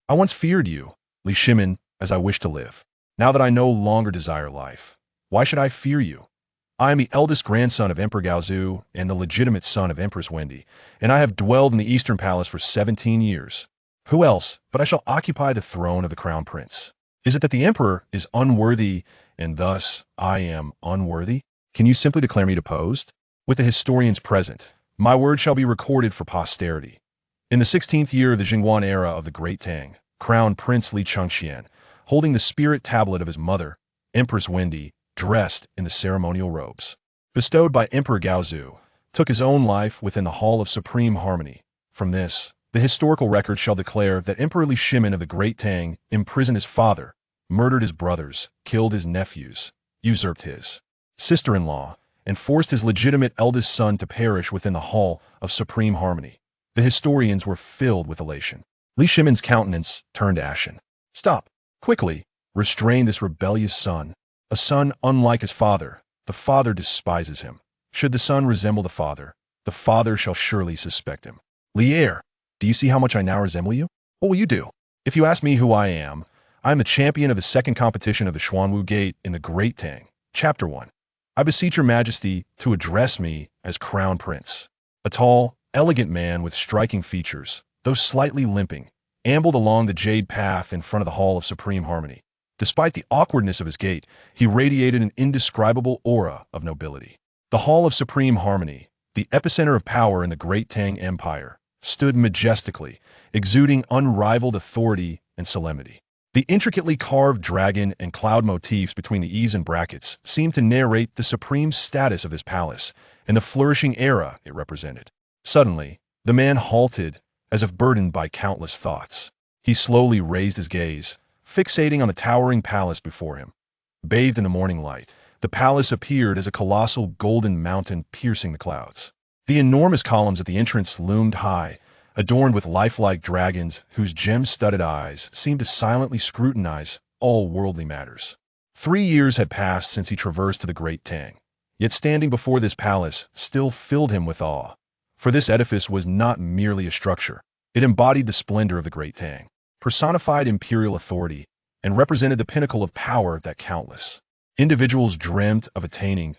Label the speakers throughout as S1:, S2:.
S1: I once feared you, Li Shimin, as I wish to live. Now that I no longer desire life, why should I fear you? I am the eldest grandson of Emperor Gaozu and the legitimate son of Empress Wende, and I have dwelled in the Eastern Palace for 17 years. Who else but I shall occupy the throne of the Crown Prince? Is it that the Emperor is unworthy, and thus I am unworthy? Can you simply declare me deposed? With the historians present, my word shall be recorded for posterity. In the 16th year of the Zhen Guan era of the Great Tang, Crown Prince Li Chengqian, holding the spirit tablet of his mother, Empress Wende, dressed in the ceremonial robes, bestowed by Emperor Gaozu, took his own life within the Hall of Supreme Harmony. From this, the historical record shall declare that Emperor Li Shimin of the Great Tang imprisoned his father, murdered his brothers, killed his nephews, usurped his sister-in-law, and forced his legitimate eldest son to perish within the Hall of Supreme Harmony. The historians were filled with elation. Li Shimin's countenance turned ashen. Stop! Quickly! Restrain this rebellious son. A son unlike his father. The father despises him. Should the son resemble the father shall surely suspect him. Lier, do you see how much I now resemble you? What will you do? If you ask me who I am the champion of the second competition of the Xuanwu Gate in the Great Tang. Chapter 1. I beseech your majesty to address me as Crown Prince. A tall, elegant man with striking features, though slightly limping, ambled along the jade path in front of the Hall of Supreme Harmony. Despite the awkwardness of his gait, he radiated an indescribable aura of nobility. The Hall of Supreme Harmony, the epicenter of power in the Great Tang Empire, stood majestically, exuding unrivaled authority and solemnity. The intricately carved dragon and cloud motifs between the eaves and brackets seemed to narrate the supreme status of this palace and the flourishing era it represented. Suddenly, the man halted, as if burdened by countless thoughts. He slowly raised his gaze, fixating on the towering palace before him. Bathed in the morning light, the palace appeared as a colossal golden mountain piercing the clouds. The enormous columns at the entrance loomed high, adorned with lifelike dragons whose gem-studded eyes seemed to silently scrutinize all worldly matters. 3 years had passed since he traversed to the Great Tang, yet standing before this palace still filled him with awe. For this edifice was not merely a structure. It embodied the splendor of the Great Tang, personified imperial authority, and represented the pinnacle of power that countless individuals dreamt of attaining.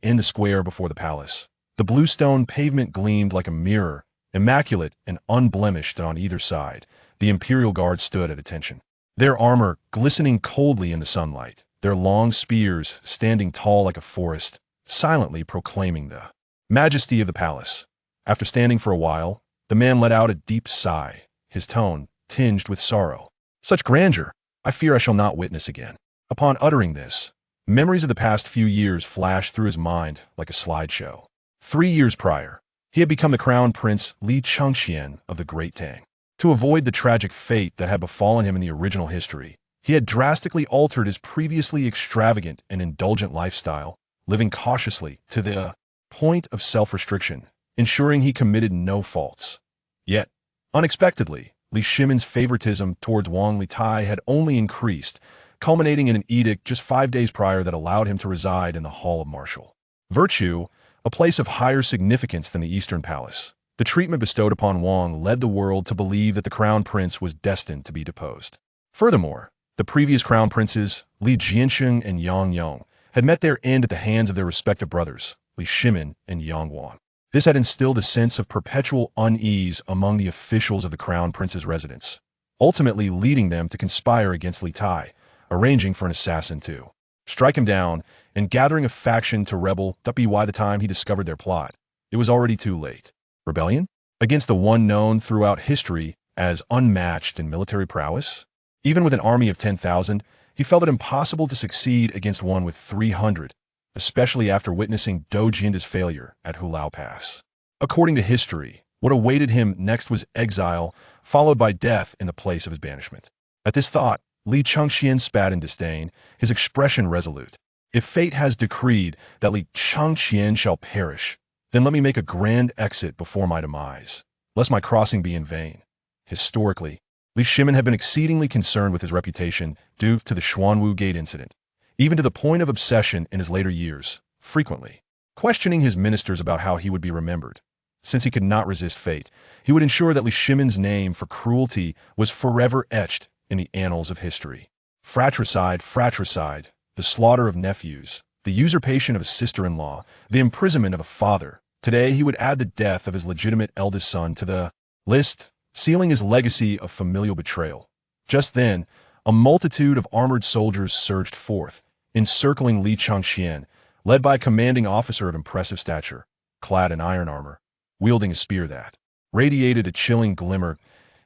S1: In the square before the palace, the bluestone pavement gleamed like a mirror, immaculate and unblemished on either side. The imperial guard stood at attention, their armor glistening coldly in the sunlight, their long spears standing tall like a forest, silently proclaiming the majesty of the palace. After standing for a while, the man let out a deep sigh, his tone tinged with sorrow. Such grandeur, I fear I shall not witness again. Upon uttering this, memories of the past few years flashed through his mind like a slideshow. 3 years prior, he had become the Crown Prince Li Chengqian of the Great Tang. To avoid the tragic fate that had befallen him in the original history, he had drastically altered his previously extravagant and indulgent lifestyle, living cautiously to the point of self-restriction, ensuring he committed no faults. Yet, unexpectedly, Li Shimin's favoritism towards Wang Litai had only increased, culminating in an edict just 5 days prior that allowed him to reside in the Hall of Martial Virtue, a place of higher significance than the Eastern Palace. The treatment bestowed upon Wang led the world to believe that the Crown Prince was destined to be deposed. Furthermore, the previous Crown Princes, Li Jiansheng and Yang Yong, had met their end at the hands of their respective brothers, Li Shimin and Yang Guan. This had instilled a sense of perpetual unease among the officials of the Crown Prince's residence, ultimately leading them to conspire against Li Tai, arranging for an assassin to strike him down and gathering a faction to rebel. By the time he discovered their plot, it was already too late. Rebellion? Against the one known throughout history as unmatched in military prowess? Even with an army of 10,000, he felt it impossible to succeed against one with 300, especially after witnessing Dou Jianda's failure at Hulao Pass. According to history, what awaited him next was exile, followed by death in the place of his banishment. At this thought, Li Chengqian spat in disdain, his expression resolute. If fate has decreed that Li Chengqian shall perish, then let me make a grand exit before my demise, lest my crossing be in vain. Historically, Li Shimin had been exceedingly concerned with his reputation due to the Xuanwu Gate incident, even to the point of obsession in his later years, frequently questioning his ministers about how he would be remembered. Since he could not resist fate, he would ensure that Li Shimin's name for cruelty was forever etched in the annals of history. Fratricide, fratricide, the slaughter of nephews, the usurpation of a sister-in-law, the imprisonment of a father. Today he would add the death of his legitimate eldest son to the list, sealing his legacy of familial betrayal. Just then, a multitude of armored soldiers surged forth, encircling Li Chengqian, led by a commanding officer of impressive stature, clad in iron armor, wielding a spear that radiated a chilling glimmer.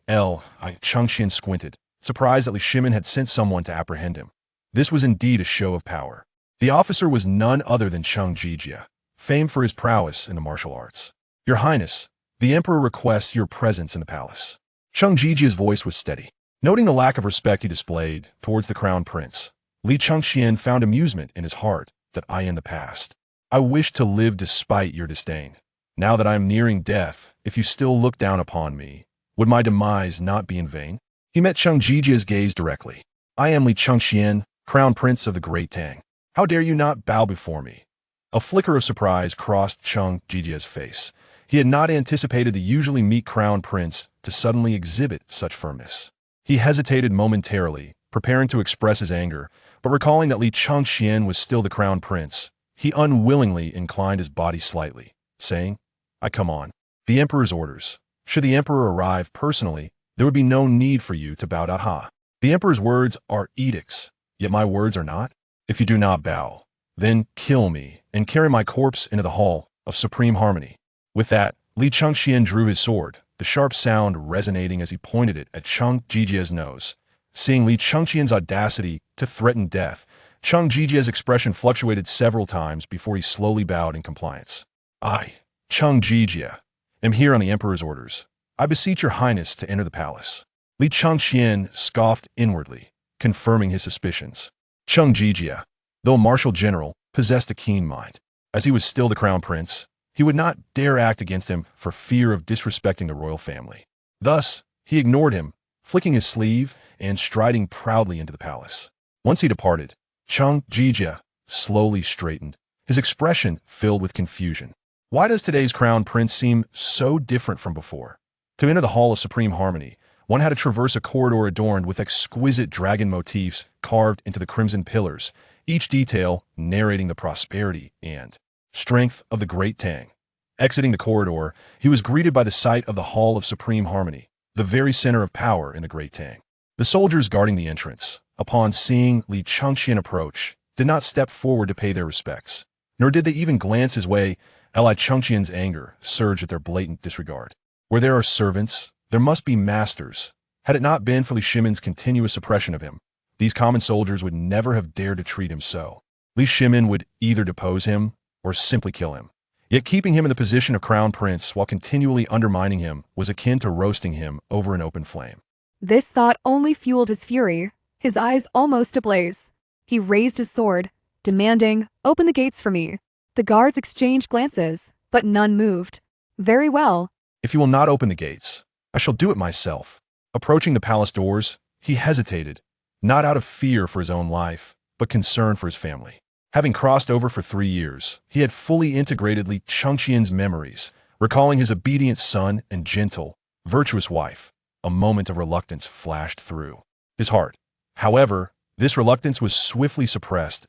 S1: Chengqian squinted, surprised that Li Shimin had sent someone to apprehend him. This was indeed a show of power. The officer was none other than Cheng Jijia, famed for his prowess in the martial arts. Your Highness, the Emperor requests your presence in the palace. Cheng Jijia's voice was steady. Noting the lack of respect he displayed towards the crown prince, Li Chengqian found amusement in his heart that I in the past. I wish to live despite your disdain. Now that I am nearing death, if you still look down upon me, would my demise not be in vain? He met Cheng Jijia's gaze directly. I am Li Chengqian, crown prince of the Great Tang. How dare you not bow before me? A flicker of surprise crossed Cheng Jijia's face. He had not anticipated the usually meek crown prince to suddenly exhibit such firmness. He hesitated momentarily, preparing to express his anger, but recalling that Li Chengqian was still the crown prince, he unwillingly inclined his body slightly, saying, I come on. The emperor's orders. Should the emperor arrive personally, there would be no need for you to bow. The emperor's words are edicts, yet my words are not. If you do not bow, then kill me and carry my corpse into the hall of supreme harmony. With that, Li Chengqian drew his sword, the sharp sound resonating as he pointed it at Cheng Jijia's nose. Seeing Li Chengqian's audacity to threaten death, Cheng Jijia's expression fluctuated several times before he slowly bowed in compliance. I, Cheng Jijia, am here on the emperor's orders. I beseech your highness to enter the palace. Li Chengqian scoffed inwardly, confirming his suspicions. Cheng Jijia, though a martial general, possessed a keen mind. As he was still the crown prince, he would not dare act against him for fear of disrespecting the royal family. Thus, he ignored him, flicking his sleeve and striding proudly into the palace. Once he departed, Cheng Jijia slowly straightened, his expression filled with confusion. Why does today's crown prince seem so different from before? To enter the Hall of Supreme Harmony, one had to traverse a corridor adorned with exquisite dragon motifs carved into the crimson pillars, each detail narrating the prosperity and strength of the Great Tang. Exiting the corridor, he was greeted by the sight of the Hall of Supreme Harmony, the very center of power in the Great Tang. The soldiers guarding the entrance, upon seeing Li Chengqian approach, did not step forward to pay their respects, nor did they even glance his way. Li Chengqian's anger surged at their blatant disregard. Where there are servants, there must be masters. Had it not been for Li Shimin's continuous oppression of him, these common soldiers would never have dared to treat him so. Li Shimin would either depose him or simply kill him. Yet keeping him in the position of crown prince while continually undermining him was akin to roasting him over an open flame.
S2: This thought only fueled his fury, his eyes almost ablaze. He raised his sword, demanding, "Open the gates for me." The guards exchanged glances, but none moved. Very well.
S1: If you will not open the gates, I shall do it myself. Approaching the palace doors, he hesitated, not out of fear for his own life, but concern for his family. Having crossed over for 3 years, he had fully integrated Li Chengqian's memories, recalling his obedient son and gentle, virtuous wife. A moment of reluctance flashed through his heart. However, this reluctance was swiftly suppressed.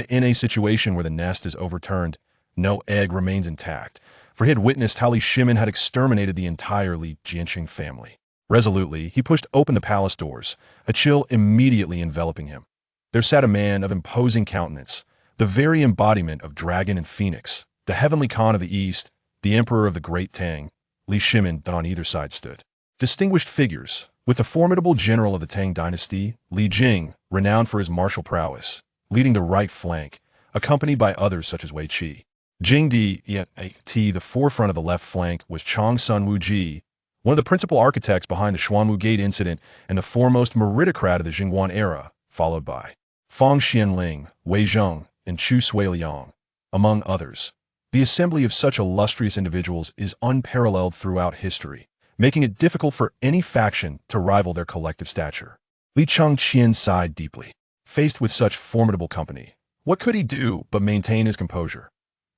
S1: In a situation where the nest is overturned, no egg remains intact, for he had witnessed how Li Shimin had exterminated the entire Li Jianqing family. Resolutely, he pushed open the palace doors, a chill immediately enveloping him. There sat a man of imposing countenance, the very embodiment of dragon and phoenix, the heavenly Khan of the East, the emperor of the Great Tang. Li Shimin on either side stood. Distinguished figures, with the formidable general of the Tang dynasty, Li Jing, renowned for his martial prowess, leading the right flank, accompanied by others such as Wei Qi. Jing Di, the forefront of the left flank was Chang Sun Wuji, one of the principal architects behind the Xuanwu Gate incident and the foremost meritocrat of the Zhen Guan era, followed by Fang Xianling, Wei Zheng, and Chu Suiliang, among others. The assembly of such illustrious individuals is unparalleled throughout history, making it difficult for any faction to rival their collective stature. Li Chengqian sighed deeply. Faced with such formidable company, what could he do but maintain his composure?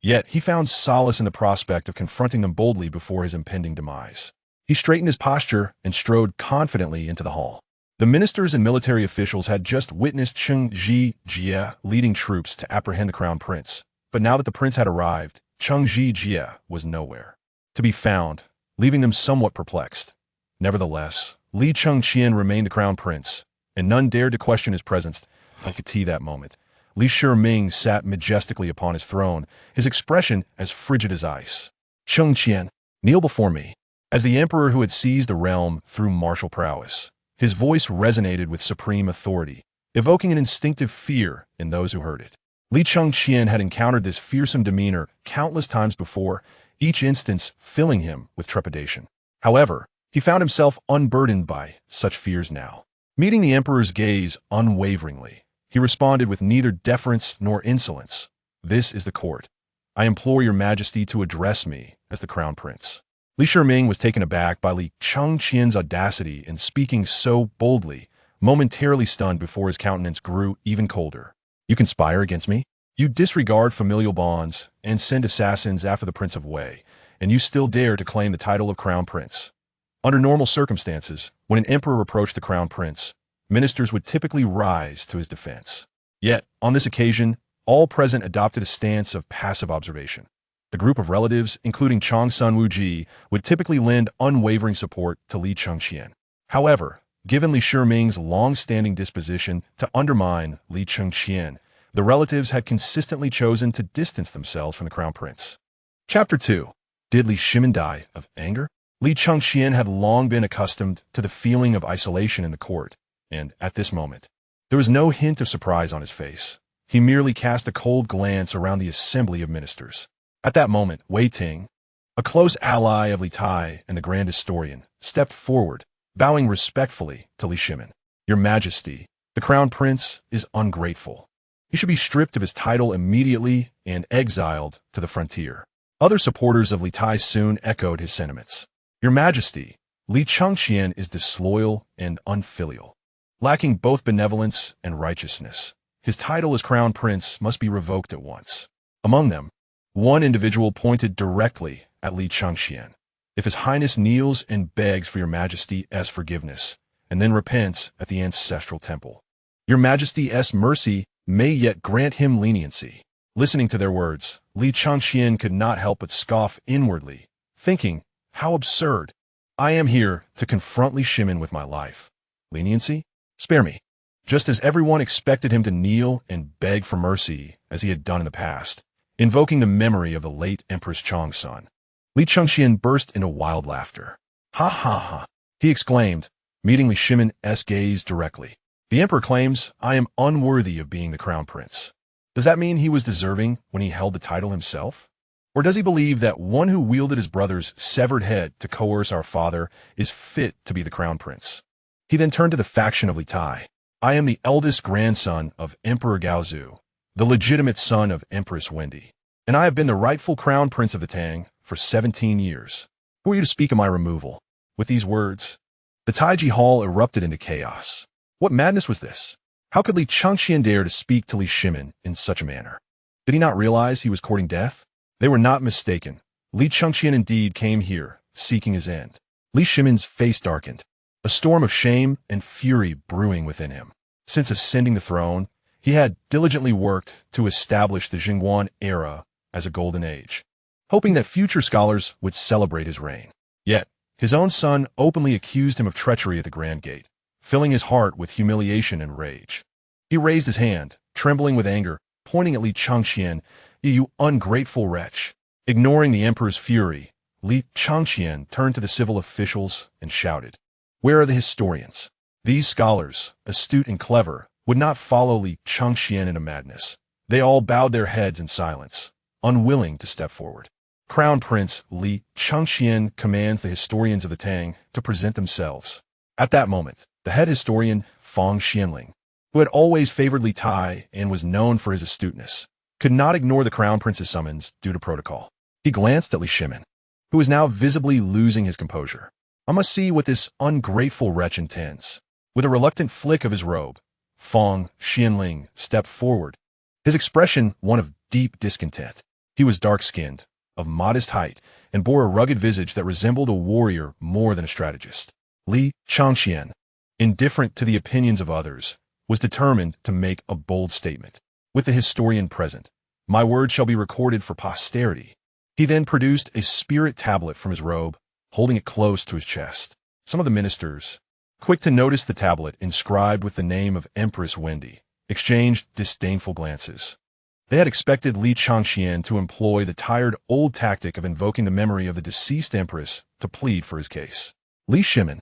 S1: Yet he found solace in the prospect of confronting them boldly before his impending demise. He straightened his posture and strode confidently into the hall. The ministers and military officials had just witnessed Cheng Jie leading troops to apprehend the crown prince, but now that the prince had arrived, Cheng Jie was nowhere to be found, leaving them somewhat perplexed. Nevertheless, Li Chengqian remained the crown prince, and none dared to question his presence. I could see that moment. Li Shimin sat majestically upon his throne, his expression as frigid as ice. Chengqian, kneel before me. As the emperor who had seized the realm through martial prowess, his voice resonated with supreme authority, evoking an instinctive fear in those who heard it. Li Chengqian had encountered this fearsome demeanor countless times before, each instance filling him with trepidation. However, he found himself unburdened by such fears now. Meeting the emperor's gaze unwaveringly, he responded with neither deference nor insolence. This is the court. I implore your majesty to address me as the crown prince. Li Shimin was taken aback by Li Chengqian's audacity in speaking so boldly, momentarily stunned before his countenance grew even colder. You conspire against me? You disregard familial bonds and send assassins after the Prince of Wei, and you still dare to claim the title of crown prince. Under normal circumstances, when an emperor approached the crown prince, ministers would typically rise to his defense. Yet, on this occasion, all present adopted a stance of passive observation. The group of relatives, including Chongsun Wuji, would typically lend unwavering support to Li Chengqian. However, given Li Shimin's long-standing disposition to undermine Li Chengqian, the relatives had consistently chosen to distance themselves from the crown prince. Chapter 2. Did Li Shimin die of anger? Li Chengqian had long been accustomed to the feeling of isolation in the court, and at this moment, there was no hint of surprise on his face. He merely cast a cold glance around the assembly of ministers. At that moment, Wei Ting, a close ally of Li Tai and the grand historian, stepped forward, bowing respectfully to Li Shimin. Your Majesty, the crown prince is ungrateful. He should be stripped of his title immediately and exiled to the frontier. Other supporters of Li Tai soon echoed his sentiments. Your Majesty, Li Chengqian is disloyal and unfilial, lacking both benevolence and righteousness. His title as crown prince must be revoked at once. Among them, one individual pointed directly at Li Chengqian. If His Highness kneels and begs for your Majesty's forgiveness, and then repents at the ancestral temple, your Majesty's mercy may yet grant him leniency. Listening to their words, Li Chengqian could not help but scoff inwardly, thinking, how absurd. I am here to confront Li Shimin with my life. Leniency? Spare me. Just as everyone expected him to kneel and beg for mercy as he had done in the past, invoking the memory of the late Empress Chongsun. Li Chengqian burst into wild laughter. Ha ha ha, he exclaimed, meeting Li Shimin's gaze directly. The emperor claims I am unworthy of being the crown prince. Does that mean he was deserving when he held the title himself? Or does he believe that one who wielded his brother's severed head to coerce our father is fit to be the crown prince? He then turned to the faction of Li Tai. I am the eldest grandson of Emperor Gaozu, the legitimate son of Empress Wende, and I have been the rightful crown prince of the Tang for 17 years. Who are you to speak of my removal? With these words, the Taiji Hall erupted into chaos. What madness was this? How could Li Chengqian dare to speak to Li Shimin in such a manner? Did he not realize he was courting death? They were not mistaken. Li Chengqian indeed came here, seeking his end. Li Shimin's face darkened, a storm of shame and fury brewing within him. Since ascending the throne, he had diligently worked to establish the Zhen Guan era as a golden age, hoping that future scholars would celebrate his reign. Yet, his own son openly accused him of treachery at the Grand Gate, filling his heart with humiliation and rage. He raised his hand, trembling with anger, pointing at Li Chengqian. You ungrateful wretch. Ignoring the emperor's fury, Li Chengqian turned to the civil officials and shouted, where are the historians? These scholars, astute and clever, would not follow Li Chengqian into madness. They all bowed their heads in silence, unwilling to step forward. Crown Prince Li Chengqian commands the historians of the Tang to present themselves. At that moment, the head historian, Fang Xianling, who had always favored Li Tai and was known for his astuteness, could not ignore the crown prince's summons due to protocol. He glanced at Li Shimin, who was now visibly losing his composure. I must see what this ungrateful wretch intends. With a reluctant flick of his robe, Fang Xianling stepped forward, his expression one of deep discontent. He was dark-skinned, of modest height, and bore a rugged visage that resembled a warrior more than a strategist. Li Chengqian, indifferent to the opinions of others, was determined to make a bold statement. With the historian present, my word shall be recorded for posterity. He then produced a spirit tablet from his robe, holding it close to his chest. Some of the ministers, quick to notice the tablet inscribed with the name of Empress Wende, exchanged disdainful glances. They had expected Li Chengqian to employ the tired old tactic of invoking the memory of the deceased empress to plead for his case. Li Shimin,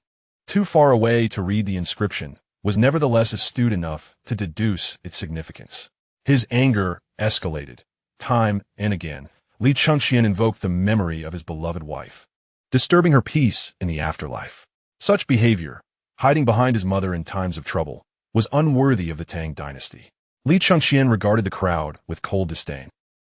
S1: too far away to read the inscription, was nevertheless astute enough to deduce its significance. His anger escalated. Time and again, Li Chengqian invoked the memory of his beloved wife, disturbing her peace in the afterlife. Such behavior, hiding behind his mother in times of trouble, was unworthy of the Tang dynasty. Li Chengqian regarded the crowd with cold disdain,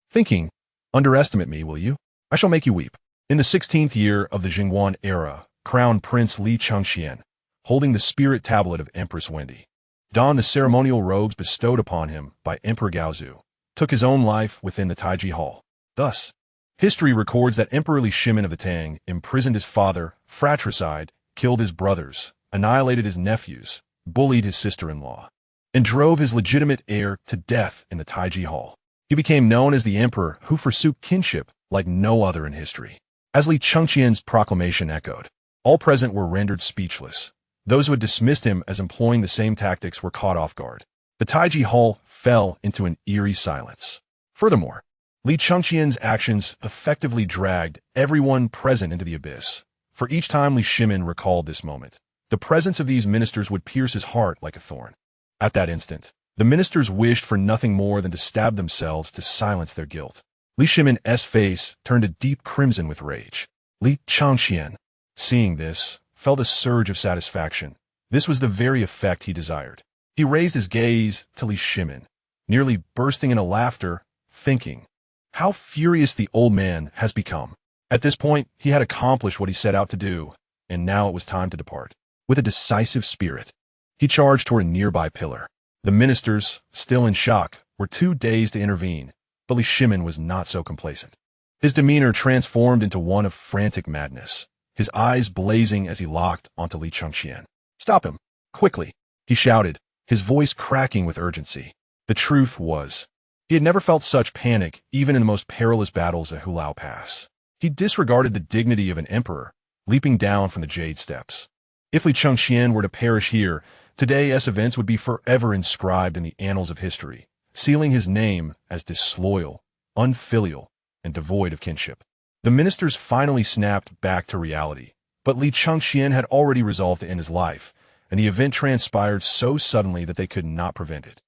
S1: thinking, "Underestimate me, will you? I shall make you weep." In the 16th year of the Zhen Guan era, crowned Prince Li Chengqian, holding the spirit tablet of Empress Wende, donned the ceremonial robes bestowed upon him by Emperor Gaozu, took his own life within the Taiji Hall. Thus, history records that Emperor Li Shimin of the Tang imprisoned his father, fratricide, killed his brothers, annihilated his nephews, bullied his sister-in-law, and drove his legitimate heir to death in the Taiji Hall. He became known as the emperor who forsook kinship like no other in history. As Li Chengqian's proclamation echoed, all present were rendered speechless. Those who had dismissed him as employing the same tactics were caught off guard. The Taiji Hall fell into an eerie silence. Furthermore, Li Chengqian's actions effectively dragged everyone present into the abyss. For each time Li Shimin recalled this moment, the presence of these ministers would pierce his heart like a thorn. At that instant, the ministers wished for nothing more than to stab themselves to silence their guilt. Li Shimin's face turned a deep crimson with rage. Li Chengqian, seeing this, felt a surge of satisfaction. This was the very effect he desired. He raised his gaze to Li Shimin, nearly bursting into laughter, thinking, "How furious the old man has become." At this point, he had accomplished what he set out to do, and now it was time to depart. With a decisive spirit, he charged toward a nearby pillar. The ministers, still in shock, were too dazed to intervene, but Li Shimin was not so complacent. His demeanor transformed into one of frantic madness, his eyes blazing as he locked onto Li Chengqian. "Stop him, quickly," he shouted, his voice cracking with urgency. The truth was, he had never felt such panic even in the most perilous battles at Hulao Pass. He disregarded the dignity of an emperor, leaping down from the Jade Steps. If Li Chengqian were to perish here, today's events would be forever inscribed in the annals of history, sealing his name as disloyal, unfilial, and devoid of kinship. The ministers finally snapped back to reality, but Li Chengqian had already resolved to end his life, and the event transpired so suddenly that they could not prevent it.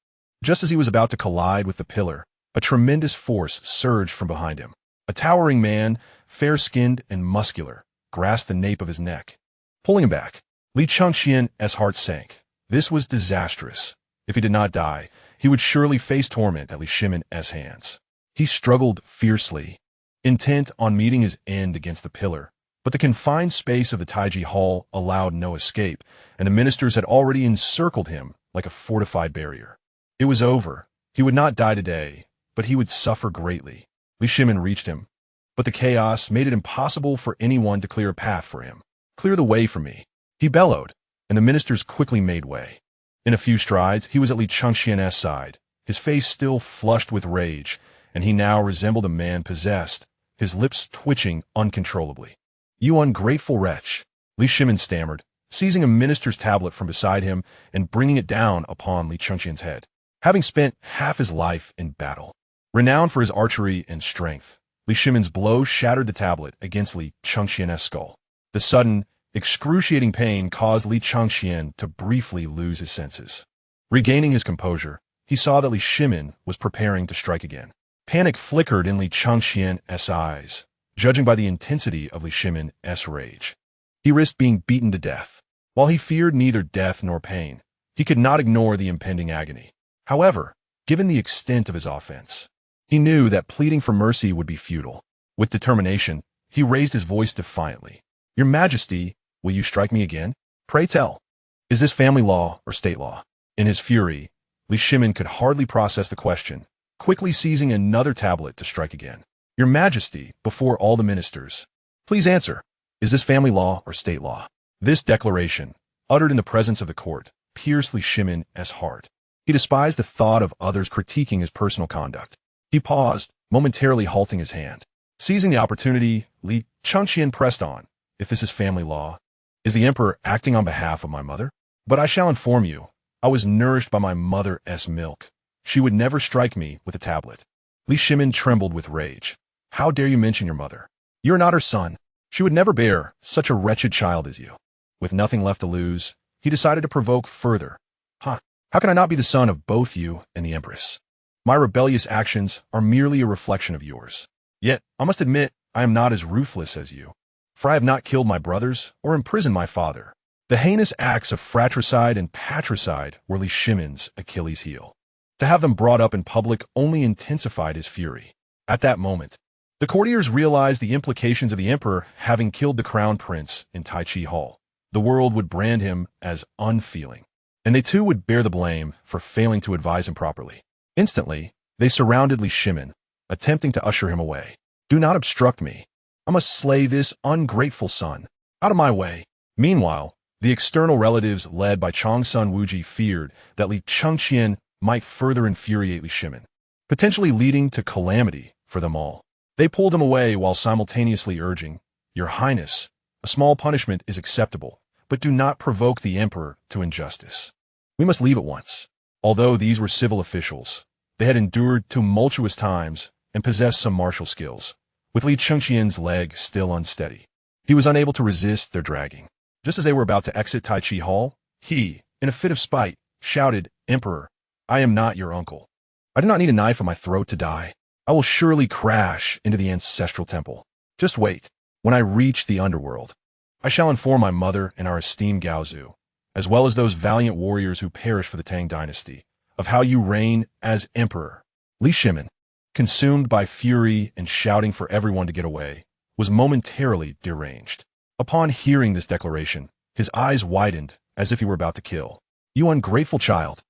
S1: Just as he was about to collide with the pillar, a tremendous force surged from behind him. A towering man, fair-skinned and muscular, grasped the nape of his neck, pulling him back. Li Chengqian's heart sank. This was disastrous. If he did not die, he would surely face torment at Li Shimin's hands. He struggled fiercely, intent on meeting his end against the pillar, but the confined space of the Taiji Hall allowed no escape, and the ministers had already encircled him like a fortified barrier. It was over. He would not die today, but he would suffer greatly. Li Shimin reached him, but the chaos made it impossible for anyone to clear a path for him. "Clear the way for me," he bellowed, and the ministers quickly made way. In a few strides, he was at Li Chengqian's side, his face still flushed with rage, and he now resembled a man possessed, his lips twitching uncontrollably. "You ungrateful wretch," Li Shimin stammered, seizing a minister's tablet from beside him and bringing it down upon Li Chengqian's head. Having spent half his life in battle, renowned for his archery and strength, Li Shimin's blow shattered the tablet against Li Chengqian's skull. The sudden, excruciating pain caused Li Chengqian to briefly lose his senses. Regaining his composure, he saw that Li Shimin was preparing to strike again. Panic flickered in Li Chengqian's eyes, judging by the intensity of Li Shimin's rage. He risked being beaten to death. While he feared neither death nor pain, he could not ignore the impending agony. However, given the extent of his offense, he knew that pleading for mercy would be futile. With determination, he raised his voice defiantly. "Your Majesty, will you strike me again? Pray tell, is this family law or state law?" In his fury, Li Shimin could hardly process the question, quickly seizing another tablet to strike again. Your Majesty, before all the ministers, please answer, is this family law or state law? This declaration, uttered in the presence of the court, pierced Li Shimin's heart. He despised the thought of others critiquing his personal conduct. He paused, momentarily halting his hand. Seizing the opportunity, Li Chengqian pressed on. If this is family law, is the emperor acting on behalf of my mother? But I shall inform you, I was nourished by my mother's milk. She would never strike me with a tablet. Li Shimin trembled with rage. How dare you mention your mother? You are not her son. She would never bear such a wretched child as you. With nothing left to lose, he decided to provoke further. How can I not be the son of both you and the Empress? My rebellious actions are merely a reflection of yours. Yet, I must admit, I am not as ruthless as you. For I have not killed my brothers or imprisoned my father. The heinous acts of fratricide and patricide were Li Shimin's Achilles' heel. To have them brought up in public only intensified his fury. At that moment, the courtiers realized the implications of the emperor having killed the crown prince in Tai Chi Hall. The world would brand him as unfeeling, and they too would bear the blame for failing to advise him properly. Instantly, they surrounded Li Shimin, attempting to usher him away. Do not obstruct me. I must slay this ungrateful son. Out of my way. Meanwhile, the external relatives led by Changsun Wuji feared that Li Chengqian might further infuriate Li Shimin, potentially leading to calamity for them all. They pulled him away while simultaneously urging, Your Highness, a small punishment is acceptable, but do not provoke the emperor to injustice. We must leave at once. Although these were civil officials, they had endured tumultuous times and possessed some martial skills, with Li Chengqian's leg still unsteady. He was unable to resist their dragging. Just as they were about to exit Tai Chi Hall, he, in a fit of spite, shouted, Emperor, I am not your uncle. I do not need a knife in my throat to die. I will surely crash into the ancestral temple. Just wait. When I reach the underworld, I shall inform my mother and our esteemed Gaozu, as well as those valiant warriors who perished for the Tang dynasty, of how you reign as emperor. Li Shimin, consumed by fury and shouting for everyone to get away, was momentarily deranged. Upon hearing this declaration, his eyes widened as if he were about to kill. You ungrateful child!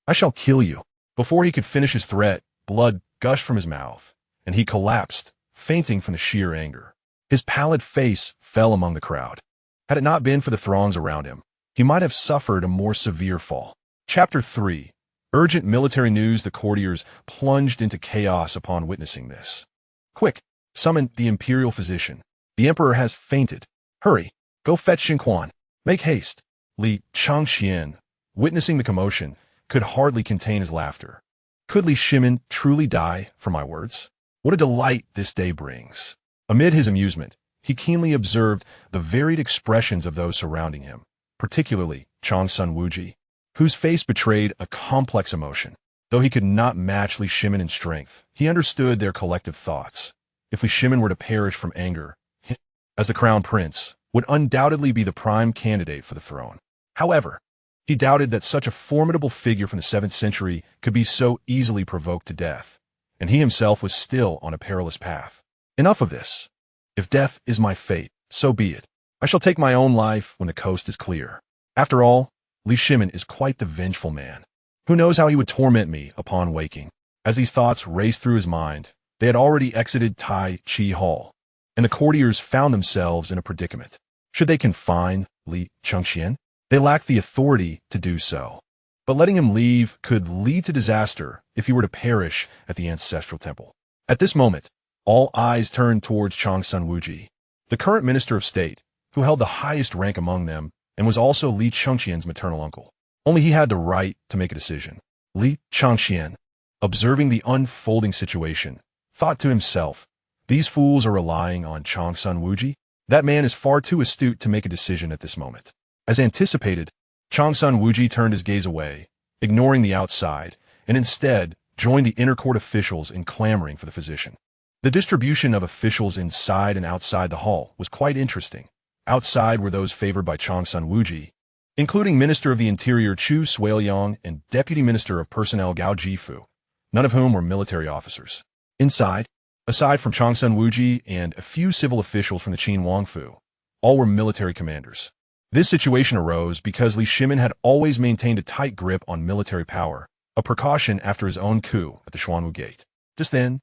S1: I shall kill you. Before he could finish his threat, blood gushed from his mouth, and he collapsed, fainting from the sheer anger. His pallid face fell among the crowd. Had it not been for the throngs around him, he might have suffered a more severe fall. Chapter 3. Urgent military news. The courtiers plunged into chaos upon witnessing this. Quick! Summon the imperial physician. The emperor has fainted. Hurry! Go fetch Zhen Guan. Make haste! Li Chengqian, witnessing the commotion, could hardly contain his laughter. Could Li Shimin truly die for my words? What a delight this day brings! Amid his amusement, he keenly observed the varied expressions of those surrounding him, particularly Changsun Wuji, whose face betrayed a complex emotion. Though he could not match Li Shimin in strength, he understood their collective thoughts. If Li Shimin were to perish from anger, he, as the crown prince, would undoubtedly be the prime candidate for the throne. However, he doubted that such a formidable figure from the 7th century could be so easily provoked to death, and he himself was still on a perilous path. Enough of this. If death is my fate, so be it. I shall take my own life when the coast is clear. After all, Li Shimin is quite the vengeful man. Who knows how he would torment me upon waking? As these thoughts raced through his mind, they had already exited Tai Chi Hall, and the courtiers found themselves in a predicament. Should they confine Li Chengqian? They lacked the authority to do so. But letting him leave could lead to disaster if he were to perish at the ancestral temple. At this moment, all eyes turned towards Changsun Wuji, the current minister of state, who held the highest rank among them and was also Li Chengqian's maternal uncle. Only he had the right to make a decision. Li Chengqian, observing the unfolding situation, thought to himself, these fools are relying on Changsun Wuji? That man is far too astute to make a decision at this moment. As anticipated, Changsun Wuji turned his gaze away, ignoring the outside, and instead joined the inner court officials in clamoring for the physician. The distribution of officials inside and outside the hall was quite interesting. Outside were those favored by Changsun Wuji, including Minister of the Interior Chu Suiliang and Deputy Minister of Personnel Gao Jifu, none of whom were military officers. Inside, aside from Changsun Wuji and a few civil officials from the Qin Wangfu, all were military commanders. This situation arose because Li Shimin had always maintained a tight grip on military power, a precaution after his own coup at the Xuanwu Gate. Just then,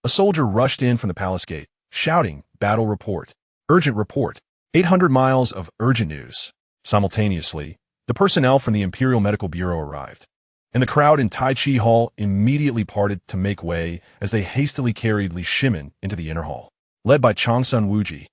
S1: A soldier rushed in from the palace gate, shouting, "Battle report! Urgent report! 800 miles of urgent news!" Simultaneously, the personnel from the Imperial Medical Bureau arrived, and the crowd in Tai Chi Hall immediately parted to make way as they hastily carried Li Shimin into the inner hall. Led by Changsun Wuji,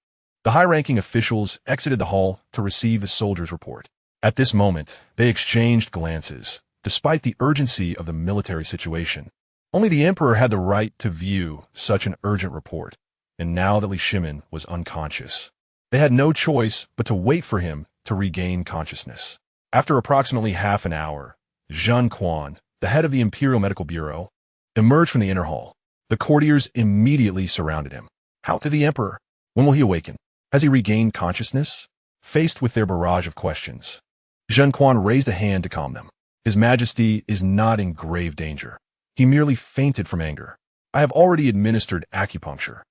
S1: the high-ranking officials exited the hall to receive the soldier's report. At this moment, they exchanged glances, despite the urgency of the military situation. Only the emperor had the right to view such an urgent report, and now that Li Shimin was unconscious, they had no choice but to wait for him to regain consciousness. After approximately half an hour, Zhen Guan, the head of the Imperial Medical Bureau, emerged from the inner hall. The courtiers immediately surrounded him. How to the emperor? When will he awaken? Has he regained consciousness? Faced with their barrage of questions, Zhen Guan raised a hand to calm them. His Majesty is not in grave danger. He merely fainted from anger. I have already administered acupuncture,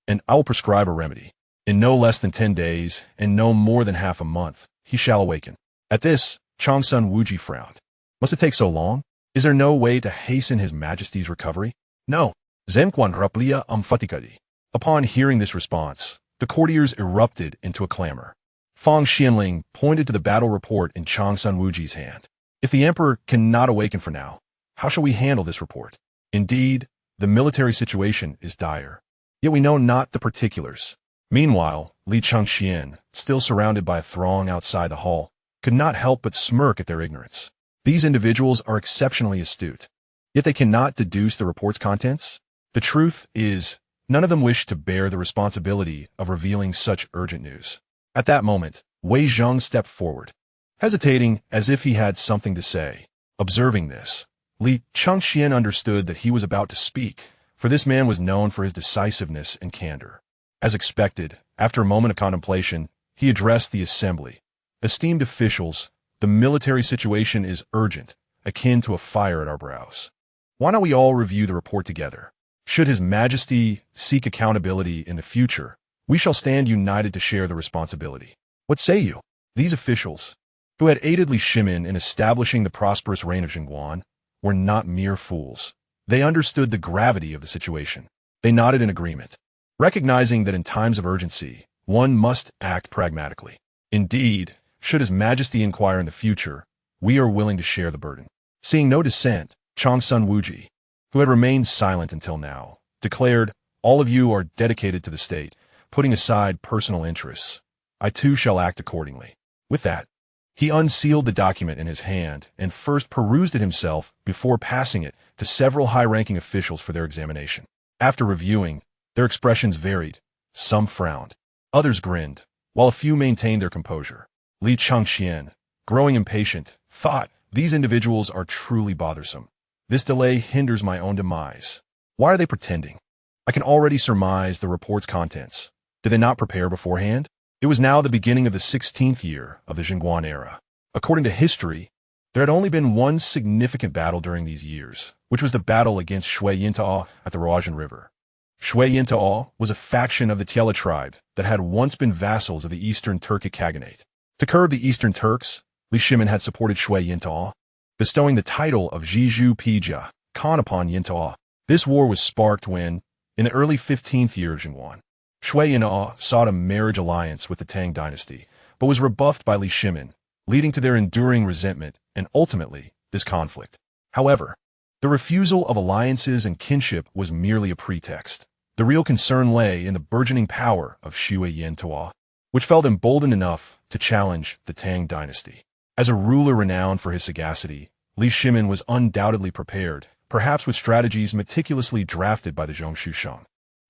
S1: and I will prescribe a remedy. In no less than 10 days, and no more than half a month, he shall awaken. At this, Changsun Wuji frowned. Must it take so long? Is there no way to hasten His Majesty's recovery? No. Zhen Guan raplia fatikadi. Upon hearing this response, the courtiers erupted into a clamor. Fang Xianling pointed to the battle report in Changsun Wuji's hand. If the emperor cannot awaken for now, how shall we handle this report? Indeed, the military situation is dire, yet we know not the particulars. Meanwhile, Li Chengqian, still surrounded by a throng outside the hall, could not help but smirk at their ignorance. These individuals are exceptionally astute, yet they cannot deduce the report's contents. The truth is, none of them wish to bear the responsibility of revealing such urgent news. At that moment, Wei Zheng stepped forward, hesitating as if he had something to say. Observing this, Li Chengqian understood that he was about to speak, for this man was known for his decisiveness and candor. As expected, after a moment of contemplation, he addressed the assembly. Esteemed officials, the military situation is urgent, akin to a fire at our brows. Why not we all review the report together? Should His Majesty seek accountability in the future, we shall stand united to share the responsibility. What say you? These officials, who had aided Li Shimin in establishing the prosperous reign of Zhen Guan, were not mere fools. They understood the gravity of the situation. They nodded in agreement, recognizing that in times of urgency, one must act pragmatically. Indeed, should His Majesty inquire in the future, we are willing to share the burden. Seeing no dissent, Changsun Wuji, who had remained silent until now, declared, "All of you are dedicated to the state, putting aside personal interests. I too shall act accordingly." With that, he unsealed the document in his hand and first perused it himself before passing it to several high-ranking officials for their examination. After reviewing, their expressions varied. Some frowned, others grinned, while a few maintained their composure. Li Chengqian, growing impatient, thought, "These individuals are truly bothersome. This delay hinders my own demise. Why are they pretending? I can already surmise the report's contents. Did they not prepare beforehand?" It was now the beginning of the 16th year of the Zhen Guan era. According to history, there had only been one significant battle during these years, which was the battle against Shui Yintao at the Ruojian River. Shui Yintao was a faction of the Tiela tribe that had once been vassals of the Eastern Turkic Khaganate. To curb the Eastern Turks, Li Shimin had supported Shui Yintao, bestowing the title of Zhizhu Pija, Khan upon Yintao. This war was sparked when, in the early 15th year of Zhen Guan, Shui Yintao sought a marriage alliance with the Tang dynasty, but was rebuffed by Li Shimin, leading to their enduring resentment and ultimately this conflict. However, the refusal of alliances and kinship was merely a pretext. The real concern lay in the burgeoning power of Shui Yintao, which felt emboldened enough to challenge the Tang dynasty. As a ruler renowned for his sagacity, Li Shimin was undoubtedly prepared, perhaps with strategies meticulously drafted by the Zhongshushang.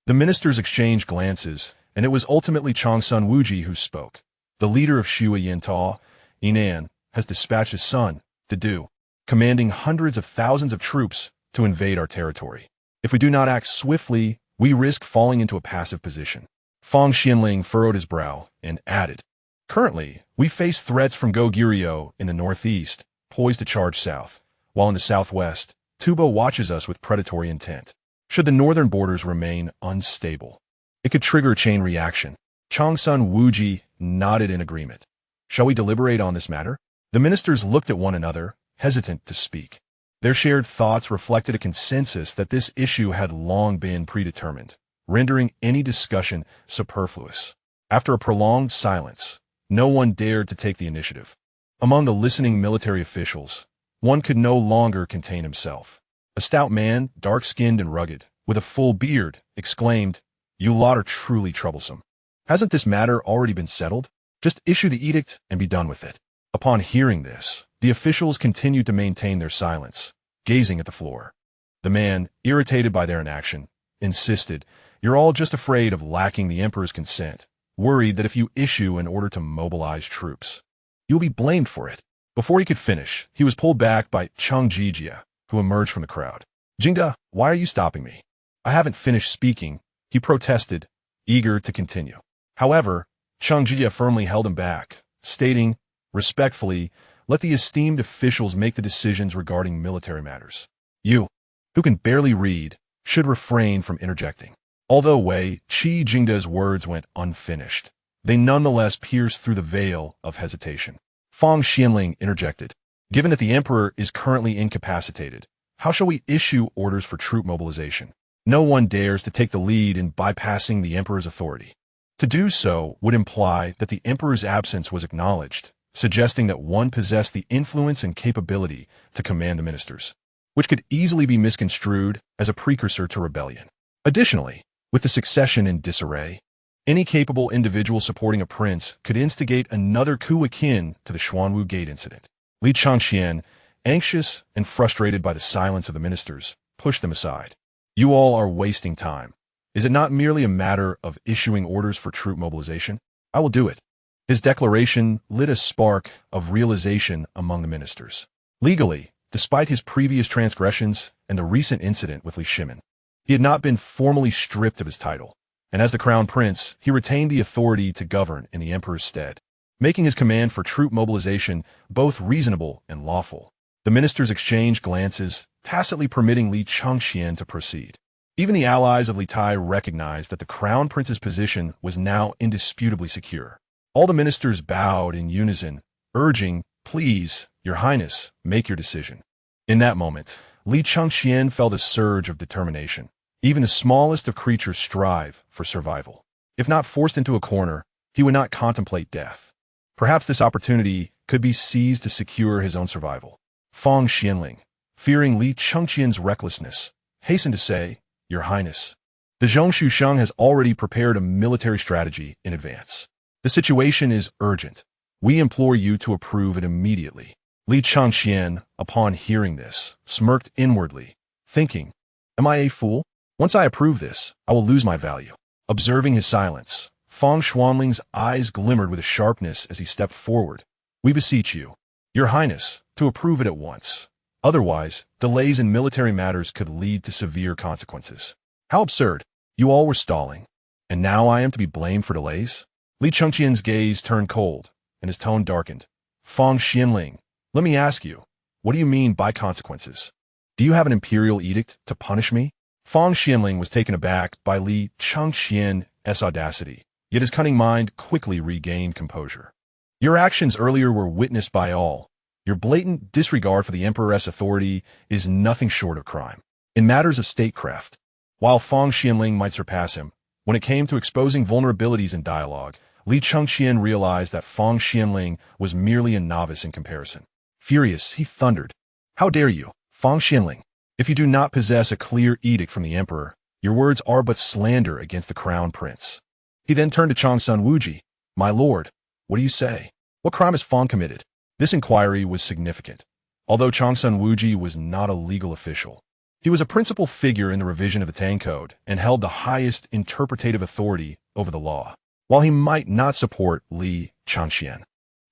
S1: The ministers exchanged glances, and it was ultimately Changsun Wuji who spoke. The leader of Shui Yintao, Yinan, has dispatched his son, Dedu, commanding hundreds of thousands of troops to invade our territory. If we do not act swiftly, we risk falling into a passive position. Fang Xianling furrowed his brow and added, "Currently, we face threats from Goguryeo in the northeast, poised to charge south, while in the southwest, Tubo watches us with predatory intent. Should the northern borders remain unstable, it could trigger a chain reaction." Changsun Wuji nodded in agreement. "Shall we deliberate on this matter?" The ministers looked at one another, hesitant to speak. Their shared thoughts reflected a consensus that this issue had long been predetermined, rendering any discussion superfluous. After a prolonged silence, no one dared to take the initiative. Among the listening military officials, one could no longer contain himself. A stout man, dark-skinned and rugged, with a full beard, exclaimed, "You lot are truly troublesome. Hasn't this matter already been settled? Just issue the edict and be done with it." Upon hearing this, the officials continued to maintain their silence, gazing at the floor. The man, irritated by their inaction, insisted, "You're all just afraid of lacking the emperor's consent, worried that if you issue an order to mobilize troops, you'll be blamed for it." Before he could finish, he was pulled back by Cheng Jijia, who emerged from the crowd. "Jingda, why are you stopping me? I haven't finished speaking," he protested, eager to continue. However, Cheng Jijia firmly held him back, stating, respectfully, "Let the esteemed officials make the decisions regarding military matters. You, who can barely read, should refrain from interjecting." Although Wei Qi Jingda's words went unfinished, they nonetheless pierced through the veil of hesitation. Fang Xianling interjected, "Given that the emperor is currently incapacitated, how shall we issue orders for troop mobilization? No one dares to take the lead in bypassing the emperor's authority. To do so would imply that the emperor's absence was acknowledged, suggesting that one possessed the influence and capability to command the ministers, which could easily be misconstrued as a precursor to rebellion. Additionally, with the succession in disarray, any capable individual supporting a prince could instigate another coup akin to the Xuanwu Gate incident." Li Chengqian, anxious and frustrated by the silence of the ministers, pushed them aside. "You all are wasting time. Is it not merely a matter of issuing orders for troop mobilization? I will do it." His declaration lit a spark of realization among the ministers. Legally, despite his previous transgressions and the recent incident with Li Shimin, he had not been formally stripped of his title, and as the crown prince, he retained the authority to govern in the emperor's stead, making his command for troop mobilization both reasonable and lawful. The ministers exchanged glances, tacitly permitting Li Chengqian to proceed. Even the allies of Li Tai recognized that the crown prince's position was now indisputably secure. All the ministers bowed in unison, urging, "Please, Your Highness, make your decision." In that moment, Li Chengqian felt a surge of determination. Even the smallest of creatures strive for survival. If not forced into a corner, he would not contemplate death. Perhaps this opportunity could be seized to secure his own survival. Fang Xianling, fearing Li Chengqian's recklessness, hastened to say, "Your Highness, the Zhongshu Sheng has already prepared a military strategy in advance. The situation is urgent. We implore you to approve it immediately." Li Chengqian, upon hearing this, smirked inwardly, thinking, "Am I a fool? Once I approve this, I will lose my value." Observing his silence, Fang Xuanling's eyes glimmered with a sharpness as he stepped forward. "We beseech you, Your Highness, to approve it at once. Otherwise, delays in military matters could lead to severe consequences." How absurd. You all were stalling, and now I am to be blamed for delays? Li Chengqian's gaze turned cold, and his tone darkened. "Fang Xianling, let me ask you, what do you mean by consequences? Do you have an imperial edict to punish me?" Fang Xianling was taken aback by Li Chengqian's audacity, yet his cunning mind quickly regained composure. "Your actions earlier were witnessed by all. Your blatant disregard for the emperor's authority is nothing short of crime. In matters of statecraft, while Fang Xianling might surpass him, when it came to exposing vulnerabilities in dialogue, Li Chengqian realized that Fang Xianling was merely a novice in comparison. Furious, he thundered, "How dare you, Fang Xianling? If you do not possess a clear edict from the emperor, your words are but slander against the crown prince." He then turned to Changsun Wuji. "My lord, what do you say? What crime has Fang committed?" This inquiry was significant. Although Changsun Wuji was not a legal official, he was a principal figure in the revision of the Tang Code and held the highest interpretative authority over the law. While he might not support Li Chengqian,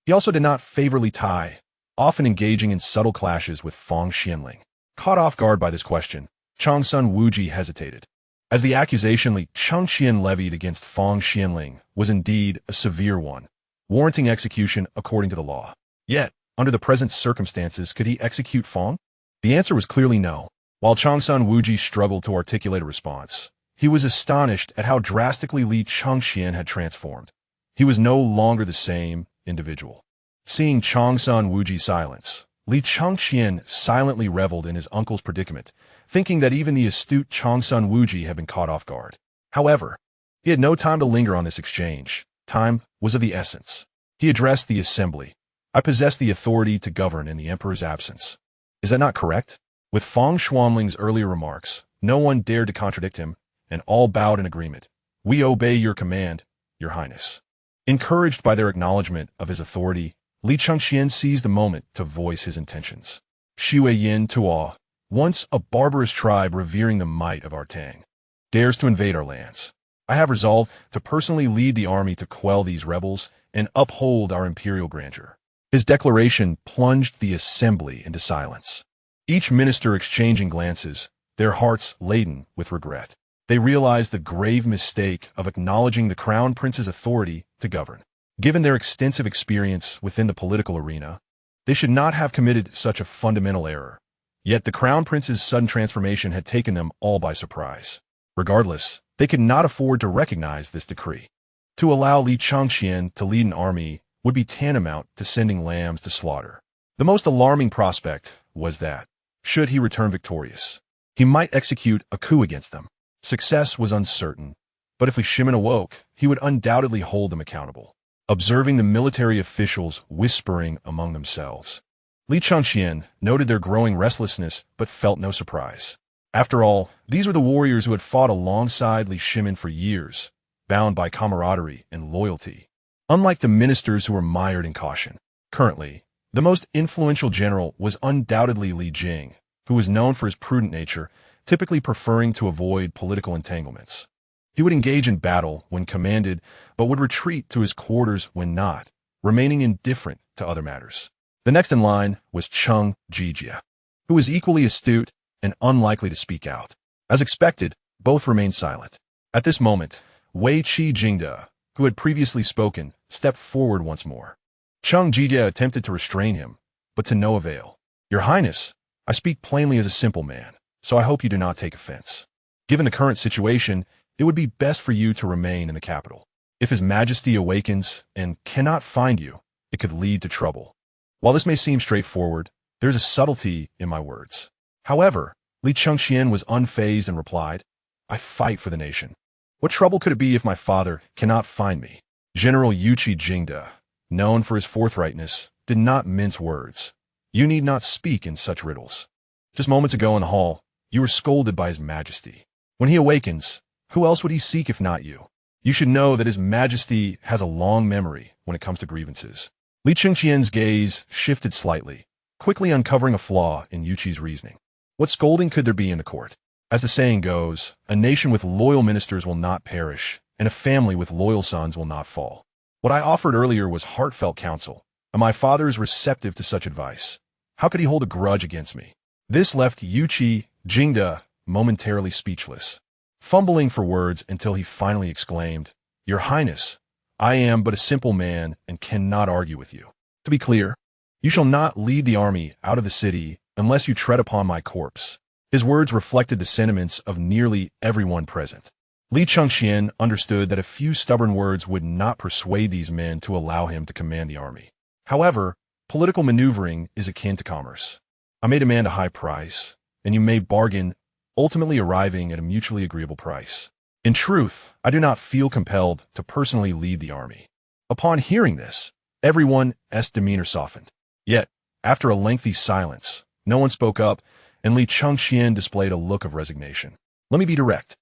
S1: he also did not favor Li Tai, often engaging in subtle clashes with Fang Xianling. Caught off guard by this question, Changsun Wuji hesitated, as the accusation Li Chengqian levied against Fang Xianling was indeed a severe one, warranting execution according to the law. Yet, under the present circumstances, could he execute Fang? The answer was clearly no. While Changsun Wuji struggled to articulate a response, he was astonished at how drastically Li Chengqian had transformed. He was no longer the same individual. Seeing Changsun Wuji's silence, Li Chengqian silently reveled in his uncle's predicament, thinking that even the astute Chongsun Wuji had been caught off guard. However, he had no time to linger on this exchange. Time was of the essence. He addressed the assembly. I possess the authority to govern in the emperor's absence. Is that not correct? With Fang Xuanling's earlier remarks, no one dared to contradict him, and all bowed in agreement. We obey your command, your highness. Encouraged by their acknowledgement of his authority, Li Chengqian seized the moment to voice his intentions. Xue Yin Tuo, once a barbarous tribe revering the might of our Tang, dares to invade our lands. I have resolved to personally lead the army to quell these rebels and uphold our imperial grandeur. His declaration plunged the assembly into silence. Each minister exchanging glances, their hearts laden with regret. They realized the grave mistake of acknowledging the crown prince's authority to govern. Given their extensive experience within the political arena, they should not have committed such a fundamental error. Yet the crown prince's sudden transformation had taken them all by surprise. Regardless, they could not afford to recognize this decree. To allow Li Chengqian to lead an army would be tantamount to sending lambs to slaughter. The most alarming prospect was that, should he return victorious, he might execute a coup against them. Success was uncertain, but if Li Shimin awoke, he would undoubtedly hold them accountable. Observing the military officials whispering among themselves, Li Chengqian noted their growing restlessness but felt no surprise. After all, these were the warriors who had fought alongside Li Shimin for years, bound by camaraderie and loyalty. Unlike the ministers who were mired in caution. Currently, the most influential general was undoubtedly Li Jing, who was known for his prudent nature, typically preferring to avoid political entanglements. He would engage in battle when commanded, but would retreat to his quarters when not, remaining indifferent to other matters. The next in line was Cheng Jijia, who was equally astute and unlikely to speak out. As expected, both remained silent. At this moment, Wei Qi Jingde, who had previously spoken, stepped forward once more. Cheng Jijia attempted to restrain him, but to no avail. Your Highness, I speak plainly as a simple man, so I hope you do not take offense. Given the current situation, it would be best for you to remain in the capital. If His Majesty awakens and cannot find you, it could lead to trouble. While this may seem straightforward, there is a subtlety in my words. However, Li Chengqian was unfazed and replied, I fight for the nation. What trouble could it be if my father cannot find me? General Yuqi Jingde, known for his forthrightness, did not mince words. You need not speak in such riddles. Just moments ago in the hall, you were scolded by His Majesty. When he awakens, who else would he seek if not you? You should know that His Majesty has a long memory when it comes to grievances. Li Chengqian's gaze shifted slightly, quickly uncovering a flaw in Yuqi's reasoning. What scolding could there be in the court? As the saying goes, a nation with loyal ministers will not perish, and a family with loyal sons will not fall. What I offered earlier was heartfelt counsel, and my father is receptive to such advice. How could he hold a grudge against me? This left Yuqi Jingde momentarily speechless, fumbling for words until he finally exclaimed, Your Highness, I am but a simple man and cannot argue with you. To be clear, you shall not lead the army out of the city unless you tread upon my corpse. His words reflected the sentiments of nearly everyone present. Li Chengqian understood that a few stubborn words would not persuade these men to allow him to command the army. However, political maneuvering is akin to commerce. I may demand a high price, and you may bargain, ultimately arriving at a mutually agreeable price. In truth, I do not feel compelled to personally lead the army. Upon hearing this, everyone's demeanor softened. Yet, after a lengthy silence, no one spoke up, and Li Chengqian displayed a look of resignation. Let me be direct.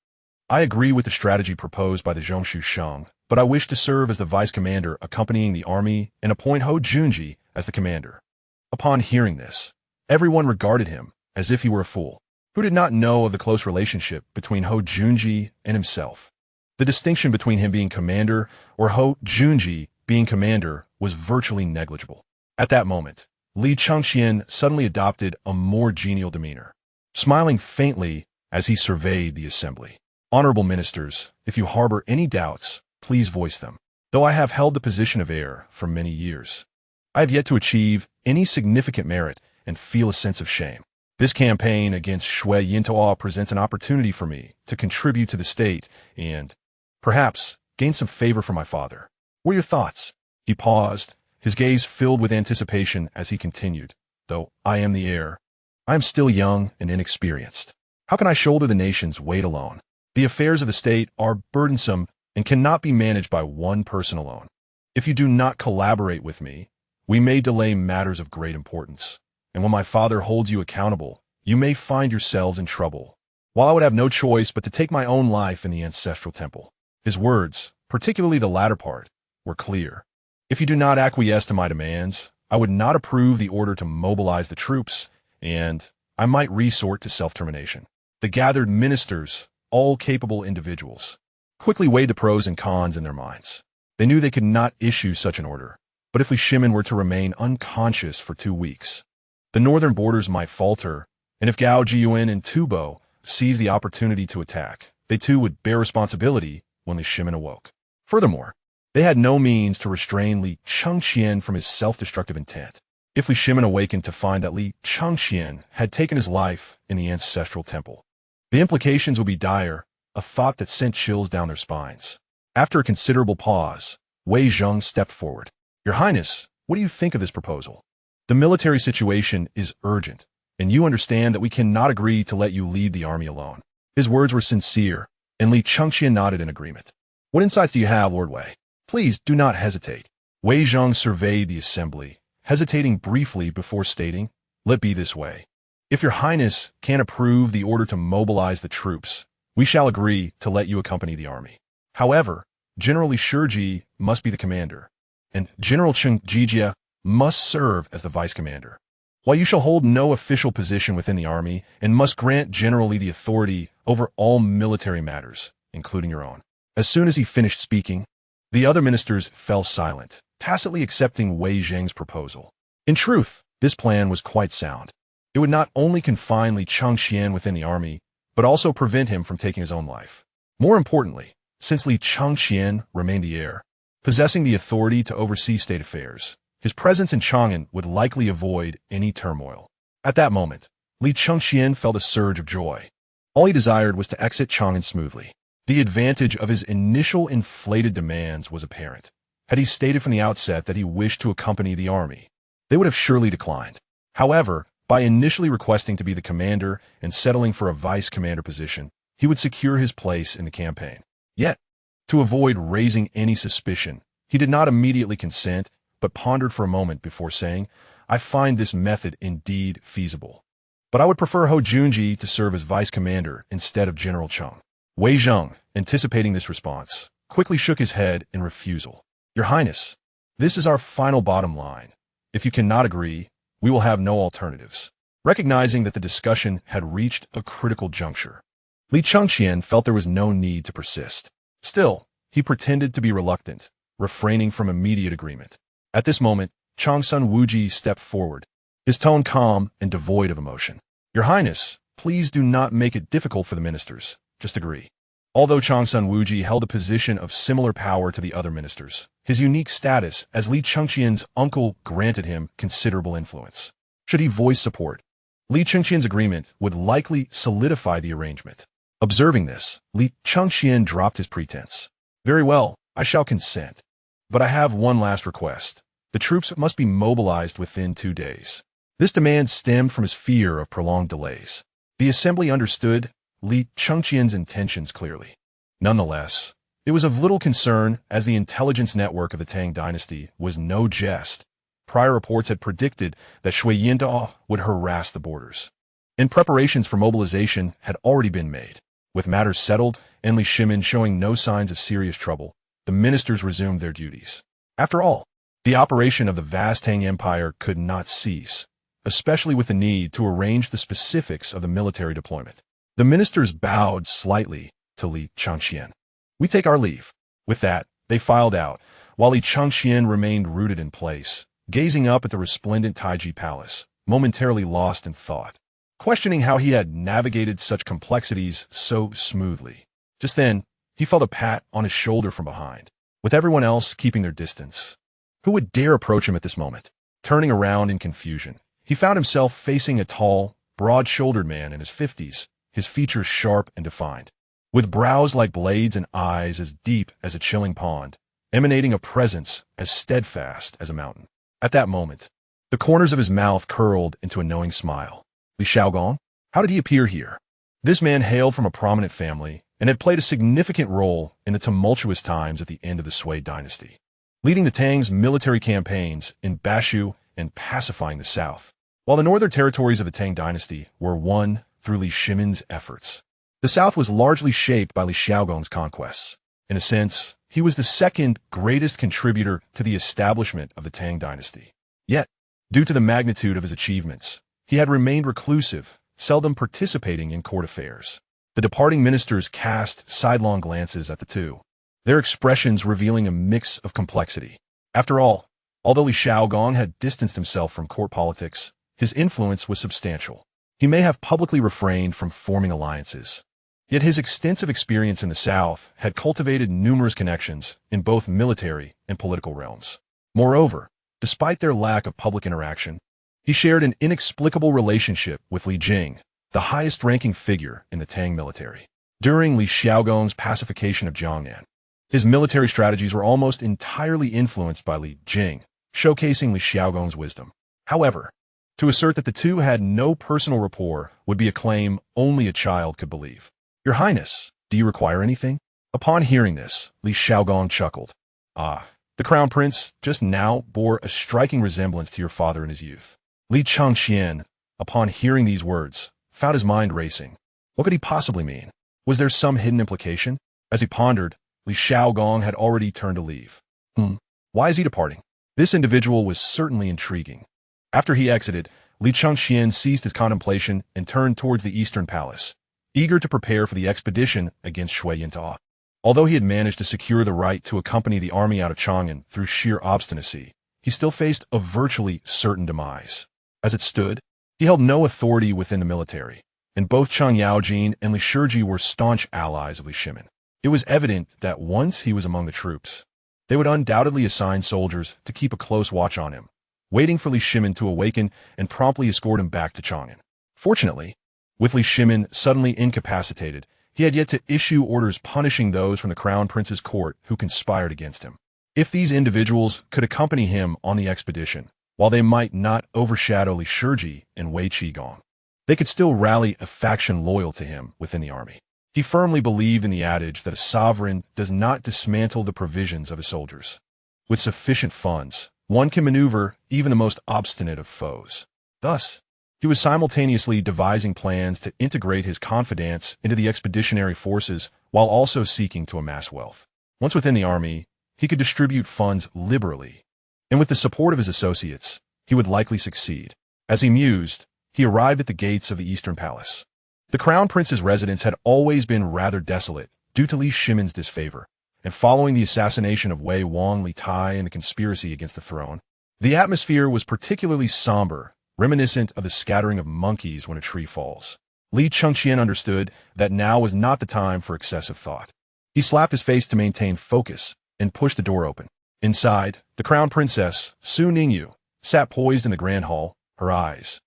S1: I agree with the strategy proposed by the Zhongshu Shang, but I wish to serve as the vice commander accompanying the army and appoint Ho Junji as the commander. Upon hearing this, everyone regarded him as if he were a fool. Who did not know of the close relationship between Ho Junji and himself? The distinction between him being commander or Ho Junji being commander was virtually negligible. At that moment, Li Chengqian suddenly adopted a more genial demeanor, smiling faintly as he surveyed the assembly. Honorable ministers, if you harbor any doubts, please voice them. Though I have held the position of heir for many years, I have yet to achieve any significant merit and feel a sense of shame. This campaign against Shui Yintoa presents an opportunity for me to contribute to the state and, perhaps, gain some favor from my father. What are your thoughts? He paused, his gaze filled with anticipation as he continued. though I am the heir. I am still young and inexperienced. How can I shoulder the nation's weight alone? The affairs of the state are burdensome and cannot be managed by one person alone. If you do not collaborate with me, we may delay matters of great importance. And when my father holds you accountable, you may find yourselves in trouble. While I would have no choice but to take my own life in the ancestral temple. His words, particularly the latter part, were clear. If you do not acquiesce to my demands, I would not approve the order to mobilize the troops, and I might resort to self-termination. The gathered ministers, all capable individuals, quickly weighed the pros and cons in their minds. They knew they could not issue such an order, but if Li Shimin were to remain unconscious for 2 weeks, the northern borders might falter, and if Gao Jiyuan and Tubo seized the opportunity to attack, they too would bear responsibility when Li Shimin awoke. Furthermore, they had no means to restrain Li Chengqian from his self-destructive intent. If Li Shimin awakened to find that Li Chengqian had taken his life in the ancestral temple, the implications would be dire, a thought that sent chills down their spines. After a considerable pause, Wei Zheng stepped forward. Your Highness, what do you think of this proposal? The military situation is urgent, and you understand that we cannot agree to let you lead the army alone. His words were sincere, and Li Chengqian nodded in agreement. What insights do you have, Lord Wei? Please do not hesitate. Wei Zheng surveyed the assembly, hesitating briefly before stating, let be this way. If your Highness can approve the order to mobilize the troops, we shall agree to let you accompany the army. However, General Li Shiji must be the commander, and General Cheng Jijia must serve as the vice commander. While you shall hold no official position within the army and must grant General Li the authority over all military matters, including your own. As soon as he finished speaking, the other ministers fell silent, tacitly accepting Wei Zheng's proposal. In truth, this plan was quite sound. It would not only confine Li Chengqian within the army, but also prevent him from taking his own life. More importantly, since Li Chengqian remained the heir, possessing the authority to oversee state affairs, his presence in Chang'an would likely avoid any turmoil. At that moment, Li Chengqian felt a surge of joy. All he desired was to exit Chang'an smoothly. The advantage of his initial inflated demands was apparent. Had he stated from the outset that he wished to accompany the army, they would have surely declined. However, by initially requesting to be the commander and settling for a vice commander position, he would secure his place in the campaign. Yet, to avoid raising any suspicion, he did not immediately consent, but pondered for a moment before saying, I find this method indeed feasible. But I would prefer Hou Junji to serve as vice commander instead of General Cheng. Wei Zheng, anticipating this response, quickly shook his head in refusal. Your Highness, this is our final bottom line. If you cannot agree, we will have no alternatives. Recognizing that the discussion had reached a critical juncture, Li Chengqian felt there was no need to persist. Still, he pretended to be reluctant, refraining from immediate agreement. At this moment, Changsun Wuji stepped forward, his tone calm and devoid of emotion. Your Highness, please do not make it difficult for the ministers. Just agree. Although Changsun Wuji held a position of similar power to the other ministers, his unique status as Li Chengqian's uncle granted him considerable influence. Should he voice support, Li Chengqian's agreement would likely solidify the arrangement. Observing this, Li Chengqian dropped his pretense. Very well, I shall consent. But I have one last request. The troops must be mobilized within 2 days. This demand stemmed from his fear of prolonged delays. The assembly understood Li Chengqian's intentions clearly. Nonetheless, it was of little concern as the intelligence network of the Tang dynasty was no jest. Prior reports had predicted that Shui Yinda would harass the borders, and preparations for mobilization had already been made. With matters settled and Li Shimin showing no signs of serious trouble, the ministers resumed their duties. After all, the operation of the vast Tang Empire could not cease, especially with the need to arrange the specifics of the military deployment. The ministers bowed slightly to Li Chengqian. We take our leave. With that, they filed out, while Li Chengqian remained rooted in place, gazing up at the resplendent Taiji Palace, momentarily lost in thought, questioning how he had navigated such complexities so smoothly. Just then, he felt a pat on his shoulder from behind, with everyone else keeping their distance. Who would dare approach him at this moment? Turning around in confusion, he found himself facing a tall, broad-shouldered man in his 50s, his features sharp and defined, with brows like blades and eyes as deep as a chilling pond, emanating a presence as steadfast as a mountain. At that moment, The corners of his mouth curled into a knowing smile. Li Xiaogong? How did he appear here? This man hailed from a prominent family and had played a significant role in the tumultuous times at the end of the Sui dynasty, leading the Tang's military campaigns in Bashu and pacifying the south, while the northern territories of the Tang dynasty were won through Li Shimin's efforts. The south was largely shaped by Li Xiaogong's conquests. In a sense, he was the second greatest contributor to the establishment of the Tang dynasty. Yet, due to the magnitude of his achievements, he had remained reclusive, seldom participating in court affairs. The departing ministers cast sidelong glances at the two, their expressions revealing a mix of complexity. After all, although Li Xiaogong had distanced himself from court politics, his influence was substantial. He may have publicly refrained from forming alliances, yet his extensive experience in the South had cultivated numerous connections in both military and political realms. Moreover, despite their lack of public interaction, he shared an inexplicable relationship with Li Jing, the highest-ranking figure in the Tang military. During Li Xiaogong's pacification of Jiangnan, his military strategies were almost entirely influenced by Li Jing, showcasing Li Xiaogong's wisdom. However, to assert that the two had no personal rapport would be a claim only a child could believe. Your Highness, do you require anything? Upon hearing this, Li Xiaogong chuckled. Ah, the Crown Prince just now bore a striking resemblance to your father in his youth. Li Chengqian, upon hearing these words, found his mind racing. What could he possibly mean? Was there some hidden implication? As he pondered, Li Xiaogong had already turned to leave. Why is he departing? This individual was certainly intriguing. After he exited, Li Chengqian ceased his contemplation and turned towards the eastern palace, eager to prepare for the expedition against Shui Yinta. Although he had managed to secure the right to accompany the army out of Chang'an through sheer obstinacy, he still faced a virtually certain demise. As it stood, he held no authority within the military, and both Chang Yaojin and Li Shiji were staunch allies of Li Shimin. It was evident that once he was among the troops, they would undoubtedly assign soldiers to keep a close watch on him, waiting for Li Shimin to awaken and promptly escort him back to Chang'an. Fortunately, with Li Shimin suddenly incapacitated, he had yet to issue orders punishing those from the Crown Prince's court who conspired against him. If these individuals could accompany him on the expedition, while they might not overshadow Li Shiji and Wei Qigong, they could still rally a faction loyal to him within the army. He firmly believed in the adage that a sovereign does not dismantle the provisions of his soldiers. With sufficient funds, one can maneuver even the most obstinate of foes. Thus, he was simultaneously devising plans to integrate his confidants into the expeditionary forces while also seeking to amass wealth. Once within the army, he could distribute funds liberally, and with the support of his associates, he would likely succeed. As he mused, he arrived at the gates of the Eastern Palace. The Crown Prince's residence had always been rather desolate due to Li Shimin's disfavor, and following the assassination of Wei Wang Li Tai and the conspiracy against the throne, the atmosphere was particularly somber, reminiscent of the scattering of monkeys when a tree falls. Li Chengqian understood that now was not the time for excessive thought. He slapped his face to maintain focus and pushed the door open. Inside, the Crown Princess, Su Ningyu, sat poised in the grand hall, her eyes,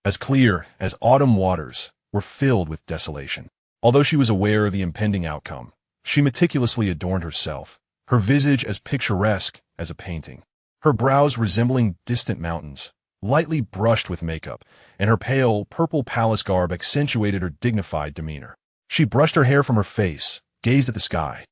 S1: as clear as autumn waters, were filled with desolation. Although she was aware of the impending outcome, she meticulously adorned herself, her visage as picturesque as a painting, her brows resembling distant mountains, lightly brushed with makeup, and her pale, purple palace garb accentuated her dignified demeanor. She brushed her hair from her face, gazed at the sky,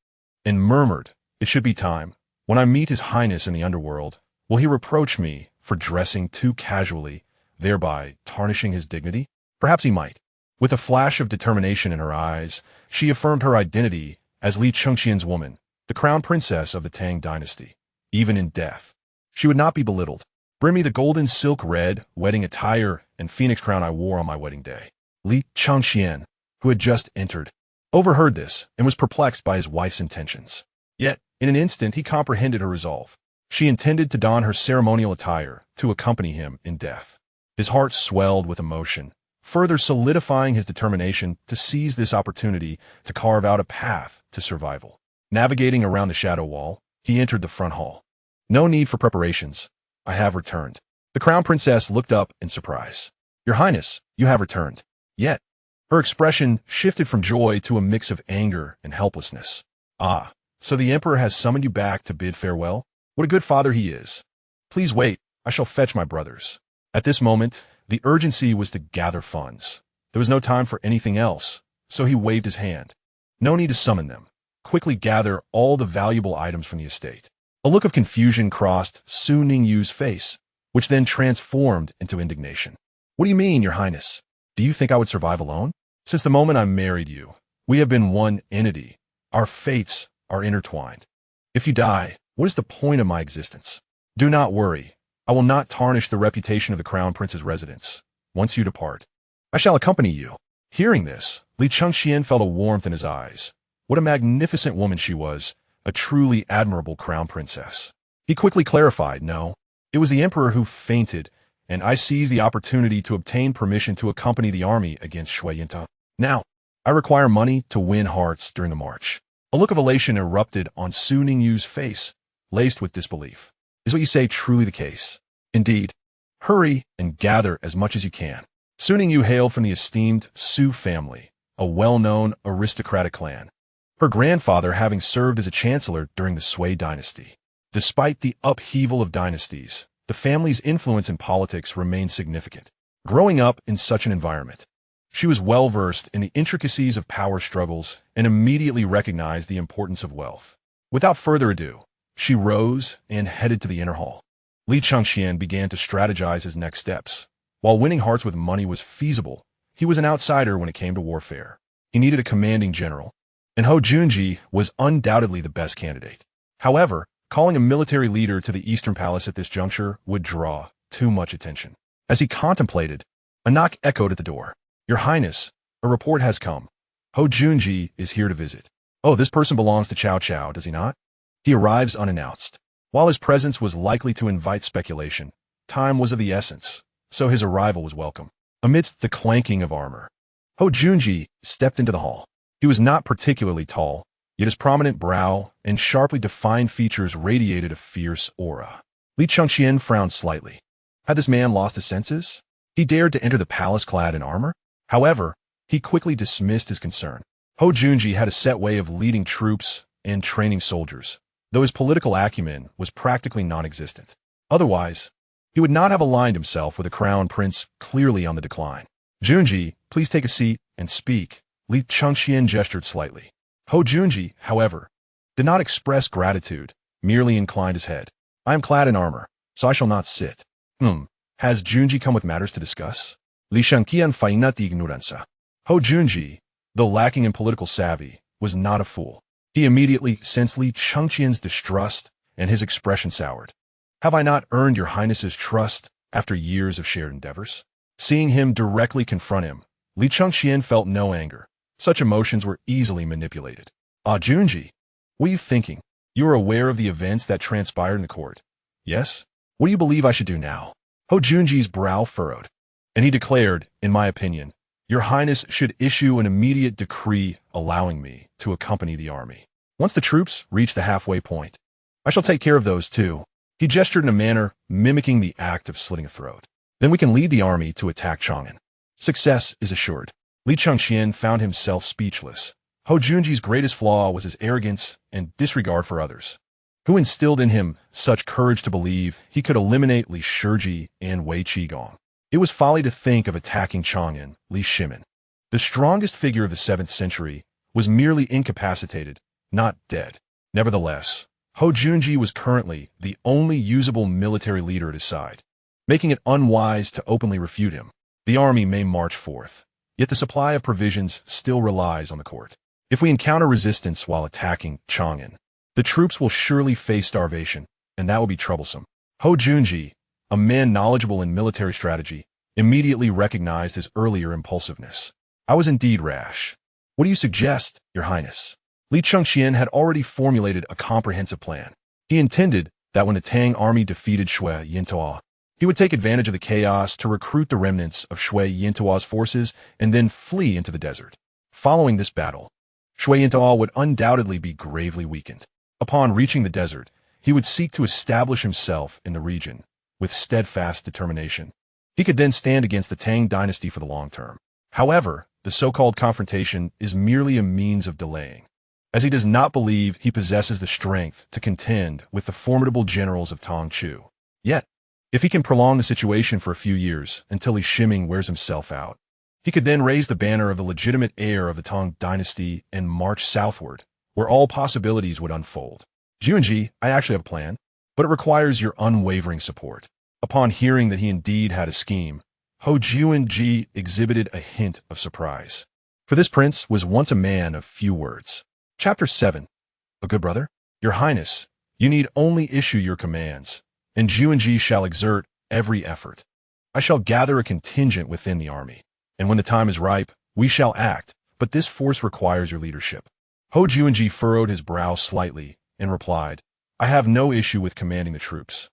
S1: and murmured, "It should be time. When I meet His Highness in the underworld, will he reproach me for dressing too casually, thereby tarnishing his dignity? Perhaps he might." With a flash of determination in her eyes, she affirmed her identity as Li Chengqian's woman, the Crown Princess of the Tang dynasty. Even in death, she would not be belittled. "Bring me the golden silk red wedding attire and phoenix crown I wore on my wedding day." Li Chengqian, who had just entered, overheard this and was perplexed by his wife's intentions. Yet, in an instant he comprehended her resolve. She intended to don her ceremonial attire to accompany him in death. His heart swelled with emotion, further solidifying his determination to seize this opportunity to carve out a path to survival. Navigating around the shadow wall, he entered the front hall. "No need for preparations. I have returned." The Crown Princess looked up in surprise. "Your Highness, you have returned." Yet, her expression shifted from joy to a mix of anger and helplessness. "Ah, so the Emperor has summoned you back to bid farewell? What a good father he is. Please wait, I shall fetch my brothers." At this moment, the urgency was to gather funds. There was no time for anything else, so he waved his hand. No need to summon them. Quickly gather all the valuable items from the estate. A look of confusion crossed Su Ningyu's face, which then transformed into indignation. What do you mean, Your Highness? Do you think I would survive alone? Since the moment I married you, we have been one entity. Our fates are intertwined. If you die, what is the point of my existence? Do not worry. I will not tarnish the reputation of the Crown Prince's residence. Once you depart, I shall accompany you. Hearing this, Li Chengqian felt a warmth in his eyes. What a magnificent woman she was, a truly admirable crown princess. He quickly clarified, no, it was the emperor who fainted, and I seized the opportunity to obtain permission to accompany the army against Shui Yinta. Now, I require money to win hearts during the march. A look of elation erupted on Su Ningyu's face, laced with disbelief. Is what you say truly the case? Indeed. Hurry and gather as much as you can. Su Ningyu hailed from the esteemed Su family, a well-known aristocratic clan, her grandfather having served as a chancellor during the Sui dynasty. Despite the upheaval of dynasties, the family's influence in politics remained significant. Growing up in such an environment, she was well-versed in the intricacies of power struggles and immediately recognized the importance of wealth. Without further ado, she rose and headed to the inner hall. Li Chengqian began to strategize his next steps. While winning hearts with money was feasible, he was an outsider when it came to warfare. He needed a commanding general, and Hou Junji was undoubtedly the best candidate. However, calling a military leader to the Eastern Palace at this juncture would draw too much attention. As he contemplated, a knock echoed at the door. Your Highness, a report has come. Hou Junji is here to visit. Oh, this person belongs to Cao Cao, does he not? He arrives unannounced. While his presence was likely to invite speculation, time was of the essence, so his arrival was welcome. Amidst the clanking of armor, Hou Junji stepped into the hall. He was not particularly tall, yet his prominent brow and sharply defined features radiated a fierce aura. Li Chengqian frowned slightly. Had this man lost his senses? He dared to enter the palace clad in armor? However, he quickly dismissed his concern. Hou Junji had a set way of leading troops and training soldiers, though his political acumen was practically non-existent. Otherwise, he would not have aligned himself with a crown prince clearly on the decline. Junji, please take a seat and speak. Li Chengqian gestured slightly. Hou Junji, however, did not express gratitude, merely inclined his head. I am clad in armor, so I shall not sit. Has Junji come with matters to discuss? Li Chengqian feigned ignoranza. Hou Junji, though lacking in political savvy, was not a fool. He immediately sensed Li Chengqian's distrust, and his expression soured. Have I not earned your Highness's trust after years of shared endeavors? Seeing him directly confront him, Li Chengqian felt no anger. Such emotions were easily manipulated. Ah, Junji, what are you thinking? You are aware of the events that transpired in the court. Yes? What do you believe I should do now? Hou Junji's brow furrowed, and he declared, in my opinion, Your Highness should issue an immediate decree allowing me to accompany the army. Once the troops reach the halfway point, I shall take care of those too. He gestured in a manner mimicking the act of slitting a throat. Then we can lead the army to attack Chang'an. Success is assured. Li Chengqian found himself speechless. Hou Junji's greatest flaw was his arrogance and disregard for others. Who instilled in him such courage to believe he could eliminate Li Shiji and Wei Qigong? It was folly to think of attacking Chang'an, Li Shimin. The strongest figure of the 7th century was merely incapacitated, not dead. Nevertheless, Hou Junji was currently the only usable military leader at his side, making it unwise to openly refute him. The army may march forth, yet the supply of provisions still relies on the court. If we encounter resistance while attacking Chang'an, the troops will surely face starvation, and that will be troublesome. Hou Junji, a man knowledgeable in military strategy, immediately recognized his earlier impulsiveness. I was indeed rash. What do you suggest, Your Highness? Li Chengqian had already formulated a comprehensive plan. He intended that when the Tang army defeated Shui Yintao's, he would take advantage of the chaos to recruit the remnants of Shui Yintao's forces and then flee into the desert. Following this battle, Shui Yintao would undoubtedly be gravely weakened. Upon reaching the desert, he would seek to establish himself in the region with steadfast determination. He could then stand against the Tang dynasty for the long term. However, the so-called confrontation is merely a means of delaying, as he does not believe he possesses the strength to contend with the formidable generals of Tongchu. Yet, If he can prolong the situation for a few years until Li Shimin wears himself out, he could then raise the banner of the legitimate heir of the Tang dynasty and march southward, where all possibilities would unfold. Juanji, I actually have a plan, but it requires your unwavering support. Upon hearing that he indeed had a scheme, Ho Juanji exhibited a hint of surprise. For this prince was once a man of few words. Chapter 7. A good brother? Your Highness, you need only issue your commands, and Juanji shall exert every effort. I shall gather a contingent within the army, and when the time is ripe, we shall act, but this force requires your leadership. Ho Juanji furrowed his brow slightly and replied, I have no issue with commanding the troops.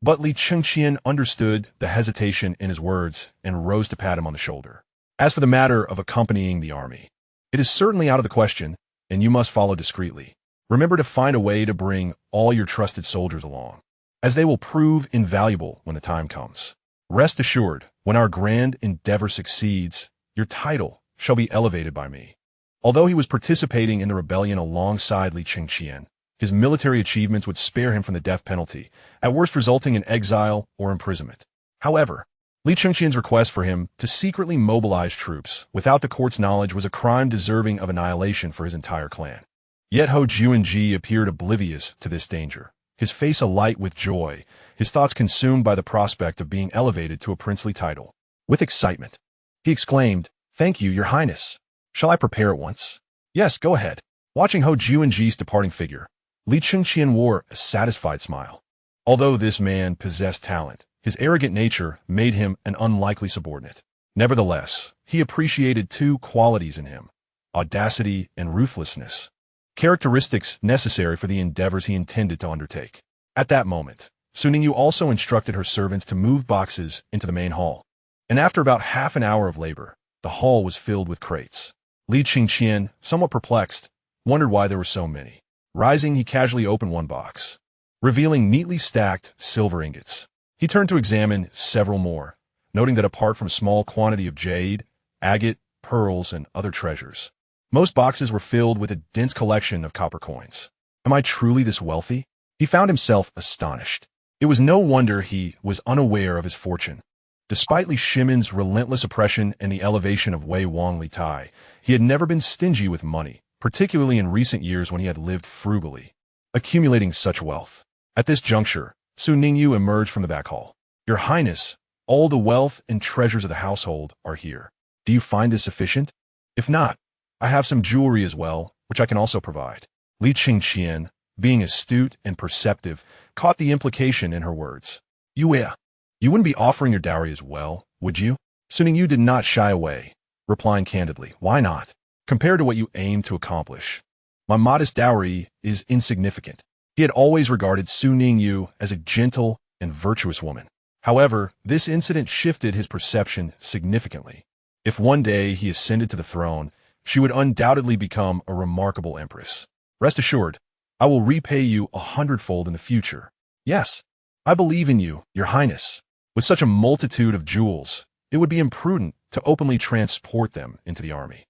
S1: But Li Chengqian understood the hesitation in his words and rose to pat him on the shoulder. As for the matter of accompanying the army, it is certainly out of the question, and you must follow discreetly. Remember to find a way to bring all your trusted soldiers along, as they will prove invaluable when the time comes. Rest assured, when our grand endeavor succeeds, your title shall be elevated by me. Although he was participating in the rebellion alongside Li Chengqian, his military achievements would spare him from the death penalty, at worst resulting in exile or imprisonment. However, Li Chengqian's request for him to secretly mobilize troops without the court's knowledge was a crime deserving of annihilation for his entire clan. Yet Ho Juanji appeared oblivious to this danger, his face alight with joy, his thoughts consumed by the prospect of being elevated to a princely title. With excitement, he exclaimed, Thank you, your highness. Shall I prepare at once? Yes, go ahead. Watching Ho Juanji's departing figure, Li Chengqian wore a satisfied smile. Although this man possessed talent, his arrogant nature made him an unlikely subordinate. Nevertheless, he appreciated two qualities in him, audacity and ruthlessness, characteristics necessary for the endeavors he intended to undertake. At that moment, Su Ningyu also instructed her servants to move boxes into the main hall, and after about half an hour of labor, the hall was filled with crates. Li Chengqian, somewhat perplexed, wondered why there were so many. Rising, he casually opened one box, revealing neatly stacked silver ingots. He turned to examine several more, noting that apart from a small quantity of jade, agate, pearls, and other treasures, most boxes were filled with a dense collection of copper coins. Am I truly this wealthy? He found himself astonished. It was no wonder he was unaware of his fortune. Despite Li Shimin's relentless oppression and the elevation of Wei Wang Li Tai, he had never been stingy with money, particularly in recent years when he had lived frugally, accumulating such wealth. At this juncture, Su Ningyu emerged from the back hall. Your Highness, all the wealth and treasures of the household are here. Do you find this sufficient? If not, I have some jewelry as well, which I can also provide. Li Chengqian, being astute and perceptive, caught the implication in her words. You wouldn't be offering your dowry as well, would you? Su Ningyu did not shy away, replying candidly, Why not? Compared to what you aim to accomplish, my modest dowry is insignificant. He had always regarded Su Ningyu as a gentle and virtuous woman. However, this incident shifted his perception significantly. If one day he ascended to the throne, she would undoubtedly become a remarkable empress. Rest assured, I will repay you 100-fold in the future. Yes, I believe in you, your highness. With such a multitude of jewels, it would be imprudent to openly transport them into the army.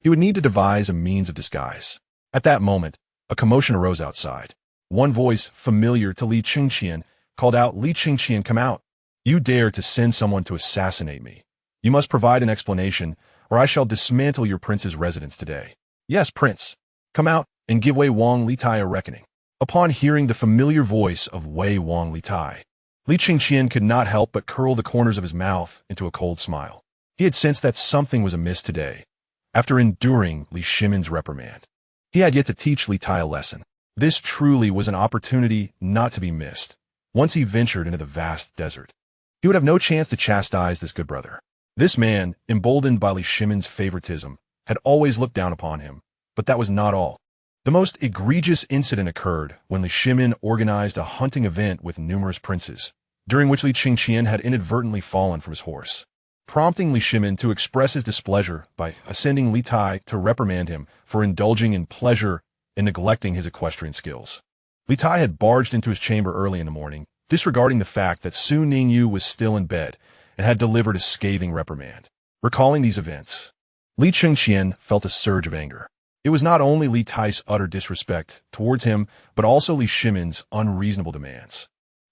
S1: He would need to devise a means of disguise. At that moment, a commotion arose outside. One voice, familiar to Li Chengqian, called out, Li Chengqian, come out. You dare to send someone to assassinate me. You must provide an explanation, or I shall dismantle your prince's residence today. Yes, prince. Come out and give Wei Wang Li Tai a reckoning. Upon hearing the familiar voice of Wei Wang Li Tai, Li Chengqian could not help but curl the corners of his mouth into a cold smile. He had sensed that something was amiss today. After enduring Li Shimin's reprimand, he had yet to teach Li Tai a lesson. This truly was an opportunity not to be missed. Once he ventured into the vast desert, he would have no chance to chastise this good brother. This man, emboldened by Li Shimin's favoritism, had always looked down upon him, but that was not all. The most egregious incident occurred when Li Shimin organized a hunting event with numerous princes, during which Li Chengqian had inadvertently fallen from his horse, prompting Li Shimin to express his displeasure by sending Li Tai to reprimand him for indulging in pleasure and neglecting his equestrian skills. Li Tai had barged into his chamber early in the morning, disregarding the fact that Su Ningyu was still in bed and had delivered a scathing reprimand. Recalling these events, Li Chengqian felt a surge of anger. It was not only Li Tai's utter disrespect towards him, but also Li Shimin's unreasonable demands.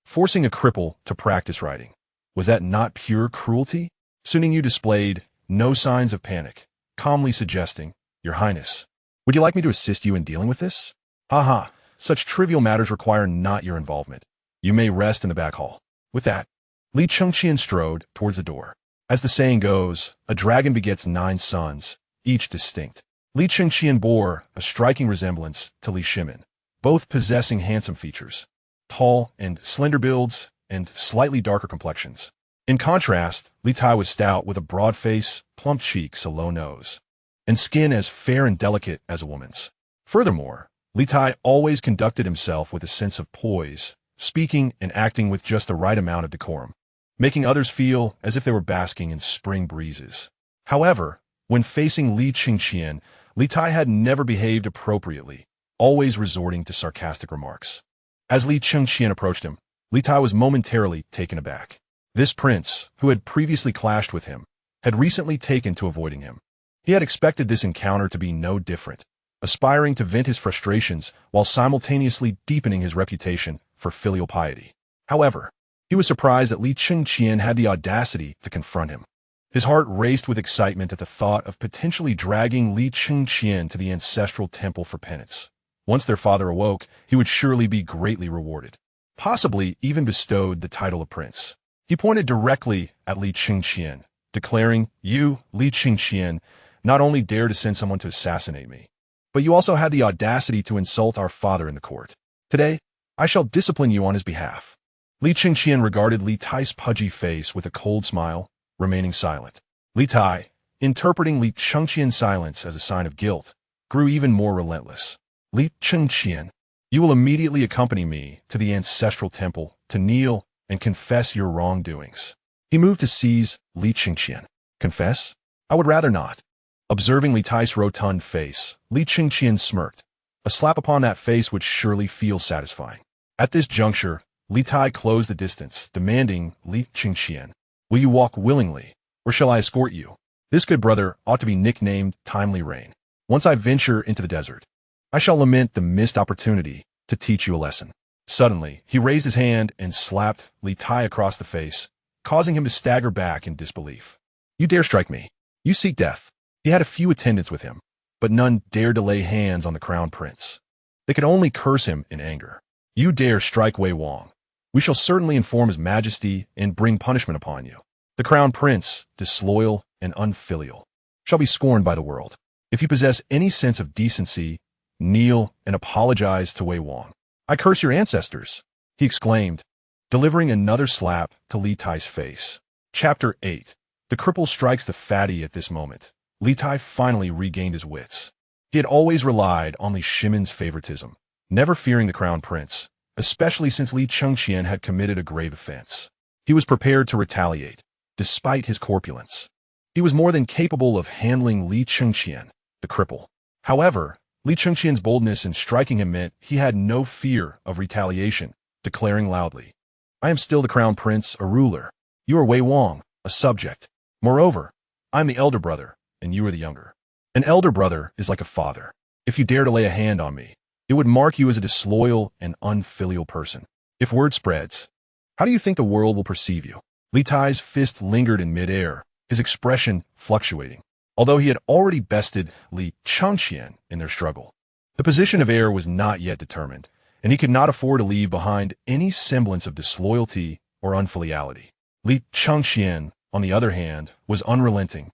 S1: forcing a cripple to practice riding. Was that not pure cruelty? Soon Yu displayed no signs of panic, calmly suggesting, "Your Highness, would you like me to assist you in dealing with this?" "Haha, such trivial matters require not your involvement. You may rest in the back hall." With that, Li Chengqian strode towards the door. As the saying goes, a dragon begets 9 sons, each distinct. Li Chengqian bore a striking resemblance to Li Shimin, both possessing handsome features, tall and slender builds, and slightly darker complexions. In contrast, Li Tai was stout with a broad face, plump cheeks, a low nose, and skin as fair and delicate as a woman's. Furthermore, Li Tai always conducted himself with a sense of poise, speaking and acting with just the right amount of decorum, making others feel as if they were basking in spring breezes. However, when facing Li Chengqian, Li Tai had never behaved appropriately, always resorting to sarcastic remarks. As Li Chengqian approached him, Li Tai was momentarily taken aback. This prince, who had previously clashed with him, had recently taken to avoiding him. He had expected this encounter to be no different, aspiring to vent his frustrations while simultaneously deepening his reputation for filial piety. However, he was surprised that Li Chengqian had the audacity to confront him. His heart raced with excitement at the thought of potentially dragging Li Chengqian to the ancestral temple for penance. Once their father awoke, he would surely be greatly rewarded, possibly even bestowed the title of prince. He pointed directly at Li Chengqian, declaring, "You, Li Chengqian, not only dare to send someone to assassinate me, but you also had the audacity to insult our father in the court. Today, I shall discipline you on his behalf." Li Chengqian regarded Li Tai's pudgy face with a cold smile, remaining silent. Li Tai, interpreting Li Chengqian's silence as a sign of guilt, grew even more relentless. "Li Chengqian, you will immediately accompany me to the ancestral temple to kneel and confess your wrongdoings." He moved to seize Li Chengqian. "Confess? I would rather not." Observing Li Tai's rotund face, Li Chengqian smirked. A slap upon that face would surely feel satisfying. At this juncture, Li Tai closed the distance, demanding, "Li Chengqian, will you walk willingly, or shall I escort you? This good brother ought to be nicknamed Timely Rain. Once I venture into the desert, I shall lament the missed opportunity to teach you a lesson." Suddenly, he raised his hand and slapped Li Tai across the face, causing him to stagger back in disbelief. "You dare strike me? You seek death." He had a few attendants with him, but none dared to lay hands on the crown prince. They could only curse him in anger. "You dare strike Wei Wang? We shall certainly inform His Majesty and bring punishment upon you. The crown prince, disloyal and unfilial, shall be scorned by the world. If you possess any sense of decency, kneel and apologize to Wei Wang." "I curse your ancestors," he exclaimed, delivering another slap to Li Tai's face. Chapter 8. The cripple strikes the fatty. At this moment, Li Tai finally regained his wits. He had always relied on Li Shimin's favoritism, never fearing the crown prince, especially since Li Chengqian had committed a grave offense. He was prepared to retaliate, despite his corpulence. He was more than capable of handling Li Chengqian, the cripple. However, Li Chengqian's boldness in striking him meant he had no fear of retaliation, declaring loudly, "I am still the crown prince, a ruler. You are Wei Wang, a subject. Moreover, I am the elder brother, and you are the younger. An elder brother is like a father. If you dare to lay a hand on me, it would mark you as a disloyal and unfilial person. If word spreads, how do you think the world will perceive you?" Li Tai's fist lingered in midair, his expression fluctuating, although he had already bested Li Chengqian in their struggle. The position of heir was not yet determined, and he could not afford to leave behind any semblance of disloyalty or unfiliality. Li Chengqian, on the other hand, was unrelenting,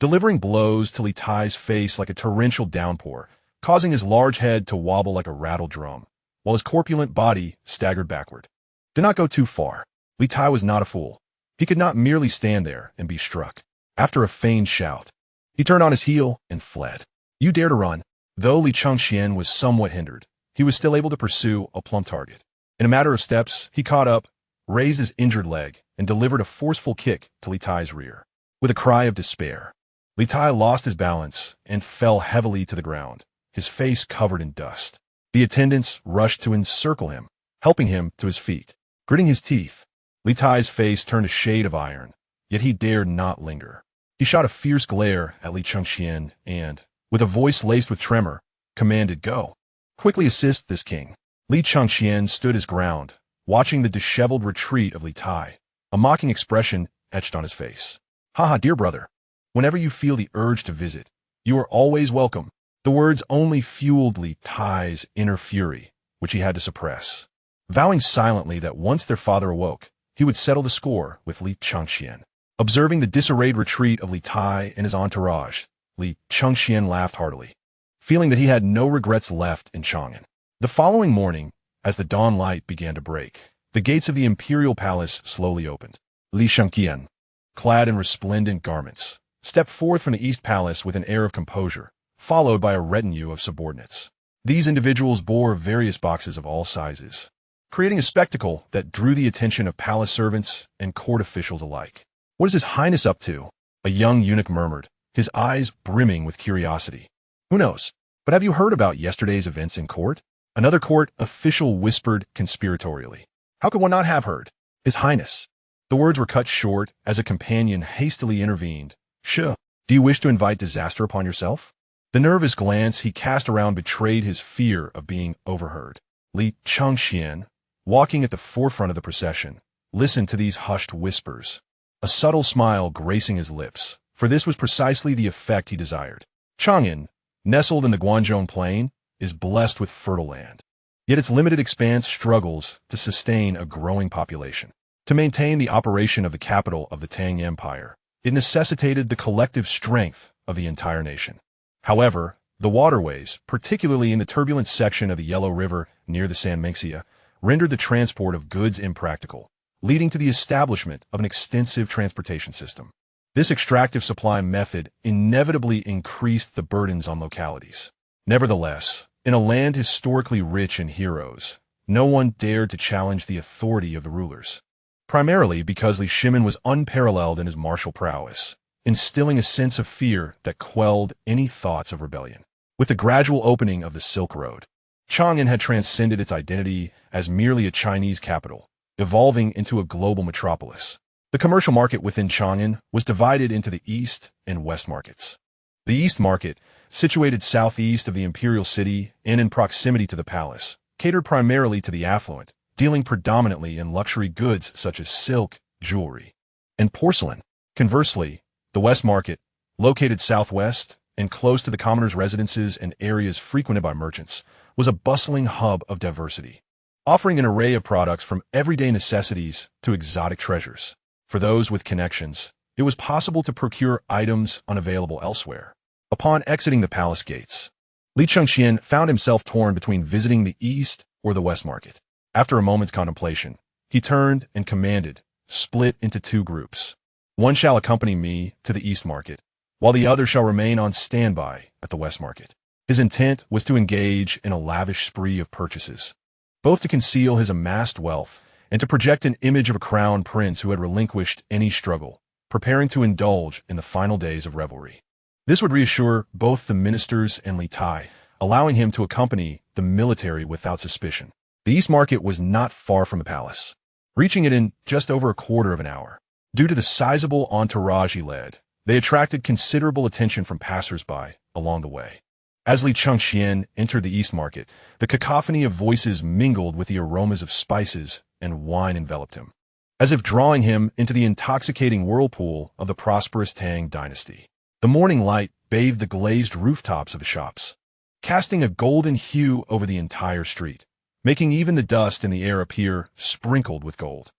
S1: delivering blows to Li Tai's face like a torrential downpour, causing his large head to wobble like a rattle drum, while his corpulent body staggered backward. Do not go too far. Li Tai was not a fool. He could not merely stand there and be struck. After a feigned shout, he turned on his heel and fled. "You dare to run?" Though Li Chengqian was somewhat hindered, he was still able to pursue a plump target. In a matter of steps, he caught up, raised his injured leg, and delivered a forceful kick to Li Tai's rear. With a cry of despair, Li Tai lost his balance and fell heavily to the ground, his face covered in dust. The attendants rushed to encircle him, helping him to his feet. Gritting his teeth, Li Tai's face turned a shade of iron, yet he dared not linger. He shot a fierce glare at Li Chengqian and, with a voice laced with tremor, commanded, "Go. Quickly assist this king." Li Chengqian stood his ground, watching the disheveled retreat of Li Tai, a mocking expression etched on his face. Haha, dear brother. Whenever you feel the urge to visit, you are always welcome. The words only fueled Li Tai's inner fury, which he had to suppress. Vowing silently that once their father awoke, he would settle the score with Li Chengqian. Observing the disarrayed retreat of Li Tai and his entourage, Li Chengqian laughed heartily, feeling that he had no regrets left in Chang'an. The following morning, as the dawn light began to break, the gates of the imperial palace slowly opened. Li Chengqian, clad in resplendent garments, stepped forth from the East Palace with an air of composure, followed by a retinue of subordinates. These individuals bore various boxes of all sizes, creating a spectacle that drew the attention of palace servants and court officials alike. What is His Highness up to? A young eunuch murmured, his eyes brimming with curiosity. Who knows? But have you heard about yesterday's events in court? Another court official whispered conspiratorially. How could one not have heard? His Highness. The words were cut short as a companion hastily intervened. Shh. Do you wish to invite disaster upon yourself? The nervous glance he cast around betrayed his fear of being overheard. Li Chengqian, walking at the forefront of the procession, listened to these hushed whispers, a subtle smile gracing his lips, for this was precisely the effect he desired. Chang'an, nestled in the Guangzhou Plain, is blessed with fertile land. Yet its limited expanse struggles to sustain a growing population. To maintain the operation of the capital of the Tang Empire, it necessitated the collective strength of the entire nation. However, the waterways, particularly in the turbulent section of the Yellow River near the Sanmenxia, rendered the transport of goods impractical, leading to the establishment of an extensive transportation system. This extractive supply method inevitably increased the burdens on localities. Nevertheless, in a land historically rich in heroes, no one dared to challenge the authority of the rulers, primarily because Li Shimin was unparalleled in his martial prowess, instilling a sense of fear that quelled any thoughts of rebellion. With the gradual opening of the Silk Road, Chang'an had transcended its identity as merely a Chinese capital, evolving into a global metropolis. The commercial market within Chang'an was divided into the East and West markets. The East market, situated southeast of the imperial city and in proximity to the palace, catered primarily to the affluent, dealing predominantly in luxury goods such as silk, jewelry, and porcelain. Conversely, the West market, located southwest and close to the commoners' residences and areas frequented by merchants, was a bustling hub of diversity, offering an array of products from everyday necessities to exotic treasures. For those with connections, it was possible to procure items unavailable elsewhere. Upon exiting the palace gates, Li Chengqian found himself torn between visiting the East or the West market. After a moment's contemplation, he turned and commanded, "Split into two groups. One shall accompany me to the East market, while the other shall remain on standby at the West market." His intent was to engage in a lavish spree of purchases, both to conceal his amassed wealth and to project an image of a crown prince who had relinquished any struggle, preparing to indulge in the final days of revelry. This would reassure both the ministers and Li Tai, allowing him to accompany the military without suspicion. The East market was not far from the palace, reaching it in just over a quarter of an hour. Due to the sizable entourage he led, they attracted considerable attention from passers-by along the way. As Li Chengqian entered the East market, the cacophony of voices mingled with the aromas of spices and wine enveloped him, as if drawing him into the intoxicating whirlpool of the prosperous Tang dynasty. The morning light bathed the glazed rooftops of the shops, casting a golden hue over the entire street, making even the dust in the air appear sprinkled with gold.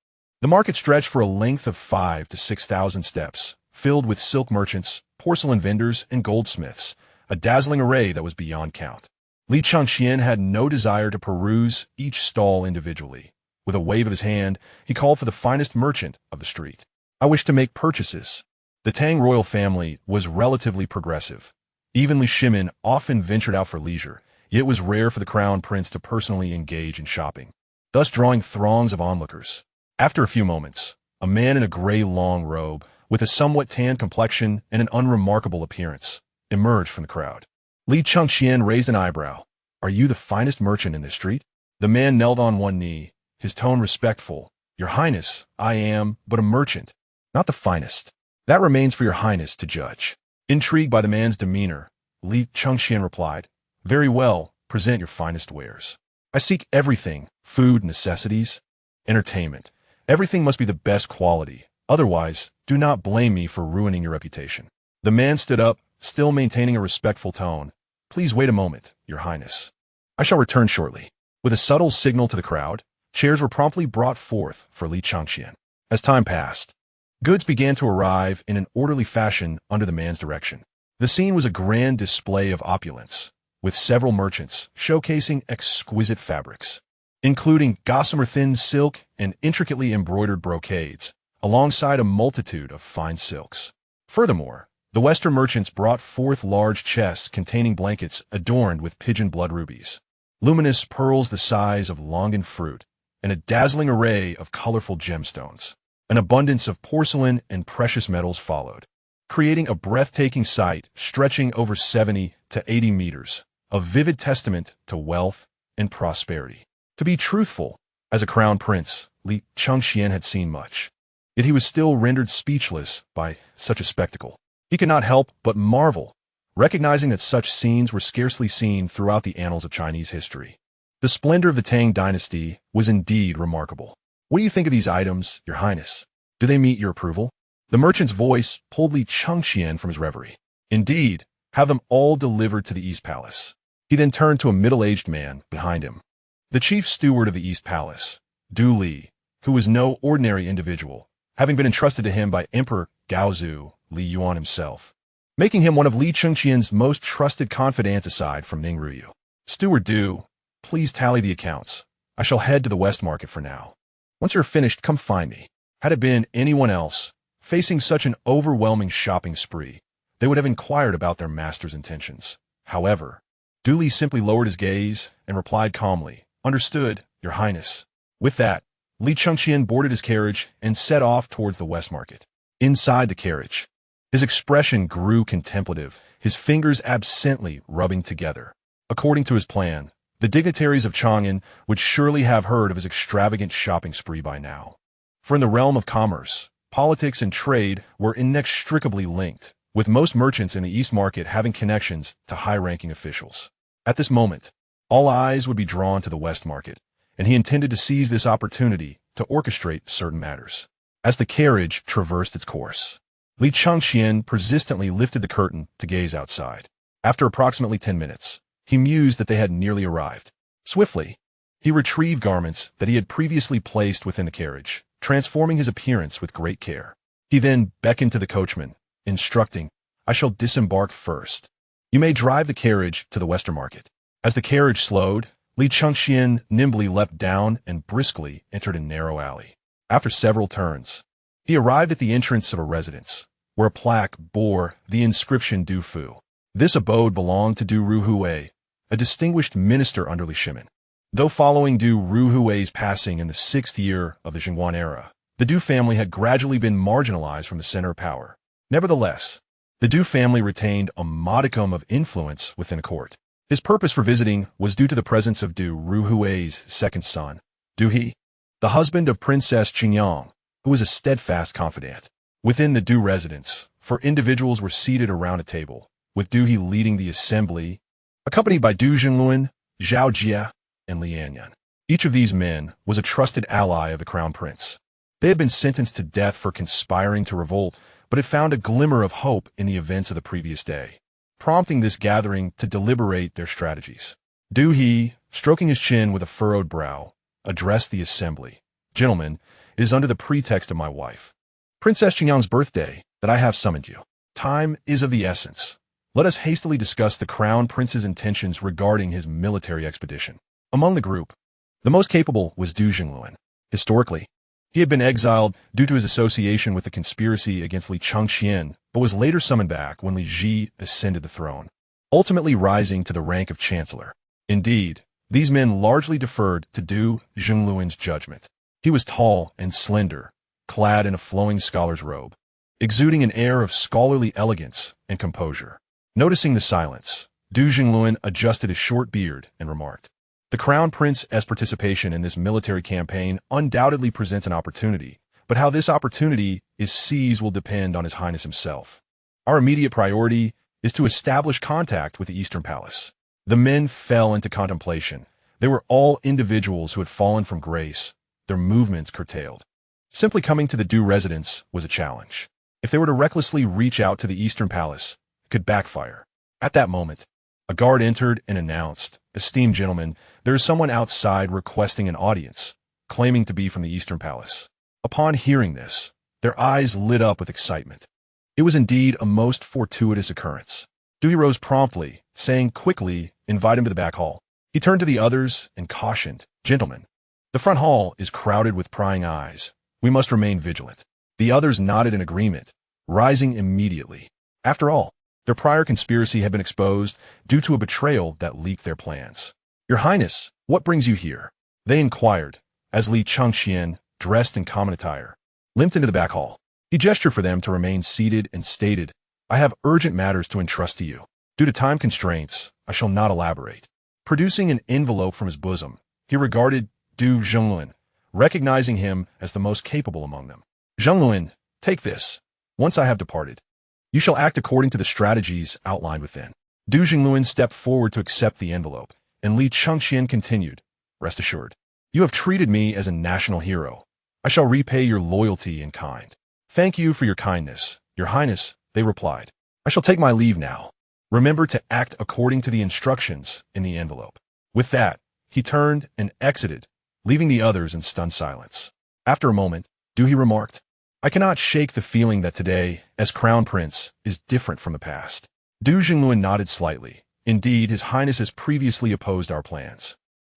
S1: The market stretched for a length of 5,000 to 6,000 steps, filled with silk merchants, porcelain vendors, and goldsmiths, a dazzling array that was beyond count. Li Chengqian had no desire to peruse each stall individually. With a wave of his hand, he called for the finest merchant of the street. "I wish to make purchases." The Tang royal family was relatively progressive. Even Li Shimin often ventured out for leisure, yet it was rare for the crown prince to personally engage in shopping, thus drawing throngs of onlookers. After a few moments, a man in a gray long robe, with a somewhat tanned complexion and an unremarkable appearance, emerged from the crowd. Li Chengqian raised an eyebrow. "Are you the finest merchant in this street?" The man knelt on one knee, his tone respectful. "Your Highness, I am but a merchant, not the finest. That remains for your Highness to judge." Intrigued by the man's demeanor, Li Chengqian replied, "Very well, present your finest wares. I seek everything, food, necessities, entertainment. Everything must be the best quality. Otherwise, do not blame me for ruining your reputation. The man stood up, still maintaining a respectful tone. Please wait a moment, Your Highness. I shall return shortly. With a subtle signal to the crowd, chairs were promptly brought forth for Li Chengqian. As time passed, goods began to arrive in an orderly fashion under the man's direction. The scene was a grand display of opulence, with several merchants showcasing exquisite fabrics, including gossamer thin silk and intricately embroidered brocades, alongside a multitude of fine silks. Furthermore, the Western merchants brought forth large chests containing blankets adorned with pigeon blood rubies, luminous pearls the size of longan fruit, and a dazzling array of colorful gemstones. An abundance of porcelain and precious metals followed, creating a breathtaking sight stretching over 70 to 80 meters, a vivid testament to wealth and prosperity. To be truthful, as a crown prince, Li Chengqian had seen much, yet he was still rendered speechless by such a spectacle. He could not help but marvel, recognizing that such scenes were scarcely seen throughout the annals of Chinese history. The splendor of the Tang dynasty was indeed remarkable. What do you think of these items, Your Highness? Do they meet your approval? The merchant's voice pulled Li Chengqian from his reverie. Indeed, have them all delivered to the East Palace. He then turned to a middle-aged man behind him. The chief steward of the East Palace, Du Li, who was no ordinary individual, having been entrusted to him by Emperor Gaozu, Li Yuan himself, making him one of Li Chengqian's most trusted confidants aside from Ning Ruyu. Steward Du, please tally the accounts. I shall head to the West Market for now. Once you're finished, come find me. Had it been anyone else, facing such an overwhelming shopping spree, they would have inquired about their master's intentions. However, Du Li simply lowered his gaze and replied calmly, Understood, Your Highness. With that, Li Chengqian boarded his carriage and set off towards the West Market. Inside the carriage, his expression grew contemplative, his fingers absently rubbing together. According to his plan, the dignitaries of Chang'an would surely have heard of his extravagant shopping spree by now. For in the realm of commerce, politics and trade were inextricably linked, with most merchants in the East Market having connections to high-ranking officials. At this moment, all eyes would be drawn to the West Market, and he intended to seize this opportunity to orchestrate certain matters. As the carriage traversed its course, Li Chengqian persistently lifted the curtain to gaze outside. After approximately 10 minutes, he mused that they had nearly arrived. Swiftly, he retrieved garments that he had previously placed within the carriage, transforming his appearance with great care. He then beckoned to the coachman, instructing, I shall disembark first. You may drive the carriage to the Western Market. As the carriage slowed, Li Chengqian nimbly leapt down and briskly entered a narrow alley. After several turns, he arrived at the entrance of a residence, where a plaque bore the inscription Du Fu. This abode belonged to Du Ruhui, a distinguished minister under Li Shimin. Though following Du Ruhui's passing in the 6th year of the Zhen Guan era, the Du family had gradually been marginalized from the center of power. Nevertheless, the Du family retained a modicum of influence within the court. His purpose for visiting was due to the presence of Du Ruhui's second son, Du He, the husband of Princess Qingyang, who was a steadfast confidant. Within the Du residence, 4 individuals were seated around a table, with Du He leading the assembly, accompanied by Du Jinglun, Zhao Jia, and Li Yanyan. Each of these men was a trusted ally of the crown prince. They had been sentenced to death for conspiring to revolt, but had found a glimmer of hope in the events of the previous day, prompting this gathering to deliberate their strategies. Du He, stroking his chin with a furrowed brow, addressed the assembly. Gentlemen, it is under the pretext of my wife, Princess Qingyang's birthday, that I have summoned you. Time is of the essence. Let us hastily discuss the crown prince's intentions regarding his military expedition. Among the group, the most capable was Du Jinglun. Historically, he had been exiled due to his association with the conspiracy against Li Chengqian, but was later summoned back when Li Ji ascended the throne, ultimately rising to the rank of chancellor. Indeed, these men largely deferred to Du Jinglun's judgment. He was tall and slender, clad in a flowing scholar's robe, exuding an air of scholarly elegance and composure. Noticing the silence, Du Jinglun adjusted his short beard and remarked, The crown prince's participation in this military campaign undoubtedly presents an opportunity, but how this opportunity is seized will depend on His Highness himself. Our immediate priority is to establish contact with the Eastern Palace. The men fell into contemplation. They were all individuals who had fallen from grace, their movements curtailed. Simply coming to the Du residence was a challenge. If they were to recklessly reach out to the Eastern Palace, it could backfire. At that moment, a guard entered and announced, "Esteemed gentlemen, there is someone outside requesting an audience, claiming to be from the Eastern Palace." Upon hearing this, their eyes lit up with excitement. It was indeed a most fortuitous occurrence. Du rose promptly, saying quickly, "Invite him to the back hall." He turned to the others and cautioned, "Gentlemen, the front hall is crowded with prying eyes. We must remain vigilant." The others nodded in agreement, rising immediately. After all, their prior conspiracy had been exposed due to a betrayal that leaked their plans. "Your Highness, what brings you here?" they inquired, as Li Chengqian, dressed in common attire, limped into the back hall. He gestured for them to remain seated and stated, "I have urgent matters to entrust to you. Due to time constraints, I shall not elaborate." Producing an envelope from his bosom, he regarded Du Zhenguan, recognizing him as the most capable among them. "Zhenguan, take this. Once I have departed, you shall act according to the strategies outlined within." Du Zhenguan stepped forward to accept the envelope, and Li Chengqian continued, "Rest assured, you have treated me as a national hero. I shall repay your loyalty in kind." "Thank you for your kindness, Your Highness," they replied. "I shall take my leave now. Remember to act according to the instructions in the envelope." With that, he turned and exited, leaving the others in stunned silence. After a moment, Du remarked, "I cannot shake the feeling that today, as Crown Prince, is different from the past." Du Zhenguan nodded slightly. "Indeed, His Highness has previously opposed our plans.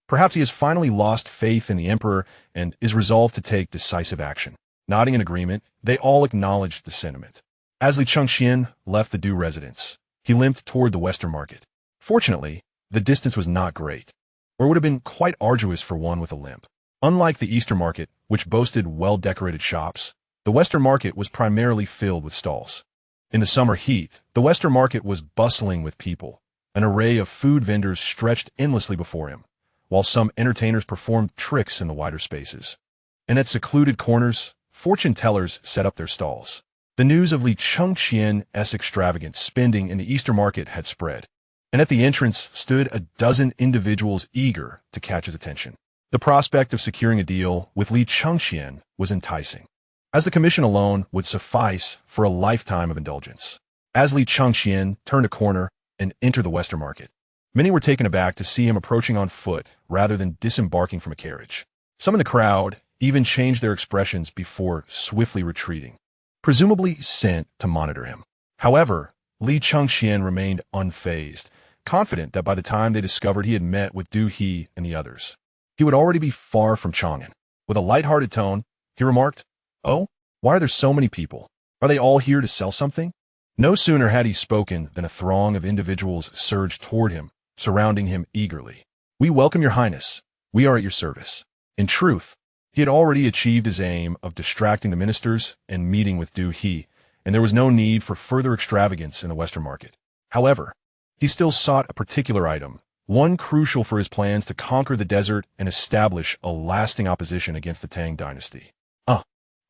S1: Perhaps he has finally lost faith in the Emperor and is resolved to take decisive action." Nodding in agreement, they all acknowledged the sentiment. As Li Chengqian left the Du residence, he limped toward the Western Market. Fortunately, the distance was not great, or it would have been quite arduous for one with a limp. Unlike the Eastern Market, which boasted well-decorated shops, the Western Market was primarily filled with stalls. In the summer heat, the Western Market was bustling with people. An array of food vendors stretched endlessly before him, while some entertainers performed tricks in the wider spaces. And at secluded corners, fortune tellers set up their stalls. The news of Li Chengqian's extravagant spending in the Eastern Market had spread, and at the entrance stood a dozen individuals eager to catch his attention. The prospect of securing a deal with Li Chengqian was enticing, as the commission alone would suffice for a lifetime of indulgence. As Li Chengqian turned a corner and entered the Western Market, many were taken aback to see him approaching on foot rather than disembarking from a carriage. Some in the crowd even changed their expressions before swiftly retreating, presumably sent to monitor him. However, Li Chengqian remained unfazed, confident that by the time they discovered he had met with Du He and the others, he would already be far from Chang'an. With a light-hearted tone, he remarked, "Oh, why are there so many people? Are they all here to sell something?" No sooner had he spoken than a throng of individuals surged toward him, surrounding him eagerly. "We welcome Your Highness. We are at your service." In truth, he had already achieved his aim of distracting the ministers and meeting with Du He, and there was no need for further extravagance in the Western Market. However, he still sought a particular item, one crucial for his plans to conquer the desert and establish a lasting opposition against the Tang dynasty.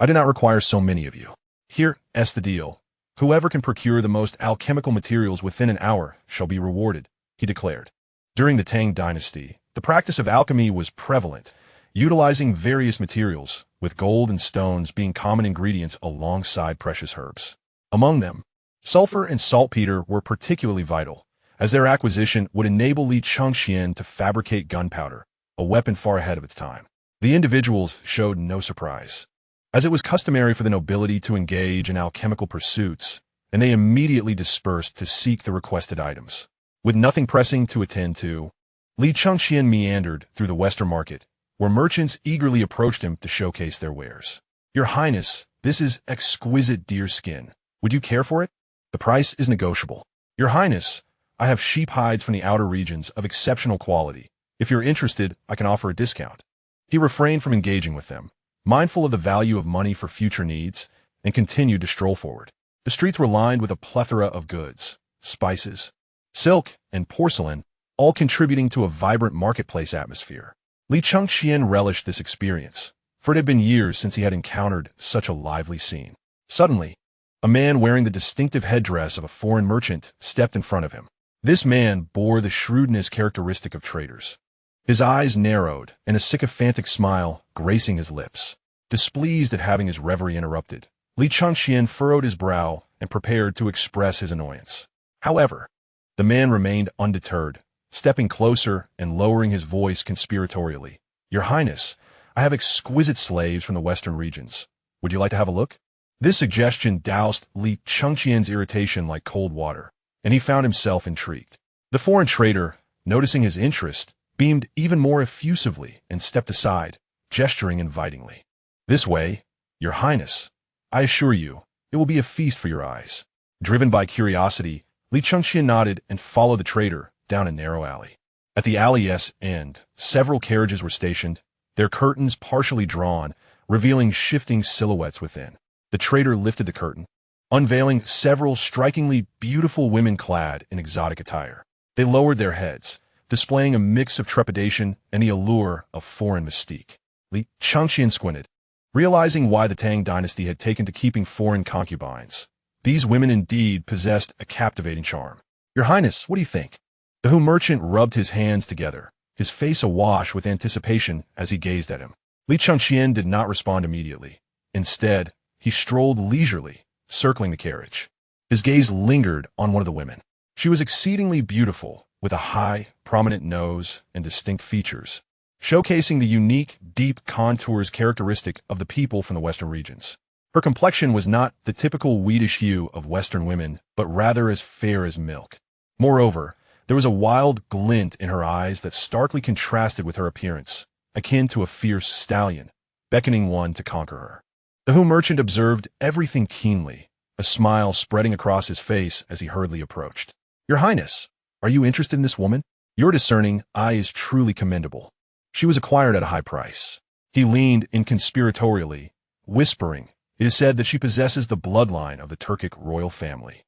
S1: I do not require so many of you. Here's the deal. Whoever can procure the most alchemical materials within an hour shall be rewarded," he declared. During the Tang dynasty, the practice of alchemy was prevalent, utilizing various materials, with gold and stones being common ingredients alongside precious herbs. Among them, sulfur and saltpeter were particularly vital, as their acquisition would enable Li Chengqian to fabricate gunpowder, a weapon far ahead of its time. The individuals showed no surprise, as it was customary for the nobility to engage in alchemical pursuits, and they immediately dispersed to seek the requested items. With nothing pressing to attend to, Li Chengqian meandered through the Western Market, where merchants eagerly approached him to showcase their wares. "Your Highness, this is exquisite deer skin. Would you care for it? The price is negotiable." "Your Highness, I have sheep hides from the outer regions of exceptional quality. If you're interested, I can offer a discount." He refrained from engaging with them, mindful of the value of money for future needs, and continued to stroll forward. The streets were lined with a plethora of goods, spices, silk, and porcelain, all contributing to a vibrant marketplace atmosphere. Li Chengqian relished this experience, for it had been years since he had encountered such a lively scene. Suddenly, a man wearing the distinctive headdress of a foreign merchant stepped in front of him. This man bore the shrewdness characteristic of traders. His eyes narrowed, and a sycophantic smile gracing his lips. Displeased at having his reverie interrupted, Li Chengqian furrowed his brow and prepared to express his annoyance. However, the man remained undeterred, stepping closer and lowering his voice conspiratorially. "Your Highness, I have exquisite slaves from the western regions. Would you like to have a look?" This suggestion doused Li Chengqian's irritation like cold water, and he found himself intrigued. The foreign trader, noticing his interest, beamed even more effusively and stepped aside, gesturing invitingly. "This way, Your Highness. I assure you, it will be a feast for your eyes." Driven by curiosity, Li Chengqian nodded and followed the trader down a narrow alley. At the alley's end, several carriages were stationed, their curtains partially drawn, revealing shifting silhouettes within. The trader lifted the curtain, unveiling several strikingly beautiful women clad in exotic attire. They lowered their heads, displaying a mix of trepidation and the allure of foreign mystique. Li Chengqian squinted, realizing why the Tang dynasty had taken to keeping foreign concubines. These women indeed possessed a captivating charm. "Your Highness, what do you think?" The Hu merchant rubbed his hands together, his face awash with anticipation as he gazed at him. Li Chengqian did not respond immediately. Instead, he strolled leisurely, circling the carriage. His gaze lingered on one of the women. She was exceedingly beautiful, with a high, prominent nose and distinct features, showcasing the unique, deep contours characteristic of the people from the western regions. Her complexion was not the typical wheatish hue of western women, but rather as fair as milk. Moreover, there was a wild glint in her eyes that starkly contrasted with her appearance, akin to a fierce stallion, beckoning one to conquer her. The Hu merchant observed everything keenly, a smile spreading across his face as he hurriedly approached. "Your Highness, are you interested in this woman? Your discerning eye is truly commendable. She was acquired at a high price." He leaned in conspiratorially, whispering, "It is said that she possesses the bloodline of the Turkic royal family."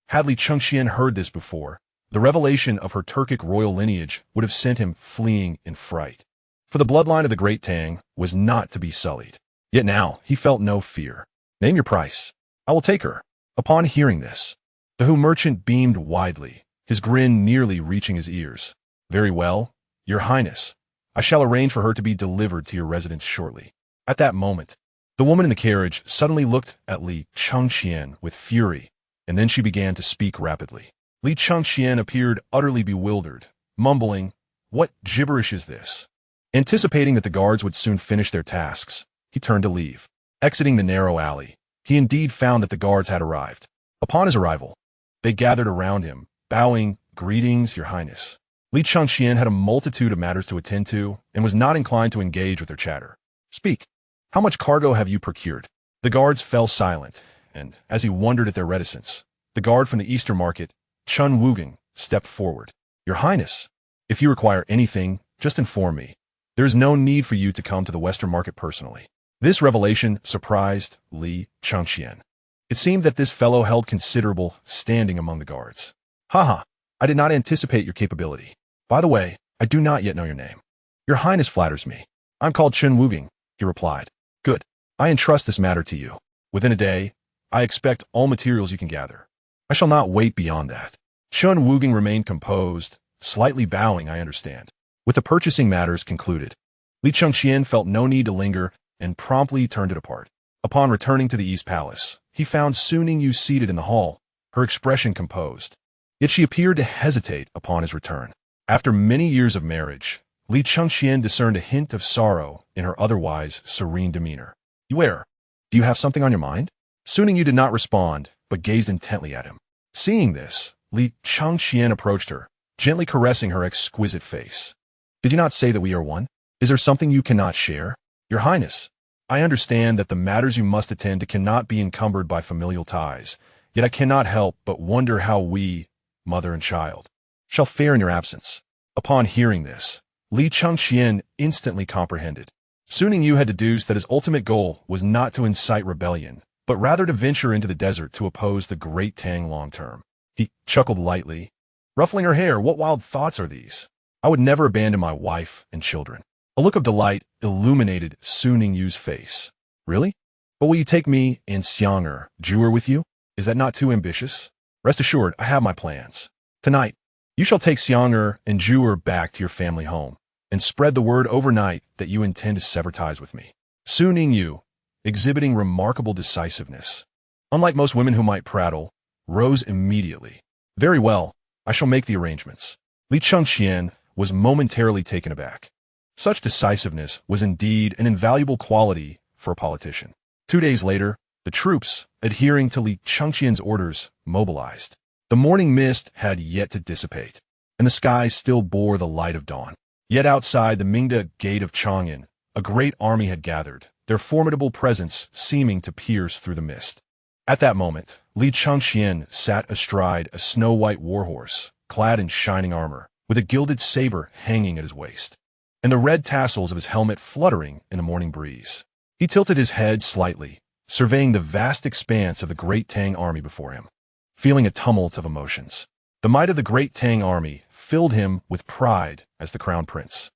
S1: Had Li Chengqian heard this before, the revelation of her Turkic royal lineage would have sent him fleeing in fright. For the bloodline of the Great Tang was not to be sullied. Yet now he felt no fear. "Name your price. I will take her." Upon hearing this, the Hu merchant beamed widely, his grin nearly reaching his ears. "Very well, Your Highness. I shall arrange for her to be delivered to your residence shortly." At that moment, the woman in the carriage suddenly looked at Li Chengqian with fury, and then she began to speak rapidly. Li Chengqian appeared utterly bewildered, mumbling, "What gibberish is this?" Anticipating that the guards would soon finish their tasks, he turned to leave. Exiting the narrow alley, he indeed found that the guards had arrived. Upon his arrival, they gathered around him, bowing, "Greetings, Your Highness." Li Chengqian had a multitude of matters to attend to and was not inclined to engage with their chatter. "Speak. How much cargo have you procured?" The guards fell silent, and as he wondered at their reticence, the guard from the Eastern market, Chun Wuging, stepped forward. "Your Highness, if you require anything, just inform me. There is no need for you to come to the Western market personally." This revelation surprised Li Chengqian. It seemed that this fellow held considerable standing among the guards. "Haha, I did not anticipate your capability. By the way, I do not yet know your name." "Your Highness flatters me. I'm called Chun Wuging," he replied. "Good. I entrust this matter to you. Within a day, I expect all materials you can gather. I shall not wait beyond that." Chun Wuging remained composed, slightly bowing, "I understand." With the purchasing matters concluded, Li Chengqian felt no need to linger and promptly turned it apart. Upon returning to the East Palace, he found Suning Yu seated in the hall, her expression composed. Yet she appeared to hesitate upon his return. After many years of marriage, Li Chengqian discerned a hint of sorrow in her otherwise serene demeanor. "Where? Do you have something on your mind?" Suning Yu did not respond, but gazed intently at him. Seeing this, Li Chengqian approached her, gently caressing her exquisite face. "Did you not say that we are one? Is there something you cannot share?" "Your Highness, I understand that the matters you must attend to cannot be encumbered by familial ties, yet I cannot help but wonder how we, mother and child, shall fare in your absence." Upon hearing this, Li Chengqian instantly comprehended. Suning Yu had deduced that his ultimate goal was not to incite rebellion, but rather to venture into the desert to oppose the Great Tang long term. He chuckled lightly, ruffling her hair. "What wild thoughts are these? I would never abandon my wife and children." A look of delight illuminated Suning Yu's face. "Really? But will you take me and Xiang'er, Jewer, with you? Is that not too ambitious? Rest assured, I have my plans. Tonight, you shall take Xiang'er and Jewer back to your family home. and spread the word overnight that you intend to sever ties with me. Su Ningyu, exhibiting remarkable decisiveness, unlike most women who might prattle, rose immediately. Very well, I shall make the arrangements. Li Chengqian was momentarily taken aback. Such decisiveness was indeed an invaluable quality for a politician. 2 days later, the troops, adhering to Li Chengqian's orders, mobilized. The morning mist had yet to dissipate, and the sky still bore the light of dawn. Yet outside the Mingda gate of Chang'an, a great army had gathered, their formidable presence seeming to pierce through the mist. At that moment, Li Chengqian sat astride a snow-white warhorse, clad in shining armor, with a gilded saber hanging at his waist, and the red tassels of his helmet fluttering in the morning breeze. He tilted his head slightly, surveying the vast expanse of the great Tang army before him, feeling a tumult of emotions. The might of the great Tang army filled him with pride as the crown prince.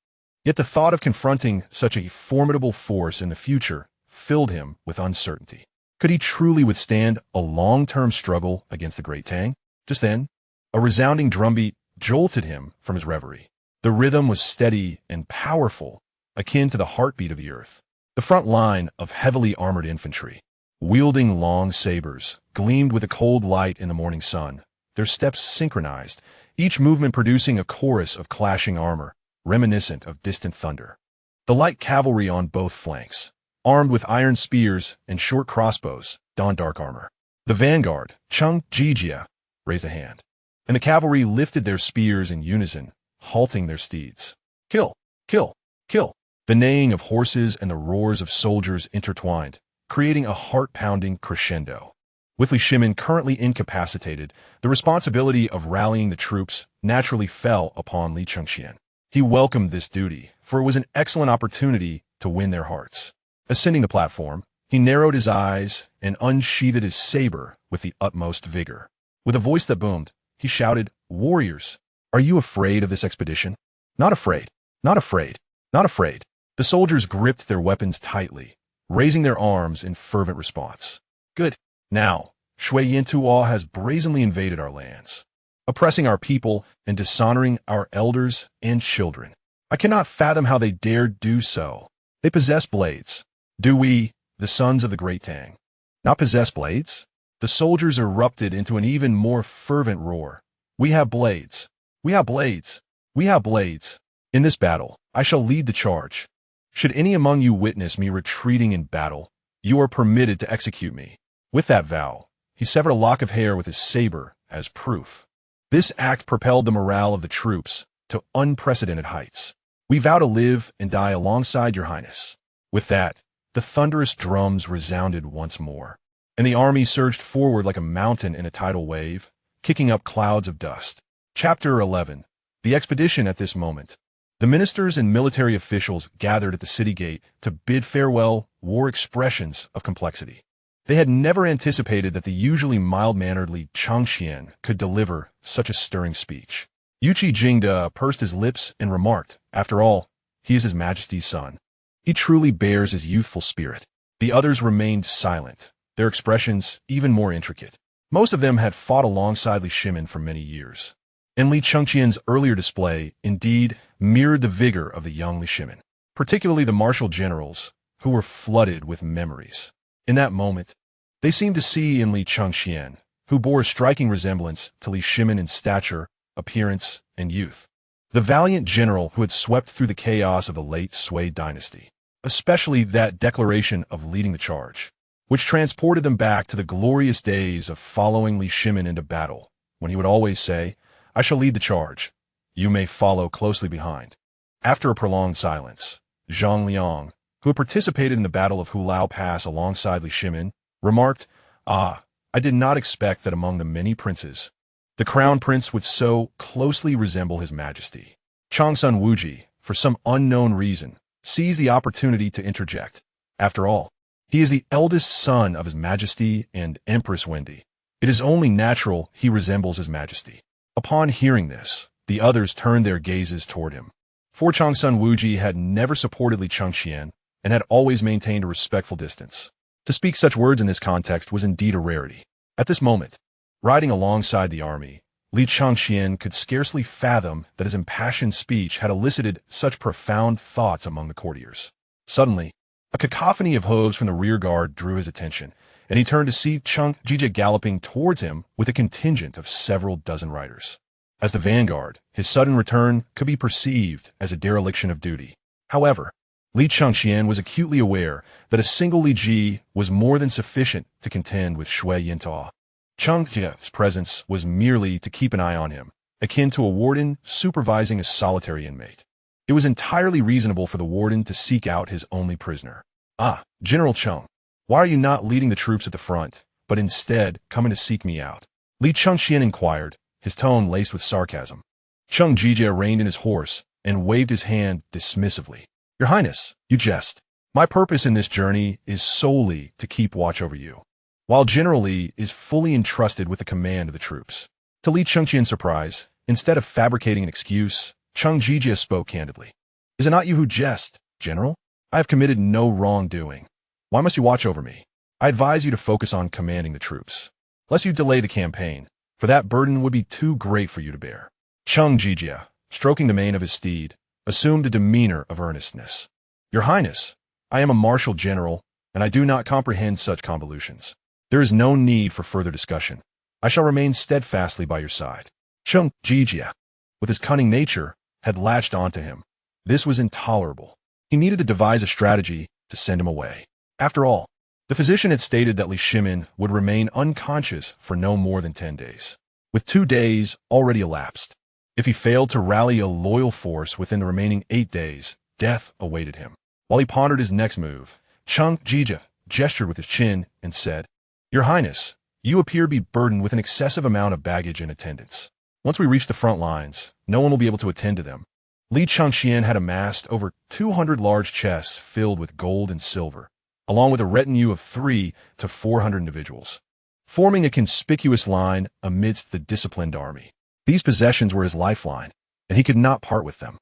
S1: Yet the thought of confronting such a formidable force in the future filled him with uncertainty. Could he truly withstand a long-term struggle against the great Tang? Just then, a resounding drumbeat jolted him from his reverie. The rhythm was steady and powerful, akin to the heartbeat of the earth. The front line of heavily armored infantry, wielding long sabers, gleamed with a cold light in the morning sun, their steps synchronized, each movement producing a chorus of clashing armor, reminiscent of distant thunder. The light cavalry on both flanks, armed with iron spears and short crossbows, donned dark armor. The vanguard, Cheng Jijia, raised a hand, and the cavalry lifted their spears in unison, halting their steeds. Kill! Kill! Kill! The neighing of horses and the roars of soldiers intertwined, creating a heart-pounding crescendo. With Li Shimin currently incapacitated, the responsibility of rallying the troops naturally fell upon Li Chengqian. He welcomed this duty, for it was an excellent opportunity to win their hearts. Ascending the platform, he narrowed his eyes and unsheathed his saber with the utmost vigor. With a voice that boomed, he shouted, "Warriors, are you afraid of this expedition?" "Not afraid, not afraid, not afraid." The soldiers gripped their weapons tightly, raising their arms in fervent response. Good. Now, Shui Yintuo has brazenly invaded our lands, oppressing our people and dishonoring our elders and children. I cannot fathom how they dared do so. They possess blades. Do we, the sons of the great Tang, not possess blades? The soldiers erupted into an even more fervent roar. We have blades. We have blades. We have blades. In this battle, I shall lead the charge. Should any among you witness me retreating in battle, you are permitted to execute me. With that vow, he severed a lock of hair with his saber as proof. This act propelled the morale of the troops to unprecedented heights. We vow to live and die alongside your highness. With that, the thunderous drums resounded once more, and the army surged forward like a mountain in a tidal wave, kicking up clouds of dust. Chapter 11. The expedition at this moment. The ministers and military officials gathered at the city gate to bid farewell wore expressions of complexity. They had never anticipated that the usually mild-mannered Li Chengqian could deliver such a stirring speech. Yuqi Jingde pursed his lips and remarked, "After all, he is His Majesty's son. He truly bears his youthful spirit." The others remained silent, their expressions even more intricate. Most of them had fought alongside Li Shimin for many years, and Li Chengqian's earlier display indeed mirrored the vigor of the young Li Shimin, particularly the martial generals, who were flooded with memories. In that moment, they seemed to see in Li Chengqian, who bore a striking resemblance to Li Shimin in stature, appearance, and youth, the valiant general who had swept through the chaos of the late Sui dynasty, especially that declaration of leading the charge, which transported them back to the glorious days of following Li Shimin into battle, when he would always say, "I shall lead the charge. You may follow closely behind." After a prolonged silence, Zhang Liang, who had participated in the Battle of Hulao Pass alongside Li Shimin, remarked, "Ah, I did not expect that among the many princes, the crown prince would so closely resemble His Majesty." Changsun Wuji, for some unknown reason, seized the opportunity to interject. After all, he is the eldest son of His Majesty and Empress Wende. It is only natural he resembles His Majesty. Upon hearing this, the others turned their gazes toward him. For Changsun Wuji had never supported Li Chengqian and had always maintained a respectful distance. To speak such words in this context was indeed a rarity. At this moment, riding alongside the army, Li Chengqian could scarcely fathom that his impassioned speech had elicited such profound thoughts among the courtiers. Suddenly, a cacophony of hooves from the rear guard drew his attention, and he turned to see Chengqian galloping towards him with a contingent of several dozen riders. As the vanguard, his sudden return could be perceived as a dereliction of duty. However, Li Chengqian was acutely aware that a single Li Ji was more than sufficient to contend with Shui Yintao. Chengqian's presence was merely to keep an eye on him, akin to a warden supervising a solitary inmate. It was entirely reasonable for the warden to seek out his only prisoner. "Ah, General Cheng, why are you not leading the troops at the front, but instead coming to seek me out?" Li Chengqian inquired, his tone laced with sarcasm. Chengqian reined in his horse and waved his hand dismissively. "Your Highness, you jest. My purpose in this journey is solely to keep watch over you, while General Li is fully entrusted with the command of the troops." To Li Chengqian's surprise, instead of fabricating an excuse, Chengqian spoke candidly. "Is it not you who jest, General? I have committed no wrongdoing. Why must you watch over me? I advise you to focus on commanding the troops, lest you delay the campaign, for that burden would be too great for you to bear." Chengqian, stroking the mane of his steed, assumed a demeanor of earnestness. "Your Highness, I am a martial general, and I do not comprehend such convolutions. There is no need for further discussion. I shall remain steadfastly by your side." Chengqian, with his cunning nature, had latched onto him. This was intolerable. He needed to devise a strategy to send him away. After all, the physician had stated that Li Shimin would remain unconscious for no more than 10 days. With 2 days already elapsed, if he failed to rally a loyal force within the remaining 8 days, death awaited him. While he pondered his next move, Chengqian gestured with his chin and said, "Your Highness, you appear to be burdened with an excessive amount of baggage and attendants. Once we reach the front lines, no one will be able to attend to them." Li Chengqian had amassed over 200 large chests filled with gold and silver, along with a retinue of 300 to 400 individuals, forming a conspicuous line amidst the disciplined army. These possessions were his lifeline, and he could not part with them.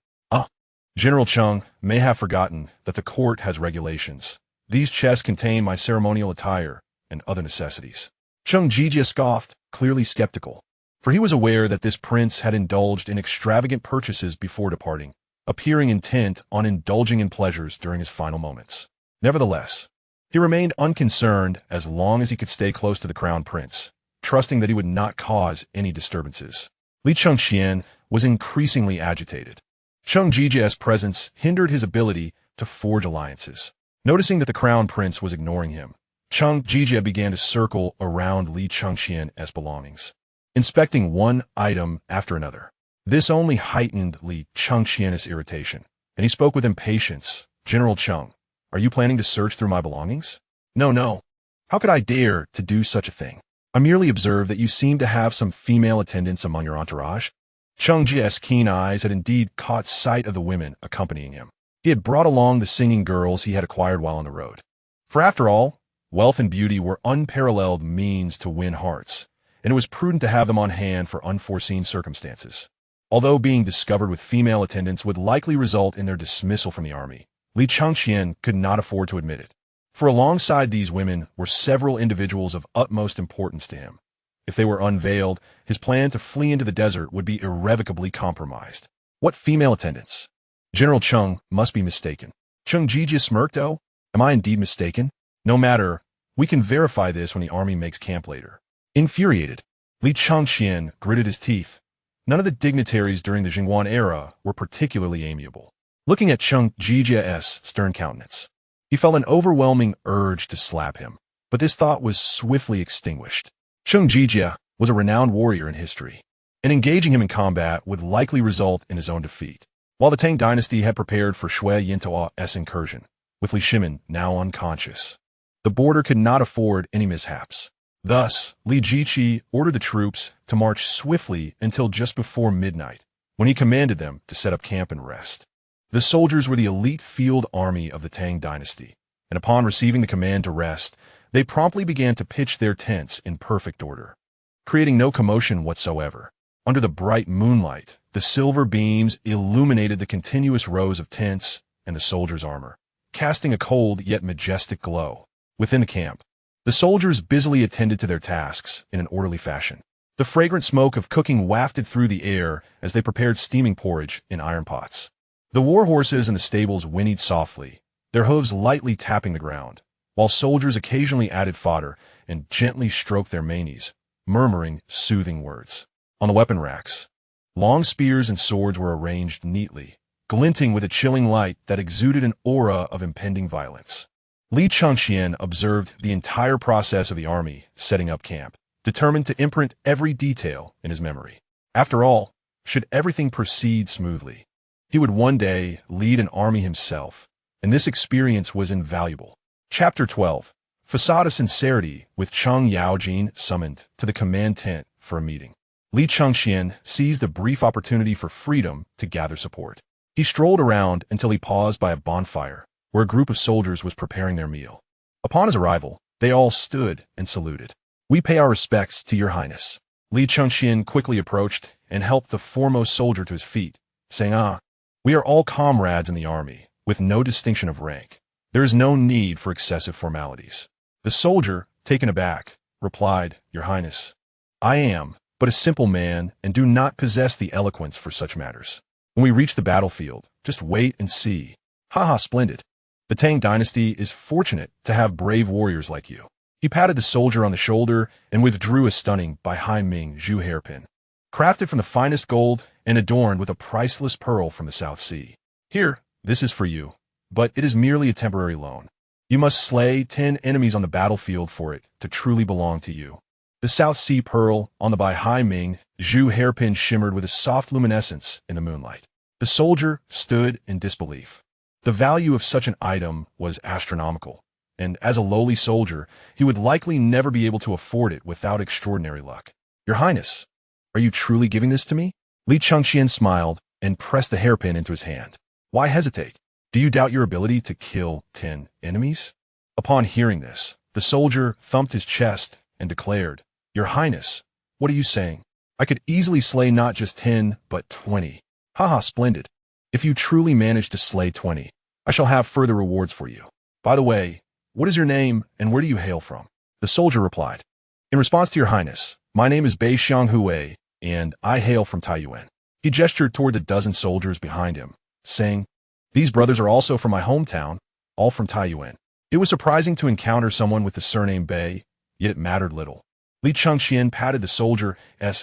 S1: General Cheng may have forgotten that the court has regulations. These chests contain my ceremonial attire and other necessities." Chengqian scoffed, clearly skeptical, for he was aware that this prince had indulged in extravagant purchases before departing, appearing intent on indulging in pleasures during his final moments. Nevertheless, he remained unconcerned as long as he could stay close to the crown prince, trusting that he would not cause any disturbances. Li Chengqian was increasingly agitated. Chengqian's presence hindered his ability to forge alliances. Noticing that the crown prince was ignoring him, Chengqian began to circle around Li Chengqian's belongings, inspecting one item after another. This only heightened Li Chengqian's irritation, and he spoke with impatience. "General Cheng, are you planning to search through my belongings?" No. How could I dare to do such a thing? I merely observed that you seem to have some female attendants among your entourage." Chengqian's keen eyes had indeed caught sight of the women accompanying him. He had brought along the singing girls he had acquired while on the road. For after all, wealth and beauty were unparalleled means to win hearts, and it was prudent to have them on hand for unforeseen circumstances. Although being discovered with female attendants would likely result in their dismissal from the army, Li Chengqian could not afford to admit it. For alongside these women were several individuals of utmost importance to him. If they were unveiled, his plan to flee into the desert would be irrevocably compromised. What female attendants? General Cheng must be mistaken. Chengqian smirked. "Oh, am I indeed mistaken? No matter, we can verify this when the army makes camp later." Infuriated, Li Chengqian gritted his teeth. None of the dignitaries during the Zhen Guan era were particularly amiable. Looking at Chengqian's stern countenance, he felt an overwhelming urge to slap him, but this thought was swiftly extinguished. Chengqian was a renowned warrior in history, and engaging him in combat would likely result in his own defeat. While the Tang dynasty had prepared for Shui Yintao's incursion, with Li Shimin now unconscious, the border could not afford any mishaps. Thus, Li Jiqi ordered the troops to march swiftly until just before midnight, when he commanded them to set up camp and rest. The soldiers were the elite field army of the Tang dynasty, and upon receiving the command to rest, they promptly began to pitch their tents in perfect order, creating no commotion whatsoever. Under the bright moonlight, the silver beams illuminated the continuous rows of tents and the soldiers' armor, casting a cold yet majestic glow. Within the camp, the soldiers busily attended to their tasks in an orderly fashion. The fragrant smoke of cooking wafted through the air as they prepared steaming porridge in iron pots. The war horses in the stables whinnied softly, their hooves lightly tapping the ground, while soldiers occasionally added fodder and gently stroked their manes, murmuring soothing words. On the weapon racks, long spears and swords were arranged neatly, glinting with a chilling light that exuded an aura of impending violence. Li Chengqian observed the entire process of the army setting up camp, determined to imprint every detail in his memory. After all, should everything proceed smoothly, he would one day lead an army himself, and this experience was invaluable. Chapter 12. Facade of Sincerity, with Cheng Yaojin summoned to the command tent for a meeting. Li Chengqian seized a brief opportunity for freedom to gather support. He strolled around until he paused by a bonfire, where a group of soldiers was preparing their meal. Upon his arrival, they all stood and saluted. "We pay our respects to your highness." Li Chengqian quickly approached and helped the foremost soldier to his feet, saying, "We are all comrades in the army, with no distinction of rank. There is no need for excessive formalities." The soldier, taken aback, replied, "Your highness, I am but a simple man and do not possess the eloquence for such matters. When we reach the battlefield, just wait and see. Haha, splendid. The Tang dynasty is fortunate to have brave warriors like you." He patted the soldier on the shoulder and withdrew a stunning Bai Hai Ming Zhu hairpin, crafted from the finest gold and adorned with a priceless pearl from the South Sea. "Here, this is for you, but it is merely a temporary loan. You must slay 10 enemies on the battlefield for it to truly belong to you." The South Sea pearl on the Bai Hai Ming Zhu hairpin shimmered with a soft luminescence in the moonlight. The soldier stood in disbelief. The value of such an item was astronomical, and as a lowly soldier, he would likely never be able to afford it without extraordinary luck. "Your Highness, are you truly giving this to me?" Li Chengqian smiled and pressed the hairpin into his hand. "Why hesitate? Do you doubt your ability to kill 10 enemies?" Upon hearing this, the soldier thumped his chest and declared, "Your Highness, what are you saying? I could easily slay not just 10, but 20. Haha, splendid. If you truly manage to slay 20, I shall have further rewards for you. By the way, what is your name and where do you hail from?" The soldier replied, "In response to your highness, my name is Bei Xianghui, and I hail from Taiyuan." He gestured toward the dozen soldiers behind him, saying, "These brothers are also from my hometown, all from Taiyuan." It was surprising to encounter someone with the surname Bei, yet it mattered little. Li Chengqian patted the soldier's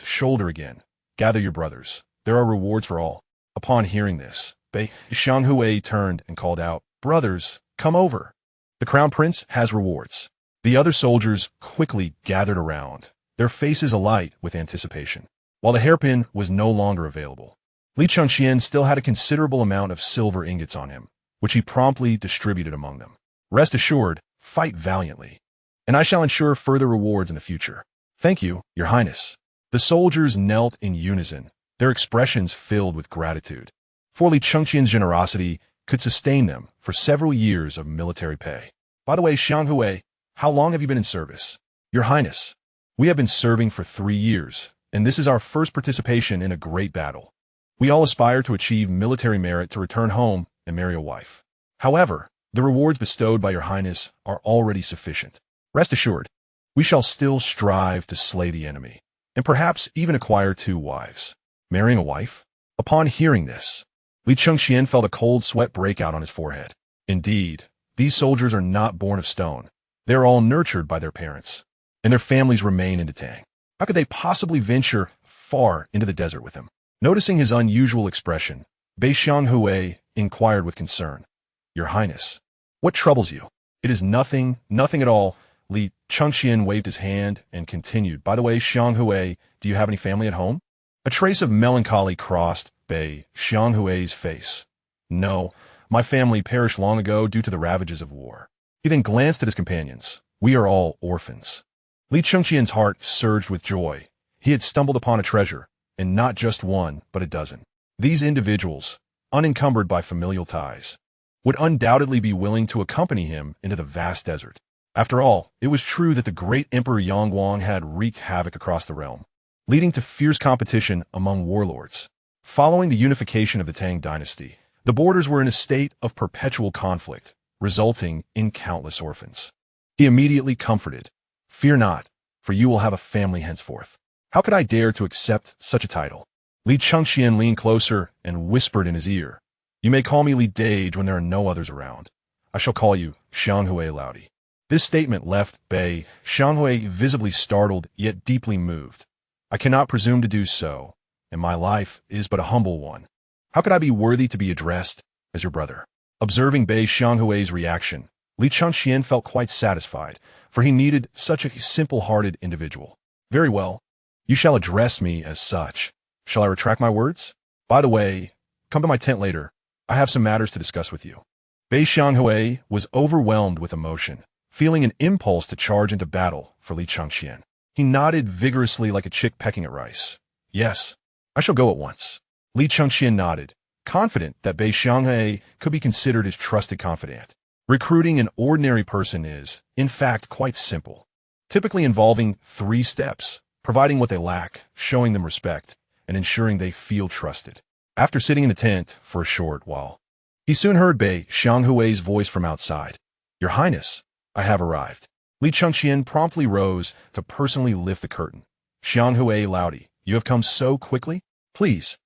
S1: shoulder again. "Gather your brothers. There are rewards for all." Upon hearing this, Bei Xianghui turned and called out, "Brothers, come over. The crown prince has rewards." The other soldiers quickly gathered around, their faces alight with anticipation. While the hairpin was no longer available, Li Chengqian still had a considerable amount of silver ingots on him, which he promptly distributed among them. "Rest assured, fight valiantly, and I shall ensure further rewards in the future." "Thank you, your highness." The soldiers knelt in unison, their expressions filled with gratitude. For Li Chengqian's generosity could sustain them for several years of military pay. "By the way, Xianghui, how long have you been in service?" "Your highness, we have been serving for 3 years, and this is our first participation in a great battle. We all aspire to achieve military merit to return home and marry a wife. However, the rewards bestowed by your highness are already sufficient. Rest assured, we shall still strive to slay the enemy, and perhaps even acquire 2 wives. Marrying a wife? Upon hearing this, Li Chengqian felt a cold sweat break out on his forehead. Indeed, these soldiers are not born of stone. They are all nurtured by their parents, and their families remain in Tang. How could they possibly venture far into the desert with him? Noticing his unusual expression, Bei Xianghui inquired with concern, "Your highness, what troubles you?" "It is nothing, nothing at all." Li Chengqian waved his hand and continued, "By the way, Xianghui, do you have any family at home?" A trace of melancholy crossed Bei Xianghui's face. "No, my family perished long ago due to the ravages of war." He then glanced at his companions. "We are all orphans." Li Chengqian's heart surged with joy. He had stumbled upon a treasure, and not just one, but a dozen. These individuals, unencumbered by familial ties, would undoubtedly be willing to accompany him into the vast desert. After all, it was true that the great Emperor Yangguang had wreaked havoc across the realm, leading to fierce competition among warlords. Following the unification of the Tang dynasty, the borders were in a state of perpetual conflict, resulting in countless orphans. He immediately comforted, "Fear not, for you will have a family henceforth." How could I dare to accept such a title? Li Chengqian leaned closer and whispered in his ear, "You may call me Li Dage when there are no others around. I shall call you Xianghui Laodi." This statement left Bei Xianghui visibly startled yet deeply moved. "I cannot presume to do so, and my life is but a humble one. How could I be worthy to be addressed as your brother?" Observing Bei Xianghui's reaction, Li Chengqian felt quite satisfied, for he needed such a simple-hearted individual. "Very well. You shall address me as such. Shall I retract my words? By the way, come to my tent later. I have some matters to discuss with you." Bei Xianghui was overwhelmed with emotion, feeling an impulse to charge into battle for Li Chengqian. He nodded vigorously like a chick pecking at rice. "Yes, I shall go at once." Li Chengqian nodded, confident that Bei Xianghui could be considered his trusted confidant. Recruiting an ordinary person is, in fact, quite simple, typically involving 3 steps: providing what they lack, showing them respect, and ensuring they feel trusted. After sitting in the tent for a short while, he soon heard Bei Xianghui's voice from outside. "Your Highness, I have arrived." Li Chengqian promptly rose to personally lift the curtain. "Xianghui Laodi, you have come so quickly? Please,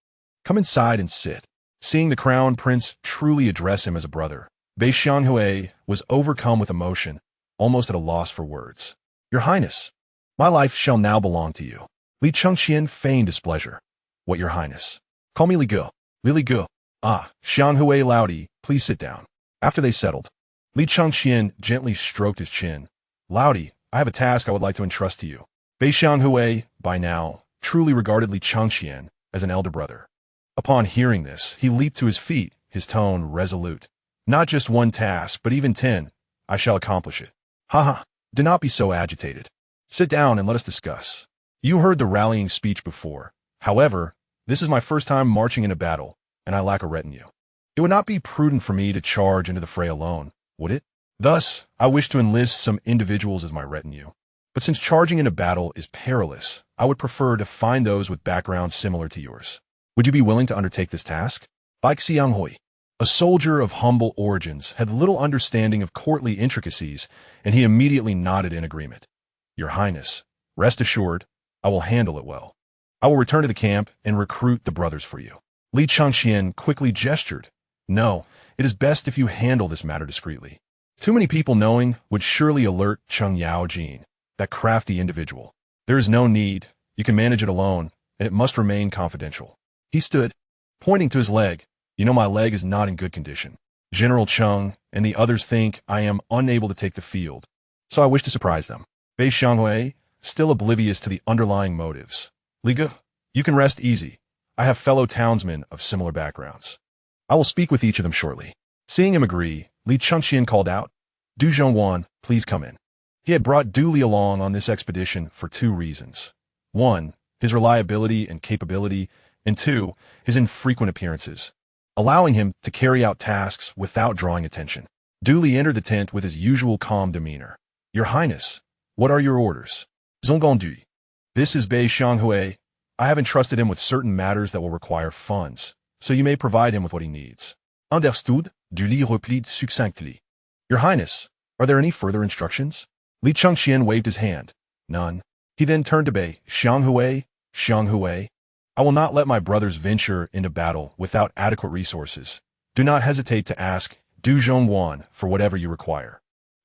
S1: come inside and sit." Seeing the crown prince truly address him as a brother, Bei Xianghui was overcome with emotion, almost at a loss for words. "Your Highness, my life shall now belong to you." Li Chengqian feigned displeasure. "What, Your Highness? Call me Li Gu. Li Gu. Ah, Xianghui Laodi, please sit down." After they settled, Li Chengqian gently stroked his chin. "Laodi, I have a task I would like to entrust to you." Bei Xianghui, by now, truly regarded Li Chengqian as an elder brother. Upon hearing this, he leaped to his feet, his tone resolute. "Not just 1 task, but even 10. I shall accomplish it." "Ha! Do not be so agitated. Sit down and let us discuss. You heard the rallying speech before. However, this is my first time marching in a battle, and I lack a retinue. It would not be prudent for me to charge into the fray alone, would it? Thus, I wish to enlist some individuals as my retinue. But since charging in a battle is perilous, I would prefer to find those with backgrounds similar to yours. Would you be willing to undertake this task?" Bai Xianghui, a soldier of humble origins, had little understanding of courtly intricacies, and he immediately nodded in agreement. "Your Highness, rest assured, I will handle it well. I will return to the camp and recruit the brothers for you." Li Chengqian quickly gestured. "No, it is best if you handle this matter discreetly. Too many people knowing would surely alert Cheng Yaojin, that crafty individual. There is no need. You can manage it alone, and it must remain confidential." He stood, pointing to his leg. "You know my leg is not in good condition. General Cheng and the others think I am unable to take the field, so I wish to surprise them." Bei Xianghui, still oblivious to the underlying motives. "Li Gu, you can rest easy. I have fellow townsmen of similar backgrounds. I will speak with each of them shortly." Seeing him agree, Li Chengqian called out, "Zhen Guan, please come in." He had brought Du Li along on this expedition for 2 reasons. 1, his reliability and capability, and 2, his infrequent appearances, allowing him to carry out tasks without drawing attention. Du Li entered the tent with his usual calm demeanor. "Your Highness, what are your orders?" "Zhen Guan, this is Bei Xianghui. I have entrusted him with certain matters that will require funds, so you may provide him with what he needs." "Understood," Du Li replied succinctly. "Your Highness, are there any further instructions?" Li Chengqian waved his hand. "None." He then turned to Bei Xianghui. "Xianghui, I will not let my brothers venture into battle without adequate resources. Do not hesitate to ask Zhen Guan for whatever you require."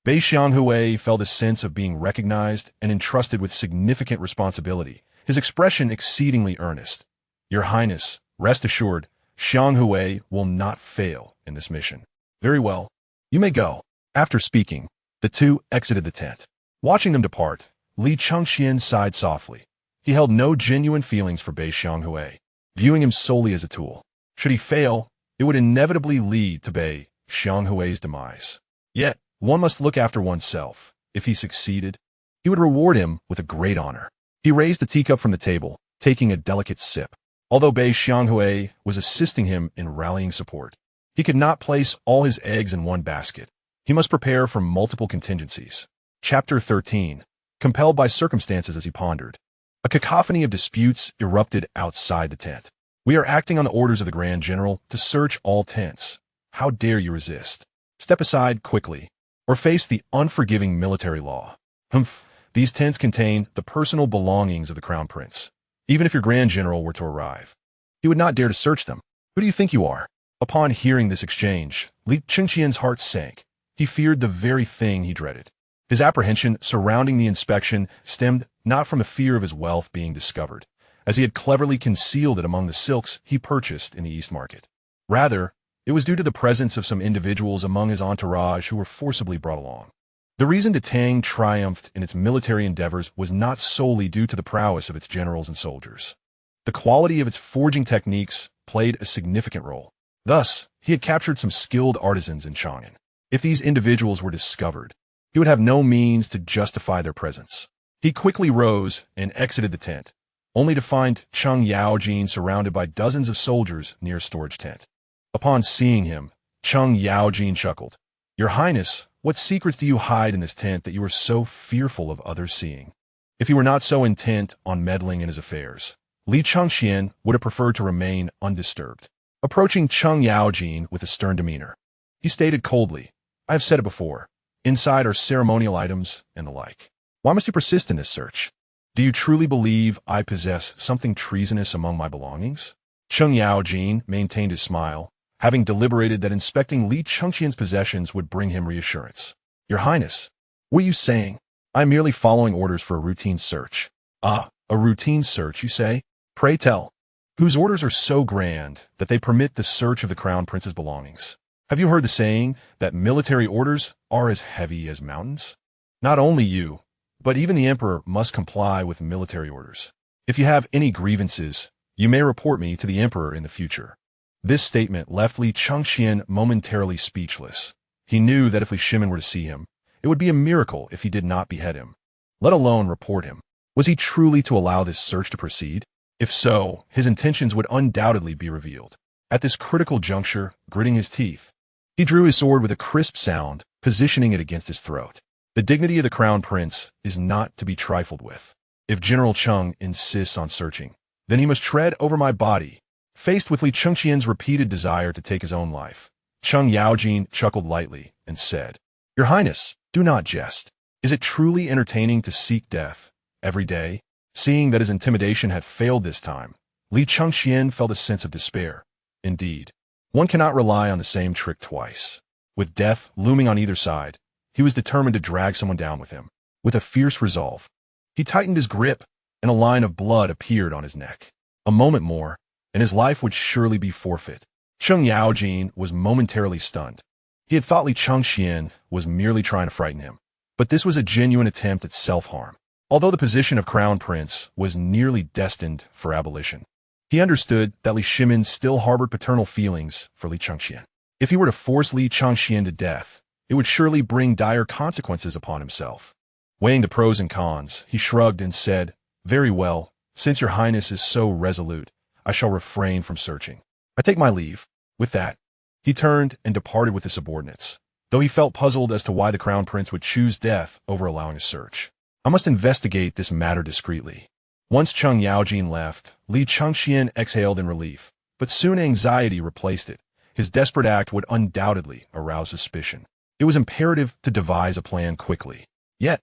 S1: Bei Xianghui felt a sense of being recognized and entrusted with significant responsibility, his expression exceedingly earnest. "Your Highness, rest assured, Xianghui will not fail in this mission." "Very well. You may go." After speaking, the 2 exited the tent. Watching them depart, Li Chengqian sighed softly. He held no genuine feelings for Bei Xianghui, viewing him solely as a tool. Should he fail, it would inevitably lead to Bei Xianghui's demise. Yet, one must look after oneself. If he succeeded, he would reward him with a great honor. He raised the teacup from the table, taking a delicate sip. Although Bei Xianghui was assisting him in rallying support, he could not place all his eggs in one basket. He must prepare for multiple contingencies. Chapter 13. Compelled by circumstances as he pondered. A cacophony of disputes erupted outside the tent. "We are acting on the orders of the Grand General to search all tents. How dare you resist? Step aside quickly, or face the unforgiving military law." "Humph, these tents contain the personal belongings of the Crown Prince. Even if your Grand General were to arrive, he would not dare to search them. Who do you think you are? Upon hearing this exchange, Li Chengqian's heart sank. He feared the very thing he dreaded. His apprehension surrounding the inspection stemmed not from the fear of his wealth being discovered, as he had cleverly concealed it among the silks he purchased in the East Market. Rather, it was due to the presence of some individuals among his entourage who were forcibly brought along. The reason Tang triumphed in its military endeavors was not solely due to the prowess of its generals and soldiers. The quality of its forging techniques played a significant role. Thus, he had captured some skilled artisans in Chang'an. If these individuals were discovered, he would have no means to justify their presence. He quickly rose and exited the tent, only to find Cheng Yaojin surrounded by dozens of soldiers near a storage tent. Upon seeing him, Cheng Yaojin chuckled. "Your Highness, what secrets do you hide in this tent that you are so fearful of others seeing?" If he were not so intent on meddling in his affairs, Li Chengqian would have preferred to remain undisturbed. Approaching Cheng Yaojin with a stern demeanor, he stated coldly, "I have said it before. Inside are ceremonial items and the like. Why must you persist in this search? Do you truly believe I possess something treasonous among my belongings?" Cheng Yaojin maintained his smile, having deliberated that inspecting Li Chengqian's possessions would bring him reassurance. "Your Highness, what are you saying? I am merely following orders for a routine search." "Ah, a routine search, you say? Pray tell. Whose orders are so grand that they permit the search of the Crown Prince's belongings? Have you heard the saying that military orders are as heavy as mountains? Not only you, but even the Emperor must comply with military orders. If you have any grievances, you may report me to the Emperor in the future." This statement left Li Chengqian momentarily speechless. He knew that if Li Shimin were to see him, it would be a miracle if he did not behead him, let alone report him. Was he truly to allow this search to proceed? If so, his intentions would undoubtedly be revealed. At this critical juncture, gritting his teeth, he drew his sword with a crisp sound, positioning it against his throat. The dignity of the Crown Prince is not to be trifled with. If General Cheng insists on searching, then he must tread over my body. Faced with Li Chengqian's repeated desire to take his own life, Cheng Yaojin chuckled lightly and said, "Your Highness, do not jest. Is it truly entertaining to seek death every day?" Seeing that his intimidation had failed this time, Li Chengqian felt a sense of despair. Indeed, one cannot rely on the same trick twice. With death looming on either side, he was determined to drag someone down with him. With a fierce resolve, he tightened his grip, and a line of blood appeared on his neck. A moment more, and his life would surely be forfeit. Cheng Yaojin was momentarily stunned. He had thought Li Chengqian was merely trying to frighten him, but this was a genuine attempt at self-harm. Although the position of Crown Prince was nearly destined for abolition, he understood that Li Shimin still harbored paternal feelings for Li Chengqian. If he were to force Li Chengqian to death, it would surely bring dire consequences upon himself. Weighing the pros and cons, he shrugged and said, "Very well, since your Highness is so resolute, I shall refrain from searching. I take my leave." With that, he turned and departed with his subordinates, though he felt puzzled as to why the Crown Prince would choose death over allowing a search. "I must investigate this matter discreetly." Once Cheng Yaojin left, Li Chengqian exhaled in relief, but soon anxiety replaced it. His desperate act would undoubtedly arouse suspicion. It was imperative to devise a plan quickly. Yet,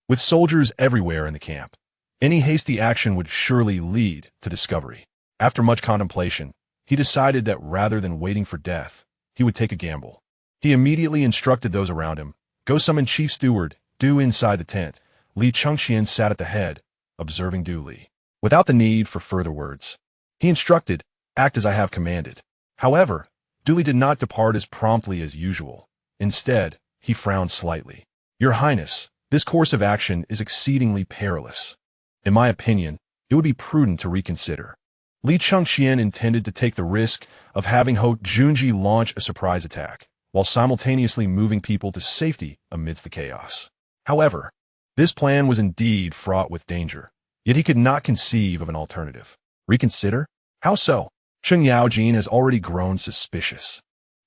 S1: with soldiers everywhere in the camp, any hasty action would surely lead to discovery. After much contemplation, he decided that rather than waiting for death, he would take a gamble. He immediately instructed those around him, "Go summon Chief Steward, do inside the tent." Li Chengqian sat at the head, observing duly. Without the need for further words, he instructed, "Act as I have commanded." However, Dooley did not depart as promptly as usual. Instead, he frowned slightly. "Your Highness, this course of action is exceedingly perilous. In my opinion, it would be prudent to reconsider." Li Chengqian intended to take the risk of having Ho Junji launch a surprise attack, while simultaneously moving people to safety amidst the chaos. However, this plan was indeed fraught with danger, yet he could not conceive of an alternative. Reconsider? How so? Cheng Yaojin has already grown suspicious.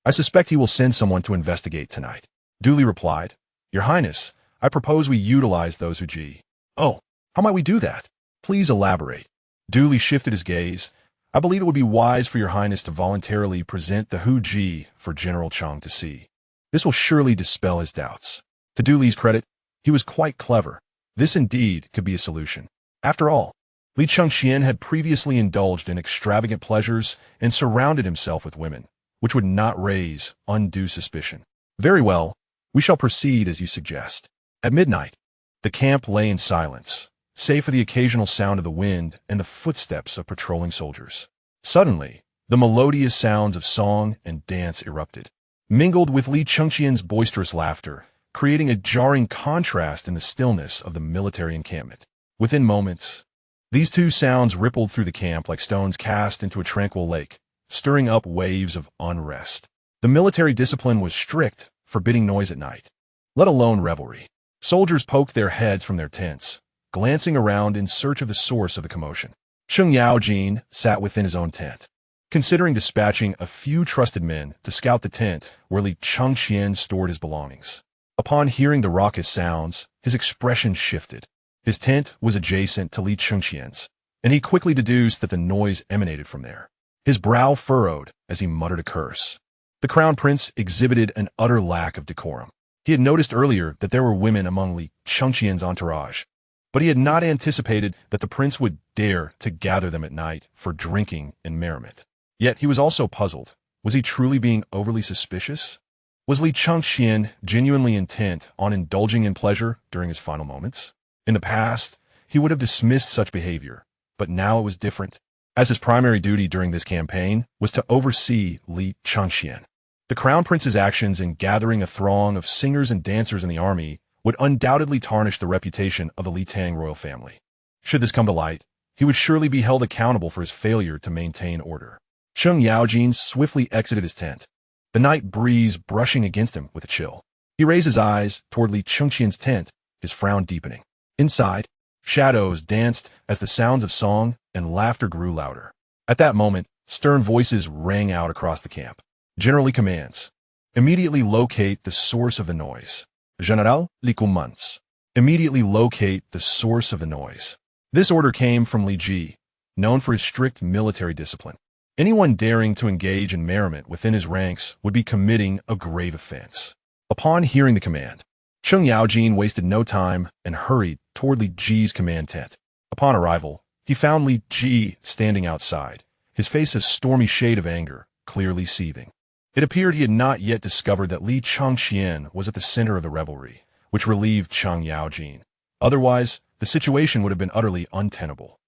S1: "I suspect he will send someone to investigate tonight." Dooley replied, "Your Highness, I propose we utilize those who G." "Oh, how might we do that? Please elaborate." Dooley shifted his gaze. "I believe it would be wise for your Highness to voluntarily present the Hu Ji for General Cheng to see. This will surely dispel his doubts." To Dooley's credit, he was quite clever. This indeed could be a solution. After all, Li Chengqian had previously indulged in extravagant pleasures and surrounded himself with women, which would not raise undue suspicion. Very well, we shall proceed as you suggest. At midnight, the camp lay in silence, save for the occasional sound of the wind and the footsteps of patrolling soldiers. Suddenly, the melodious sounds of song and dance erupted, mingled with Li Chengqian's boisterous laughter, creating a jarring contrast in the stillness of the military encampment. Within moments, these two sounds rippled through the camp like stones cast into a tranquil lake, stirring up waves of unrest. The military discipline was strict, forbidding noise at night, let alone revelry. Soldiers poked their heads from their tents, glancing around in search of the source of the commotion. Sheng Yaojin sat within his own tent, considering dispatching a few trusted men to scout the tent where Li Chengqian stored his belongings. Upon hearing the raucous sounds, his expression shifted. His tent was adjacent to Li Chengqian's, and he quickly deduced that the noise emanated from there. His brow furrowed as he muttered a curse. The crown prince exhibited an utter lack of decorum. He had noticed earlier that there were women among Li Chengqian's entourage, but he had not anticipated that the prince would dare to gather them at night for drinking and merriment. Yet he was also puzzled. Was he truly being overly suspicious? Was Li Chengqian genuinely intent on indulging in pleasure during his final moments? In the past, he would have dismissed such behavior, but now it was different, as his primary duty during this campaign was to oversee Li Chengqian. The crown prince's actions in gathering a throng of singers and dancers in the army would undoubtedly tarnish the reputation of the Li Tang royal family. Should this come to light, he would surely be held accountable for his failure to maintain order. Sheng Yaojin swiftly exited his tent, the night breeze brushing against him with a chill. He raised his eyes toward Li Chengqian's tent, his frown deepening. Inside, shadows danced as the sounds of song and laughter grew louder. At that moment, stern voices rang out across the camp. Generally commands: immediately locate the source of the noise. General, li commands: immediately locate the source of the noise. This order came from Li Ji, known for his strict military discipline. Anyone daring to engage in merriment within his ranks would be committing a grave offense. Upon hearing the command, Sheng Yaojin wasted no time and hurried toward Li Ji's command tent. Upon arrival, he found Li Ji standing outside, his face a stormy shade of anger, clearly seething. It appeared he had not yet discovered that Li Chengqian was at the center of the revelry, which relieved Sheng Yaojin. Otherwise, the situation would have been utterly untenable.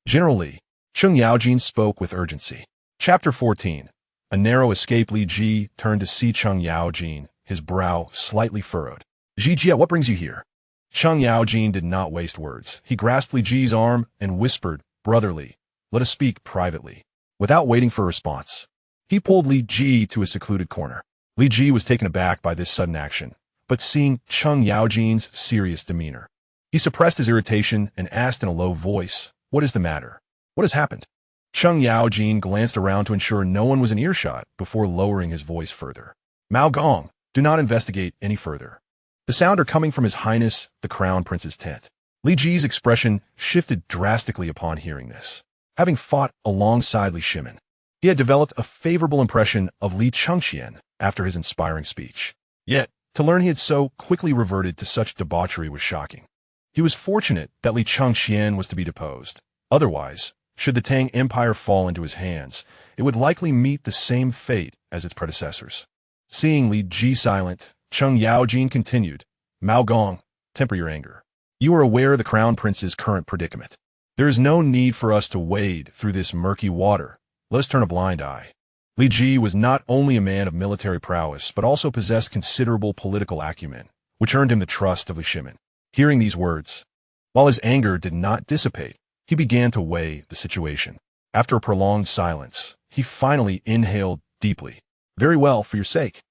S1: General Li, Sheng Yaojin spoke with urgency. Chapter 14. A narrow escape. Li Ji turned to see Sheng Yaojin, his brow slightly furrowed. Jia, what brings you here? Sheng Yaojin did not waste words. He grasped Li Ji's arm and whispered, brotherly, let us speak privately. Without waiting for a response, he pulled Li Ji to a secluded corner. Li Ji was taken aback by this sudden action, but seeing Sheng Yaojin's serious demeanor, he suppressed his irritation and asked in a low voice, what is the matter? What has happened? Sheng Yaojin glanced around to ensure no one was in earshot before lowering his voice further. Mao Gong, do not investigate any further. The sound are coming from His Highness, the Crown Prince's tent. Li Ji's expression shifted drastically upon hearing this. Having fought alongside Li Shimin, he had developed a favorable impression of Li Chengqian after his inspiring speech. Yet, to learn he had so quickly reverted to such debauchery was shocking. He was fortunate that Li Chengqian was to be deposed. Otherwise, should the Tang Empire fall into his hands, it would likely meet the same fate as its predecessors. Seeing Li Ji silent, Sheng Yaojin continued, Mao Gong, temper your anger. You are aware of the Crown Prince's current predicament. There is no need for us to wade through this murky water. Let us turn a blind eye. Li Ji was not only a man of military prowess, but also possessed considerable political acumen, which earned him the trust of Li Shimin. Hearing these words, while his anger did not dissipate, he began to weigh the situation. After a prolonged silence, he finally inhaled deeply. Very well, for your sake.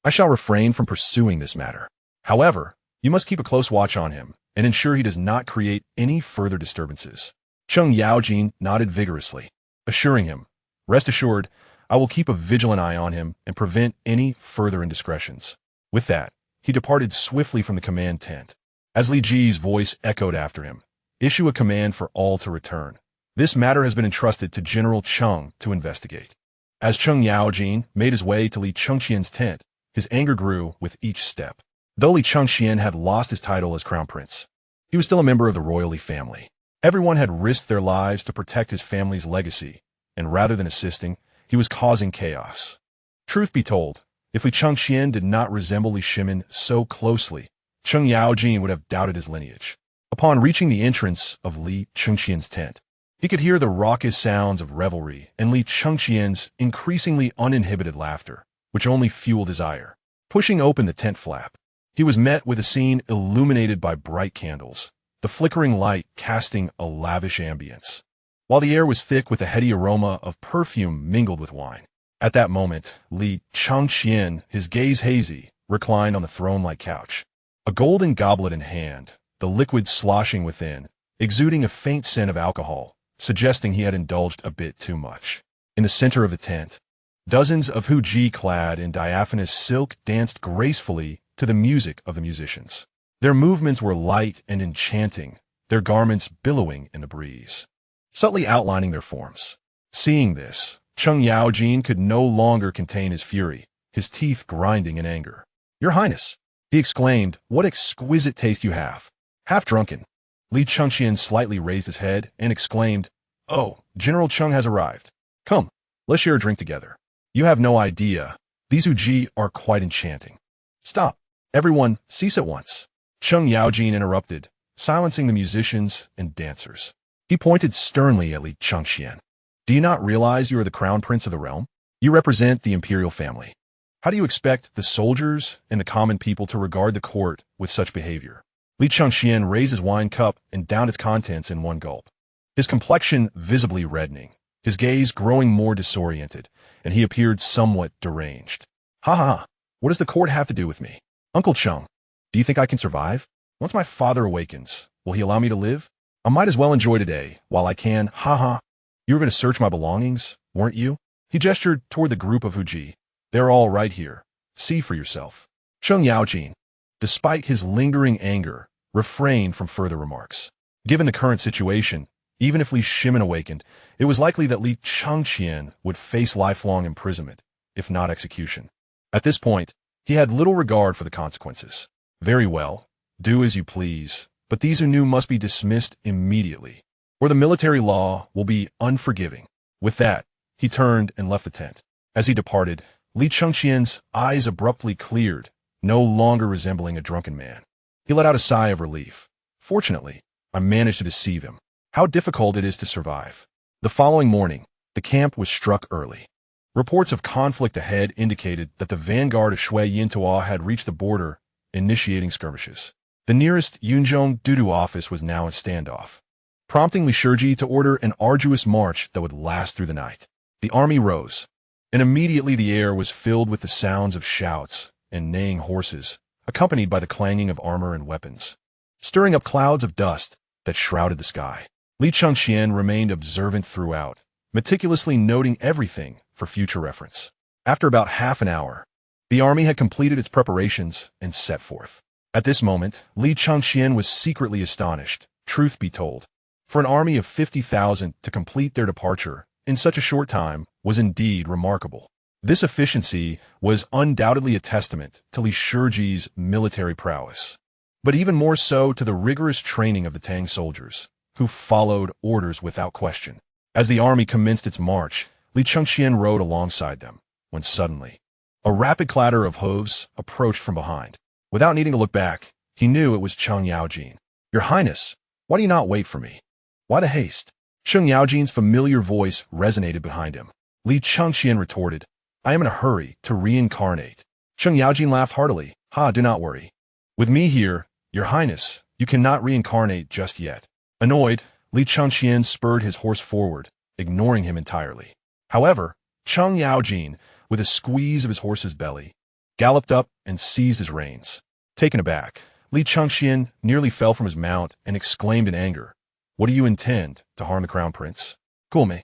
S1: I shall refrain from pursuing this matter. However, you must keep a close watch on him and ensure he does not create any further disturbances. Sheng Yaojin nodded vigorously, assuring him, rest assured, I will keep a vigilant eye on him and prevent any further indiscretions. With that, he departed swiftly from the command tent. As Li Ji's voice echoed after him, issue a command for all to return. This matter has been entrusted to General Cheng to investigate. As Sheng Yaojin made his way to Li Chengqian's tent, his anger grew with each step. Though Li Chengqian had lost his title as crown prince, he was still a member of the royal family. Everyone had risked their lives to protect his family's legacy, and rather than assisting, he was causing chaos. Truth be told, if Li Chengqian did not resemble Li Shimin so closely, Cheng Yaojin would have doubted his lineage. Upon reaching the entrance of Li Chengqian's tent, he could hear the raucous sounds of revelry and Li Chengqian's increasingly uninhibited laughter, which only fueled his ire. Pushing open the tent flap, he was met with a scene illuminated by bright candles, the flickering light casting a lavish ambience, while the air was thick with a heady aroma of perfume mingled with wine. At that moment, Li Chengqian, his gaze hazy, reclined on the throne-like couch, a golden goblet in hand, the liquid sloshing within, exuding a faint scent of alcohol, suggesting he had indulged a bit too much. In the center of the tent, dozens of huji clad in diaphanous silk danced gracefully to the music of the musicians. Their movements were light and enchanting, their garments billowing in the breeze, subtly outlining their forms. Seeing this, Cheng Yaojin could no longer contain his fury, his teeth grinding in anger. "Your Highness," he exclaimed, "what exquisite taste you have." Half drunken, Li Chengqian slightly raised his head and exclaimed, "Oh, General Cheng has arrived. Come, let's share a drink together. You have no idea. These huji are quite enchanting." "Stop. Everyone, cease at once," Cheng Yaojin interrupted, silencing the musicians and dancers. He pointed sternly at Li Chengqian. "Do you not realize you are the crown prince of the realm? You represent the imperial family. How do you expect the soldiers and the common people to regard the court with such behavior?" Li Chengqian raised his wine cup and downed its contents in one gulp, his complexion visibly reddening, his gaze growing more disoriented, and he appeared somewhat deranged. "Ha ha! What does the court have to do with me? Uncle Cheng, do you think I can survive? Once my father awakens, will he allow me to live? I might as well enjoy today while I can. Ha ha! You were going to search my belongings, weren't you?" He gestured toward the group of huji. "They're all right here. See for yourself." Cheng Yaojin, despite his lingering anger, refrained from further remarks. Given the current situation, even if Li Shimin awakened, it was likely that Li Chengqian would face lifelong imprisonment, if not execution. At this point, he had little regard for the consequences. "Very well, do as you please, but these who knew must be dismissed immediately, or the military law will be unforgiving." With that, he turned and left the tent. As he departed, Li Chengqian's eyes abruptly cleared, no longer resembling a drunken man. He let out a sigh of relief. "Fortunately, I managed to deceive him. How difficult it is to survive." The following morning, the camp was struck early. Reports of conflict ahead indicated that the vanguard of Shui Yintua had reached the border, initiating skirmishes. The nearest Yunzhong Dudu office was now in standoff, prompting Li Shiji to order an arduous march that would last through the night. The army rose, and immediately the air was filled with the sounds of shouts and neighing horses, accompanied by the clanging of armor and weapons, stirring up clouds of dust that shrouded the sky. Li Chengqian remained observant throughout, meticulously noting everything for future reference. After about half an hour, the army had completed its preparations and set forth. At this moment, Li Chengqian was secretly astonished, truth be told. For an army of 50,000 to complete their departure in such a short time was indeed remarkable. This efficiency was undoubtedly a testament to Li Shiji's military prowess, but even more so to the rigorous training of the Tang soldiers, who followed orders without question. As the army commenced its march, Li Chengqian rode alongside them, when suddenly, a rapid clatter of hooves approached from behind. Without needing to look back, he knew it was Cheng Yaojin. "Your Highness, why do you not wait for me? Why the haste?" Cheng Yaojin's familiar voice resonated behind him. Li Chengqian retorted, "I am in a hurry to reincarnate." Cheng Yaojin laughed heartily. "Ha, do not worry. With me here, Your Highness, you cannot reincarnate just yet." Annoyed, Li Chengqian spurred his horse forward, ignoring him entirely. However, Cheng Yaojin, with a squeeze of his horse's belly, galloped up and seized his reins. Taken aback, Li Chengqian nearly fell from his mount and exclaimed in anger, "What do you intend, to harm the crown prince?" "Cool me.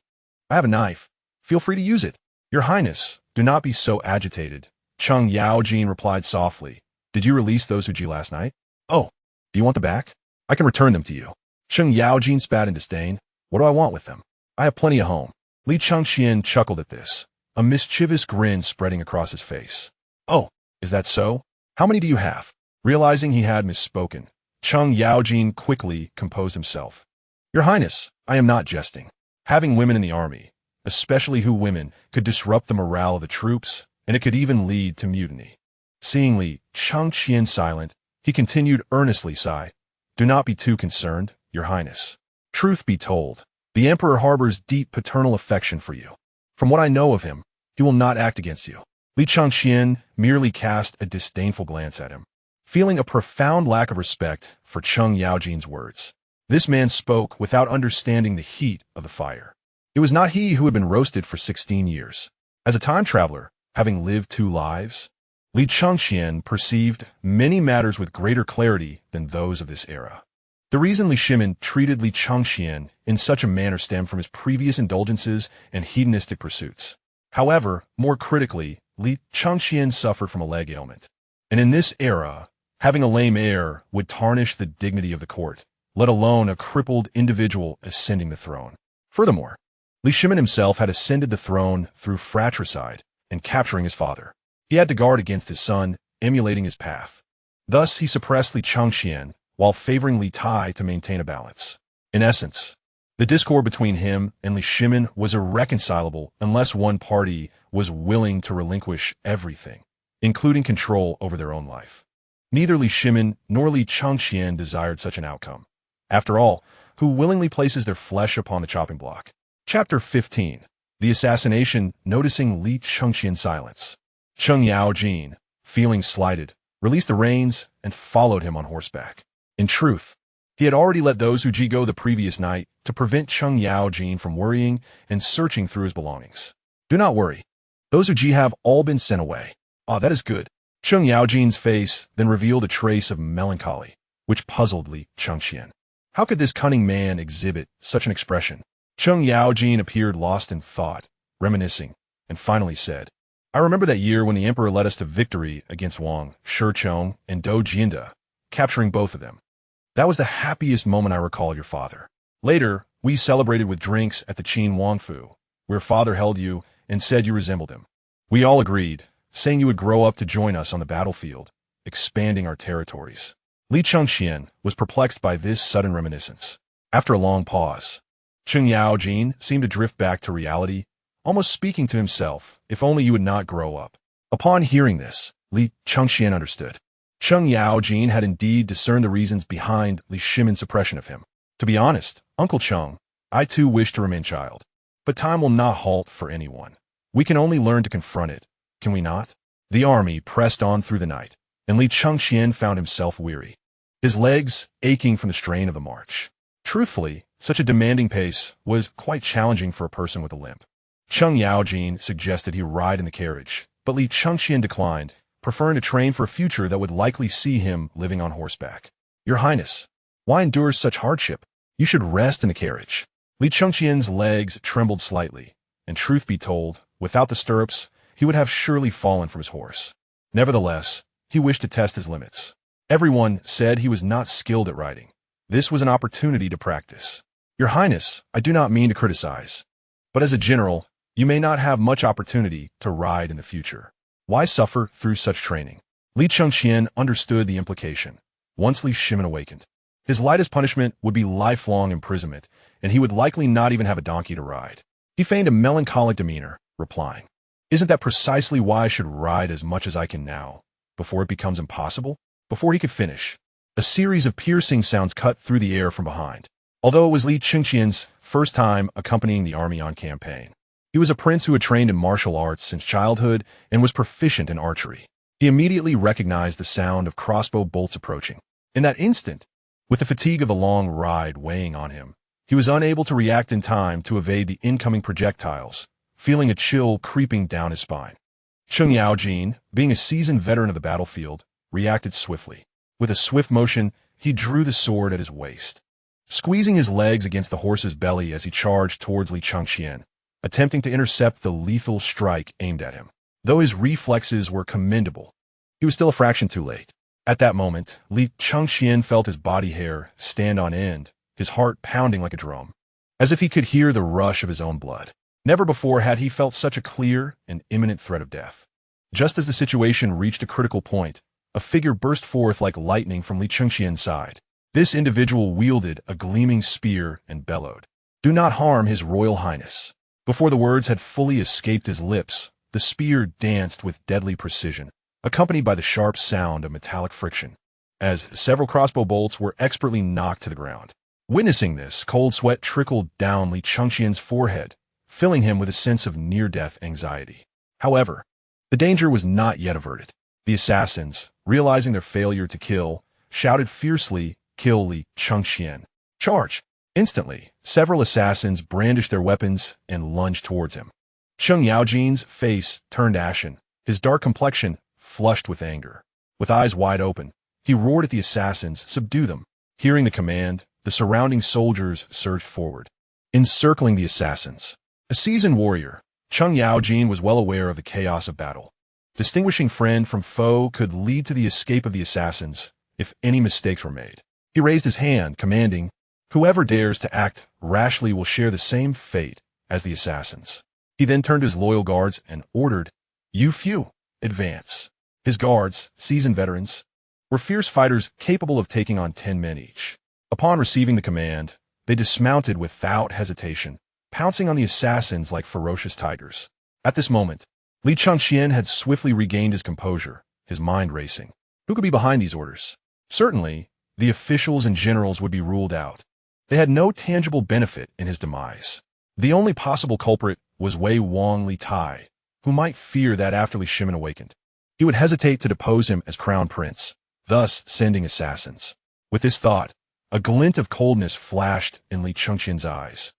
S1: I have a knife. Feel free to use it." "Your Highness, do not be so agitated," Cheng Yaojin replied softly. "Did you release those huji last night?" "Oh, do you want them back? I can return them to you." Cheng Yaojin spat in disdain. "What do I want with them? I have plenty at home." Li Chengqian chuckled at this, a mischievous grin spreading across his face. "Oh, is that so? How many do you have?" Realizing he had misspoken, Cheng Yaojin quickly composed himself. Your Highness, I am not jesting. Having women in the army, especially Hu women, could disrupt the morale of the troops, and it could even lead to mutiny. Seeing Li Chengqian silent, he continued earnestly, sigh. Do not be too concerned, Your Highness. Truth be told, the Emperor harbors deep paternal affection for you. From what I know of him, he will not act against you. Li Chengqian merely cast a disdainful glance at him, feeling a profound lack of respect for Cheng Yaojin's words. This man spoke without understanding the heat of the fire. It was not he who had been roasted for 16 years. As a time traveler, having lived 2 lives, Li Chengqian perceived many matters with greater clarity than those of this era. The reason Li Shimin treated Li Chengqian in such a manner stemmed from his previous indulgences and hedonistic pursuits. However, more critically, Li Chengqian suffered from a leg ailment. And in this era, having a lame heir would tarnish the dignity of the court, let alone a crippled individual ascending the throne. Furthermore, Li Shimin himself had ascended the throne through fratricide and capturing his father. He had to guard against his son, emulating his path. Thus, he suppressed Li Chengqian while favoring Li Tai to maintain a balance. In essence, the discord between him and Li Shimin was irreconcilable unless one party was willing to relinquish everything, including control over their own life. Neither Li Shimin nor Li Chengqian desired such an outcome. After all, who willingly places their flesh upon the chopping block? Chapter 15. The Assassination. Noticing Li Chengqian's silence, Cheng Yaojin, feeling slighted, released the reins and followed him on horseback. In truth, he had already let those Hu Ji go the previous night to prevent Cheng Yaojin from worrying and searching through his belongings. Do not worry. Those Hu Ji have all been sent away. Ah, that is good. Cheng Yaojin's face then revealed a trace of melancholy, which puzzled Li Chengqian. How could this cunning man exhibit such an expression? Cheng Yaojin appeared lost in thought, reminiscing, and finally said, I remember that year when the emperor led us to victory against Wang, Shichong, and Dou Jianda, capturing both of them. That was the happiest moment I recall, your father. Later, we celebrated with drinks at the Qin Wangfu, where father held you and said you resembled him. We all agreed, saying you would grow up to join us on the battlefield, expanding our territories. Li Chengqian was perplexed by this sudden reminiscence. After a long pause, Cheng Yaojin seemed to drift back to reality, almost speaking to himself, if only you would not grow up. Upon hearing this, Li Chengqian understood. Cheng Yaojin had indeed discerned the reasons behind Li Shimin's suppression of him. To be honest, Uncle Cheng, I too wish to remain child. But time will not halt for anyone. We can only learn to confront it, can we not? The army pressed on through the night, and Li Chengqian found himself weary, his legs aching from the strain of the march. Truthfully, such a demanding pace was quite challenging for a person with a limp. Cheng Yaojin suggested he ride in the carriage, but Li Chengqian declined, preferring to train for a future that would likely see him living on horseback. Your Highness, why endure such hardship? You should rest in the carriage. Li Chengqian's legs trembled slightly, and truth be told, without the stirrups, he would have surely fallen from his horse. Nevertheless, he wished to test his limits. Everyone said he was not skilled at riding. This was an opportunity to practice. Your Highness, I do not mean to criticize, but as a general, you may not have much opportunity to ride in the future. Why suffer through such training? Li Chengqian understood the implication. Once Li Shimin awakened, his lightest punishment would be lifelong imprisonment, and he would likely not even have a donkey to ride. He feigned a melancholic demeanor, replying, Isn't that precisely why I should ride as much as I can now, before it becomes impossible? Before he could finish, a series of piercing sounds cut through the air from behind. Although it was Li Chengqian's first time accompanying the army on campaign, he was a prince who had trained in martial arts since childhood and was proficient in archery. He immediately recognized the sound of crossbow bolts approaching. In that instant, with the fatigue of the long ride weighing on him, he was unable to react in time to evade the incoming projectiles, feeling a chill creeping down his spine. Cheng Yaojin, being a seasoned veteran of the battlefield, reacted swiftly. With a swift motion, he drew the sword at his waist, squeezing his legs against the horse's belly as he charged towards Li Chengqian, attempting to intercept the lethal strike aimed at him. Though his reflexes were commendable, he was still a fraction too late. At that moment, Li Chengqian felt his body hair stand on end, his heart pounding like a drum, as if he could hear the rush of his own blood. Never before had he felt such a clear and imminent threat of death. Just as the situation reached a critical point, a figure burst forth like lightning from Li Chengqian's side. This individual wielded a gleaming spear and bellowed, "Do not harm His Royal Highness." Before the words had fully escaped his lips, the spear danced with deadly precision, accompanied by the sharp sound of metallic friction, as several crossbow bolts were expertly knocked to the ground. Witnessing this, cold sweat trickled down Li Chengqian's forehead, filling him with a sense of near-death anxiety. However, the danger was not yet averted. The assassins, realizing their failure to kill, shouted fiercely, "Kill Li Chengqian! Charge!" Instantly, several assassins brandished their weapons and lunged towards him. Cheng Yaojin's face turned ashen, his dark complexion flushed with anger. With eyes wide open, he roared at the assassins, "Subdue them!" Hearing the command, the surrounding soldiers surged forward, encircling the assassins. A seasoned warrior, Cheng Yaojin was well aware of the chaos of battle. Distinguishing friend from foe could lead to the escape of the assassins if any mistakes were made. He raised his hand, commanding, "Whoever dares to act rashly will share the same fate as the assassins." He then turned to his loyal guards and ordered, "You few, advance." His guards, seasoned veterans, were fierce fighters capable of taking on 10 men each. Upon receiving the command, they dismounted without hesitation, pouncing on the assassins like ferocious tigers. At this moment, Li Chengqian had swiftly regained his composure, his mind racing. Who could be behind these orders? Certainly, the officials and generals would be ruled out. They had no tangible benefit in his demise. The only possible culprit was Wei Wang Li Tai, who might fear that after Li Shimin awakened, he would hesitate to depose him as crown prince, thus sending assassins. With this thought, a glint of coldness flashed in Li Chengqian's eyes.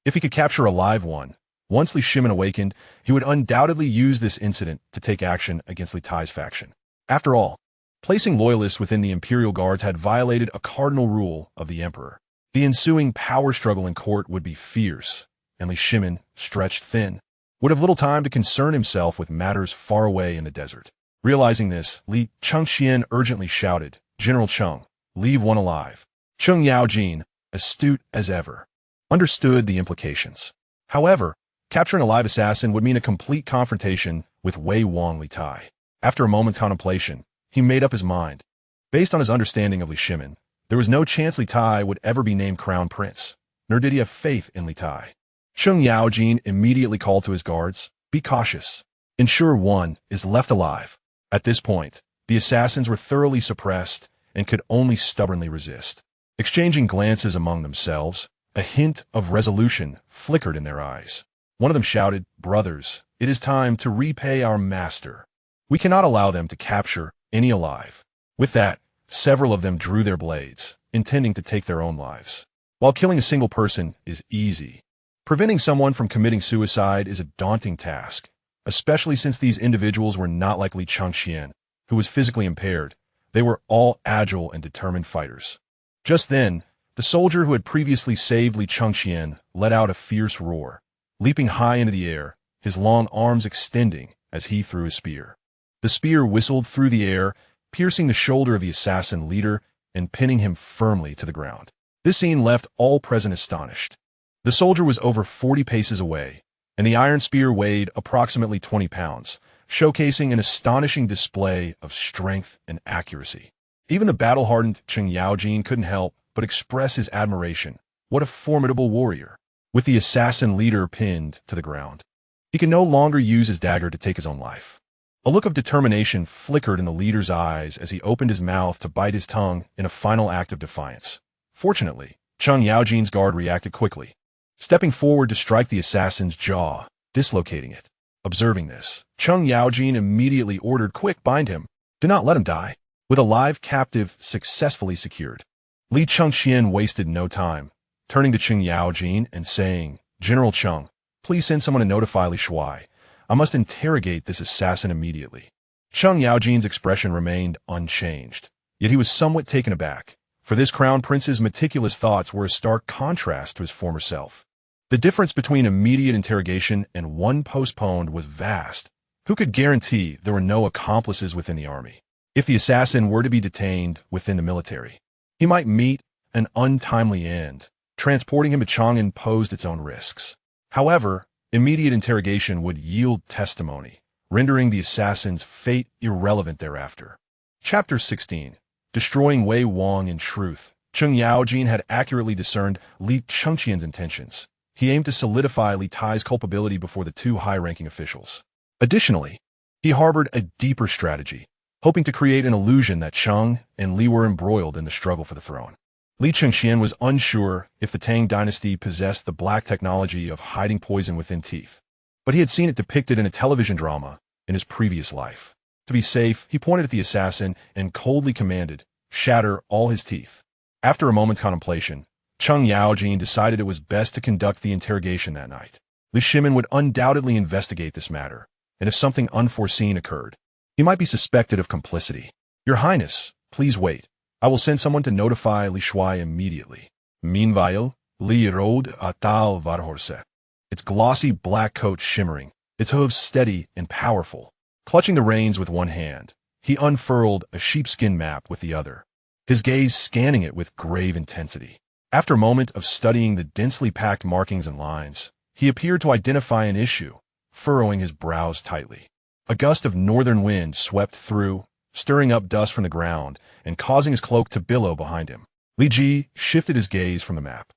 S1: If he could capture a live one, once Li Shimin awakened, he would undoubtedly use this incident to take action against Li Tai's faction. After all, placing loyalists within the imperial guards had violated a cardinal rule of the emperor. The ensuing power struggle in court would be fierce, and Li Shimin, stretched thin, would have little time to concern himself with matters far away in the desert. Realizing this, Li Chengqian urgently shouted, "General Cheng, leave one alive." Cheng Yaojin, astute as ever, understood the implications. However, capturing a live assassin would mean a complete confrontation with Wei Wang Li Tai. After a moment's contemplation, he made up his mind. Based on his understanding of Li Shimin, there was no chance Li Tai would ever be named crown prince, nor did he have faith in Li Tai. Cheng Yaojin immediately called to his guards, "Be cautious. Ensure one is left alive." At this point, the assassins were thoroughly suppressed and could only stubbornly resist. Exchanging glances among themselves, a hint of resolution flickered in their eyes. One of them shouted, "Brothers, it is time to repay our master. We cannot allow them to capture any alive." With that, several of them drew their blades, intending to take their own lives. While killing a single person is easy, preventing someone from committing suicide is a daunting task, especially since these individuals were not like Li Chengqian, who was physically impaired. They were all agile and determined fighters. Just then, the soldier who had previously saved Li Chengqian let out a fierce roar, leaping high into the air, his long arms extending as he threw his spear. The spear whistled through the air, piercing the shoulder of the assassin leader and pinning him firmly to the ground. This scene left all present astonished. The soldier was over 40 paces away, and the iron spear weighed approximately 20 pounds, showcasing an astonishing display of strength and accuracy. Even the battle-hardened Cheng Yaojin couldn't help but express his admiration. What a formidable warrior! With the assassin leader pinned to the ground, he could no longer use his dagger to take his own life. A look of determination flickered in the leader's eyes as he opened his mouth to bite his tongue in a final act of defiance. Fortunately, Cheng Yaojin's guard reacted quickly, stepping forward to strike the assassin's jaw, dislocating it. Observing this, Cheng Yaojin immediately ordered, "Quick, bind him. Do not let him die." With a live captive successfully secured, Li Chengqian wasted no time, turning to Cheng Yaojin and saying, "General Cheng, please send someone to notify Li Shuai. I must interrogate this assassin immediately." Cheng Yaojin's expression remained unchanged, yet he was somewhat taken aback, for this crown prince's meticulous thoughts were a stark contrast to his former self. The difference between immediate interrogation and one postponed was vast. Who could guarantee there were no accomplices within the army? If the assassin were to be detained within the military, he might meet an untimely end. Transporting him to Chang'an posed its own risks. However, immediate interrogation would yield testimony, rendering the assassin's fate irrelevant thereafter. Chapter 16. Destroying Wei Wang in Truth. Cheng Yaojin had accurately discerned Li Chengqian's intentions. He aimed to solidify Li Tai's culpability before the two high-ranking officials. Additionally, he harbored a deeper strategy, hoping to create an illusion that Cheng and Li were embroiled in the struggle for the throne. Li Chengqian was unsure if the Tang dynasty possessed the black technology of hiding poison within teeth, but he had seen it depicted in a television drama in his previous life. To be safe, he pointed at the assassin and coldly commanded, "Shatter all his teeth." After a moment's contemplation, Cheng Yaojin decided it was best to conduct the interrogation that night. Li Shimin would undoubtedly investigate this matter, and if something unforeseen occurred, he might be suspected of complicity. "Your Highness, please wait. I will send someone to notify Li Shuai immediately." Meanwhile, Li rode a tal varhorse, its glossy black coat shimmering, its hooves steady and powerful. Clutching the reins with one hand, he unfurled a sheepskin map with the other, his gaze scanning it with grave intensity. After a moment of studying the densely packed markings and lines, he appeared to identify an issue, furrowing his brows tightly. A gust of northern wind swept through, stirring up dust from the ground and causing his cloak to billow behind him. Li Ji shifted his gaze from the map.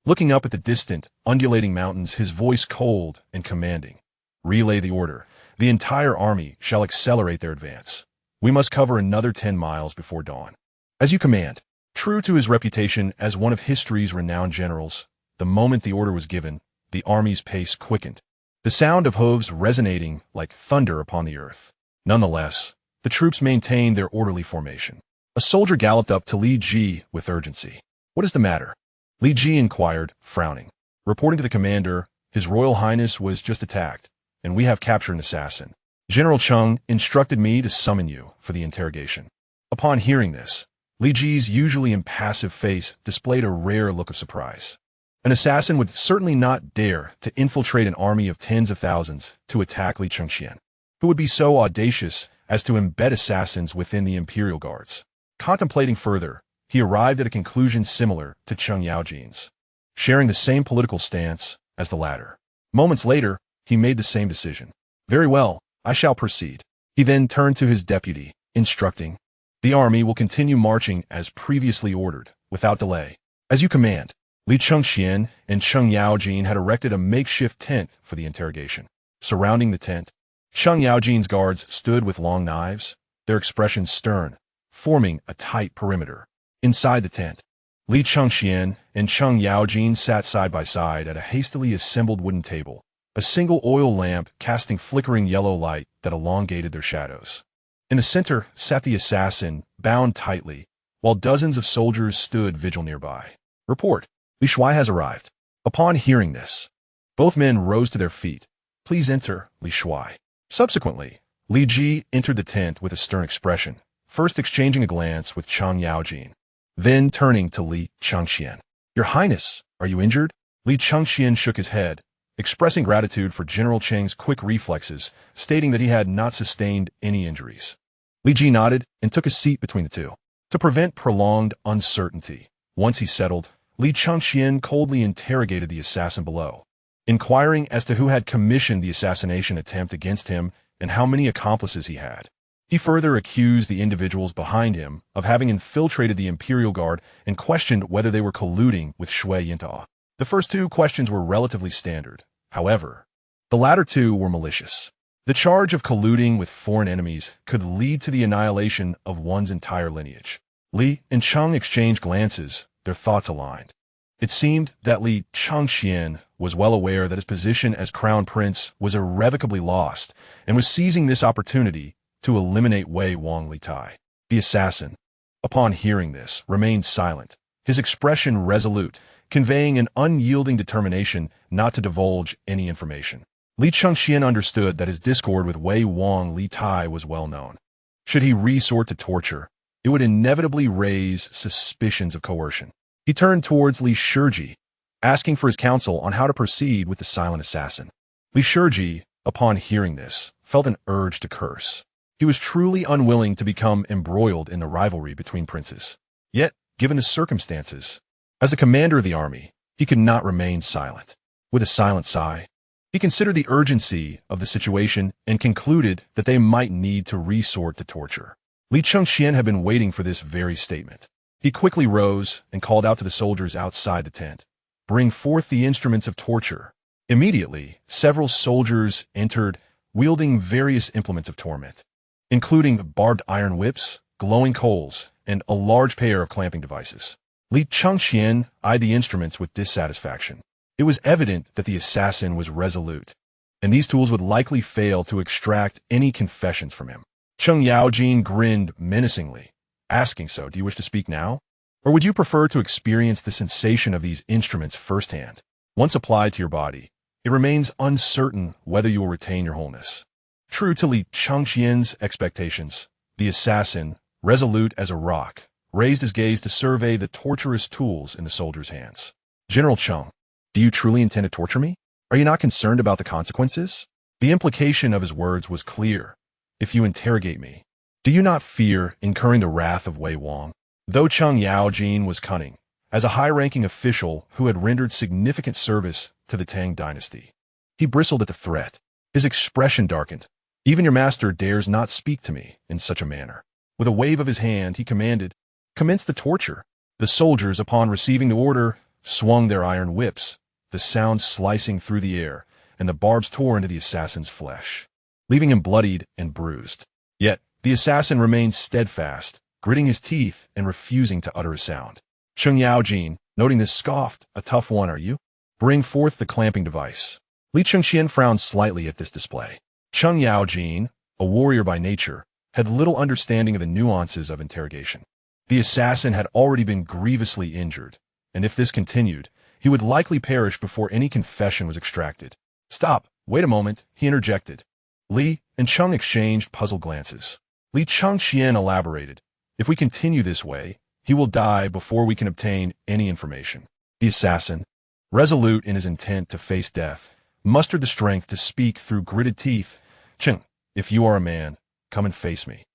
S1: Looking up at the distant, undulating mountains, his voice cold and commanding. "Relay the order. The entire army shall accelerate their advance. We must cover another 10 miles before dawn." "As you command." True to his reputation as one of history's renowned generals, the moment the order was given, the army's pace quickened, the sound of hooves resonating like thunder upon the earth. Nonetheless, the troops maintained their orderly formation. A soldier galloped up to Li Ji with urgency. "What is the matter?" Li Ji inquired, frowning. Reporting to the commander, "His Royal Highness was just attacked, and we have captured an assassin. General Cheng instructed me to summon you for the interrogation." Upon hearing this, Li Ji's usually impassive face displayed a rare look of surprise. An assassin would certainly not dare to infiltrate an army of tens of thousands to attack Li Chengqian, who would be so audacious as to embed assassins within the imperial guards. Contemplating further, he arrived at a conclusion similar to Cheng Yaojin's, sharing the same political stance as the latter. Moments later, he made the same decision. "Very well, I shall proceed." He then turned to his deputy, instructing, "The army will continue marching as previously ordered, without delay." "As you command." Li Chengqian and Cheng Yaojin had erected a makeshift tent for the interrogation. Surrounding the tent, Cheng Yaojin's guards stood with long knives, their expressions stern, forming a tight perimeter. Inside the tent, Li Chengqian and Cheng Yaojin sat side by side at a hastily assembled wooden table, a single oil lamp casting flickering yellow light that elongated their shadows. In the center sat the assassin, bound tightly, while dozens of soldiers stood vigil nearby. "Report. Li Shuai has arrived." Upon hearing this, both men rose to their feet. "Please enter, Li Shuai." Subsequently, Li Ji entered the tent with a stern expression, first exchanging a glance with Cheng Yaojin, then turning to Li Chengqian. "Your Highness, are you injured?" Li Chengqian shook his head, expressing gratitude for General Cheng's quick reflexes, stating that he had not sustained any injuries. Li Ji nodded and took a seat between the two. To prevent prolonged uncertainty, once he settled, Li Chengqian coldly interrogated the assassin below, inquiring as to who had commissioned the assassination attempt against him and how many accomplices he had. He further accused the individuals behind him of having infiltrated the Imperial Guard and questioned whether they were colluding with Shui Yinta. The first two questions were relatively standard. However, the latter two were malicious. The charge of colluding with foreign enemies could lead to the annihilation of one's entire lineage. Li and Cheng exchanged glances, their thoughts aligned. It seemed that Li Chengqian was well aware that his position as crown prince was irrevocably lost and was seizing this opportunity to eliminate Wei Wang Li Tai. The assassin, upon hearing this, remained silent, his expression resolute, conveying an unyielding determination not to divulge any information. Li Chengqian understood that his discord with Wei Wang Li Tai was well known. Should he resort to torture, it would inevitably raise suspicions of coercion. He turned towards Li Shiji, asking for his counsel on how to proceed with the silent assassin. Li Shiji, upon hearing this, felt an urge to curse. He was truly unwilling to become embroiled in the rivalry between princes. Yet, given the circumstances, as the commander of the army, he could not remain silent. With a silent sigh, he considered the urgency of the situation and concluded that they might need to resort to torture. Li Chengqian had been waiting for this very statement. He quickly rose and called out to the soldiers outside the tent, "Bring forth the instruments of torture." Immediately, several soldiers entered, wielding various implements of torment, including barbed iron whips, glowing coals, and a large pair of clamping devices. Li Chengqian eyed the instruments with dissatisfaction. It was evident that the assassin was resolute, and these tools would likely fail to extract any confessions from him. Cheng Yaojin grinned menacingly, asking, "So, do you wish to speak now? Or would you prefer to experience the sensation of these instruments firsthand? Once applied to your body, it remains uncertain whether you will retain your wholeness." True to Li Chengqian's expectations, the assassin, resolute as a rock, raised his gaze to survey the torturous tools in the soldier's hands. "General Cheng, do you truly intend to torture me? Are you not concerned about the consequences?" The implication of his words was clear. "If you interrogate me, do you not fear incurring the wrath of Wei Wang?" Though Cheng Yaojin was cunning, as a high-ranking official who had rendered significant service to the Tang dynasty, he bristled at the threat. His expression darkened. "Even your master dares not speak to me in such a manner." With a wave of his hand, he commanded, "Commence the torture." The soldiers, upon receiving the order, swung their iron whips, the sound slicing through the air, and the barbs tore into the assassin's flesh, leaving him bloodied and bruised. Yet, the assassin remained steadfast, gritting his teeth and refusing to utter a sound. Cheng Yaojin, noting this, scoffed, "A tough one, are you? Bring forth the clamping device." Li Chengqian frowned slightly at this display. Cheng Yaojin, a warrior by nature, had little understanding of the nuances of interrogation. The assassin had already been grievously injured, and if this continued, he would likely perish before any confession was extracted. "Stop, wait a moment," he interjected. Li and Cheng exchanged puzzled glances. Li Chengqian elaborated, "If we continue this way, he will die before we can obtain any information." The assassin, resolute in his intent to face death, mustered the strength to speak through gritted teeth. "Cheng, if you are a man, come and face me.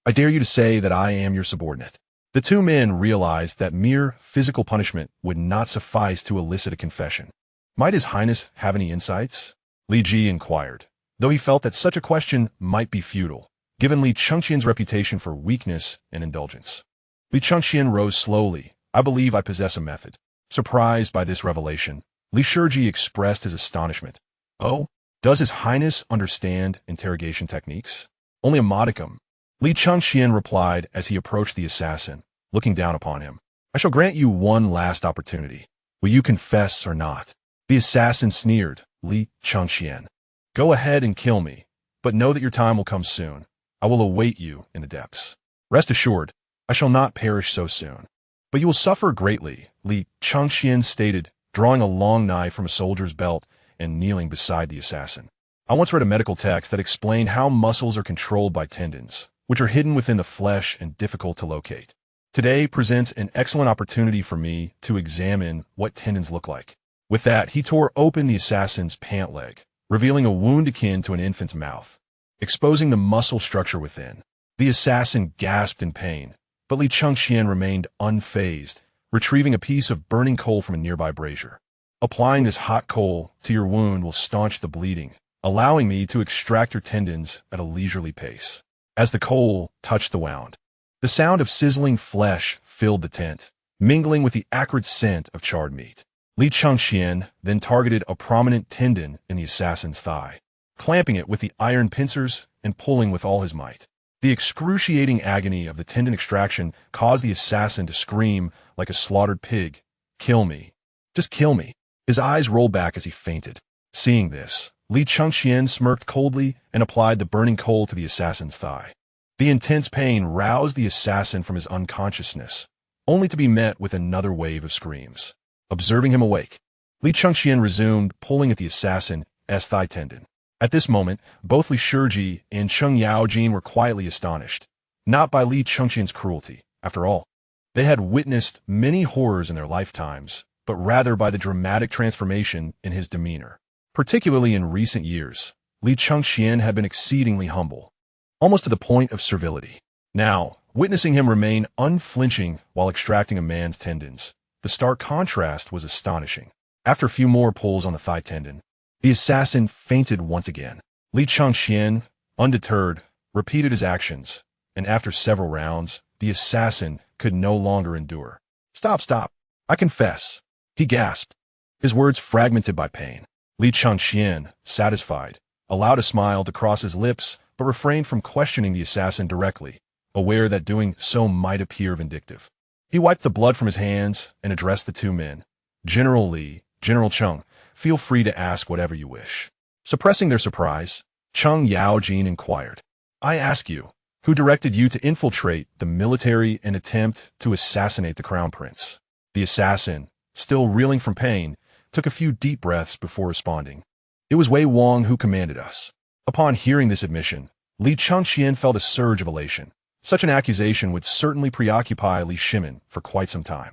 S1: I dare you to say that I am your subordinate." The two men realized that mere physical punishment would not suffice to elicit a confession. "Might His Highness have any insights?" Li Ji inquired, though he felt that such a question might be futile, given Li Chengqian's reputation for weakness and indulgence. Li Chengqian rose slowly. "I believe I possess a method." Surprised by this revelation, Li Shiji expressed his astonishment. "Oh, does His Highness understand interrogation techniques?" "Only a modicum," Li Chengqian replied as he approached the assassin, looking down upon him. "I shall grant you one last opportunity. Will you confess or not?" The assassin sneered. "Li Chengqian, go ahead and kill me, but know that your time will come soon. I will await you in the depths. Rest assured, I shall not perish so soon. But you will suffer greatly," Li Chengqian stated, drawing a long knife from a soldier's belt and kneeling beside the assassin. "I once read a medical text that explained how muscles are controlled by tendons, which are hidden within the flesh and difficult to locate. Today presents an excellent opportunity for me to examine what tendons look like." With that, he tore open the assassin's pant leg, revealing a wound akin to an infant's mouth, exposing the muscle structure within. The assassin gasped in pain, but Li Chengqian remained unfazed, retrieving a piece of burning coal from a nearby brazier. "Applying this hot coal to your wound will staunch the bleeding, allowing me to extract your tendons at a leisurely pace." As the coal touched the wound, the sound of sizzling flesh filled the tent, mingling with the acrid scent of charred meat. Li Chengqian then targeted a prominent tendon in the assassin's thigh, clamping it with the iron pincers and pulling with all his might. The excruciating agony of the tendon extraction caused the assassin to scream like a slaughtered pig, "Kill me. Just kill me." His eyes rolled back as he fainted. Seeing this, Li Chengqian smirked coldly and applied the burning coal to the assassin's thigh. The intense pain roused the assassin from his unconsciousness, only to be met with another wave of screams. Observing him awake, Li Chengqian resumed pulling at the assassin's thigh tendon. At this moment, both Li Shiji and Cheng Yaojin were quietly astonished, not by Li Chengqian's cruelty. After all, they had witnessed many horrors in their lifetimes, but rather by the dramatic transformation in his demeanor. Particularly in recent years, Li Chengqian had been exceedingly humble, almost to the point of servility. Now, witnessing him remain unflinching while extracting a man's tendons, the stark contrast was astonishing. After a few more pulls on the thigh tendon, the assassin fainted once again. Li Chengqian, undeterred, repeated his actions, and after several rounds, the assassin could no longer endure. "Stop, stop. I confess," he gasped, his words fragmented by pain. Li Chengqian, satisfied, allowed a smile to cross his lips, but refrained from questioning the assassin directly, aware that doing so might appear vindictive. He wiped the blood from his hands and addressed the two men. "General Li, General Cheng, feel free to ask whatever you wish." Suppressing their surprise, Cheng Yaojin inquired, "I ask you, who directed you to infiltrate the military and attempt to assassinate the crown prince?" The assassin, still reeling from pain, took a few deep breaths before responding. "It was Wei Wang who commanded us." Upon hearing this admission, Li Chengqian felt a surge of elation. Such an accusation would certainly preoccupy Li Shimin for quite some time.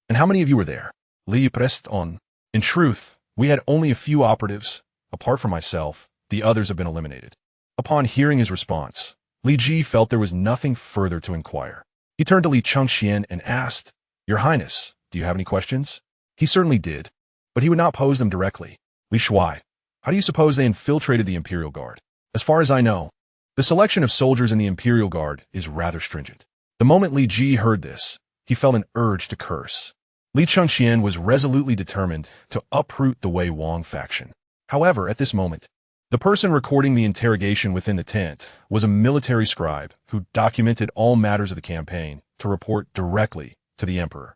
S1: "And how many of you were there?" Li pressed on. "In truth, we had only a few operatives. Apart from myself, the others have been eliminated." Upon hearing his response, Li Ji felt there was nothing further to inquire. He turned to Li Chengqian and asked, "Your Highness, do you have any questions?" He certainly did, but he would not pose them directly. "Li Shuai, how do you suppose they infiltrated the Imperial Guard?" "As far as I know, the selection of soldiers in the Imperial Guard is rather stringent." The moment Li Ji heard this, he felt an urge to curse. Li Chengqian was resolutely determined to uproot the Wei Wang faction. However, at this moment, the person recording the interrogation within the tent was a military scribe who documented all matters of the campaign to report directly to the emperor,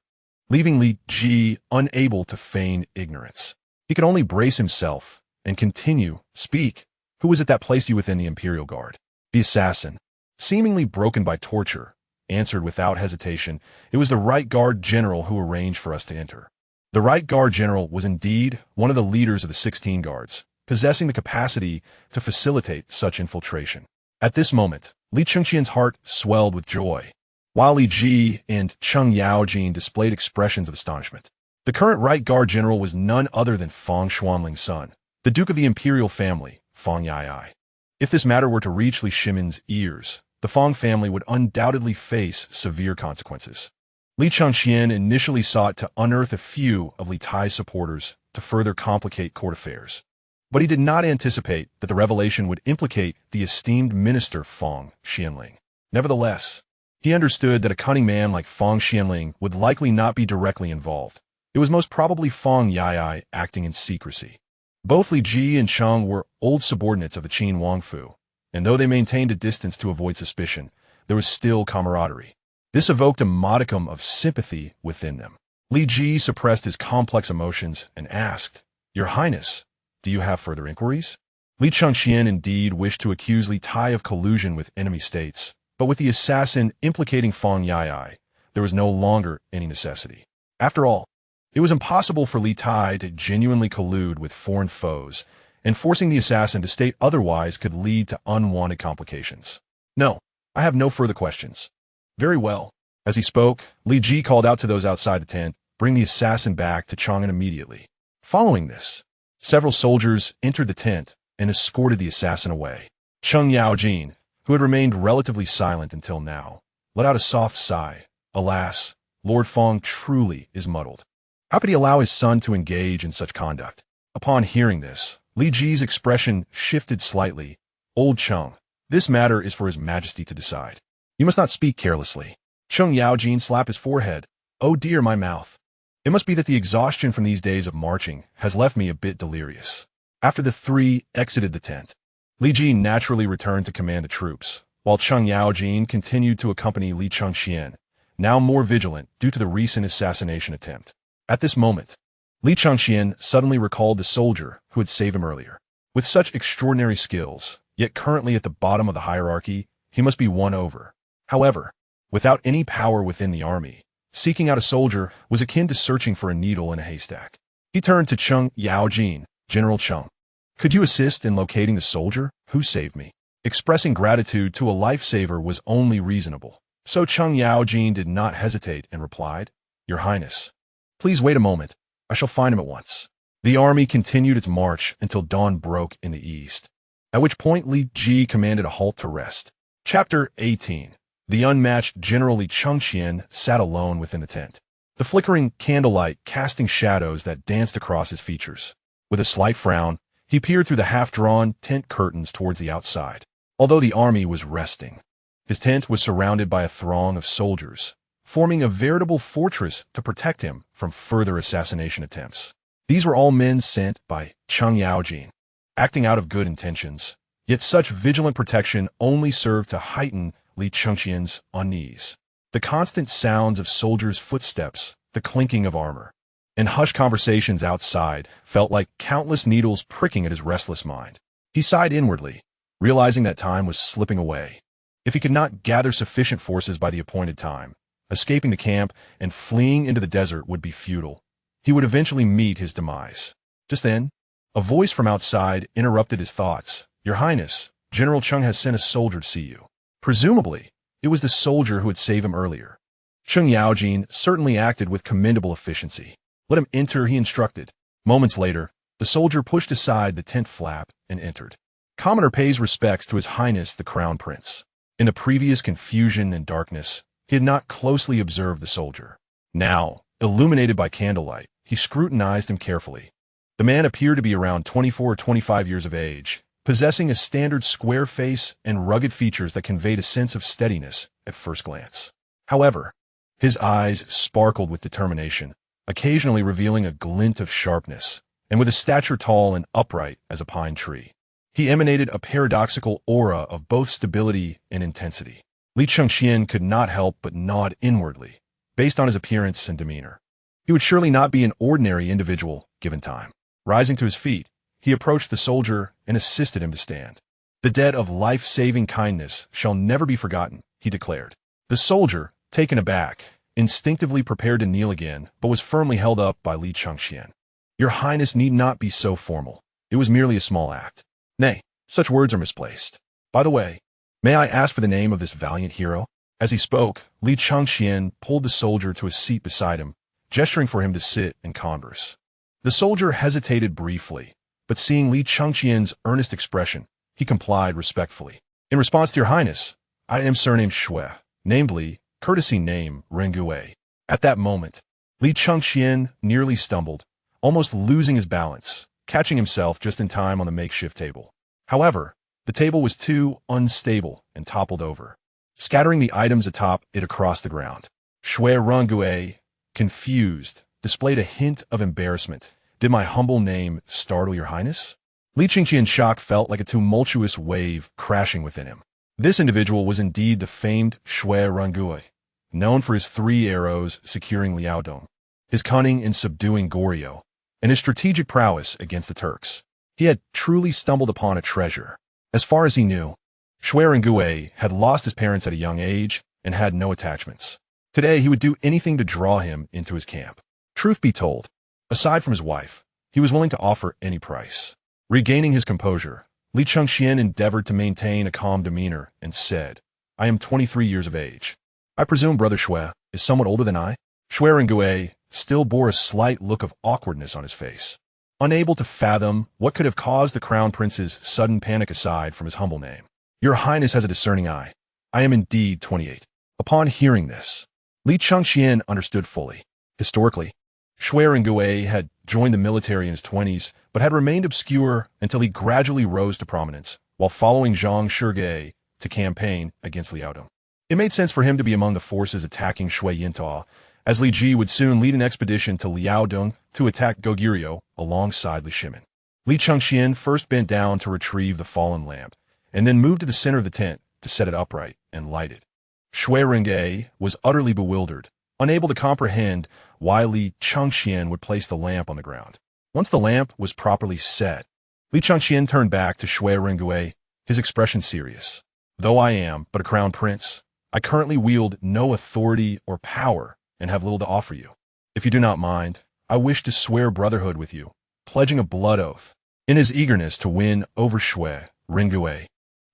S1: leaving Li Ji unable to feign ignorance. He could only brace himself and continue, "Speak. Who was it that placed you within the Imperial Guard?" The assassin, seemingly broken by torture, answered without hesitation, "It was the Right Guard General who arranged for us to enter." The Right Guard General was indeed one of the leaders of the 16 guards, possessing the capacity to facilitate such infiltration. At this moment, Li Chengqian's heart swelled with joy, while Li Ji and Cheng Yaojin displayed expressions of astonishment. The current Right Guard General was none other than Fang Xuanling's son, the Duke of the Imperial family, Fang Yai. If this matter were to reach Li Shimin's ears, the Fang family would undoubtedly face severe consequences. Li Chengqian initially sought to unearth a few of Li Tai's supporters to further complicate court affairs. But he did not anticipate that the revelation would implicate the esteemed minister Fang Xianling. Nevertheless, he understood that a cunning man like Fang Xianling would likely not be directly involved. It was most probably Fang Yai acting in secrecy. Both Li Ji and Cheng were old subordinates of the Qin Wangfu, and though they maintained a distance to avoid suspicion, there was still camaraderie. This evoked a modicum of sympathy within them. Li Ji suppressed his complex emotions and asked, "Your Highness, do you have further inquiries?" Li Chengqian indeed wished to accuse Li Tai of collusion with enemy states, but with the assassin implicating Fang Yai, there was no longer any necessity. After all, it was impossible for Li Tai to genuinely collude with foreign foes, and forcing the assassin to state otherwise could lead to unwanted complications. "No, I have no further questions." "Very well." As he spoke, Li Ji called out to those outside the tent, "Bring the assassin back to Chang'an immediately." Following this, several soldiers entered the tent and escorted the assassin away. Cheng Yaojin, who had remained relatively silent until now, let out a soft sigh. Alas, Lord Fang truly is muddled. How could he allow his son to engage in such conduct? Upon hearing this, Li Ji's expression shifted slightly. "Old Cheng, this matter is for His Majesty to decide. You must not speak carelessly." Cheng Yaojin slapped his forehead. "Oh dear, my mouth. It must be that the exhaustion from these days of marching has left me a bit delirious." After the three exited the tent, Li Ji naturally returned to command the troops, while Cheng Yaojin continued to accompany Li Chengqian, now more vigilant due to the recent assassination attempt. At this moment, Li Chengqian suddenly recalled the soldier who had saved him earlier. With such extraordinary skills, yet currently at the bottom of the hierarchy, he must be won over. However, without any power within the army, seeking out a soldier was akin to searching for a needle in a haystack. He turned to Cheng Yaojin, "General Cheng, could you assist in locating the soldier who saved me?" Expressing gratitude to a lifesaver was only reasonable, so Cheng Yaojin did not hesitate and replied, "Your Highness, please wait a moment. I shall find him at once." The army continued its march until dawn broke in the east, at which point Li Ji commanded a halt to rest. Chapter 18. The unmatched General Li Chengqian sat alone within the tent, the flickering candlelight casting shadows that danced across his features. With a slight frown, he peered through the half-drawn tent curtains towards the outside. Although the army was resting, His tent was surrounded by a throng of soldiers, forming a veritable fortress to protect him from further assassination attempts. These were all men sent by Cheng Yaojin, acting out of good intentions, yet such vigilant protection only served to heighten Li Chengqian's unease. The constant sounds of soldiers' footsteps, the clinking of armor, and hushed conversations outside felt like countless needles pricking at his restless mind. He sighed inwardly, realizing that time was slipping away. If he could not gather sufficient forces by the appointed time, escaping the camp and fleeing into the desert would be futile. He would eventually meet his demise. Just then, a voice from outside interrupted his thoughts. "Your Highness, General Cheng has sent a soldier to see you." Presumably, it was the soldier who had saved him earlier. Cheng Yaojin certainly acted with commendable efficiency. "Let him enter," he instructed. Moments later, the soldier pushed aside the tent flap and entered. Commoner pays respects to His Highness the Crown Prince. In the previous confusion and darkness, he had not closely observed the soldier. Now, illuminated by candlelight, he scrutinized him carefully. The man appeared to be around 24 or 25 years of age, possessing a standard square face and rugged features that conveyed a sense of steadiness at first glance. However, his eyes sparkled with determination, occasionally revealing a glint of sharpness, and with a stature tall and upright as a pine tree. He emanated a paradoxical aura of both stability and intensity. Li Chengqian could not help but nod inwardly, based on his appearance and demeanor. He would surely not be an ordinary individual given time. Rising to his feet, he approached the soldier and assisted him to stand. "The debt of life-saving kindness shall never be forgotten," he declared. The soldier, taken aback, instinctively prepared to kneel again, but was firmly held up by Li Chengqian. "Your Highness need not be so formal. It was merely a small act. Nay, such words are misplaced. By the way, may I ask for the name of this valiant hero?" As he spoke, Li Chengqian pulled the soldier to a seat beside him, gesturing for him to sit and converse. The soldier hesitated briefly, but seeing Li Chengqian's earnest expression, he complied respectfully. "In response to your Highness, I am surnamed Shui, namely, courtesy name Rengue." At that moment, Li Chengqian nearly stumbled, almost losing his balance, catching himself just in time on the makeshift table. However, the table was too unstable and toppled over, scattering the items atop it across the ground. Shui Rengue, confused, displayed a hint of embarrassment. "Did my humble name startle your Highness?" Li Chengqian's shock felt like a tumultuous wave crashing within him. This individual was indeed the famed Shui Rengue, known for his 3 arrows securing Liaodong, his cunning in subduing Goryeo, and his strategic prowess against the Turks. He had truly stumbled upon a treasure. As far as he knew, Shui Rengue had lost his parents at a young age and had no attachments. Today, he would do anything to draw him into his camp. Truth be told, aside from his wife, he was willing to offer any price. Regaining his composure, Li Chengqian endeavored to maintain a calm demeanor and said, "I am 23 years of age. I presume Brother Shui is somewhat older than I?" Shui Rengue still bore a slight look of awkwardness on his face. Unable to fathom what could have caused the Crown Prince's sudden panic aside from his humble name. "Your Highness has a discerning eye. I am indeed 28. Upon hearing this, Li Chengqian understood fully. Historically, Shui Rengue had joined the military in his 20s, but had remained obscure until he gradually rose to prominence, while following Zhang Shige to campaign against Liaodong. It made sense for him to be among the forces attacking Shui Yintao, as Li Ji would soon lead an expedition to Liaodong to attack Goguryeo alongside Li Shimin. Li Chengqian first bent down to retrieve the fallen lamp, and then moved to the center of the tent to set it upright and light it. Shui Rengue was utterly bewildered, unable to comprehend why Li Chengqian would place the lamp on the ground. Once the lamp was properly set, Li Chengqian turned back to Shui Rengue, his expression serious. "Though I am but a crown prince, I currently wield no authority or power and have little to offer you. If you do not mind, I wish to swear brotherhood with you, pledging a blood oath." In his eagerness to win over Shui Rengue,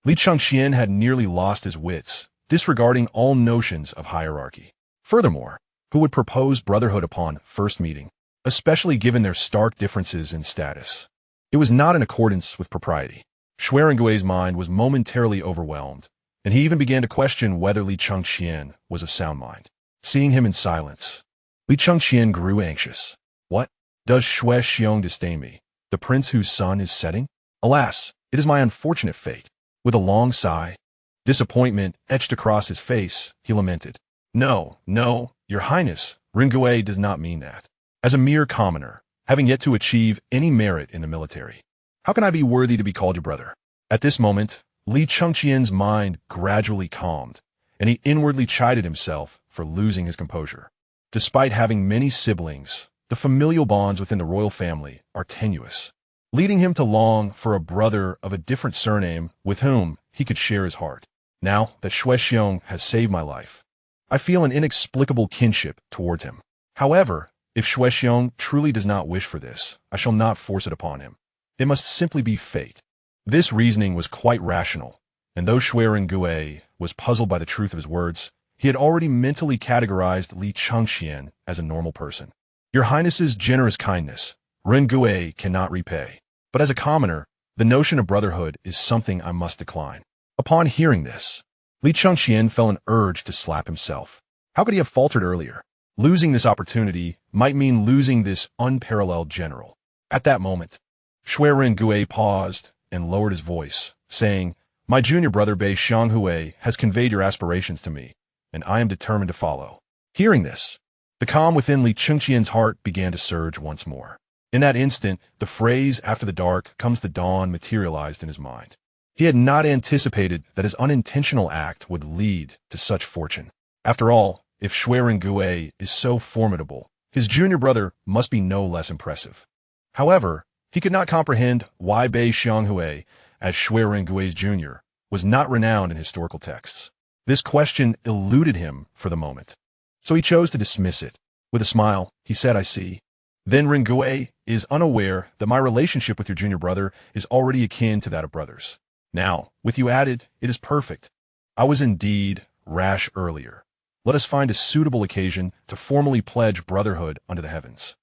S1: Li Chengqian had nearly lost his wits, disregarding all notions of hierarchy. Furthermore, who would propose brotherhood upon first meeting, especially given their stark differences in status? It was not in accordance with propriety. Shui Rengue's mind was momentarily overwhelmed, and he even began to question whether Li Chengqian was of sound mind. Seeing him in silence, Li Chengqian grew anxious. "What? Does Shui Xiong disdain me, the prince whose sun is setting? Alas, it is my unfortunate fate." With a long sigh, Disappointment etched across his face, he lamented. No, no, your highness, Ringui does not mean that. As a mere commoner, having yet to achieve any merit in the military, how can I be worthy to be called your brother? At this moment, Li Chengqian's mind gradually calmed, and he inwardly chided himself for losing his composure. Despite having many siblings, the familial bonds within the royal family are tenuous, leading him to long for a brother of a different surname with whom he could share his heart. Now that Shuexiong has saved my life, I feel an inexplicable kinship towards him. However, if Shuexiong truly does not wish for this, I shall not force it upon him. It must simply be fate. This reasoning was quite rational, and though Shui Ringui was puzzled by the truth of his words, he had already mentally categorized Li Chengqian as a normal person. Your Highness's generous kindness, Ringui cannot repay. But as a commoner, the notion of brotherhood is something I must decline. Upon hearing this, Li Chengqian felt an urge to slap himself. How could he have faltered earlier? Losing this opportunity might mean losing this unparalleled general. At that moment, Shui Ringui paused and lowered his voice, saying, My junior brother Bei Xianghui has conveyed your aspirations to me, and I am determined to follow. Hearing this, the calm within Li Chengqian's heart began to surge once more. In that instant, the phrase, after the dark comes the dawn, materialized in his mind. He had not anticipated that his unintentional act would lead to such fortune. After all, if Shui Ringui is so formidable, his junior brother must be no less impressive. However, he could not comprehend why Bei Xianghui, as Shui Ringui's junior, was not renowned in historical texts. This question eluded him for the moment, so he chose to dismiss it. With a smile, he said, I see. Then Ringui is unaware that my relationship with your junior brother is already akin to that of brothers. Now, with you added, it is perfect. I was indeed rash earlier. Let us find a suitable occasion to formally pledge brotherhood under the heavens.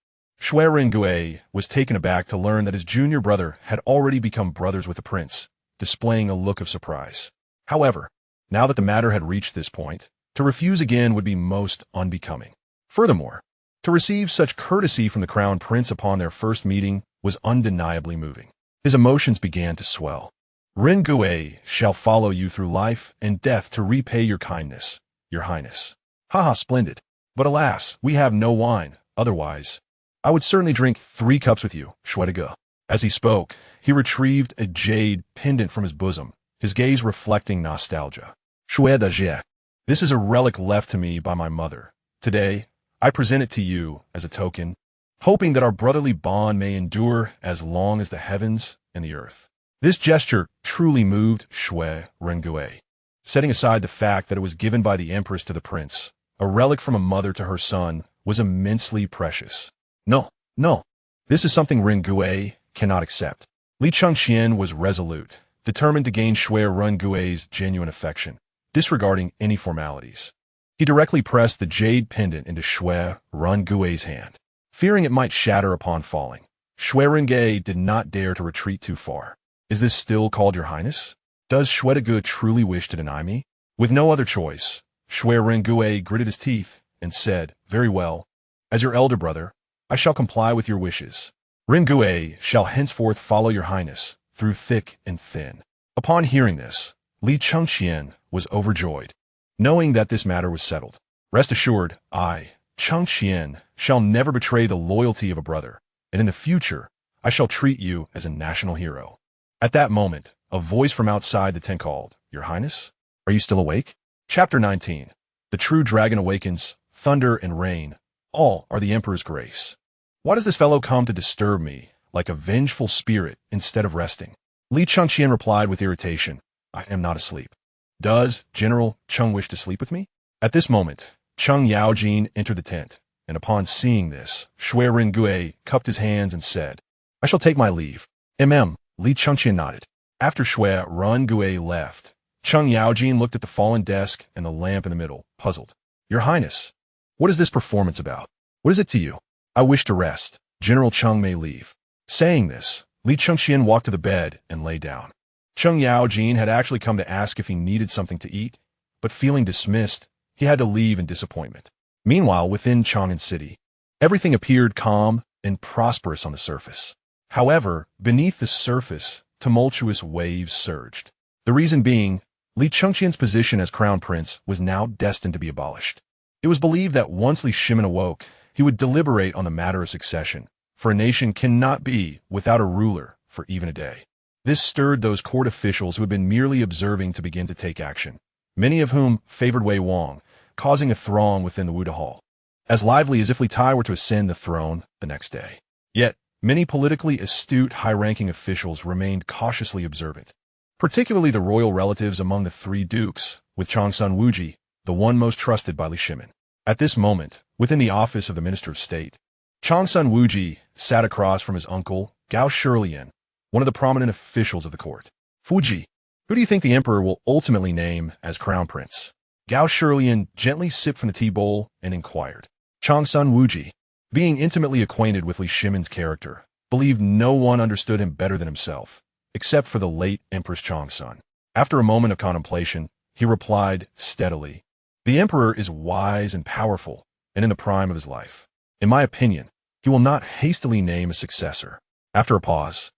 S1: Shui Ringui was taken aback to learn that his junior brother had already become brothers with the prince, displaying a look of surprise. However, now that the matter had reached this point, to refuse again would be most unbecoming. Furthermore, to receive such courtesy from the crown prince upon their first meeting was undeniably moving. His emotions began to swell. Ringui shall follow you through life and death to repay your kindness, your highness. Haha, splendid. But alas, we have no wine, otherwise I would certainly drink 3 cups with you, Shuedige. As he spoke, he retrieved a jade pendant from his bosom, his gaze reflecting nostalgia. Shuedige. This is a relic left to me by my mother. Today, I present it to you as a token, hoping that our brotherly bond may endure as long as the heavens and the earth. This gesture truly moved Shui Ringui. Setting aside the fact that it was given by the empress to the prince, a relic from a mother to her son was immensely precious. No, no, this is something Ringui cannot accept. Li Chengqian was resolute, determined to gain Shui Ringui's genuine affection, disregarding any formalities. He directly pressed the jade pendant into Shui Ringui's hand, fearing it might shatter upon falling. Shui Ringui did not dare to retreat too far. Is this still called your highness? Does Shuedige truly wish to deny me? With no other choice, Shui Ringui gritted his teeth and said, Very well. As your elder brother, I shall comply with your wishes. Ringui shall henceforth follow your highness through thick and thin. Upon hearing this, Li Chengqian was overjoyed, knowing that this matter was settled. Rest assured, I, Chengqian, shall never betray the loyalty of a brother, and in the future, I shall treat you as a national hero. At that moment, a voice from outside the tent called, Your Highness? Are you still awake? Chapter 19. The true dragon awakens, thunder and rain, all are the Emperor's grace. Why does this fellow come to disturb me like a vengeful spirit instead of resting? Li Chengqian replied with irritation, I am not asleep. Does General Cheng wish to sleep with me? At this moment, Cheng Yaojin entered the tent, and upon seeing this, Shui Ringui cupped his hands and said, I shall take my leave. Li Chengqian nodded. After Shui Ringui left, Cheng Yaojin looked at the fallen desk and the lamp in the middle, puzzled. Your Highness, what is this performance about? What is it to you? I wish to rest. General Cheng may leave. Saying this, Li Chengqian walked to the bed and lay down. Cheng Yaojin had actually come to ask if he needed something to eat, but feeling dismissed, he had to leave in disappointment. Meanwhile, within Chang'an City, everything appeared calm and prosperous on the surface. However, beneath the surface, tumultuous waves surged. The reason being, Li Chengqian's position as crown prince was now destined to be abolished. It was believed that once Li Shimin awoke, he would deliberate on the matter of succession, for a nation cannot be without a ruler for even a day. This stirred those court officials who had been merely observing to begin to take action, many of whom favored Wei Wang, causing a throng within the Wuda Hall, as lively as if Li Tai were to ascend the throne the next day. Yet, many politically astute, high-ranking officials remained cautiously observant, particularly the royal relatives among the three dukes, with Changsun Wuji, the one most trusted by Li Shimin. At this moment, within the office of the Minister of State, Changsun Wuji sat across from his uncle, Gao Shilian, one of the prominent officials of the court. Fuji, who do you think the emperor will ultimately name as crown prince? Gao Shilian gently sipped from the tea bowl and inquired. Changsun Wuji, being intimately acquainted with Li Shimin's character, believed no one understood him better than himself, except for the late Empress Changsun. After a moment of contemplation, he replied steadily, "The emperor is wise and powerful, and in the prime of his life. In my opinion, he will not hastily name a successor." After a pause,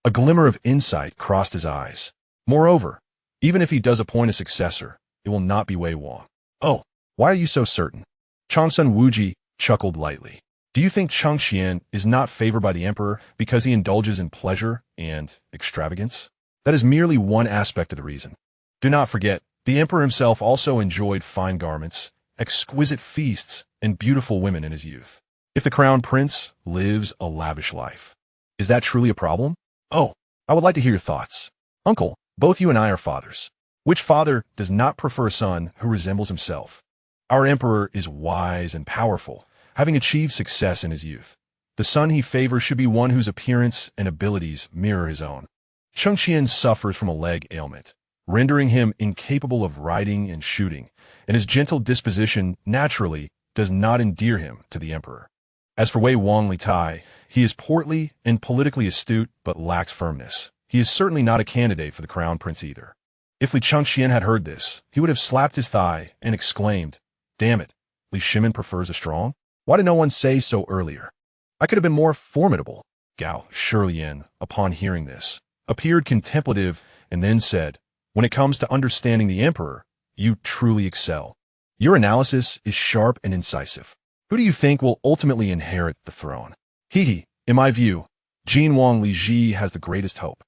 S1: a glimmer of insight crossed his eyes. Moreover, even if he does appoint a successor, it will not be Wei Wang. "Oh, why are you so certain?" Changsun Wuji chuckled lightly. "Do you think Chengqian is not favored by the emperor because he indulges in pleasure and extravagance? That is merely one aspect of the reason. Do not forget, the emperor himself also enjoyed fine garments, exquisite feasts, and beautiful women in his youth. If the crown prince lives a lavish life, is that truly a problem? Oh, I would like to hear your thoughts. Uncle, both you and I are fathers. Which father does not prefer a son who resembles himself? Our emperor is wise and powerful, having achieved success in his youth. The son he favors should be one whose appearance and abilities mirror his own. Chengqian suffers from a leg ailment, rendering him incapable of riding and shooting, and his gentle disposition naturally does not endear him to the emperor. As for Wei Wang Li Tai, he is portly and politically astute but lacks firmness. He is certainly not a candidate for the crown prince either." If Li Chengqian had heard this, he would have slapped his thigh and exclaimed, "Damn it, Li Shimin prefers a strong? Why did no one say so earlier? I could have been more formidable." Gao Shilian, upon hearing this, appeared contemplative and then said, "When it comes to understanding the emperor, you truly excel. Your analysis is sharp and incisive. Who do you think will ultimately inherit the throne?" "Hee, in my view, Jin Wang Li Ji has the greatest hope."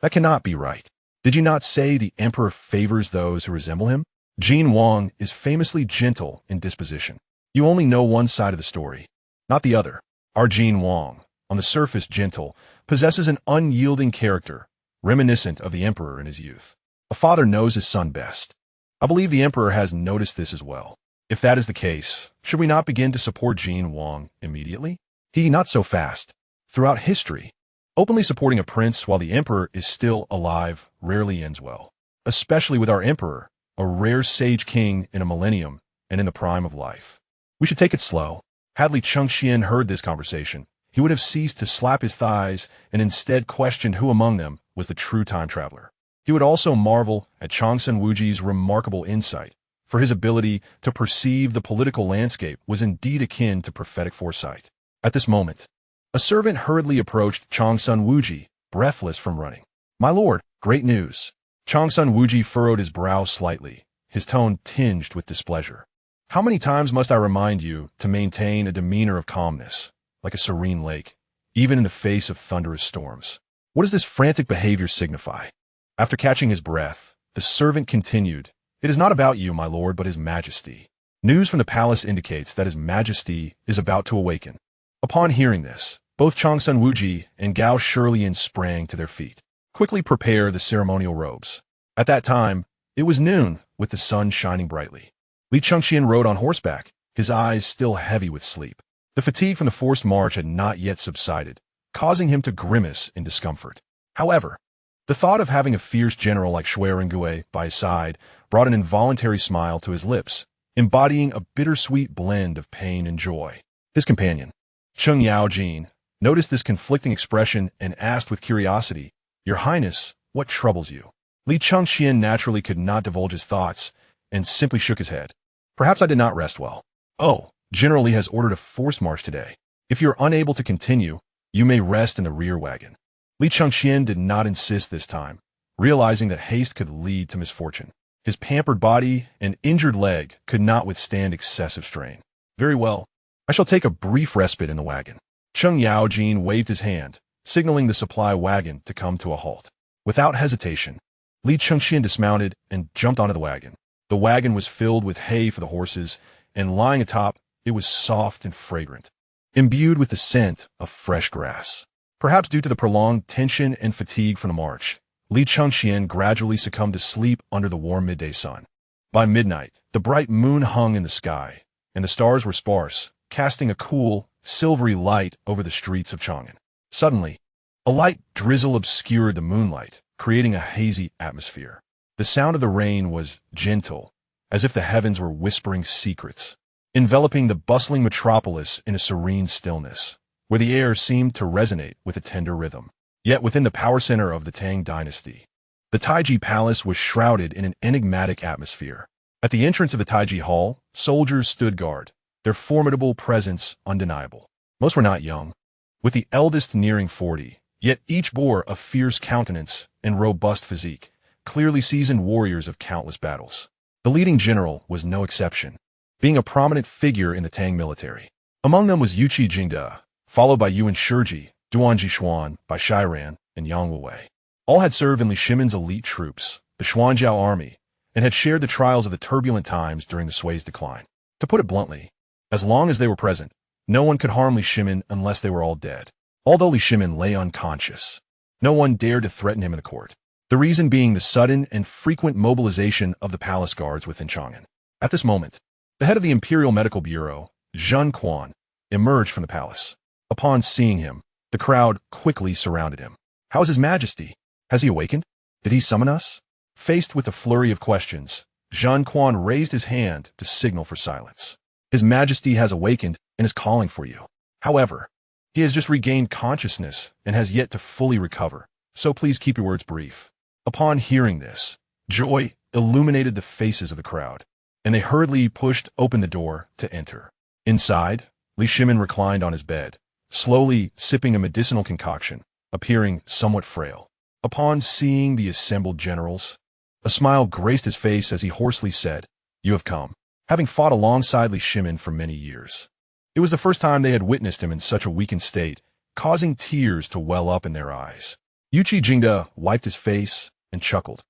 S1: That cannot be right. Did you not say the emperor favors those who resemble him? Jin Wang is famously gentle in disposition. You only know one side of the story, not the other. Our Jin Wang, on the surface gentle, possesses an unyielding character, reminiscent of the emperor in his youth. A father knows his son best. I believe the emperor has noticed this as well. If that is the case, should we not begin to support Jin Wang immediately? Not so fast. Throughout history, openly supporting a prince while the emperor is still alive rarely ends well, especially with our emperor, a rare sage king in a millennium and in the prime of life. We should take it slow. Had Li Chengqian heard this conversation, he would have ceased to slap his thighs and instead questioned who among them was the true time traveler. He would also marvel at Changsun Wuji's remarkable insight, for his ability to perceive the political landscape was indeed akin to prophetic foresight. At this moment, a servant hurriedly approached Changsun Wuji, breathless from running. "My lord, great news." Changsun Wuji furrowed his brow slightly, his tone tinged with displeasure. "How many times must I remind you to maintain a demeanor of calmness, like a serene lake, even in the face of thunderous storms? What does this frantic behavior signify?" After catching his breath, the servant continued, "It is not about you, my lord, but His Majesty. News from the palace indicates that His Majesty is about to awaken." Upon hearing this, both Changsun Wuji and Gao Shilian sprang to their feet. Quickly prepare the ceremonial robes. At that time, it was noon, with the sun shining brightly. Li Chengqian rode on horseback, his eyes still heavy with sleep. The fatigue from the forced march had not yet subsided, causing him to grimace in discomfort. However, the thought of having a fierce general like Shui Rengue by his side brought an involuntary smile to his lips, embodying a bittersweet blend of pain and joy. His companion, Cheng Yaojin, noticed this conflicting expression and asked with curiosity, "Your Highness, what troubles you?" Li Chengqian naturally could not divulge his thoughts and simply shook his head. "Perhaps I did not rest well." "Oh, General Li has ordered a forced march today. If you are unable to continue, you may rest in the rear wagon." Li Chengqian did not insist this time, realizing that haste could lead to misfortune. His pampered body and injured leg could not withstand excessive strain. Very well. I shall take a brief respite in the wagon. Cheng Yaojin waved his hand, signaling the supply wagon to come to a halt. Without hesitation, Li Chengqian dismounted and jumped onto the wagon. The wagon was filled with hay for the horses, and lying atop, it was soft and fragrant, imbued with the scent of fresh grass. Perhaps due to the prolonged tension and fatigue from the march, Li Chengqian gradually succumbed to sleep under the warm midday sun. By midnight, the bright moon hung in the sky, and the stars were sparse, casting a cool, silvery light over the streets of Chang'an. Suddenly, a light drizzle obscured the moonlight, creating a hazy atmosphere. The sound of the rain was gentle, as if the heavens were whispering secrets, enveloping the bustling metropolis in a serene stillness, where the air seemed to resonate with a tender rhythm. Yet within the power center of the Tang dynasty, the Taiji Palace was shrouded in an enigmatic atmosphere. At the entrance of the Taiji Hall, soldiers stood guard, their formidable presence undeniable. Most were not young, with the eldest nearing 40, yet each bore a fierce countenance and robust physique, clearly seasoned warriors of countless battles. The leading general was no exception, being a prominent figure in the Tang military. Among them was Yuqi Jingde, followed by Yuan Shiji, Duan Jishuan, by Shiran, and Yang Wuwei. All had served in Li Shimin's elite troops, the Xuanjiao army, and had shared the trials of the turbulent times during the Sui's decline. To put it bluntly, as long as they were present, no one could harm Li Shimin unless they were all dead. Although Li Shimin lay unconscious, no one dared to threaten him in the court. The reason being the sudden and frequent mobilization of the palace guards within Chang'an. At this moment, the head of the Imperial Medical Bureau, Zhen Guan, emerged from the palace. Upon seeing him, the crowd quickly surrounded him. How is His Majesty? Has he awakened? Did he summon us? Faced with a flurry of questions, Zhen Guan raised his hand to signal for silence. His Majesty has awakened and is calling for you. However, he has just regained consciousness and has yet to fully recover, so please keep your words brief. Upon hearing this, joy illuminated the faces of the crowd, and they hurriedly pushed open the door to enter. Inside, Li Shimin reclined on his bed, slowly sipping a medicinal concoction, appearing somewhat frail. Upon seeing the assembled generals, a smile graced his face as he hoarsely said, "You have come." Having fought alongside Li Shimin for many years, it was the first time they had witnessed him in such a weakened state, causing tears to well up in their eyes. Yuqi Jingde wiped his face and chuckled.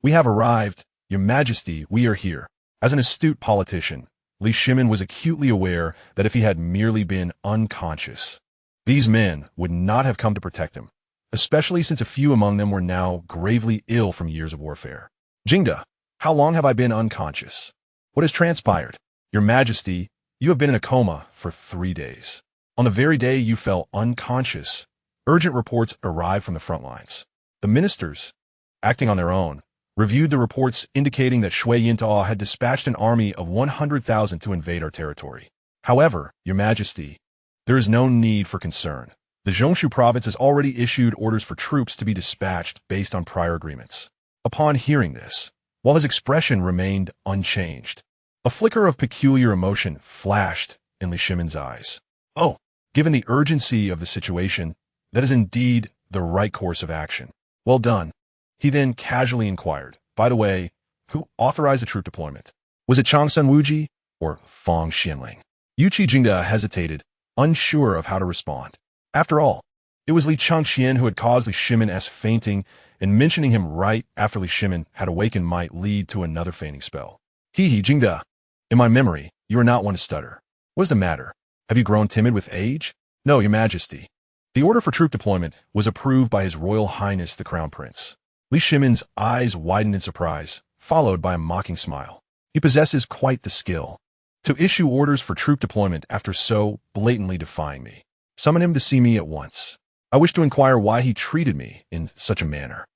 S1: "We have arrived, Your Majesty, we are here." As an astute politician, Li Shimin was acutely aware that if he had merely been unconscious, these men would not have come to protect him, especially since a few among them were now gravely ill from years of warfare. "Jingde, how long have I been unconscious? What has transpired? Your Majesty, you have been in a coma for 3 days. On the very day you fell unconscious, urgent reports arrived from the front lines. The ministers, acting on their own, reviewed the reports indicating that Shui Yintao had dispatched an army of 100,000 to invade our territory. However, Your Majesty, there is no need for concern. The Zhongshu province has already issued orders for troops to be dispatched based on prior agreements." Upon hearing this, while his expression remained unchanged, a flicker of peculiar emotion flashed in Li Shimin's eyes. "Oh, given the urgency of the situation, that is indeed the right course of action. Well done." He then casually inquired, "By the way, who authorized the troop deployment? Was it Chang Sun Wuji or Fang Xianling?" Yuqi Jingde hesitated, unsure of how to respond. After all, it was Li Chengqian who had caused Li Shimin's fainting, and mentioning him right after Li Shimin had awakened might lead to another fainting spell. Jingde, in my memory, you are not one to stutter. What is the matter? Have you grown timid with age?" "No, Your Majesty." The order for troop deployment was approved by His Royal Highness the Crown Prince. Li Shimin's eyes widened in surprise, followed by a mocking smile. He possesses quite the skill to issue orders for troop deployment after so blatantly defying me. Summon him to see me at once. I wish to inquire why he treated me in such a manner.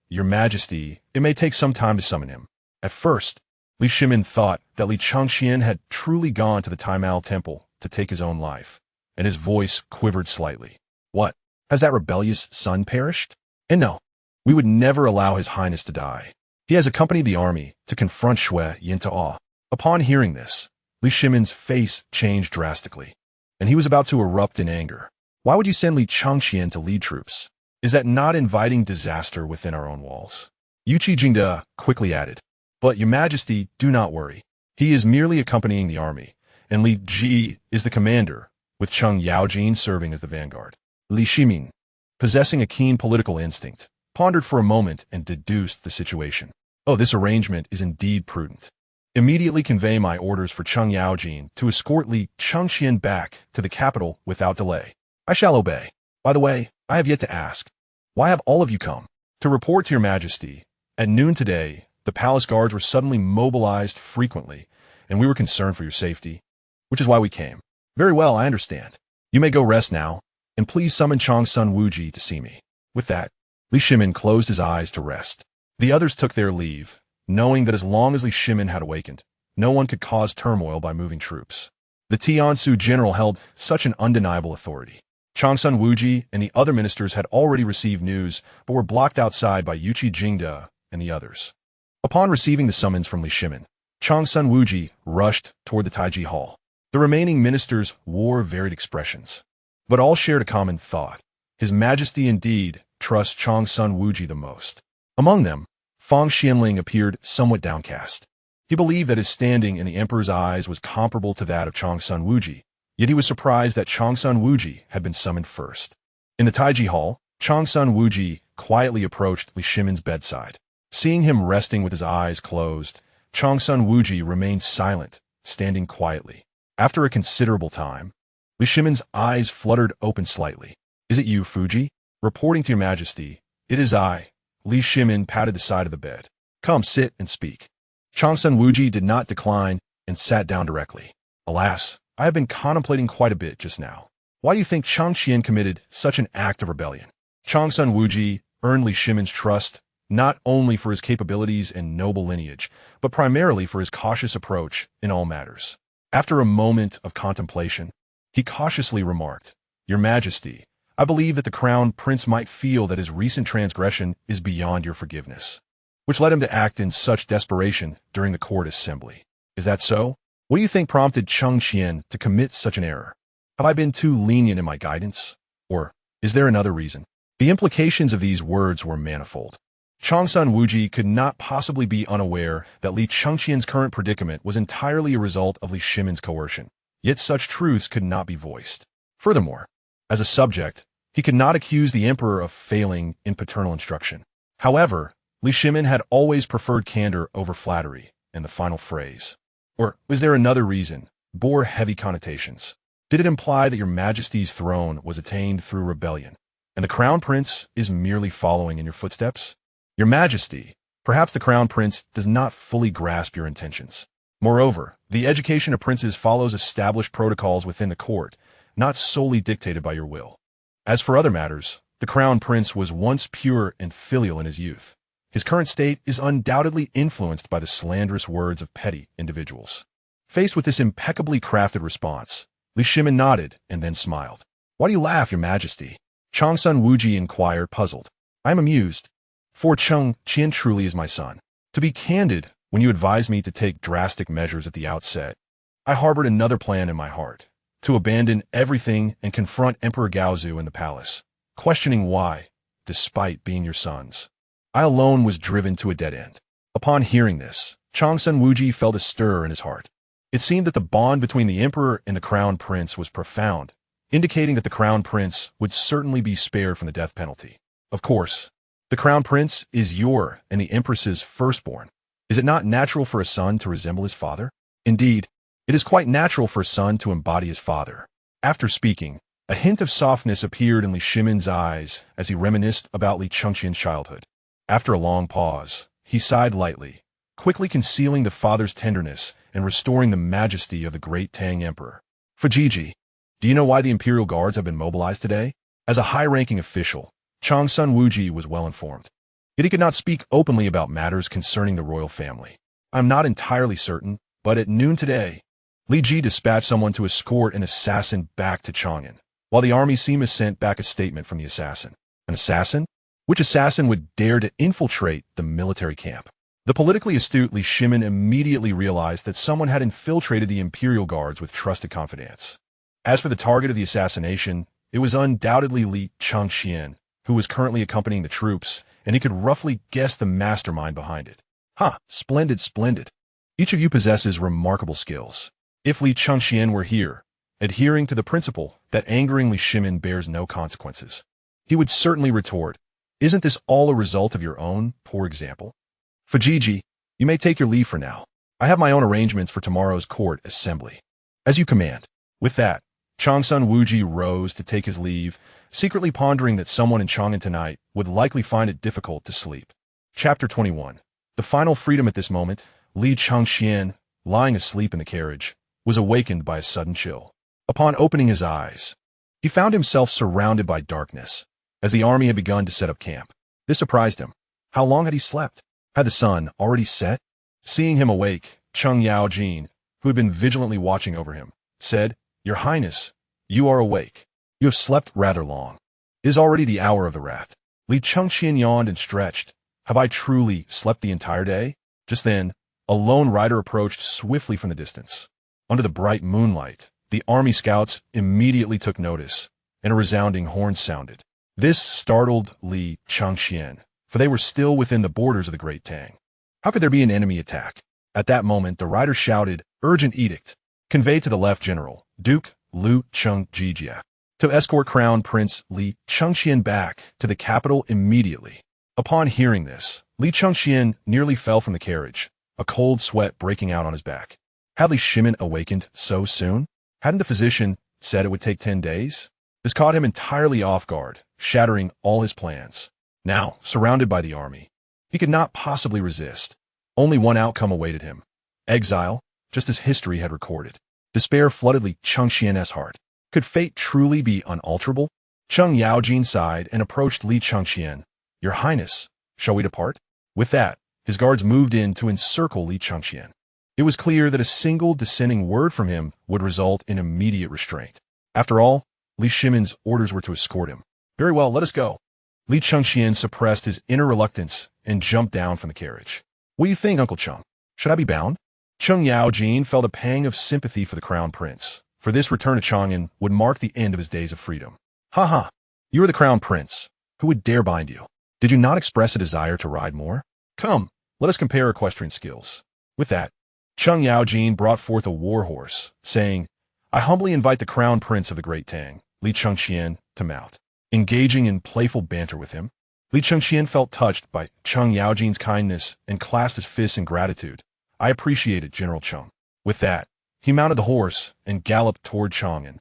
S1: Your Majesty, it may take some time to summon him." At first, Li Shimin thought that Li Chengqian had truly gone to the Taimao temple to take his own life, and his voice quivered slightly. "What? Has that rebellious son perished? And no, we would never allow His Highness to die. He has accompanied the army to confront Shui Yintao." Upon hearing this, Li Shimin's face changed drastically, and he was about to erupt in anger. "Why would you send Li Chengqian to lead troops? Is that not inviting disaster within our own walls? Yuqi Jingde quickly added, "But, Your Majesty, do not worry. He is merely accompanying the army, and Li Ji is the commander, with Cheng Yaojin serving as the vanguard." Li Shimin, possessing a keen political instinct, pondered for a moment and deduced the situation. "Oh, this arrangement is indeed prudent. Immediately convey my orders for Cheng Yaojin to escort Li Chengqian back to the capital without delay. I shall obey. By the way, I have yet to ask, why have all of you come?" "To report to Your Majesty, at noon today, the palace guards were suddenly mobilized frequently, and we were concerned for your safety, which is why we came." "Very well, I understand. You may go rest now, and please summon Changsun Wuji to see me." With that, Li Shimin closed his eyes to rest. The others took their leave, knowing that as long as Li Shimin had awakened, no one could cause turmoil by moving troops. The Tiansu general held such an undeniable authority. Changsun Wuji and the other ministers had already received news, but were blocked outside by Yuqi Jingde and the others. Upon receiving the summons from Li Shimin, Changsun Wuji rushed toward the Taiji Hall. The remaining ministers wore varied expressions, but all shared a common thought. His Majesty indeed trusts Changsun Wuji the most. Among them, Fang Xianling appeared somewhat downcast. He believed that his standing in the emperor's eyes was comparable to that of Changsun Wuji, yet he was surprised that Changsun Wuji had been summoned first. In the Taiji Hall, Changsun Wuji quietly approached Li Shimin's bedside. Seeing him resting with his eyes closed, Changsun Wuji remained silent, standing quietly. After a considerable time, Li Shimin's eyes fluttered open slightly. "Is it you, Fuji?" "Reporting to Your Majesty, it is I." Li Shimin patted the side of the bed. "Come, sit and speak." Changsun Wuji did not decline and sat down directly. "Alas, I have been contemplating quite a bit just now. Why do you think Chengqian committed such an act of rebellion?" Changsun Wuji earned Li Shimin's trust not only for his capabilities and noble lineage, but primarily for his cautious approach in all matters. After a moment of contemplation, he cautiously remarked, "Your Majesty, I believe that the crown prince might feel that his recent transgression is beyond your forgiveness, which led him to act in such desperation during the court assembly. Is that so? What do you think prompted Chengqian to commit such an error? Have I been too lenient in my guidance? Or is there another reason?" The implications of these words were manifold. Changsun Wuji could not possibly be unaware that Li Chengqian's current predicament was entirely a result of Li Shimin's coercion, yet such truths could not be voiced. Furthermore, as a subject, he could not accuse the emperor of failing in paternal instruction. However, Li Shimin had always preferred candor over flattery, and the final phrase, "Or was there another reason?" bore heavy connotations. Did it imply that Your Majesty's throne was attained through rebellion, and the crown prince is merely following in your footsteps? Your Majesty, perhaps the crown prince does not fully grasp your intentions. Moreover, the education of princes follows established protocols within the court, not solely dictated by your will. As for other matters, the crown prince was once pure and filial in his youth. His current state is undoubtedly influenced by the slanderous words of petty individuals." Faced with this impeccably crafted response, Li Shimin nodded and then smiled. "Why do you laugh, Your Majesty?" Changsun Wuji inquired, puzzled. "I am amused. For Chengqian truly is my son. To be candid, when you advised me to take drastic measures at the outset, I harbored another plan in my heart, to abandon everything and confront Emperor Gaozu in the palace, questioning why, despite being your sons, I alone was driven to a dead end." Upon hearing this, Changsun Wuji felt a stir in his heart. It seemed that the bond between the emperor and the crown prince was profound, indicating that the crown prince would certainly be spared from the death penalty. Of course, the crown prince is your and the empress's firstborn. Is it not natural for a son to resemble his father? Indeed, it is quite natural for a son to embody his father. After speaking, a hint of softness appeared in Li Shimin's eyes as he reminisced about Li Chengqian's childhood. After a long pause, he sighed lightly, quickly concealing the father's tenderness and restoring the majesty of the great Tang emperor. "Fujiji, do you know why the imperial guards have been mobilized today?" As a high-ranking official, Changsun Wuji was well informed. Yet he could not speak openly about matters concerning the royal family. "I am not entirely certain, but at noon today, Li Ji dispatched someone to escort an assassin back to Chang'an, while the army Sima sent back a statement from the assassin." "An assassin? Which assassin would dare to infiltrate the military camp?" The politically astute Li Shimin immediately realized that someone had infiltrated the imperial guards with trusted confidence. As for the target of the assassination, it was undoubtedly Li Chengqian, who was currently accompanying the troops, and he could roughly guess the mastermind behind it. Splendid, splendid. Each of you possesses remarkable skills. If Li Chengqian were here, adhering to the principle that angering Li Shimin bears no consequences, he would certainly retort, "Isn't this all a result of your own poor example? Fujiji, you may take your leave for now. I have my own arrangements for tomorrow's court assembly." "As you command." With that, Changsun Wuji rose to take his leave, secretly pondering that someone in Chang'an tonight would likely find it difficult to sleep. Chapter 21. The final freedom. At this moment, Li Chengqian, lying asleep in the carriage, was awakened by a sudden chill. Upon opening his eyes, he found himself surrounded by darkness, as the army had begun to set up camp. This surprised him. How long had he slept? Had the sun already set? Seeing him awake, Cheng Yaojin, who had been vigilantly watching over him, said, "Your Highness, you are awake. You have slept rather long. It is already the hour of the wrath." Li Chengqian yawned and stretched. "Have I truly slept the entire day?" Just then, a lone rider approached swiftly from the distance. Under the bright moonlight, the army scouts immediately took notice, and a resounding horn sounded. This startled Li Chengqian, for they were still within the borders of the Great Tang. How could there be an enemy attack? At that moment, the rider shouted, "Urgent edict! Convey to the left general, Duke Lu Chengjia, to escort Crown Prince Li Chengqian back to the capital immediately." Upon hearing this, Li Chengqian nearly fell from the carriage, a cold sweat breaking out on his back. Had Li Shimin awakened so soon? Hadn't the physician said it would take 10 days? This caught him entirely off guard, shattering all his plans. Now, surrounded by the army, he could not possibly resist. Only one outcome awaited him: exile, just as history had recorded. Despair flooded Li Chengqian's heart. Could fate truly be unalterable? Cheng Yaojin sighed and approached Li Chengqian. "Your Highness, shall we depart?" With that, his guards moved in to encircle Li Chengqian. It was clear that a single dissenting word from him would result in immediate restraint. After all, Li Shimin's orders were to escort him. "Very well, let us go." Li Chengqian suppressed his inner reluctance and jumped down from the carriage. "What do you think, Uncle Cheng? Should I be bound?" Cheng Yaojin felt a pang of sympathy for the crown prince, for this return to Chang'an would mark the end of his days of freedom. "Ha! You are the crown prince. Who would dare bind you? Did you not express a desire to ride more? Come, let us compare equestrian skills." With that, Cheng Yaojin brought forth a war horse, saying, "I humbly invite the crown prince of the Great Tang, Li Chengqian, to mount." Engaging in playful banter with him, Li Chengqian felt touched by Cheng Yaojin's kindness and clasped his fists in gratitude. "I appreciate it, General Cheng." With that, he mounted the horse and galloped toward Chang'an,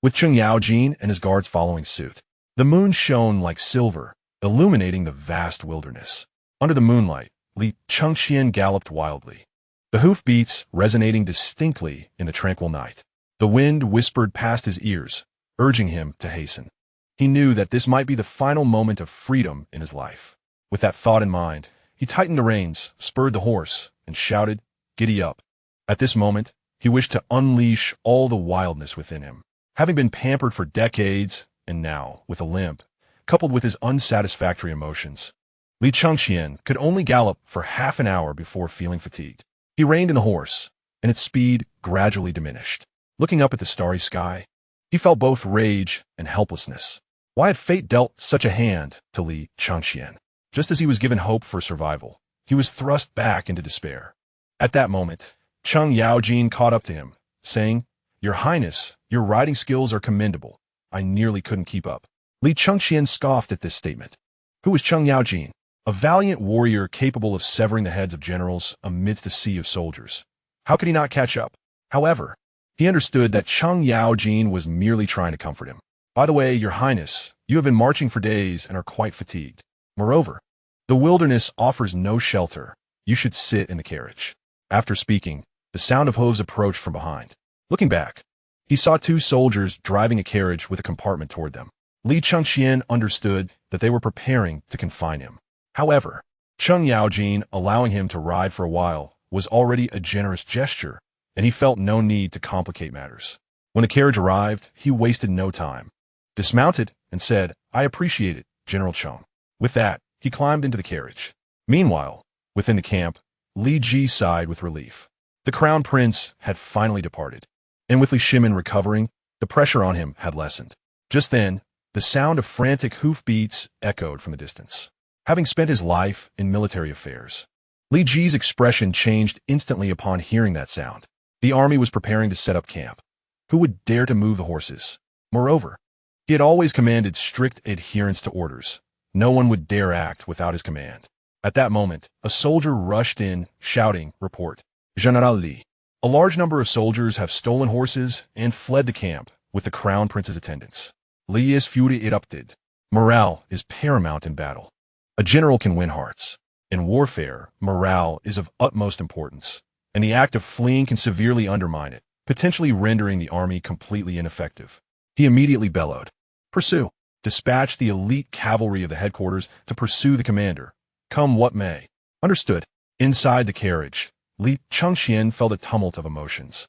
S1: with Cheng Yaojin and his guards following suit. The moon shone like silver, illuminating the vast wilderness. Under the moonlight, Li Chengqian galloped wildly, the hoofbeats resonating distinctly in the tranquil night. The wind whispered past his ears, urging him to hasten. He knew that this might be the final moment of freedom in his life. With that thought in mind, he tightened the reins, spurred the horse, and shouted, "Giddy up." At this moment, he wished to unleash all the wildness within him. Having been pampered for decades, and now, with a limp, coupled with his unsatisfactory emotions, Li Chengqian could only gallop for half an hour before feeling fatigued. He reined in the horse, and its speed gradually diminished. Looking up at the starry sky, he felt both rage and helplessness. Why had fate dealt such a hand to Li Chengqian? Just as he was given hope for survival, he was thrust back into despair. At that moment, Cheng Yaojin caught up to him, saying, "Your Highness, your riding skills are commendable. I nearly couldn't keep up." Li Chengqian scoffed at this statement. Who was Cheng Yaojin? A valiant warrior capable of severing the heads of generals amidst a sea of soldiers. How could he not catch up? However, he understood that Cheng Yaojin was merely trying to comfort him. "By the way, Your Highness, you have been marching for days and are quite fatigued. Moreover, the wilderness offers no shelter. You should sit in the carriage." After speaking, the sound of hooves approached from behind. Looking back, he saw 2 soldiers driving a carriage with a compartment toward them. Li Chengqian understood that they were preparing to confine him. However, Cheng Yaojin allowing him to ride for a while was already a generous gesture, and he felt no need to complicate matters. When the carriage arrived, he wasted no time. Dismounted and said, "I appreciate it, General Cheng." With that, he climbed into the carriage. Meanwhile, within the camp, Li Ji sighed with relief. The crown prince had finally departed, and with Li Shimin recovering, the pressure on him had lessened. Just then, The sound of frantic hoofbeats echoed from the distance. Having spent his life in military affairs, Li Ji's expression changed instantly upon hearing that sound. The army was preparing to set up camp. Who would dare to move the horses? Moreover, he had always commanded strict adherence to orders. No one would dare act without his command. At that moment, a soldier rushed in, shouting, "Report, General Li. A large number of soldiers have stolen horses and fled the camp with the crown prince's attendants." Li's fury erupted. Morale is paramount in battle. A general can win hearts. In warfare, morale is of utmost importance, and the act of fleeing can severely undermine it, potentially rendering the army completely ineffective. He immediately bellowed, "Pursue! Dispatch the elite cavalry of the headquarters to pursue the commander, come what may." Understood. Inside the carriage, Li Chengqian felt a tumult of emotions.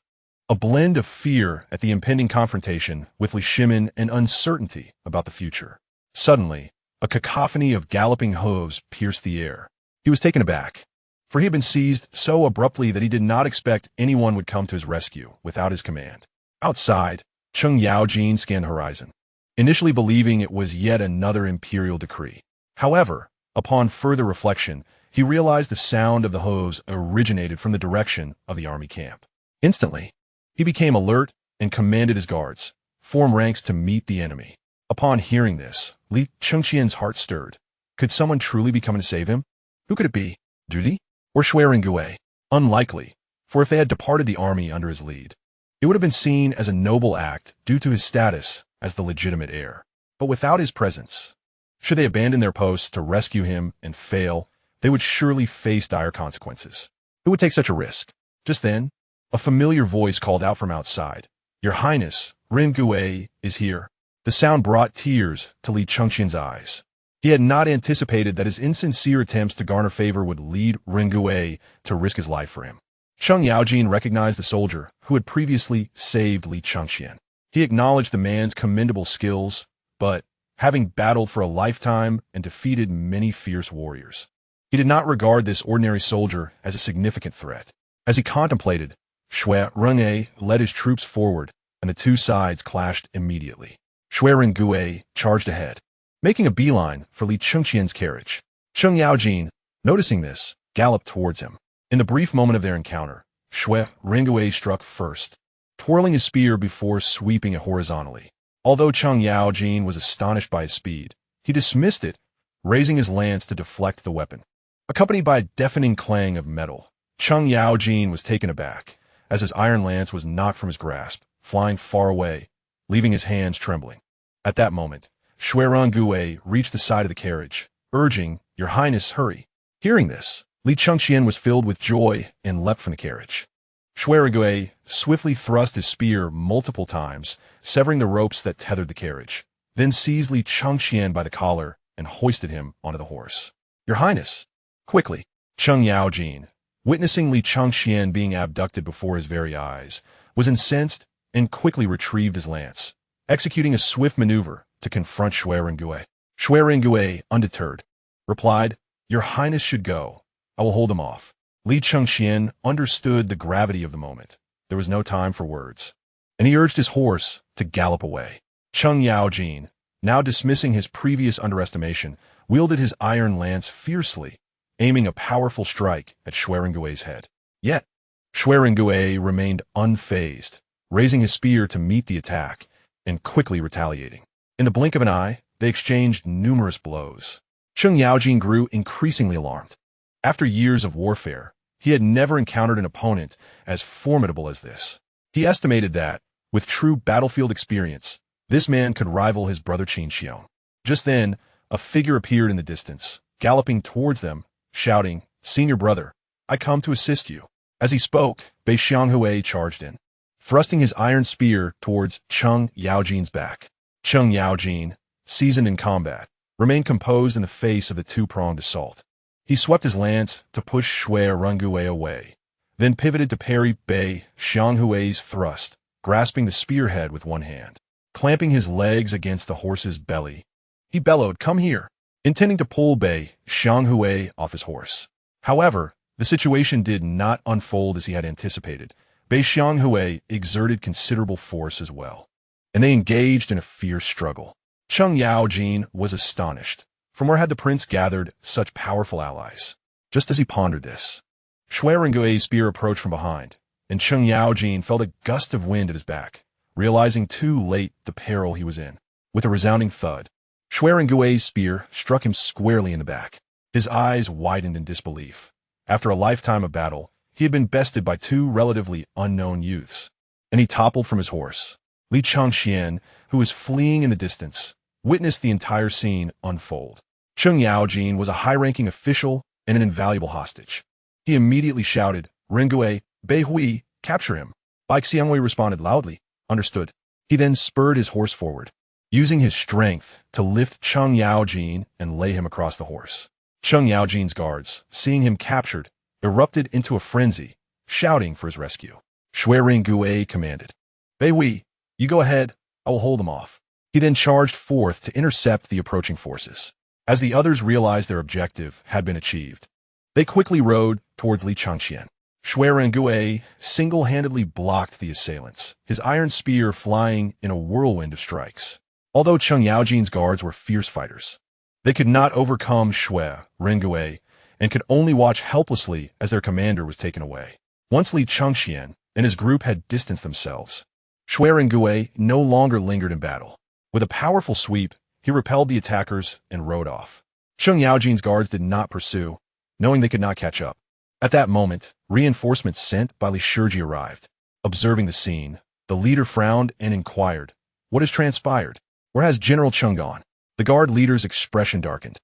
S1: A blend of fear at the impending confrontation with Li Shimin and uncertainty about the future. Suddenly, a cacophony of galloping hooves pierced the air. He was taken aback, for he had been seized so abruptly that he did not expect anyone would come to his rescue without his command. Outside, Cheng Yaojin scanned the horizon, initially believing it was yet another imperial decree. However, upon further reflection, he realized the sound of the hooves originated from the direction of the army camp. Instantly, he became alert and commanded his guards, "Form ranks to meet the enemy." Upon hearing this, Li Chengqian's heart stirred. Could someone truly be coming to save him? Who could it be? Duty? Or Shui Rengue? Unlikely, for if they had departed the army under his lead, it would have been seen as a noble act due to his status as the legitimate heir. But without his presence, should they abandon their posts to rescue him and fail, they would surely face dire consequences. Who would take such a risk? Just then, a familiar voice called out from outside, "Your Highness, Rengue is here." The sound brought tears to Li Chengqian's eyes. He had not anticipated that his insincere attempts to garner favor would lead Rengue to risk his life for him. Cheng Yaojin recognized the soldier who had previously saved Li Chengqian. He acknowledged the man's commendable skills, but, having battled for a lifetime and defeated many fierce warriors, he did not regard this ordinary soldier as a significant threat. As he contemplated, Shui Rengue led his troops forward, and the two sides clashed immediately. Shui Rengue charged ahead, making a beeline for Li Chengqian's carriage. Cheng Yaojin, noticing this, galloped towards him. In the brief moment of their encounter, Shui Rengue struck first, twirling his spear before sweeping it horizontally. Although Cheng Yaojin was astonished by his speed, he dismissed it, raising his lance to deflect the weapon. Accompanied by a deafening clang of metal, Cheng Yaojin was taken aback, as his iron lance was knocked from his grasp, flying far away, leaving his hands trembling. At that moment, Shui Rengue reached the side of the carriage, urging, "Your Highness, hurry." Hearing this, Li Chengqian was filled with joy and leapt from the carriage. Shui Rengue swiftly thrust his spear multiple times, severing the ropes that tethered the carriage, then seized Li Chengqian by the collar and hoisted him onto the horse. "Your Highness!" Quickly, Cheng Yaojin, witnessing Li Chengqian being abducted before his very eyes, was incensed and quickly retrieved his lance, executing a swift maneuver to confront Shui Rengue. Shui Rengue, undeterred, replied, "Your Highness should go. I will hold him off." Li Chengqian understood the gravity of the moment. There was no time for words, and he urged his horse to gallop away. Cheng Yaojin, now dismissing his previous underestimation, wielded his iron lance fiercely, aiming a powerful strike at Shui Rengue's head. Yet, Shui Rengue remained unfazed, raising his spear to meet the attack and quickly retaliating. In the blink of an eye, they exchanged numerous blows. Cheng Yaojin grew increasingly alarmed. After years of warfare, he had never encountered an opponent as formidable as this. He estimated that, with true battlefield experience, this man could rival his brother Qin Xiong. Just then, a figure appeared in the distance, galloping towards them, shouting, "Senior brother, I come to assist you." As he spoke, Bei Xianghui charged in, thrusting his iron spear towards Cheng Yaojin's back. Cheng Yaojin, seasoned in combat, remained composed in the face of the two-pronged assault. He swept his lance to push Shui Rengue away, then pivoted to parry Bei Xianghui's thrust, grasping the spearhead with one hand. Clamping his legs against the horse's belly, he bellowed, "Come here," intending to pull Bei Xianghui off his horse. However, the situation did not unfold as he had anticipated. Bei Xianghui exerted considerable force as well, and they engaged in a fierce struggle. Cheng Yaojin was astonished. From where had the prince gathered such powerful allies? Just as he pondered this, Shui Rengui's spear approached from behind, and Cheng Yaojin felt a gust of wind at his back, realizing too late the peril he was in. With a resounding thud, Shui Rengui's spear struck him squarely in the back. His eyes widened in disbelief. After a lifetime of battle, he had been bested by two relatively unknown youths, and he toppled from his horse. Li Chengqian, who was fleeing in the distance, witnessed the entire scene unfold. Cheng Yaojin was a high-ranking official and an invaluable hostage. He immediately shouted, "Rengui, Bei Hui, capture him." Bai Xiangwei responded loudly, "Understood." He then spurred his horse forward, using his strength to lift Cheng Yaojin and lay him across the horse. Cheng Yaojin's guards, seeing him captured, erupted into a frenzy, shouting for his rescue. Shui Rengui commanded, "Bei Hui, you go ahead, I will hold them off." He then charged forth to intercept the approaching forces. As the others realized their objective had been achieved, they quickly rode towards Li Chengqian. Shui Rengui single-handedly blocked the assailants, his iron spear flying in a whirlwind of strikes. Although Cheng Yaojin's guards were fierce fighters, they could not overcome Shui Rengui and could only watch helplessly as their commander was taken away. Once Li Chengqian and his group had distanced themselves, Shui Rengui no longer lingered in battle. With a powerful sweep, he repelled the attackers and rode off. Cheng Yaojin's guards did not pursue, knowing they could not catch up. At that moment, reinforcements sent by Li Shiji arrived. Observing the scene, the leader frowned and inquired, "What has transpired? Where has General Cheng gone?" The guard leader's expression darkened.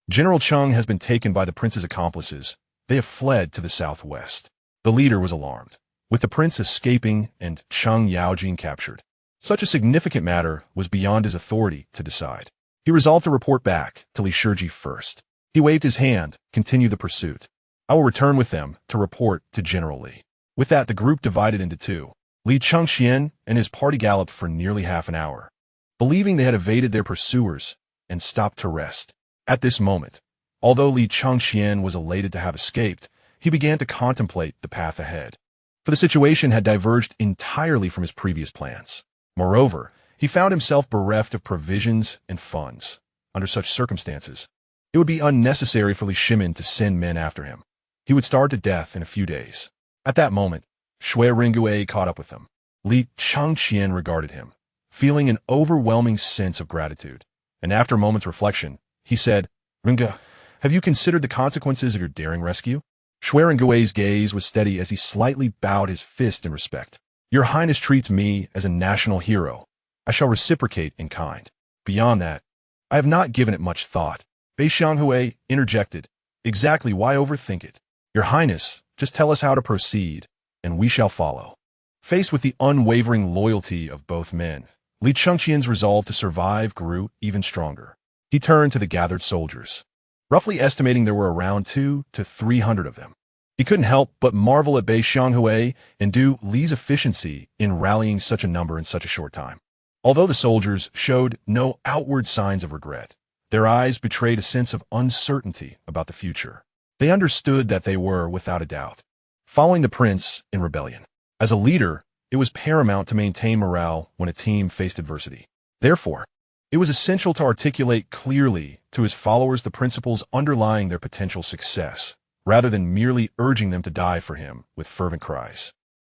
S1: "General Cheng has been taken by the prince's accomplices. They have fled to the southwest." The leader was alarmed. With the prince escaping and Cheng Yaojin captured, such a significant matter was beyond his authority to decide. He resolved to report back to Li Shiji first. He waved his hand, continued the pursuit. "I will return with them to report to General Li." With that, the group divided into two. Li Chengqian and his party galloped for nearly half an hour, believing they had evaded their pursuers and stopped to rest. At this moment, although Li Chengqian was elated to have escaped, he began to contemplate the path ahead, for the situation had diverged entirely from his previous plans. Moreover, he found himself bereft of provisions and funds. Under such circumstances, it would be unnecessary for Li Shimin to send men after him. He would starve to death in a few days. At that moment, Shui Rengui caught up with him. Li Chengqian regarded him, feeling an overwhelming sense of gratitude, and after a moment's reflection, he said, "Rengu, have you considered the consequences of your daring rescue?" Shui Rengui's gaze was steady as he slightly bowed his fist in respect. "Your Highness treats me as a national hero. I shall reciprocate in kind. Beyond that, I have not given it much thought." Bei Xianghui interjected, "Exactly, why overthink it? Your Highness, just tell us how to proceed, and we shall follow." Faced with the unwavering loyalty of both men, Li Chengqian's resolve to survive grew even stronger. He turned to the gathered soldiers, roughly estimating there were around 200 to 300 of them. He couldn't help but marvel at Bei Xianghui and Du Li's efficiency in rallying such a number in such a short time. Although the soldiers showed no outward signs of regret, their eyes betrayed a sense of uncertainty about the future. They understood that they were, without a doubt, following the prince in rebellion. As a leader, it was paramount to maintain morale when a team faced adversity. Therefore, it was essential to articulate clearly to his followers the principles underlying their potential success, rather than merely urging them to die for him with fervent cries.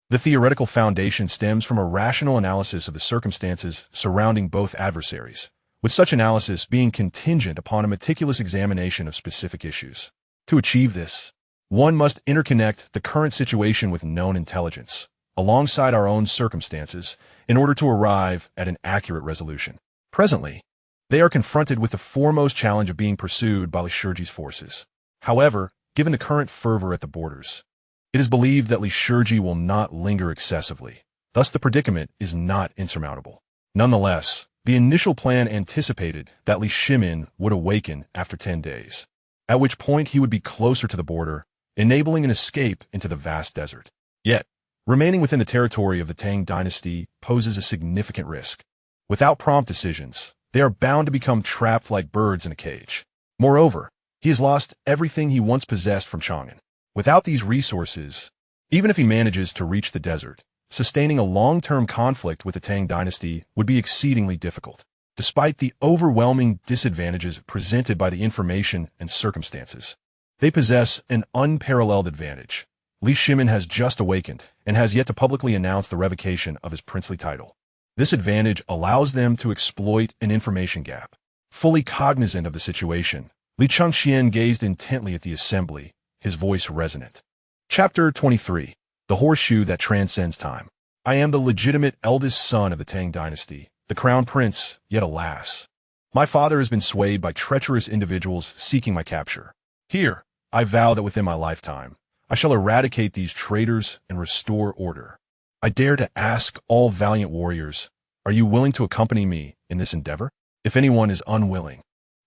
S1: The theoretical foundation stems from a rational analysis of the circumstances surrounding both adversaries, with such analysis being contingent upon a meticulous examination of specific issues. To achieve this, one must interconnect the current situation with known intelligence, alongside our own circumstances, in order to arrive at an accurate resolution. Presently, they are confronted with the foremost challenge of being pursued by Li Shiji's forces. However, given the current fervor at the borders, it is believed that Li Shiji will not linger excessively. Thus, the predicament is not insurmountable. Nonetheless, the initial plan anticipated that Li Shimin would awaken after 10 days, at which point he would be closer to the border, enabling an escape into the vast desert. Yet, remaining within the territory of the Tang dynasty poses a significant risk. Without prompt decisions, they are bound to become trapped like birds in a cage. Moreover, he has lost everything he once possessed from Chang'an. Without these resources, even if he manages to reach the desert, sustaining a long-term conflict with the Tang dynasty would be exceedingly difficult. despite the overwhelming disadvantages presented by the information and circumstances. They possess an unparalleled advantage. Li Shimin has just awakened and has yet to publicly announce the revocation of his princely title. This advantage allows them to exploit an information gap. Fully cognizant of the situation, Li Chengqian gazed intently at the assembly, his voice resonant. Chapter 23. The Horseshoe That Transcends Time. I am the legitimate eldest son of the Tang dynasty, the crown prince, yet alas, my father has been swayed by treacherous individuals seeking my capture. Here, I vow that within my lifetime, I shall eradicate these traitors and restore order. I dare to ask all valiant warriors, are you willing to accompany me in this endeavor? If anyone is unwilling,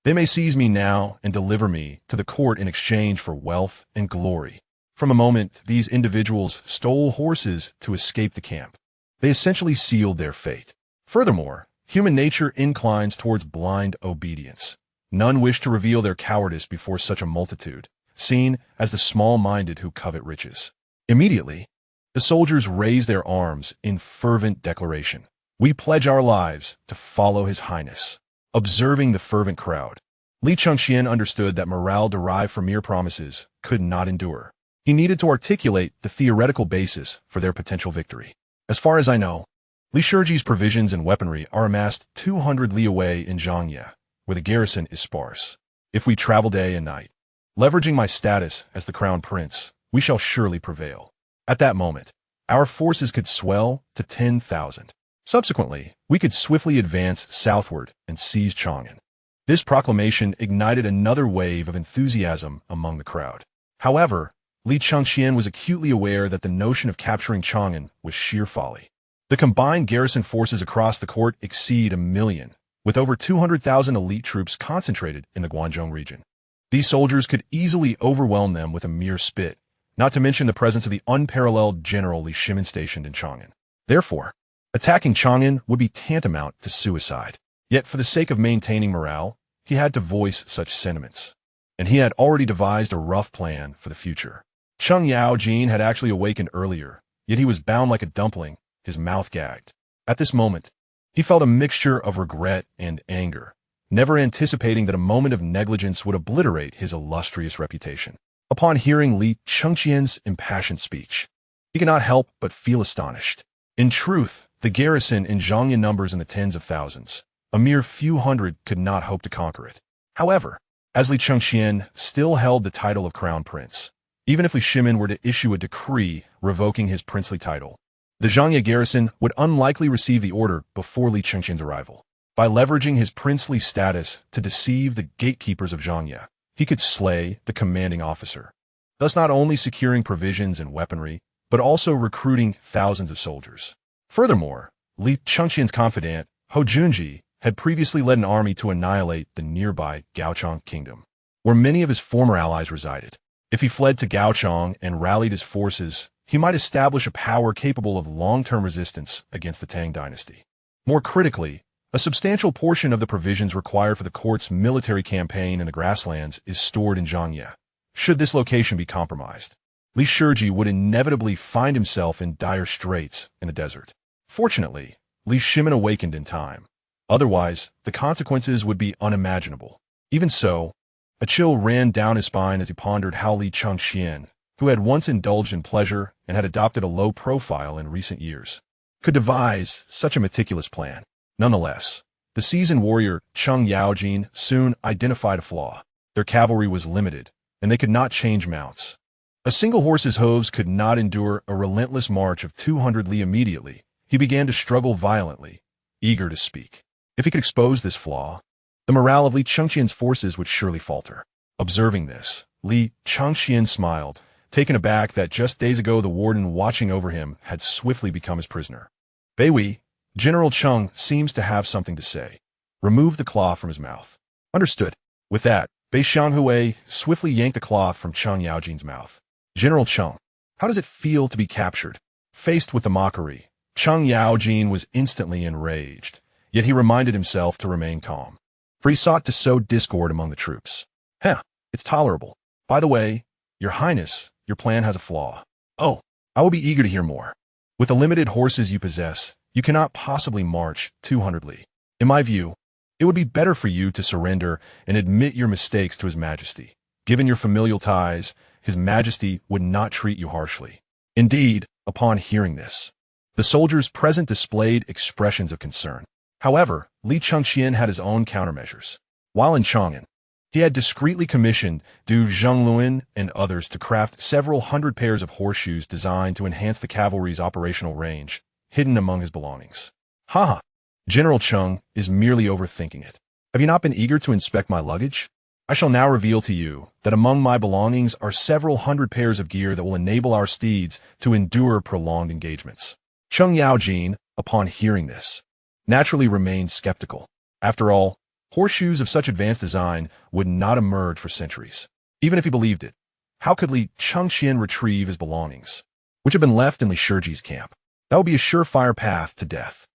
S1: they may seize me now and deliver me to the court in exchange for wealth and glory. From a moment, these individuals stole horses to escape the camp. They essentially sealed their fate. Furthermore, human nature inclines towards blind obedience. None wish to reveal their cowardice before such a multitude, seen as the small-minded who covet riches. Immediately, the soldiers raised their arms in fervent declaration. We pledge our lives to follow His Highness. Observing the fervent crowd, Li Chengqian understood that morale derived from mere promises could not endure. He needed to articulate the theoretical basis for their potential victory. As far as I know, Li Shiji's provisions and weaponry are amassed 200 li away in Zhangye, where the garrison is sparse. If we travel day and night, leveraging my status as the crown prince, we shall surely prevail. At that moment, our forces could swell to 10,000. Subsequently, we could swiftly advance southward and seize Chang'an. This proclamation ignited another wave of enthusiasm among the crowd. However, Li Chengqian was acutely aware that the notion of capturing Chang'an was sheer folly. The combined garrison forces across the court exceed 1 million, with over 200,000 elite troops concentrated in the Guangzhou region. These soldiers could easily overwhelm them with a mere spit, not to mention the presence of the unparalleled General Li Shimin stationed in Chang'an. Therefore, attacking Chang'an would be tantamount to suicide. Yet for the sake of maintaining morale, he had to voice such sentiments. And he had already devised a rough plan for the future. Cheng Yaojin had actually awakened earlier, yet he was bound like a dumpling, his mouth gagged. At this moment, he felt a mixture of regret and anger, never anticipating that a moment of negligence would obliterate his illustrious reputation. Upon hearing Li Chengqian's impassioned speech, he could not help but feel astonished. In truth, the garrison in Zhangye numbers in the tens of thousands. A mere few hundred could not hope to conquer it. However, as Li Chengqian still held the title of crown prince, even if Li Shimin were to issue a decree revoking his princely title, the Zhangye garrison would unlikely receive the order before Li Chengqian's arrival. By leveraging his princely status to deceive the gatekeepers of Zhangye, he could slay the commanding officer, thus not only securing provisions and weaponry, but also recruiting thousands of soldiers. Furthermore, Li Chengqian's confidant, Hou Junji, had previously led an army to annihilate the nearby Gaochang kingdom, where many of his former allies resided. If he fled to Gaochang and rallied his forces, he might establish a power capable of long-term resistance against the Tang dynasty. More critically, a substantial portion of the provisions required for the court's military campaign in the grasslands is stored in Zhangye. Should this location be compromised, Li Shiji would inevitably find himself in dire straits in the desert. Fortunately, Li Shimin awakened in time. Otherwise, the consequences would be unimaginable. Even so, a chill ran down his spine as he pondered how Li Chengqian, who had once indulged in pleasure and had adopted a low profile in recent years, could devise such a meticulous plan. Nonetheless, the seasoned warrior Cheng Yaojin soon identified a flaw. Their cavalry was limited, and they could not change mounts. A single horse's hooves could not endure a relentless march of 200 li immediately. He began to struggle violently, eager to speak. If he could expose this flaw, the morale of Li Chengqian's forces would surely falter. Observing this, Li Chengqian smiled, taken aback that just days ago the warden watching over him had swiftly become his prisoner. Beiwei, General Cheng seems to have something to say. Remove the cloth from his mouth. Understood. With that, Bei Xianghui swiftly yanked the cloth from Cheng Yaojin's mouth. General Cheng, how does it feel to be captured? Faced with the mockery, Cheng Yaojin was instantly enraged, yet he reminded himself to remain calm, for he sought to sow discord among the troops. It's tolerable. By the way, Your Highness, your plan has a flaw. Oh, I will be eager to hear more. With the limited horses you possess, you cannot possibly march 200 li. In my view, It would be better for you to surrender and admit your mistakes to His Majesty. Given your familial ties, His Majesty would not treat you harshly. Indeed, upon hearing this, the soldiers present displayed expressions of concern. However, Li Chengqian had his own countermeasures. While in Chang'an, he had discreetly commissioned Du Zhengluan and others to craft several hundred pairs of horseshoes designed to enhance the cavalry's operational range, hidden among his belongings. Haha, General Cheng is merely overthinking it. Have you not been eager to inspect my luggage? I shall now reveal to you that among my belongings are several hundred pairs of gear that will enable our steeds to endure prolonged engagements. Cheng Yaojin, upon hearing this, naturally remained skeptical. After all, horseshoes of such advanced design would not emerge for centuries. Even if he believed it, how could Li Chengqian retrieve his belongings, which had been left in Li Shiji's camp? That would be a surefire path to death.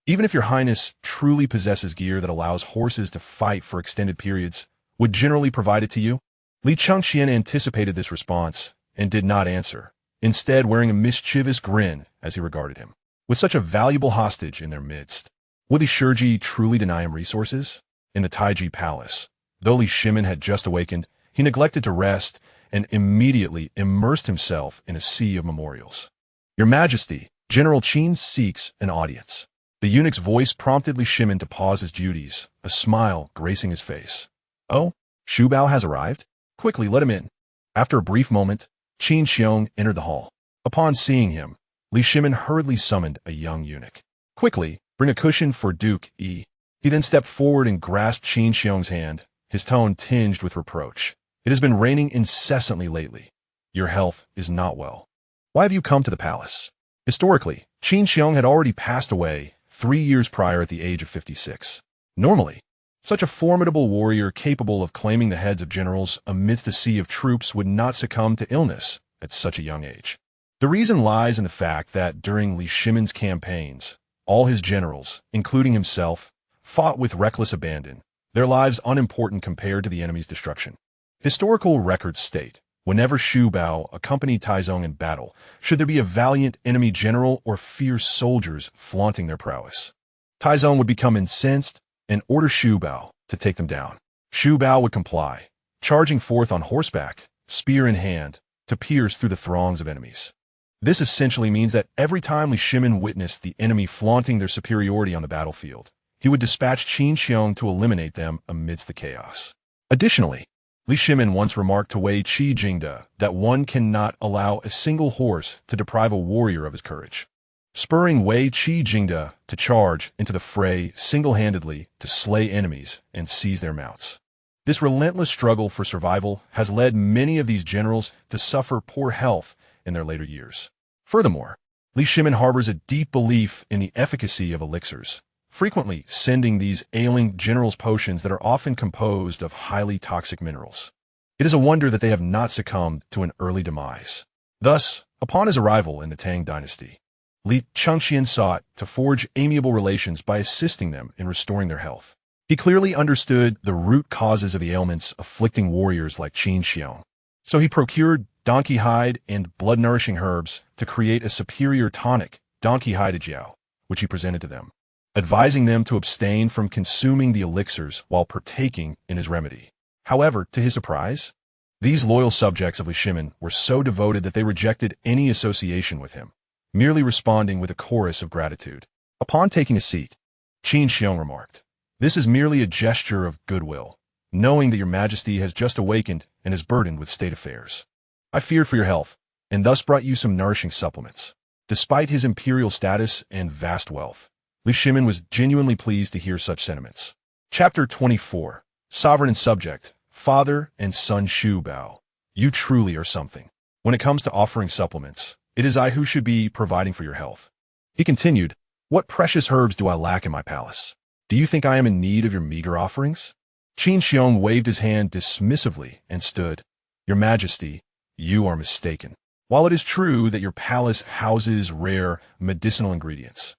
S1: Even if your highness truly possesses gear that allows horses to fight for extended periods, would generally provide it to you? Li Chengqian anticipated this response and did not answer, instead wearing a mischievous grin as he regarded him. With such a valuable hostage in their midst, would Li Shiji truly deny him resources? In the Taiji Palace, though Li Shimin had just awakened, he neglected to rest and immediately immersed himself in a sea of memorials. Your Majesty, General Qin seeks an audience. The eunuch's voice prompted Li Shimin to pause his duties, a smile gracing his face. Oh, Shu Bao has arrived? Quickly, let him in. After a brief moment, Qin Xiong entered the hall. Upon seeing him, Li Shimin hurriedly summoned a young eunuch. Quickly, bring a cushion for Duke Yi. He then stepped forward and grasped Qin Xiong's hand, his tone tinged with reproach. It has been raining incessantly lately. Your health is not well. Why have you come to the palace? Historically, Qin Xiong had already passed away 3 years prior at the age of 56. Normally, such a formidable warrior capable of claiming the heads of generals amidst a sea of troops would not succumb to illness at such a young age. The reason lies in the fact that during Li Shimin's campaigns, all his generals, including himself, fought with reckless abandon, their lives unimportant compared to the enemy's destruction. Historical records state, whenever Shu Bao accompanied Taizong in battle, should there be a valiant enemy general or fierce soldiers flaunting their prowess, Taizong would become incensed and order Shu Bao to take them down. Shu Bao would comply, charging forth on horseback, spear in hand, to pierce through the throngs of enemies. This essentially means that every time Li Shimin witnessed the enemy flaunting their superiority on the battlefield, he would dispatch Qin Xiong to eliminate them amidst the chaos. Additionally, Li Shimin once remarked to Wei Qi Jingde that one cannot allow a single horse to deprive a warrior of his courage, spurring Wei Qi Jingde to charge into the fray single-handedly to slay enemies and seize their mounts. This relentless struggle for survival has led many of these generals to suffer poor health in their later years. Furthermore, Li Shimin harbors a deep belief in the efficacy of elixirs, frequently sending these ailing generals potions that are often composed of highly toxic minerals. It is a wonder that they have not succumbed to an early demise. Thus, upon his arrival in the Tang dynasty, Li Chengqian sought to forge amiable relations by assisting them in restoring their health. He clearly understood the root causes of the ailments afflicting warriors like Qin Xiong, so he procured donkey hide and blood-nourishing herbs to create a superior tonic, donkey hide jiao, which he presented to them, advising them to abstain from consuming the elixirs while partaking in his remedy. However, to his surprise, these loyal subjects of Li Shimin were so devoted that they rejected any association with him, merely responding with a chorus of gratitude. Upon taking a seat, Qin Xiong remarked, "This is merely a gesture of goodwill, knowing that your Majesty has just awakened and is burdened with state affairs. I feared for your health, and thus brought you some nourishing supplements." Despite his imperial status and vast wealth, Li Shimin was genuinely pleased to hear such sentiments. Chapter 24. Sovereign and Subject, Father and Son Shu Bao. You truly are something. When it comes to offering supplements, it is I who should be providing for your health. He continued, "What precious herbs do I lack in my palace? Do you think I am in need of your meager offerings?" Qin Xiong waved his hand dismissively and stood. "Your Majesty, you are mistaken. While it is true that your palace houses rare medicinal ingredients,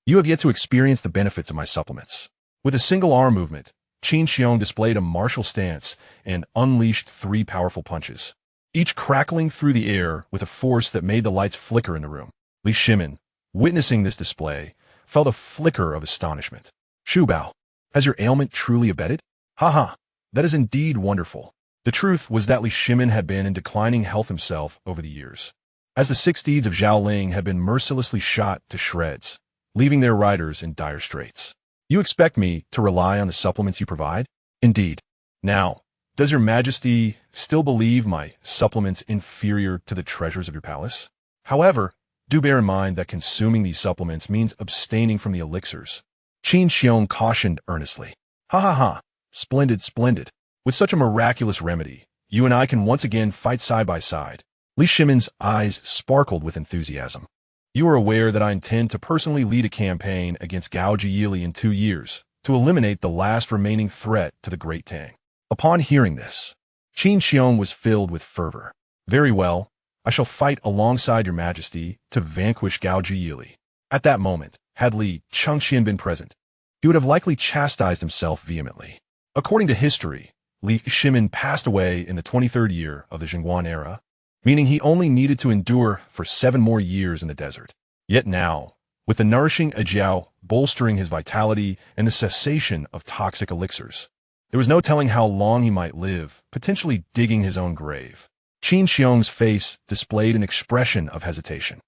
S1: you have yet to experience the benefits of my supplements." With a single arm movement, Qin Xiong displayed a martial stance and unleashed 3 powerful punches, each crackling through the air with a force that made the lights flicker in the room. Li Shimin, witnessing this display, felt a flicker of astonishment. "Shu Bao, Has your ailment truly abated? Ha! That is indeed wonderful. The truth was that Li Shimin had been in declining health himself over the years, as the six deeds of Zhaoling had been mercilessly shot to shreds, leaving their riders in dire straits. You expect me to rely on the supplements you provide? Indeed. Now, does your majesty still believe my supplements inferior to the treasures of your palace? However, do bear in mind that consuming these supplements means abstaining from the elixirs. Qin Xiong cautioned earnestly. Ha! Splendid. With such a miraculous remedy, you and I can once again fight side by side. Li Shimin's eyes sparkled with enthusiasm. You are aware that I intend to personally lead a campaign against Gao Zhiyili in 2 years, to eliminate the last remaining threat to the Great Tang. Upon hearing this, Qin Xiong was filled with fervor. Very well, I shall fight alongside your majesty to vanquish Gao Zhiyili. At that moment, had Li Chengqian been present, he would have likely chastised himself vehemently. According to history, Li Shimin passed away in the 23rd year of the Zhen Guan era, meaning he only needed to endure for 7 more years in the desert. Yet now, with the nourishing Ajiao bolstering his vitality and the cessation of toxic elixirs, there was no telling how long he might live, potentially digging his own grave. Qin Xiong's face displayed an expression of hesitation.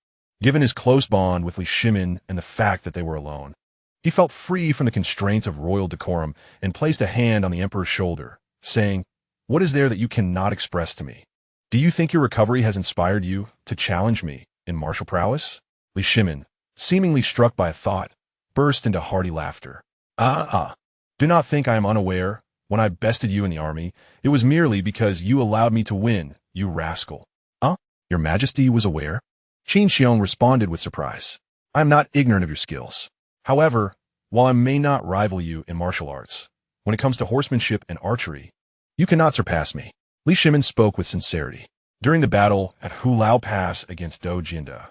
S1: Given his close bond with Li Shimin and the fact that they were alone, he felt free from the constraints of royal decorum and placed a hand on the emperor's shoulder, saying, "What is there that you cannot express to me? Do you think your recovery has inspired you to challenge me in martial prowess?" Li Shimin, seemingly struck by a thought, burst into hearty laughter. Do not think I am unaware. When I bested you in the army, it was merely because you allowed me to win, you rascal. Your majesty was aware? Qin Xiong responded with surprise. I am not ignorant of your skills. However, while I may not rival you in martial arts, when it comes to horsemanship and archery, you cannot surpass me. Li Shimin spoke with sincerity. During the battle at Hulao Pass against Do Jinda,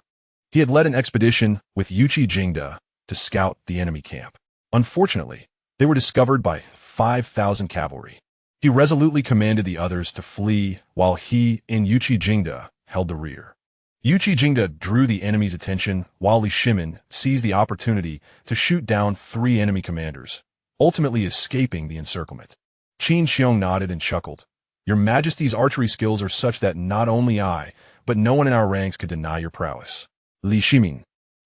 S1: he had led an expedition with Yuqi Jingda to scout the enemy camp. Unfortunately, they were discovered by 5,000 cavalry. He resolutely commanded the others to flee while he and Yuqi Jingda held the rear. Yuqi Jingda drew the enemy's attention while Li Shimin seized the opportunity to shoot down 3 enemy commanders, ultimately escaping the encirclement. Qin Xiong nodded and chuckled. Your majesty's archery skills are such that not only I, but no one in our ranks could deny your prowess. Li Shimin,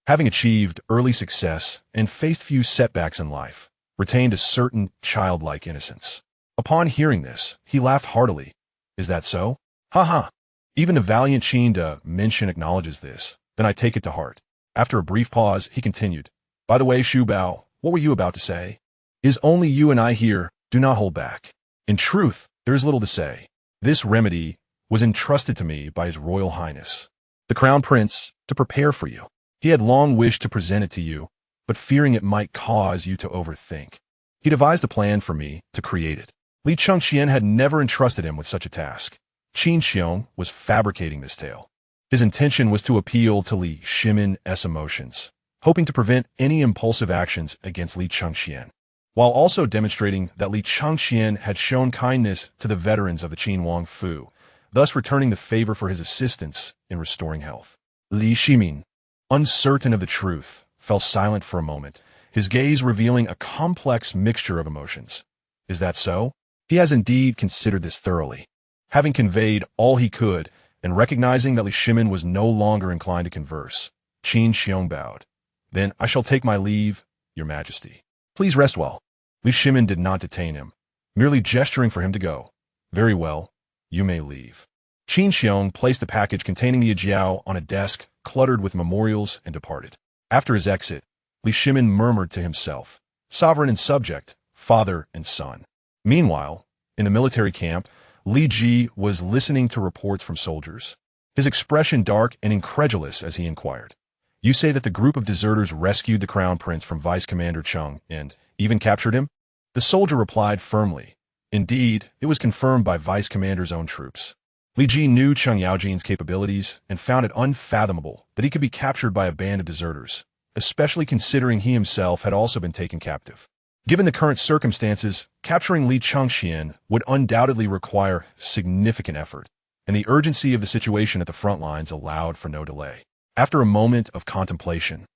S1: having achieved early success and faced few setbacks in life, retained a certain childlike innocence. Upon hearing this, he laughed heartily. Is that so? Ha! Even the valiant Qin De Mention acknowledges this, then I take it to heart. After a brief pause, he continued, By the way, Xu Bao, what were you about to say? Is only you and I here, do not hold back. In truth, there is little to say. This remedy was entrusted to me by His Royal Highness, the Crown Prince, to prepare for you. He had long wished to present it to you, but fearing it might cause you to overthink, he devised a plan for me to create it. Li Chengqian had never entrusted him with such a task. Qin Xiong was fabricating this tale. His intention was to appeal to Li Shimin's emotions, hoping to prevent any impulsive actions against Li Chengqian, while also demonstrating that Li Chengqian had shown kindness to the veterans of the Qin Wang Fu, thus returning the favor for his assistance in restoring health. Li Shimin, uncertain of the truth, fell silent for a moment, his gaze revealing a complex mixture of emotions. Is that so? He has indeed considered this thoroughly. Having conveyed all he could, and recognizing that Li Shimin was no longer inclined to converse, Qin Xiong bowed. Then I shall take my leave, Your Majesty. Please rest well. Li Shimin did not detain him, merely gesturing for him to go. Very well, you may leave. Qin Xiong placed the package containing the Ajiao on a desk cluttered with memorials and departed. After his exit, Li Shimin murmured to himself, sovereign and subject, father and son. Meanwhile, in the military camp, Li Ji was listening to reports from soldiers, his expression dark and incredulous as he inquired. You say that the group of deserters rescued the Crown Prince from Vice Commander Cheng and even captured him? The soldier replied firmly. Indeed, it was confirmed by Vice Commander's own troops. Li Ji knew Cheng Yaojin's capabilities and found it unfathomable that he could be captured by a band of deserters, especially considering he himself had also been taken captive. Given the current circumstances, capturing Li Chengqian would undoubtedly require significant effort, and the urgency of the situation at the front lines allowed for no delay. After a moment of contemplation,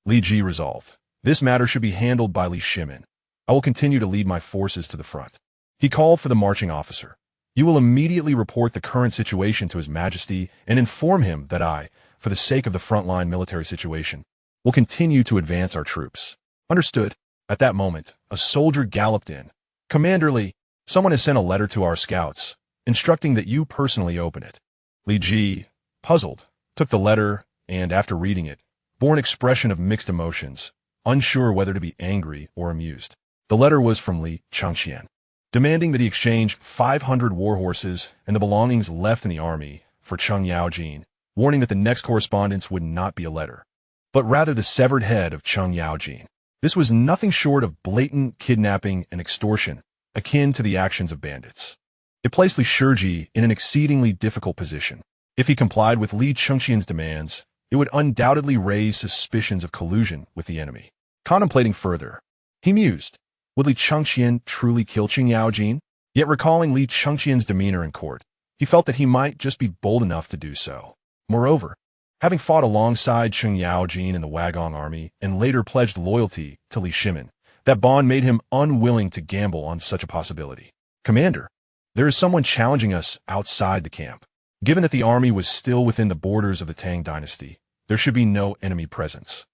S1: Li Ji resolved, this matter should be handled by Li Shimin, I will continue to lead my forces to the front. He called for the marching officer. You will immediately report the current situation to His Majesty and inform him that I, for the sake of the frontline military situation, will continue to advance our troops. Understood. At that moment, a soldier galloped in. Commander Li, someone has sent a letter to our scouts, instructing that you personally open it. Li Ji, puzzled, took the letter and, after reading it, bore an expression of mixed emotions, unsure whether to be angry or amused. The letter was from Li Chengqian, demanding that he exchange 500 war horses and the belongings left in the army for Cheng Yaojin, warning that the next correspondence would not be a letter, but rather the severed head of Cheng Yaojin. This was nothing short of blatant kidnapping and extortion, akin to the actions of bandits. It placed Li Shiji in an exceedingly difficult position. If he complied with Li Chengqian's demands, it would undoubtedly raise suspicions of collusion with the enemy. Contemplating further, he mused, would Li Chengqian truly kill Cheng Yaojin? Yet recalling Li Chengqian's demeanor in court, he felt that he might just be bold enough to do so. Moreover, having fought alongside Cheng Yaojin in the Wagong army and later pledged loyalty to Li Shimin, that bond made him unwilling to gamble on such a possibility. Commander, there is someone challenging us outside the camp. Given that the army was still within the borders of the Tang dynasty, there should be no enemy presence.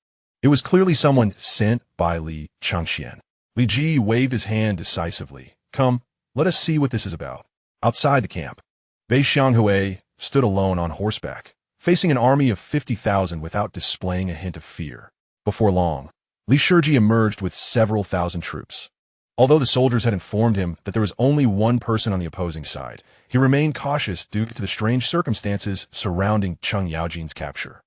S1: It was clearly someone sent by Li Chengqian. Li Ji waved his hand decisively. Come, let us see what this is about. Outside the camp, Bei Xianghui stood alone on horseback, facing an army of 50,000 without displaying a hint of fear. Before long, Li Shiji emerged with several thousand troops. Although the soldiers had informed him that there was only one person on the opposing side, he remained cautious due to the strange circumstances surrounding Cheng Yaojin's capture.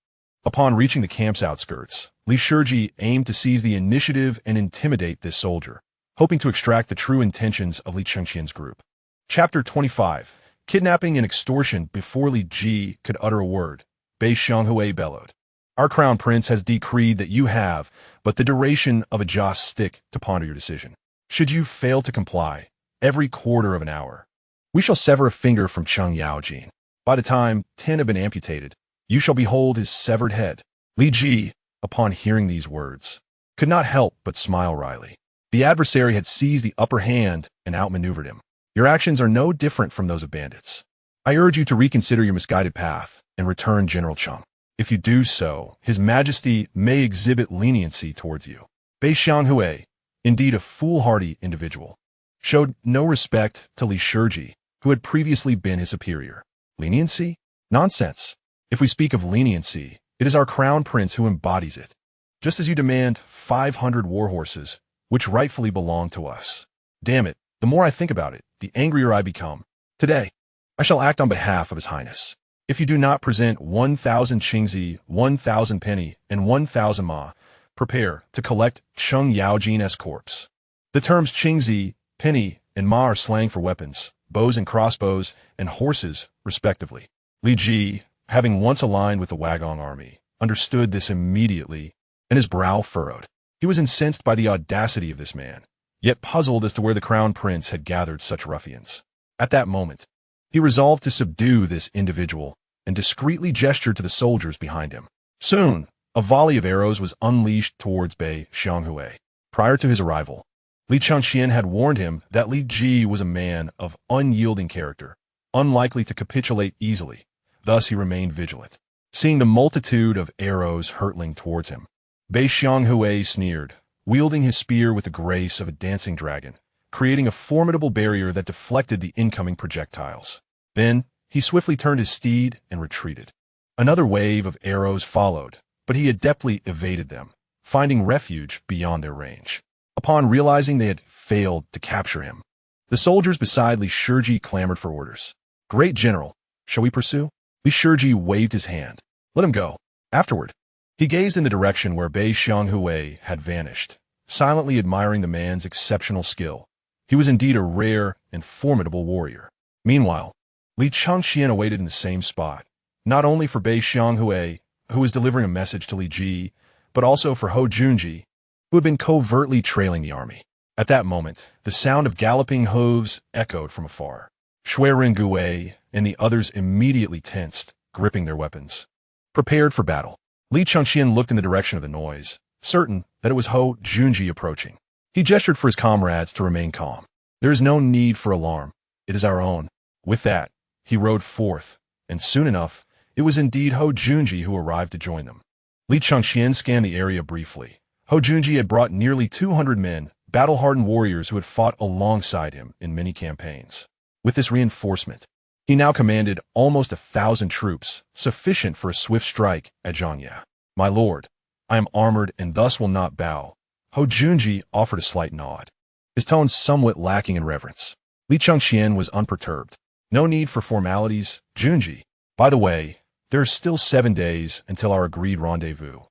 S1: Upon reaching the camp's outskirts, Li Shiji aimed to seize the initiative and intimidate this soldier, hoping to extract the true intentions of Li Chengqian's group. Chapter 25. Kidnapping and extortion. Before Li Ji could utter a word, Bei Xianghui bellowed. Our crown prince has decreed that you have but the duration of a joss stick to ponder your decision. Should you fail to comply, every quarter of an hour, we shall sever a finger from Cheng Yaojin. By the time 10 have been amputated, you shall behold his severed head. Li Ji, upon hearing these words, could not help but smile wryly. The adversary had seized the upper hand and outmaneuvered him. Your actions are no different from those of bandits. I urge you to reconsider your misguided path and return General Cheng. If you do so, His Majesty may exhibit leniency towards you. Bei Xianghui, indeed a foolhardy individual, showed no respect to Li Shiji, who had previously been his superior. Leniency? Nonsense. If we speak of leniency, it is our crown prince who embodies it. Just as you demand 500 war horses, which rightfully belong to us. Damn it, the more I think about it, the angrier I become. Today, I shall act on behalf of His Highness. If you do not present 1,000 Qingzi, 1,000 penny, and 1,000 ma, prepare to collect Cheng Yaojin's corpse. The terms Qingzi, penny, and ma are slang for weapons, bows and crossbows, and horses, respectively. Li Ji, having once aligned with the Wagong army, understood this immediately, and his brow furrowed. He was incensed by the audacity of this man, yet puzzled as to where the crown prince had gathered such ruffians. At that moment, he resolved to subdue this individual and discreetly gestured to the soldiers behind him. Soon, a volley of arrows was unleashed towards Bei Xianghui. Prior to his arrival, Li Chengqian had warned him that Li Ji was a man of unyielding character, unlikely to capitulate easily. Thus he remained vigilant. Seeing the multitude of arrows hurtling towards him, Bei Xianghui sneered, wielding his spear with the grace of a dancing dragon, creating a formidable barrier that deflected the incoming projectiles. Then, he swiftly turned his steed and retreated. Another wave of arrows followed, but he adeptly evaded them, finding refuge beyond their range. Upon realizing they had failed to capture him, the soldiers beside Li Shiji clamored for orders. Great General, shall we pursue? Li Shiji waved his hand. Let him go. Afterward, he gazed in the direction where Bei Xianghui had vanished, silently admiring the man's exceptional skill. He was indeed a rare and formidable warrior. Meanwhile, Li Chengqian awaited in the same spot, not only for Bei Xianghui, who was delivering a message to Li Ji, but also for Hou Junji, who had been covertly trailing the army. At that moment, the sound of galloping hooves echoed from afar. Shui Ringui and the others immediately tensed, gripping their weapons. Prepared for battle, Li Chengqian looked in the direction of the noise, certain that it was Hou Junji approaching. He He gestured for his comrades to remain calm. There is no need for alarm. It is our own. With that, he rode forth, and soon enough, it was indeed Hou Junji who arrived to join them. Li Chengqian scanned the area briefly. Hou Junji had brought nearly 200 men, battle-hardened warriors who had fought alongside him in many campaigns. With this reinforcement, he now commanded almost 1,000 troops, sufficient for a swift strike at Zhangya. My lord, I am armored and thus will not bow. Hou Junji offered a slight nod, his tone somewhat lacking in reverence. Li Chengqian was unperturbed. No need for formalities, Junji. By the way, there are still 7 days until our agreed rendezvous.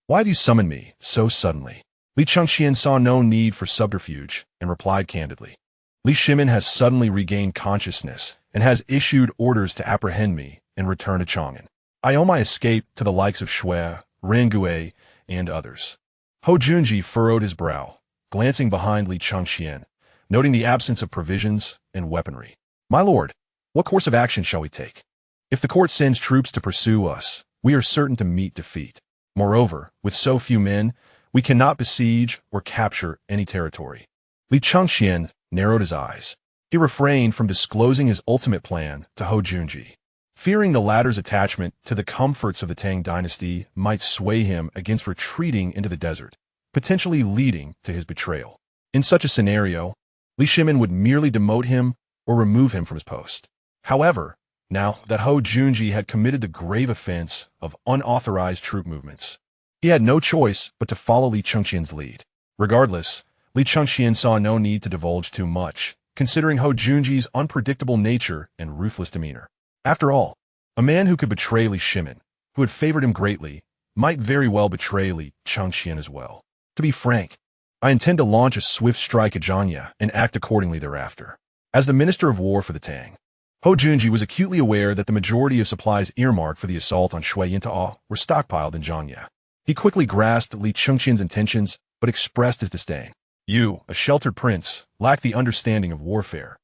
S1: Why do you summon me so suddenly? Li Chengqian saw no need for subterfuge and replied candidly. Li Shimin has suddenly regained consciousness and has issued orders to apprehend me and return to Chang'an. I owe my escape to the likes of Shui, Rangui, and others. Hou Junji furrowed his brow, glancing behind Li Chengqian, noting the absence of provisions and weaponry. My lord, what course of action shall we take? If the court sends troops to pursue us, we are certain to meet defeat. Moreover, with so few men, we cannot besiege or capture any territory. Li Chengqian narrowed his eyes. He refrained from disclosing his ultimate plan to Hou Junji, fearing the latter's attachment to the comforts of the Tang dynasty might sway him against retreating into the desert, potentially leading to his betrayal. In such a scenario, Li Shimin would merely demote him or remove him from his post. However, now that Hou Junji had committed the grave offense of unauthorized troop movements, he had no choice but to follow Li Chengqian's lead. Regardless, Li Chengqian saw no need to divulge too much, considering Hou Junji's unpredictable nature and ruthless demeanor. After all, a man who could betray Li Shimin, who had favored him greatly, might very well betray Li Chengqian as well. To be frank, I intend to launch a swift strike at Zhangya and act accordingly thereafter. As the Minister of War for the Tang, Hou Junji was acutely aware that the majority of supplies earmarked for the assault on Shui Yintao were stockpiled in Zhangya. He quickly grasped Li Chengqian's intentions, but expressed his disdain. You, a sheltered prince, lack the understanding of warfare.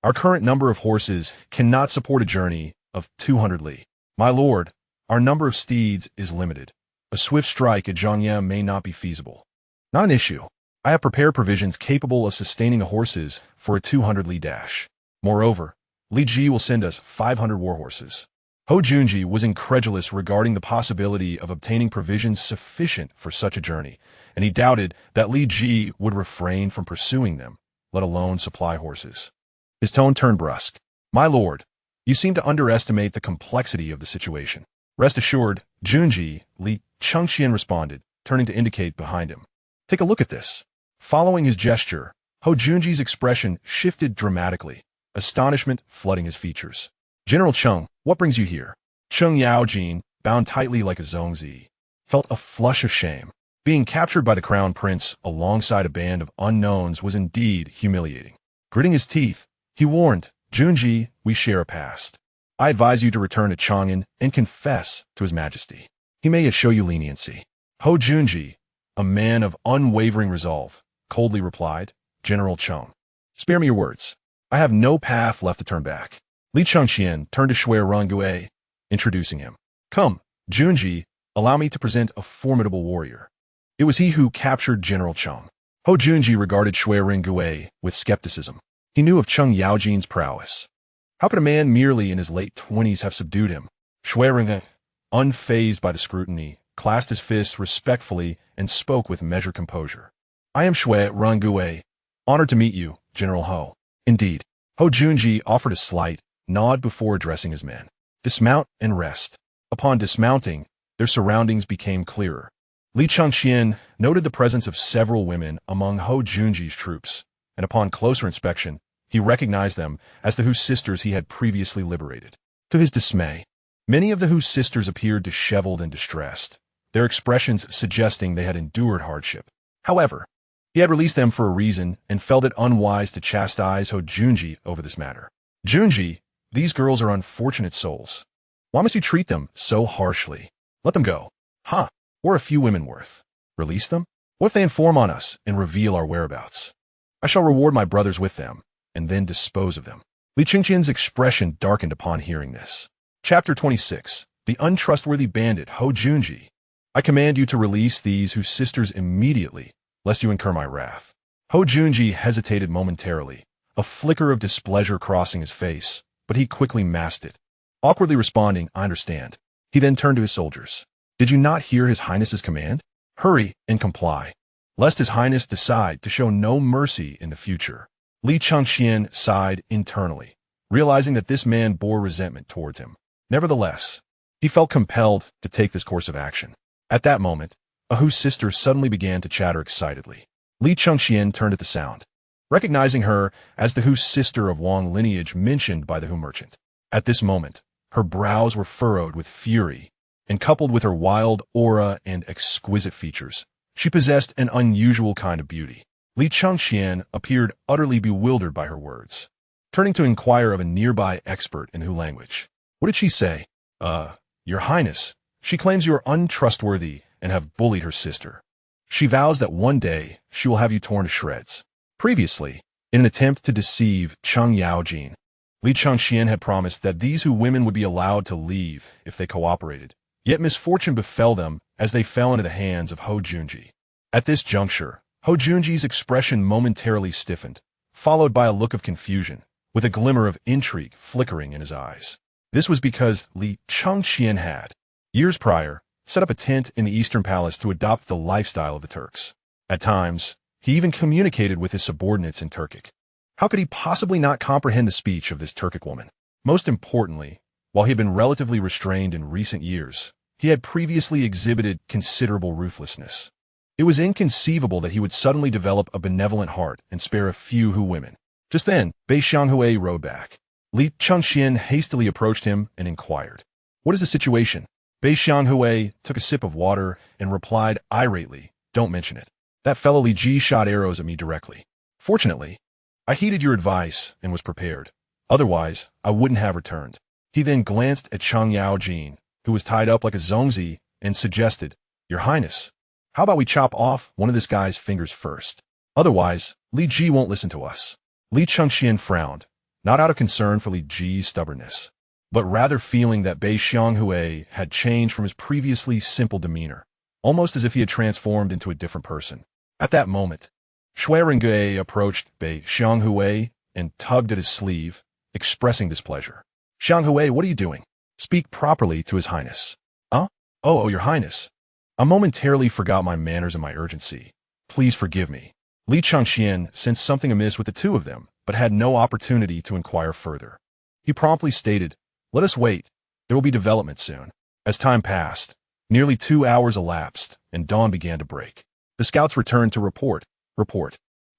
S1: Our current number of horses cannot support a journey of 200 li. My lord, our number of steeds is limited. A swift strike at Zhangya may not be feasible. Not an issue. I have prepared provisions capable of sustaining the horses for a 200 li dash. Moreover, Li Ji will send us 500 warhorses. Hou Junji was incredulous regarding the possibility of obtaining provisions sufficient for such a journey, and he doubted that Li Ji would refrain from pursuing them, let alone supply horses. His tone turned brusque. My lord, you seem to underestimate the complexity of the situation. Rest assured, Junji, Li Chengqian responded, turning to indicate behind him. Take a look at this. Following his gesture, Hou Junji's expression shifted dramatically, astonishment flooding his features. General Cheng, what brings you here? Cheng Yaojin, bound tightly like a zongzi, felt a flush of shame. Being captured by the crown prince alongside a band of unknowns was indeed humiliating. Gritting his teeth, he warned, Junji, we share a past. I advise you to return to Chang'an and confess to His Majesty. He may yet show you leniency. Hou Junji, a man of unwavering resolve, coldly replied, General Cheng. Spare me your words. I have no path left to turn back. Li Chengqian turned to Shui Rangui, introducing him. Come, Junji, allow me to present a formidable warrior. It was he who captured General Cheng. Hou Junji regarded Shui Rangui with skepticism. He knew of Cheng Yaojin's prowess. How could a man merely in his late 20s have subdued him? Shui Rangui, unfazed by the scrutiny, clasped his fists respectfully and spoke with measured composure. I am Shui Rangui. Honored to meet you, General Hou. Indeed. Hou Junji offered a slight nod before addressing his men. Dismount and rest. Upon dismounting, their surroundings became clearer. Li Chengqian noted the presence of several women among Hou Junji's troops, and upon closer inspection, he recognized them as the Hu sisters he had previously liberated. To his dismay, many of the Hu sisters appeared disheveled and distressed, their expressions suggesting they had endured hardship. However, he had released them for a reason and felt it unwise to chastise Hou Junji over this matter. Junji, these girls are unfortunate souls. Why must you treat them so harshly? Let them go. Huh, we're a few women worth. Release them? What if they inform on us and reveal our whereabouts? I shall reward my brothers with them, and then dispose of them. Li Chengqian's expression darkened upon hearing this. Chapter 26. The Untrustworthy Bandit Hou Junji. I command you to release these Hu sisters immediately, lest you incur my wrath. Ho Junji hesitated momentarily, a flicker of displeasure crossing his face, but he quickly masked it. Awkwardly responding, "I understand." He then turned to his soldiers. "Did you not hear His Highness's command? Hurry and comply, lest His Highness decide to show no mercy in the future." Li Chengqian sighed internally, realizing that this man bore resentment towards him. Nevertheless, he felt compelled to take this course of action. At that moment, a Hu sister suddenly began to chatter excitedly. Li Chengqian turned at the sound, recognizing her as the Hu sister of Wang lineage mentioned by the Hu merchant. At this moment, her brows were furrowed with fury, and coupled with her wild aura and exquisite features, she possessed an unusual kind of beauty. Li Chengqian appeared utterly bewildered by her words. Turning to inquire of a nearby expert in Hu language. "What did she say?" Your Highness, she claims you are untrustworthy and have bullied her sister. She vows that one day she will have you torn to shreds." Previously, in an attempt to deceive Cheng Yaojin, Li Chengqian had promised that these Hu women would be allowed to leave if they cooperated. Yet misfortune befell them as they fell into the hands of Ho Junji. At this juncture, Ho Junji's expression momentarily stiffened, followed by a look of confusion, with a glimmer of intrigue flickering in his eyes. This was because Li Chengqian had, years prior, set up a tent in the Eastern Palace to adopt the lifestyle of the Turks. At times, he even communicated with his subordinates in Turkic. How could he possibly not comprehend the speech of this Turkic woman? Most importantly, while he had been relatively restrained in recent years, he had previously exhibited considerable ruthlessness. It was inconceivable that he would suddenly develop a benevolent heart and spare a few Hu women. Just then, Bei Xianghui rode back. Li Chengqian hastily approached him and inquired, "What is the situation?" Bei Xianghui took a sip of water and replied irately, "Don't mention it. That fellow Li Ji shot arrows at me directly. Fortunately, I heeded your advice and was prepared. Otherwise, I wouldn't have returned." He then glanced at Cheng Yaojin, who was tied up like a zongzi, and suggested, "Your Highness, how about we chop off one of this guy's fingers first? Otherwise, Li Ji won't listen to us." Li Chengqian frowned, not out of concern for Li Ji's stubbornness, but rather feeling that Bei Xianghui had changed from his previously simple demeanor, almost as if he had transformed into a different person. At that moment, Shui Rengui approached Bei Xianghui and tugged at his sleeve, expressing displeasure. "Xianghui, what are you doing? Speak properly to His Highness." "Huh? Oh, Your Highness. I momentarily forgot my manners and my urgency. Please forgive me." Li Chengqian sensed something amiss with the two of them, but had no opportunity to inquire further. He promptly stated, "Let us wait. There will be developments soon." As time passed, nearly 2 hours elapsed, and dawn began to break. The scouts returned to report.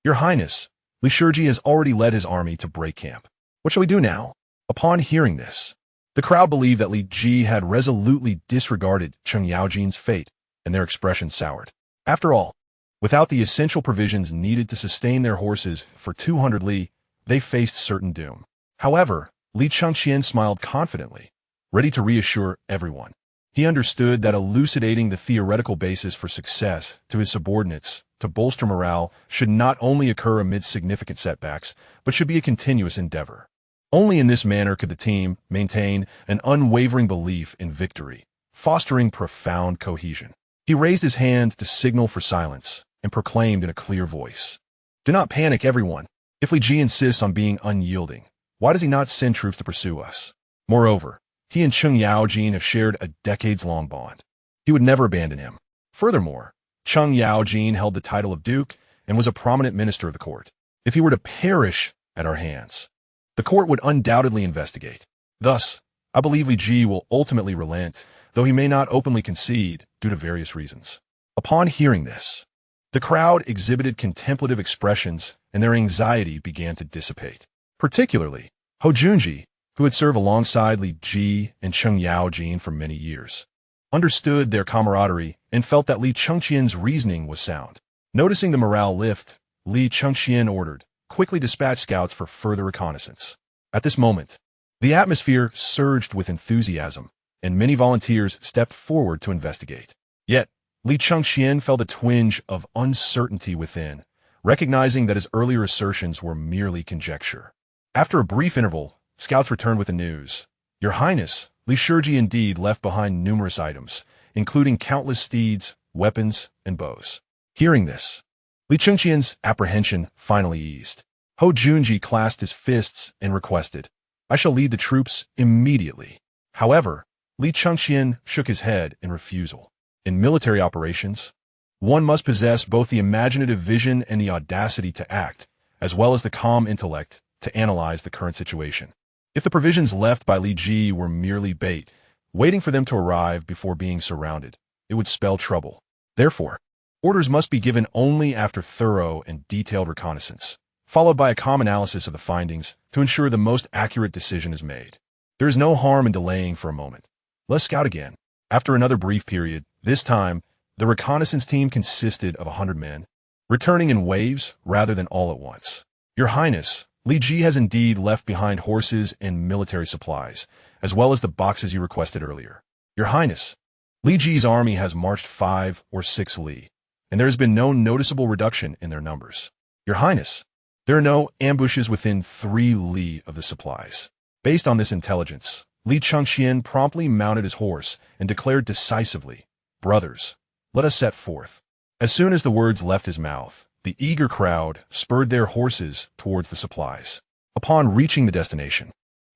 S1: "Your Highness, Li Shiji has already led his army to break camp. What shall we do now?" Upon hearing this, the crowd believed that Li Ji had resolutely disregarded Cheng Yaojin's fate, and their expression soured. After all, without the essential provisions needed to sustain their horses for 200 li, they faced certain doom. However, Li Chengqian smiled confidently, ready to reassure everyone. He understood that elucidating the theoretical basis for success to his subordinates to bolster morale should not only occur amid significant setbacks, but should be a continuous endeavor. Only in this manner could the team maintain an unwavering belief in victory, fostering profound cohesion. He raised his hand to signal for silence and proclaimed in a clear voice, "Do not panic, everyone. If Li Ji insists on being unyielding, why does he not send troops to pursue us? Moreover, he and Cheng Yaojin have shared a decades-long bond. He would never abandon him. Furthermore, Cheng Yaojin held the title of Duke and was a prominent minister of the court. If he were to perish at our hands, the court would undoubtedly investigate. Thus, I believe Li Ji will ultimately relent, though he may not openly concede due to various reasons." Upon hearing this, the crowd exhibited contemplative expressions and their anxiety began to dissipate. Particularly, Ho Junji, who had served alongside Li Ji and Cheng Yaojin for many years, understood their camaraderie and felt that Li Chengqian's reasoning was sound. Noticing the morale lift, Li Chengqian ordered, "Quickly dispatch scouts for further reconnaissance." At this moment, the atmosphere surged with enthusiasm, and many volunteers stepped forward to investigate. Yet, Li Chengqian felt a twinge of uncertainty within, recognizing that his earlier assertions were merely conjecture. After a brief interval, scouts returned with the news. "Your Highness, Li Shiji indeed left behind numerous items, including countless steeds, weapons, and bows." Hearing this, Li Chengqian's apprehension finally eased. Hou Junji clasped his fists and requested, "I shall lead the troops immediately." However, Li Chengqian shook his head in refusal. In military operations, one must possess both the imaginative vision and the audacity to act, as well as the calm intellect to analyze the current situation. If the provisions left by Li Ji were merely bait, waiting for them to arrive before being surrounded, it would spell trouble. Therefore, orders must be given only after thorough and detailed reconnaissance, followed by a calm analysis of the findings to ensure the most accurate decision is made. There is no harm in delaying for a moment. Let's scout again. After another brief period, this time, the reconnaissance team consisted of 100 men, returning in waves rather than all at once. Your Highness, Li Ji has indeed left behind horses and military supplies, as well as the boxes you requested earlier. Your Highness, Li Ji's army has marched 5 or 6 li, and there has been no noticeable reduction in their numbers. Your Highness, there are no ambushes within 3 li of the supplies. Based on this intelligence, Li Chengqian promptly mounted his horse and declared decisively, "Brothers, let us set forth." As soon as the words left his mouth, the eager crowd spurred their horses towards the supplies. Upon reaching the destination,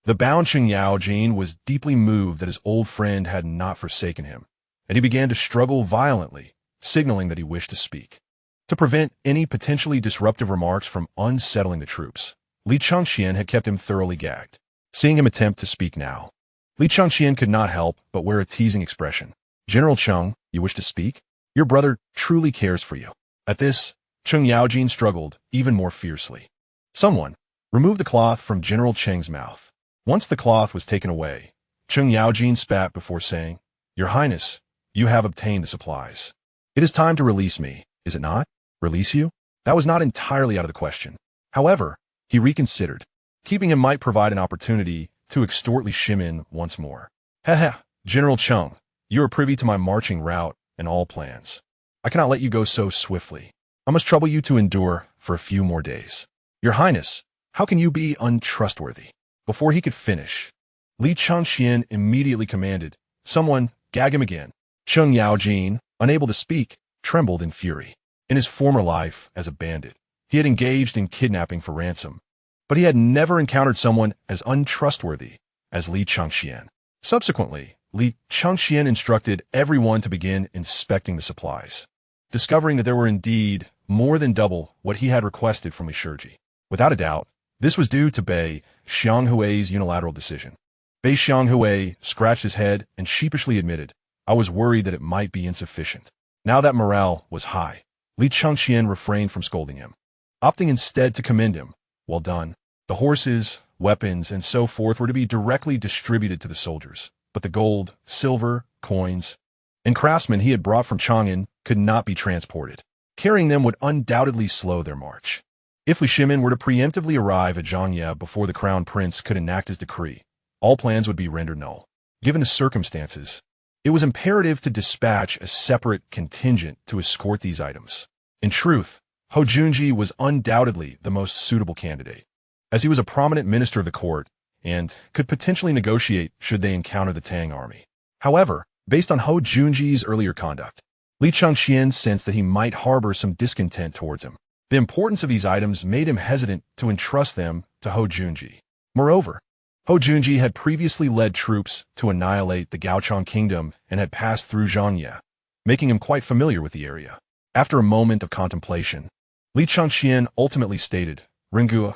S1: the bound Yaojin was deeply moved that his old friend had not forsaken him, and he began to struggle violently, signaling that he wished to speak. To prevent any potentially disruptive remarks from unsettling the troops, Li Chengqian had kept him thoroughly gagged. Seeing him attempt to speak now, Li Chengqian could not help but wear a teasing expression. "General Cheng, you wish to speak? Your brother truly cares for you." At this, Cheng Yaojin struggled even more fiercely. Someone removed the cloth from General Cheng's mouth. Once the cloth was taken away, Cheng Yaojin spat before saying, "Your Highness, you have obtained the supplies. It is time to release me, is it not?" Release you? That was not entirely out of the question. However, he reconsidered. Keeping him might provide an opportunity to extort Li Shimin once more. "Heh, General Cheng, you are privy to my marching route and all plans. I cannot let you go so swiftly. I must trouble you to endure for a few more days." "Your Highness, how can you be untrustworthy?" Before he could finish, Li Chengqian immediately commanded, "Someone, gag him again." Cheng Yaojin, unable to speak, trembled in fury. In his former life as a bandit, he had engaged in kidnapping for ransom, but he had never encountered someone as untrustworthy as Li Chengqian. Subsequently, Li Chengqian instructed everyone to begin inspecting the supplies, discovering that there were indeed more than double what he had requested from Li Shiji. Without a doubt, this was due to Bei Xianghui's unilateral decision. Bei Xianghui scratched his head and sheepishly admitted, "I was worried that it might be insufficient." Now that morale was high, Li Chengqian refrained from scolding him, opting instead to commend him. "Well done." The horses, weapons, and so forth were to be directly distributed to the soldiers, but the gold, silver, coins, and craftsmen he had brought from Chang'an could not be transported. Carrying them would undoubtedly slow their march. If Li Shimin were to preemptively arrive at Zhangye before the crown prince could enact his decree, all plans would be rendered null. Given the circumstances, it was imperative to dispatch a separate contingent to escort these items. In truth, Hou Junji was undoubtedly the most suitable candidate, as he was a prominent minister of the court and could potentially negotiate should they encounter the Tang army. However, based on Hou Junji's earlier conduct, Li Chengqian sensed that he might harbor some discontent towards him. The importance of these items made him hesitant to entrust them to Hou Junji. Moreover, Hou Junji had previously led troops to annihilate the Gaochang kingdom and had passed through Zhangye, making him quite familiar with the area. After a moment of contemplation, Li Chengqian ultimately stated, "Ringue,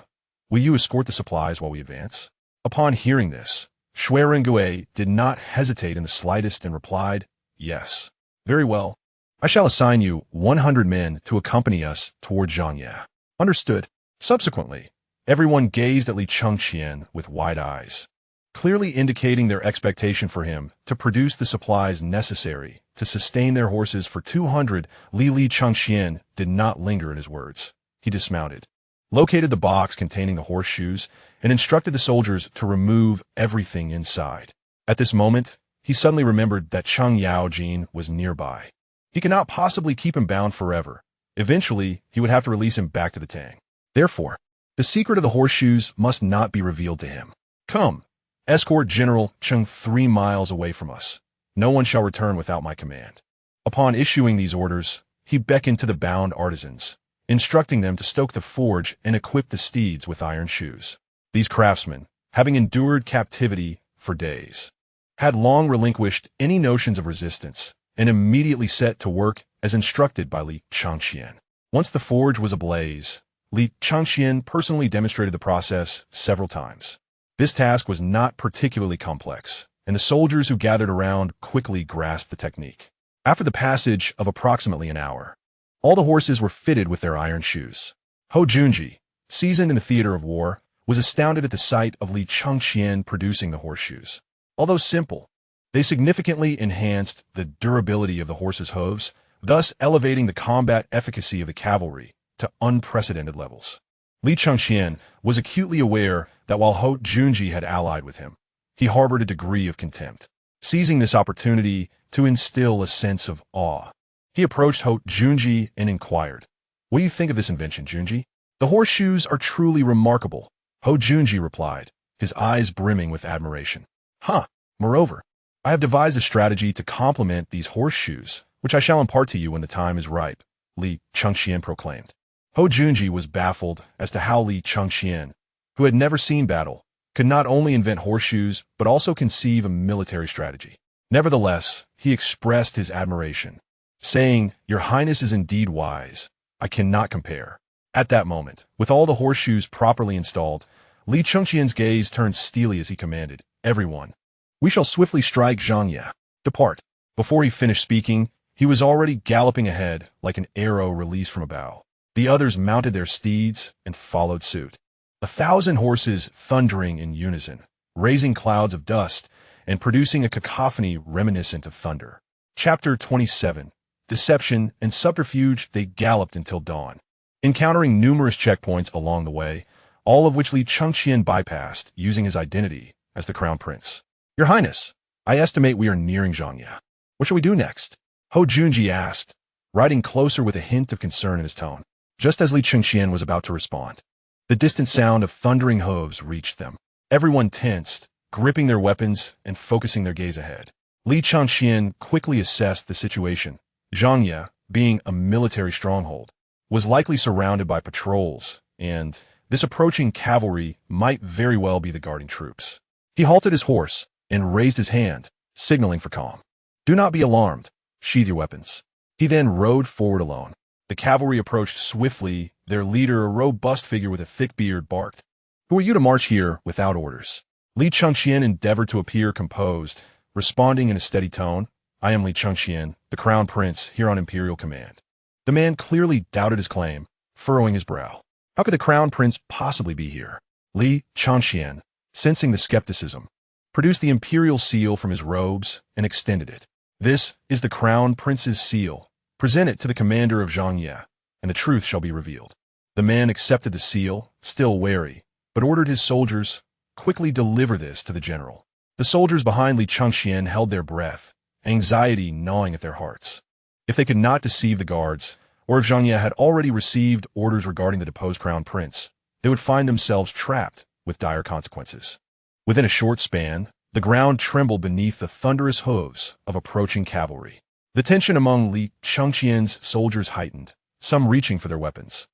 S1: will you escort the supplies while we advance?" Upon hearing this, Shui Ringue did not hesitate in the slightest and replied, "Yes." "Very well. I shall assign you 100 men to accompany us toward Zhangye." "Understood." Subsequently, everyone gazed at Li Chengqian with wide eyes, clearly indicating their expectation for him to produce the supplies necessary to sustain their horses for 200. Li Chengqian did not linger in his words. He dismounted, located the box containing the horseshoes, and instructed the soldiers to remove everything inside. At this moment, he suddenly remembered that Cheng Yaojin was nearby. He could not possibly keep him bound forever. Eventually, he would have to release him back to the Tang. Therefore, the secret of the horseshoes must not be revealed to him. "Come, escort General Cheng 3 miles away from us. No one shall return without my command." Upon issuing these orders, he beckoned to the bound artisans, instructing them to stoke the forge and equip the steeds with iron shoes. These craftsmen, having endured captivity for days, had long relinquished any notions of resistance and immediately set to work as instructed by Li Chengqian. Once the forge was ablaze, Li Chengqian personally demonstrated the process several times. This task was not particularly complex, and the soldiers who gathered around quickly grasped the technique. After the passage of approximately an hour, all the horses were fitted with their iron shoes. Hou Junji, seasoned in the theater of war, was astounded at the sight of Li Chengqian producing the horseshoes. Although simple, they significantly enhanced the durability of the horse's hooves, thus elevating the combat efficacy of the cavalry to unprecedented levels. Li Chengqian was acutely aware that while Hou Junji had allied with him, he harbored a degree of contempt. Seizing this opportunity to instill a sense of awe, he approached Hou Junji and inquired, "What do you think of this invention, Junji?" "The horseshoes are truly remarkable," Hou Junji replied, his eyes brimming with admiration. "Huh. Moreover, I have devised a strategy to complement these horseshoes, which I shall impart to you when the time is ripe," Li Chengqian proclaimed. Hou Junji was baffled as to how Li Chengqian, who had never seen battle, could not only invent horseshoes but also conceive a military strategy. Nevertheless, he expressed his admiration, saying, "Your Highness is indeed wise. I cannot compare." At that moment, with all the horseshoes properly installed, Li Chengqian's gaze turned steely as he commanded, "Everyone, we shall swiftly strike Zhangye. Depart." Before he finished speaking, he was already galloping ahead like an arrow released from a bow. The others mounted their steeds and followed suit. 1,000 horses thundering in unison, raising clouds of dust and producing a cacophony reminiscent of thunder. Chapter 27. Deception and subterfuge. They galloped until dawn, encountering numerous checkpoints along the way, all of which Li Chengqian bypassed using his identity as the crown prince. "Your Highness, I estimate we are nearing Zhangye. What shall we do next?" Hou Junji asked, riding closer with a hint of concern in his tone. Just as Li Chengqian was about to respond, the distant sound of thundering hooves reached them. Everyone tensed, gripping their weapons and focusing their gaze ahead. Li Chengqian quickly assessed the situation. Zhangye, being a military stronghold, was likely surrounded by patrols, and this approaching cavalry might very well be the guarding troops. He halted his horse and raised his hand, signaling for calm. "Do not be alarmed. Sheathe your weapons." He then rode forward alone. The cavalry approached swiftly. Their leader, a robust figure with a thick beard, barked, "Who are you to march here without orders?" Li Chengqian endeavored to appear composed, responding in a steady tone, "I am Li Chengqian, the crown prince, here on imperial command." The man clearly doubted his claim, furrowing his brow. How could the crown prince possibly be here? Li Chengqian, sensing the skepticism, produced the imperial seal from his robes and extended it. "This is the crown prince's seal. Present it to the commander of Zhangye, and the truth shall be revealed." The man accepted the seal, still wary, but ordered his soldiers, "Quickly deliver this to the general." The soldiers behind Li Chengqian held their breath, anxiety gnawing at their hearts. If they could not deceive the guards, or if Zhangye had already received orders regarding the deposed crown prince, they would find themselves trapped with dire consequences. Within a short span, the ground trembled beneath the thunderous hooves of approaching cavalry. The tension among Li Chengqian's soldiers heightened, some reaching for their weapons.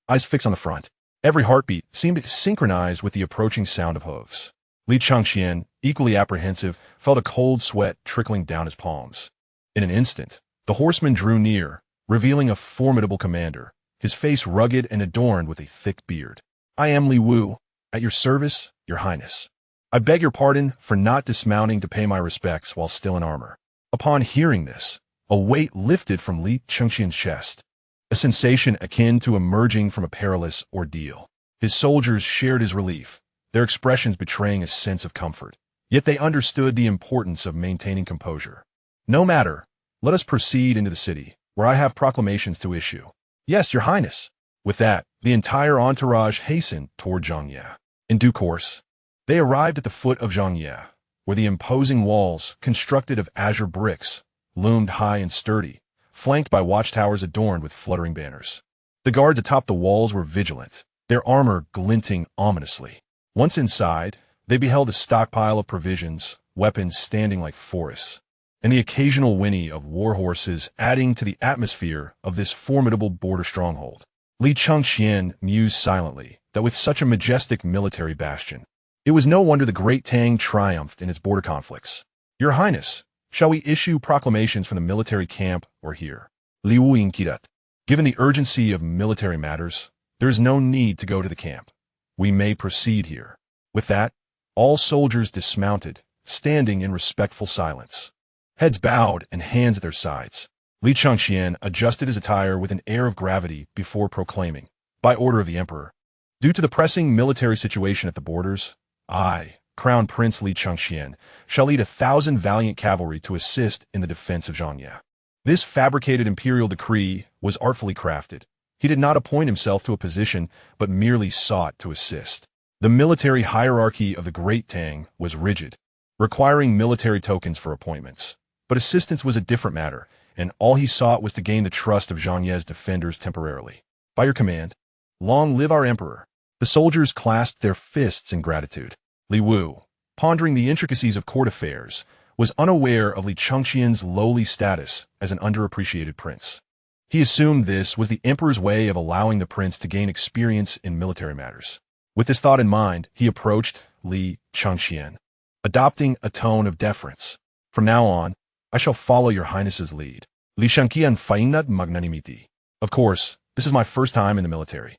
S1: Eyes fixed on the front, every heartbeat seemed synchronized with the approaching sound of hooves. Li Chengqian, equally apprehensive, felt a cold sweat trickling down his palms. In an instant, the horseman drew near, revealing a formidable commander, his face rugged and adorned with a thick beard. "I am Li Wu, at your service, your Highness. I beg your pardon for not dismounting to pay my respects while still in armor." Upon hearing this, a weight lifted from Li Chengqian's chest, a sensation akin to emerging from a perilous ordeal. His soldiers shared his relief, their expressions betraying a sense of comfort. Yet they understood the importance of maintaining composure. "No matter. Let us proceed into the city, where I have proclamations to issue." "Yes, your Highness." With that, the entire entourage hastened toward Zhangye. In due course, they arrived at the foot of Zhangye, where the imposing walls, constructed of azure bricks, loomed high and sturdy, flanked by watchtowers adorned with fluttering banners. The guards atop the walls were vigilant, their armor glinting ominously. Once inside, they beheld a stockpile of provisions, weapons standing like forests, and the occasional whinny of war horses adding to the atmosphere of this formidable border stronghold. Li Chengqian mused silently that with such a majestic military bastion, it was no wonder the great Tang triumphed in its border conflicts. Your Highness, shall we issue proclamations from the military camp or here? Li Wu inquired. Given the urgency of military matters, there is no need to go to the camp. We may proceed here. With that, all soldiers dismounted, standing in respectful silence. Heads bowed and hands at their sides. Li Chengqian adjusted his attire with an air of gravity before proclaiming, by order of the emperor, due to the pressing military situation at the borders, I, Crown Prince Li Chengqian, shall lead 1,000 valiant cavalry to assist in the defense of Zhangye. This fabricated imperial decree was artfully crafted. He did not appoint himself to a position, but merely sought to assist. The military hierarchy of the Great Tang was rigid, requiring military tokens for appointments. But assistance was a different matter, and all he sought was to gain the trust of Zhangye's defenders temporarily. By your command, long live our emperor. The soldiers clasped their fists in gratitude. Li Wu, pondering the intricacies of court affairs, was unaware of Li Chengqian's lowly status as an underappreciated prince. He assumed this was the emperor's way of allowing the prince to gain experience in military matters. With this thought in mind, he approached Li Chengqian, adopting a tone of deference. From now on, I shall follow your highness's lead. Li Chengqian feigned magnanimity. Of course, this is my first time in the military.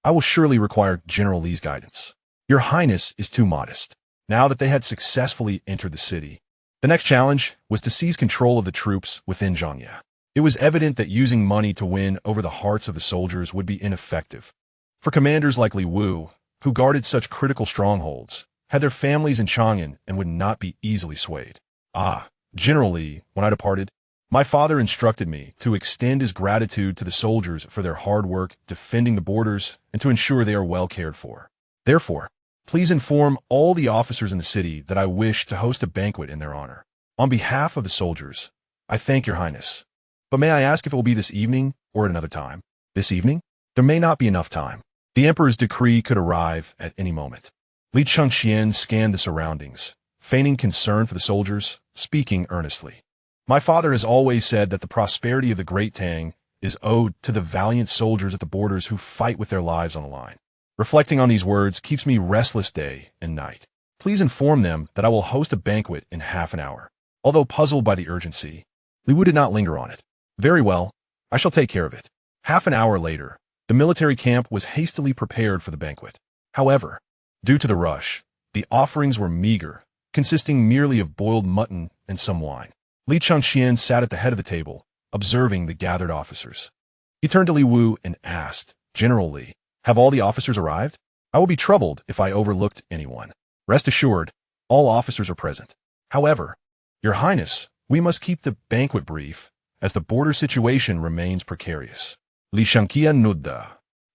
S1: I will surely require General Li's guidance. Your highness is too modest. Now that they had successfully entered the city, the next challenge was to seize control of the troops within Zhangye. It was evident that using money to win over the hearts of the soldiers would be ineffective. For commanders like Li Wu, who guarded such critical strongholds, had their families in Chang'an and would not be easily swayed. General Li, when I departed, my father instructed me to extend his gratitude to the soldiers for their hard work defending the borders and to ensure they are well cared for. Therefore, please inform all the officers in the city that I wish to host a banquet in their honor. On behalf of the soldiers, I thank your highness. But may I ask if it will be this evening or at another time? This evening? There may not be enough time. The emperor's decree could arrive at any moment. Li Chengqian scanned the surroundings, feigning concern for the soldiers, speaking earnestly. My father has always said that the prosperity of the Great Tang is owed to the valiant soldiers at the borders who fight with their lives on the line. Reflecting on these words keeps me restless day and night. Please inform them that I will host a banquet in half an hour. Although puzzled by the urgency, Li Wu did not linger on it. Very well, I shall take care of it. Half an hour later, the military camp was hastily prepared for the banquet. However, due to the rush, the offerings were meager, consisting merely of boiled mutton and some wine. Li Chengqian sat at the head of the table, observing the gathered officers. He turned to Li Wu and asked, General Li, have all the officers arrived? I will be troubled if I overlooked anyone. Rest assured, all officers are present. However, your highness, we must keep the banquet brief, as the border situation remains precarious. Li Chengqian nodded.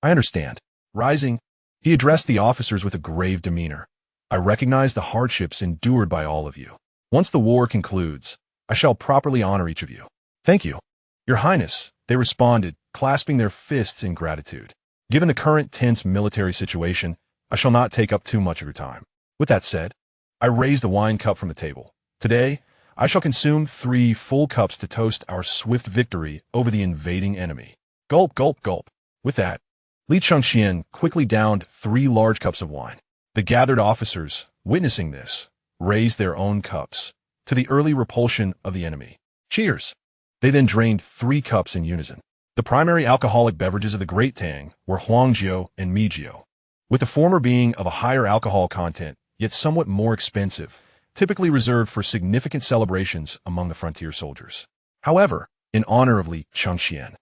S1: I understand. Rising, he addressed the officers with a grave demeanor. I recognize the hardships endured by all of you. Once the war concludes, I shall properly honor each of you. Thank you. Your highness, they responded, clasping their fists in gratitude. Given the current tense military situation, I shall not take up too much of your time. With that said, I raised the wine cup from the table. Today, I shall consume 3 full cups to toast our swift victory over the invading enemy. Gulp, gulp, gulp. With that, Li Chengqian quickly downed 3 large cups of wine. The gathered officers, witnessing this, raised their own cups, to the early repulsion of the enemy. Cheers! They then drained 3 cups in unison. The primary alcoholic beverages of the Great Tang were huangjiu and mijiu, with the former being of a higher alcohol content, yet somewhat more expensive, typically reserved for significant celebrations among the frontier soldiers. However, in honor of Li Chengqian,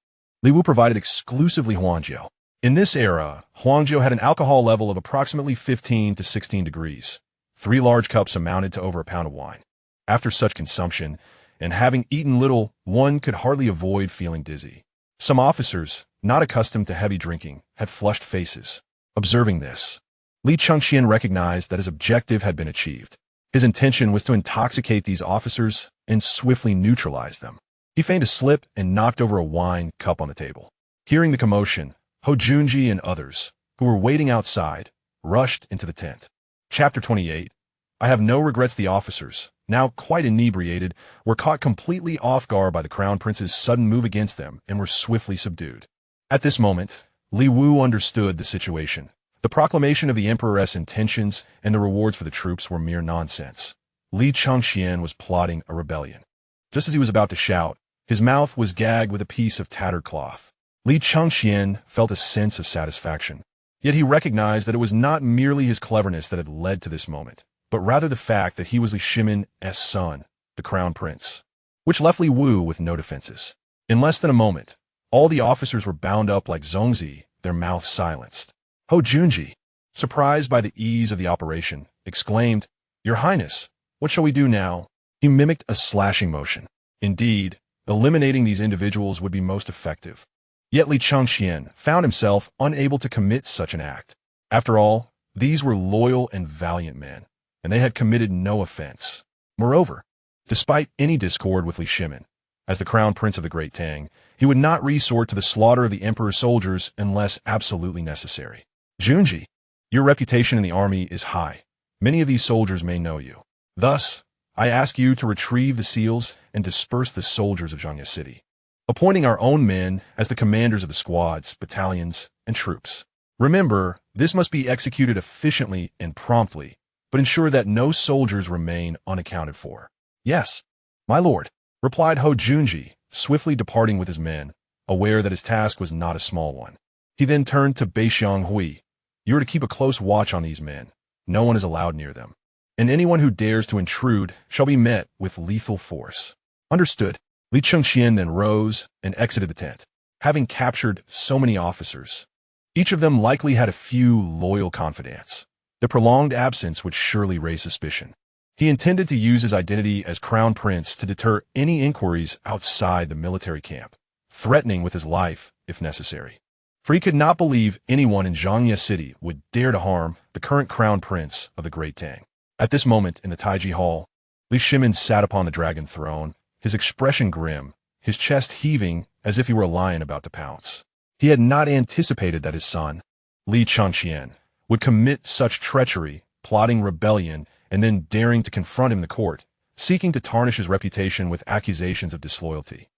S1: Li Wu provided exclusively huangjiu. In this era, huangjiu had an alcohol level of approximately 15 to 16 degrees. 3 large cups amounted to over a pound of wine. After such consumption, and having eaten little, one could hardly avoid feeling dizzy. Some officers, not accustomed to heavy drinking, had flushed faces. Observing this, Li Chengqian recognized that his objective had been achieved. His intention was to intoxicate these officers and swiftly neutralize them. He feigned a slip and knocked over a wine cup on the table. Hearing the commotion, Ho Junji and others, who were waiting outside, rushed into the tent. Chapter 28. I have no regrets. The officers, now quite inebriated, were caught completely off guard by the crown prince's sudden move against them and were swiftly subdued. At this moment, Li Wu understood the situation. The proclamation of the emperor's intentions and the rewards for the troops were mere nonsense. Li Chengqian was plotting a rebellion. Just as he was about to shout, his mouth was gagged with a piece of tattered cloth. Li Chengqian felt a sense of satisfaction. Yet he recognized that it was not merely his cleverness that had led to this moment, but rather the fact that he was Li Shimin's son, the crown prince, which left Li Wu with no defenses. In less than a moment, all the officers were bound up like zongzi, their mouths silenced. Ho Junji, surprised by the ease of the operation, exclaimed, "Your Highness, what shall we do now?" He mimicked a slashing motion. Indeed, eliminating these individuals would be most effective. Yet Li Chengqian found himself unable to commit such an act. After all, these were loyal and valiant men, and they had committed no offense. Moreover, despite any discord with Li Shimin, as the crown prince of the Great Tang, he would not resort to the slaughter of the emperor's soldiers unless absolutely necessary. Junji, your reputation in the army is high. Many of these soldiers may know you. Thus, I ask you to retrieve the seals and disperse the soldiers of Zhangye City, appointing our own men as the commanders of the squads, battalions, and troops. Remember, this must be executed efficiently and promptly, but ensure that no soldiers remain unaccounted for. Yes, my lord, replied Ho Junji, swiftly departing with his men, aware that his task was not a small one. He then turned to Beixiang Hui. You are to keep a close watch on these men. No one is allowed near them, and anyone who dares to intrude shall be met with lethal force. Understood. Li Chengqian then rose and exited the tent. Having captured so many officers, each of them likely had a few loyal confidants. The prolonged absence would surely raise suspicion. He intended to use his identity as crown prince to deter any inquiries outside the military camp, threatening with his life if necessary. For he could not believe anyone in Zhangye City would dare to harm the current crown prince of the Great Tang. At this moment in the Taiji Hall, Li Shimin sat upon the dragon throne, his expression grim, his chest heaving as if he were a lion about to pounce. He had not anticipated that his son, Li Chengqian, would commit such treachery, plotting rebellion, and then daring to confront him in the court, seeking to tarnish his reputation with accusations of disloyalty,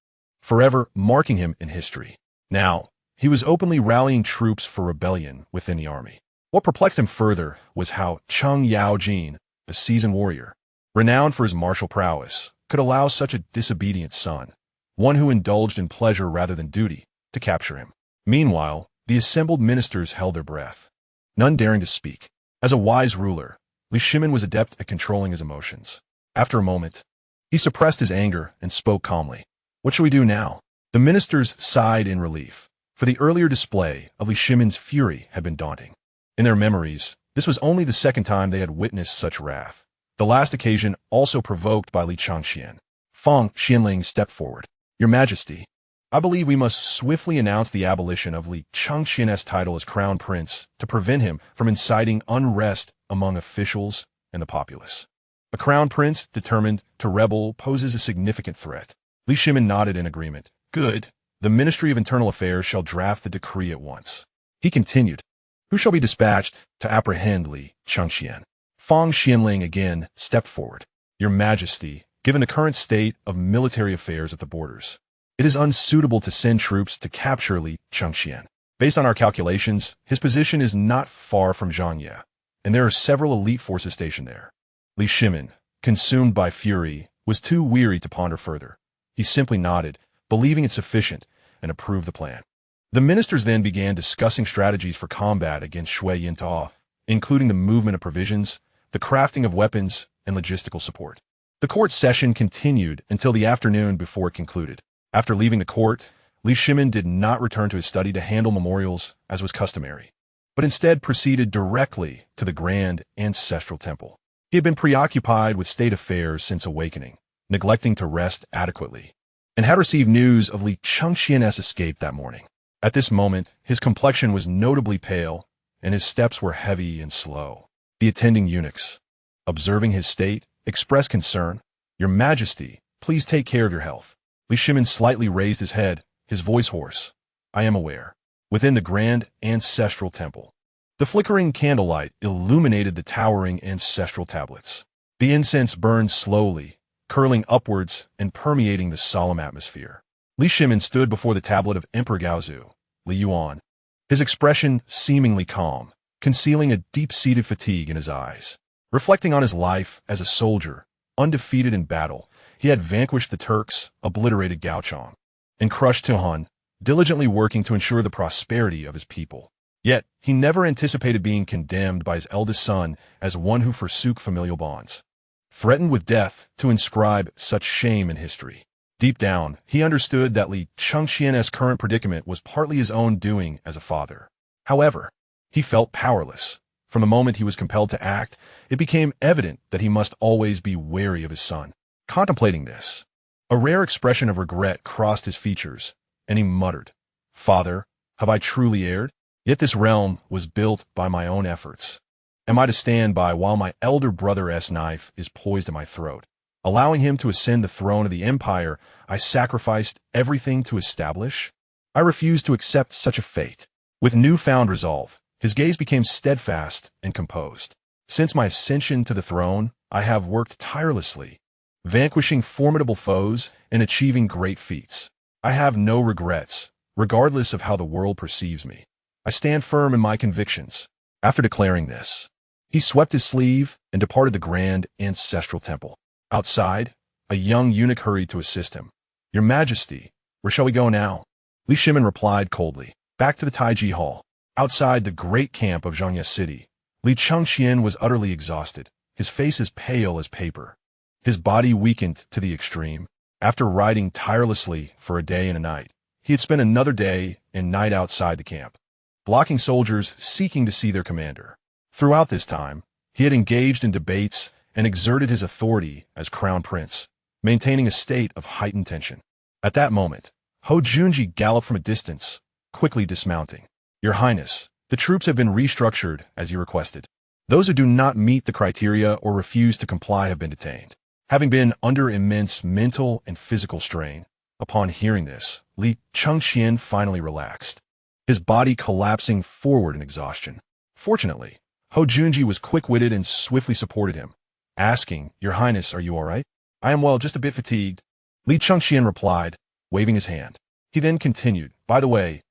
S1: forever marking him in history. Now, he was openly rallying troops for rebellion within the army. What perplexed him further was how Cheng Yaojin, a seasoned warrior, renowned for his martial prowess, could allow such a disobedient son, one who indulged in pleasure rather than duty, to capture him. Meanwhile, the assembled ministers held their breath, none daring to speak. As a wise ruler, Li Shimin was adept at controlling his emotions. After a moment, he suppressed his anger and spoke calmly. What shall we do now? The ministers sighed in relief, for the earlier display of Li Shimin's fury had been daunting. In their memories, this was only the second time they had witnessed such wrath, the last occasion also provoked by Li Chengqian. Feng Xianling stepped forward. Your Majesty, I believe we must swiftly announce the abolition of Li Chengqian's title as crown prince to prevent him from inciting unrest among officials and the populace. A crown prince determined to rebel poses a significant threat. Li Shimin nodded in agreement. Good. The Ministry of Internal Affairs shall draft the decree at once. He continued. Who shall be dispatched to apprehend Li Chengqian? Feng Xianling again stepped forward. Your Majesty, given the current state of military affairs at the borders, it is unsuitable to send troops to capture Li Chengqian. Based on our calculations, his position is not far from Zhangye, and there are several elite forces stationed there. Li Shimin, consumed by fury, was too weary to ponder further. He simply nodded, believing it sufficient, and approved the plan. The ministers then began discussing strategies for combat against Shui Yintao, including the movement of provisions, the crafting of weapons, and logistical support. The court session continued until the afternoon before it concluded. After leaving the court, Li Shimin did not return to his study to handle memorials as was customary, but instead proceeded directly to the grand ancestral temple. He had been preoccupied with state affairs since awakening, neglecting to rest adequately, and had received news of Li Chengqian's escape that morning. At this moment, his complexion was notably pale, and his steps were heavy and slow. The attending eunuchs, observing his state, expressed concern. Your Majesty, please take care of your health. Li Shimin slightly raised his head, his voice hoarse. I am aware. Within the grand ancestral temple, the flickering candlelight illuminated the towering ancestral tablets. The incense burned slowly, curling upwards and permeating the solemn atmosphere. Li Shimin stood before the tablet of Emperor Gaozu, Li Yuan, his expression seemingly calm, concealing a deep-seated fatigue in his eyes. Reflecting on his life as a soldier, undefeated in battle, he had vanquished the Turks, obliterated Gaochang, and crushed Tihan, diligently working to ensure the prosperity of his people. Yet, he never anticipated being condemned by his eldest son as one who forsook familial bonds, threatened with death to inscribe such shame in history. Deep down, he understood that Li Chengqian's current predicament was partly his own doing as a father. However, he felt powerless. From the moment he was compelled to act, it became evident that he must always be wary of his son. Contemplating this, a rare expression of regret crossed his features, and he muttered, "Father, have I truly erred? Yet this realm was built by my own efforts. Am I to stand by while my elder brother's knife is poised at my throat? Allowing him to ascend the throne of the empire I sacrificed everything to establish? I refuse to accept such a fate." With newfound resolve, his gaze became steadfast and composed. "Since my ascension to the throne, I have worked tirelessly, vanquishing formidable foes and achieving great feats. I have no regrets, regardless of how the world perceives me. I stand firm in my convictions." After declaring this, he swept his sleeve and departed the grand ancestral temple. Outside, a young eunuch hurried to assist him. "Your Majesty, where shall we go now?" Li Shimin replied coldly, "Back to the Taiji Hall." Outside the great camp of Zhangye City, Li Chengqian was utterly exhausted, his face as pale as paper. His body weakened to the extreme. After riding tirelessly for a day and a night, he had spent another day and night outside the camp, blocking soldiers seeking to see their commander. Throughout this time, he had engaged in debates and exerted his authority as crown prince, maintaining a state of heightened tension. At that moment, Ho Junji galloped from a distance, quickly dismounting. "Your Highness, the troops have been restructured as you requested. Those who do not meet the criteria or refuse to comply have been detained." Having been under immense mental and physical strain, upon hearing this, Li Chengqian finally relaxed, his body collapsing forward in exhaustion. Fortunately, Ho Junji was quick-witted and swiftly supported him, asking, "Your Highness, are you all right?" "I am well, just a bit fatigued," Li Chengqian replied, waving his hand. He then continued, "By the way,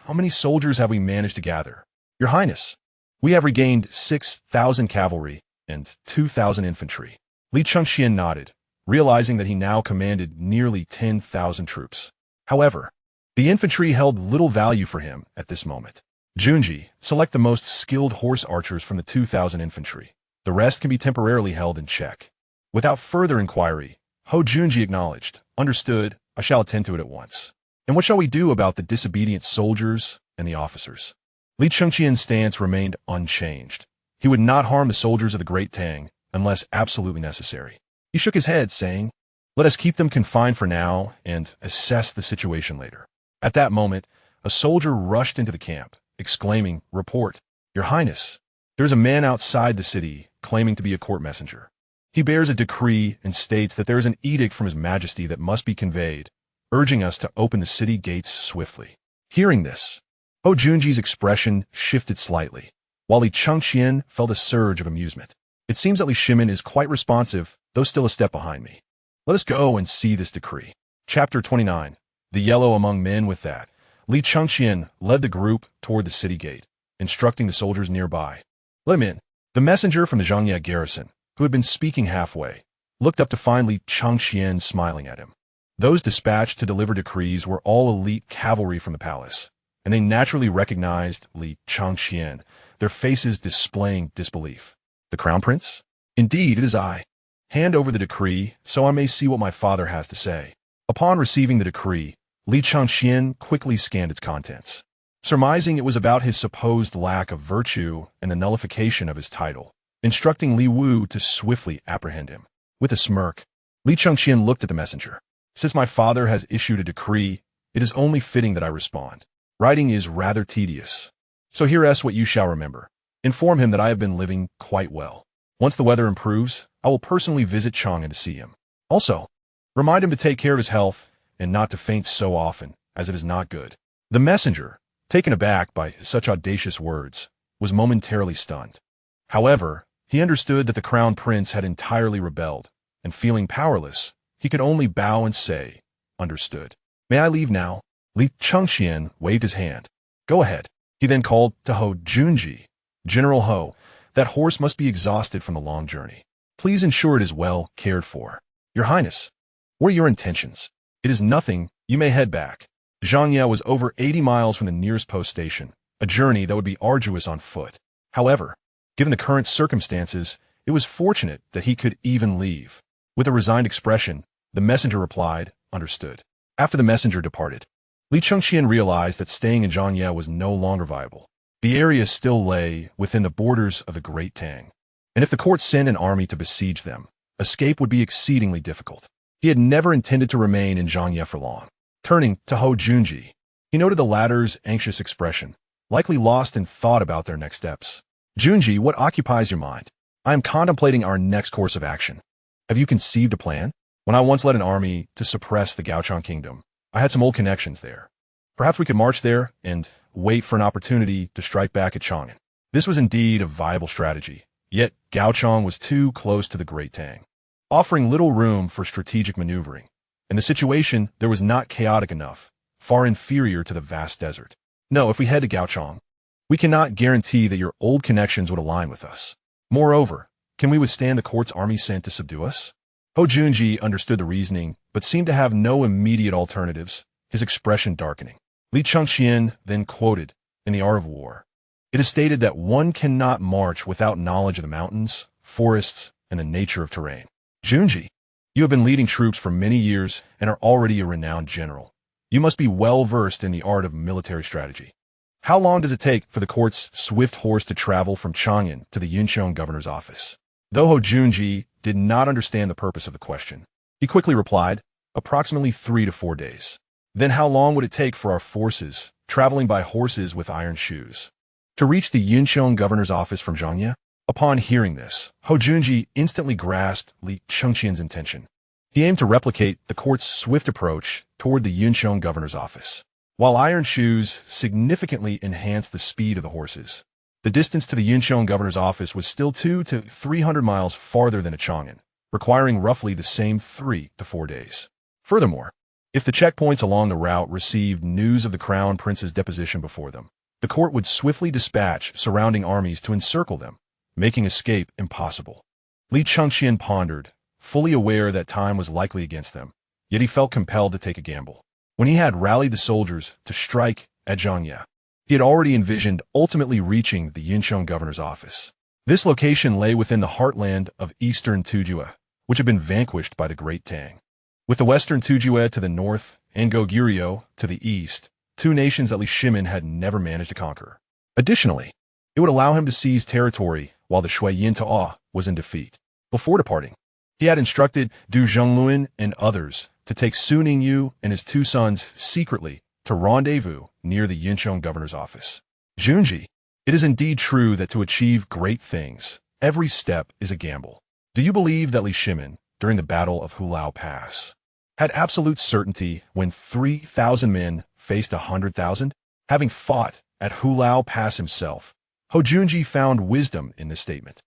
S1: how many soldiers have we managed to gather?" "Your Highness, we have regained 6,000 cavalry and 2,000 infantry." Li Chengqian nodded, realizing that he now commanded nearly 10,000 troops. However, the infantry held little value for him at this moment. "Junji, select the most skilled horse archers from the 2,000 infantry. The rest can be temporarily held in check." Without further inquiry, Ho Junji acknowledged, "Understood, I shall attend to it at once." "And what shall we do about the disobedient soldiers and the officers?" Li Chengqian's stance remained unchanged. He would not harm the soldiers of the Great Tang unless absolutely necessary. He shook his head, saying, "Let us keep them confined for now and assess the situation later." At that moment, a soldier rushed into the camp, exclaiming, "Report, Your Highness, there is a man outside the city claiming to be a court messenger. He bears a decree and states that there is an edict from His Majesty that must be conveyed, urging us to open the city gates swiftly." Hearing this, Ho Junji's expression shifted slightly, while Li Chengqian felt a surge of amusement. "It seems that Li Shimin is quite responsive, though still a step behind me. Let us go and see this decree." Chapter 29. The Yellow Among Men. With that, Li Chengqian led the group toward the city gate, instructing the soldiers nearby, "Let him in." The messenger from the Zhangye garrison, who had been speaking halfway, looked up to find Li Chengqian smiling at him. Those dispatched to deliver decrees were all elite cavalry from the palace, and they naturally recognized Li Chengqian, their faces displaying disbelief. "The Crown Prince? Indeed, it is I. Hand over the decree, so I may see what my father has to say." Upon receiving the decree, Li Chengqian quickly scanned its contents, surmising it was about his supposed lack of virtue and the nullification of his title, instructing Li Wu to swiftly apprehend him. With a smirk, Li Chengqian looked at the messenger. "Since my father has issued a decree, it is only fitting that I respond. Writing is rather tedious. So here's what you shall remember. Inform him that I have been living quite well. Once the weather improves, I will personally visit Chang'an to see him. Also, remind him to take care of his health and not to faint so often, as it is not good." The messenger, taken aback by such audacious words, was momentarily stunned. However, he understood that the crown prince had entirely rebelled, and feeling powerless, he could only bow and say, "Understood." "May I leave now?" Li Chengqian waved his hand. "Go ahead." He then called to Ho Junji, General Ho, that horse must be exhausted from the long journey. Please ensure it is well cared for. Your Highness, what are your intentions? It is nothing, you may head back. Zhang Ye was over 80 miles from the nearest post station, a journey that would be arduous on foot. However, given the current circumstances, it was fortunate that he could even leave. With a resigned expression, the messenger replied, understood. After the messenger departed, Li Chengqian realized that staying in Zhangye was no longer viable. The area still lay within the borders of the Great Tang, and if the court sent an army to besiege them, escape would be exceedingly difficult. He had never intended to remain in Zhangye for long. Turning to Ho Junji, he noted the latter's anxious expression, likely lost in thought about their next steps. Junji, what occupies your mind? I am contemplating our next course of action. Have you conceived a plan? When I once led an army to suppress the Gaochang kingdom, I had some old connections there. Perhaps we could march there and wait for an opportunity to strike back at Chang'an. This was indeed a viable strategy, yet Gaochang was too close to the Great Tang, offering little room for strategic maneuvering. In the situation, there was not chaotic enough, far inferior to the vast desert. No, if we head to Gaochang, we cannot guarantee that your old connections would align with us. Moreover, can we withstand the court's army sent to subdue us? Ho Junji understood the reasoning, but seemed to have no immediate alternatives, his expression darkening. Li Chengqian then quoted, in The Art of War, "It is stated that one cannot march without knowledge of the mountains, forests, and the nature of terrain." Junji, you have been leading troops for many years and are already a renowned general. You must be well versed in the art of military strategy. How long does it take for the court's swift horse to travel from Chang'an to the Yunqiang governor's office? Though Ho Junji did not understand the purpose of the question, he quickly replied, approximately 3 to 4 days. Then how long would it take for our forces, traveling by horses with iron shoes, to reach the Yunqiang governor's office from Zhangye? Upon hearing this, Ho Junji instantly grasped Li Chengqian's intention. He aimed to replicate the court's swift approach toward the Yunqiang governor's office. While iron shoes significantly enhanced the speed of the horses, the distance to the Yunqiang governor's office was still 200 to 300 miles farther than at Chang'an, requiring roughly the same 3 to 4 days. Furthermore, if the checkpoints along the route received news of the crown prince's deposition before them, the court would swiftly dispatch surrounding armies to encircle them, making escape impossible. Li Chengqian pondered, fully aware that time was likely against them, yet he felt compelled to take a gamble. When he had rallied the soldiers to strike at Zhangye, he had already envisioned ultimately reaching the Yunqiang governor's office. This location lay within the heartland of eastern Tujue, which had been vanquished by the Great Tang. With the western Tujue to the north and Goguryeo to the east, two nations that Li Shimin had never managed to conquer. Additionally, it would allow him to seize territory while the Shui Yin Ta'a was in defeat. Before departing, he had instructed Du Zhongluan and others to take Su Ningyu and his 2 sons secretly to rendezvous near the Yunqiang governor's office. Junji, it is indeed true that to achieve great things, every step is a gamble. Do you believe that Li Shimin, during the Battle of Hulao Pass, had absolute certainty when 3,000 men faced 100,000? Having fought at Hulao Pass himself, Ho Junji found wisdom in this statement,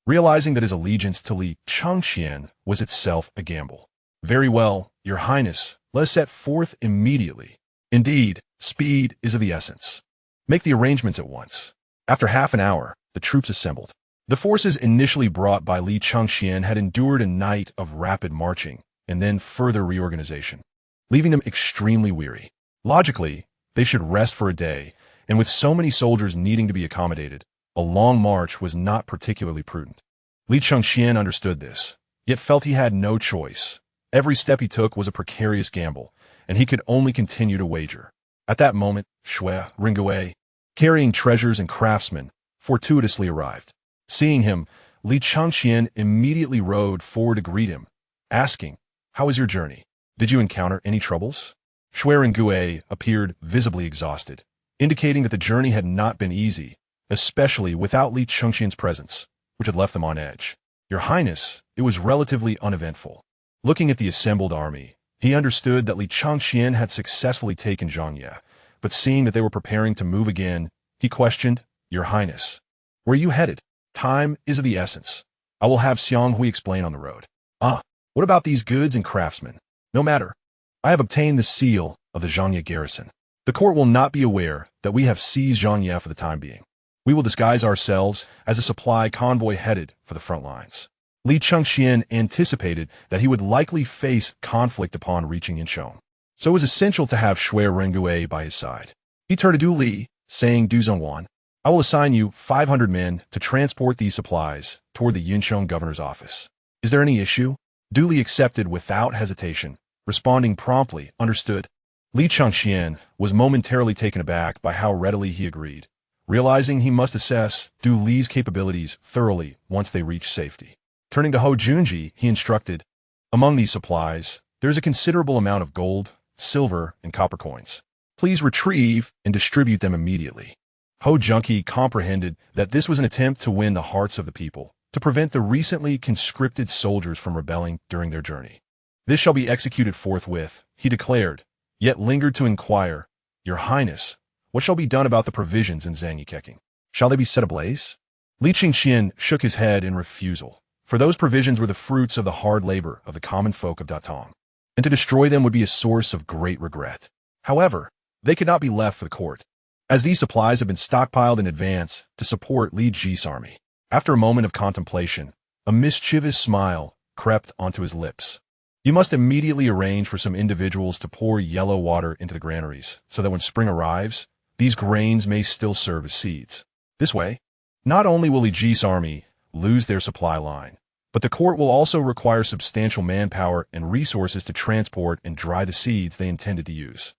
S1: realizing that his allegiance to Li Chengqian was itself a gamble. Very well, Your Highness, let us set forth immediately. Indeed, speed is of the essence. Make the arrangements at once. After half an hour, the troops assembled. The forces initially brought by Li Chengqian had endured a night of rapid marching and then further reorganization, leaving them extremely weary. Logically, they should rest for a day, and with so many soldiers needing to be accommodated, a long march was not particularly prudent. Li Chengqian understood this, yet felt he had no choice. Every step he took was a precarious gamble, and he could only continue to wager. At that moment, Shui Ringue, carrying treasures and craftsmen, fortuitously arrived. Seeing him, Li Chengqian immediately rode forward to greet him, asking, "How was your journey? Did you encounter any troubles?" Shui Ringue appeared visibly exhausted, indicating that the journey had not been easy, especially without Li Chengqian's presence, which had left them on edge. Your Highness, it was relatively uneventful. Looking at the assembled army, he understood that Li Chengqian had successfully taken Zhangye, but seeing that they were preparing to move again, he questioned, "Your Highness, where are you headed? Time is of the essence. I will have Xiang Hui explain on the road." What about these goods and craftsmen? No matter. I have obtained the seal of the Zhangye garrison. The court will not be aware that we have seized Zhangye for the time being. We will disguise ourselves as a supply convoy headed for the front lines. Li Chengqian anticipated that he would likely face conflict upon reaching Yinchong, so it was essential to have Shui Rengue by his side. He turned to Du Li, saying, Du Zhen, I will assign you 500 men to transport these supplies toward the Yinchong governor's office. Is there any issue? Du Li accepted without hesitation, responding promptly, understood. Li Chengqian was momentarily taken aback by how readily he agreed, realizing he must assess Du Li's capabilities thoroughly once they reached safety. Turning to Hou Junji, he instructed, among these supplies, there is a considerable amount of gold, silver, and copper coins. Please retrieve and distribute them immediately. Hou Junji comprehended that this was an attempt to win the hearts of the people, to prevent the recently conscripted soldiers from rebelling during their journey. This shall be executed forthwith, he declared, yet lingered to inquire, Your Highness, what shall be done about the provisions in Zhangye? Shall they be set ablaze? Li Chengqian shook his head in refusal, for those provisions were the fruits of the hard labor of the common folk of Datong, and to destroy them would be a source of great regret. However, they could not be left for the court, as these supplies have been stockpiled in advance to support Li Ji's army. After a moment of contemplation, a mischievous smile crept onto his lips. You must immediately arrange for some individuals to pour yellow water into the granaries, so that when spring arrives, these grains may still serve as seeds. This way, not only will Li Ji's army lose their supply line, but the court will also require substantial manpower and resources to transport and dry the seeds they intended to use.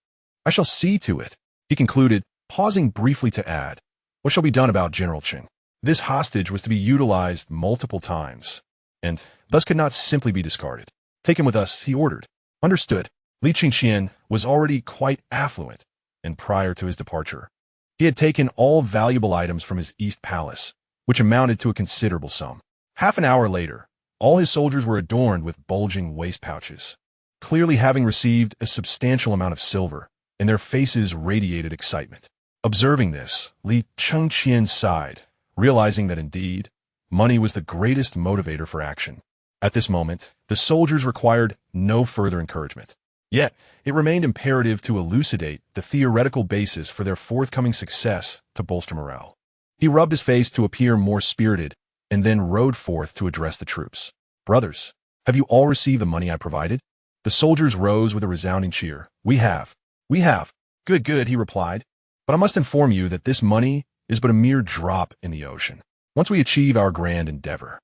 S1: I shall see to it, he concluded, pausing briefly to add, what shall be done about General Cheng? This hostage was to be utilized multiple times, and thus could not simply be discarded. Take him with us, he ordered. Understood. Li Chengqian was already quite affluent, and prior to his departure, he had taken all valuable items from his East Palace, which amounted to a considerable sum. Half an hour later, all his soldiers were adorned with bulging waist pouches, clearly having received a substantial amount of silver, and their faces radiated excitement. Observing this, Li Chengqian sighed, realizing that indeed, money was the greatest motivator for action. At this moment, the soldiers required no further encouragement. Yet, it remained imperative to elucidate the theoretical basis for their forthcoming success to bolster morale. He rubbed his face to appear more spirited, and then rode forth to address the troops. Brothers, have you all received the money I provided? The soldiers rose with a resounding cheer. We have. We have. Good, good, he replied. But I must inform you that this money is but a mere drop in the ocean. Once we achieve our grand endeavor,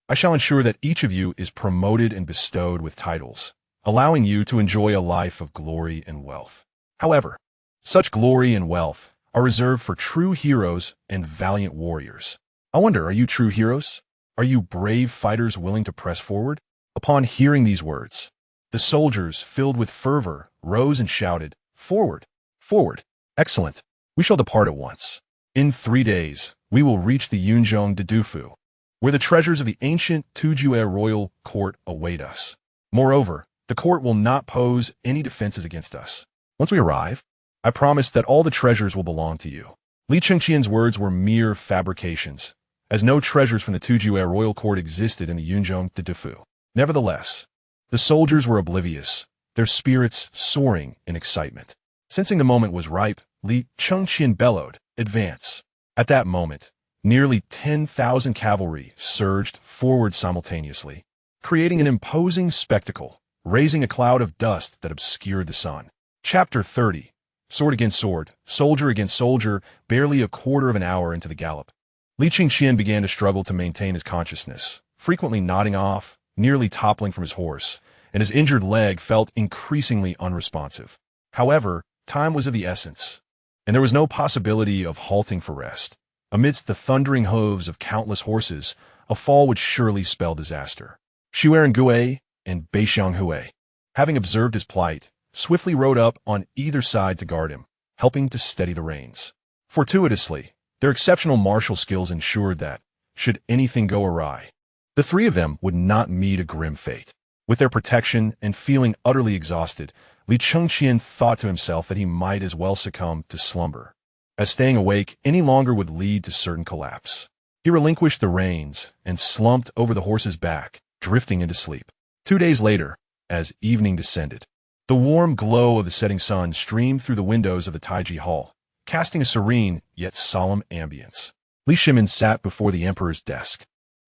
S1: I shall ensure that each of you is promoted and bestowed with titles, allowing you to enjoy a life of glory and wealth. However, such glory and wealth are reserved for true heroes and valiant warriors. I wonder, are you true heroes? Are you brave fighters willing to press forward? Upon hearing these words, the soldiers, filled with fervor, rose and shouted, Forward! Forward! Excellent! We shall depart at once. In 3 days, we will reach the Yunzhong de Dufu, where the treasures of the ancient Tujue royal court await us. Moreover, the court will not pose any defenses against us. Once we arrive, I promise that all the treasures will belong to you. Li Chengqian's words were mere fabrications, as no treasures from the Tujue royal court existed in the Yunzhong de Dufu. Nevertheless, the soldiers were oblivious, their spirits soaring in excitement. Sensing the moment was ripe, Li Chengqian bellowed, Advance. At that moment, nearly 10,000 cavalry surged forward simultaneously, creating an imposing spectacle, raising a cloud of dust that obscured the sun. Chapter 30. Sword against sword, soldier against soldier, barely a quarter of an hour into the gallop. Li Chengqian began to struggle to maintain his consciousness, frequently nodding off, nearly toppling from his horse, and his injured leg felt increasingly unresponsive. However, time was of the essence, and there was no possibility of halting for rest. Amidst the thundering hooves of countless horses, a fall would surely spell disaster. Shui Rengue and Beixianghui, having observed his plight, swiftly rode up on either side to guard him, helping to steady the reins. Fortuitously, their exceptional martial skills ensured that, should anything go awry, the three of them would not meet a grim fate. With their protection and feeling utterly exhausted, Li Chengqian thought to himself that he might as well succumb to slumber, as staying awake any longer would lead to certain collapse. He relinquished the reins and slumped over the horse's back, drifting into sleep. 2 days later, as evening descended, The warm glow of the setting sun streamed through the windows of the Taiji Hall, casting a serene yet solemn ambience. Li Shimin sat before the emperor's desk,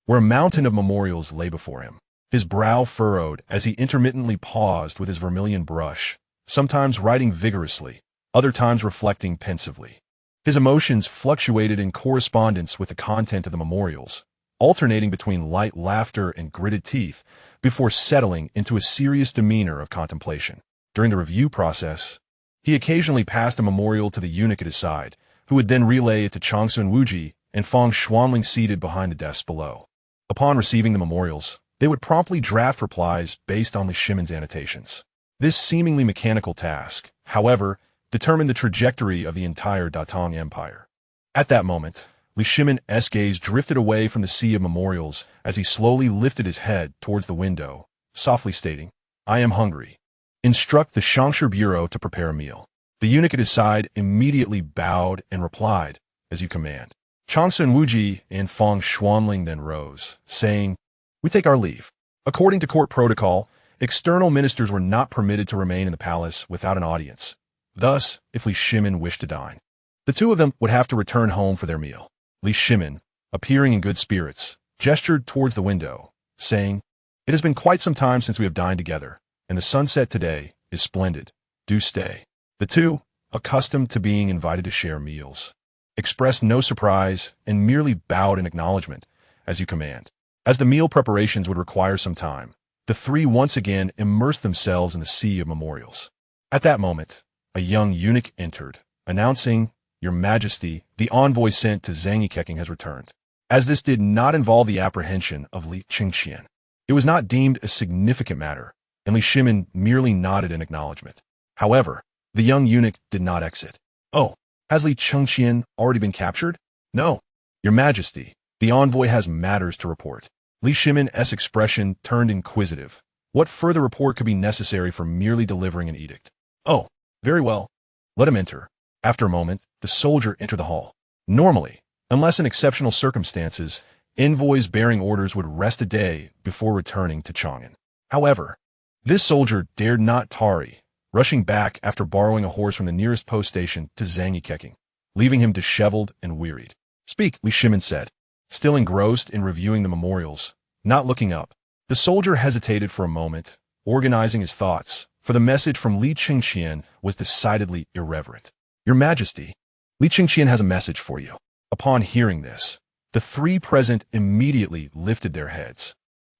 S1: where a mountain of memorials lay before him. His brow furrowed as he intermittently paused with his vermilion brush, sometimes writing vigorously, other times reflecting pensively. His emotions fluctuated in correspondence with the content of the memorials, alternating between light laughter and gritted teeth before settling into a serious demeanor of contemplation. During the review process, he occasionally passed a memorial to the eunuch at his side, who would then relay it to Changsun Wuji and Fang Xuanling seated behind the desks below. Upon receiving the memorials, they would promptly draft replies based on Li Shimin's annotations. This seemingly mechanical task, however, determined the trajectory of the entire Datong Empire. At that moment, Li Shimin's gaze drifted away from the sea of memorials as he slowly lifted his head towards the window, softly stating, "I am hungry. Instruct the Shangshi Bureau to prepare a meal." The eunuch at his side immediately bowed and replied, "As you command." Changsun Wuji and Fang Xuanling then rose, saying, "We take our leave." According to court protocol, external ministers were not permitted to remain in the palace without an audience. Thus, if Li Shimin wished to dine, the two of them would have to return home for their meal. Li Shimin, appearing in good spirits, gestured towards the window, saying, "It has been quite some time since we have dined together, and the sunset today is splendid. Do stay." The two, accustomed to being invited to share meals, expressed no surprise and merely bowed in acknowledgement, "As you command." As the meal preparations would require some time, the three once again immersed themselves in the sea of memorials. At that moment, a young eunuch entered, announcing, "Your Majesty, the envoy sent to Zhen Guan has returned." As this did not involve the apprehension of Li Chengqian, it was not deemed a significant matter, and Li Shimin merely nodded in acknowledgement. However, the young eunuch did not exit. "Oh, has Li Chengqian already been captured?" "No, Your Majesty, the envoy has matters to report." Li Shimin's expression turned inquisitive. What further report could be necessary for merely delivering an edict? "Oh, very well. Let him enter." After a moment, the soldier entered the hall. Normally, unless in exceptional circumstances, envoys bearing orders would rest a day before returning to Chang'an. However, this soldier dared not tarry, rushing back after borrowing a horse from the nearest post station to Zhen Guan, leaving him disheveled and wearied. "Speak," Li Shimin said, still engrossed in reviewing the memorials, not looking up. The soldier hesitated for a moment, organizing his thoughts, for the message from Li Chengqian was decidedly irreverent. "Your Majesty, Li Chengqian has a message for you." Upon hearing this, the three present immediately lifted their heads.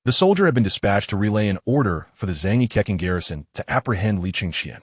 S1: The soldier had been dispatched to relay an order for the Zhen Guan garrison to apprehend Li Chengqian.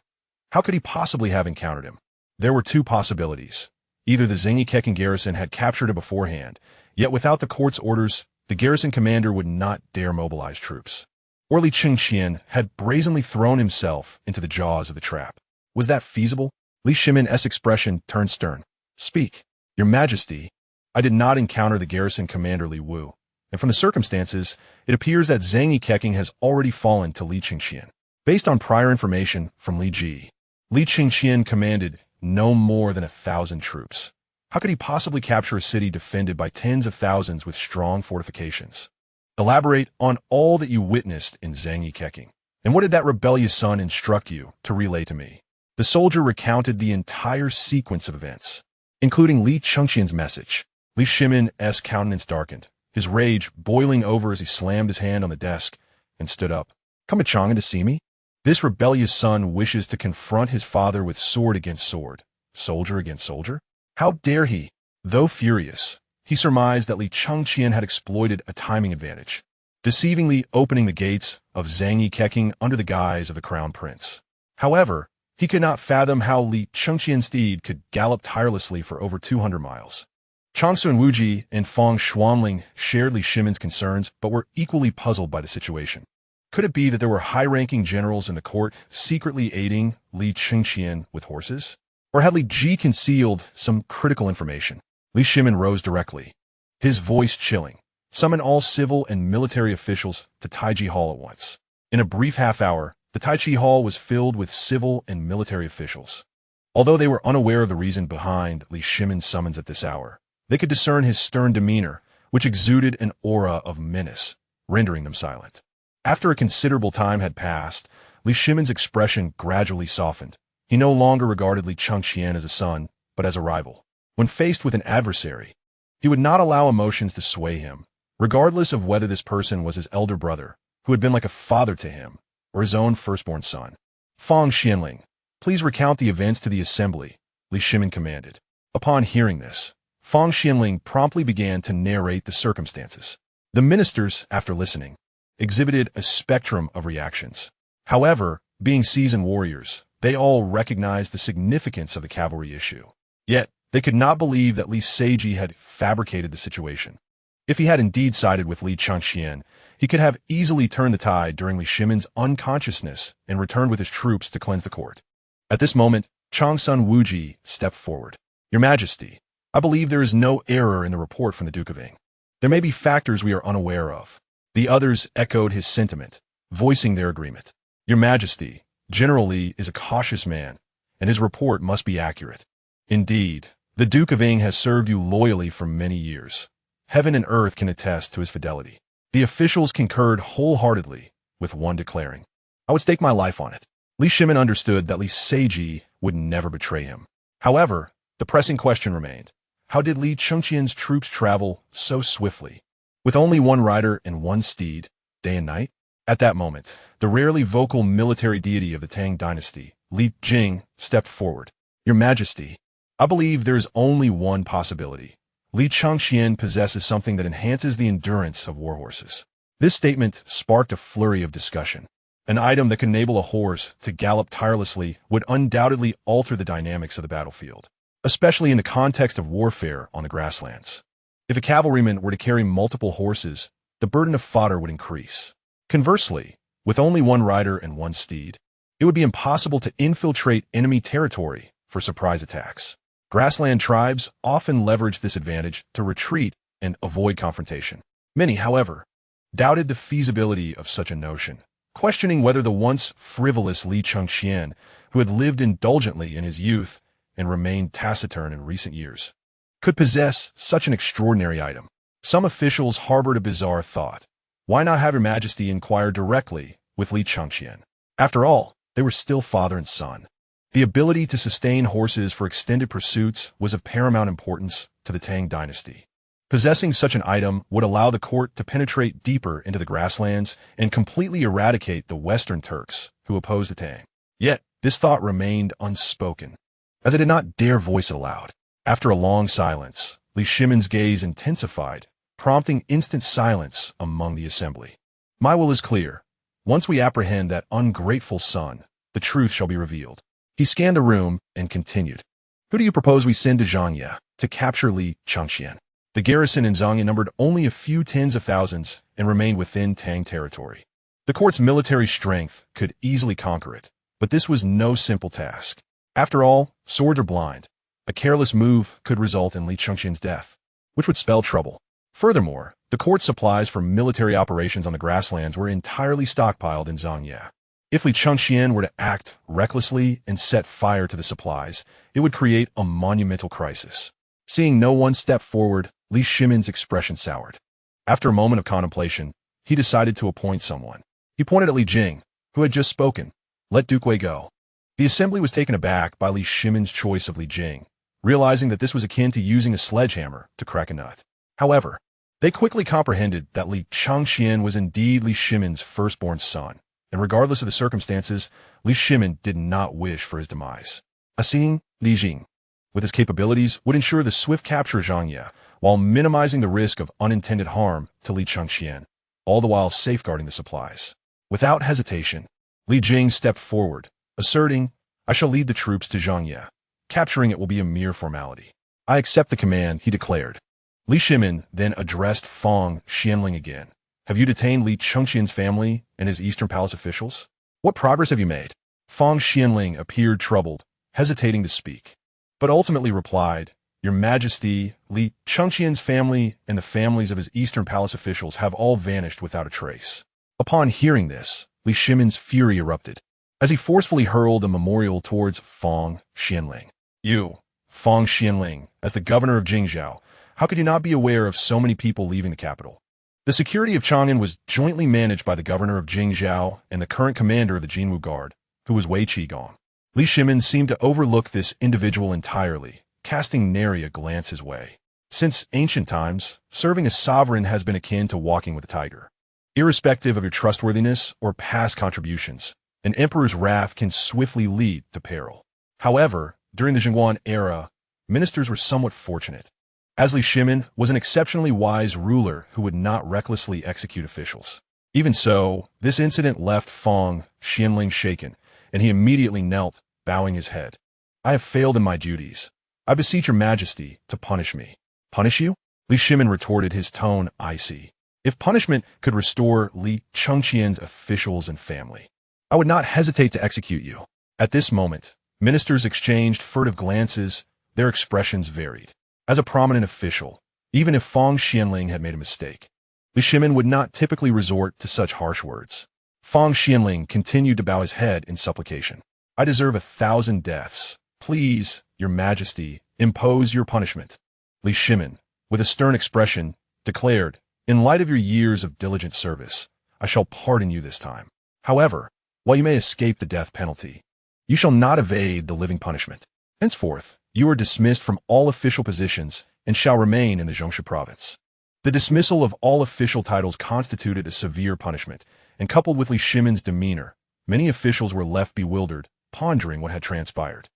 S1: How could he possibly have encountered him? There were two possibilities. Either the Zhen Guan garrison had captured him beforehand, yet without the court's orders, the garrison commander would not dare mobilize troops. Or Li Chengqian had brazenly thrown himself into the jaws of the trap. Was that feasible? Li Shimin's expression turned stern. "Speak." "Your Majesty, I did not encounter the garrison commander Li Wu, and from the circumstances, it appears that Zhen Guan has already fallen to Li Chengqian. Based on prior information from Li Ji, Li Chengqian commanded no more than 1,000 troops. How could he possibly capture a city defended by tens of thousands with strong fortifications? Elaborate on all that you witnessed in Zhen Guan. And what did that rebellious son instruct you to relay to me?" The soldier recounted the entire sequence of events, including Li Chengqian's message. Li Shimin's countenance darkened, his rage boiling over as he slammed his hand on the desk and stood up. "Come to Chang'an to see me? This rebellious son wishes to confront his father with sword against sword, soldier against soldier? How dare he?" Though furious, he surmised that Li Chengqian had exploited a timing advantage, deceivingly opening the gates of Zhen Guan under the guise of the crown prince. However, he could not fathom how Li Chengqian's steed could gallop tirelessly for over 200 miles. Changsun Wuji and Fang Xuanling shared Li Shimin's concerns but were equally puzzled by the situation. Could it be that there were high-ranking generals in the court secretly aiding Li Chengqian with horses? Or had Li Ji concealed some critical information? Li Shimin rose directly, his voice chilling. "Summon all civil and military officials to Taiji Hall at once." In a brief half-hour, the Taiji Hall was filled with civil and military officials. Although they were unaware of the reason behind Li Shimin's summons at this hour, they could discern his stern demeanor, which exuded an aura of menace, rendering them silent. After a considerable time had passed, Li Shimin's expression gradually softened. He no longer regarded Li Chengqian as a son, but as a rival. When faced with an adversary, he would not allow emotions to sway him, regardless of whether this person was his elder brother, who had been like a father to him, or his own firstborn son. Fang Xianling, please recount the events to the assembly, Li Shimin commanded. Upon hearing this, Fang Xianling promptly began to narrate the circumstances. The ministers, after listening, exhibited a spectrum of reactions. However, being seasoned warriors, they all recognized the significance of the cavalry issue. Yet, they could not believe that Li Seiji had fabricated the situation. If he had indeed sided with Li Chengqian, he could have easily turned the tide during Li Shimin's unconsciousness and returned with his troops to cleanse the court. At this moment, Changsun Wuji stepped forward. Your Majesty, I believe there is no error in the report from the Duke of Ying. There may be factors we are unaware of. The others echoed his sentiment, voicing their agreement. Your Majesty, General Li is a cautious man, and his report must be accurate. Indeed, the Duke of Ying has served you loyally for many years. Heaven and earth can attest to his fidelity. The officials concurred wholeheartedly, with one declaring, I would stake my life on it. Li Shimin understood that Li Seiji would never betray him. However, the pressing question remained. How did Li Chengqian's troops travel so swiftly, with only one rider and one steed, day and night? At that moment, the rarely vocal military deity of the Tang dynasty, Li Jing, stepped forward. Your Majesty, I believe there is only one possibility. Li Chengqian possesses something that enhances the endurance of war horses. This statement sparked a flurry of discussion. An item that can enable a horse to gallop tirelessly would undoubtedly alter the dynamics of the battlefield, especially in the context of warfare on the grasslands. If a cavalryman were to carry multiple horses, the burden of fodder would increase. Conversely, with only one rider and one steed, it would be impossible to infiltrate enemy territory for surprise attacks. Grassland tribes often leverage this advantage to retreat and avoid confrontation. Many, however, doubted the feasibility of such a notion, questioning whether the once frivolous Li Chengqian, who had lived indulgently in his youth and remained taciturn in recent years, could possess such an extraordinary item. Some officials harbored a bizarre thought. Why not have Your Majesty inquire directly with Li Chengqian? After all, they were still father and son. The ability to sustain horses for extended pursuits was of paramount importance to the Tang dynasty. Possessing such an item would allow the court to penetrate deeper into the grasslands and completely eradicate the Western Turks who opposed the Tang. Yet, this thought remained unspoken, as they did not dare voice it aloud. After a long silence, Li Shimin's gaze intensified, prompting instant silence among the assembly. My will is clear. Once we apprehend that ungrateful son, the truth shall be revealed. He scanned the room and continued. Who do you propose we send to Zhangye to capture Li Chengqian? The garrison in Zhangye numbered only a few tens of thousands and remained within Tang territory. The court's military strength could easily conquer it, but this was no simple task. After all, swords are blind. A careless move could result in Li Chengqian's death, which would spell trouble. Furthermore, the court's supplies for military operations on the grasslands were entirely stockpiled in Zhangye. If Li Chengqian were to act recklessly and set fire to the supplies, it would create a monumental crisis. Seeing no one step forward, Li Shimin's expression soured. After a moment of contemplation, he decided to appoint someone. He pointed at Li Jing, who had just spoken. Let Duke Wei go. The assembly was taken aback by Li Shimin's choice of Li Jing, realizing that this was akin to using a sledgehammer to crack a nut. However, they quickly comprehended that Li Chengqian was indeed Li Shimin's firstborn son, and regardless of the circumstances, Li Shimin did not wish for his demise. Assigning Li Jing, with his capabilities, would ensure the swift capture of Zhangye, while minimizing the risk of unintended harm to Li Chengqian, all the while safeguarding the supplies. Without hesitation, Li Jing stepped forward, asserting, I shall lead the troops to Zhangye. Capturing it will be a mere formality. I accept the command, he declared. Li Shimin then addressed Fang Xianling again. Have you detained Li Chengqian's family and his Eastern Palace officials? What progress have you made? Fang Xianling appeared troubled, hesitating to speak, but ultimately replied, Your Majesty, Li Chengqian's family and the families of his Eastern Palace officials have all vanished without a trace. Upon hearing this, Li Shimin's fury erupted, as he forcefully hurled a memorial towards Fang Xianling. You, Fang Xianling, as the governor of Jingzhou, how could you not be aware of so many people leaving the capital? The security of Chang'an was jointly managed by the governor of Jingzhou and the current commander of the Jinwu Guard, who was Wei Qigong. Li Shimin seemed to overlook this individual entirely, casting nary a glance his way. Since ancient times, serving as sovereign has been akin to walking with a tiger. Irrespective of your trustworthiness or past contributions, an emperor's wrath can swiftly lead to peril. However, during the Zhen Guan era, ministers were somewhat fortunate, as Li Shimin was an exceptionally wise ruler who would not recklessly execute officials. Even so, this incident left Fang Xianling shaken, and he immediately knelt, bowing his head. I have failed in my duties. I beseech your majesty to punish me. Punish you? Li Shimin retorted, his tone icy. If punishment could restore Li Chengqian's officials and family, I would not hesitate to execute you. At this moment, ministers exchanged furtive glances, their expressions varied. As a prominent official, even if Fang Xianling had made a mistake, Li Shimin would not typically resort to such harsh words. Fang Xianling continued to bow his head in supplication. I deserve 1,000 deaths. Please, your majesty, impose your punishment. Li Shimin, with a stern expression, declared, in light of your years of diligent service, I shall pardon you this time. However, while you may escape the death penalty, you shall not evade the living punishment. Henceforth, you are dismissed from all official positions and shall remain in the Zhongshu province. The dismissal of all official titles constituted a severe punishment, and coupled with Li Shimin's demeanor, many officials were left bewildered, pondering what had transpired.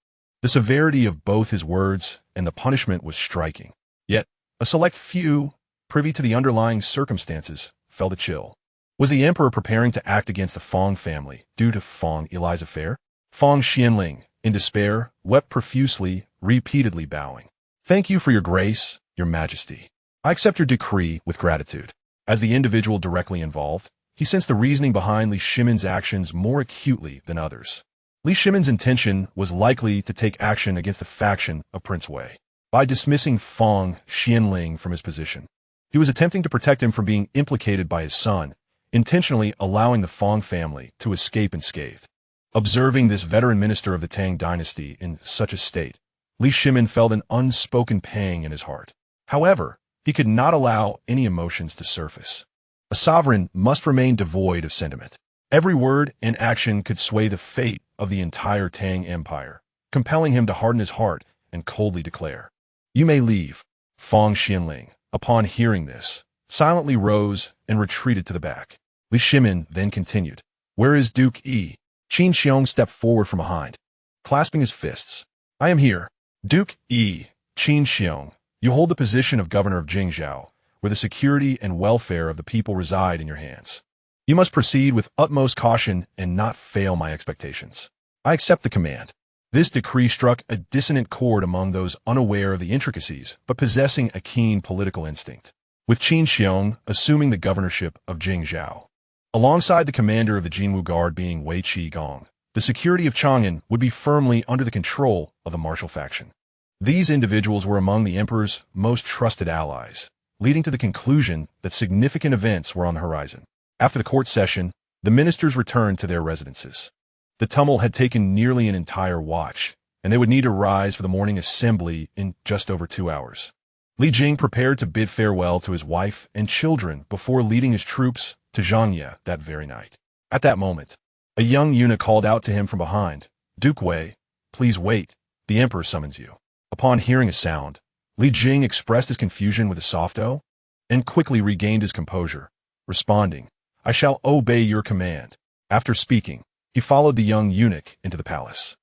S1: The severity of both his words and the punishment was striking. Yet, a select few, privy to the underlying circumstances, felt a chill. Was the emperor preparing to act against the Fang family due to Fang Eli's affair? Fang Xianling, in despair, wept profusely, repeatedly bowing. Thank you for your grace, your majesty. I accept your decree with gratitude. As the individual directly involved, he sensed the reasoning behind Li Shimin's actions more acutely than others. Li Shimin's intention was likely to take action against the faction of Prince Wei. By dismissing Fang Xianling from his position, he was attempting to protect him from being implicated by his son, intentionally allowing the Fang family to escape unscathed. Observing this veteran minister of the Tang dynasty in such a state, Li Shimin felt an unspoken pang in his heart. However, he could not allow any emotions to surface. A sovereign must remain devoid of sentiment. Every word and action could sway the fate of the entire Tang Empire, compelling him to harden his heart and coldly declare, "You may leave." Fang Xianling, upon hearing this, silently rose and retreated to the back. Li Shimin then continued, "Where is Duke Yi?" Qin Xiong stepped forward from behind, clasping his fists. "I am here." Duke Yi, Qin Xiong, you hold the position of governor of Jingzhou, where the security and welfare of the people reside in your hands. You must proceed with utmost caution and not fail my expectations. I accept the command. This decree struck a dissonant chord among those unaware of the intricacies, but possessing a keen political instinct, with Qin Xiong assuming the governorship of Jingzhou. Alongside the commander of the Jinwu Guard being Wei Qigong, the security of Chang'an would be firmly under the control of the martial faction. These individuals were among the emperor's most trusted allies, leading to the conclusion that significant events were on the horizon. After the court session, the ministers returned to their residences. The tumult had taken nearly an entire watch, and they would need to rise for the morning assembly in just over 2 hours. Li Jing prepared to bid farewell to his wife and children before leading his troops to Zhangye that very night. At that moment, a young eunuch called out to him from behind, "Duke Wei, please wait, the emperor summons you." Upon hearing a sound, Li Jing expressed his confusion with a soft "oh," and quickly regained his composure, responding, "I shall obey your command." After speaking, he followed the young eunuch into the palace.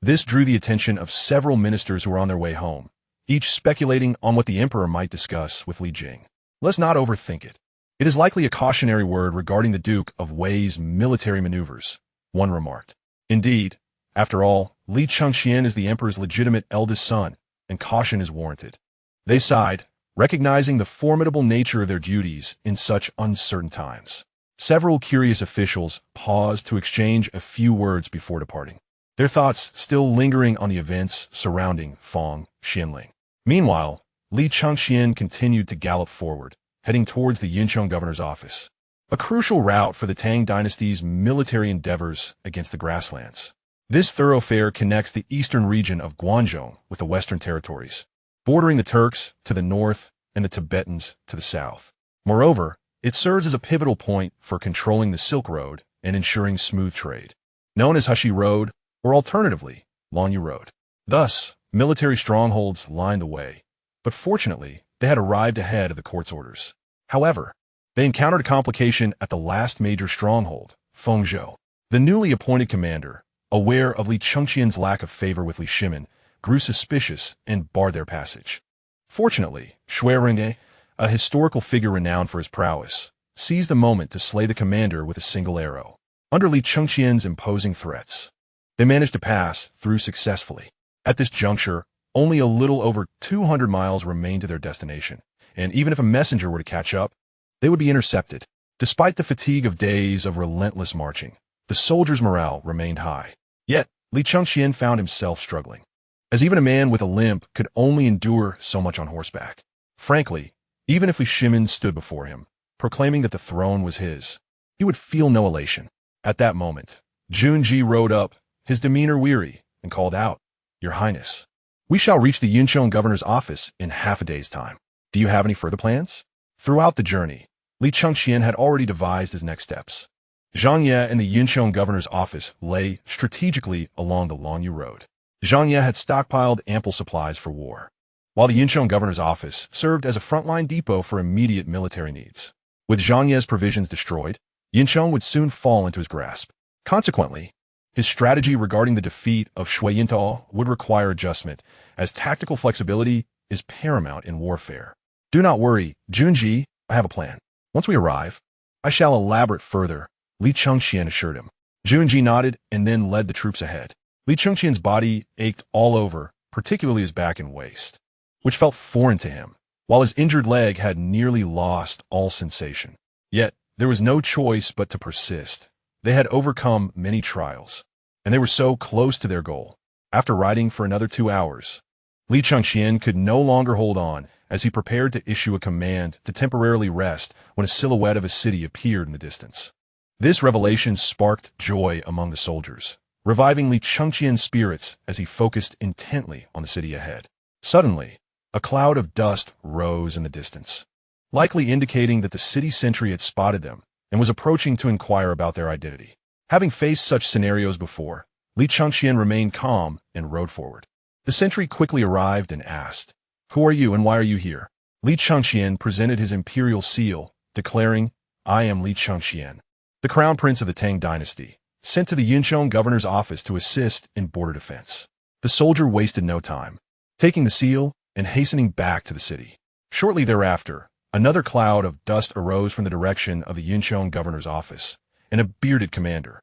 S1: This drew the attention of several ministers who were on their way home, each speculating on what the emperor might discuss with Li Jing. Let's not overthink it. It is likely a cautionary word regarding the Duke of Wei's military maneuvers, one remarked. Indeed, after all, Li Chengqian is the emperor's legitimate eldest son, and caution is warranted. They sighed, recognizing the formidable nature of their duties in such uncertain times. Several curious officials paused to exchange a few words before departing, their thoughts still lingering on the events surrounding Fang Xianling. Meanwhile, Li Chengqian continued to gallop forward, heading towards the Yinchuan governor's office, a crucial route for the Tang dynasty's military endeavors against the grasslands. This thoroughfare connects the eastern region of Guangzhou with the western territories, bordering the Turks to the north and the Tibetans to the south. Moreover, It serves as a pivotal point for controlling the Silk Road and ensuring smooth trade, known as Heshi Road or alternatively, Longyu Road. Thus, military strongholds lined the way, but fortunately, they had arrived ahead of the court's orders. However, they encountered a complication at the last major stronghold, Fengzhou. The newly appointed commander, aware of Li Chengqian's lack of favor with Li Shimin, grew suspicious and barred their passage. Fortunately, Shui Renge, a historical figure renowned for his prowess, seized the moment to slay the commander with a single arrow. Under Li Chengqian's imposing threats, they managed to pass through successfully. At this juncture, only a little over 200 miles remained to their destination, and even if a messenger were to catch up, they would be intercepted. Despite the fatigue of days of relentless marching, the soldiers' morale remained high. Yet, Li Chengqian found himself struggling, as even a man with a limp could only endure so much on horseback. Frankly, even if Li Shimin stood before him, proclaiming that the throne was his, he would feel no elation. At that moment, Junji rode up, his demeanor weary, and called out, "Your Highness, we shall reach the Yunqiang governor's office in half a day's time. Do you have any further plans?" Throughout the journey, Li Chengqian had already devised his next steps. Zhang Ye and the Yunqiang governor's office lay strategically along the Longyu Road. Zhang Ye had stockpiled ample supplies for war, while the Yunqiang governor's office served as a frontline depot for immediate military needs. With Zhang Ye's provisions destroyed, Yunqiang would soon fall into his grasp. Consequently, his strategy regarding the defeat of Shui Yintao would require adjustment, as tactical flexibility is paramount in warfare. "Do not worry, Junji, I have a plan. Once we arrive, I shall elaborate further," Li Chengqian assured him. Junji nodded and then led the troops ahead. Li Chengqian's body ached all over, particularly his back and waist, which felt foreign to him, while his injured leg had nearly lost all sensation. Yet, there was no choice but to persist. They had overcome many trials, and they were so close to their goal. After riding for another 2 hours, Li Chengqian could no longer hold on as he prepared to issue a command to temporarily rest when a silhouette of a city appeared in the distance. This revelation sparked joy among the soldiers, reviving Li Chengqian's spirits as he focused intently on the city ahead. Suddenly, a cloud of dust rose in the distance, likely indicating that the city sentry had spotted them and was approaching to inquire about their identity. Having faced such scenarios before, Li Chengqian remained calm and rode forward. The sentry quickly arrived and asked, "Who are you and why are you here?" Li Chengqian presented his imperial seal, declaring, "I am Li Chengqian, the crown prince of the Tang dynasty, sent to the Yunqiang governor's office to assist in border defense." The soldier wasted no time, taking the seal and hastening back to the city. Shortly thereafter, another cloud of dust arose from the direction of the Yunqiang governor's office, and a bearded commander,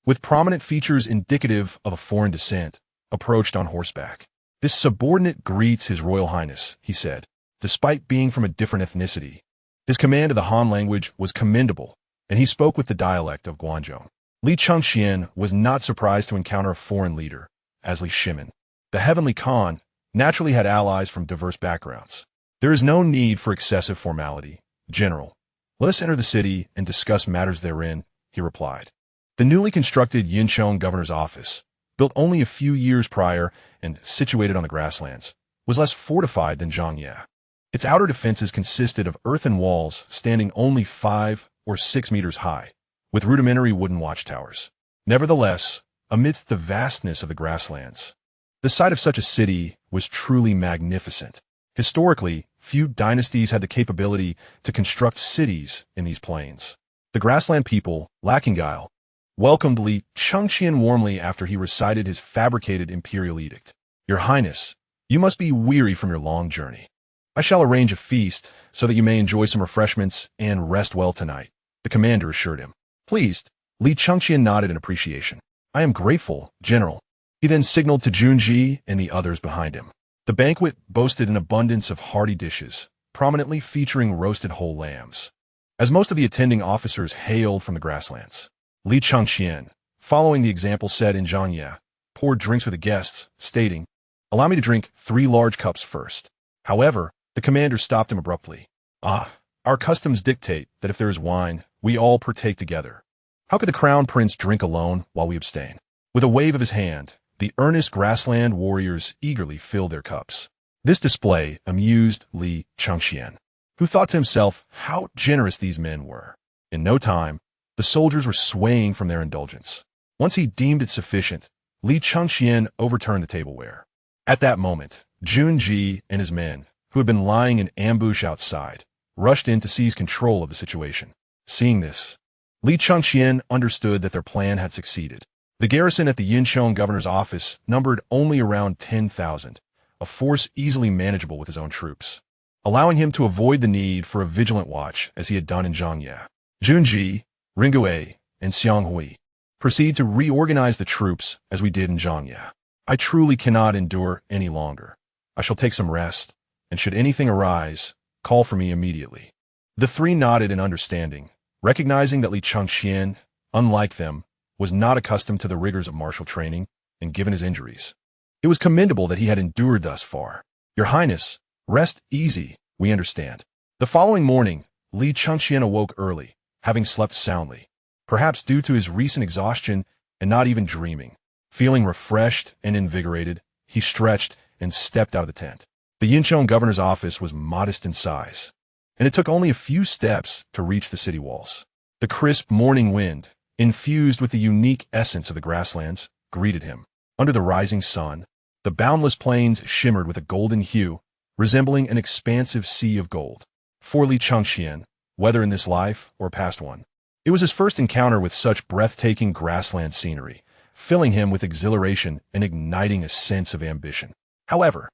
S1: with prominent features indicative of a foreign descent, approached on horseback. "This subordinate greets His Royal Highness," he said. Despite being from a different ethnicity, his command of the Han language was commendable, and he spoke with the dialect of Guangzhou. Li Chengqian was not surprised to encounter a foreign leader, as Li Shimin. The Heavenly Khan naturally had allies from diverse backgrounds. "There is no need for excessive formality, General. Let us enter the city and discuss matters therein," he replied. The newly constructed Yunqiang governor's office, built only a few years prior and situated on the grasslands, was less fortified than Zhangye. Its outer defenses consisted of earthen walls standing only 5 or 6 meters high, with rudimentary wooden watchtowers. Nevertheless, amidst the vastness of the grasslands, the sight of such a city was truly magnificent. Historically, few dynasties had the capability to construct cities in these plains. The grassland people, lacking guile, welcomed Li Chengqian warmly after he recited his fabricated imperial edict. "Your Highness, you must be weary from your long journey. I shall arrange a feast so that you may enjoy some refreshments and rest well tonight," the commander assured him. Pleased, Li Chengqian nodded in appreciation. "I am grateful, General." He then signaled to Junji and the others behind him. The banquet boasted an abundance of hearty dishes, prominently featuring roasted whole lambs. As most of the attending officers hailed from the grasslands, Li Chengqian, following the example set in Zhangye, poured drinks for the guests, stating, "Allow me to drink 3 large cups first." However, the commander stopped him abruptly. Our customs dictate that if there is wine, we all partake together. How could the crown prince drink alone while we abstain?" With a wave of his hand, the earnest grassland warriors eagerly filled their cups. This display amused Li Chengqian. who thought to himself how generous these men were. In no time, the soldiers were swaying from their indulgence. Once he deemed it sufficient, Li Chengqian overturned the tableware. At that moment, Junji and his men, who had been lying in ambush outside, rushed in to seize control of the situation. Seeing this, Li Chengqian understood that their plan had succeeded. The garrison at the Yinchuan governor's office numbered only around 10,000, a force easily manageable with his own troops, allowing him to avoid the need for a vigilant watch as he had done in Zhangye. Junji, Ringue, and Xianghui proceed to reorganize the troops as we did in Zhangye. I truly cannot endure any longer. I shall take some rest, and should anything arise, call for me immediately. The three nodded in understanding, recognizing that Li Chengqian, unlike them, was not accustomed to the rigors of martial training, and given his injuries, it was commendable that he had endured thus far. Your Highness, rest easy, we understand. The following morning, Li Chengqian awoke early, having slept soundly, perhaps due to his recent exhaustion and not even dreaming. Feeling refreshed and invigorated, he stretched and stepped out of the tent. The Yinchuan governor's office was modest in size, and it took only a few steps to reach the city walls. The crisp morning wind, infused with the unique essence of the grasslands, greeted him. Under the rising sun, the boundless plains shimmered with a golden hue, resembling an expansive sea of gold. For Li Chengqian, whether in this life or past one, it was his first encounter with such breathtaking grassland scenery, filling him with exhilaration and igniting a sense of ambition. However,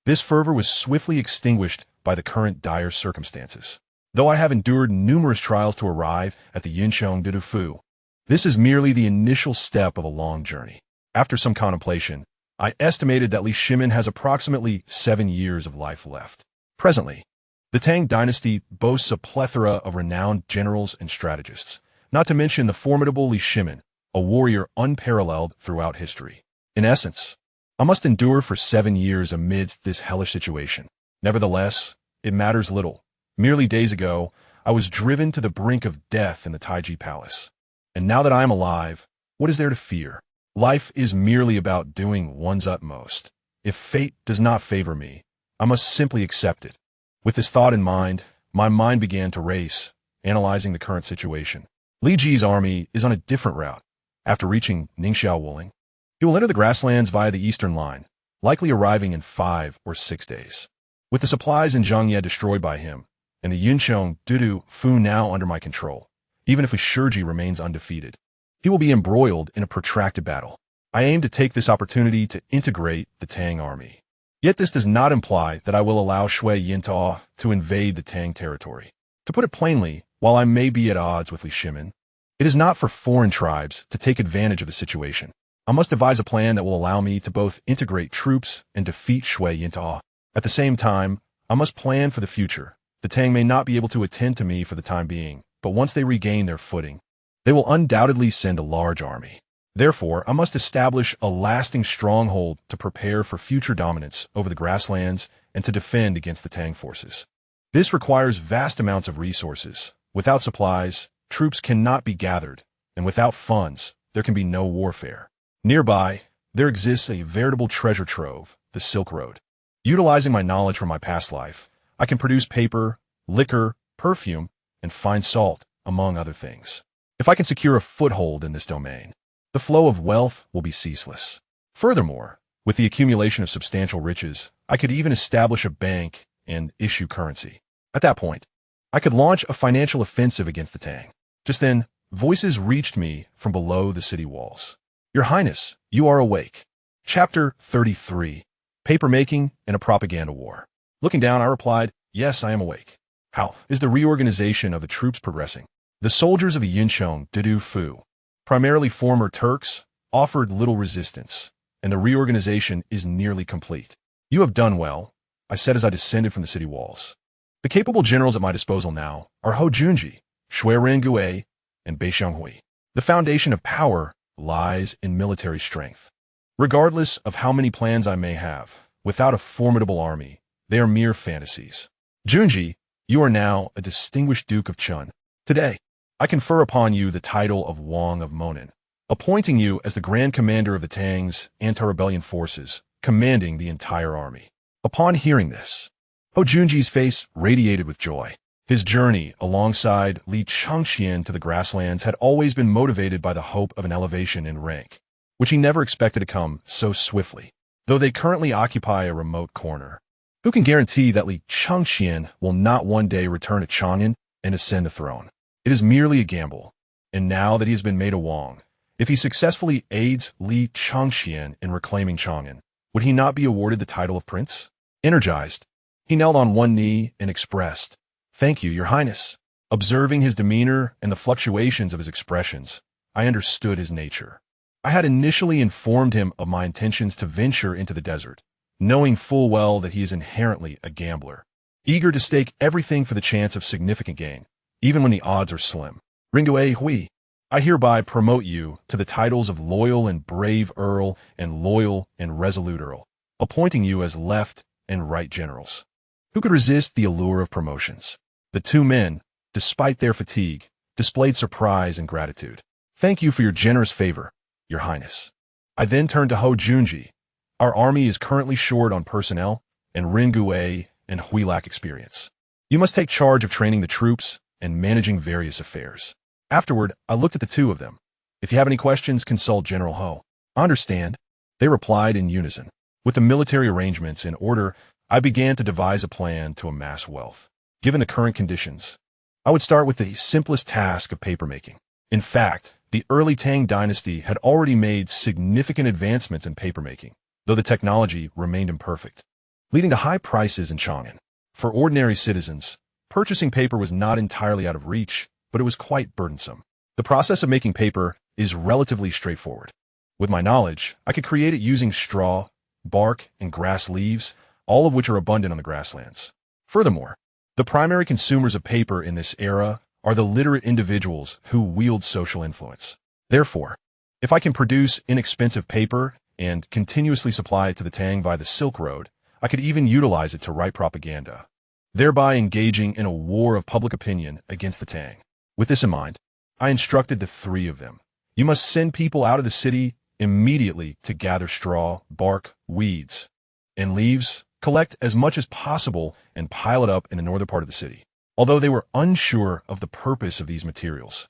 S1: this fervor was swiftly extinguished by the current dire circumstances. Though I have endured numerous trials to arrive at the Yinchuan de Fu, this is merely the initial step of a long journey. After some contemplation, I estimated that Li Shimin has approximately 7 years of life left. Presently, the Tang dynasty boasts a plethora of renowned generals and strategists, not to mention the formidable Li Shimin, a warrior unparalleled throughout history. In essence, I must endure for 7 years amidst this hellish situation. Nevertheless, it matters little. Merely days ago, I was driven to the brink of death in the Taiji Palace. And now that I am alive, what is there to fear? Life is merely about doing one's utmost. If fate does not favor me, I must simply accept it. With this thought in mind, my mind began to race, analyzing the current situation. Li Ji's army is on a different route. After reaching Ningxiao Wuling, he will enter the grasslands via the eastern line, likely arriving in 5 or 6 days. With the supplies in Zhangye destroyed by him, and the Yinchuan de Fu now under my control, even if Shiji remains undefeated, he will be embroiled in a protracted battle. I aim to take this opportunity to integrate the Tang army. Yet this does not imply that I will allow Shui Yintao to invade the Tang territory. To put it plainly, while I may be at odds with Li Shimin, it is not for foreign tribes to take advantage of the situation. I must devise a plan that will allow me to both integrate troops and defeat Shui Yintao. At the same time, I must plan for the future. The Tang may not be able to attend to me for the time being, but once they regain their footing, they will undoubtedly send a large army. Therefore, I must establish a lasting stronghold to prepare for future dominance over the grasslands and to defend against the Tang forces. This requires vast amounts of resources. Without supplies, troops cannot be gathered, and without funds, there can be no warfare. Nearby, there exists a veritable treasure trove, the Silk Road. Utilizing my knowledge from my past life, I can produce paper, liquor, perfume, and fine salt, among other things. If I can secure a foothold in this domain, the flow of wealth will be ceaseless. Furthermore, with the accumulation of substantial riches, I could even establish a bank and issue currency. At that point, I could launch a financial offensive against the Tang. Just then, voices reached me from below the city walls. Your Highness, you are awake. Chapter 33, Papermaking and a Propaganda War. Looking down, I replied, yes, I am awake. How is the reorganization of the troops progressing? The soldiers of the Yinchuan de Fu, primarily former Turks, offered little resistance, and the reorganization is nearly complete. You have done well, I said as I descended from the city walls. The capable generals at my disposal now are Hou Junji, Shui Ringue, and Bei Xianghui. The foundation of power lies in military strength. Regardless of how many plans I may have, without a formidable army, they are mere fantasies. Junji, you are now a distinguished Duke of Chun. Today, I confer upon you the title of Wang of Monin, appointing you as the Grand Commander of the Tang's anti-rebellion forces, commanding the entire army. Upon hearing this, Ho Junji's face radiated with joy. His journey alongside Li Chengqian to the grasslands had always been motivated by the hope of an elevation in rank, which he never expected to come so swiftly. Though they currently occupy a remote corner, who can guarantee that Li Chengqian will not one day return to Chang'an and ascend the throne? It is merely a gamble, and now that he has been made a Wang, if he successfully aids Li Chengqian in reclaiming Chang'an, would he not be awarded the title of prince? Energized, he knelt on one knee and expressed, "Thank you, Your Highness." Observing his demeanor and the fluctuations of his expressions, I understood his nature. I had initially informed him of my intentions to venture into the desert, knowing full well that he is inherently a gambler, eager to stake everything for the chance of significant gain, even when the odds are slim. Ringue Hui, I hereby promote you to the titles of Loyal and Brave Earl and Loyal and Resolute Earl, appointing you as left and right generals. Who could resist the allure of promotions? The two men, despite their fatigue, displayed surprise and gratitude. "Thank you for your generous favor, Your Highness." I then turned to Ho Junji. "Our army is currently short on personnel, and Ringue and Hui lack experience. You must take charge of training the troops and managing various affairs." Afterward, I looked at the two of them. "If you have any questions, consult General Ho." "I understand," they replied in unison. With the military arrangements in order, I began to devise a plan to amass wealth. Given the current conditions, I would start with the simplest task of papermaking. In fact, the early Tang dynasty had already made significant advancements in papermaking, though the technology remained imperfect, leading to high prices in Chang'an. For ordinary citizens, purchasing paper was not entirely out of reach, but it was quite burdensome. The process of making paper is relatively straightforward. With my knowledge, I could create it using straw, bark, and grass leaves, all of which are abundant on the grasslands. Furthermore, the primary consumers of paper in this era are the literate individuals who wield social influence. Therefore, if I can produce inexpensive paper and continuously supply it to the Tang via the Silk Road, I could even utilize it to write propaganda, thereby engaging in a war of public opinion against the Tang. With this in mind, I instructed the three of them. "You must send people out of the city immediately to gather straw, bark, weeds, and leaves, collect as much as possible, and pile it up in the northern part of the city." Although they were unsure of the purpose of these materials,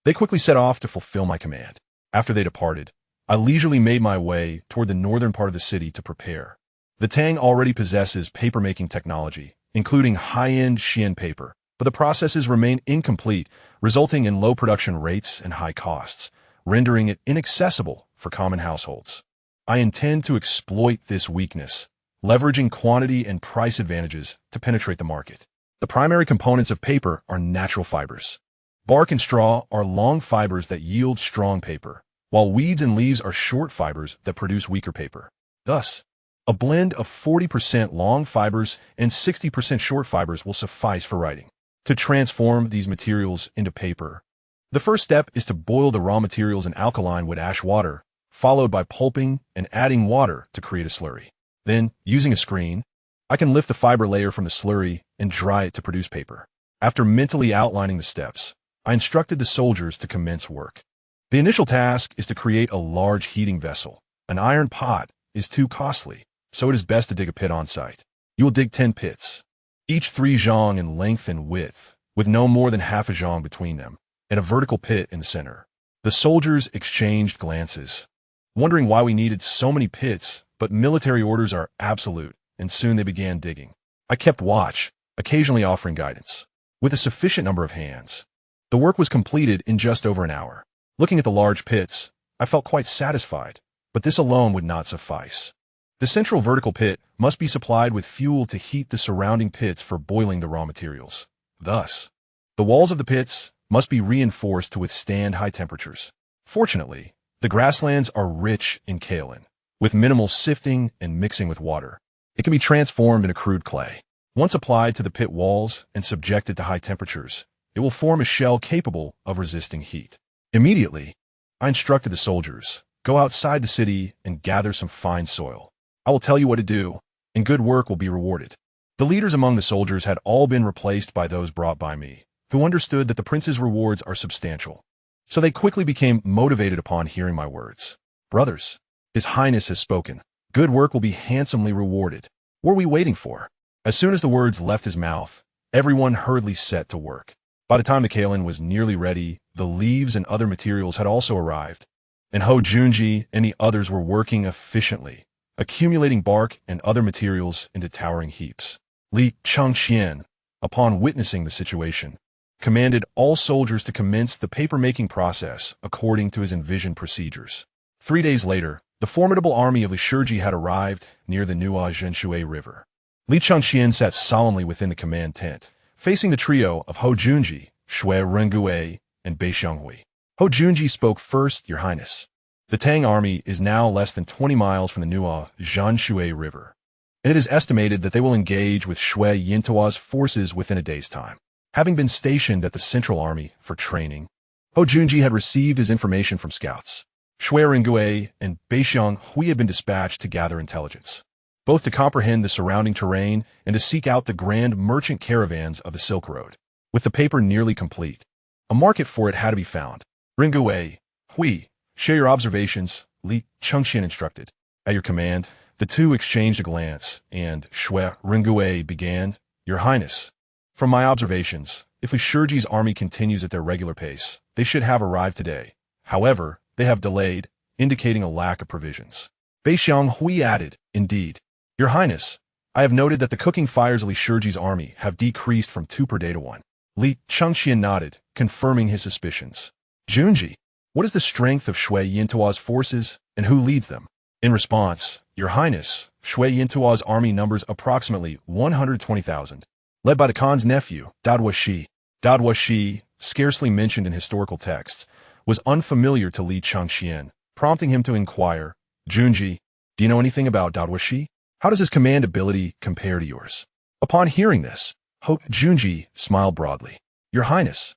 S1: they quickly set off to fulfill my command. After they departed, I leisurely made my way toward the northern part of the city to prepare. The Tang already possesses papermaking technology, including high-end Xian paper, but the processes remain incomplete, resulting in low production rates and high costs, rendering it inaccessible for common households. I intend to exploit this weakness, leveraging quantity and price advantages to penetrate the market. The primary components of paper are natural fibers. Bark and straw are long fibers that yield strong paper, while weeds and leaves are short fibers that produce weaker paper. Thus, a blend of 40% long fibers and 60% short fibers will suffice for writing. To transform these materials into paper, the first step is to boil the raw materials in alkaline wood ash water, followed by pulping and adding water to create a slurry. Then, using a screen, I can lift the fiber layer from the slurry and dry it to produce paper. After mentally outlining the steps, I instructed the soldiers to commence work. The initial task is to create a large heating vessel. An iron pot is too costly, so it is best to dig a pit on site. You will dig 10 pits, each 3 zhang in length and width, with no more than half a zhang between them, and a vertical pit in the center. The soldiers exchanged glances, wondering why we needed so many pits, but military orders are absolute, and soon they began digging. I kept watch, occasionally offering guidance. With a sufficient number of hands, the work was completed in just over an hour. Looking at the large pits, I felt quite satisfied, but this alone would not suffice. The central vertical pit must be supplied with fuel to heat the surrounding pits for boiling the raw materials. Thus, the walls of the pits must be reinforced to withstand high temperatures. Fortunately, the grasslands are rich in kaolin. With minimal sifting and mixing with water, it can be transformed into crude clay. Once applied to the pit walls and subjected to high temperatures, it will form a shell capable of resisting heat. Immediately, I instructed the soldiers, "Go outside the city and gather some fine soil. I will tell you what to do, and good work will be rewarded." The leaders among the soldiers had all been replaced by those brought by me, who understood that the prince's rewards are substantial. So they quickly became motivated upon hearing my words. "Brothers, His Highness has spoken. Good work will be handsomely rewarded. What are we waiting for? As soon as the words left his mouth, everyone hurriedly set to work. By the time the kaolin was nearly ready, the leaves and other materials had also arrived, and Ho Junji and the others were working efficiently, accumulating bark and other materials into towering heaps. Li Chengqian, upon witnessing the situation, commanded all soldiers to commence the paper-making process according to his envisioned procedures. 3 days later, the formidable army of Li Shiji had arrived near the Nuo Zhenshui River. Li Chengqian sat solemnly within the command tent, facing the trio of Ho Junji, Shui Rengue, and Bei Xianghui. Ho Junji spoke first, Your Highness. The Tang army is now less than 20 miles from the Nuo Zhenshui River, and it is estimated that they will engage with Shui Yintuo's forces within a day's time. Having been stationed at the Central Army for training, Ho Junji had received his information from scouts. Shui Rengue and Bei Xianghui had been dispatched to gather intelligence, both to comprehend the surrounding terrain and to seek out the grand merchant caravans of the Silk Road. With the paper nearly complete, a market for it had to be found. Rengue, Hui, share your observations, Li Chengqian instructed. At your command, the two exchanged a glance, and Shui Rengue began, Your Highness, from my observations, if Li Shiji's army continues at their regular pace, they should have arrived today. However, they have delayed, indicating a lack of provisions. Bei Xianghui added, Indeed. Your Highness, I have noted that the cooking fires of Li Shiji's army have decreased from 2 per day to 1. Li Chengqian nodded, confirming his suspicions. Junji, what is the strength of Shui Yintuo's forces, and who leads them? In response, Your Highness, Shui Yintuo's army numbers approximately 120,000. Led by the Khan's nephew, Daduoshi. Daduoshi, scarcely mentioned in historical texts, was unfamiliar to Li Chengqian, prompting him to inquire, Junji, do you know anything about Daduoshi? How does his command ability compare to yours? Upon hearing this, Ho Junji smiled broadly. Your Highness,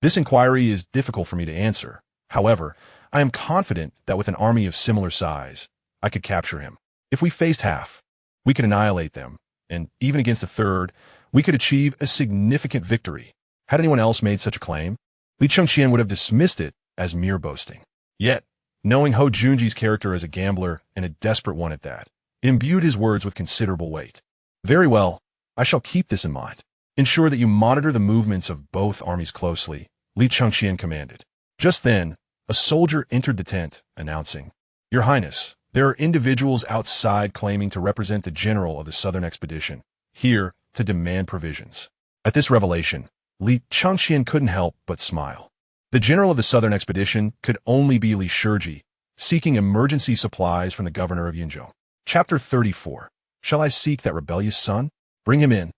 S1: this inquiry is difficult for me to answer. However, I am confident that with an army of similar size, I could capture him. If we faced half, we could annihilate them, and even against a third, we could achieve a significant victory. Had anyone else made such a claim, Li Chengqian would have dismissed it as mere boasting. Yet, knowing Ho Junji's character as a gambler and a desperate one at that, imbued his words with considerable weight. Very well, I shall keep this in mind. Ensure that you monitor the movements of both armies closely, Li Chengqian commanded. Just then, a soldier entered the tent, announcing, Your Highness, there are individuals outside claiming to represent the general of the southern expedition, here to demand provisions. At this revelation, Li Chengqian couldn't help but smile. The general of the southern expedition could only be Li Shiji, seeking emergency supplies from the governor of Yunzhou. Chapter 34. Shall I seek that rebellious son? Bring him in.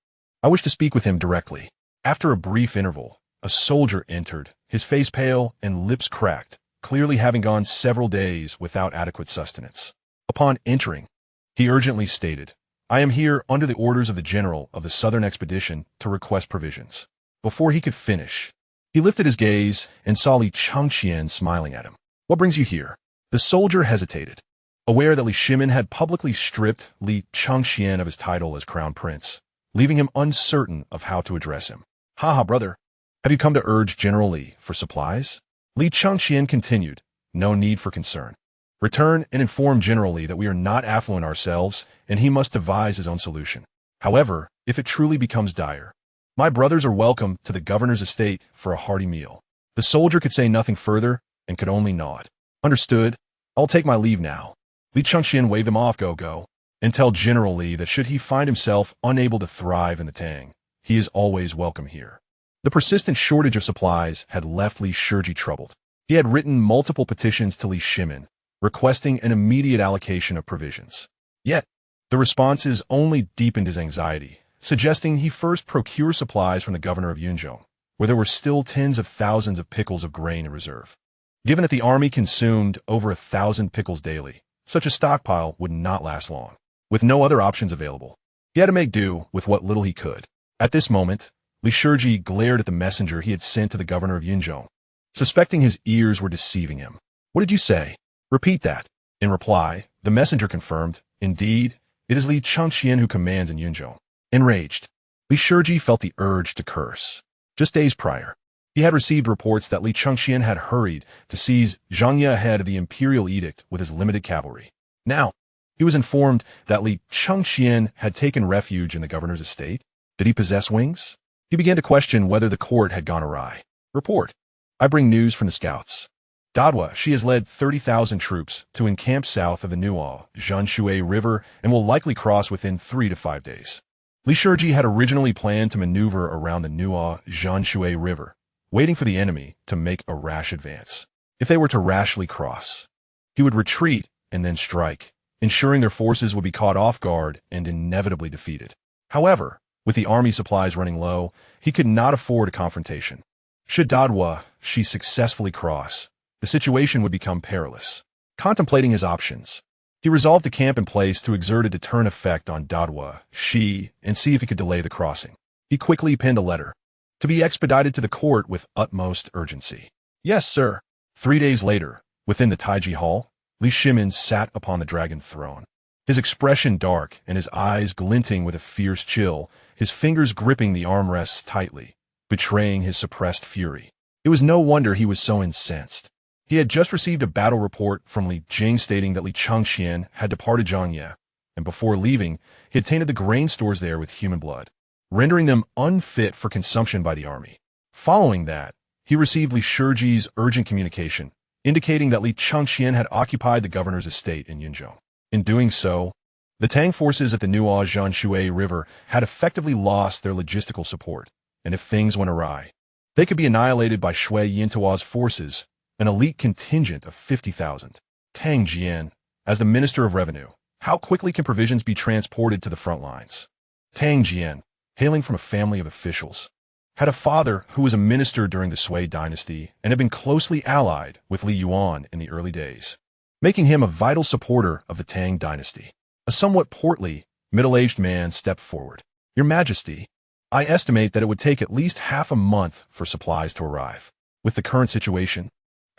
S1: I wish to speak with him directly. After a brief interval, a soldier entered, his face pale and lips cracked, clearly having gone several days without adequate sustenance. Upon entering, he urgently stated, I am here under the orders of the general of the southern expedition to request provisions. Before he could finish, he lifted his gaze and saw Li Chengqian smiling at him. What brings you here? The soldier hesitated, aware that Li Shimin had publicly stripped Li Chengqian of his title as crown prince, leaving him uncertain of how to address him. Ha, brother. Have you come to urge General Li for supplies? Li Chengqian continued, No need for concern. Return and inform General Li that we are not affluent ourselves, and he must devise his own solution. However, if it truly becomes dire, my brothers are welcome to the governor's estate for a hearty meal. The soldier could say nothing further and could only nod. Understood. I'll take my leave now. Li Chengqian waved him off, go, and tell General Li that should he find himself unable to thrive in the Tang, he is always welcome here. The persistent shortage of supplies had left Li Shiji troubled. He had written multiple petitions to Li Shimin, requesting an immediate allocation of provisions. Yet, the responses only deepened his anxiety, suggesting he first procure supplies from the governor of Yunzhou, where there were still tens of thousands of pickles of grain in reserve. Given that the army consumed over 1,000 pickles daily, such a stockpile would not last long. With no other options available, he had to make do with what little he could. At this moment, Li Shiji glared at the messenger he had sent to the governor of Yunzhou, suspecting his ears were deceiving him. What did you say? Repeat that. In reply, the messenger confirmed, Indeed, it is Li Chengqian who commands in Yunzhou. Enraged, Li Shiji felt the urge to curse. Just days prior, he had received reports that Li Chengqian had hurried to seize Zhangye ahead of the imperial edict with his limited cavalry. Now, He was informed that Li Chengqian had taken refuge in the governor's estate. Did he possess wings? He began to question whether the court had gone awry. Report. I bring news from the scouts. Dadwa, she has led 30,000 troops to encamp south of the Nuo Zhanshui River and will likely cross within 3 to 5 days. Li Shiji had originally planned to maneuver around the Nuo Zhanshui River, waiting for the enemy to make a rash advance. If they were to rashly cross, he would retreat and then strike, ensuring their forces would be caught off guard and inevitably defeated. However, with the army supplies running low, he could not afford a confrontation. Should Dadwa, she successfully cross, the situation would become perilous. Contemplating his options, he resolved to camp in place to exert a deterrent effect on Dadwa, she, and see if he could delay the crossing. He quickly penned a letter to be expedited to the court with utmost urgency. Yes, sir. 3 days later, within the Taiji Hall, Li Shimin sat upon the dragon throne. His expression dark and his eyes glinting with a fierce chill, his fingers gripping the armrests tightly, betraying his suppressed fury. It was no wonder he was so incensed. He had just received a battle report from Li Jing stating that Li Chengqian had departed Zhangye, and before leaving, he had tainted the grain stores there with human blood, rendering them unfit for consumption by the army. Following that, he received Li Shiji's urgent communication, indicating that Li Chengqian had occupied the governor's estate in Yunzhong. In doing so, the Tang forces at the Nuo Zhanshui River had effectively lost their logistical support, and if things went awry, they could be annihilated by Shui Yintao's forces, an elite contingent of 50,000. Tang Jian, as the Minister of Revenue, how quickly can provisions be transported to the front lines? Tang Jian, hailing from a family of officials, had a father who was a minister during the Sui dynasty and had been closely allied with Li Yuan in the early days, making him a vital supporter of the Tang dynasty. A somewhat portly, middle-aged man stepped forward. Your Majesty, I estimate that it would take at least half a month for supplies to arrive. With the current situation,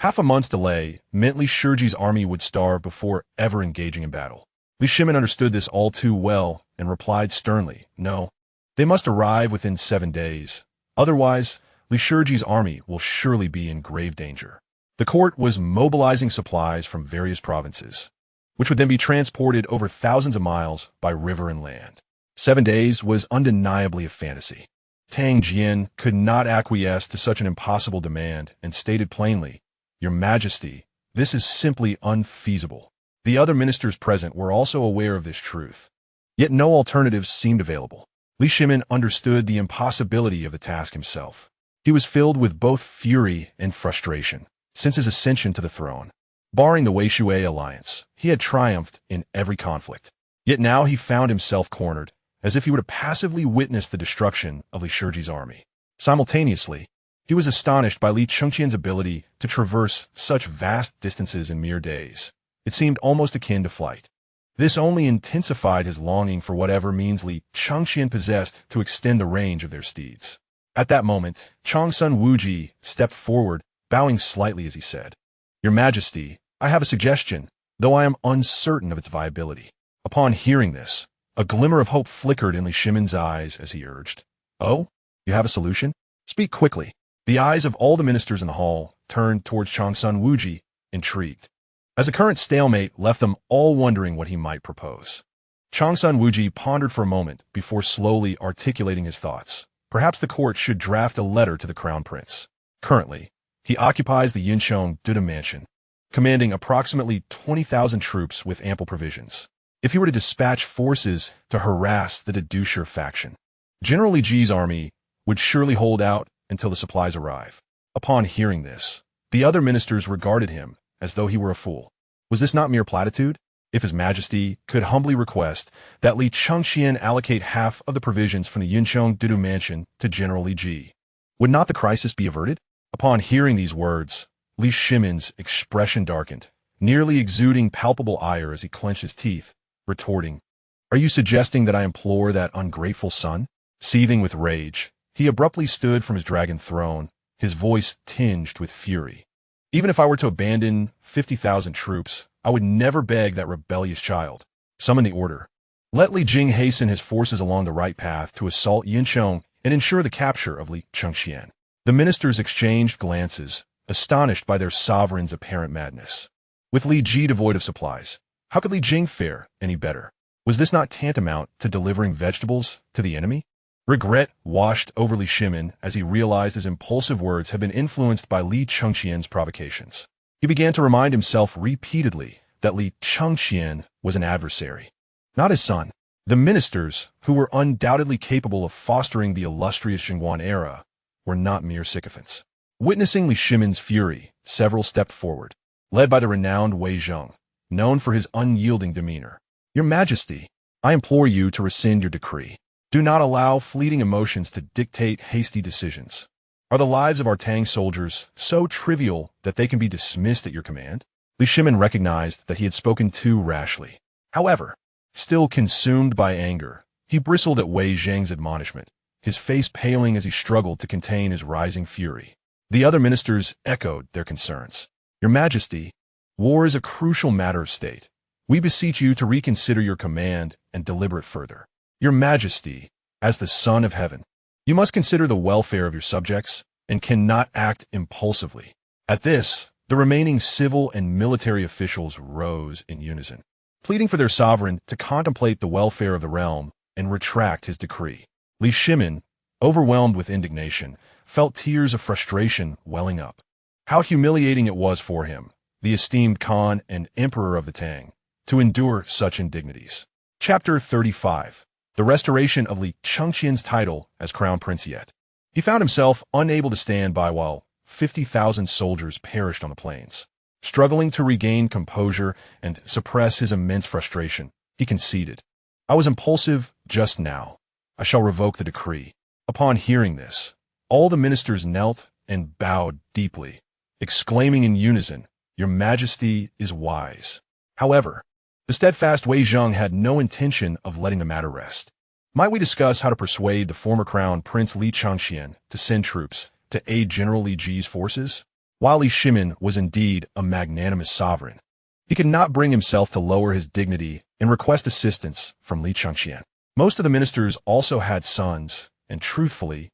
S1: half a month's delay meant Li Shiji's army would starve before ever engaging in battle. Li Shimin understood this all too well and replied sternly, no, they must arrive within 7 days. Otherwise, Li Shiji's army will surely be in grave danger. The court was mobilizing supplies from various provinces, which would then be transported over thousands of miles by river and land. 7 days was undeniably a fantasy. Tang Jian could not acquiesce to such an impossible demand and stated plainly, Your Majesty, this is simply unfeasible. The other ministers present were also aware of this truth, yet no alternatives seemed available. Li Shimin understood the impossibility of the task himself. He was filled with both fury and frustration. Since his ascension to the throne, barring the Wei-Shui alliance, he had triumphed in every conflict. Yet now he found himself cornered, as if he were to passively witness the destruction of Li Shiji's army. Simultaneously, he was astonished by Li Chengqian's ability to traverse such vast distances in mere days. It seemed almost akin to flight. This only intensified his longing for whatever means Li Chengqian possessed to extend the range of their steeds. At that moment, Changsun Wuji stepped forward, bowing slightly as he said, Your Majesty, I have a suggestion, though I am uncertain of its viability. Upon hearing this, a glimmer of hope flickered in Li Shimin's eyes as he urged, Oh, you have a solution? Speak quickly. The eyes of all the ministers in the hall turned towards Changsun Wuji, intrigued, as the current stalemate left them all wondering what he might propose. Changsun Wuji pondered for a moment before slowly articulating his thoughts. Perhaps the court should draft a letter to the crown prince. Currently, he occupies the Yinchong Duda mansion, commanding approximately 20,000 troops with ample provisions. If he were to dispatch forces to harass the Dedusher faction, General Li Ji's army would surely hold out until the supplies arrive. Upon hearing this, the other ministers regarded him as though he were a fool. Was this not mere platitude? If His Majesty could humbly request that Li Chengqian allocate half of the provisions from the Yinchong Dudu mansion to General Li Ji, would not the crisis be averted? Upon hearing these words, Li Shimin's expression darkened, nearly exuding palpable ire as he clenched his teeth, retorting, Are you suggesting that I implore that ungrateful son? Seething with rage, he abruptly stood from his dragon throne, his voice tinged with fury. Even if I were to abandon 50,000 troops, I would never beg that rebellious child. Summon the order. Let Li Jing hasten his forces along the right path to assault Yinchong and ensure the capture of Li Chengqian. The ministers exchanged glances, astonished by their sovereign's apparent madness. With Li Ji devoid of supplies, How could Li Jing fare any better? Was this not tantamount to delivering vegetables to the enemy? Regret washed over Li Shimin as he realized his impulsive words had been influenced by Li Chengqian's provocations. He began to remind himself repeatedly that Li Chengqian was an adversary, not his son. The ministers, who were undoubtedly capable of fostering the illustrious Zhen Guan era, were not mere sycophants. Witnessing Li Shimin's fury, several stepped forward, led by the renowned Wei Zheng, known for his unyielding demeanor. Your Majesty, I implore you to rescind your decree. Do not allow fleeting emotions to dictate hasty decisions. Are the lives of our Tang soldiers so trivial that they can be dismissed at your command? Li Shimin recognized that he had spoken too rashly. However, still consumed by anger, he bristled at Wei Zheng's admonishment, his face paling as he struggled to contain his rising fury. The other ministers echoed their concerns. Your Majesty, war is a crucial matter of state. We beseech you to reconsider your command and deliberate further. Your Majesty, as the Son of Heaven, you must consider the welfare of your subjects and cannot act impulsively. At this, the remaining civil and military officials rose in unison, pleading for their sovereign to contemplate the welfare of the realm and retract his decree. Li Shimin, overwhelmed with indignation, felt tears of frustration welling up. How humiliating it was for him, the esteemed Khan and Emperor of the Tang, to endure such indignities. Chapter 35. The restoration of Li Chengqian's title as Crown Prince yet. He found himself unable to stand by while 50,000 soldiers perished on the plains. Struggling to regain composure and suppress his immense frustration, he conceded. I was impulsive just now. I shall revoke the decree. Upon hearing this, all the ministers knelt and bowed deeply, exclaiming in unison, Your Majesty is wise. However, the steadfast Wei Zheng had no intention of letting the matter rest. Might we discuss how to persuade the former crown Prince Li Chengqian to send troops to aid General Li Ji's forces? While Li Shimin was indeed a magnanimous sovereign, he could not bring himself to lower his dignity and request assistance from Li Chengqian. Most of the ministers also had sons, and truthfully,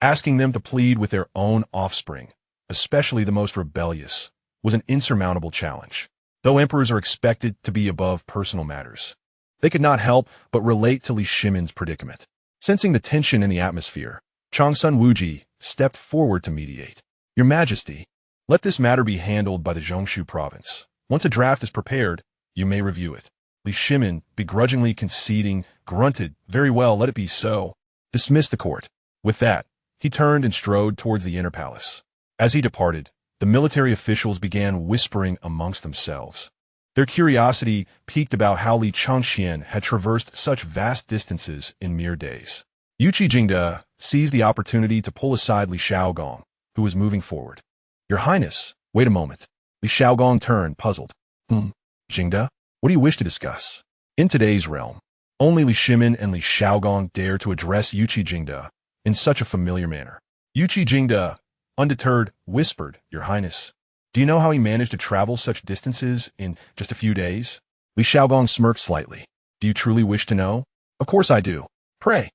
S1: asking them to plead with their own offspring, especially the most rebellious, was an insurmountable challenge. Though emperors are expected to be above personal matters, they could not help but relate to Li Shimin's predicament. Sensing the tension in the atmosphere, Changsun Wuji stepped forward to mediate. Your Majesty, let this matter be handled by the Zhongshu province. Once a draft is prepared, you may review it. Li Shimin, begrudgingly conceding, grunted, Very well, let it be so. Dismissed the court. With that, he turned and strode towards the inner palace. As he departed, the military officials began whispering amongst themselves. Their curiosity piqued about how Li Chengqian had traversed such vast distances in mere days. Yuqi Jingde seized the opportunity to pull aside Li Shaogong, who was moving forward. Your Highness, wait a moment. Li Shaogong turned, puzzled. Jingde, what do you wish to discuss? In today's realm, only Li Shimin and Li Shaogong dare to address Yuqi Jingde in such a familiar manner. Yuqi Jingde, undeterred, whispered, Your Highness, do you know how he managed to travel such distances in just a few days? Li Shaogong smirked slightly. Do you truly wish to know? Of course I do. Pray,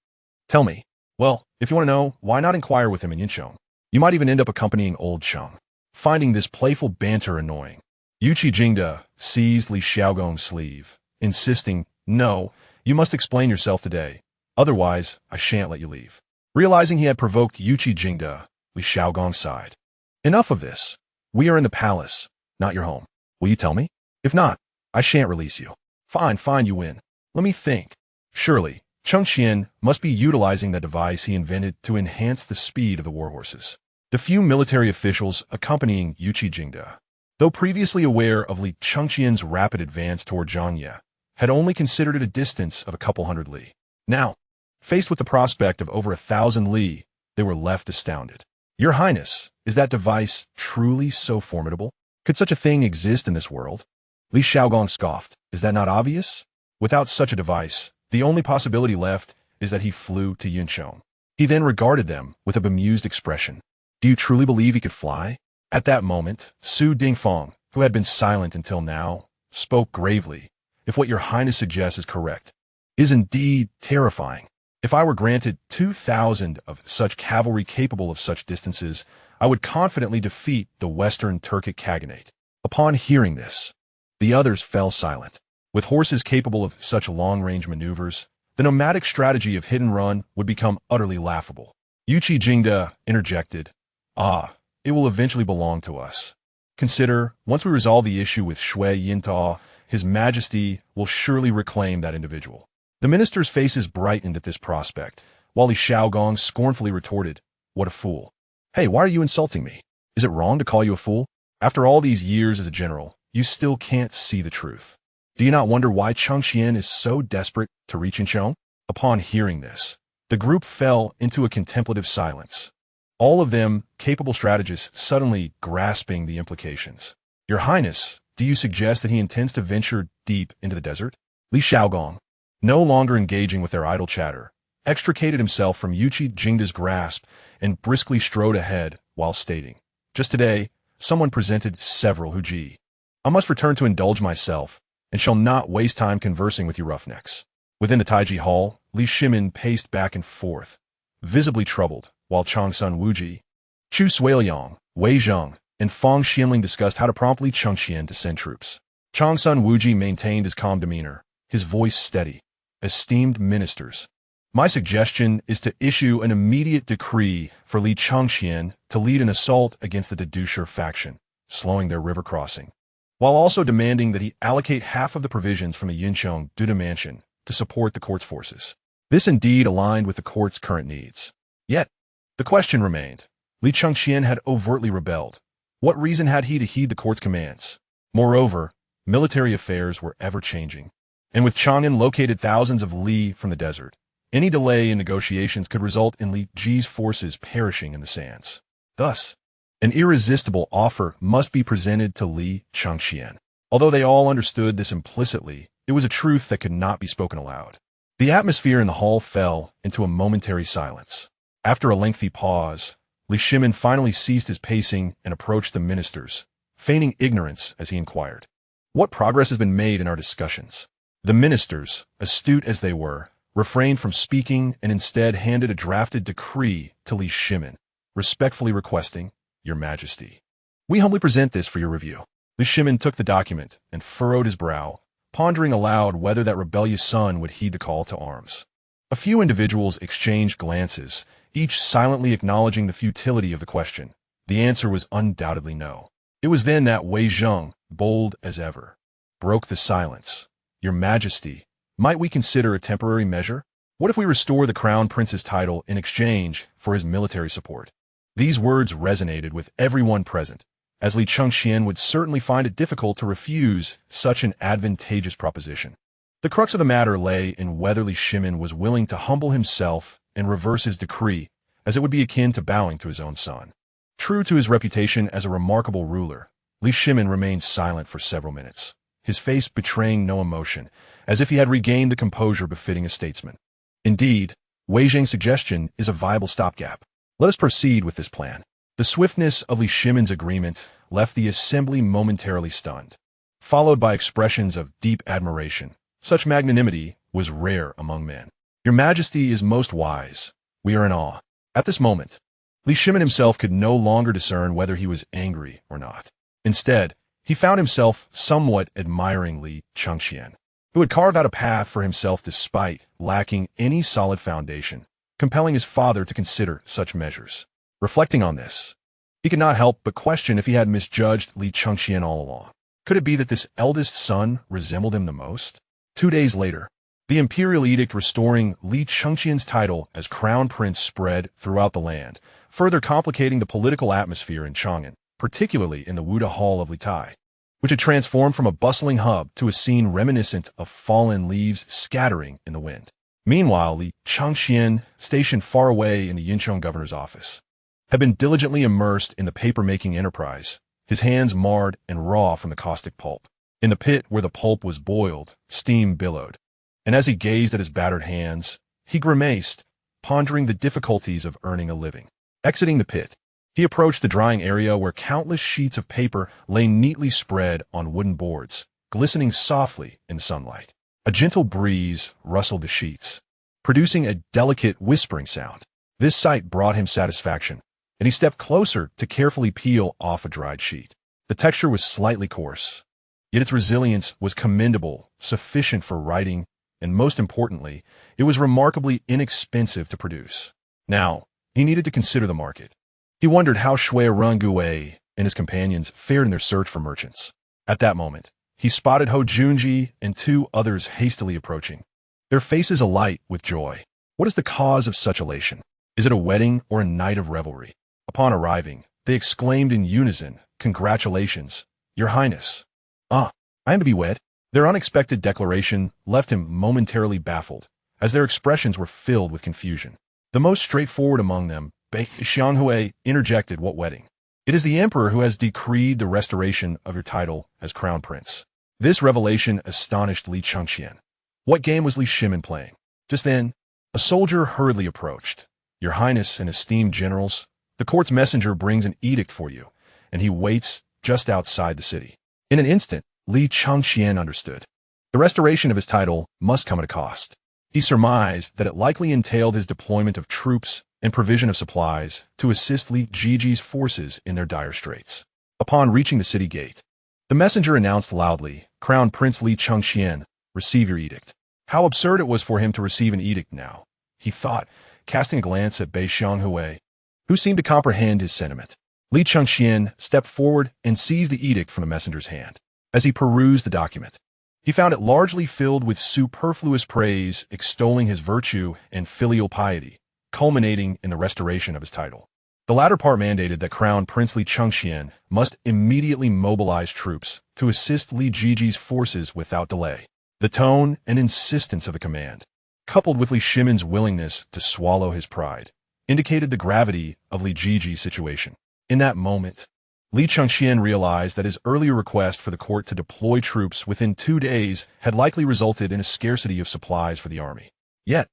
S1: tell me. Well, if you want to know, why not inquire with him in Yinchong? You might even end up accompanying old Cheng. Finding this playful banter annoying, Yuqi Jingde seized Li Shaogong's sleeve, insisting, No, you must explain yourself today. Otherwise, I shan't let you leave. Realizing he had provoked Yuqi Jingde, Li Shaogong sighed. Enough of this. We are in the palace, not your home. Will you tell me? If not, I shan't release you. Fine, you win. Let me think. Surely, Chengqian must be utilizing the device he invented to enhance the speed of the warhorses. The few military officials accompanying Yuqi Jingde, though previously aware of Li Chengqian's rapid advance toward Zhangye, had only considered it a distance of a couple hundred li. Now, faced with the prospect of over 1,000 li, they were left astounded. Your Highness, is that device truly so formidable? Could such a thing exist in this world? Li Shaogong scoffed. Is that not obvious? Without such a device, the only possibility left is that he flew to Yinchong. He then regarded them with a bemused expression. Do you truly believe he could fly? At that moment, Su Dingfeng, who had been silent until now, spoke gravely. If what your Highness suggests is correct, is indeed terrifying. If I were granted 2,000 of such cavalry capable of such distances, I would confidently defeat the Western Turkic Khaganate. Upon hearing this, the others fell silent. With horses capable of such long-range maneuvers, the nomadic strategy of hit and run would become utterly laughable. Yuqi Jingde interjected, it will eventually belong to us. Consider, once we resolve the issue with Shui Yintao, His Majesty will surely reclaim that individual. The minister's faces brightened at this prospect, while Li Shaogong scornfully retorted, what a fool. Hey, why are you insulting me? Is it wrong to call you a fool? After all these years as a general, you still can't see the truth. Do you not wonder why Chengqian is so desperate to reach Yinchong? Upon hearing this, the group fell into a contemplative silence. All of them capable strategists suddenly grasping the implications. Your Highness, do you suggest that he intends to venture deep into the desert? Li Shaogong, no longer engaging with their idle chatter, extricated himself from Yuqi Jingde's grasp and briskly strode ahead while stating, just today, someone presented several huji. I must return to indulge myself, and shall not waste time conversing with you roughnecks. Within the Taiji Hall, Li Shimin paced back and forth, visibly troubled, while Changsun Wuji, Chu Suiliang, Wei Zheng, and Fang Xianling discussed how to promptly Chengqian to send troops. Changsun Wuji maintained his calm demeanor, his voice steady. Esteemed ministers, my suggestion is to issue an immediate decree for Li Chengqian to lead an assault against the Dedusher faction, slowing their river crossing, while also demanding that he allocate half of the provisions from the Yinchong Duda Mansion to support the court's forces. This indeed aligned with the court's current needs. Yet, the question remained. Li Chengqian had overtly rebelled. What reason had he to heed the court's commands? Moreover, military affairs were ever-changing, and with Chang'an located thousands of li from the desert, any delay in negotiations could result in Li Ji's forces perishing in the sands. Thus, an irresistible offer must be presented to Li Chengqian. Although they all understood this implicitly, it was a truth that could not be spoken aloud. The atmosphere in the hall fell into a momentary silence. After a lengthy pause, Li Shimin finally ceased his pacing and approached the ministers, feigning ignorance as he inquired, what progress has been made in our discussions? The ministers, astute as they were, refrained from speaking and instead handed a drafted decree to Li Shimin, respectfully requesting, Your Majesty, we humbly present this for your review. Li Shimin took the document and furrowed his brow, pondering aloud whether that rebellious son would heed the call to arms. A few individuals exchanged glances, each silently acknowledging the futility of the question. The answer was undoubtedly no. It was then that Wei Zheng, bold as ever, broke the silence. Your Majesty, might we consider a temporary measure? What if we restore the crown prince's title in exchange for his military support? These words resonated with everyone present, as Li Chengqian would certainly find it difficult to refuse such an advantageous proposition. The crux of the matter lay in whether Li Shimin was willing to humble himself and reverse his decree, as it would be akin to bowing to his own son. True to his reputation as a remarkable ruler, Li Shimin remained silent for several minutes, his face betraying no emotion, as if he had regained the composure befitting a statesman. Indeed, Wei Zheng's suggestion is a viable stopgap. Let us proceed with this plan. The swiftness of Li Shimin's agreement left the assembly momentarily stunned, followed by expressions of deep admiration. Such magnanimity was rare among men. Your Majesty is most wise. We are in awe. At this moment, Li Shimin himself could no longer discern whether he was angry or not. Instead, he found himself somewhat admiring Li Chengqian, who had carved out a path for himself despite lacking any solid foundation, compelling his father to consider such measures. Reflecting on this, he could not help but question if he had misjudged Li Chengqian all along. Could it be that this eldest son resembled him the most? 2 days later, the imperial edict restoring Li Chengqian's title as crown prince spread throughout the land, further complicating the political atmosphere in Chang'an, particularly in the Wuda Hall of Litai, which had transformed from a bustling hub to a scene reminiscent of fallen leaves scattering in the wind. Meanwhile, Li Chengqian, stationed far away in the Yinchong governor's office, had been diligently immersed in the paper-making enterprise, his hands marred and raw from the caustic pulp. In the pit where the pulp was boiled, steam billowed, and as he gazed at his battered hands, he grimaced, pondering the difficulties of earning a living. Exiting the pit, he approached the drying area where countless sheets of paper lay neatly spread on wooden boards, glistening softly in the sunlight. A gentle breeze rustled the sheets, producing a delicate whispering sound. This sight brought him satisfaction, and he stepped closer to carefully peel off a dried sheet. The texture was slightly coarse, Yet its resilience was commendable, sufficient for writing, and most importantly, it was remarkably inexpensive to produce. Now, he needed to consider the market. He wondered how Shui Rengui and his companions fared in their search for merchants. At that moment, he spotted Hou Junji and two others hastily approaching, their faces alight with joy. What is the cause of such elation? Is it a wedding or a night of revelry? Upon arriving, they exclaimed in unison, "Congratulations, Your Highness." "Ah, I am to be wed?" Their unexpected declaration left him momentarily baffled, as their expressions were filled with confusion. The most straightforward among them, Bei Xianghui, interjected, "What wedding? It is the emperor who has decreed the restoration of your title as crown prince." This revelation astonished Li Chengqian. What game was Li Shimin playing? Just then, a soldier hurriedly approached. "Your Highness and esteemed generals, the court's messenger brings an edict for you, and he waits just outside the city." In an instant, Li Chengqian understood. The restoration of his title must come at a cost. He surmised that it likely entailed his deployment of troops and provision of supplies to assist Li Jiji's forces in their dire straits. Upon reaching the city gate, the messenger announced loudly, "Crown Prince Li Chengqian, receive your edict." How absurd it was for him to receive an edict now, he thought, casting a glance at Bei Xianghui, who seemed to comprehend his sentiment. Li Chengqian stepped forward and seized the edict from the messenger's hand. As he perused the document, he found it largely filled with superfluous praise extolling his virtue and filial piety, culminating in the restoration of his title. The latter part mandated that Crown Prince Li Chengqian must immediately mobilize troops to assist Li Jiji's forces without delay. The tone and insistence of the command, coupled with Li Shimin's willingness to swallow his pride, indicated the gravity of Li Jiji's situation. In that moment, Li Chengqian realized that his earlier request for the court to deploy troops within 2 days had likely resulted in a scarcity of supplies for the army. Yet,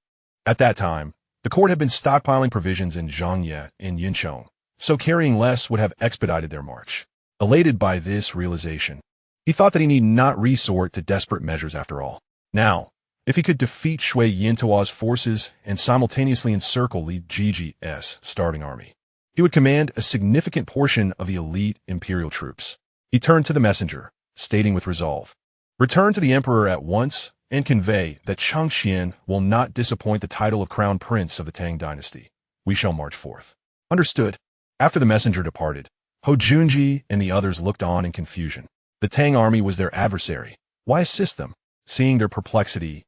S1: at that time, the court had been stockpiling provisions in Zhangye and Yinchong, so carrying less would have expedited their march. Elated by this realization, he thought that he need not resort to desperate measures after all. Now, if he could defeat Shui Yintuo's forces and simultaneously encircle Li Jiji's starving army, he would command a significant portion of the elite imperial troops. He turned to the messenger, stating with resolve, "Return to the emperor at once and convey that Chengqian will not disappoint the title of crown prince of the Tang dynasty. We shall march forth." "Understood." After the messenger departed, Hou Junji and the others looked on in confusion. The Tang army was their adversary. Why assist them? Seeing their perplexity,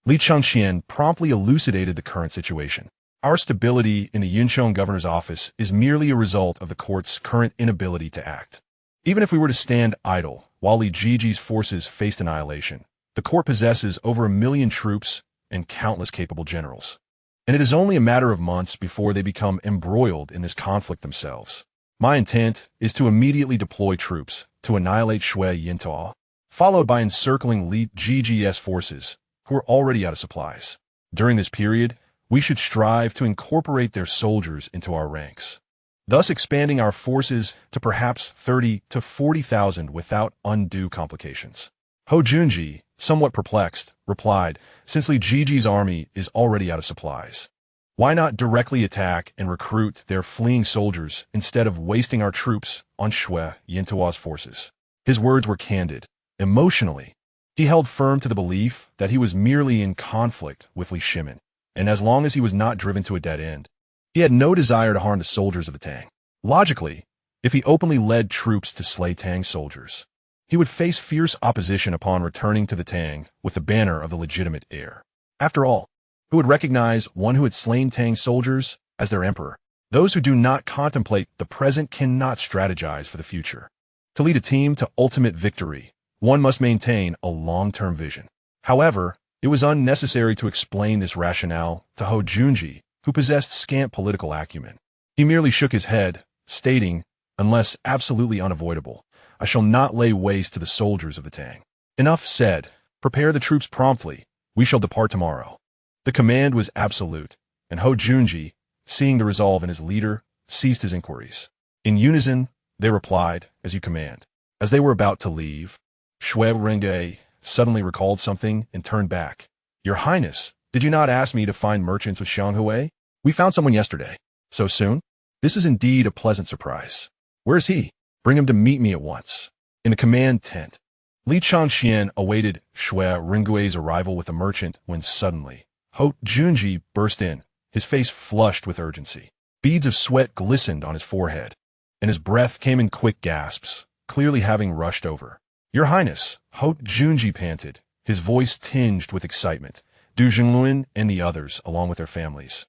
S1: Li Chengqian promptly elucidated the current situation. "Our stability in the Yinchong governor's office is merely a result of the court's current inability to act. Even if we were to stand idle while Li Jiji's forces faced annihilation, the court possesses over 1 million troops and countless capable generals. And it is only a matter of months before they become embroiled in this conflict themselves. My intent is to immediately deploy troops to annihilate Shui Yintuo, followed by encircling Li Jiji's forces, who are already out of supplies. During this period, we should strive to incorporate their soldiers into our ranks, thus expanding our forces to perhaps 30 to 40,000 without undue complications." Hou Junji, somewhat perplexed, replied, "Since Li Jiji's army is already out of supplies, why not directly attack and recruit their fleeing soldiers instead of wasting our troops on Shui Yintuo's forces?" His words were candid. Emotionally, he held firm to the belief that he was merely in conflict with Li Shimin, and as long as he was not driven to a dead end, he had no desire to harm the soldiers of the Tang. Logically, if he openly led troops to slay Tang soldiers, he would face fierce opposition upon returning to the Tang with the banner of the legitimate heir. After all, who would recognize one who had slain Tang soldiers as their emperor? Those who do not contemplate the present cannot strategize for the future. To lead a team to ultimate victory, one must maintain a long-term vision. However, it was unnecessary to explain this rationale to Hou Junji, who possessed scant political acumen. He merely shook his head, stating, "Unless absolutely unavoidable, I shall not lay waste to the soldiers of the Tang." "Enough said. Prepare the troops promptly. We shall depart tomorrow." The command was absolute, and Hou Junji, seeing the resolve in his leader, ceased his inquiries. In unison, they replied, "As you command." As they were about to leave, Shui Rengui suddenly recalled something and turned back. "Your Highness, did you not ask me to find merchants with Xianghui? We found someone yesterday." "So soon? This is indeed a pleasant surprise. Where is he? Bring him to meet me at once." In the command tent, Li Chengqian awaited Shui Rengui's arrival with a merchant when suddenly, Ho Junji burst in, his face flushed with urgency. Beads of sweat glistened on his forehead, and his breath came in quick gasps, clearly having rushed over. Your Highness, Ho Junji panted, his voice tinged with excitement. Du Zhenguan and the others, along with their families,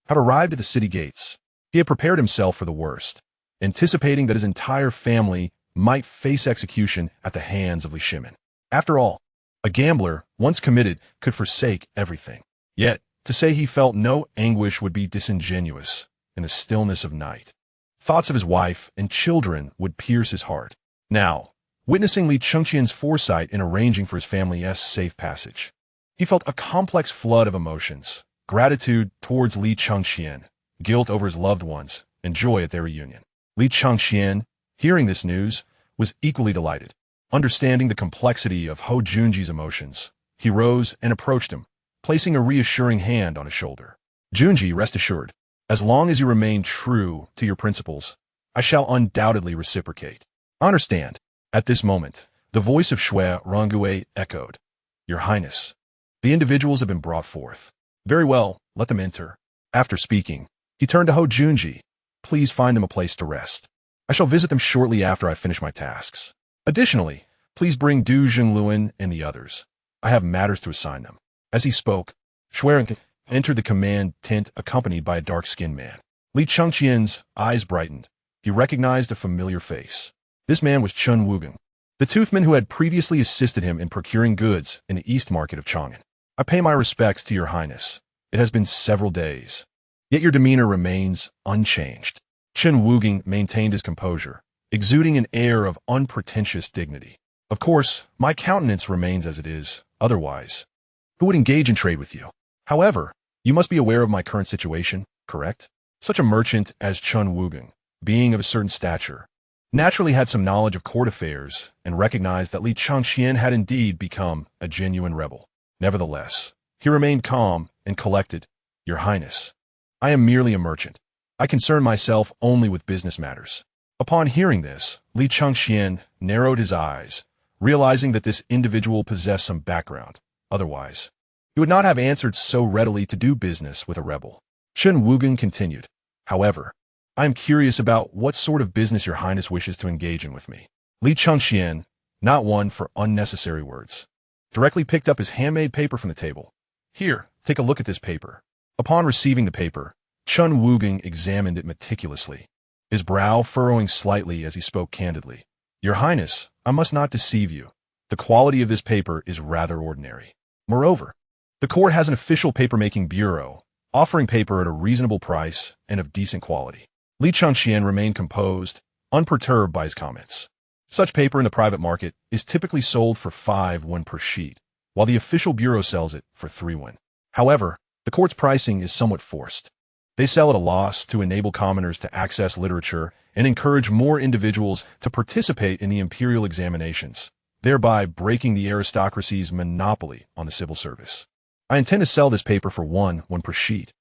S1: had arrived at the city gates. He had prepared himself for the worst, anticipating that his entire family might face execution at the hands of Li Shimin. After all, a gambler, once committed, could forsake everything. Yet, to say he felt no anguish would be disingenuous in the stillness of night. Thoughts of his wife and children would pierce his heart. Now, witnessing Li Chengqian's foresight in arranging for his family's safe passage, he felt a complex flood of emotions: gratitude towards Li Chengqian, guilt over his loved ones, and joy at their reunion. Li Chengqian, hearing this news, was equally delighted. Understanding the complexity of Ho Junji's emotions, he rose and approached him, placing a reassuring hand on his shoulder. Junji, rest assured, as long as you remain true to your principles, I shall undoubtedly reciprocate. Understand. At this moment, the voice of Shui Rongui echoed. Your Highness, the individuals have been brought forth. Very well, let them enter. After speaking, he turned to Ho Junji. Please find them a place to rest. I shall visit them shortly after I finish my tasks. Additionally, please bring Du Zhenguan and the others. I have matters to assign them. As he spoke, Shui entered the command tent accompanied by a dark-skinned man. Li Chengqian's eyes brightened. He recognized a familiar face. This man was Chen Wugang, the toothman who had previously assisted him in procuring goods in the East Market of Chang'an. I pay my respects to your Highness. It has been several days, yet your demeanor remains unchanged. Chen Wugang maintained his composure, exuding an air of unpretentious dignity. Of course, my countenance remains as it is. Otherwise, who would engage in trade with you? However, you must be aware of my current situation, correct? Such a merchant as Chen Wugang, being of a certain stature, naturally had some knowledge of court affairs and recognized that Li Chengqian had indeed become a genuine rebel. Nevertheless, he remained calm and collected. Your Highness, I am merely a merchant. I concern myself only with business matters. Upon hearing this, Li Chengqian narrowed his eyes, realizing that this individual possessed some background. Otherwise, he would not have answered so readily to do business with a rebel. Chen Wugang continued. However, I am curious about what sort of business your Highness wishes to engage in with me. Li Chengqian, not one for unnecessary words, directly picked up his handmade paper from the table. Here, take a look at this paper. Upon receiving the paper, Chen Wugang examined it meticulously, his brow furrowing slightly as he spoke candidly. Your Highness, I must not deceive you. The quality of this paper is rather ordinary. Moreover, the court has an official paper-making bureau, offering paper at a reasonable price and of decent quality. Li Chengqian remained composed, unperturbed by his comments. Such paper in the private market is typically sold for 5 won per sheet, while the official bureau sells it for 3 won. However, the court's pricing is somewhat forced. They sell at a loss to enable commoners to access literature and encourage more individuals to participate in the imperial examinations, thereby breaking the aristocracy's monopoly on the civil service. I intend to sell this paper for 1 won per sheet.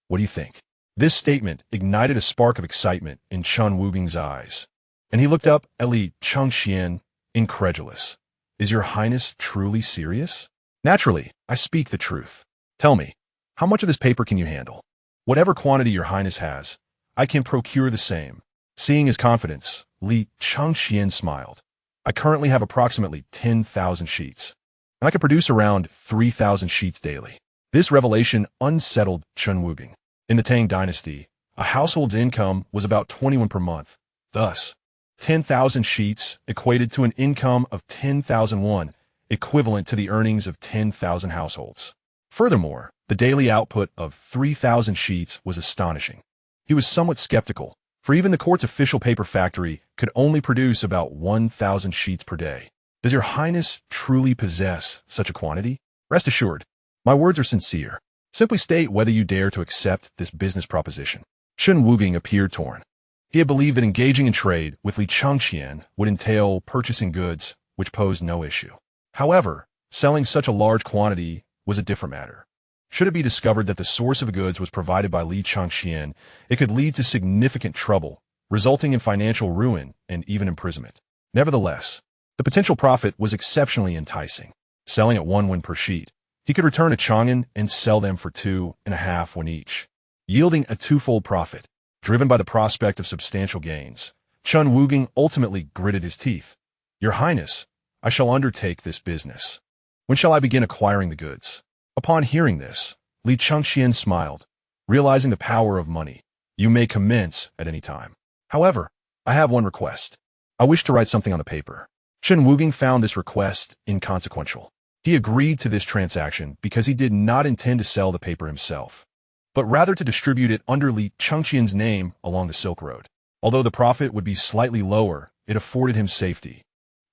S1: What do you think? This statement ignited a spark of excitement in Chen Wugang's eyes, and he looked up at Li Chengqian, incredulous. Is your Highness truly serious? Naturally, I speak the truth. Tell me, how much of this paper can you handle? Whatever quantity your Highness has, I can procure the same. Seeing his confidence, Li Chengqian smiled. I currently have approximately 10,000 sheets, and I can produce around 3,000 sheets daily. This revelation unsettled Chen Wugang. In the Tang dynasty, a household's income was about 21 per month. Thus, 10,000 sheets equated to an income of 10,000 won, equivalent to the earnings of 10,000 households. Furthermore, the daily output of 3,000 sheets was astonishing. He was somewhat skeptical, for even the court's official paper factory could only produce about 1,000 sheets per day. Does your Highness truly possess such a quantity? Rest assured, my words are sincere. Simply state whether you dare to accept this business proposition. Chen Wugang appeared torn. He had believed that engaging in trade with Li Chengqian would entail purchasing goods, which posed no issue. However, selling such a large quantity was a different matter. Should it be discovered that the source of the goods was provided by Li Chengqian, it could lead to significant trouble, resulting in financial ruin and even imprisonment. Nevertheless, The potential profit was exceptionally enticing. Selling at 1 won per sheet, he could return to Chang'an and sell them for 2.5 won each, yielding a twofold profit. Driven by the prospect of substantial gains, Chun Wugang ultimately gritted his teeth. Your Highness, I shall undertake this business. When shall I begin acquiring the goods? Upon hearing this, Li Chengqian smiled, realizing the power of money. You may commence at any time. However, I have one request. I wish to write something on the paper. Chen Wugang found this request inconsequential. He agreed to this transaction because he did not intend to sell the paper himself, but rather to distribute it under Li Chengqian's name along the Silk Road. Although the profit would be slightly lower, it afforded him safety,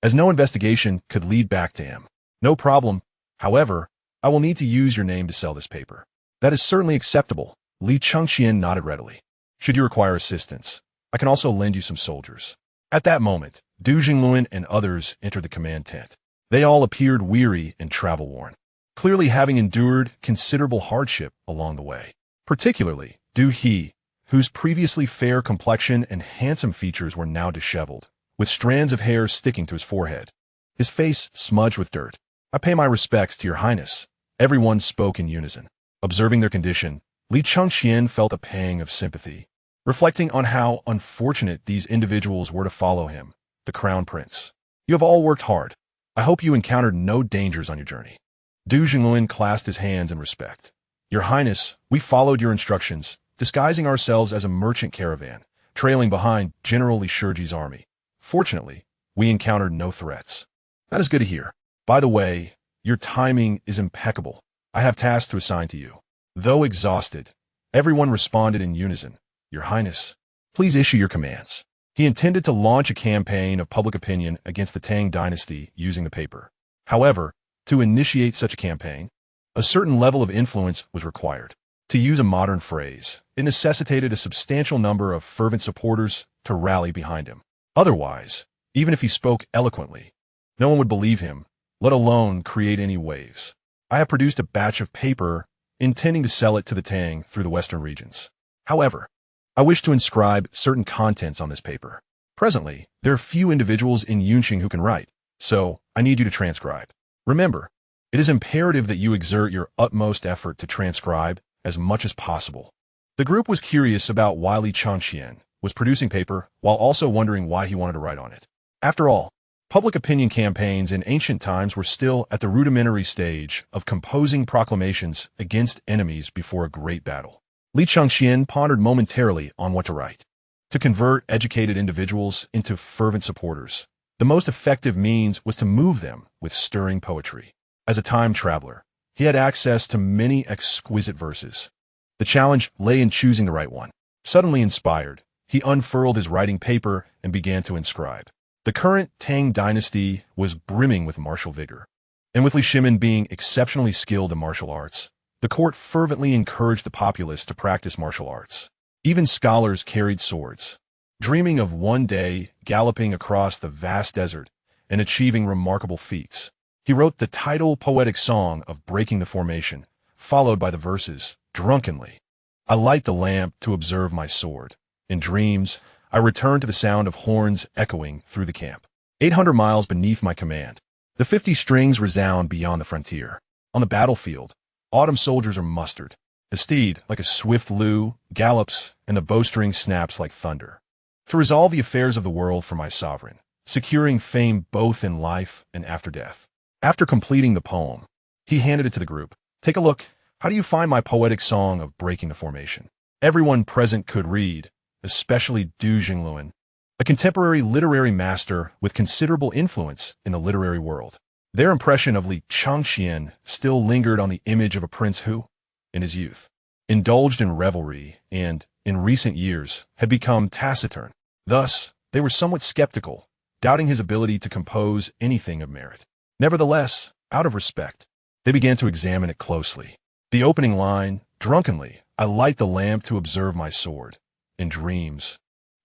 S1: as no investigation could lead back to him. No problem. However, I will need to use your name to sell this paper. That is certainly acceptable. Li Chengqian nodded readily. Should you require assistance, I can also lend you some soldiers. At that moment, Du Jingluan and others entered the command tent. They all appeared weary and travel-worn, clearly having endured considerable hardship along the way. Particularly, Du He, whose previously fair complexion and handsome features were now disheveled, with strands of hair sticking to his forehead, his face smudged with dirt. I pay my respects to your Highness. Everyone spoke in unison. Observing their condition, Li Chengqian felt a pang of sympathy, reflecting on how unfortunate these individuals were to follow him, the Crown Prince. You have all worked hard. I hope you encountered no dangers on your journey. Du Jingluan clasped his hands in respect. Your Highness, we followed your instructions, disguising ourselves as a merchant caravan, trailing behind General Li Shiji's army. Fortunately, we encountered no threats. That is good to hear. By the way, your timing is impeccable. I have tasks to assign to you. Though exhausted, everyone responded in unison. Your Highness, please issue your commands. He intended to launch a campaign of public opinion against the Tang dynasty using the paper. However, to initiate such a campaign, a certain level of influence was required. To use a modern phrase, it necessitated a substantial number of fervent supporters to rally behind him. Otherwise, even if he spoke eloquently, no one would believe him, let alone create any waves. I have produced a batch of paper intending to sell it to the Tang through the western regions. However, I wish to inscribe certain contents on this paper. Presently, there are few individuals in Yunqing who can write, so I need you to transcribe. Remember, it is imperative that you exert your utmost effort to transcribe as much as possible. The group was curious about why Li Chengqian was producing paper while also wondering why he wanted to write on it. After all, public opinion campaigns in ancient times were still at the rudimentary stage of composing proclamations against enemies before a great battle. Li Chengqian pondered momentarily on what to write. To convert educated individuals into fervent supporters, the most effective means was to move them with stirring poetry. As a time traveler, he had access to many exquisite verses. The challenge lay in choosing the right one. Suddenly inspired, he unfurled his writing paper and began to inscribe. The current Tang dynasty was brimming with martial vigor, and with Li Shimin being exceptionally skilled in martial arts, the court fervently encouraged the populace to practice martial arts. Even scholars carried swords, dreaming of one day galloping across the vast desert and achieving remarkable feats. He wrote the title poetic song of breaking the formation, followed by the verses, drunkenly. I light the lamp to observe my sword. In dreams, I return to the sound of horns echoing through the camp. 800 miles beneath my command, the 50 strings resound beyond the frontier. On the battlefield, autumn soldiers are mustered. The steed, like a swift leu, gallops, and the bowstring snaps like thunder. To resolve the affairs of the world for my sovereign, securing fame both in life and after death. After completing the poem, he handed it to the group. Take a look. How do you find my poetic song of breaking the formation? Everyone present could read, especially Du Jingluan, a contemporary literary master with considerable influence in the literary world. Their impression of Li Chengqian still lingered on the image of a prince who, in his youth, indulged in revelry and, in recent years, had become taciturn. Thus, they were somewhat skeptical, doubting his ability to compose anything of merit. Nevertheless, out of respect, they began to examine it closely. The opening line, drunkenly, I light the lamp to observe my sword. In dreams,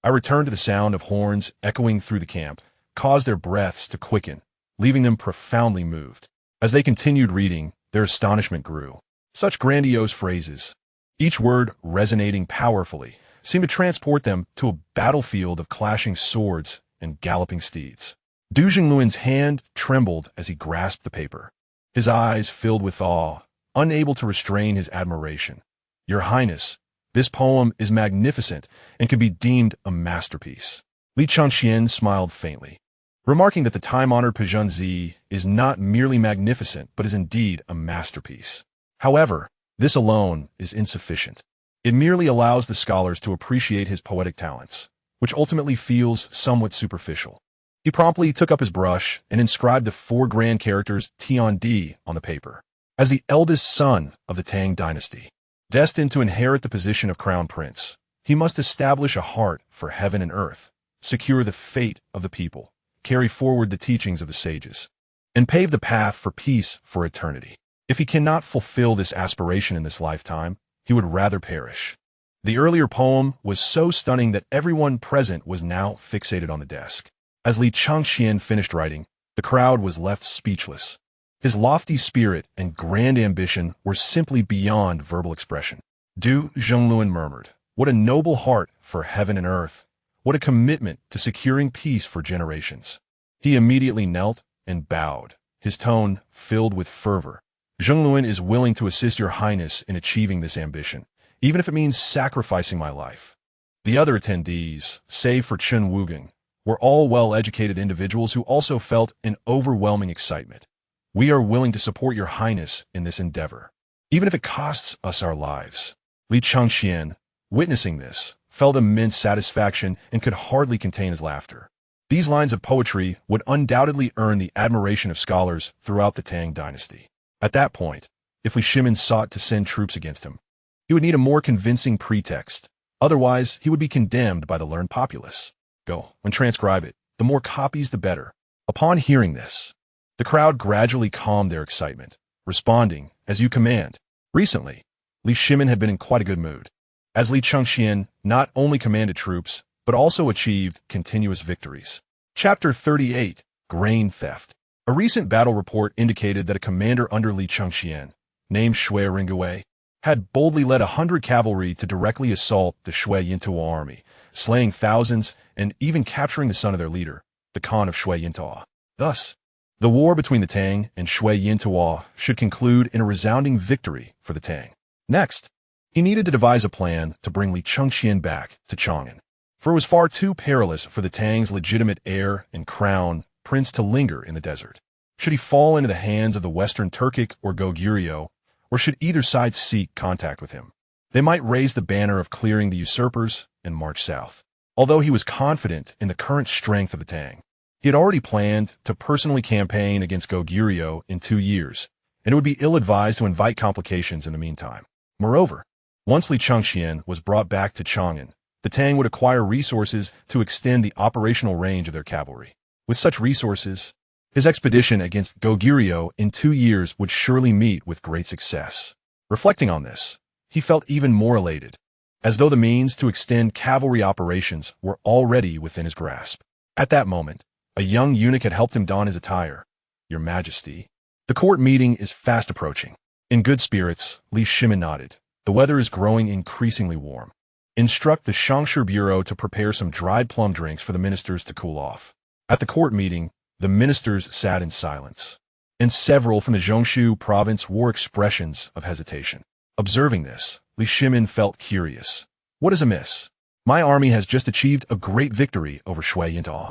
S1: I return to the sound of horns echoing through the camp, caused their breaths to quicken, leaving them profoundly moved. As they continued reading, their astonishment grew. Such grandiose phrases, each word resonating powerfully, seemed to transport them to a battlefield of clashing swords and galloping steeds. Du Jingluan's hand trembled as he grasped the paper. His eyes filled with awe, unable to restrain his admiration. Your Highness, this poem is magnificent and can be deemed a masterpiece. Li Chengqian smiled faintly, remarking that the time-honored Pezhunzi is not merely magnificent but is indeed a masterpiece. However, this alone is insufficient. It merely allows the scholars to appreciate his poetic talents, which ultimately feels somewhat superficial. He promptly took up his brush and inscribed the 4 grand characters Tiandi on the paper. As the eldest son of the Tang dynasty, destined to inherit the position of crown prince, he must establish a heart for heaven and earth, secure the fate of the people, carry forward the teachings of the sages, and pave the path for peace for eternity. If he cannot fulfill this aspiration in this lifetime, he would rather perish. The earlier poem was so stunning that everyone present was now fixated on the desk. As Li Chengqian finished writing, the crowd was left speechless. His lofty spirit and grand ambition were simply beyond verbal expression. Du Zhongluan murmured, "What a noble heart for heaven and earth! What a commitment to securing peace for generations!" He immediately knelt and bowed, his tone filled with fervor. "Zhongluan is willing to assist your Highness in achieving this ambition, even if it means sacrificing my life." The other attendees, save for Chen Wugang, were all well-educated individuals who also felt an overwhelming excitement. "We are willing to support your Highness in this endeavor, even if it costs us our lives." Li Chengqian, witnessing this, felt immense satisfaction and could hardly contain his laughter. These lines of poetry would undoubtedly earn the admiration of scholars throughout the Tang dynasty. At that point, if Li Shimin sought to send troops against him, he would need a more convincing pretext. Otherwise, he would be condemned by the learned populace. Go and transcribe it. The more copies, the better. Upon hearing this, the crowd gradually calmed their excitement, responding, "As you command." Recently, Li Shimin had been in quite a good mood, as Li Chengqian not only commanded troops, but also achieved continuous victories. Chapter 38, Grain Theft. A recent battle report indicated that a commander under Li Chengqian, named Shui Ringwei, had boldly led 100 cavalry to directly assault the Shui Yintuo army, slaying thousands and even capturing the son of their leader, the Khan of Shui Yintuo. Thus, the war between the Tang and Shui Yintuo should conclude in a resounding victory for the Tang. Next, he needed to devise a plan to bring Li Chengqian back to Chang'an, for it was far too perilous for the Tang's legitimate heir and crown prince to linger in the desert. Should he fall into the hands of the Western Turkic or Goguryeo, or should either side seek contact with him? They might raise the banner of clearing the usurpers and march south. Although he was confident in the current strength of the Tang, he had already planned to personally campaign against Goguryeo in 2 years, and it would be ill-advised to invite complications in the meantime. Moreover, once Li Chengqian was brought back to Chang'an, the Tang would acquire resources to extend the operational range of their cavalry. With such resources, his expedition against Goguryeo in 2 years would surely meet with great success. Reflecting on this, he felt even more elated, as though the means to extend cavalry operations were already within his grasp. At that moment, a young eunuch had helped him don his attire. "Your Majesty, the court meeting is fast approaching." In good spirits, Li Shimin nodded. "The weather is growing increasingly warm. Instruct the Shangshi Bureau to prepare some dried plum drinks for the ministers to cool off." At the court meeting, the ministers sat in silence, and several from the Zhongshu province wore expressions of hesitation. Observing this, Li Shimin felt curious. "What is amiss? My army has just achieved a great victory over Shui Yintuo.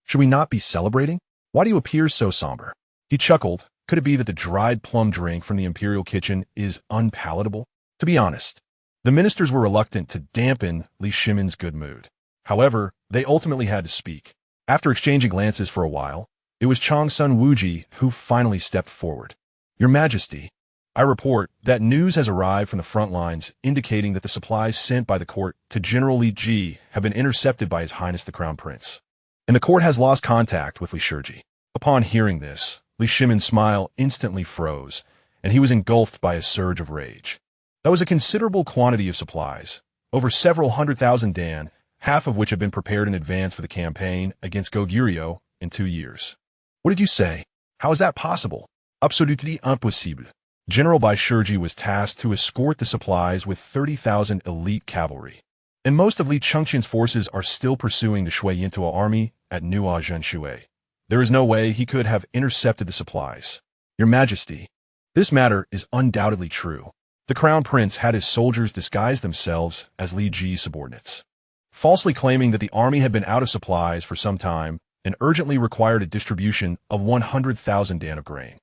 S1: Should we not be celebrating? Why do you appear so somber?" He chuckled. Could it be that the dried plum drink from the imperial kitchen is unpalatable? To be honest, the ministers were reluctant to dampen Li Shimin's good mood. However, they ultimately had to speak. After exchanging glances for a while, it was Changsun Wuji who finally stepped forward. "Your Majesty, I report that news has arrived from the front lines indicating that the supplies sent by the court to General Li Ji have been intercepted by His Highness the Crown Prince, and the court has lost contact with Li Shiji." Upon hearing this, Li Shimin's smile instantly froze, and he was engulfed by a surge of rage. That was a considerable quantity of supplies, over several 100,000 dan, half of which had been prepared in advance for the campaign against Goguryeo in 2 years. "What did you say? How is that possible?" "Absolument impossible." General Bai Shiji was tasked to escort the supplies with 30,000 elite cavalry, and most of Li Chengqian's forces are still pursuing the Shui Yintuo army at Nuo Zhenshui. There is no way he could have intercepted the supplies. Your Majesty, this matter is undoubtedly true. The crown prince had his soldiers disguise themselves as Li Ji's subordinates, falsely claiming that the army had been out of supplies for some time and urgently required a distribution of 100,000 dan of grain.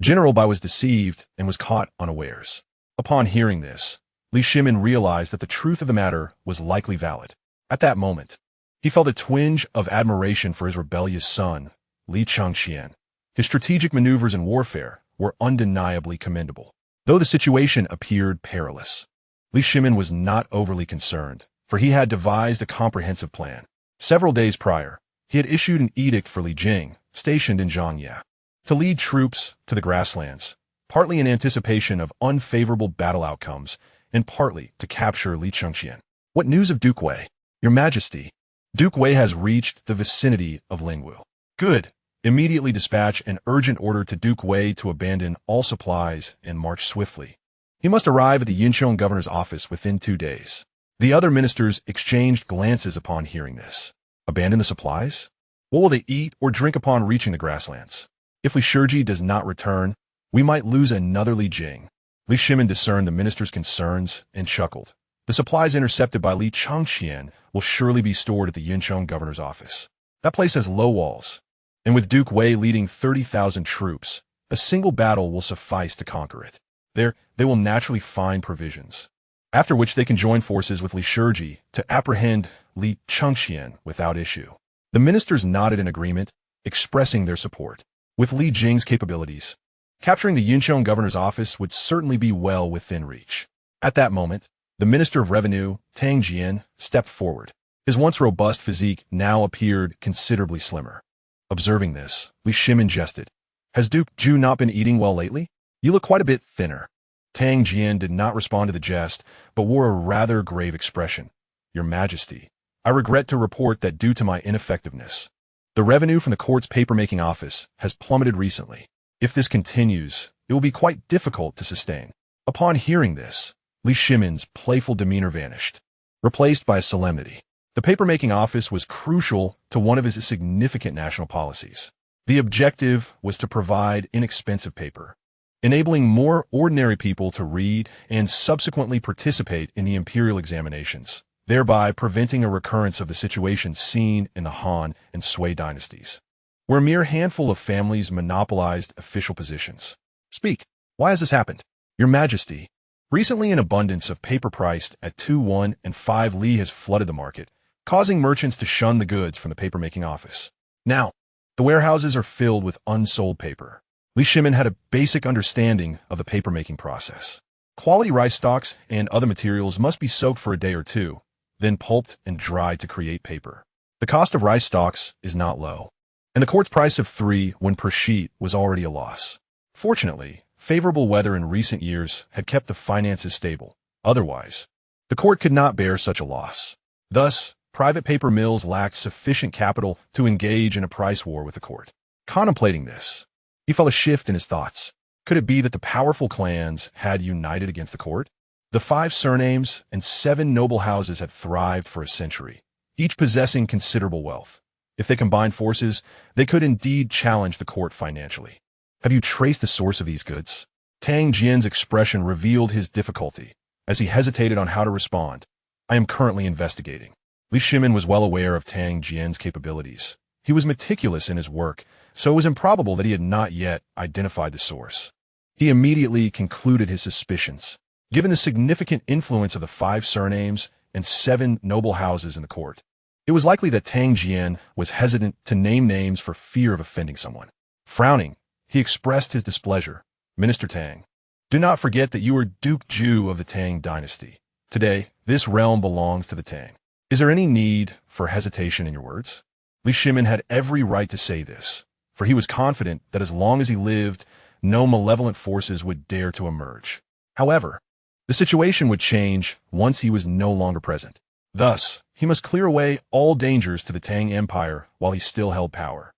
S1: General Bai was deceived and was caught unawares. Upon hearing this, Li Shimin realized that the truth of the matter was likely valid. At that moment, he felt a twinge of admiration for his rebellious son, Li Chengqian. His strategic maneuvers in warfare were undeniably commendable. Though the situation appeared perilous, Li Shimin was not overly concerned, for he had devised a comprehensive plan. Several days prior, he had issued an edict for Li Jing, stationed in Zhangya, to lead troops to the grasslands, partly in anticipation of unfavorable battle outcomes, and partly to capture Li Chengqian. What news of Duke Wei? Your Majesty, Duke Wei has reached the vicinity of Lingwu. Good. Immediately dispatch an urgent order to Duke Wei to abandon all supplies and march swiftly. He must arrive at the Yunqiang governor's office within 2 days. The other ministers exchanged glances upon hearing this. Abandon the supplies? What will they eat or drink upon reaching the grasslands? If Li Shiji does not return, we might lose another Li Jing. Li Shimin discerned the minister's concerns and chuckled. The supplies intercepted by Li Chengqian will surely be stored at the Yunqiang governor's office. That place has low walls, and with Duke Wei leading 30,000 troops, a single battle will suffice to conquer it. There, they will naturally find provisions, after which they can join forces with Li Shiji to apprehend Li Chengqian without issue. The ministers nodded in agreement, expressing their support. With Li Jing's capabilities, capturing the Yunqiang governor's office would certainly be well within reach. At that moment, the Minister of Revenue, Tang Jian, stepped forward. His once robust physique now appeared considerably slimmer. Observing this, Li Shimin jested. Has Duke Zhu not been eating well lately? You look quite a bit thinner. Tang Jian did not respond to the jest, but wore a rather grave expression. Your Majesty, I regret to report that due to my ineffectiveness, the revenue from the court's paper-making office has plummeted recently. If this continues, it will be quite difficult to sustain. Upon hearing this, Li Shimin's playful demeanor vanished, replaced by a solemnity. The paper-making office was crucial to one of his significant national policies. The objective was to provide inexpensive paper, enabling more ordinary people to read and subsequently participate in the imperial examinations, thereby preventing a recurrence of the situation seen in the Han and Sui dynasties, where a mere handful of families monopolized official positions. Speak. Why has this happened? Your Majesty, recently an abundance of paper priced at 2 and 5 li has flooded the market, causing merchants to shun the goods from the paper-making office. Now, the warehouses are filled with unsold paper. Li Shimin had a basic understanding of the paper-making process. Quality rice stalks and other materials must be soaked for a day or two, then pulped and dried to create paper. The cost of rice stalks is not low, and the court's price of 3 per sheet was already a loss. Fortunately, favorable weather in recent years had kept the finances stable. Otherwise, the court could not bear such a loss. Thus, private paper mills lacked sufficient capital to engage in a price war with the court. Contemplating this, he felt a shift in his thoughts. Could it be that the powerful clans had united against the court? The 5 surnames and 7 noble houses had thrived for a century, each possessing considerable wealth. If they combined forces, they could indeed challenge the court financially. Have you traced the source of these goods? Tang Jian's expression revealed his difficulty, as he hesitated on how to respond. I am currently investigating. Li Shimin was well aware of Tang Jian's capabilities. He was meticulous in his work, so it was improbable that he had not yet identified the source. He immediately concluded his suspicions. Given the significant influence of the 5 surnames and 7 noble houses in the court, it was likely that Tang Jian was hesitant to name names for fear of offending someone. Frowning, he expressed his displeasure. Minister Tang, do not forget that you are Duke Zhu of the Tang dynasty. Today, this realm belongs to the Tang. Is there any need for hesitation in your words? Li Shimin had every right to say this, for he was confident that as long as he lived, no malevolent forces would dare to emerge. However, the situation would change once he was no longer present. Thus, he must clear away all dangers to the Tang Empire while he still held power,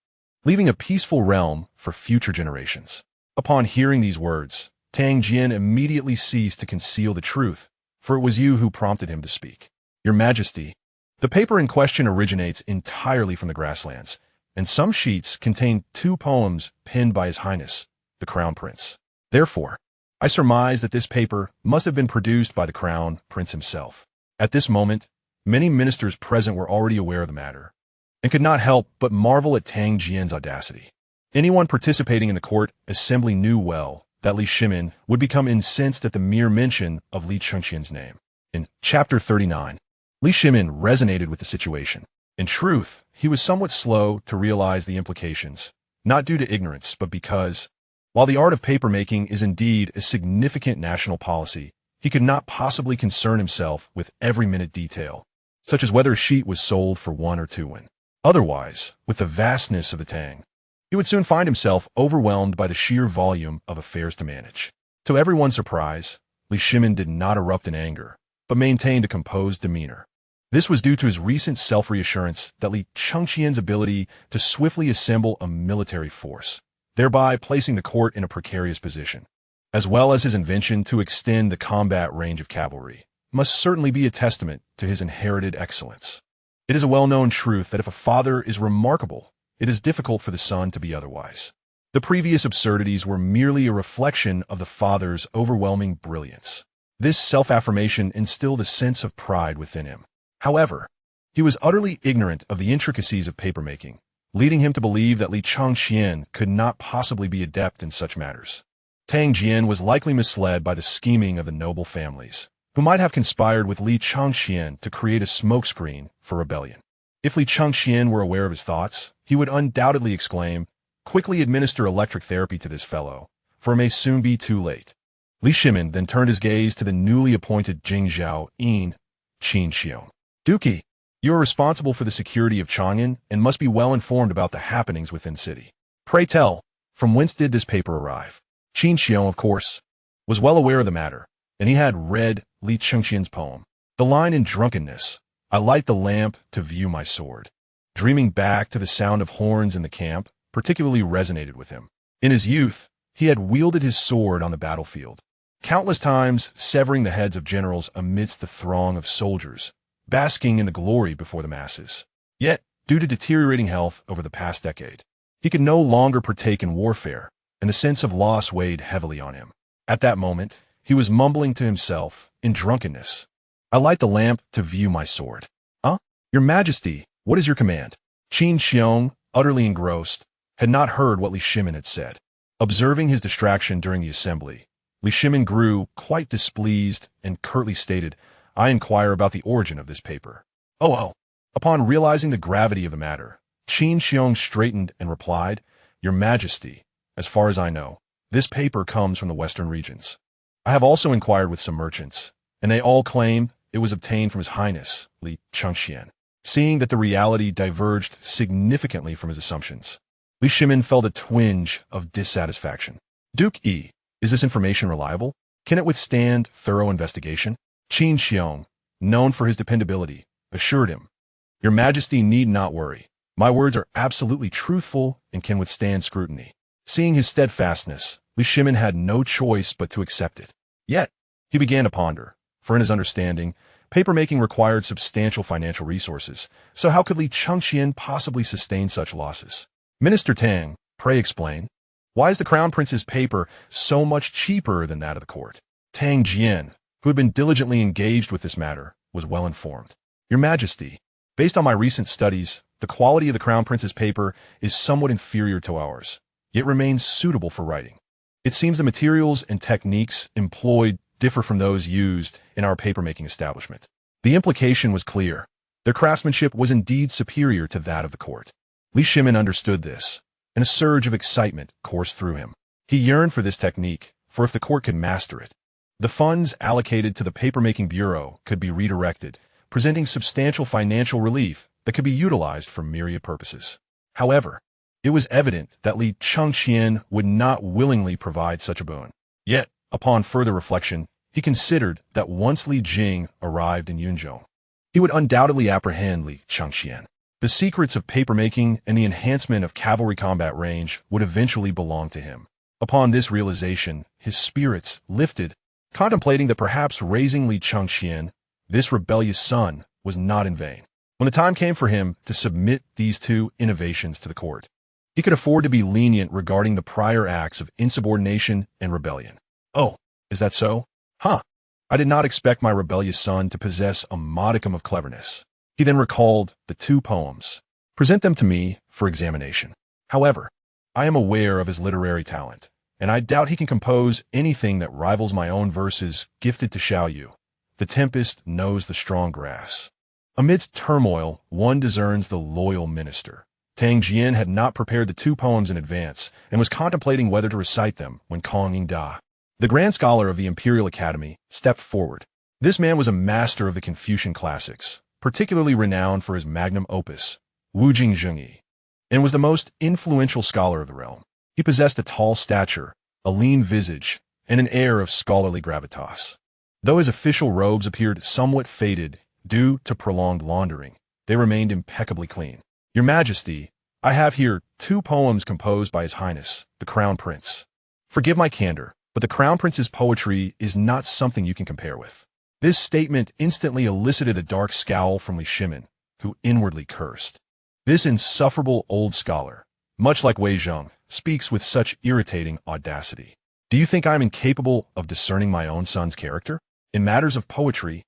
S1: leaving a peaceful realm for future generations. Upon hearing these words, Tang Jian immediately ceased to conceal the truth, for it was you who prompted him to speak. Your Majesty, the paper in question originates entirely from the grasslands, and some sheets contained 2 poems penned by His Highness, the Crown Prince. Therefore, I surmise that this paper must have been produced by the Crown Prince himself. At this moment, many ministers present were already aware of the matter, and could not help but marvel at Tang Jian's audacity. Anyone participating in the court assembly knew well that Li Shimin would become incensed at the mere mention of Li Chengqian's name. In Chapter 39, Li Shimin resonated with the situation. In truth, he was somewhat slow to realize the implications, not due to ignorance, but because, while the art of papermaking is indeed a significant national policy, he could not possibly concern himself with every minute detail, such as whether a sheet was sold for 1 or 2 won. Otherwise, with the vastness of the Tang, he would soon find himself overwhelmed by the sheer volume of affairs to manage. To everyone's surprise, Li Shimin did not erupt in anger, but maintained a composed demeanor. This was due to his recent self-reassurance that Li Chengqian's ability to swiftly assemble a military force, thereby placing the court in a precarious position, as well as his invention to extend the combat range of cavalry, must certainly be a testament to his inherited excellence. It is a well-known truth that if a father is remarkable, it is difficult for the son to be otherwise. The previous absurdities were merely a reflection of the father's overwhelming brilliance. This self-affirmation instilled a sense of pride within him. However, he was utterly ignorant of the intricacies of papermaking, leading him to believe that Li Chengqian could not possibly be adept in such matters. Tang Jian was likely misled by the scheming of the noble families, who might have conspired with Li Chengqian to create a smokescreen for rebellion. If Li Chengqian were aware of his thoughts, he would undoubtedly exclaim, "Quickly administer electric therapy to this fellow, for it may soon be too late." Li Shimin then turned his gaze to the newly appointed Jingzhao In Qin Xiong. "Duke, you are responsible for the security of Chang'an and must be well informed about the happenings within city. Pray tell, from whence did this paper arrive?" Qin Xiong, of course, was well aware of the matter, and he had read Li Chengqian's poem. The line in drunkenness, "I light the lamp to view my sword," dreaming back to the sound of horns in the camp, particularly resonated with him. In his youth, he had wielded his sword on the battlefield, countless times severing the heads of generals amidst the throng of soldiers, basking in the glory before the masses. Yet, due to deteriorating health over the past decade, he could no longer partake in warfare, and the sense of loss weighed heavily on him. At that moment, he was mumbling to himself, in drunkenness, "I light the lamp to view my sword." "Huh? Your Majesty, what is your command?" Qin Xiong, utterly engrossed, had not heard what Li Shimin had said. Observing his distraction during the assembly, Li Shimin grew quite displeased and curtly stated, "I inquire about the origin of this paper." Oh. Upon realizing the gravity of the matter, Qin Xiong straightened and replied, "Your Majesty, as far as I know, this paper comes from the western regions. I have also inquired with some merchants, and they all claim it was obtained from His Highness, Li Chengqian." Seeing that the reality diverged significantly from his assumptions, Li Shimin felt a twinge of dissatisfaction. "Duke E, is this information reliable? Can it withstand thorough investigation?" Qin Xiong, known for his dependability, assured him, "Your Majesty need not worry. My words are absolutely truthful and can withstand scrutiny." Seeing his steadfastness, Li Shimin had no choice but to accept it. Yet, he began to ponder, for in his understanding, papermaking required substantial financial resources, so how could Li Chengqian possibly sustain such losses? "Minister Tang, pray explain. Why is the Crown Prince's paper so much cheaper than that of the court?" Tang Jian, who had been diligently engaged with this matter, was well informed. "Your Majesty, based on my recent studies, the quality of the Crown Prince's paper is somewhat inferior to ours, yet remains suitable for writing. It seems the materials and techniques employed differ from those used in our papermaking establishment." The implication was clear. Their craftsmanship was indeed superior to that of the court. Li Shimin understood this, and a surge of excitement coursed through him. He yearned for this technique, for if the court could master it, the funds allocated to the papermaking bureau could be redirected, presenting substantial financial relief that could be utilized for myriad purposes. However, it was evident that Li Chengqian would not willingly provide such a boon. Yet, upon further reflection, he considered that once Li Jing arrived in Yunzhou, he would undoubtedly apprehend Li Chengqian. The secrets of papermaking and the enhancement of cavalry combat range would eventually belong to him. Upon this realization, his spirits lifted, contemplating that perhaps raising Li Chengqian, this rebellious son, was not in vain. When the time came for him to submit these two innovations to the court, he could afford to be lenient regarding the prior acts of insubordination and rebellion. Oh, is that so? Huh. I did not expect my rebellious son to possess a modicum of cleverness. He then recalled the two poems. Present them to me for examination. However, I am aware of his literary talent, and I doubt he can compose anything that rivals my own verses gifted to Xiao Yu. The tempest knows the strong grass. Amidst turmoil, one discerns the loyal minister. Tang Jian had not prepared the two poems in advance and was contemplating whether to recite them when Kong Yingda, the grand scholar of the Imperial Academy, stepped forward. This man was a master of the Confucian classics, particularly renowned for his magnum opus, Wujing Zhengyi, and was the most influential scholar of the realm. He possessed a tall stature, a lean visage, and an air of scholarly gravitas. Though his official robes appeared somewhat faded due to prolonged laundering, they remained impeccably clean. Your Majesty, I have here two poems composed by His Highness, the Crown Prince. Forgive my candor, but the Crown Prince's poetry is not something you can compare with. This statement instantly elicited a dark scowl from Li Shimin, who inwardly cursed. This insufferable old scholar, much like Wei Zheng, speaks with such irritating audacity. Do you think I am incapable of discerning my own son's character? In matters of poetry,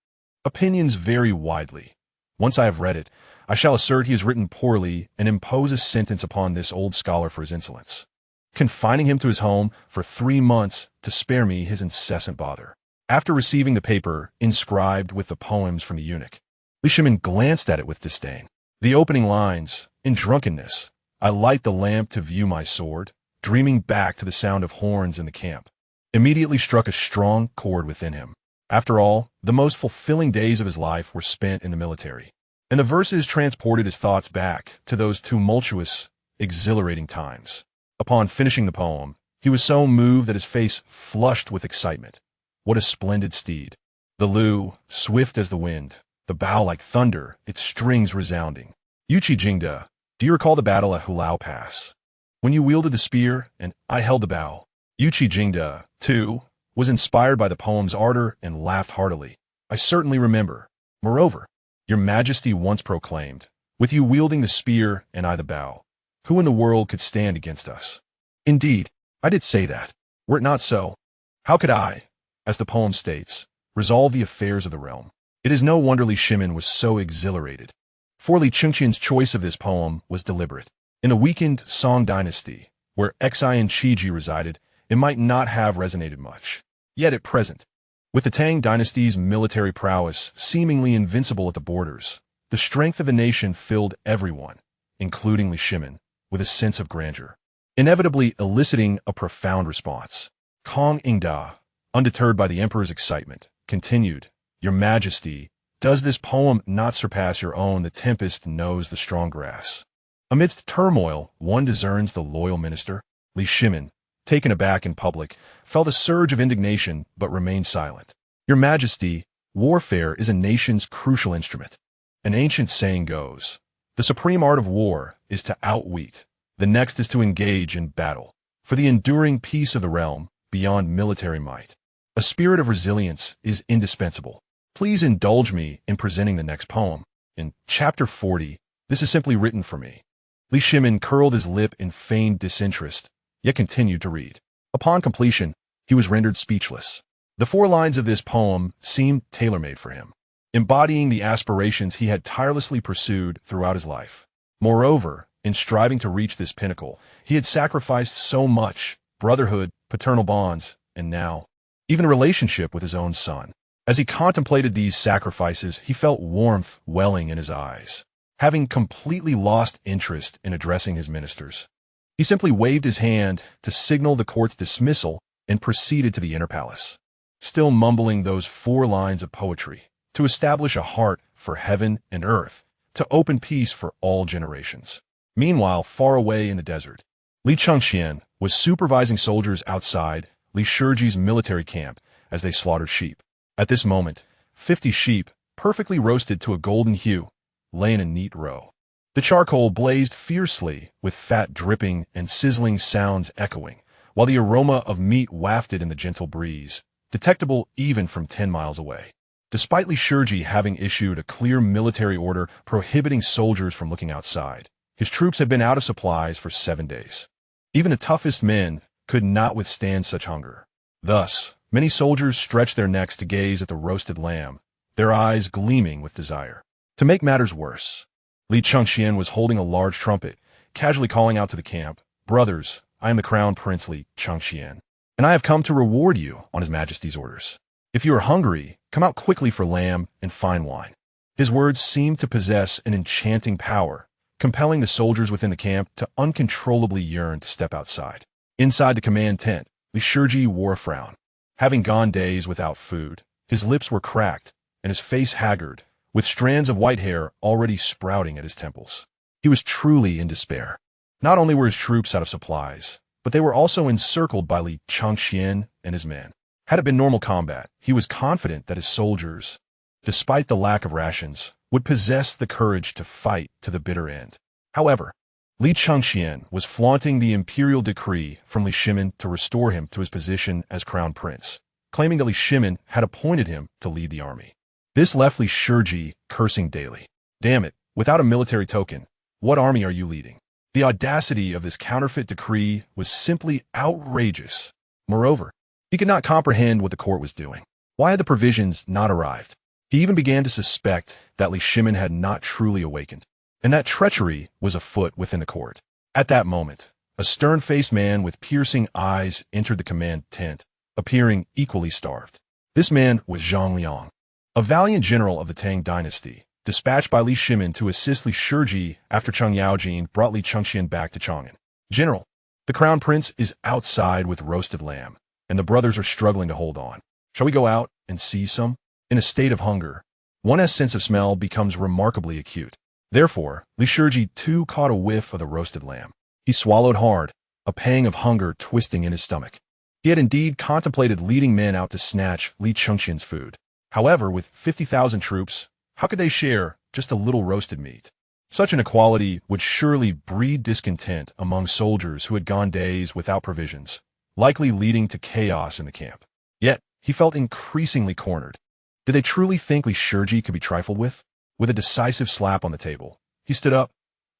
S1: opinions vary widely. Once I have read it, I shall assert he has written poorly and impose a sentence upon this old scholar for his insolence, confining him to his home for 3 months to spare me his incessant bother. After receiving the paper inscribed with the poems from the eunuch, Li Shimin glanced at it with disdain. The opening lines, in drunkenness, I light the lamp to view my sword, dreaming back to the sound of horns in the camp, immediately struck a strong chord within him. After all, the most fulfilling days of his life were spent in the military, and the verses transported his thoughts back to those tumultuous, exhilarating times. Upon finishing the poem, he was so moved that his face flushed with excitement. What a splendid steed! The Lu, swift as the wind, the bow like thunder, its strings resounding. Yuqi Jingde, do you recall the battle at Hulao Pass? When you wielded the spear and I held the bow. Yuqi Jingde, too, was inspired by the poem's ardor and laughed heartily. I certainly remember. Moreover, your Majesty once proclaimed, with you wielding the spear and I the bow, who in the world could stand against us? Indeed, I did say that. Were it not so, how could I, as the poem states, resolve the affairs of the realm? It is no wonder Li Shimin was so exhilarated, for Li Chengqian's choice of this poem was deliberate. In the weakened Song dynasty, where Xian Qiji resided, it might not have resonated much. Yet at present, with the Tang dynasty's military prowess seemingly invincible at the borders, the strength of the nation filled everyone, including Li Shimin, with a sense of grandeur, inevitably eliciting a profound response. Kong Yingda, undeterred by the emperor's excitement, continued, Your Majesty, does this poem not surpass your own? The tempest knows the strong grass. Amidst turmoil, one discerns the loyal minister. Li Shimin, taken aback in public, felt a surge of indignation but remained silent. Your Majesty, warfare is a nation's crucial instrument. An ancient saying goes, the supreme art of war is to outwit. The next is to engage in battle. For the enduring peace of the realm, beyond military might, a spirit of resilience is indispensable. Please indulge me in presenting the next poem. In chapter 40, this is simply written for me. Li Shimin curled his lip in feigned disinterest, yet continued to read. Upon completion, he was rendered speechless. The 4 lines of this poem seemed tailor-made for him, embodying the aspirations he had tirelessly pursued throughout his life. Moreover, in striving to reach this pinnacle, he had sacrificed so much: brotherhood, paternal bonds, and now, even a relationship with his own son. As he contemplated these sacrifices, he felt warmth welling in his eyes. Having completely lost interest in addressing his ministers, he simply waved his hand to signal the court's dismissal and proceeded to the inner palace, still mumbling those 4 lines of poetry, to establish a heart for heaven and earth, to open peace for all generations. Meanwhile, far away in the desert, Li Chengqian was supervising soldiers outside Li Shiji's military camp as they slaughtered sheep. At this moment, 50 sheep, perfectly roasted to a golden hue, lay in a neat row. The charcoal blazed fiercely, with fat dripping and sizzling sounds echoing, while the aroma of meat wafted in the gentle breeze, detectable even from 10 miles away. despite Li Shiji having issued a clear military order prohibiting soldiers from looking outside. His troops had been out of supplies for 7 days. Even the toughest men could not withstand such hunger. Thus, many soldiers stretched their necks to gaze at the roasted lamb, their eyes gleaming with desire. To make matters worse, Li Chengqian was holding a large trumpet, casually calling out to the camp, "Brothers, I am the Crown Prince Li Chengqian, and I have come to reward you on His Majesty's orders. If you are hungry, come out quickly for lamb and fine wine." His words seemed to possess an enchanting power, compelling the soldiers within the camp to uncontrollably yearn to step outside. Inside the command tent, Li Shiji wore a frown. Having gone days without food, his lips were cracked and his face haggard, with strands of white hair already sprouting at his temples. He was truly in despair. Not only were his troops out of supplies, but they were also encircled by Li Chengqian and his men. Had it been normal combat, he was confident that his soldiers, despite the lack of rations, would possess the courage to fight to the bitter end. However, Li Chengqian was flaunting the imperial decree from Li Shimin to restore him to his position as crown prince, claiming that Li Shimin had appointed him to lead the army. This left Li Shiji cursing daily. Damn it, without a military token, what army are you leading? The audacity of this counterfeit decree was simply outrageous. Moreover, he could not comprehend what the court was doing. Why had the provisions not arrived? He even began to suspect that Li Shimin had not truly awakened, and that treachery was afoot within the court. At that moment, a stern-faced man with piercing eyes entered the command tent, appearing equally starved. This man was Zhang Liang, a valiant general of the Tang dynasty, dispatched by Li Shimin to assist Li Shiji after Cheng Yaojin brought Li Chengqian back to Chang'an. "General, the crown prince is outside with roasted lamb, and the brothers are struggling to hold on. Shall we go out and seize some?" In a state of hunger, one's sense of smell becomes remarkably acute. Therefore, Li Shiji too caught a whiff of the roasted lamb. He swallowed hard, a pang of hunger twisting in his stomach. He had indeed contemplated leading men out to snatch Li Chengqian's food. However, with 50,000 troops, how could they share just a little roasted meat? Such an equality would surely breed discontent among soldiers who had gone days without provisions, likely leading to chaos in the camp. Yet, he felt increasingly cornered. Did they truly think Li Shiji could be trifled with? With a decisive slap on the table, he stood up.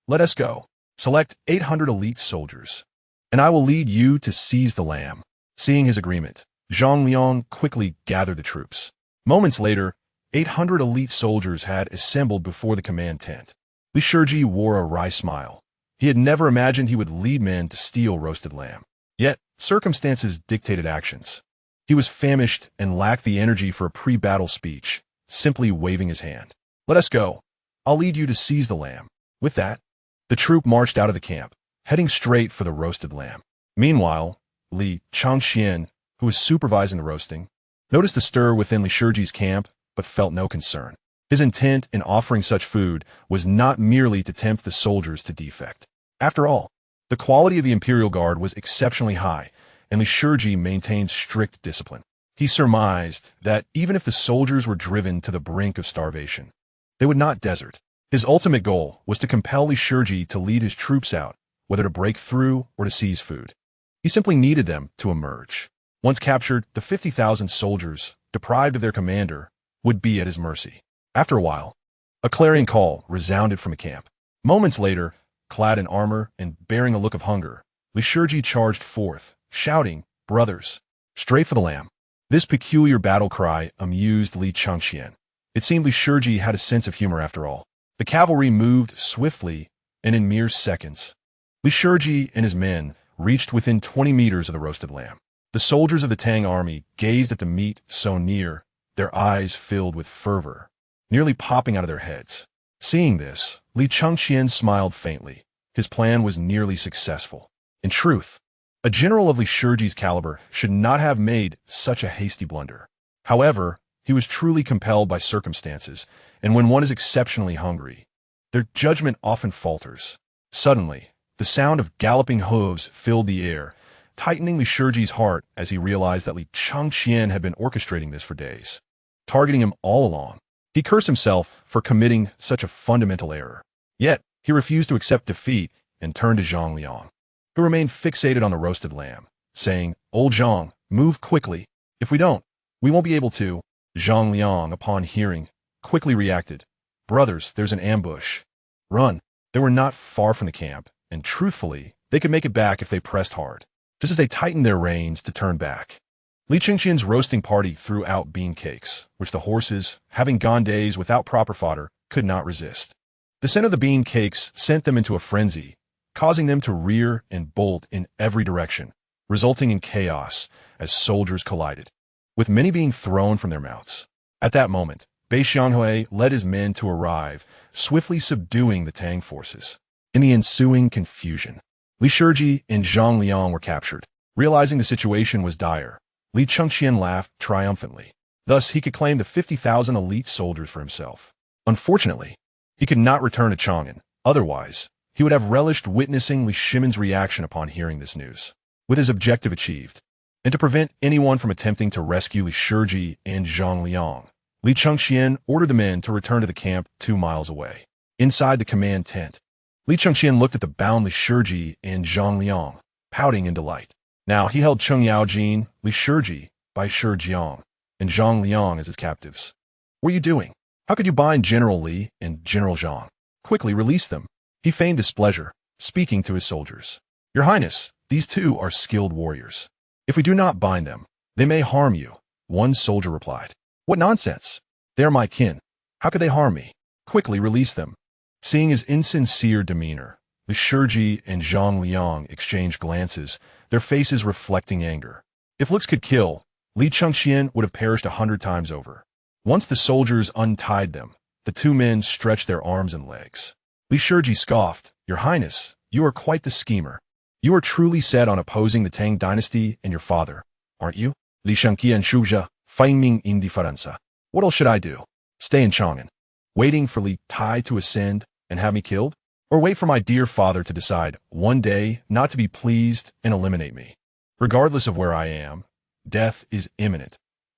S1: "Let us go. Select 800 elite soldiers, and I will lead you to seize the lamb." Seeing his agreement, Zhang Liang quickly gathered the troops. Moments later, 800 elite soldiers had assembled before the command tent. Li Shiji wore a wry smile. He had never imagined he would lead men to steal roasted lamb. Yet, circumstances dictated actions. He was famished and lacked the energy for a pre-battle speech, simply waving his hand. "Let us go. I'll lead you to seize the lamb." With that, the troop marched out of the camp, heading straight for the roasted lamb. Meanwhile, Li Chengqian, who was supervising the roasting, noticed the stir within Li Shiji's camp, but felt no concern. His intent in offering such food was not merely to tempt the soldiers to defect. After all, the quality of the Imperial Guard was exceptionally high, and Li Shiji maintained strict discipline. He surmised that even if the soldiers were driven to the brink of starvation, they would not desert. His ultimate goal was to compel Li Shiji to lead his troops out, whether to break through or to seize food. He simply needed them to emerge. Once captured, the 50,000 soldiers, deprived of their commander, would be at his mercy. After a while, a clarion call resounded from a camp. Moments later, clad in armor and bearing a look of hunger, Li Shiji charged forth, shouting, "Brothers, straight for the lamb." This peculiar battle cry amused Li Chengqian. It seemed Li Shiji had a sense of humor after all. The cavalry moved swiftly, and in mere seconds, Li Shiji and his men reached within 20 meters of the roasted lamb. The soldiers of the Tang army gazed at the meat so near, their eyes filled with fervor, nearly popping out of their heads. Seeing this, Li Chengqian smiled faintly. His plan was nearly successful. In truth, a general of Li Shiji's caliber should not have made such a hasty blunder. However, he was truly compelled by circumstances, and when one is exceptionally hungry, their judgment often falters. Suddenly, the sound of galloping hooves filled the air, tightening Li Shiji's heart as he realized that Li Chengqian had been orchestrating this for days, targeting him all along. He cursed himself for committing such a fundamental error. Yet, he refused to accept defeat and turned to Zhang Liang, who remained fixated on the roasted lamb, saying, "Old Zhang, move quickly. If we don't, we won't be able to." Zhang Liang, upon hearing, quickly reacted. Brothers, there's an ambush. Run. They were not far from the camp, and truthfully, they could make it back if they pressed hard. Just as they tightened their reins to turn back, Li Chengqian's roasting party threw out bean cakes, which the horses, having gone days without proper fodder, could not resist. The scent of the bean cakes sent them into a frenzy, causing them to rear and bolt in every direction, resulting in chaos as soldiers collided, with many being thrown from their mounts. At that moment, Bei Xianghui led his men to arrive, swiftly subduing the Tang forces. In the ensuing confusion, Li Shiji and Zhang Liang were captured. Realizing the situation was dire, Li Chengqian laughed triumphantly. Thus, he could claim the 50,000 elite soldiers for himself. Unfortunately, he could not return to Chang'an. Otherwise, he would have relished witnessing Li Shimin's reaction upon hearing this news. With his objective achieved, and to prevent anyone from attempting to rescue Li Shiji and Zhang Liang, Li Chengqian ordered the men to return to the camp 2 miles away. Inside the command tent, Li Chengqian looked at the bound Li Shiji and Zhang Liang, pouting in delight. Now he held Cheng Yaojin, Li Shiji, Bai Shijiang, and Zhang Liang as his captives. What are you doing? How could you bind General Li and General Zhang? Quickly release them. He feigned displeasure, speaking to his soldiers. Your Highness, these two are skilled warriors. If we do not bind them, they may harm you. One soldier replied. What nonsense! They are my kin. How could they harm me? Quickly release them. Seeing his insincere demeanor, Li Shiji and Zhang Liang exchanged glances, their faces reflecting anger. If looks could kill, Li Chengqian would have perished 100 times over. Once the soldiers untied them, the two men stretched their arms and legs. Li Shiji scoffed, Your Highness, you are quite the schemer. You are truly set on opposing the Tang dynasty and your father, aren't you? Li Chengqian shuja, feigning indifferenza. What else should I do? Stay in Chang'an, waiting for Li Tai to ascend and have me killed? Or wait for my dear father to decide one day not to be pleased and eliminate me? Regardless of where I am, death is imminent.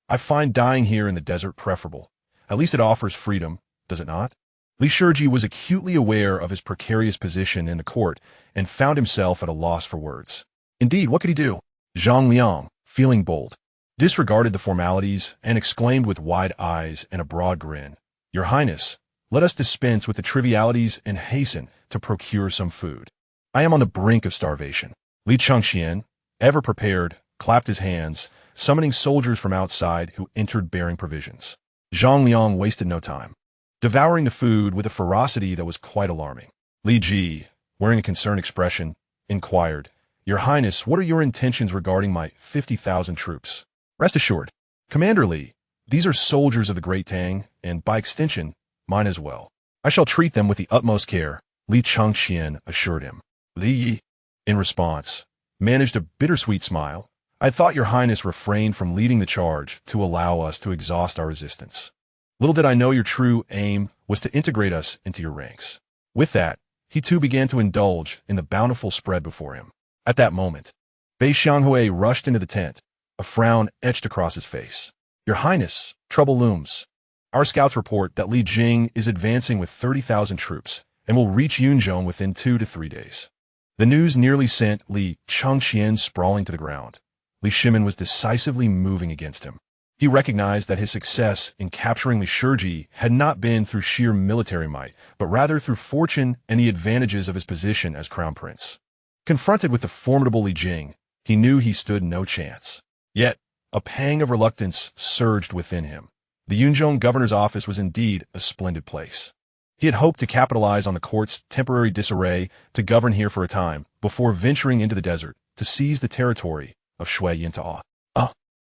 S1: I find dying here in the desert preferable. At least it offers freedom, does it not? Li Shiji was acutely aware of his precarious position in the court and found himself at a loss for words. Indeed, what could he do? Zhang Liang, feeling bold, disregarded the formalities and exclaimed with wide eyes and a broad grin, Your Highness, let us dispense with the trivialities and hasten to procure some food. I am on the brink of starvation. Li Chengqian, ever prepared, clapped his hands, summoning soldiers from outside who entered bearing provisions. Zhang Liang wasted no time, devouring the food with a ferocity that was quite alarming. Li Ji, wearing a concerned expression, inquired, Your Highness, what are your intentions regarding my 50,000 troops? Rest assured, Commander Li, these are soldiers of the Great Tang, and by extension, mine as well. I shall treat them with the utmost care, Li Chengqian assured him. Li Yi, in response, managed a bittersweet smile. I thought Your Highness refrained from leading the charge to allow us to exhaust our resistance. Little did I know your true aim was to integrate us into your ranks. With that, he too began to indulge in the bountiful spread before him. At that moment, Bei Xianghui rushed into the tent, a frown etched across his face. Your Highness, trouble looms. Our scouts report that Li Jing is advancing with 30,000 troops and will reach Yunzhong within 2 to 3 days. The news nearly sent Li Chengqian sprawling to the ground. Li Shimin was decisively moving against him. He recognized that his success in capturing Li Shiji had not been through sheer military might, but rather through fortune and the advantages of his position as crown prince. Confronted with the formidable Li Jing, he knew he stood no chance. Yet, a pang of reluctance surged within him. The Yunzhong governor's office was indeed a splendid place. He had hoped to capitalize on the court's temporary disarray to govern here for a time, before venturing into the desert to seize the territory of Shui Yinta.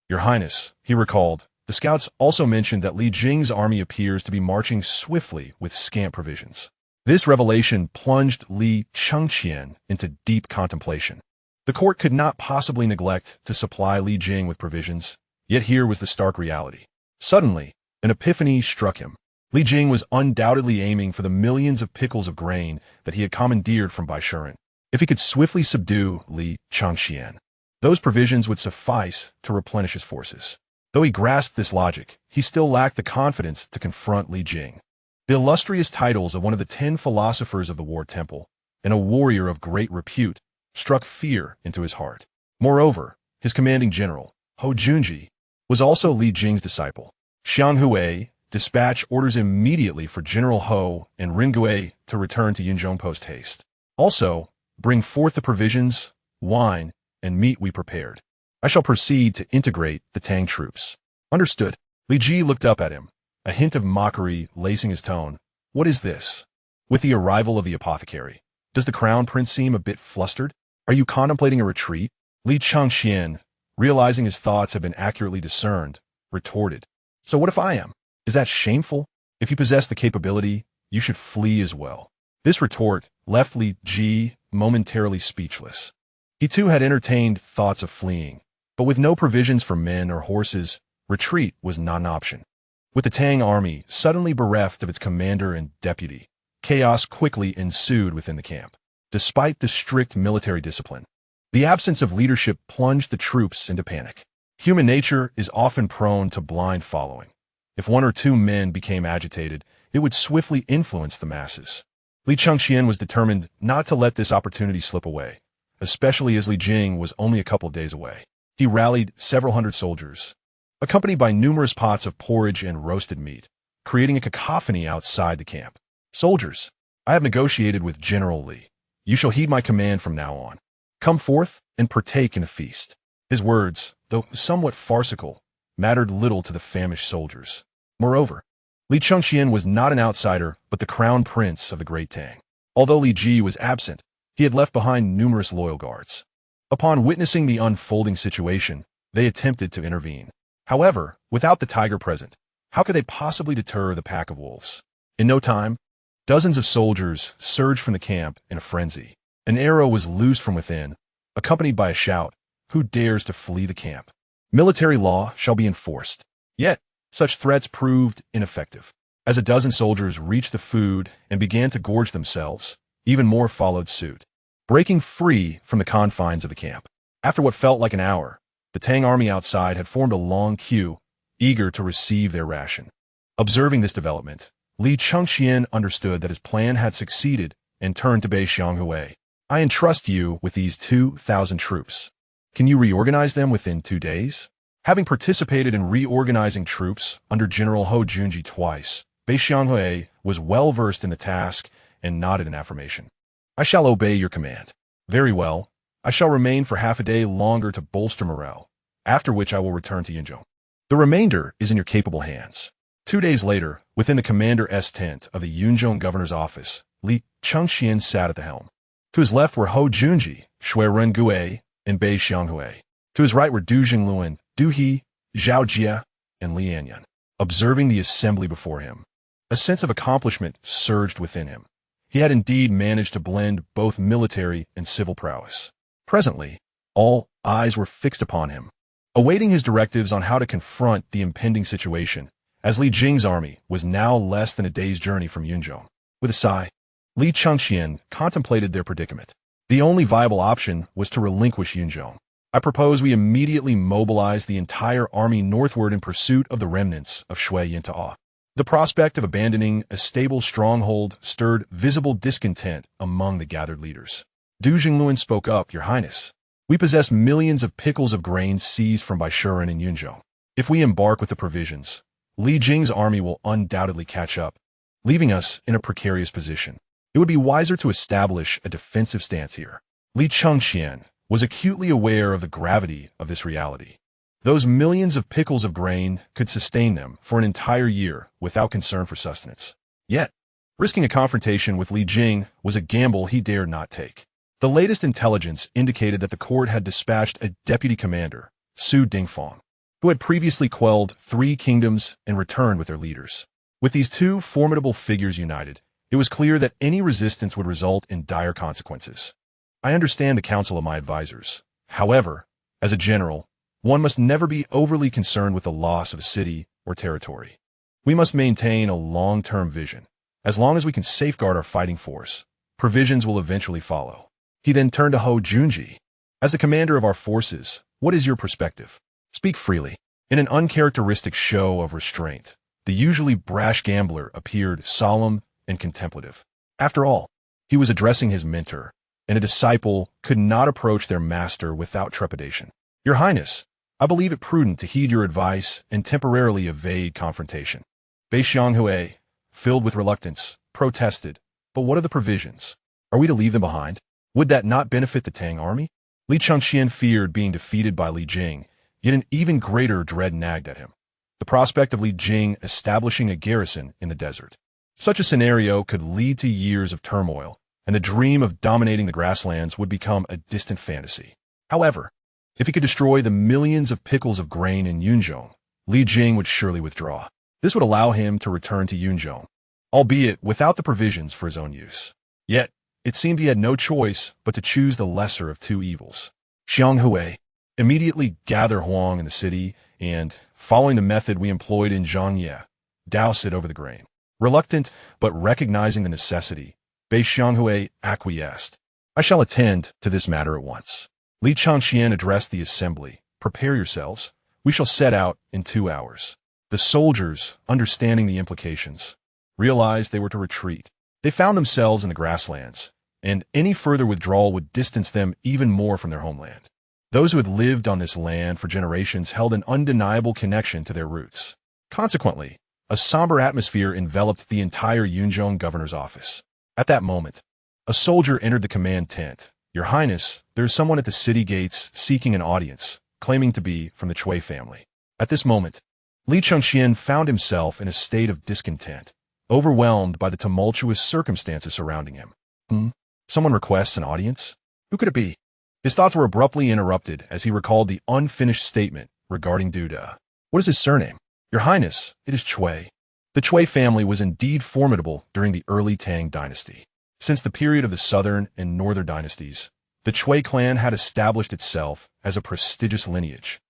S1: Your Highness, he recalled, the scouts also mentioned that Li Jing's army appears to be marching swiftly with scant provisions. This revelation plunged Li Chengqian into deep contemplation. The court could not possibly neglect to supply Li Jing with provisions, yet here was the stark reality. Suddenly, an epiphany struck him. Li Jing was undoubtedly aiming for the millions of pickles of grain that he had commandeered from Baishuren. If he could swiftly subdue Li Chengqian, those provisions would suffice to replenish his forces. Though he grasped this logic, he still lacked the confidence to confront Li Jing. The illustrious titles of one of the 10 philosophers of the War Temple, and a warrior of great repute, struck fear into his heart. Moreover, his commanding general, Ho Junji, was also Li Jing's disciple. Xianghui, dispatch orders immediately for General Ho and Ringui to return to Yunzhong post haste. Also, bring forth the provisions, wine, and meat we prepared. I shall proceed to integrate the Tang troops. Understood. Li Ji looked up at him, a hint of mockery lacing his tone. What is this? With the arrival of the apothecary, does the crown prince seem a bit flustered? Are you contemplating a retreat? Li Chengqian, realizing his thoughts had been accurately discerned, retorted. So what if I am? Is that shameful? If you possess the capability, you should flee as well. This retort left Li Ji momentarily speechless. He too had entertained thoughts of fleeing, but with no provisions for men or horses, retreat was not an option. With the Tang army suddenly bereft of its commander and deputy, chaos quickly ensued within the camp. Despite the strict military discipline, the absence of leadership plunged the troops into panic. Human nature is often prone to blind following. If one or two men became agitated, it would swiftly influence the masses. Li Chengqian was determined not to let this opportunity slip away, especially as Li Jing was only a couple of days away. He rallied several hundred soldiers, accompanied by numerous pots of porridge and roasted meat, creating a cacophony outside the camp. Soldiers, I have negotiated with General Li. You shall heed my command from now on. Come forth and partake in the feast. His words, though somewhat farcical, mattered little to the famished soldiers. Moreover, Li Chengqian was not an outsider but the crown prince of the Great Tang. Although Li Ji was absent, he had left behind numerous loyal guards. Upon witnessing the unfolding situation, they attempted to intervene. However, without the tiger present, how could they possibly deter the pack of wolves? In no time, dozens of soldiers surged from the camp in a frenzy. An arrow was loosed from within, accompanied by a shout, "Who dares to flee the camp? Military law shall be enforced." Yet, such threats proved ineffective. As a dozen soldiers reached the food and began to gorge themselves, even more followed suit, breaking free from the confines of the camp. After what felt like an hour, the Tang army outside had formed a long queue, eager to receive their ration. Observing this development, Li Chengqian understood that his plan had succeeded and turned to Bei Xianghui. I entrust you with these 2,000 troops. Can you reorganize them within 2 days? Having participated in reorganizing troops under General Ho Junji twice, Bei Xianghui was well versed in the task and nodded in affirmation. I shall obey your command. Very well. I shall remain for half a day longer to bolster morale, after which I will return to Yunzhong. The remainder is in your capable hands. 2 days later, within the commander's tent of the Yunzhong governor's office, Li Chengqian sat at the helm. To his left were Ho Junji, Shui Rengui, and Bei Xianghui. To his right were Du Jingluan, Du He, Zhao Jia, and Li Anyan. Observing the assembly before him, a sense of accomplishment surged within him. He had indeed managed to blend both military and civil prowess. Presently, all eyes were fixed upon him, awaiting his directives on how to confront the impending situation, as Li Jing's army was now less than a day's journey from Yunzhong. With a sigh, Li Chengqian contemplated their predicament. The only viable option was to relinquish Yunzhong. I propose we immediately mobilize the entire army northward in pursuit of the remnants of Shui Yinta'a. The prospect of abandoning a stable stronghold stirred visible discontent among the gathered leaders. Du Jingluan spoke up, Your Highness. We possess millions of pickles of grain seized from Baishuren and Yunzhong. If we embark with the provisions, Li Jing's army will undoubtedly catch up, leaving us in a precarious position. It would be wiser to establish a defensive stance here. Li Chengqian was acutely aware of the gravity of this reality. Those millions of pickles of grain could sustain them for an entire year without concern for sustenance. Yet, risking a confrontation with Li Jing was a gamble he dared not take. The latest intelligence indicated that the court had dispatched a deputy commander, Su Dingfang, who had previously quelled 3 kingdoms and returned with their leaders. With these 2 formidable figures united, it was clear that any resistance would result in dire consequences. I understand the counsel of my advisors. However, as a general, one must never be overly concerned with the loss of a city or territory. We must maintain a long-term vision. As long as we can safeguard our fighting force, provisions will eventually follow. He then turned to Ho Junji. As the commander of our forces, what is your perspective? Speak freely. In an uncharacteristic show of restraint, the usually brash gambler appeared solemn and contemplative. After all, he was addressing his mentor, and a disciple could not approach their master without trepidation. Your Highness, I believe it prudent to heed your advice and temporarily evade confrontation. Bei Xianghui, filled with reluctance, protested, but what are the provisions? Are we to leave them behind? Would that not benefit the Tang army? Li Chengqian feared being defeated by Li Jing, yet an even greater dread nagged at him. The prospect of Li Jing establishing a garrison in the desert. Such a scenario could lead to years of turmoil, and the dream of dominating the grasslands would become a distant fantasy. However, if he could destroy the millions of pickles of grain in Yunzhong, Li Jing would surely withdraw. This would allow him to return to Yunzhong, albeit without the provisions for his own use. Yet, it seemed he had no choice but to choose the lesser of two evils. Xianghui, immediately gather Huang in the city and, following the method we employed in Zhangye, douse it over the grain. Reluctant, but recognizing the necessity, Bei Xianghui acquiesced. I shall attend to this matter at once. Li Chengqian addressed the assembly. Prepare yourselves. We shall set out in 2 hours. The soldiers, understanding the implications, realized they were to retreat. They found themselves in the grasslands, and any further withdrawal would distance them even more from their homeland. Those who had lived on this land for generations held an undeniable connection to their roots. Consequently, a somber atmosphere enveloped the entire Yunzhong governor's office. At that moment, a soldier entered the command tent. Your Highness, there is someone at the city gates seeking an audience, claiming to be from the Chui family. At this moment, Li Chengqian found himself in a state of discontent, overwhelmed by the tumultuous circumstances surrounding him. Someone requests an audience? Who could it be? His thoughts were abruptly interrupted as he recalled the unfinished statement regarding Duda. What is his surname? Your Highness, it is Chui. The Chui family was indeed formidable during the early Tang dynasty. Since the period of the southern and northern dynasties, the Chui clan had established itself as a prestigious lineage,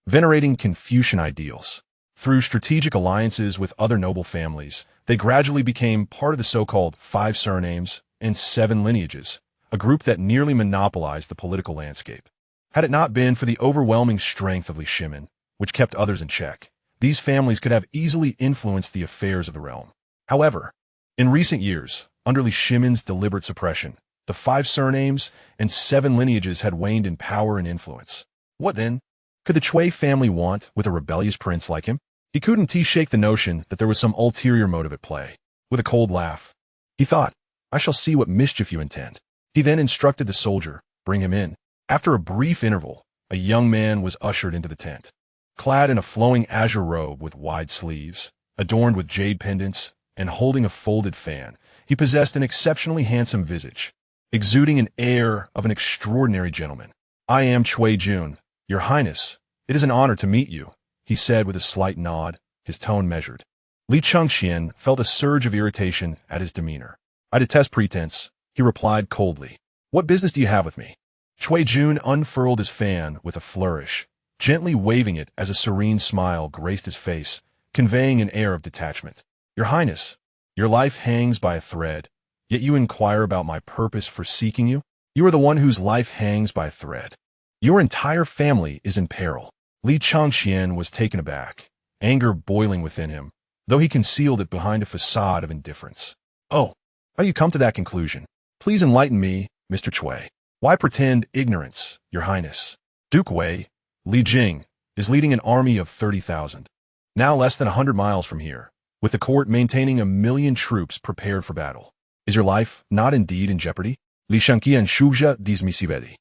S1: venerating Confucian ideals. Through strategic alliances with other noble families, they gradually became part of the so-called 5 surnames and 7 lineages, a group that nearly monopolized the political landscape. Had it not been for the overwhelming strength of Li Shimin, which kept others in check, these families could have easily influenced the affairs of the realm. However, in recent years, under Li Shimin's deliberate suppression, the 5 surnames and 7 lineages had waned in power and influence. What then could the Chui family want with a rebellious prince like him? He couldn't shake the notion that there was some ulterior motive at play. With a cold laugh, he thought, I shall see what mischief you intend. He then instructed the soldier, bring him in. After a brief interval, a young man was ushered into the tent. Clad in a flowing azure robe with wide sleeves, adorned with jade pendants, and holding a folded fan, he possessed an exceptionally handsome visage, exuding an air of an extraordinary gentleman. I am Chui Jun, Your Highness. It is an honor to meet you, he said with a slight nod, his tone measured. Li Chengqian felt a surge of irritation at his demeanor. I detest pretense, he replied coldly. What business do you have with me? Chui Jun unfurled his fan with a flourish, gently waving it as a serene smile graced his face, conveying an air of detachment. Your Highness, your life hangs by a thread, yet you inquire about my purpose for seeking you? You are the one whose life hangs by a thread. Your entire family is in peril. Li Chengqian was taken aback, anger boiling within him, though he concealed it behind a facade of indifference. Oh, how you come to that conclusion? Please enlighten me, Mr. Chui. Why pretend ignorance, Your Highness? Duke Wei, Li Jing, is leading an army of 30,000, now less than 100 miles from here, with the court maintaining 1,000,000 troops prepared for battle. Is your life not indeed in jeopardy? Li Chengqian shubja dismissivedi.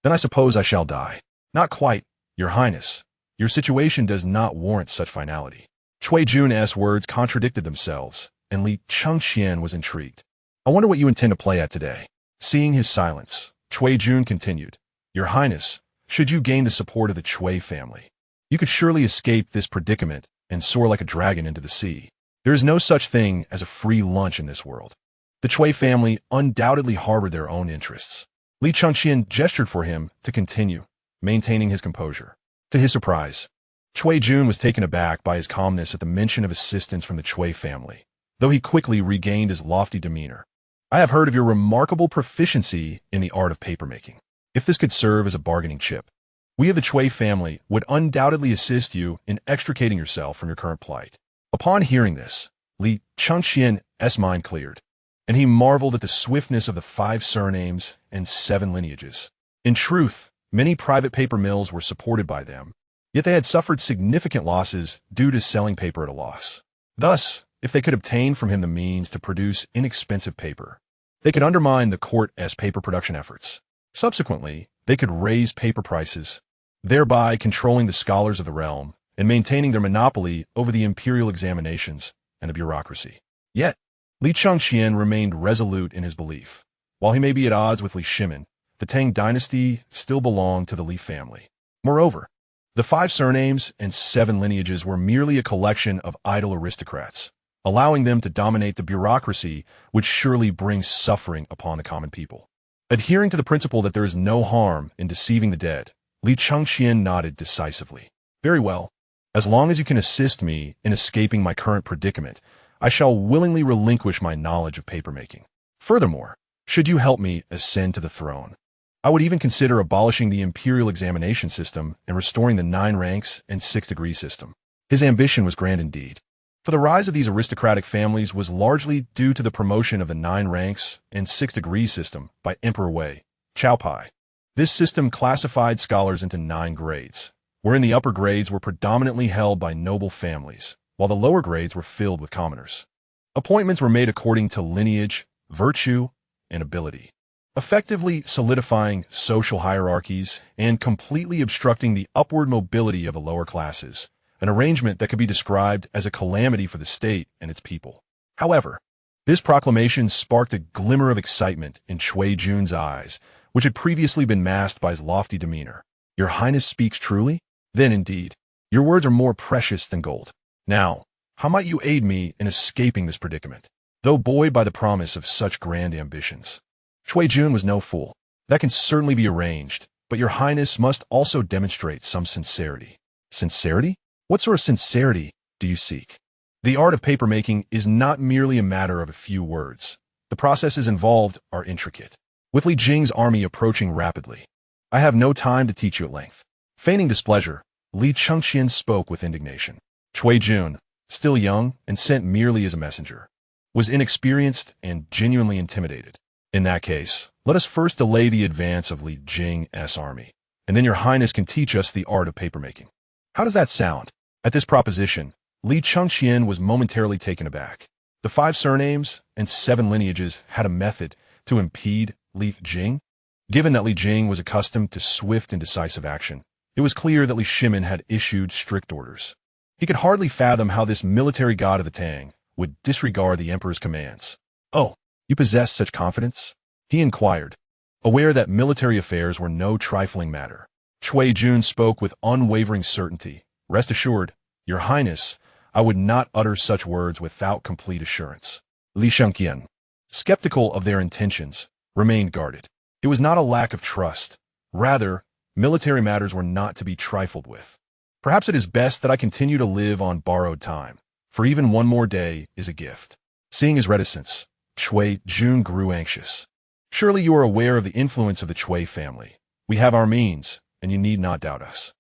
S1: Then I suppose I shall die. Not quite, Your Highness. Your situation does not warrant such finality. Chui Jun's words contradicted themselves, and Li Chengqian was intrigued. I wonder what you intend to play at today. Seeing his silence, Chui Jun continued, Your Highness, should you gain the support of the Chui family, you could surely escape this predicament and soar like a dragon into the sea. There is no such thing as a free lunch in this world. The Chui family undoubtedly harbored their own interests. Li Chengqian gestured for him to continue, maintaining his composure. To his surprise, Chui Jun was taken aback by his calmness at the mention of assistance from the Chui family, though he quickly regained his lofty demeanor. I have heard of your remarkable proficiency in the art of papermaking. If this could serve as a bargaining chip, we of the Chui family would undoubtedly assist you in extricating yourself from your current plight. Upon hearing this, Li Chengqian's mind cleared, and he marveled at the swiftness of the 5 surnames and 7 lineages. In truth, many private paper mills were supported by them, Yet they had suffered significant losses due to selling paper at a loss. Thus, if they could obtain from him the means to produce inexpensive paper, they could undermine the court's paper production efforts. Subsequently, they could raise paper prices, thereby controlling the scholars of the realm and maintaining their monopoly over the imperial examinations and the bureaucracy. Yet, Li Chengqian remained resolute in his belief. While he may be at odds with Li Shimin, the Tang dynasty still belonged to the Li family. Moreover, the 5 surnames and 7 lineages were merely a collection of idle aristocrats. Allowing them to dominate the bureaucracy would surely bring suffering upon the common people. Adhering to the principle that there is no harm in deceiving the dead, Li Chengqian nodded decisively. Very well. As long as you can assist me in escaping my current predicament, I shall willingly relinquish my knowledge of papermaking. Furthermore, should you help me ascend to the throne, I would even consider abolishing the imperial examination system and restoring the 9 ranks and 6 degree system. His ambition was grand indeed. For the rise of these aristocratic families was largely due to the promotion of the 9 ranks and 6 degree system by Emperor Wei, Pai. This system classified scholars into 9 grades, wherein the upper grades were predominantly held by noble families, while the lower grades were filled with commoners. Appointments were made according to lineage, virtue, and ability, effectively solidifying social hierarchies and completely obstructing the upward mobility of the lower classes, an arrangement that could be described as a calamity for the state and its people. However, this proclamation sparked a glimmer of excitement in Cui Jun's eyes, which had previously been masked by his lofty demeanor. Your Highness speaks truly? Then indeed, your words are more precious than gold. Now, how might you aid me in escaping this predicament, though buoyed by the promise of such grand ambitions? Cui Jun was no fool. That can certainly be arranged, but your Highness must also demonstrate some sincerity. Sincerity? What sort of sincerity do you seek? The art of papermaking is not merely a matter of a few words. The processes involved are intricate. With Li Jing's army approaching rapidly, I have no time to teach you at length. Feigning displeasure, Li Chengqian spoke with indignation. Cui Jun, still young and sent merely as a messenger, was inexperienced and genuinely intimidated. In that case, let us first delay the advance of Li Jing's army, and then your Highness can teach us the art of papermaking. How does that sound? At this proposition, Li Chengqian was momentarily taken aback. The 5 surnames and 7 lineages had a method to impede Li Jing. Given that Li Jing was accustomed to swift and decisive action, it was clear that Li Shimin had issued strict orders. He could hardly fathom how this military god of the Tang would disregard the emperor's commands. Oh, you possess such confidence? He inquired, aware that military affairs were no trifling matter. Cui Jun spoke with unwavering certainty. Rest assured, your Highness, I would not utter such words without complete assurance. Li Chengqian, skeptical of their intentions, remained guarded. It was not a lack of trust. Rather, military matters were not to be trifled with. Perhaps it is best that I continue to live on borrowed time, for even one more day is a gift. Seeing his reticence, Cui Jun grew anxious. Surely you are aware of the influence of the Cui family. We have our means, and you need not doubt us.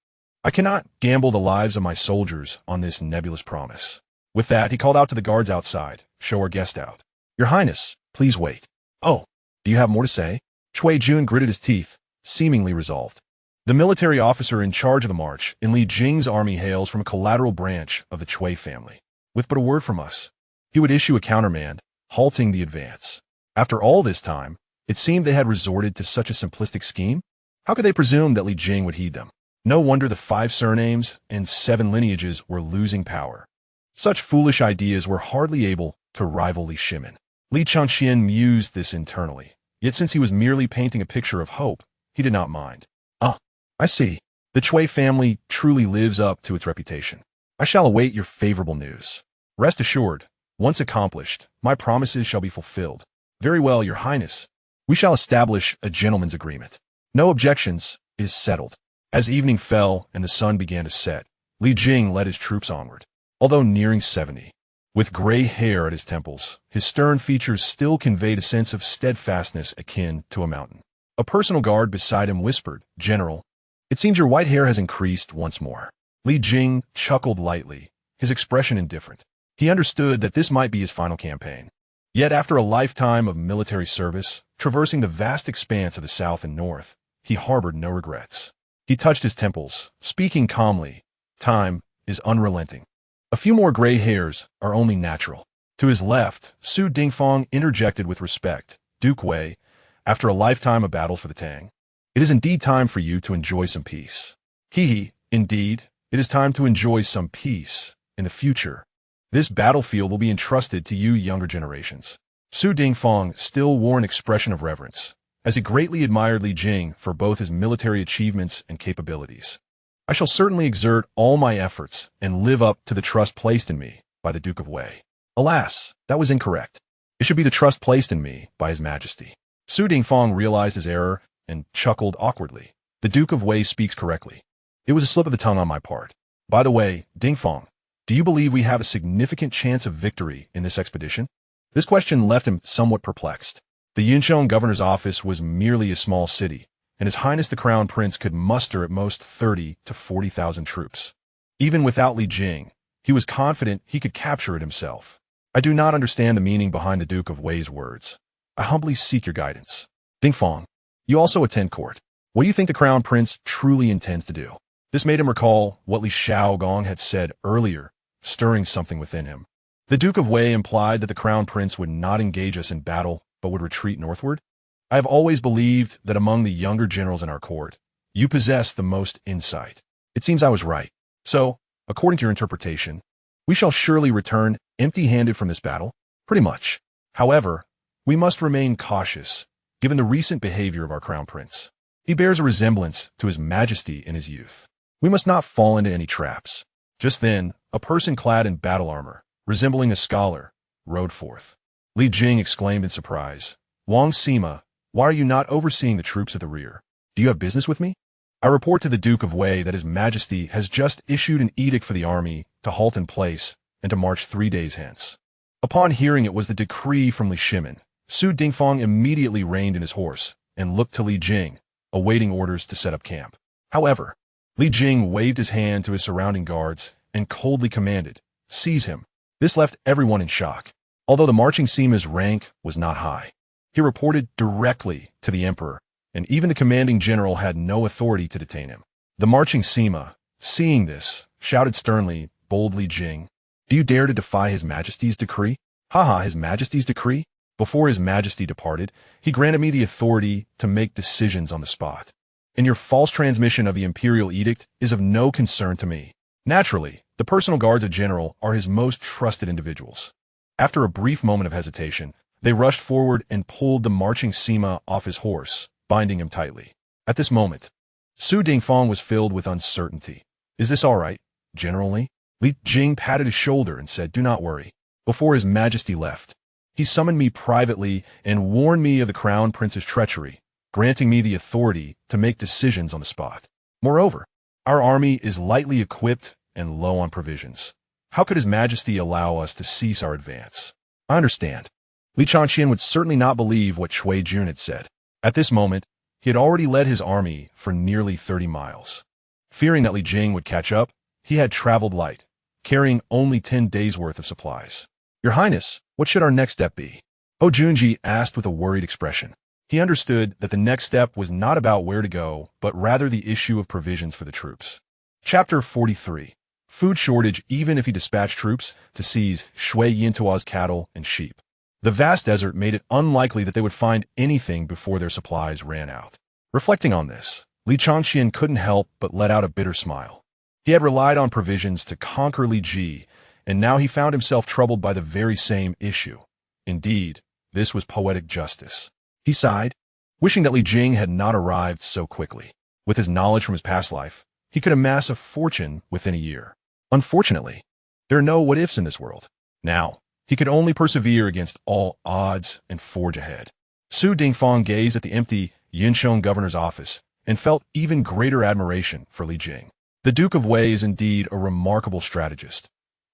S1: I cannot gamble the lives of my soldiers on this nebulous promise. With that, he called out to the guards outside, show our guest out. Your Highness, please wait. Oh, do you have more to say? Cui Jun gritted his teeth, seemingly resolved. The military officer in charge of the march in Li Jing's army hails from a collateral branch of the Cui family. With but a word from us, he would issue a countermand, halting the advance. After all this time, it seemed they had resorted to such a simplistic scheme. How could they presume that Li Jing would heed them? No wonder the 5 surnames and 7 lineages were losing power. Such foolish ideas were hardly able to rival Li Shimin. Li Chengqian mused this internally, yet since he was merely painting a picture of hope, he did not mind. Ah, I see. The Cui family truly lives up to its reputation. I shall await your favorable news. Rest assured, once accomplished, my promises shall be fulfilled. Very well, your Highness. We shall establish a gentleman's agreement. No objections, it is settled. As evening fell and the sun began to set, Li Jing led his troops onward. Although nearing 70, with gray hair at his temples, his stern features still conveyed a sense of steadfastness akin to a mountain. A personal guard beside him whispered, General, it seems your white hair has increased once more. Li Jing chuckled lightly, his expression indifferent. He understood that this might be his final campaign. Yet after a lifetime of military service, traversing the vast expanse of the south and north, he harbored no regrets. He touched his temples, speaking calmly, Time is unrelenting. A few more gray hairs are only natural. To his left, Su Dingfang interjected with respect. Duke Wei, after a lifetime of battle for the Tang, it is indeed time for you to enjoy some peace. Hehe, indeed, it is time to enjoy some peace. In the future, this battlefield will be entrusted to you younger generations. Su Dingfang still wore an expression of reverence, as he greatly admired Li Jing for both his military achievements and capabilities. I shall certainly exert all my efforts and live up to the trust placed in me by the Duke of Wei. Alas, that was incorrect. It should be the trust placed in me by His Majesty. Su Dingfang realized his error and chuckled awkwardly. The Duke of Wei speaks correctly. It was a slip of the tongue on my part. By the way, Dingfang, do you believe we have a significant chance of victory in this expedition? This question left him somewhat perplexed. The Yunqiang governor's office was merely a small city, and His Highness the Crown Prince could muster at most 30 to 40,000 troops. Even without Li Jing, he was confident he could capture it himself. I do not understand the meaning behind the Duke of Wei's words. I humbly seek your guidance. Dingfang, you also attend court. What do you think the Crown Prince truly intends to do? This made him recall what Li Shaogong had said earlier, stirring something within him. The Duke of Wei implied that the Crown Prince would not engage us in battle, but would retreat northward. I have always believed that among the younger generals in our court, you possess the most insight. It seems I was right. So, according to your interpretation, we shall surely return empty-handed from this battle? Pretty much. However, we must remain cautious, given the recent behavior of our Crown Prince. He bears a resemblance to His Majesty in his youth. We must not fall into any traps. Just then, a person clad in battle armor, resembling a scholar, rode forth. Li Jing exclaimed in surprise, Wang Sima, why are you not overseeing the troops at the rear? Do you have business with me? I report to the Duke of Wei that His Majesty has just issued an edict for the army to halt in place and to march 3 days hence. Upon hearing it was the decree from Li Shimin, Su Dingfang immediately reined in his horse and looked to Li Jing, awaiting orders to set up camp. However, Li Jing waved his hand to his surrounding guards and coldly commanded, seize him. This left everyone in shock. Although the marching Sima's rank was not high, he reported directly to the emperor, and even the commanding general had no authority to detain him. The marching Sima, seeing this, shouted sternly, boldly, Jing, do you dare to defy His Majesty's decree? Haha, His Majesty's decree? Before His Majesty departed, he granted me the authority to make decisions on the spot. And your false transmission of the imperial edict is of no concern to me. Naturally, the personal guards of General are his most trusted individuals. After a brief moment of hesitation, they rushed forward and pulled the marching Sima off his horse, binding him tightly. At this moment, Su Dingfang was filled with uncertainty. Is this all right, General Li? Li Jing patted his shoulder and said, do not worry. Before His Majesty left, he summoned me privately and warned me of the Crown Prince's treachery, granting me the authority to make decisions on the spot. Moreover, our army is lightly equipped and low on provisions. How could His Majesty allow us to cease our advance? I understand. Li Chengqian would certainly not believe what Cui Jun had said. At this moment, he had already led his army for nearly 30 miles. Fearing that Li Jing would catch up, he had traveled light, carrying only 10 days' worth of supplies. Your Highness, what should our next step be? Ho Junji asked with a worried expression. He understood that the next step was not about where to go, but rather the issue of provisions for the troops. Chapter 43. Food shortage even if he dispatched troops to seize Shui Yintua's cattle and sheep. The vast desert made it unlikely that they would find anything before their supplies ran out. Reflecting on this, Li Chengqian couldn't help but let out a bitter smile. He had relied on provisions to conquer Li Ji, and now he found himself troubled by the very same issue. Indeed, this was poetic justice. He sighed, wishing that Li Jing had not arrived so quickly. With his knowledge from his past life, he could amass a fortune within a year. Unfortunately, there are no what-ifs in this world. Now, he could only persevere against all odds and forge ahead. Su Dingfang gazed at the empty Yunqiang governor's office and felt even greater admiration for Li Jing. The Duke of Wei is indeed a remarkable strategist.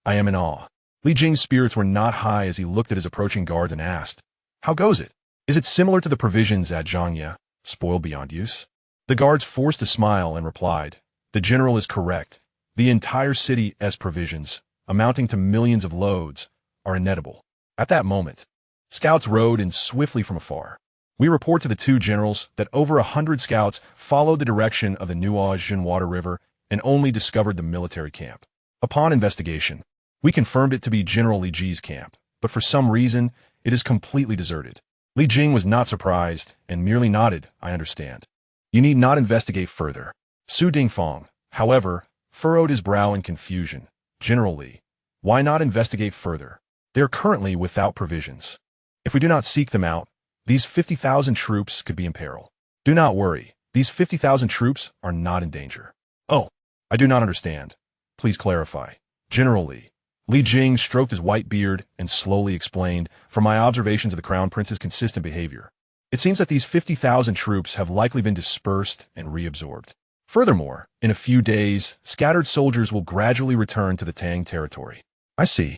S1: I am in awe. Li Jing's spirits were not high as he looked at his approaching guards and asked, how goes it? Is it similar to the provisions at Zhangye, spoiled beyond use? The guards forced a smile and replied, the general is correct. The entire city's provisions, amounting to millions of loads, are inedible. At that moment, scouts rode in swiftly from afar. We report to the two generals that over 100 scouts followed the direction of the Nuozhen water river and only discovered the military camp. Upon investigation, we confirmed it to be General Li Ji's camp, but for some reason, it is completely deserted. Li Jing was not surprised and merely nodded, "I understand. You need not investigate further." Su Dingfang, however, furrowed his brow in confusion. "General Li, why not investigate further? They are currently without provisions. If we do not seek them out, these 50,000 troops could be in peril." "Do not worry. These 50,000 troops are not in danger." "Oh, I do not understand. Please clarify." "General Li." Li Jing stroked his white beard and slowly explained, "From my observations of the Crown Prince's consistent behavior, it seems that these 50,000 troops have likely been dispersed and reabsorbed. Furthermore, in a few days, scattered soldiers will gradually return to the Tang territory." "I see.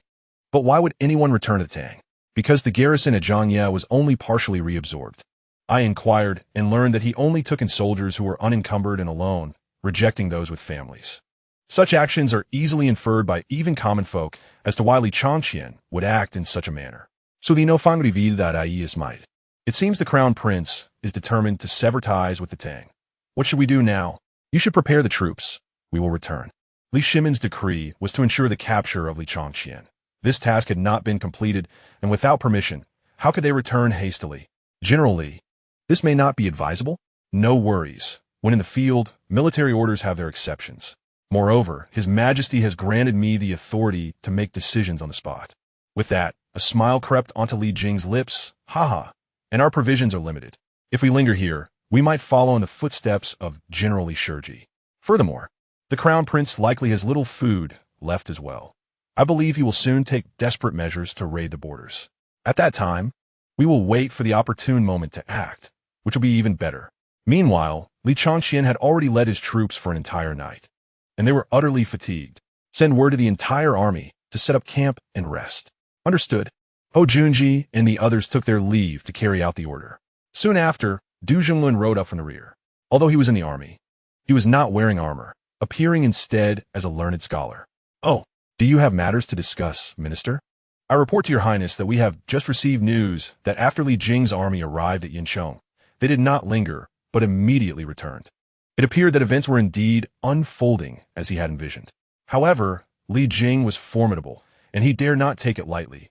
S1: But why would anyone return to the Tang?" "Because the garrison at Zhangye was only partially reabsorbed. I inquired and learned that he only took in soldiers who were unencumbered and alone, rejecting those with families. Such actions are easily inferred by even common folk as to why Li Chengqian would act in such a manner. So the no fangri vida ahí is might. It seems the Crown Prince is determined to sever ties with the Tang. What should we do now?" "You should prepare the troops. We will return." Li Shimin's decree was to ensure the capture of Li Chengqian. This task had not been completed, and without permission, how could they return hastily? "General Li, this may not be advisable." "No worries. When in the field, military orders have their exceptions. Moreover, His Majesty has granted me the authority to make decisions on the spot." With that, a smile crept onto Li Jing's lips. "Haha, and our provisions are limited. If we linger here, we might follow in the footsteps of General Li Shiji. Furthermore, the Crown Prince likely has little food left as well. I believe he will soon take desperate measures to raid the borders. At that time, we will wait for the opportune moment to act, which will be even better." Meanwhile, Li Chengqian had already led his troops for an entire night, and they were utterly fatigued. "Send word to the entire army to set up camp and rest." "Understood." Ho Junji and the others took their leave to carry out the order. Soon after, Du Junlun rode up from the rear. Although he was in the army, he was not wearing armor, appearing instead as a learned scholar. "Oh, do you have matters to discuss, Minister?" "I report to your highness that we have just received news that after Li Jing's army arrived at Yinchong, they did not linger, but immediately returned. It appeared that events were indeed unfolding as he had envisioned. However, Li Jing was formidable, and he dare not take it lightly."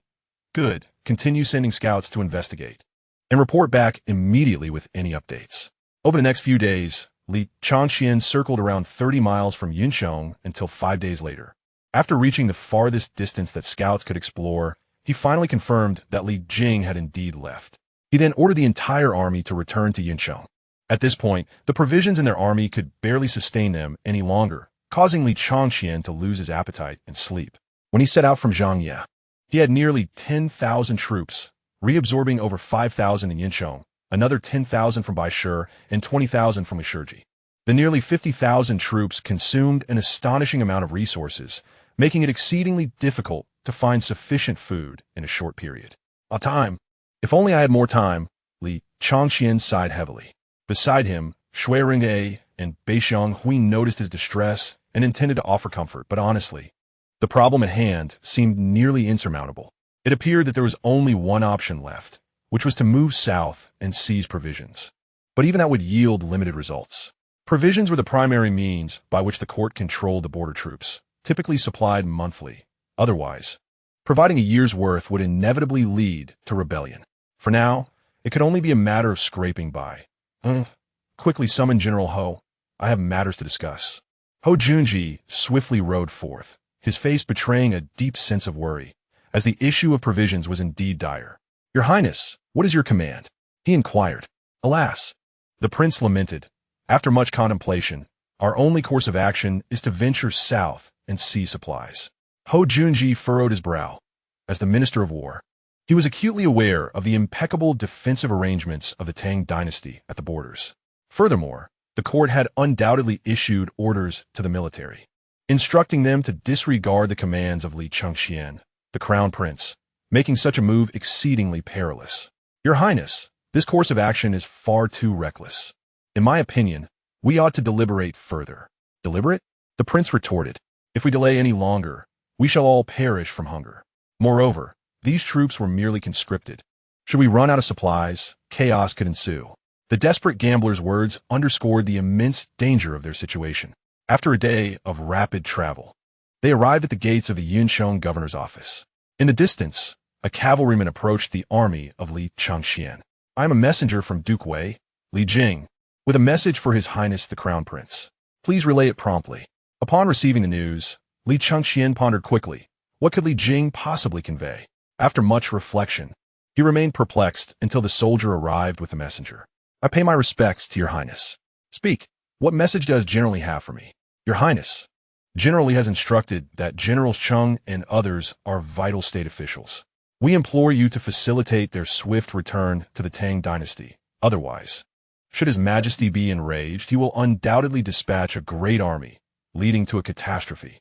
S1: "Good. Continue sending scouts to investigate, and report back immediately with any updates." Over the next few days, Li Chengqian circled around 30 miles from Yinchong until 5 days later. After reaching the farthest distance that scouts could explore, he finally confirmed that Li Jing had indeed left. He then ordered the entire army to return to Yinchong. At this point, the provisions in their army could barely sustain them any longer, causing Li Chengqian to lose his appetite and sleep. When he set out from Zhangye, he had nearly 10,000 troops, reabsorbing over 5,000 in Yinchong, another 10,000 from Baishur, and 20,000 from Ishiji. The nearly 50,000 troops consumed an astonishing amount of resources, making it exceedingly difficult to find sufficient food in a short period. Time. If only I had more time, Li Chengqian sighed heavily. Beside him, Shui Ringe and Beixiang Hui noticed his distress and intended to offer comfort, but honestly, the problem at hand seemed nearly insurmountable. It appeared that there was only one option left, which was to move south and seize provisions. But even that would yield limited results. Provisions were the primary means by which the court controlled the border troops, typically supplied monthly. Otherwise, providing a year's worth would inevitably lead to rebellion. For now, it could only be a matter of scraping by. Quickly summon General Ho. I have matters to discuss." Ho Junji swiftly rode forth, his face betraying a deep sense of worry, as the issue of provisions was indeed dire. "Your Highness, what is your command?" he inquired. "Alas," the prince lamented, "after much contemplation, our only course of action is to venture south and seize supplies." Ho Junji furrowed his brow. As the Minister of War, he was acutely aware of the impeccable defensive arrangements of the Tang dynasty at the borders. Furthermore, the court had undoubtedly issued orders to the military, instructing them to disregard the commands of Li Chengqian, the crown prince, making such a move exceedingly perilous. "Your Highness, this course of action is far too reckless. In my opinion, we ought to deliberate further." "Deliberate?" the prince retorted. "If we delay any longer, we shall all perish from hunger. Moreover, these troops were merely conscripted. Should we run out of supplies, chaos could ensue." The desperate gambler's words underscored the immense danger of their situation. After a day of rapid travel, they arrived at the gates of the Yuncheng governor's office. In the distance, a cavalryman approached the army of Li Chengqian. "I am a messenger from Duke Wei, Li Jing, with a message for His Highness the Crown Prince. Please relay it promptly." Upon receiving the news, Li Chengqian pondered quickly. What could Li Jing possibly convey? After much reflection, he remained perplexed until the soldier arrived with the messenger. "I pay my respects to your highness. Speak. What message does General Li have for me?" "Your highness, General Li has instructed that Generals Cheng and others are vital state officials. We implore you to facilitate their swift return to the Tang dynasty. Otherwise, should His Majesty be enraged, he will undoubtedly dispatch a great army, leading to a catastrophe."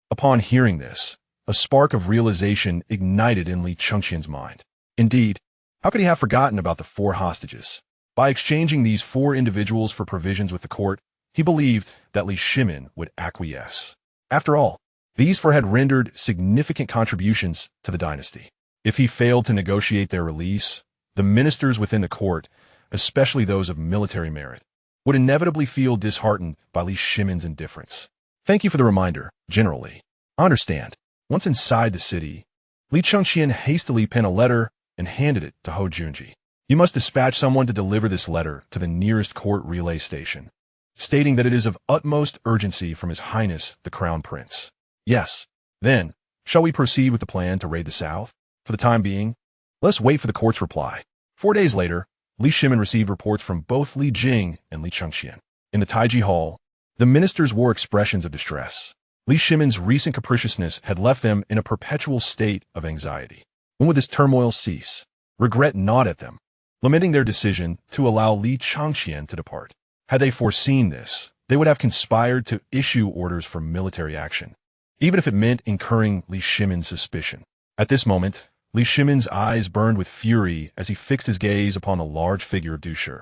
S1: Upon hearing this, a spark of realization ignited in Li Chengqian's mind. Indeed, how could he have forgotten about the 4 hostages? By exchanging these 4 individuals for provisions with the court, he believed that Li Shimin would acquiesce. After all, these 4 had rendered significant contributions to the dynasty. If he failed to negotiate their release, the ministers within the court, especially those of military merit, would inevitably feel disheartened by Li Shimin's indifference. "Thank you for the reminder, General Li. I understand." Once inside the city, Li Chengqian hastily penned a letter and handed it to Ho Junji. "You must dispatch someone to deliver this letter to the nearest court relay station, stating that it is of utmost urgency from His Highness the Crown Prince." "Yes. Then, shall we proceed with the plan to raid the south? For the time being, let's wait for the court's reply." 4 days later, Li Shimin received reports from both Li Jing and Li Chengqian. In the Taiji Hall, the ministers wore expressions of distress. Li Shimin's recent capriciousness had left them in a perpetual state of anxiety. When would this turmoil cease? Regret gnawed at them, lamenting their decision to allow Li Chengqian to depart. Had they foreseen this, they would have conspired to issue orders for military action, even if it meant incurring Li Shimin's suspicion. At this moment, Li Shimin's eyes burned with fury as he fixed his gaze upon the large figure of Du Shi.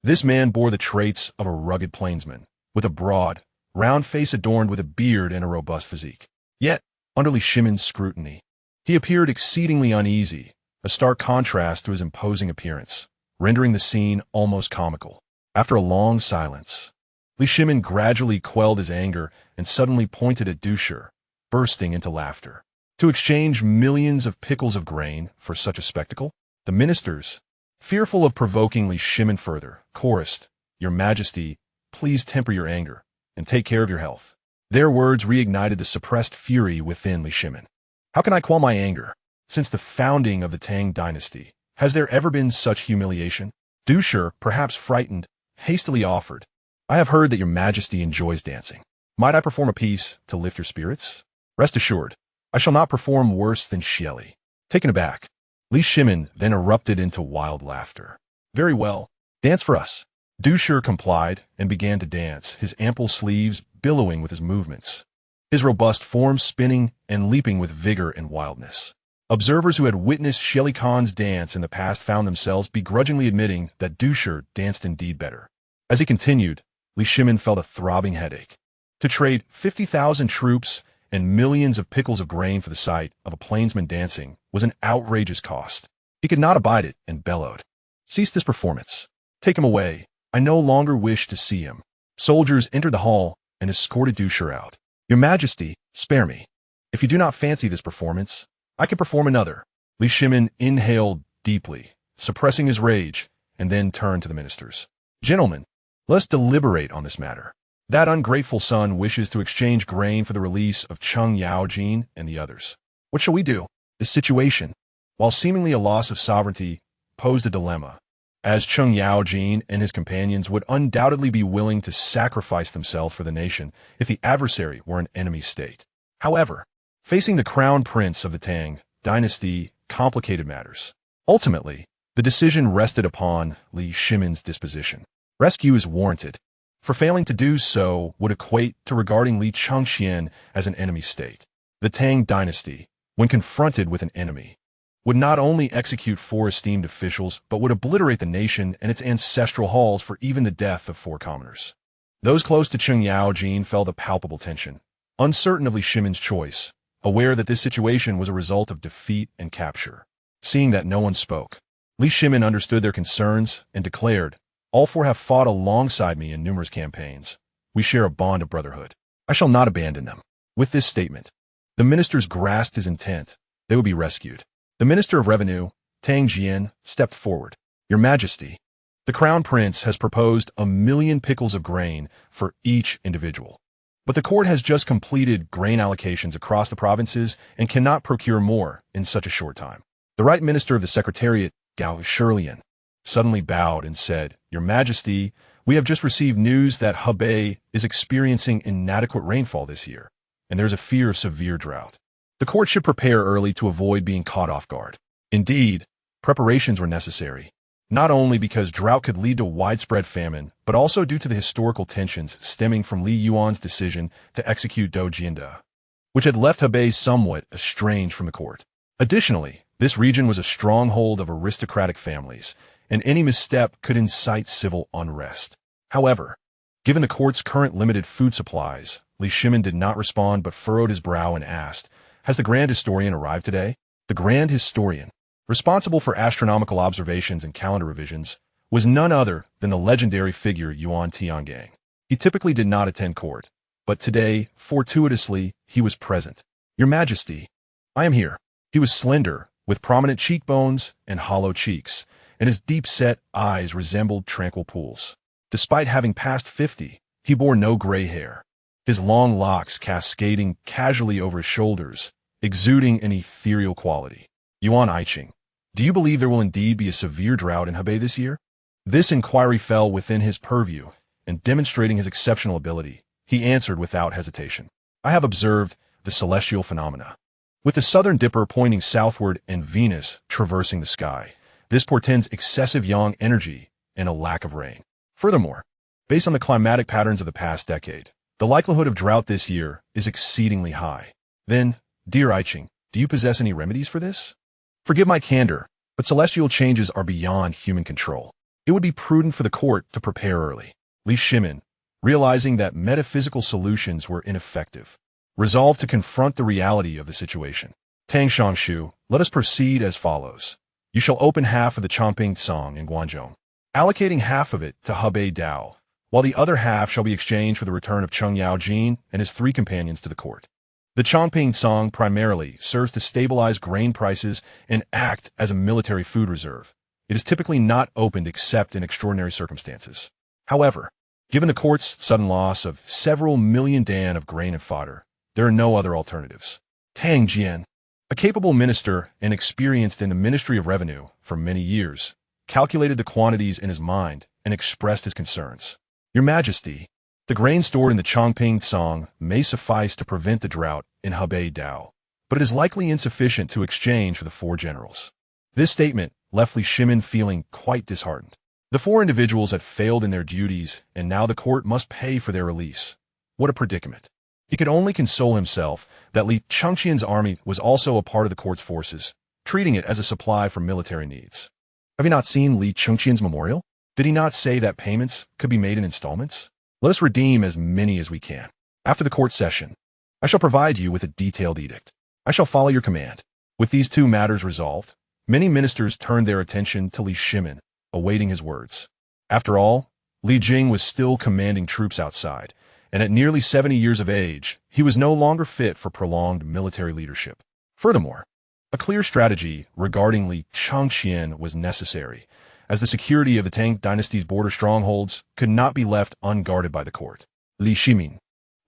S1: This man bore the traits of a rugged plainsman, with a broad, round face adorned with a beard and a robust physique. Yet, under Li Shimin's scrutiny, he appeared exceedingly uneasy, a stark contrast to his imposing appearance, rendering the scene almost comical. After a long silence, Li Shimin gradually quelled his anger and suddenly pointed at Du Shi, bursting into laughter. To exchange millions of pickles of grain for such a spectacle? The ministers, fearful of provoking Li Shimin further, chorused, "Your Majesty, please temper your anger and take care of your health." Their words reignited the suppressed fury within Li Shimin. "How can I quell my anger? Since the founding of the Tang dynasty, has there ever been such humiliation?" Du Shi, perhaps frightened, hastily offered, "I have heard that your Majesty enjoys dancing. Might I perform a piece to lift your spirits? Rest assured, I shall not perform worse than Xieli." Taken aback, Li Shimin then erupted into wild laughter. "Very well, dance for us." Du Shi complied and began to dance, his ample sleeves billowing with his movements, his robust form spinning and leaping with vigor and wildness. Observers who had witnessed Xieli Khan's dance in the past found themselves begrudgingly admitting that Du Shi danced indeed better. As he continued, Li Shimin felt a throbbing headache. To trade 50,000 troops and millions of pickles of grain for the sight of a plainsman dancing was an outrageous cost. He could not abide it and bellowed, "Cease this performance. Take him away. I no longer wish to see him." Soldiers entered the hall and escorted Du Shi out. "Your Majesty, spare me. If you do not fancy this performance, I can perform another." Li Shimin inhaled deeply, suppressing his rage, and then turned to the ministers. "Gentlemen, let's deliberate on this matter. That ungrateful son wishes to exchange grain for the release of Cheng Yaojin and the others. What shall we do?" This situation, while seemingly a loss of sovereignty, posed a dilemma, as Cheng Yaojin and his companions would undoubtedly be willing to sacrifice themselves for the nation if the adversary were an enemy state. However, facing the crown prince of the Tang dynasty complicated matters. Ultimately, the decision rested upon Li Shimin's disposition. Rescue is warranted, for failing to do so would equate to regarding Li Chengqian as an enemy state. The Tang dynasty, when confronted with an enemy, would not only execute 4 esteemed officials, but would obliterate the nation and its ancestral halls for even the death of 4 commoners. Those close to Cheng Yaojin felt a palpable tension, uncertain of Li Shimin's choice, aware that this situation was a result of defeat and capture. Seeing that no one spoke, Li Shimin understood their concerns and declared, "All 4 have fought alongside me in numerous campaigns. We share a bond of brotherhood. I shall not abandon them. With this statement, the ministers grasped his intent. They would be rescued. The Minister of Revenue, Tang Jian, stepped forward. Your Majesty, the Crown Prince has proposed 1,000,000 pickles of grain for each individual. But the court has just completed grain allocations across the provinces and cannot procure more in such a short time. The Right Minister of the Secretariat, Gaozu, suddenly bowed and said, Your Majesty, we have just received news that Hebei is experiencing inadequate rainfall this year, and there's a fear of severe drought. The court should prepare early to avoid being caught off guard. Indeed, preparations were necessary, not only because drought could lead to widespread famine, but also due to the historical tensions stemming from Li Yuan's decision to execute Dou Jianda, which had left Hebei somewhat estranged from the court. Additionally, this region was a stronghold of aristocratic families, and any misstep could incite civil unrest. However, given the court's current limited food supplies, Li Shimin did not respond but furrowed his brow and asked, Has the Grand Historian arrived today? The Grand Historian, responsible for astronomical observations and calendar revisions, was none other than the legendary figure Yuan Tiangang. He typically did not attend court, but today, fortuitously, he was present. Your Majesty, I am here. He was slender, with prominent cheekbones and hollow cheeks, and his deep-set eyes resembled tranquil pools. Despite having passed 50, he bore no gray hair, his long locks cascading casually over his shoulders, exuding an ethereal quality. Yuan Aiqing, do you believe there will indeed be a severe drought in Hebei this year? This inquiry fell within his purview, and demonstrating his exceptional ability, he answered without hesitation. I have observed the celestial phenomena. With the southern dipper pointing southward and Venus traversing the sky, this portends excessive yang energy and a lack of rain. Furthermore, based on the climatic patterns of the past decade, the likelihood of drought this year is exceedingly high. Then, dear Aiqing, do you possess any remedies for this? Forgive my candor, but celestial changes are beyond human control. It would be prudent for the court to prepare early. Li Shimin, realizing that metaphysical solutions were ineffective, resolved to confront the reality of the situation. Tang Shangshu, let us proceed as follows. You shall open half of the Chongping Song in Guangzhou, allocating half of it to Hebei Dao, while the other half shall be exchanged for the return of Cheng Yaojin and his 3 companions to the court. The Chongping Song primarily serves to stabilize grain prices and act as a military food reserve. It is typically not opened except in extraordinary circumstances. However, given the court's sudden loss of several million dan of grain and fodder, there are no other alternatives. Tang Jian, a capable minister and experienced in the Ministry of Revenue for many years, calculated the quantities in his mind and expressed his concerns. Your Majesty, the grain stored in the Chongping Song may suffice to prevent the drought in Hebei Dao, but it is likely insufficient to exchange for the 4 generals. This statement left Li Shimin feeling quite disheartened. The 4 individuals had failed in their duties, and now the court must pay for their release. What a predicament. He could only console himself that Li Chengqian's army was also a part of the court's forces, treating it as a supply for military needs. Have you not seen Li Chengqian's memorial? Did he not say that payments could be made in installments? Let us redeem as many as we can. After the court session, I shall provide you with a detailed edict. I shall follow your command. With these 2 matters resolved, many ministers turned their attention to Li Shimin, awaiting his words. After all, Li Jing was still commanding troops outside, and at nearly 70 years of age, he was no longer fit for prolonged military leadership. Furthermore, a clear strategy regarding Li Chengqian was necessary, as the security of the Tang dynasty's border strongholds could not be left unguarded by the court. Li Shimin,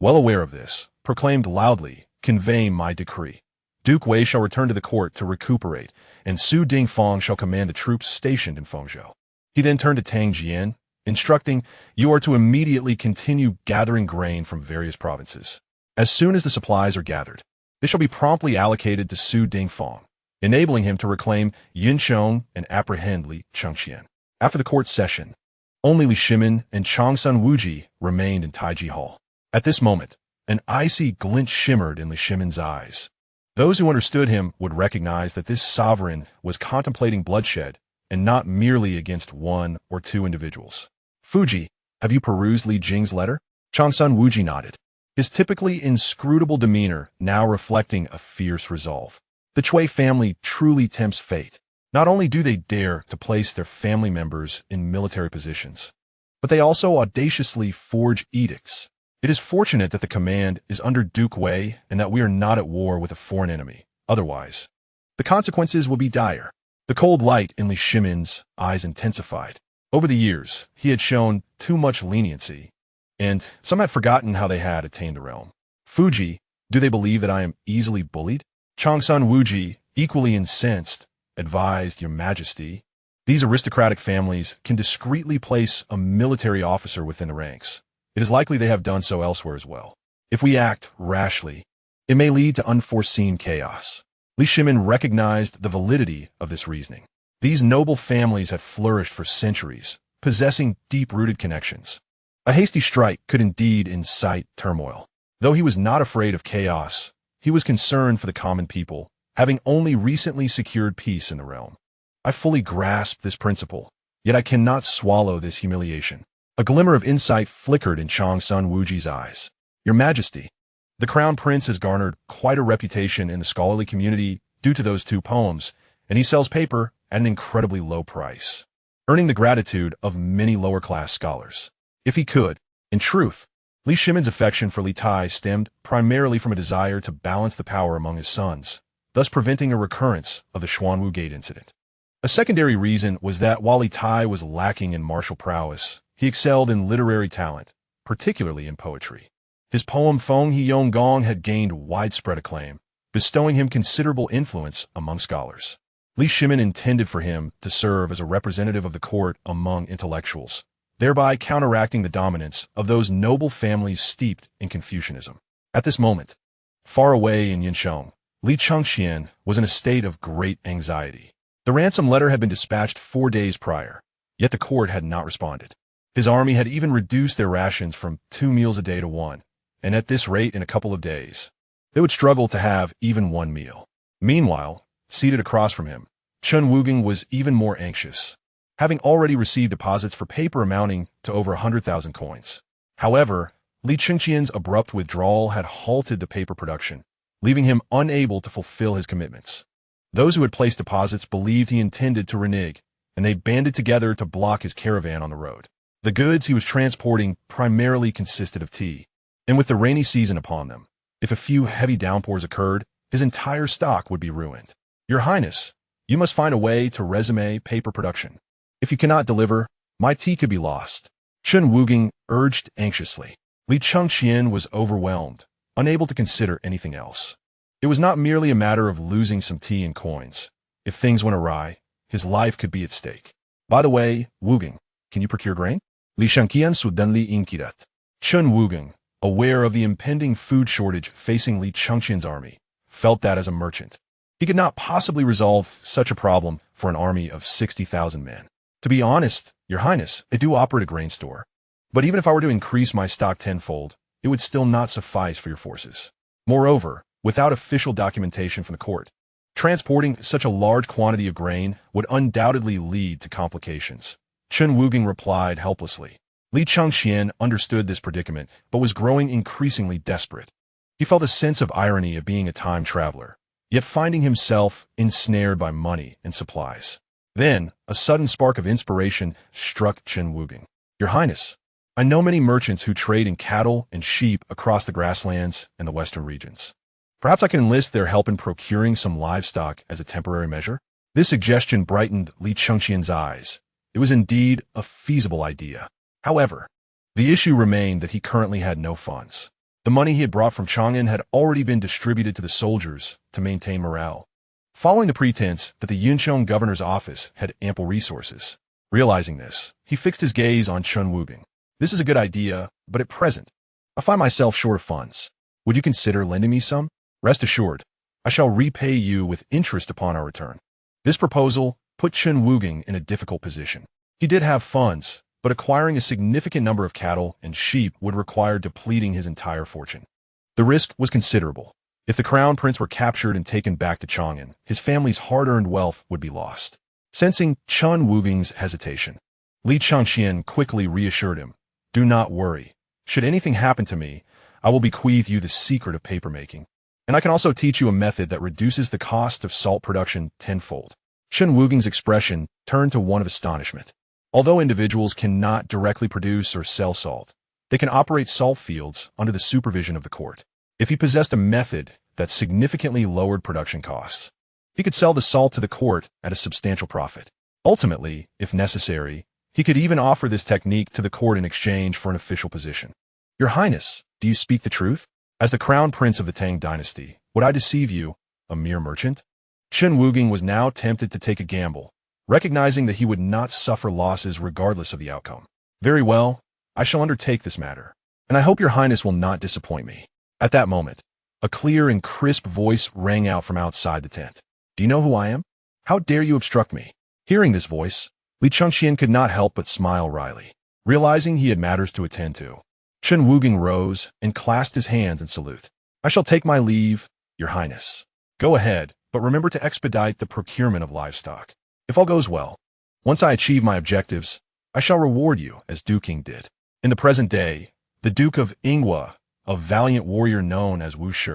S1: well aware of this, proclaimed loudly, conveying my decree. Duke Wei shall return to the court to recuperate, and Su Dingfang shall command the troops stationed in Fengzhou. He then turned to Tang Jian, instructing, You are to immediately continue gathering grain from various provinces. As soon as the supplies are gathered, they shall be promptly allocated to Su Dingfang, enabling him to reclaim Yinchong and apprehend Li Chengqian. After the court session, only Li Shimin and Changsun Wuji remained in Taiji Hall. At this moment, an icy glint shimmered in Li Shimin's eyes. Those who understood him would recognize that this sovereign was contemplating bloodshed and not merely against 1 or 2 individuals. Fuji, have you perused Li Jing's letter? Changsun Wuji nodded, his typically inscrutable demeanor now reflecting a fierce resolve. The Cui family truly tempts fate. Not only do they dare to place their family members in military positions, but they also audaciously forge edicts, It is fortunate that the command is under Duke Wei and that we are not at war with a foreign enemy. Otherwise, the consequences will be dire. The cold light in Li Shimin's eyes intensified. Over the years, he had shown too much leniency, and some had forgotten how they had attained the realm. Fuji, do they believe that I am easily bullied? Changsun Wuji, equally incensed, advised Your Majesty. These aristocratic families can discreetly place a military officer within the ranks. It is likely they have done so elsewhere as well. If we act rashly, it may lead to unforeseen chaos. Li Shimin recognized the validity of this reasoning. These noble families had flourished for centuries, possessing deep-rooted connections. A hasty strike could indeed incite turmoil. Though he was not afraid of chaos, he was concerned for the common people, having only recently secured peace in the realm. I fully grasp this principle, yet I cannot swallow this humiliation. A glimmer of insight flickered in Changsun Wuji's eyes. Your Majesty, the Crown Prince has garnered quite a reputation in the scholarly community due to those 2 poems, and he sells paper at an incredibly low price, earning the gratitude of many lower-class scholars. If he could, in truth, Li Shimin's affection for Li Tai stemmed primarily from a desire to balance the power among his sons, thus preventing a recurrence of the Xuanwu Gate incident. A secondary reason was that while Li Tai was lacking in martial prowess, he excelled in literary talent, particularly in poetry. His poem Feng He Yong Gong had gained widespread acclaim, bestowing him considerable influence among scholars. Li Shimin intended for him to serve as a representative of the court among intellectuals, thereby counteracting the dominance of those noble families steeped in Confucianism. At this moment, far away in Yinsheng, Li Chengqian was in a state of great anxiety. The ransom letter had been dispatched 4 days prior, yet the court had not responded. His army had even reduced their rations from 2 meals a day to 1, and at this rate in a couple of days, they would struggle to have even 1 meal. Meanwhile, seated across from him, Chen Wuging was even more anxious, having already received deposits for paper amounting to over 100,000 coins. However, Li Chengqian's abrupt withdrawal had halted the paper production, leaving him unable to fulfill his commitments. Those who had placed deposits believed he intended to renege, and they banded together to block his caravan on the road. The goods he was transporting primarily consisted of tea, and with the rainy season upon them, if a few heavy downpours occurred, his entire stock would be ruined. Your Highness, you must find a way to resume paper production. If you cannot deliver, my tea could be lost. Chen Wuging urged anxiously. Li Chengqian was overwhelmed, unable to consider anything else. It was not merely a matter of losing some tea and coins. If things went awry, his life could be at stake. By the way, Wuging, can you procure grain? Li Chengqian suddenly inquired. Chen Wuging, aware of the impending food shortage facing Li Chengqian's army, felt that as a merchant, he could not possibly resolve such a problem for an army of 60,000 men. To be honest, Your Highness, I do operate a grain store. But even if I were to increase my stock tenfold, it would still not suffice for your forces. Moreover, without official documentation from the court, transporting such a large quantity of grain would undoubtedly lead to complications. Chen Wuging replied helplessly. Li Chengqian understood this predicament, but was growing increasingly desperate. He felt a sense of irony of being a time traveler, yet finding himself ensnared by money and supplies. Then, a sudden spark of inspiration struck Chen Wuging. Your Highness, I know many merchants who trade in cattle and sheep across the grasslands and the western regions. Perhaps I can enlist their help in procuring some livestock as a temporary measure? This suggestion brightened Li Chengqian's eyes. It was indeed a feasible idea. However, the issue remained that he currently had no funds. The money he had brought from Chang'an had already been distributed to the soldiers to maintain morale, following the pretense that the Yunsheng governor's office had ample resources. Realizing this, he fixed his gaze on Chen Wuging. This is a good idea, but at present, I find myself short of funds. Would you consider lending me some? Rest assured, I shall repay you with interest upon our return. This proposal put Chen Wuging in a difficult position. He did have funds, but acquiring a significant number of cattle and sheep would require depleting his entire fortune. The risk was considerable. If the crown prince were captured and taken back to Chang'an, his family's hard-earned wealth would be lost. Sensing Chen Wuging's hesitation, Li Chengqian quickly reassured him, "Do not worry. Should anything happen to me, I will bequeath you the secret of papermaking. And I can also teach you a method that reduces the cost of salt production tenfold." Chen Wuging's expression turned to one of astonishment. Although individuals cannot directly produce or sell salt, They can operate salt fields under the supervision of the court. If he possessed a method that significantly lowered production costs, he could sell the salt to the court at a substantial profit. Ultimately, if necessary, he could even offer this technique to the court in exchange for an official position. Your Highness, do you speak the truth? As the crown prince of the Tang dynasty, would I deceive you, a mere merchant? Chen Wugang was now tempted to take a gamble, recognizing that he would not suffer losses regardless of the outcome. Very well, I shall undertake this matter, and I hope your Highness will not disappoint me. At that moment, a clear and crisp voice rang out from outside the tent. Do you know who I am? How dare you obstruct me? Hearing this voice, Li Chengqian could not help but smile wryly, realizing he had matters to attend to. Chen Wugang rose and clasped his hands in salute. I shall take my leave, your Highness. Go ahead, but remember to expedite the procurement of livestock. If all goes well, once I achieve my objectives, I shall reward you as Duking did. In the present day, the Duke of Ingwa, a valiant warrior known as Wu Shi,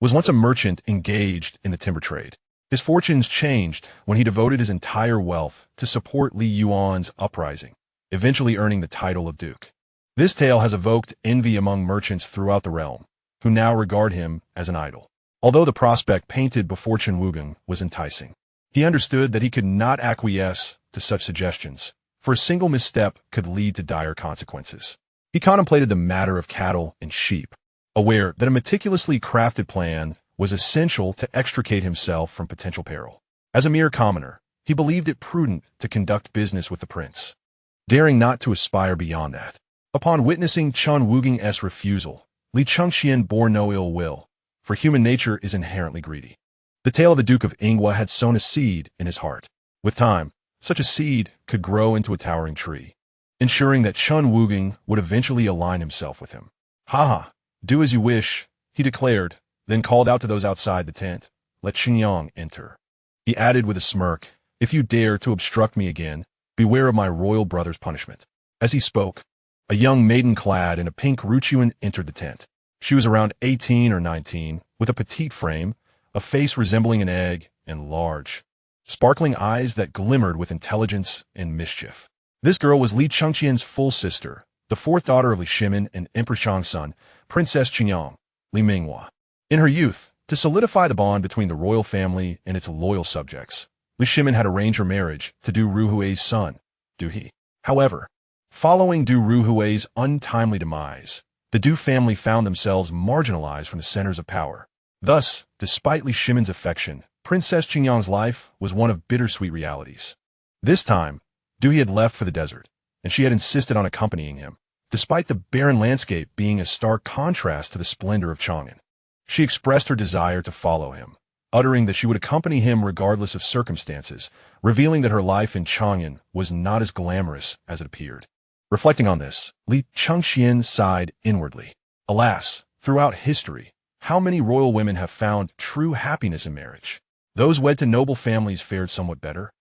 S1: was once a merchant engaged in the timber trade. His fortunes changed when he devoted his entire wealth to support Li Yuan's uprising, eventually earning the title of Duke. This tale has evoked envy among merchants throughout the realm, who now regard him as an idol. Although the prospect painted before Chen Wugang was enticing, he understood that he could not acquiesce to such suggestions, for a single misstep could lead to dire consequences. He contemplated the matter of cattle and sheep, aware that a meticulously crafted plan was essential to extricate himself from potential peril. As a mere commoner, he believed it prudent to conduct business with the prince, daring not to aspire beyond that. Upon witnessing Chen Wugang's refusal, Li Chengqian bore no ill will, for human nature is inherently greedy. The tale of the Duke of Ingwa had sown a seed in his heart. With time, such a seed could grow into a towering tree, ensuring that Chen Wugang would eventually align himself with him. "Ha! Do as you wish," he declared, then called out to those outside the tent, "Let Xinyang enter." He added with a smirk, "If you dare to obstruct me again, beware of my royal brother's punishment." As he spoke, a young maiden clad in a pink ruchuan entered the tent. She was around 18 or 19, with a petite frame, a face resembling an egg, and large, sparkling eyes that glimmered with intelligence and mischief. This girl was Li Chengqian's full sister, the fourth daughter of Li Shimin and Emperor Chang's son, Princess Qingyang, Li Minghua. In her youth, to solidify the bond between the royal family and its loyal subjects, Li Shimin had arranged her marriage to Du Ruhui's son, Du He. However, following Du Ruhui's untimely demise, the Du family found themselves marginalized from the centers of power. Thus, despite Li Shimin's affection, Princess Qingyang's life was one of bittersweet realities. This time, Du He had left for the desert, and she had insisted on accompanying him, despite the barren landscape being a stark contrast to the splendor of Chang'an. She expressed her desire to follow him, uttering that she would accompany him regardless of circumstances, revealing that her life in Chang'an was not as glamorous as it appeared. Reflecting on this, Li Chengqian sighed inwardly. Alas, throughout history, how many royal women have found true happiness in marriage? Those wed to noble families fared somewhat better,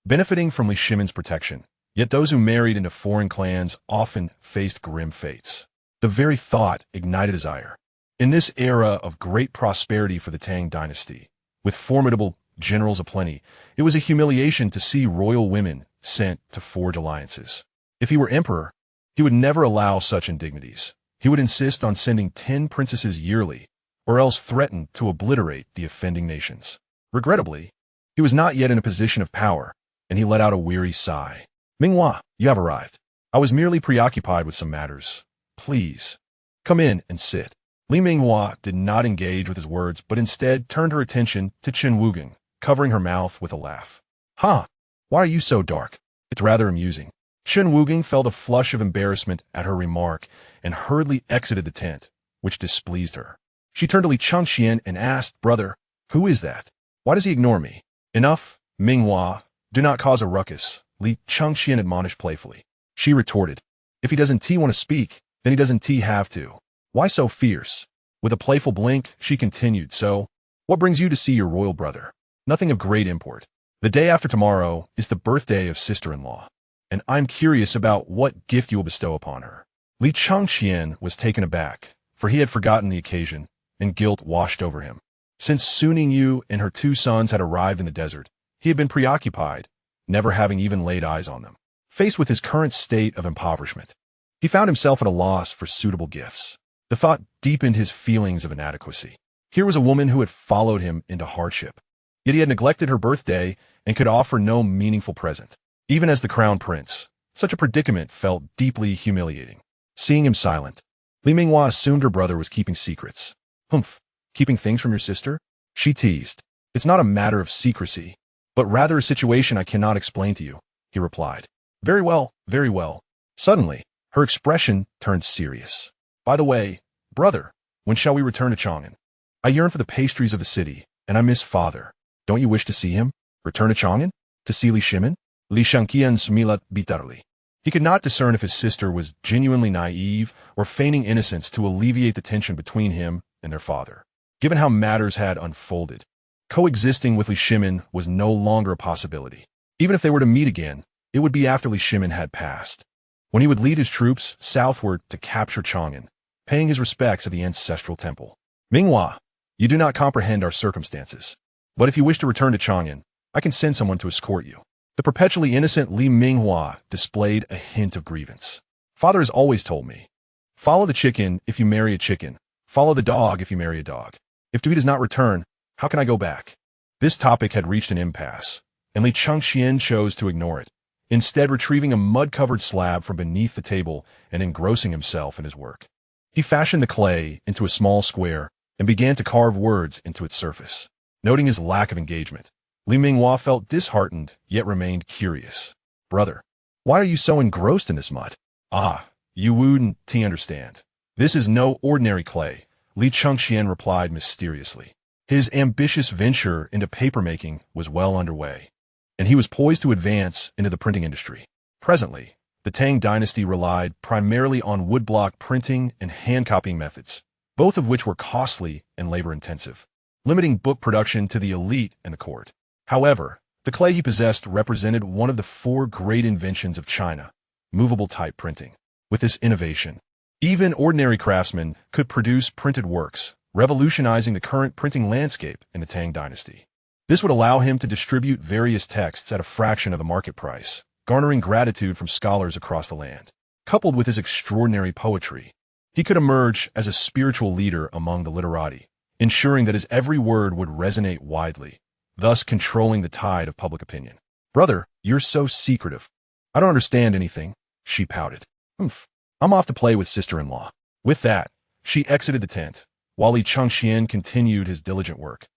S1: benefiting from Li Shimin's protection, yet those who married into foreign clans often faced grim fates. The very thought ignited desire. In this era of great prosperity for the Tang dynasty, with formidable generals aplenty, it was a humiliation to see royal women sent to forge alliances. If he were emperor, he would never allow such indignities. He would insist on sending 10 princesses yearly, or else threaten to obliterate the offending nations. Regrettably, he was not yet in a position of power, and he let out a weary sigh. "Minghua, you have arrived. I was merely preoccupied with some matters. Please, come in and sit." Li Minghua did not engage with his words, but instead turned her attention to Chen Wugang, covering her mouth with a laugh. "Ha! Why are you so dark? It's rather amusing." Chen Wugang felt a flush of embarrassment at her remark and hurriedly exited the tent, which displeased her. She turned to Li Chengqian and asked, "Brother, who is that? Why does he ignore me?" "Enough, Minghua. Do not cause a ruckus," Li Chengqian admonished playfully. She retorted, "If he doesn't want to speak, then he doesn't have to. Why so fierce?" With a playful blink, she continued, "So, what brings you to see your royal brother?" "Nothing of great import. The day after tomorrow is the birthday of sister-in-law, and I'm curious about what gift you will bestow upon her." Li Chengqian was taken aback, for he had forgotten the occasion, and guilt washed over him. Since Suning Yu and her 2 sons had arrived in the desert, he had been preoccupied, never having even laid eyes on them. Faced with his current state of impoverishment, He found himself at a loss for suitable gifts. The thought deepened his feelings of inadequacy. Here was a woman who had followed him into hardship. Yet he had neglected her birthday and could offer no meaningful present. Even as the crown prince, such a predicament felt deeply humiliating. Seeing him silent, Li Minghua assumed her brother was keeping secrets. Humph, keeping things from your sister? She teased. It's not a matter of secrecy, but rather a situation I cannot explain to you, he replied. Very well, very well. Suddenly, her expression turned serious. By the way, brother, when shall we return to Chang'an? I yearn for the pastries of the city, and I miss father. Don't you wish to see him? Return to Chang'an? To see Li Shimin? Li Chengqian smiled bitterly. He could not discern if his sister was genuinely naive or feigning innocence to alleviate the tension between him and their father. Given how matters had unfolded, coexisting with Li Shimin was no longer a possibility. Even if they were to meet again, it would be after Li Shimin had passed, when he would lead his troops southward to capture Chang'an, paying his respects at the ancestral temple. Minghua, you do not comprehend our circumstances, but if you wish to return to Chang'an, I can send someone to escort you. The perpetually innocent Li Minghua displayed a hint of grievance. Father has always told me, follow the chicken if you marry a chicken, follow the dog if you marry a dog. If Dui does not return, how can I go back? This topic had reached an impasse, and Li Chengqian chose to ignore it, instead retrieving a mud-covered slab from beneath the table and engrossing himself in his work. He fashioned the clay into a small square and began to carve words into its surface. Noting his lack of engagement, Li Minghua felt disheartened, yet remained curious. Brother, why are you so engrossed in this mud? Ah, you wouldn't understand. This is no ordinary clay, Li Chengqian replied mysteriously. His ambitious venture into papermaking was well underway, and he was poised to advance into the printing industry. Presently, the Tang dynasty relied primarily on woodblock printing and hand-copying methods, both of which were costly and labor-intensive, limiting book production to the elite and the court. However, the clay he possessed represented one of the 4 great inventions of China, movable type printing. With this innovation, even ordinary craftsmen could produce printed works, revolutionizing the current printing landscape in the Tang dynasty. This would allow him to distribute various texts at a fraction of the market price, garnering gratitude from scholars across the land. Coupled with his extraordinary poetry, he could emerge as a spiritual leader among the literati, ensuring that his every word would resonate widely, thus controlling the tide of public opinion. Brother, you're so secretive. I don't understand anything, she pouted. Humph, I'm off to play with sister-in-law. With that, she exited the tent, while Li Chengqian continued his diligent work.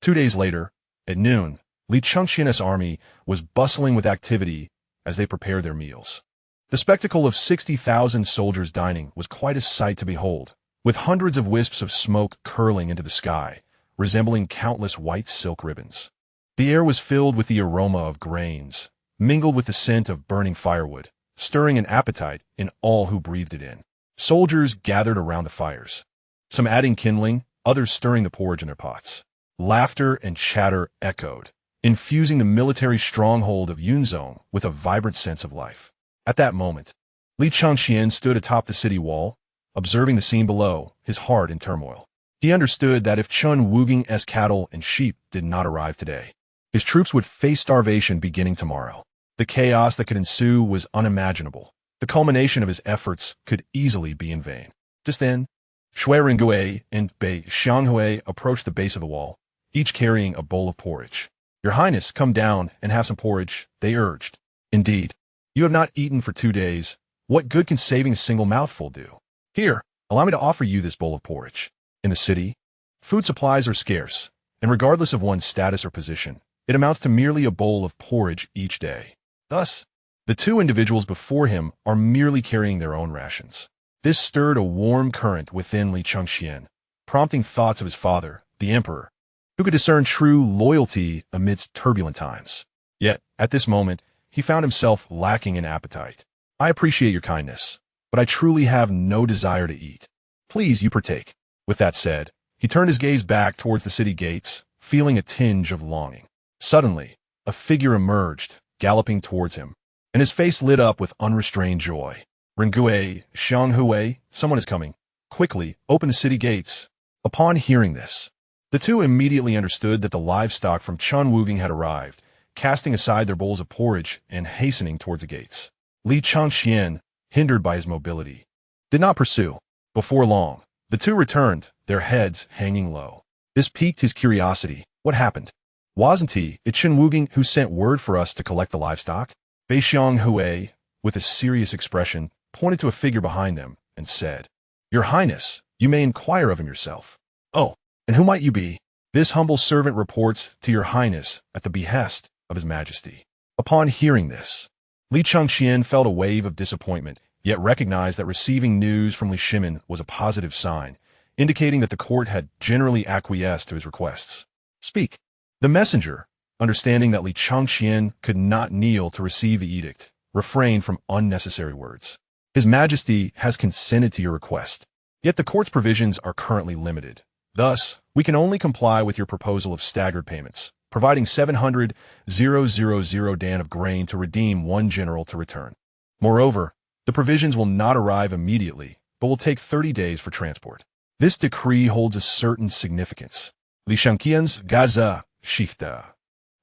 S1: 2 days later, at noon, Li Chengqian's army was bustling with activity as they prepared their meals. The spectacle of 60,000 soldiers dining was quite a sight to behold, with hundreds of wisps of smoke curling into the sky, resembling countless white silk ribbons. The air was filled with the aroma of grains, mingled with the scent of burning firewood, stirring an appetite in all who breathed it in. Soldiers gathered around the fires, some adding kindling, others stirring the porridge in their pots. Laughter and chatter echoed, infusing the military stronghold of Yunzong with a vibrant sense of life. At that moment, Li Chengqian stood atop the city wall, observing the scene below, his heart in turmoil. He understood that if Chun Wuging's cattle and sheep did not arrive today, his troops would face starvation beginning tomorrow. The chaos that could ensue was unimaginable. The culmination of his efforts could easily be in vain. Just then, Shui Ringui and Bei Xianghui approached the base of the wall, each carrying a bowl of porridge. Your Highness, come down and have some porridge, they urged. Indeed, you have not eaten for 2 days. What good can saving a single mouthful do? Here, allow me to offer you this bowl of porridge. In the city, food supplies are scarce, and regardless of one's status or position, it amounts to merely a bowl of porridge each day. Thus, the 2 individuals before him are merely carrying their own rations. This stirred a warm current within Li Chengqian, prompting thoughts of his father, the emperor, who could discern true loyalty amidst turbulent times. Yet, at this moment, he found himself lacking in appetite. I appreciate your kindness, but I truly have no desire to eat. Please, you partake. With that said, he turned his gaze back towards the city gates, feeling a tinge of longing. Suddenly, a figure emerged, galloping towards him, and his face lit up with unrestrained joy. Ringui, Xianghui, someone is coming. Quickly, open the city gates. Upon hearing this, the 2 immediately understood that the livestock from Chun Wuging had arrived, casting aside their bowls of porridge and hastening towards the gates. Li Chengqian, hindered by his mobility, did not pursue. Before long, the two returned, their heads hanging low. This piqued his curiosity. What happened? Wasn't it Chen Wugang who sent word for us to collect the livestock? Bei Xianghui, with a serious expression, pointed to a figure behind them and said, Your Highness, you may inquire of him yourself. Oh, and who might you be? This humble servant reports to your Highness at the behest of His Majesty. Upon hearing this, Li Chengqian felt a wave of disappointment, yet recognized that receiving news from Li Shimin was a positive sign, indicating that the court had generally acquiesced to his requests. Speak. The messenger, understanding that Li Chengqian could not kneel to receive the edict, refrained from unnecessary words. His Majesty has consented to your request, yet the court's provisions are currently limited. Thus, we can only comply with your proposal of staggered payments, providing 700,000 dan of grain to redeem one general to return. Moreover, the provisions will not arrive immediately, but will take 30 days for transport. This decree holds a certain significance. Li Chengqian's Gaza Shifta.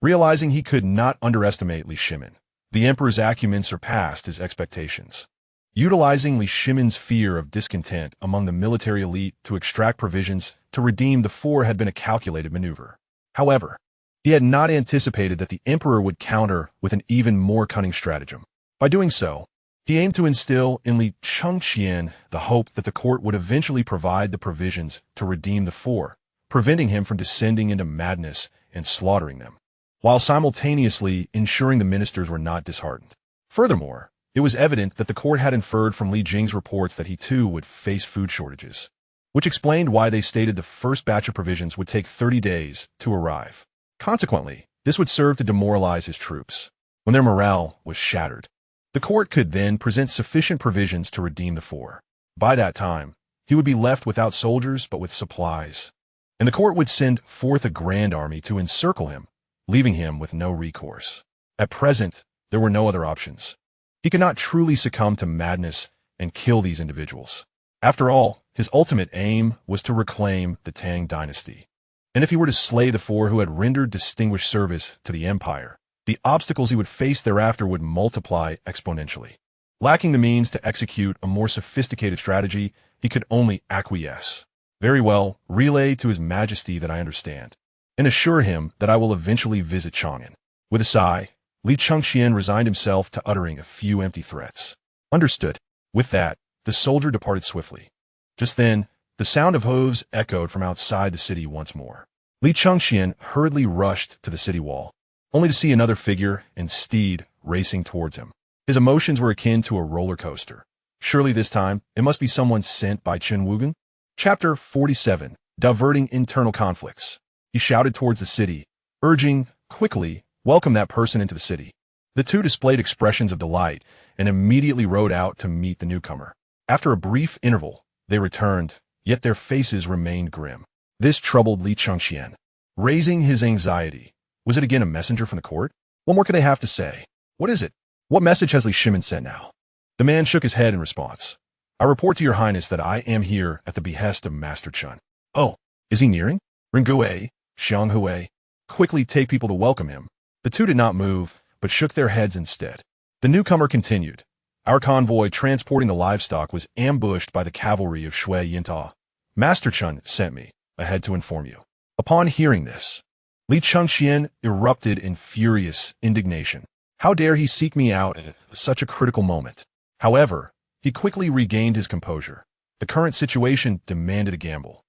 S1: Realizing he could not underestimate Li Shimin, the emperor's acumen surpassed his expectations. Utilizing Li Shimin's fear of discontent among the military elite to extract provisions to redeem the four had been a calculated maneuver. However, he had not anticipated that the emperor would counter with an even more cunning stratagem. By doing so, he aimed to instill in Li Chengqian the hope that the court would eventually provide the provisions to redeem the four, preventing him from descending into madness and slaughtering them, while simultaneously ensuring the ministers were not disheartened. Furthermore, it was evident that the court had inferred from Li Jing's reports that he too would face food shortages, which explained why they stated the first batch of provisions would take 30 days to arrive. Consequently, this would serve to demoralize his troops. When their morale was shattered, the court could then present sufficient provisions to redeem the four. By that time, he would be left without soldiers but with supplies, and the court would send forth a grand army to encircle him, leaving him with no recourse. At present, there were no other options. He could not truly succumb to madness and kill these individuals. After all, his ultimate aim was to reclaim the Tang dynasty. And if he were to slay the four who had rendered distinguished service to the empire, the obstacles he would face thereafter would multiply exponentially. Lacking the means to execute a more sophisticated strategy, he could only acquiesce. Very well, relay to His Majesty that I understand, and assure him that I will eventually visit Chang'an. With a sigh, Li Chengqian resigned himself to uttering a few empty threats. Understood. With that, the soldier departed swiftly. Just then, the sound of hooves echoed from outside the city once more. Li Chengqian hurriedly rushed to the city wall, only to see another figure and steed racing towards him. His emotions were akin to a roller coaster. Surely this time, it must be someone sent by Chen Wugang? Chapter 47. Diverting Internal Conflicts. He shouted towards the city, urging, quickly, welcome that person into the city. The two displayed expressions of delight and immediately rode out to meet the newcomer. After a brief interval, they returned, yet their faces remained grim. This troubled Li Chengqian. Raising his anxiety, was it again a messenger from the court? What more could they have to say? What is it? What message has Li Shimin sent now? The man shook his head in response. I report to your highness that I am here at the behest of Master Chen. Oh, is he nearing? Ringue, Xianghui, quickly take people to welcome him. The two did not move, but shook their heads instead. The newcomer continued. Our convoy transporting the livestock was ambushed by the cavalry of Shui Yinta. Master Chen sent me ahead to inform you. Upon hearing this, Li Chengqian erupted in furious indignation. How dare he seek me out at such a critical moment? However, he quickly regained his composure. The current situation demanded a gamble.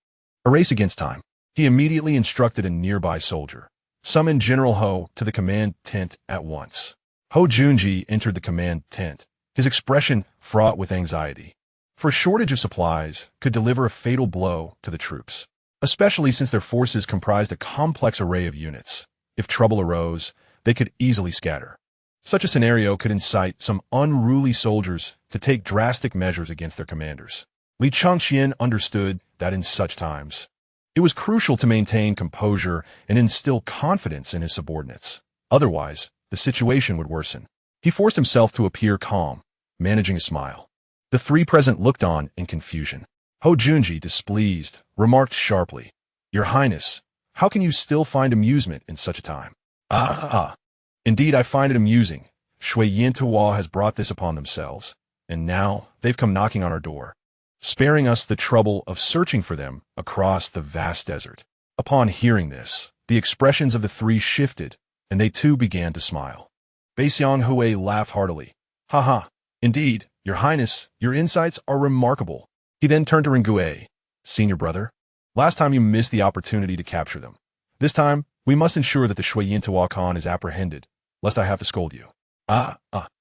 S1: A race against time. He immediately instructed a nearby soldier. Summon General Ho to the command tent at once. Ho Junji entered the command tent, his expression fraught with anxiety. For a shortage of supplies could deliver a fatal blow to the troops, especially since their forces comprised a complex array of units. If trouble arose, they could easily scatter. Such a scenario could incite some unruly soldiers to take drastic measures against their commanders. Li Chengqian understood that in such times, it was crucial to maintain composure and instill confidence in his subordinates. Otherwise, the situation would worsen. He forced himself to appear calm, managing a smile. The three present looked on in confusion. Ho Junji, displeased, remarked sharply, Your Highness, how can you still find amusement in such a time? Indeed, I find it amusing. Shui Yinta has brought this upon themselves. and now they've come knocking on our door, sparing us the trouble of searching for them across the vast desert. Upon hearing this, the expressions of the three shifted, and they too began to smile. Baixiang Hui laughed heartily. "Ha ha! Indeed, your highness, your insights are remarkable." He then turned to Ringui. "Senior brother, last time you missed the opportunity to capture them. This time, we must ensure that the Shui Yintawa Khan is apprehended, lest I have to scold you."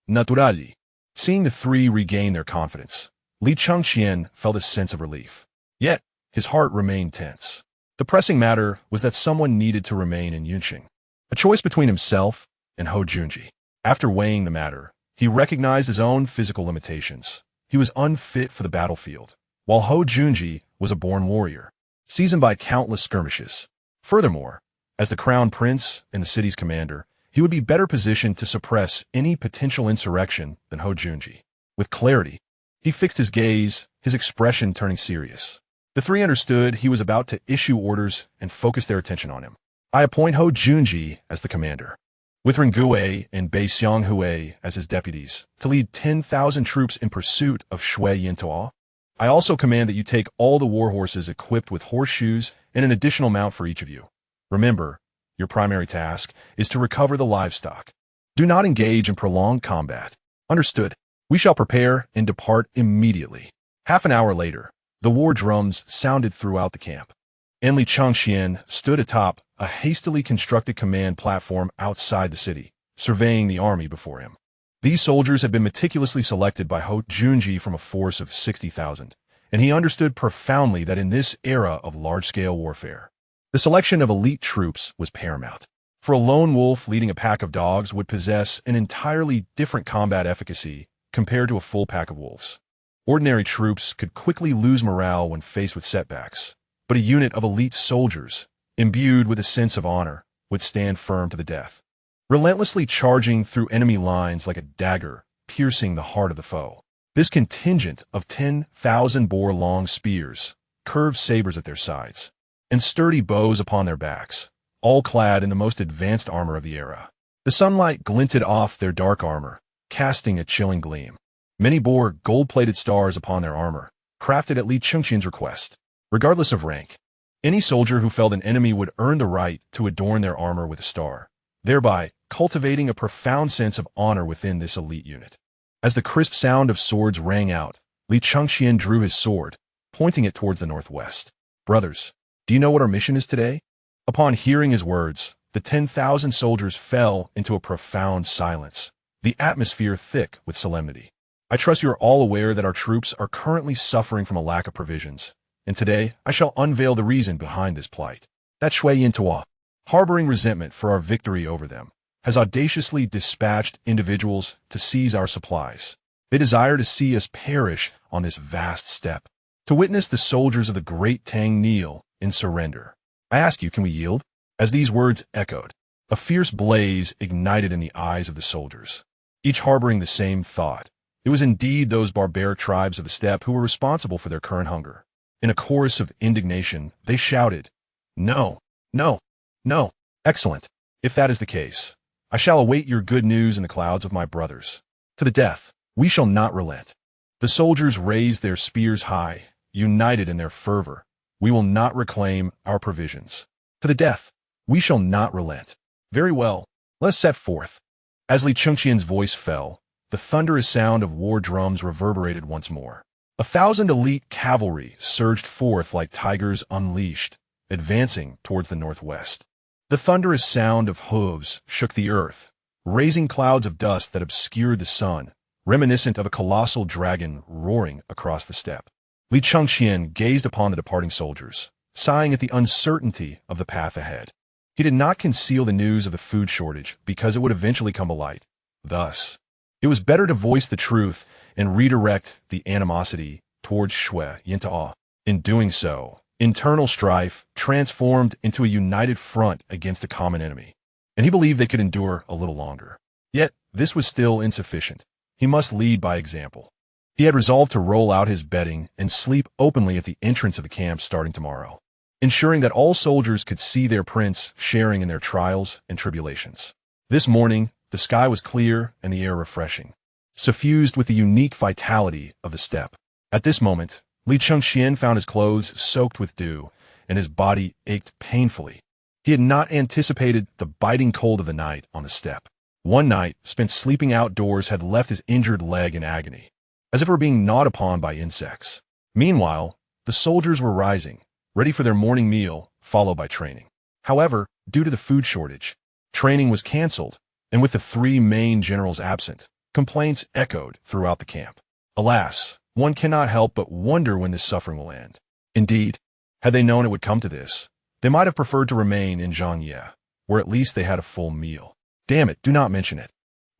S1: Naturally. Seeing the three regain their confidence, Li Chengqian felt a sense of relief. Yet, his heart remained tense. The pressing matter was that someone needed to remain in Yunqing. A choice between himself and Hou Junji. After weighing the matter, he recognized his own physical limitations. He was unfit for the battlefield, while Hou Junji was a born warrior, seasoned by countless skirmishes. Furthermore, as the crown prince and the city's commander, he would be better positioned to suppress any potential insurrection than Hou Junji. With clarity, he fixed his gaze, his expression turning serious. The three understood he was about to issue orders and focus their attention on him. "I appoint Hou Junji as the commander, with Ringui and Baixiang Hui as his deputies, to lead 10,000 troops in pursuit of Shui Yintawa. I also command that you take all the war horses equipped with horseshoes and an additional mount for each of you. Remember, your primary task is to recover the livestock. Do not engage in prolonged combat. Understood. We shall prepare and depart immediately." Half an hour later, the war drums sounded throughout the camp. And Li Chengqian stood atop a hastily constructed command platform outside the city, surveying the army before him. These soldiers had been meticulously selected by Hou Junji from a force of 60,000, and he understood profoundly that in this era of large-scale warfare, the selection of elite troops was paramount. For a lone wolf leading a pack of dogs would possess an entirely different combat efficacy compared to a full pack of wolves. Ordinary troops could quickly lose morale when faced with setbacks, but a unit of elite soldiers, imbued with a sense of honor, would stand firm to the death, relentlessly charging through enemy lines like a dagger, piercing the heart of the foe. This contingent of 10,000 bore long spears, curved sabers at their sides, and sturdy bows upon their backs, all clad in the most advanced armor of the era. The sunlight glinted off their dark armor, casting a chilling gleam. Many bore gold-plated stars upon their armor, crafted at Li Chengqian's request. Regardless of rank, any soldier who felled an enemy would earn the right to adorn their armor with a star, thereby cultivating a profound sense of honor within this elite unit. As the crisp sound of swords rang out, Li Chengqian drew his sword, pointing it towards the northwest. "Brothers, do you know what our mission is today?" Upon hearing his words, the 10,000 soldiers fell into a profound silence, the atmosphere thick with solemnity. "I trust you are all aware that our troops are currently suffering from a lack of provisions, and today I shall unveil the reason behind this plight. That Shui Yintawa, harboring resentment for our victory over them, has audaciously dispatched individuals to seize our supplies. They desire to see us perish on this vast steppe, to witness the soldiers of the great Tang kneel in surrender. I ask you, can we yield?" As these words echoed, a fierce blaze ignited in the eyes of the soldiers, each harboring the same thought. It was indeed those barbaric tribes of the steppe who were responsible for their current hunger. In a chorus of indignation, they shouted, "No, no, no, excellent. If that is the case, I shall await your good news in the clouds with my brothers. To the death, we shall not relent." The soldiers raised their spears high, united in their fervor. "We will not reclaim our provisions. To the death, we shall not relent." "Very well, let us set forth." As Li Chengqian's voice fell, the thunderous sound of war drums reverberated once more. 1,000 elite cavalry surged forth like tigers unleashed, advancing towards the northwest. The thunderous sound of hooves shook the earth, raising clouds of dust that obscured the sun, reminiscent of a colossal dragon roaring across the steppe. Li Chengqian gazed upon the departing soldiers, sighing at the uncertainty of the path ahead. He did not conceal the news of the food shortage because it would eventually come to light. Thus, it was better to voice the truth and redirect the animosity towards Shui Yintawa. In doing so, internal strife transformed into a united front against a common enemy, and he believed they could endure a little longer. Yet, this was still insufficient. He must lead by example. He had resolved to roll out his bedding and sleep openly at the entrance of the camp starting tomorrow, ensuring that all soldiers could see their prince sharing in their trials and tribulations. This morning, the sky was clear and the air refreshing. suffused with the unique vitality of the steppe. At this moment, Li Chengqian found his clothes soaked with dew, and his body ached painfully. He had not anticipated the biting cold of the night on the steppe. One night, spent sleeping outdoors, had left his injured leg in agony, as if it were being gnawed upon by insects. Meanwhile, the soldiers were rising, ready for their morning meal, followed by training. However, due to the food shortage, training was cancelled, and with the three main generals absent, complaints echoed throughout the camp. Alas, one cannot help but wonder when this suffering will end. Indeed, had they known it would come to this, they might have preferred to remain in Zhangye, where at least they had a full meal. Damn it, do not mention it.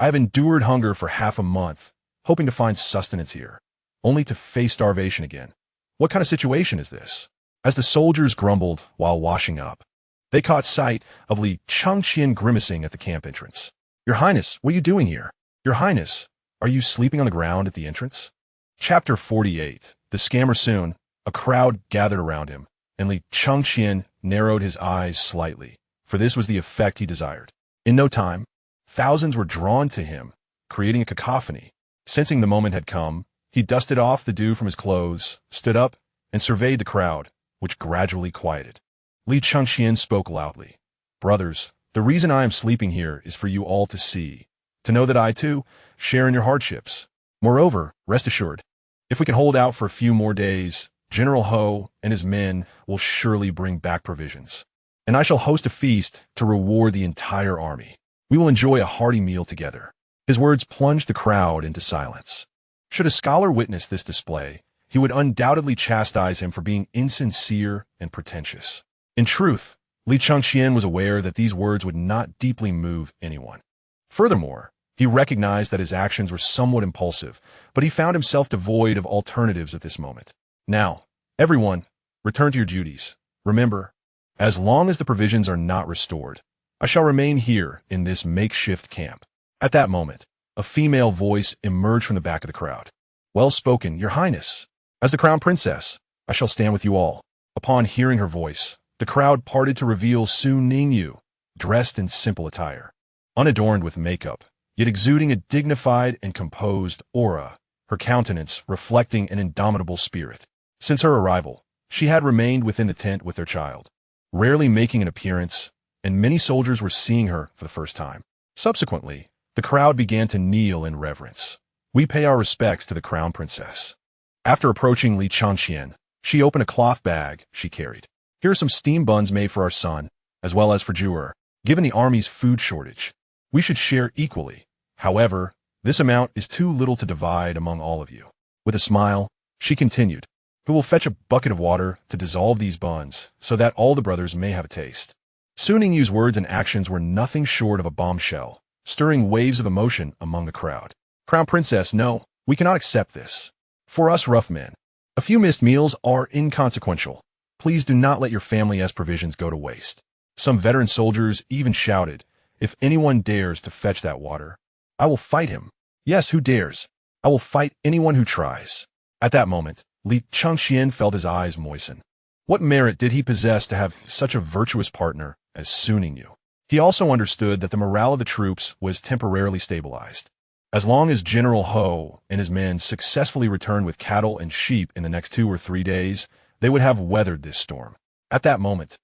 S1: I have endured hunger for half a month, hoping to find sustenance here, only to face starvation again. What kind of situation is this? As the soldiers grumbled while washing up, they caught sight of Li Chengqian grimacing at the camp entrance. "Your Highness, what are you doing here? Your Highness, are you sleeping on the ground at the entrance?" Chapter 48. The scammer soon. A crowd gathered around him, and Li Chengqian narrowed his eyes slightly, for this was the effect he desired. In no time, thousands were drawn to him, creating a cacophony. Sensing the moment had come, he dusted off the dew from his clothes, stood up, and surveyed the crowd, which gradually quieted. Li Chengqian spoke loudly. "Brothers, the reason I am sleeping here is for you all to see, to know that I, too, share in your hardships. Moreover, rest assured, if we can hold out for a few more days, General Ho and his men will surely bring back provisions, and I shall host a feast to reward the entire army. We will enjoy a hearty meal together." His words plunged the crowd into silence. Should a scholar witness this display, he would undoubtedly chastise him for being insincere and pretentious. In truth, Li Chengqian was aware that these words would not deeply move anyone. Furthermore, he recognized that his actions were somewhat impulsive, but he found himself devoid of alternatives at this moment. "Now, everyone, return to your duties. Remember, as long as the provisions are not restored, I shall remain here in this makeshift camp." At that moment, a female voice emerged from the back of the crowd. "Well spoken, Your Highness. As the crown princess, I shall stand with you all." Upon hearing her voice, the crowd parted to reveal Su Ningyu, dressed in simple attire. Unadorned with makeup, yet exuding a dignified and composed aura, her countenance reflecting an indomitable spirit. Since her arrival, she had remained within the tent with their child, rarely making an appearance, and many soldiers were seeing her for the first time. Subsequently, the crowd began to kneel in reverence. "We pay our respects to the crown princess." After approaching Li Chengqian, she opened a cloth bag she carried. "Here are some steamed buns made for our son, as well as for Jewel. Given the army's food shortage, we should share equally. However, this amount is too little to divide among all of you." With a smile, she continued, "Who will fetch a bucket of water to dissolve these buns, so that all the brothers may have a taste?" Su Ningyu's words and actions were nothing short of a bombshell, stirring waves of emotion among the crowd. "Crown Princess, no, we cannot accept this. For us rough men, a few missed meals are inconsequential. Please do not let your family's provisions go to waste." Some veteran soldiers even shouted, "If anyone dares to fetch that water, I will fight him. Yes, who dares? I will fight anyone who tries." At that moment, Li Chengqian felt his eyes moisten. What merit did he possess to have such a virtuous partner as Su Ningyu? He also understood that the morale of the troops was temporarily stabilized. As long as General Ho and his men successfully returned with cattle and sheep in the next 2 or 3 days, they would have weathered this storm. At that moment,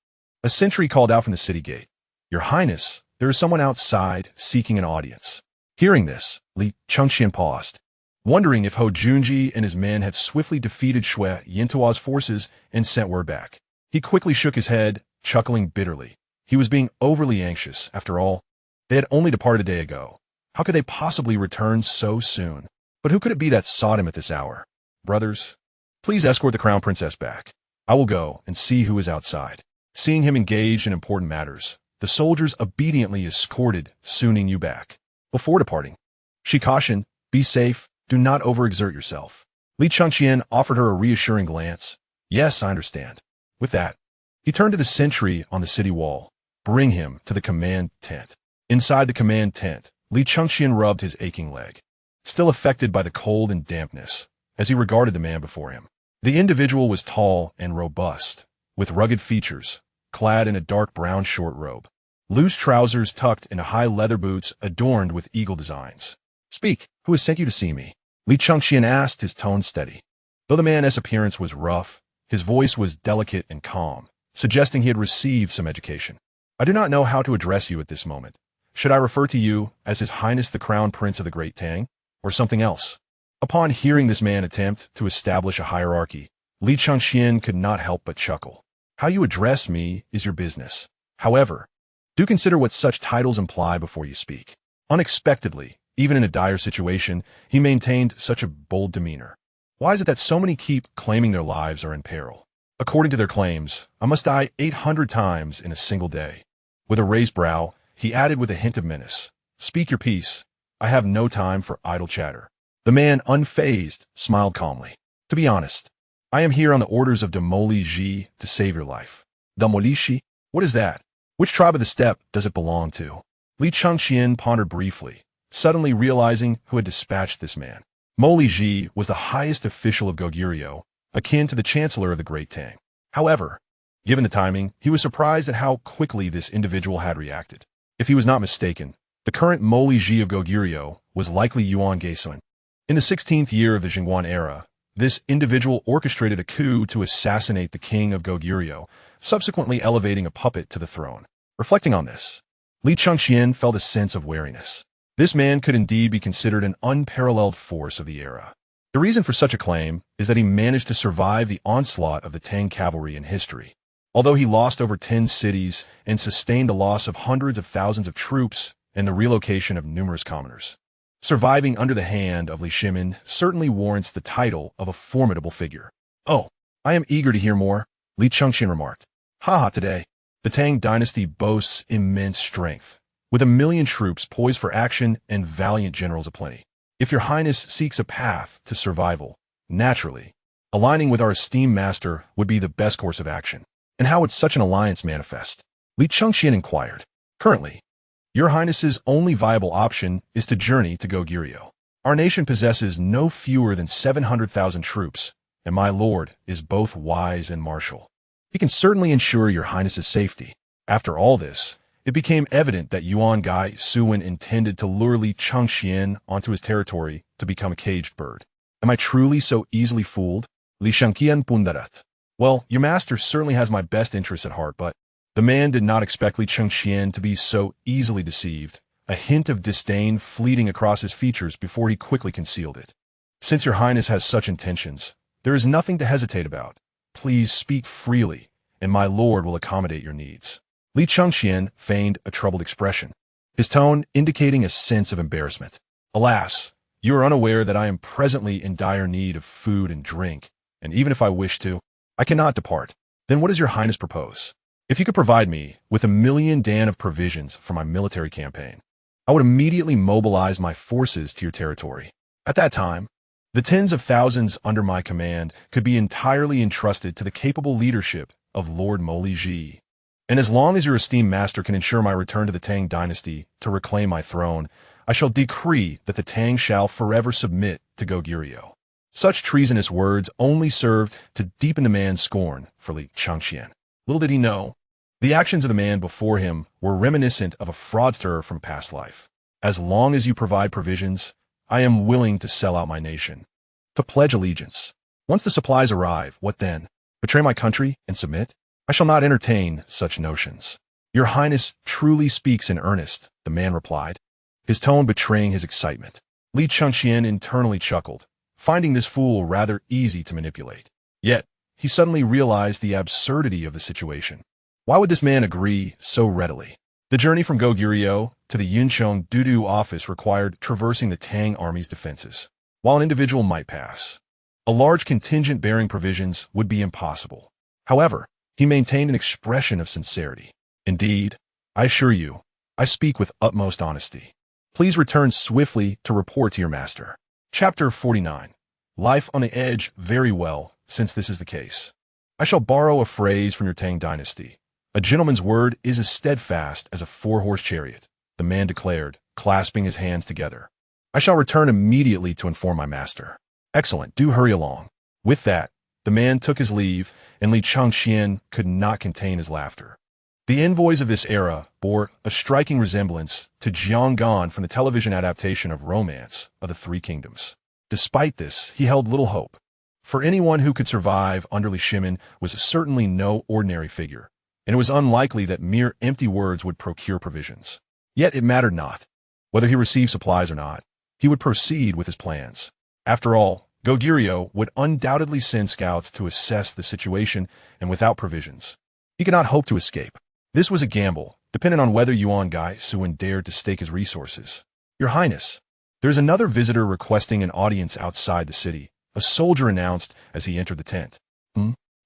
S1: a sentry called out from the city gate, "Your Highness, there is someone outside seeking an audience." Hearing this, Li Chengqian paused, wondering if Ho Junji and his men had swiftly defeated Shui Yintua's forces and sent word back. He quickly shook his head, chuckling bitterly. He was being overly anxious, after all. They had only departed a day ago. How could they possibly return so soon? But who could it be that sought him at this hour? "Brothers, please escort the crown princess back. I will go and see who is outside." Seeing him engaged in important matters, the soldiers obediently escorted Su Ningyu back. Before departing, she cautioned, "Be safe, do not overexert yourself." Li Chengqian offered her a reassuring glance. "Yes, I understand." With that, he turned to the sentry on the city wall. "Bring him to the command tent." Inside the command tent, Li Chengqian rubbed his aching leg, still affected by the cold and dampness, as he regarded the man before him. The individual was tall and robust, with rugged features, clad in a dark brown short robe. Loose trousers tucked into high leather boots adorned with eagle designs. Speak, who has sent you to see me? Li Chengqian asked, his tone steady. Though the man's appearance was rough, his voice was delicate and calm, suggesting he had received some education. I do not know how to address you at this moment. Should I refer to you as His Highness the Crown Prince of the Great Tang, or something else? Upon hearing this man attempt to establish a hierarchy, Li Chengqian could not help but chuckle. How you address me is your business. However, do consider what such titles imply before you speak. Unexpectedly, even in a dire situation, he maintained such a bold demeanor. Why is it that so many keep claiming their lives are in peril? According to their claims, I must die 800 times in a single day. With a raised brow, he added with a hint of menace, Speak your piece. I have no time for idle chatter. The man, unfazed, smiled calmly. To be honest, I am here on the orders of Demoli Ji to save your life. Demolishi? What is that? Which tribe of the steppe does it belong to? Li Chengqian pondered briefly, suddenly realizing who had dispatched this man. Moli Ji was the highest official of Goguryeo, akin to the Chancellor of the Great Tang. However, given the timing, he was surprised at how quickly this individual had reacted. If he was not mistaken, the current Moli Ji of Goguryeo was likely Yuan Gaozu. In the 16th year of the Zhen Guan era, this individual orchestrated a coup to assassinate the king of Goguryeo, subsequently elevating a puppet to the throne. Reflecting on this, Li Chengqian felt a sense of wariness. This man could indeed be considered an unparalleled force of the era. The reason for such a claim is that he managed to survive the onslaught of the Tang cavalry in history. Although he lost over 10 cities and sustained the loss of hundreds of thousands of troops and the relocation of numerous commoners, surviving under the hand of Li Shimin certainly warrants the title of a formidable figure. Oh, I am eager to hear more, Li Chengqian remarked. Haha, today, the Tang dynasty boasts immense strength, with 1,000,000 troops poised for action and valiant generals aplenty. If your highness seeks a path to survival, naturally, aligning with our esteemed master would be the best course of action. And how would such an alliance manifest? Li Chengqian inquired. Currently, your highness's only viable option is to journey to Goguryeo. Our nation possesses no fewer than 700,000 troops, and my lord is both wise and martial. He can certainly ensure your highness's safety. After all this, it became evident that Yuan Gaozu intended to lure Li Chengqian onto his territory to become a caged bird. Am I truly so easily fooled? Li Chengqian pundarat. Well, your master certainly has my best interests at heart, but the man did not expect Li Chengqian to be so easily deceived, a hint of disdain fleeting across his features before he quickly concealed it. Since your highness has such intentions, there is nothing to hesitate about. Please speak freely, and my lord will accommodate your needs. Li Chengqian feigned a troubled expression, his tone indicating a sense of embarrassment. Alas, you are unaware that I am presently in dire need of food and drink, and even if I wish to, I cannot depart. Then what does your highness propose? If you could provide me with 1,000,000 dan of provisions for my military campaign, I would immediately mobilize my forces to your territory. At that time, the tens of thousands under my command could be entirely entrusted to the capable leadership of Lord Moli Ji. And as long as your esteemed master can ensure my return to the Tang dynasty to reclaim my throne, I shall decree that the Tang shall forever submit to Goguryeo. Such treasonous words only served to deepen the man's scorn for Li Chengqian. Little did he know, the actions of the man before him were reminiscent of a fraudster from past life. As long as you provide provisions, I am willing to sell out my nation, to pledge allegiance. Once the supplies arrive, what then? Betray my country and submit? I shall not entertain such notions. Your highness truly speaks in earnest, the man replied, his tone betraying his excitement. Li Chengqian internally chuckled, finding this fool rather easy to manipulate. Yet, he suddenly realized the absurdity of the situation. Why would this man agree so readily? The journey from Goguryeo to the Yuncheng Dudu office required traversing the Tang army's defenses. While an individual might pass, a large contingent bearing provisions would be impossible. However, he maintained an expression of sincerity. Indeed, I assure you, I speak with utmost honesty. Please return swiftly to report to your master. Chapter 49. Life on the edge. Very well, since this is the case. I shall borrow a phrase from your Tang dynasty. A gentleman's word is as steadfast as a 4-horse chariot, the man declared, clasping his hands together. I shall return immediately to inform my master. Excellent, do hurry along. With that, the man took his leave, and Li Chengqian could not contain his laughter. The envoys of this era bore a striking resemblance to Zhen Guan from the television adaptation of Romance of the Three Kingdoms. Despite this, he held little hope. For anyone who could survive under Li Shimin was certainly no ordinary figure, and it was unlikely that mere empty words would procure provisions. Yet it mattered not. Whether he received supplies or not, he would proceed with his plans. After all, Goguryeo would undoubtedly send scouts to assess the situation, and without provisions, he could not hope to escape. This was a gamble, dependent on whether Yuan Gaozu dared to stake his resources. Your Highness, there is another visitor requesting an audience outside the city, a soldier announced as he entered the tent.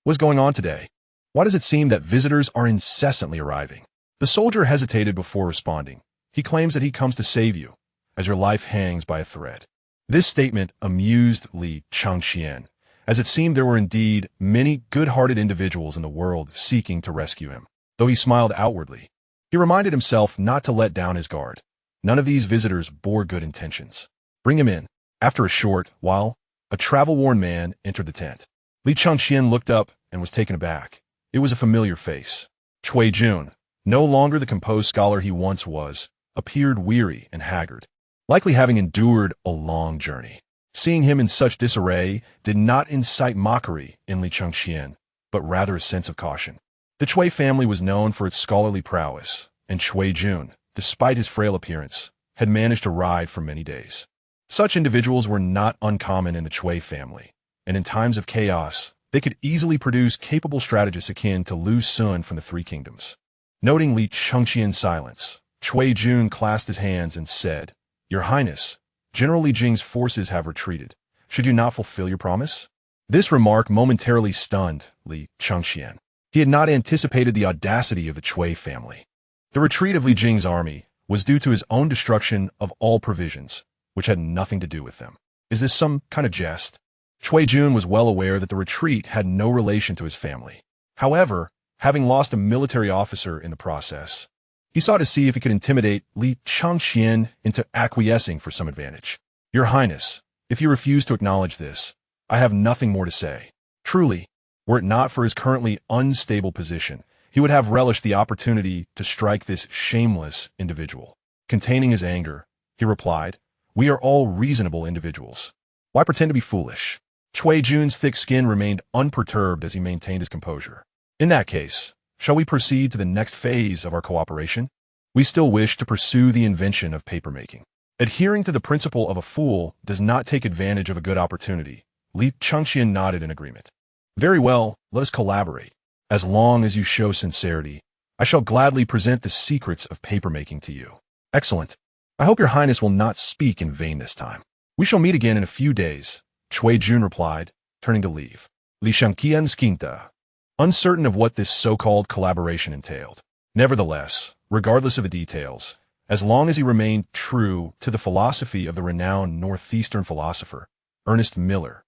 S1: What's going on today? Why does it seem that visitors are incessantly arriving? The soldier hesitated before responding. He claims that he comes to save you, as your life hangs by a thread. This statement amused Li Chengqian, as it seemed there were indeed many good-hearted individuals in the world seeking to rescue him. Though he smiled outwardly, he reminded himself not to let down his guard. None of these visitors bore good intentions. Bring him in. After a short while, a travel-worn man entered the tent. Li Chengqian looked up and was taken aback. It was a familiar face. Cui Jun, no longer the composed scholar he once was, appeared weary and haggard, likely having endured a long journey. Seeing him in such disarray did not incite mockery in Li Chengqian, but rather a sense of caution. The Cui family was known for its scholarly prowess, and Cui Jun, despite his frail appearance, had managed to ride for many days. Such individuals were not uncommon in the Cui family, and in times of chaos, they could easily produce capable strategists akin to Lu Sun from the Three Kingdoms. Noting Li Chengqian's silence, Cui Jun clasped his hands and said, Your Highness, General Li Jing's forces have retreated. Should you not fulfill your promise? This remark momentarily stunned Li Chengqian. He had not anticipated the audacity of the Cui family. The retreat of Li Jing's army was due to his own destruction of all provisions, which had nothing to do with them. Is this some kind of jest? Cui Jun was well aware that the retreat had no relation to his family. However, having lost a military officer in the process, he sought to see if he could intimidate Li Chengqian into acquiescing for some advantage. Your Highness, if you refuse to acknowledge this, I have nothing more to say. Truly, were it not for his currently unstable position, he would have relished the opportunity to strike this shameless individual. Containing his anger, he replied, We are all reasonable individuals. Why pretend to be foolish? Cui Jun's thick skin remained unperturbed as he maintained his composure. In that case, shall we proceed to the next phase of our cooperation? We still wish to pursue the invention of papermaking. Adhering to the principle of a fool does not take advantage of a good opportunity. Li Chengqian nodded in agreement. Very well, let us collaborate. As long as you show sincerity, I shall gladly present the secrets of papermaking to you. Excellent. I hope your Highness will not speak in vain this time. We shall meet again in a few days, Cui Jun replied, turning to leave. Li Chengqian's quinta, uncertain of what this so-called collaboration entailed. Nevertheless, regardless of the details, as long as he remained true to the philosophy of the renowned northeastern philosopher, Ernest Miller,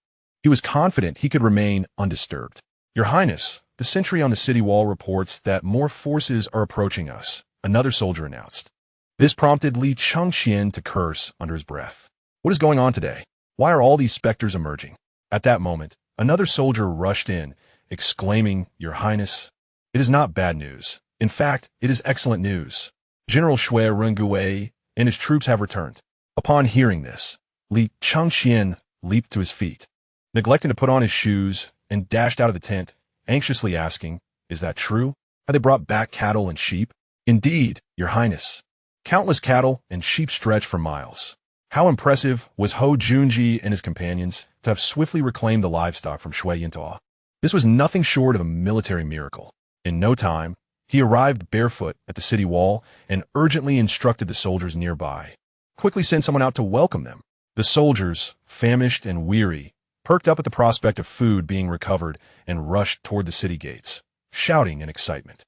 S1: he was confident he could remain undisturbed. Your Highness, the sentry on the city wall reports that more forces are approaching us, another soldier announced. This prompted Li Chengqian to curse under his breath. What is going on today? Why are all these specters emerging? At that moment, another soldier rushed in, exclaiming, Your Highness, it is not bad news. In fact, it is excellent news. General Shui Rengui and his troops have returned. Upon hearing this, Li Chengqian leaped to his feet, neglecting to put on his shoes, and dashed out of the tent, anxiously asking, Is that true? Have they brought back cattle and sheep? Indeed, Your Highness. Countless cattle and sheep stretched for miles. How impressive was Ho Junji and his companions to have swiftly reclaimed the livestock from Shui Yintaw. This was nothing short of a military miracle. In no time, he arrived barefoot at the city wall and urgently instructed the soldiers nearby. Quickly send someone out to welcome them. The soldiers, famished and weary, perked up at the prospect of food being recovered and rushed toward the city gates, shouting in excitement.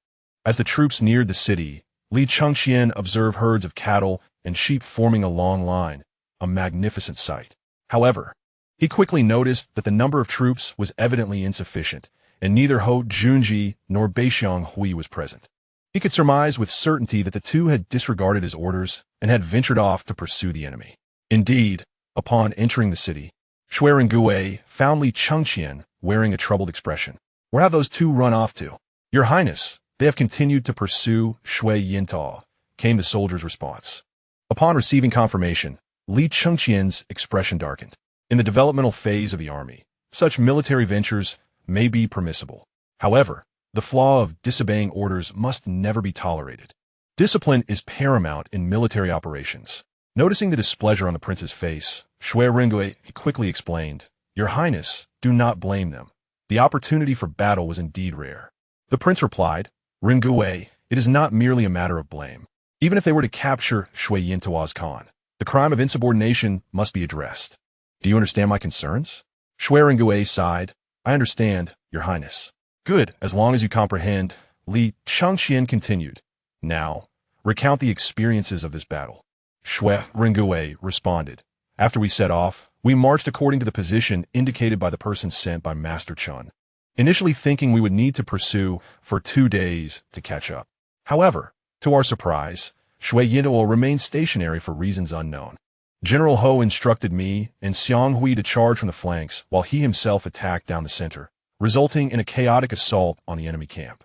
S1: As the troops neared the city, Li Chengqian observed herds of cattle and sheep forming a long line, a magnificent sight. However, he quickly noticed that the number of troops was evidently insufficient, and neither Ho Junji nor Beixiang Hui was present. He could surmise with certainty that the two had disregarded his orders and had ventured off to pursue the enemy. Indeed, upon entering the city, Shui Rengui found Li Chengqian wearing a troubled expression. Where have those two run off to? Your Highness, They have continued to pursue Shui Yintao, came the soldier's response. Upon receiving confirmation, Li Chengqian's expression darkened. In the developmental phase of the army, such military ventures may be permissible. However, the flaw of disobeying orders must never be tolerated. Discipline is paramount in military operations. Noticing the displeasure on the prince's face, Shui Ringui quickly explained, "Your Highness, do not blame them. The opportunity for battle was indeed rare." The prince replied, "Ringui, it is not merely a matter of blame. Even if they were to capture Shui Yintao's Khan, the crime of insubordination must be addressed. Do you understand my concerns?" Shui Ringui sighed, "I understand, Your Highness." "Good, as long as you comprehend," Li Chengqian continued. "Now, recount the experiences of this battle." Shui Ringui responded. "After we set off, we marched according to the position indicated by the person sent by Master Chun, initially thinking we would need to pursue for 2 days to catch up. However, to our surprise, Shui Yintao remained stationary for reasons unknown. General Ho instructed me and Xiang Hui to charge from the flanks while he himself attacked down the center, resulting in a chaotic assault on the enemy camp."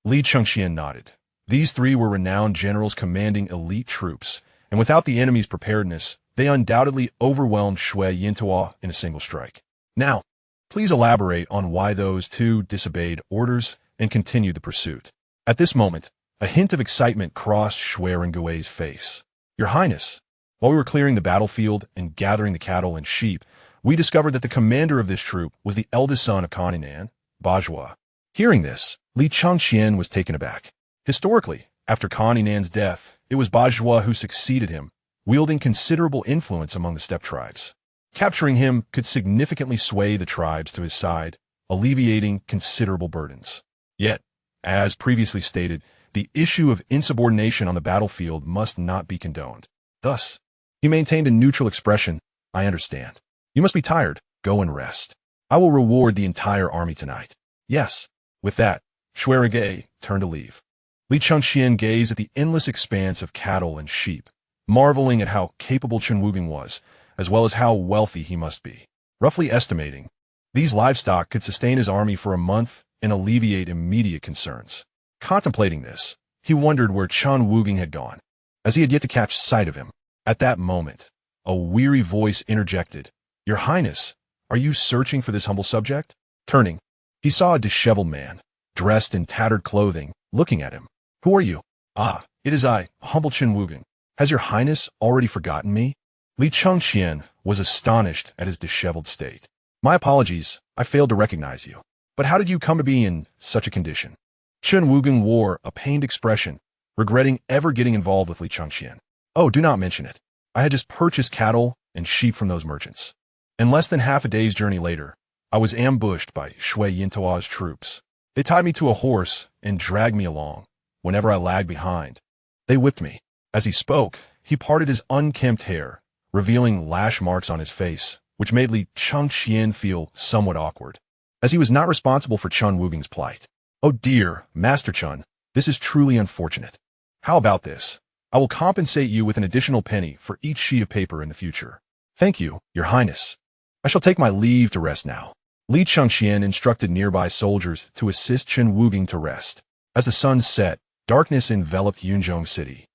S1: Li Chengqian nodded. These three were renowned generals commanding elite troops, and without the enemy's preparedness, they undoubtedly overwhelmed Shui Yintao in a single strike. "Now, please elaborate on why those two disobeyed orders and continued the pursuit." At this moment, a hint of excitement crossed Shui Ringui's face. "Your Highness, while we were clearing the battlefield and gathering the cattle and sheep, we discovered that the commander of this troop was the eldest son of Kaninan, Bajua." Hearing this, Li Chengqian was taken aback. Historically, after Kaninan's death, it was Bajua who succeeded him, wielding considerable influence among the steppe tribes. Capturing him could significantly sway the tribes to his side, alleviating considerable burdens. Yet, as previously stated, the issue of insubordination on the battlefield must not be condoned. Thus, he maintained a neutral expression. "I understand. You must be tired. Go and rest. I will reward the entire army tonight." "Yes." With that, Shui Ringui turned to leave. Li Chengqian gazed at the endless expanse of cattle and sheep, marveling at how capable Chen Wuging was, as well as how wealthy he must be. Roughly estimating, these livestock could sustain his army for a month and alleviate immediate concerns. Contemplating this, he wondered where Chen Wuging had gone, as he had yet to catch sight of him. At that moment, a weary voice interjected, "Your Highness, are you searching for this humble subject?" Turning, he saw a disheveled man, dressed in tattered clothing, looking at him. "Who are you?" "Ah, it is I, humble Chen Wuging. Has your Highness already forgotten me?" Li Chengqian was astonished at his disheveled state. "My apologies, I failed to recognize you. But how did you come to be in such a condition?" Chen Wuging wore a pained expression, regretting ever getting involved with Li Chengqian. "Oh, do not mention it. I had just purchased cattle and sheep from those merchants. And less than half a day's journey later, I was ambushed by Shui Yintao's troops. They tied me to a horse and dragged me along. Whenever I lagged behind, they whipped me." As he spoke, he parted his unkempt hair, revealing lash marks on his face, which made Li Chengqian feel somewhat awkward, as he was not responsible for Chen Wuging's plight. "Oh dear, Master Chun, this is truly unfortunate. How about this? I will compensate you with an additional penny for each sheet of paper in the future." "Thank you, Your Highness. I shall take my leave to rest now." Li Chengqian instructed nearby soldiers to assist Chen Wuging to rest. As the sun set, darkness enveloped Yunzhong City,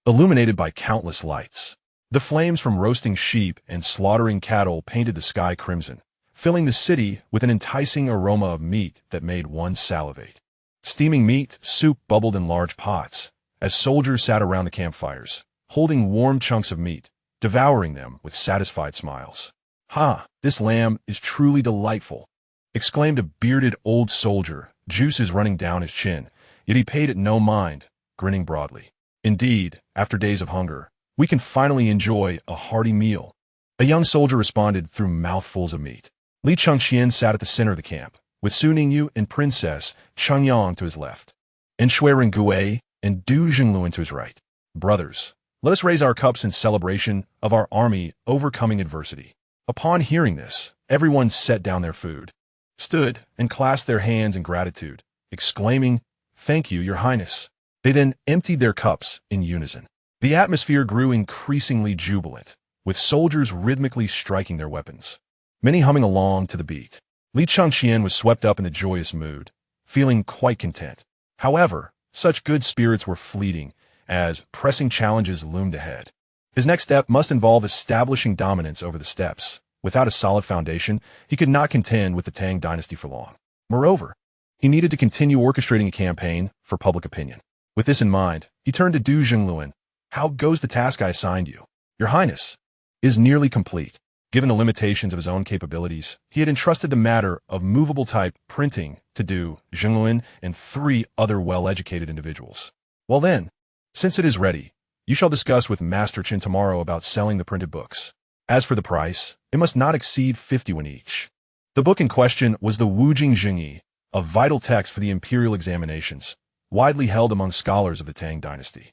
S1: illuminated by countless lights. The flames from roasting sheep and slaughtering cattle painted the sky crimson, filling the city with an enticing aroma of meat that made one salivate. Steaming meat soup bubbled in large pots, as soldiers sat around the campfires, holding warm chunks of meat, devouring them with satisfied smiles. "Ha, this lamb is truly delightful," exclaimed a bearded old soldier, juices running down his chin, yet he paid it no mind, grinning broadly. "Indeed, after days of hunger, we can finally enjoy a hearty meal," a young soldier responded through mouthfuls of meat. Li Chengqian sat at the center of the camp, with Su Ningyu and Princess Chengyang to his left, and Shui Ringui and Du Jingluan to his right. "Brothers, let us raise our cups in celebration of our army overcoming adversity." Upon hearing this, everyone set down their food, stood, and clasped their hands in gratitude, exclaiming, "Thank you, Your Highness." They then emptied their cups in unison. The atmosphere grew increasingly jubilant, with soldiers rhythmically striking their weapons, many humming along to the beat. Li Chengqian was swept up in the joyous mood, feeling quite content. However, such good spirits were fleeting, as pressing challenges loomed ahead. His next step must involve establishing dominance over the steppes. Without a solid foundation, he could not contend with the Tang dynasty for long. Moreover, he needed to continue orchestrating a campaign for public opinion. With this in mind, he turned to Du Zhengluan. How goes the task I assigned you? Your Highness is nearly complete. Given the limitations of his own capabilities, he had entrusted the matter of movable type printing to Du Zhengluan and 3 other well-educated individuals. Well then, since it is ready, you shall discuss with Master Qin tomorrow about selling the printed books. As for the price, it must not exceed 50 yuan each. The book in question was the Wujing Jingyi, a vital text for the imperial examinations, widely held among scholars of the Tang dynasty.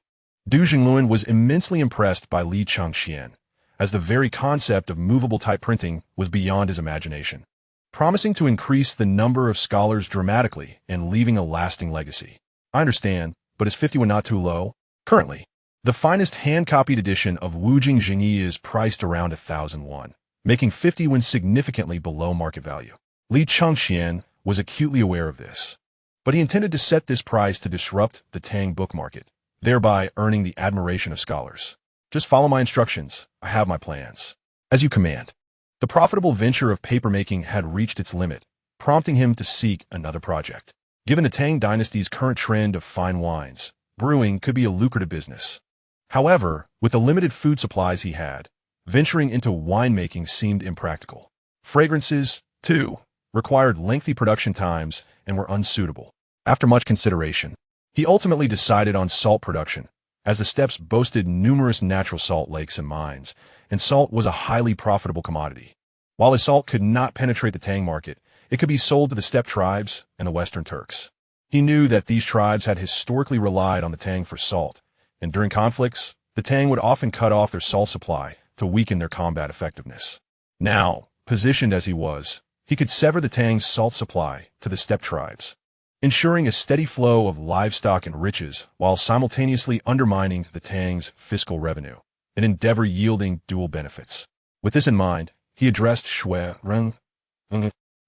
S1: Du Zhengluan was immensely impressed by Li Chengqian, as the very concept of movable type printing was beyond his imagination, promising to increase the number of scholars dramatically and leaving a lasting legacy. I understand, but is 50 yuan not too low? Currently, the finest hand-copied edition of Wujing Jingyi is priced around 1,000 yuan, making 50 yuan significantly below market value. Li Chengqian was acutely aware of this, but he intended to set this price to disrupt the Tang book market, thereby earning the admiration of scholars. Just follow my instructions. I have my plans. As you command. The profitable venture of papermaking had reached its limit, prompting him to seek another project. Given the Tang dynasty's current trend of fine wines, brewing could be a lucrative business. However, with the limited food supplies he had, venturing into winemaking seemed impractical. Fragrances, too, required lengthy production times and were unsuitable. After much consideration, he ultimately decided on salt production, as the steppes boasted numerous natural salt lakes and mines, and salt was a highly profitable commodity. While his salt could not penetrate the Tang market, it could be sold to the steppe tribes and the Western Turks. He knew that these tribes had historically relied on the Tang for salt, and during conflicts, the Tang would often cut off their salt supply to weaken their combat effectiveness. Now, positioned as he was, he could sever the Tang's salt supply to the steppe tribes, ensuring a steady flow of livestock and riches while simultaneously undermining the Tang's fiscal revenue, an endeavor yielding dual benefits. With this in mind, he addressed Shui Reng.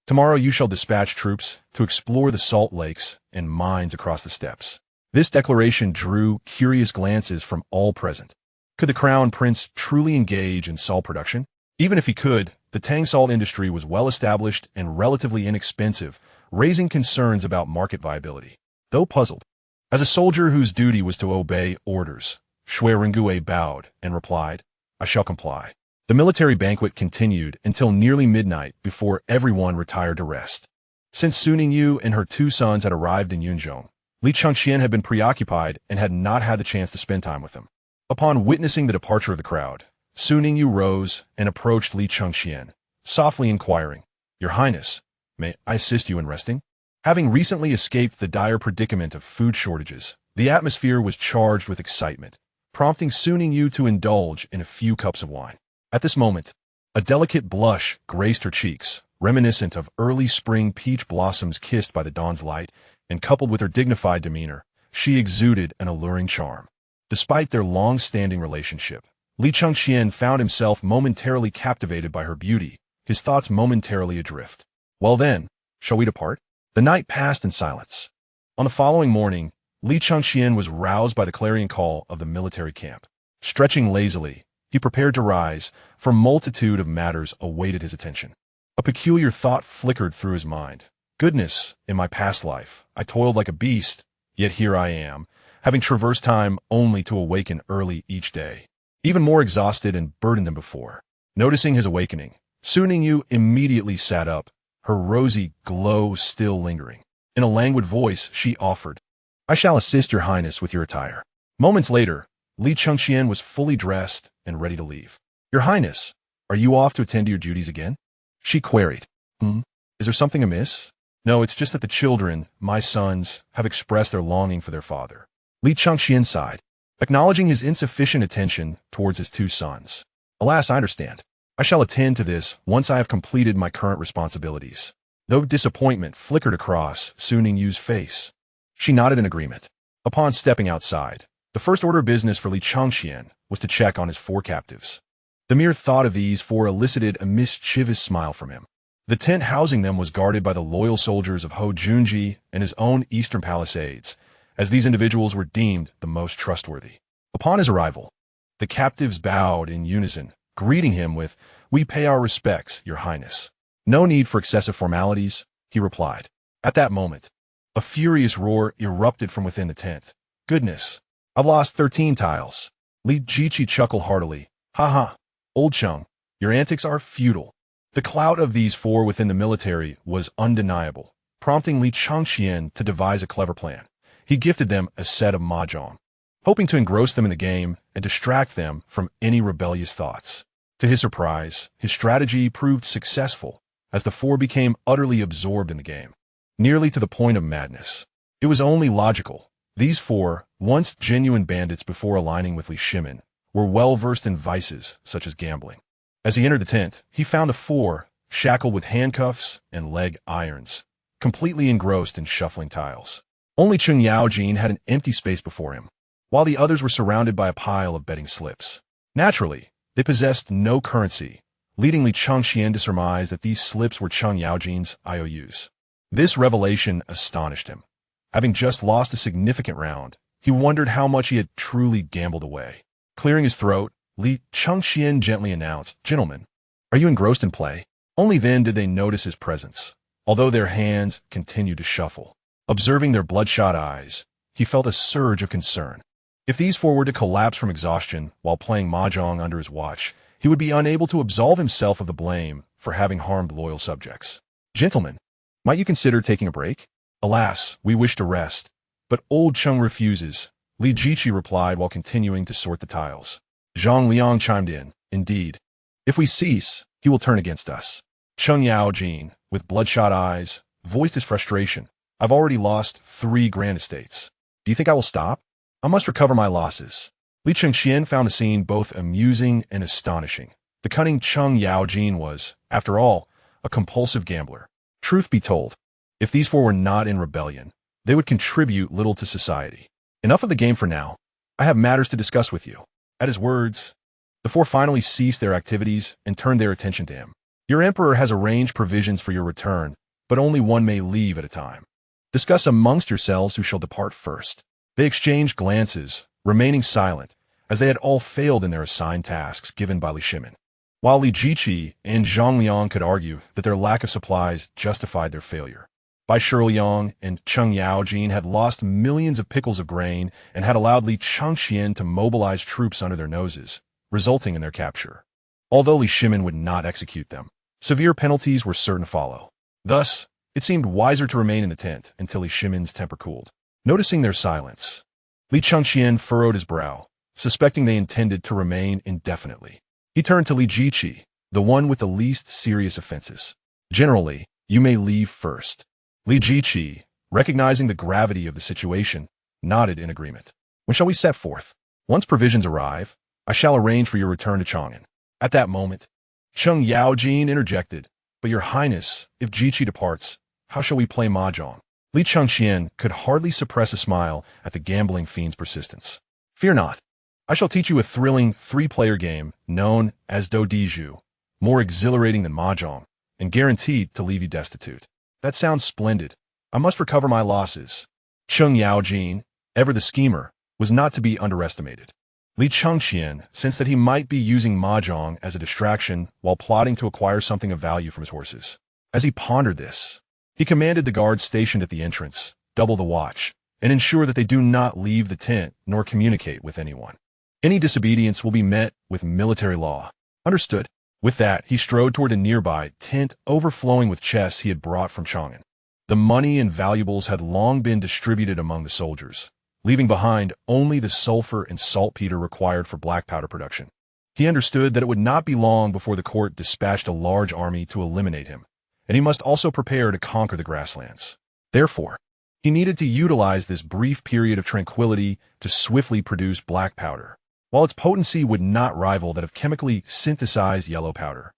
S1: Tomorrow you shall dispatch troops to explore the salt lakes and mines across the steppes. This declaration drew curious glances from all present. Could the crown prince truly engage in salt production? Even if he could, the Tang salt industry was well established and relatively inexpensive, raising concerns about market viability. Though puzzled, as a soldier whose duty was to obey orders, Shui Rengue bowed and replied, I shall comply. The military banquet continued until nearly midnight before everyone retired to rest. Since Su Ningyu and her 2 sons had arrived in Yunzhong, Li Chengqian had been preoccupied and had not had the chance to spend time with them. Upon witnessing the departure of the crowd, Su Ningyu rose and approached Li Chengqian, softly inquiring, Your Highness, may I assist you in resting? Having recently escaped the dire predicament of food shortages, the atmosphere was charged with excitement, prompting Su Ningyu to indulge in a few cups of wine. At this moment, a delicate blush graced her cheeks, reminiscent of early spring peach blossoms kissed by the dawn's light, and coupled with her dignified demeanor, she exuded an alluring charm. Despite their long-standing relationship, Li Chengqian found himself momentarily captivated by her beauty, his thoughts momentarily adrift. Well then, shall we depart? The night passed in silence. On the following morning, Li Chengqian was roused by the clarion call of the military camp. Stretching lazily, he prepared to rise, for a multitude of matters awaited his attention. A peculiar thought flickered through his mind. Goodness, in my past life, I toiled like a beast, yet here I am, having traversed time only to awaken early each day, even more exhausted and burdened than before. Noticing his awakening, Su Ningyu immediately sat up, her rosy glow still lingering. In a languid voice, she offered, I shall assist your highness with your attire. Moments later, Li Chengqian was fully dressed and ready to leave. Your highness, are you off to attend to your duties again? She queried. Is there something amiss? No, it's just that the children, my sons, have expressed their longing for their father. Li Chengqian sighed, acknowledging his insufficient attention towards his 2 sons. Alas, I understand. I shall attend to this once I have completed my current responsibilities. Though disappointment flickered across Su Ningyu's face, she nodded in agreement. Upon stepping outside, the first order of business for Li Chengqian was to check on his 4 captives. The mere thought of these 4 elicited a mischievous smile from him. The tent housing them was guarded by the loyal soldiers of Ho Junji and his own eastern palisades, as these individuals were deemed the most trustworthy. Upon his arrival, the captives bowed in unison, greeting him with, "We pay our respects, Your Highness." "No need for excessive formalities," he replied. At that moment, a furious roar erupted from within the tent. "Goodness, I've lost 13 tiles." Li Jiqi chuckled heartily. "Ha ha, old Cheng, your antics are futile." The clout of these four within the military was undeniable, prompting Li Chengqian to devise a clever plan. He gifted them a set of mahjong, hoping to engross them in the game and distract them from any rebellious thoughts. To his surprise, his strategy proved successful, as the four became utterly absorbed in the game, nearly to the point of madness. It was only logical. These four, once genuine bandits before aligning with Li Shimin, were well-versed in vices such as gambling. As he entered the tent, he found the four, shackled with handcuffs and leg irons, completely engrossed in shuffling tiles. Only Cheng Yaojin had an empty space before him, while the others were surrounded by a pile of betting slips. Naturally, they possessed no currency, leading Li Chengqian to surmise that these slips were Cheng Yaojin's IOUs. This revelation astonished him. Having just lost a significant round, he wondered how much he had truly gambled away. Clearing his throat, Li Chengqian gently announced, "Gentlemen, are you engrossed in play?" Only then did they notice his presence, although their hands continued to shuffle. Observing their bloodshot eyes, he felt a surge of concern. If these four were to collapse from exhaustion while playing mahjong under his watch, he would be unable to absolve himself of the blame for having harmed loyal subjects. "Gentlemen, might you consider taking a break?" "Alas, we wish to rest, but old Cheng refuses," Li Jiqi replied while continuing to sort the tiles. Zhang Liang chimed in, "Indeed, if we cease, he will turn against us." Cheng Yaojin, with bloodshot eyes, voiced his frustration. "I've already lost 3 grand estates. Do you think I will stop? I must recover my losses." Li Chengqian found the scene both amusing and astonishing. The cunning Cheng Yaojin was, after all, a compulsive gambler. Truth be told, if these four were not in rebellion, they would contribute little to society. "Enough of the game for now. I have matters to discuss with you." At his words, the four finally ceased their activities and turned their attention to him. "Your emperor has arranged provisions for your return, but only one may leave at a time. Discuss amongst yourselves who shall depart first." They exchanged glances, remaining silent, as they had all failed in their assigned tasks given by Li Shimin. While Li Jiqi and Zhang Liang could argue that their lack of supplies justified their failure, Bai Shiliang and Cheng Yaojin had lost millions of pickles of grain and had allowed Li Chengqian to mobilize troops under their noses, resulting in their capture. Although Li Shimin would not execute them, severe penalties were certain to follow. Thus, it seemed wiser to remain in the tent until Li Shimin's temper cooled. Noticing their silence, Li Chengqian furrowed his brow, suspecting they intended to remain indefinitely. He turned to Li Jiqi, the one with the least serious offenses. "Generally, you may leave first." Li Jiqi, recognizing the gravity of the situation, nodded in agreement. "When shall we set forth?" "Once provisions arrive, I shall arrange for your return to Chang'an." At that moment, Cheng Yaojin interjected, "But your highness, if Jiqi departs, how shall we play mahjong?" Li Chengqian could hardly suppress a smile at the gambling fiend's persistence. "Fear not. I shall teach you a thrilling 3-player game known as Do Diju, more exhilarating than mahjong, and guaranteed to leave you destitute." "That sounds splendid. I must recover my losses." Cheng Yaojin, ever the schemer, was not to be underestimated. Li Chengqian sensed that he might be using mahjong as a distraction while plotting to acquire something of value from his horses. As he pondered this, he commanded the guards stationed at the entrance, double the watch, and ensure that they do not leave the tent nor communicate with anyone. Any disobedience will be met with military law. Understood. With that, he strode toward a nearby tent overflowing with chests he had brought from Chang'an. The money and valuables had long been distributed among the soldiers, leaving behind only the sulfur and saltpeter required for black powder production. He understood that it would not be long before the court dispatched a large army to eliminate him, and he must also prepare to conquer the grasslands. Therefore, he needed to utilize this brief period of tranquility to swiftly produce black powder. While its potency would not rival that of chemically synthesized yellow powder,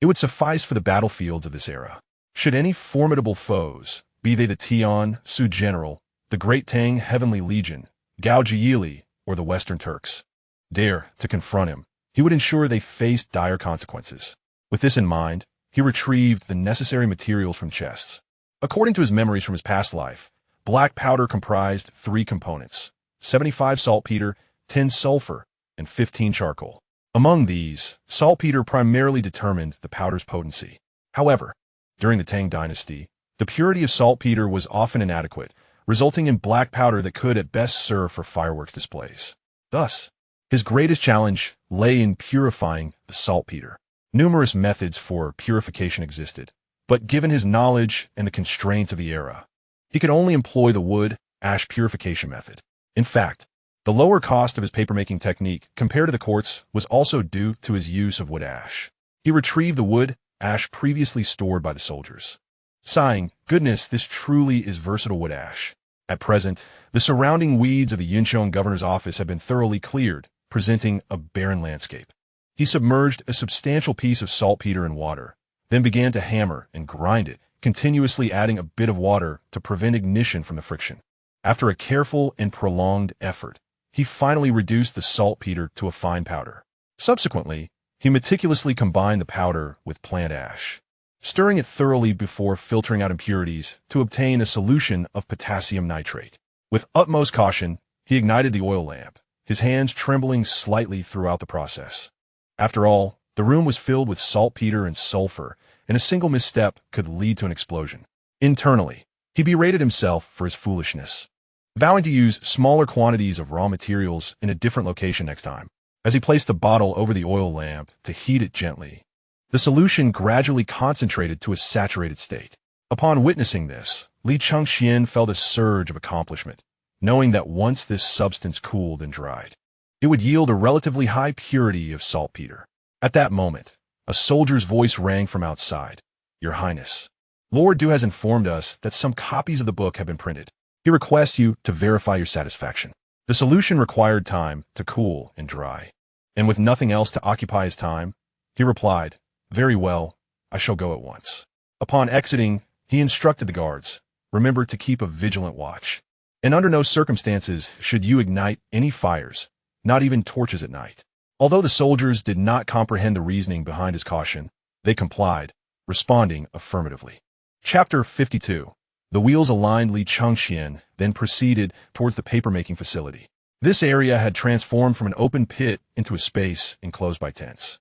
S1: it would suffice for the battlefields of this era. Should any formidable foes, be they the Tian, Su General, the Great Tang Heavenly Legion, Gao Jiyili, or the Western Turks, dare to confront him, he would ensure they faced dire consequences. With this in mind, he retrieved the necessary materials from chests. According to his memories from his past life, Black powder comprised 3 components: 75 saltpeter, 10 sulfur, and 15 charcoal. Among these, saltpeter primarily determined the powder's potency. However, during the Tang dynasty, the purity of saltpeter was often inadequate, resulting in black powder that could at best serve for fireworks displays. Thus, his greatest challenge lay in purifying the saltpeter. Numerous methods for purification existed, but given his knowledge and the constraints of the era, he could only employ the wood-ash purification method. In fact, the lower cost of his papermaking technique compared to the quartz was also due to his use of wood ash. He retrieved the wood ash previously stored by the soldiers. Sighing, "Goodness, this truly is versatile wood ash." At present, the surrounding weeds of the Yunqiang governor's office had been thoroughly cleared, presenting a barren landscape. He submerged a substantial piece of saltpeter in water, then began to hammer and grind it, continuously adding a bit of water to prevent ignition from the friction. After a careful and prolonged effort, he finally reduced the saltpeter to a fine powder. Subsequently, he meticulously combined the powder with plant ash, stirring it thoroughly before filtering out impurities to obtain a solution of potassium nitrate. With utmost caution, he ignited the oil lamp, his hands trembling slightly throughout the process. After all, the room was filled with saltpeter and sulfur, and a single misstep could lead to an explosion. Internally, he berated himself for his foolishness, vowing to use smaller quantities of raw materials in a different location next time. As he placed the bottle over the oil lamp to heat it gently, the solution gradually concentrated to a saturated state. Upon witnessing this, Li Chengqian felt a surge of accomplishment, knowing that once this substance cooled and dried, it would yield a relatively high purity of saltpeter. At that moment, a soldier's voice rang from outside. "Your Highness, Lord Du has informed us that some copies of the book have been printed. He requests you to verify your satisfaction." The solution required time to cool and dry, and with nothing else to occupy his time, he replied, "Very well, I shall go at once." Upon exiting, he instructed the guards, "Remember to keep a vigilant watch, and under no circumstances should you ignite any fires, not even torches at night." Although the soldiers did not comprehend the reasoning behind his caution, they complied, responding affirmatively. Chapter 52. The wheels aligned. Li Chengqian then proceeded towards the papermaking facility. This area had transformed from an open pit into a space enclosed by tents.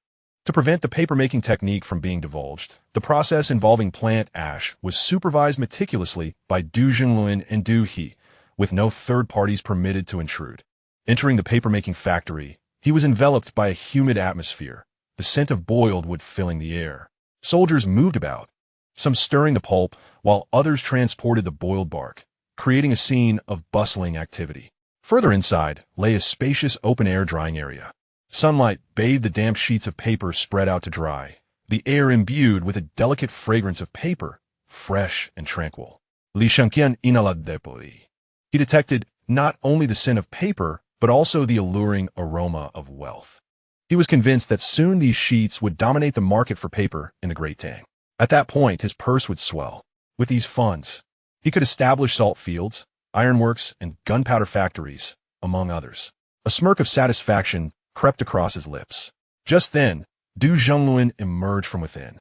S1: To prevent the papermaking technique from being divulged, the process involving plant ash was supervised meticulously by Du Zhenguan and Du He, with no third parties permitted to intrude. Entering the papermaking factory, he was enveloped by a humid atmosphere, the scent of boiled wood filling the air. Soldiers moved about, some stirring the pulp, while others transported the boiled bark, creating a scene of bustling activity. Further inside lay a spacious open-air drying area. Sunlight bathed the damp sheets of paper spread out to dry, the air imbued with a delicate fragrance of paper, fresh and tranquil. Li Chengqian inhaled deeply. He detected not only the scent of paper, but also the alluring aroma of wealth. He was convinced that soon these sheets would dominate the market for paper in the Great Tang. At that point, his purse would swell. With these funds, he could establish salt fields, ironworks, and gunpowder factories, among others. A smirk of satisfaction crept across his lips. Just then, Du Zhenguan emerged from within,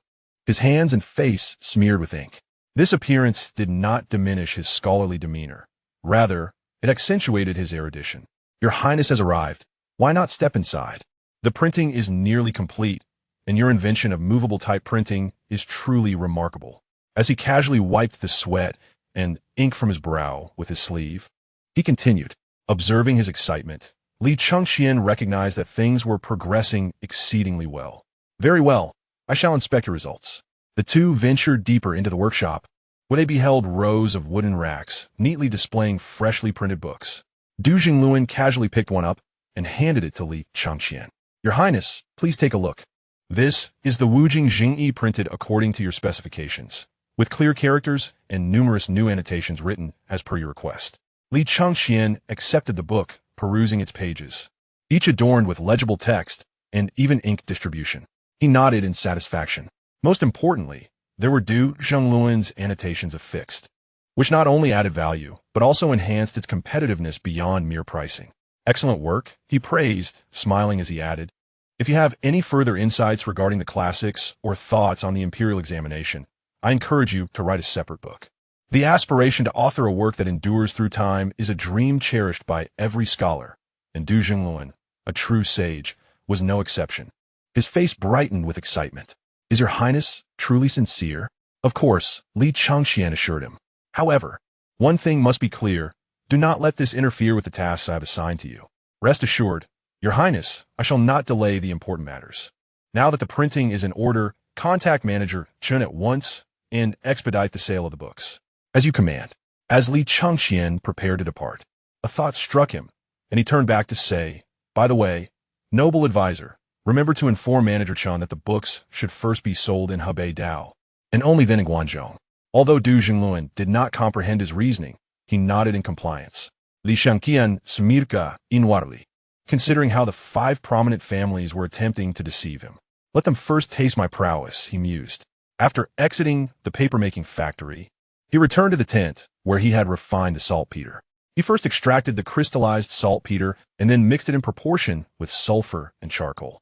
S1: his hands and face smeared with ink. This appearance did not diminish his scholarly demeanor. Rather, it accentuated his erudition. "Your Highness has arrived. Why not step inside? The printing is nearly complete, and your invention of movable type printing is truly remarkable." As he casually wiped the sweat and ink from his brow with his sleeve, he continued. Observing his excitement, Li Chengqian recognized that things were progressing exceedingly well. "Very well, I shall inspect your results." The two ventured deeper into the workshop, where they beheld rows of wooden racks neatly displaying freshly printed books. Du Zhenguan casually picked one up and handed it to Li Chengqian. "Your Highness, please take a look. This is the Wujing Jingyi printed according to your specifications, with clear characters and numerous new annotations written as per your request." Li Chengqian accepted the book, perusing its pages, each adorned with legible text and even ink distribution. He nodded in satisfaction. Most importantly, there were Du Zhenguan's annotations affixed, which not only added value, but also enhanced its competitiveness beyond mere pricing. "Excellent work," he praised, smiling as he added, "If you have any further insights regarding the classics or thoughts on the imperial examination, I encourage you to write a separate book." The aspiration to author a work that endures through time is a dream cherished by every scholar, and Du Jingluan, a true sage, was no exception. His face brightened with excitement. "Is your highness truly sincere?" "Of course," Li Chengqian assured him. "However, one thing must be clear. Do not let this interfere with the tasks I have assigned to you. Rest assured, your highness, I shall not delay the important matters. Now that the printing is in order, contact manager Chen at once and expedite the sale of the books. As you command." As Li Chengqian prepared to depart, a thought struck him, and he turned back to say, "By the way, noble advisor, remember to inform Manager Chen that the books should first be sold in Hebei Dao, and only then in Guangzhou." Although Du Jingluan did not comprehend his reasoning, he nodded in compliance. Li Chengqian smirka inwardly, considering how the 5 prominent families were attempting to deceive him. "Let them first taste my prowess," he mused. After exiting the paper-making factory, he returned to the tent, where he had refined the saltpeter. He first extracted the crystallized saltpeter and then mixed it in proportion with sulfur and charcoal.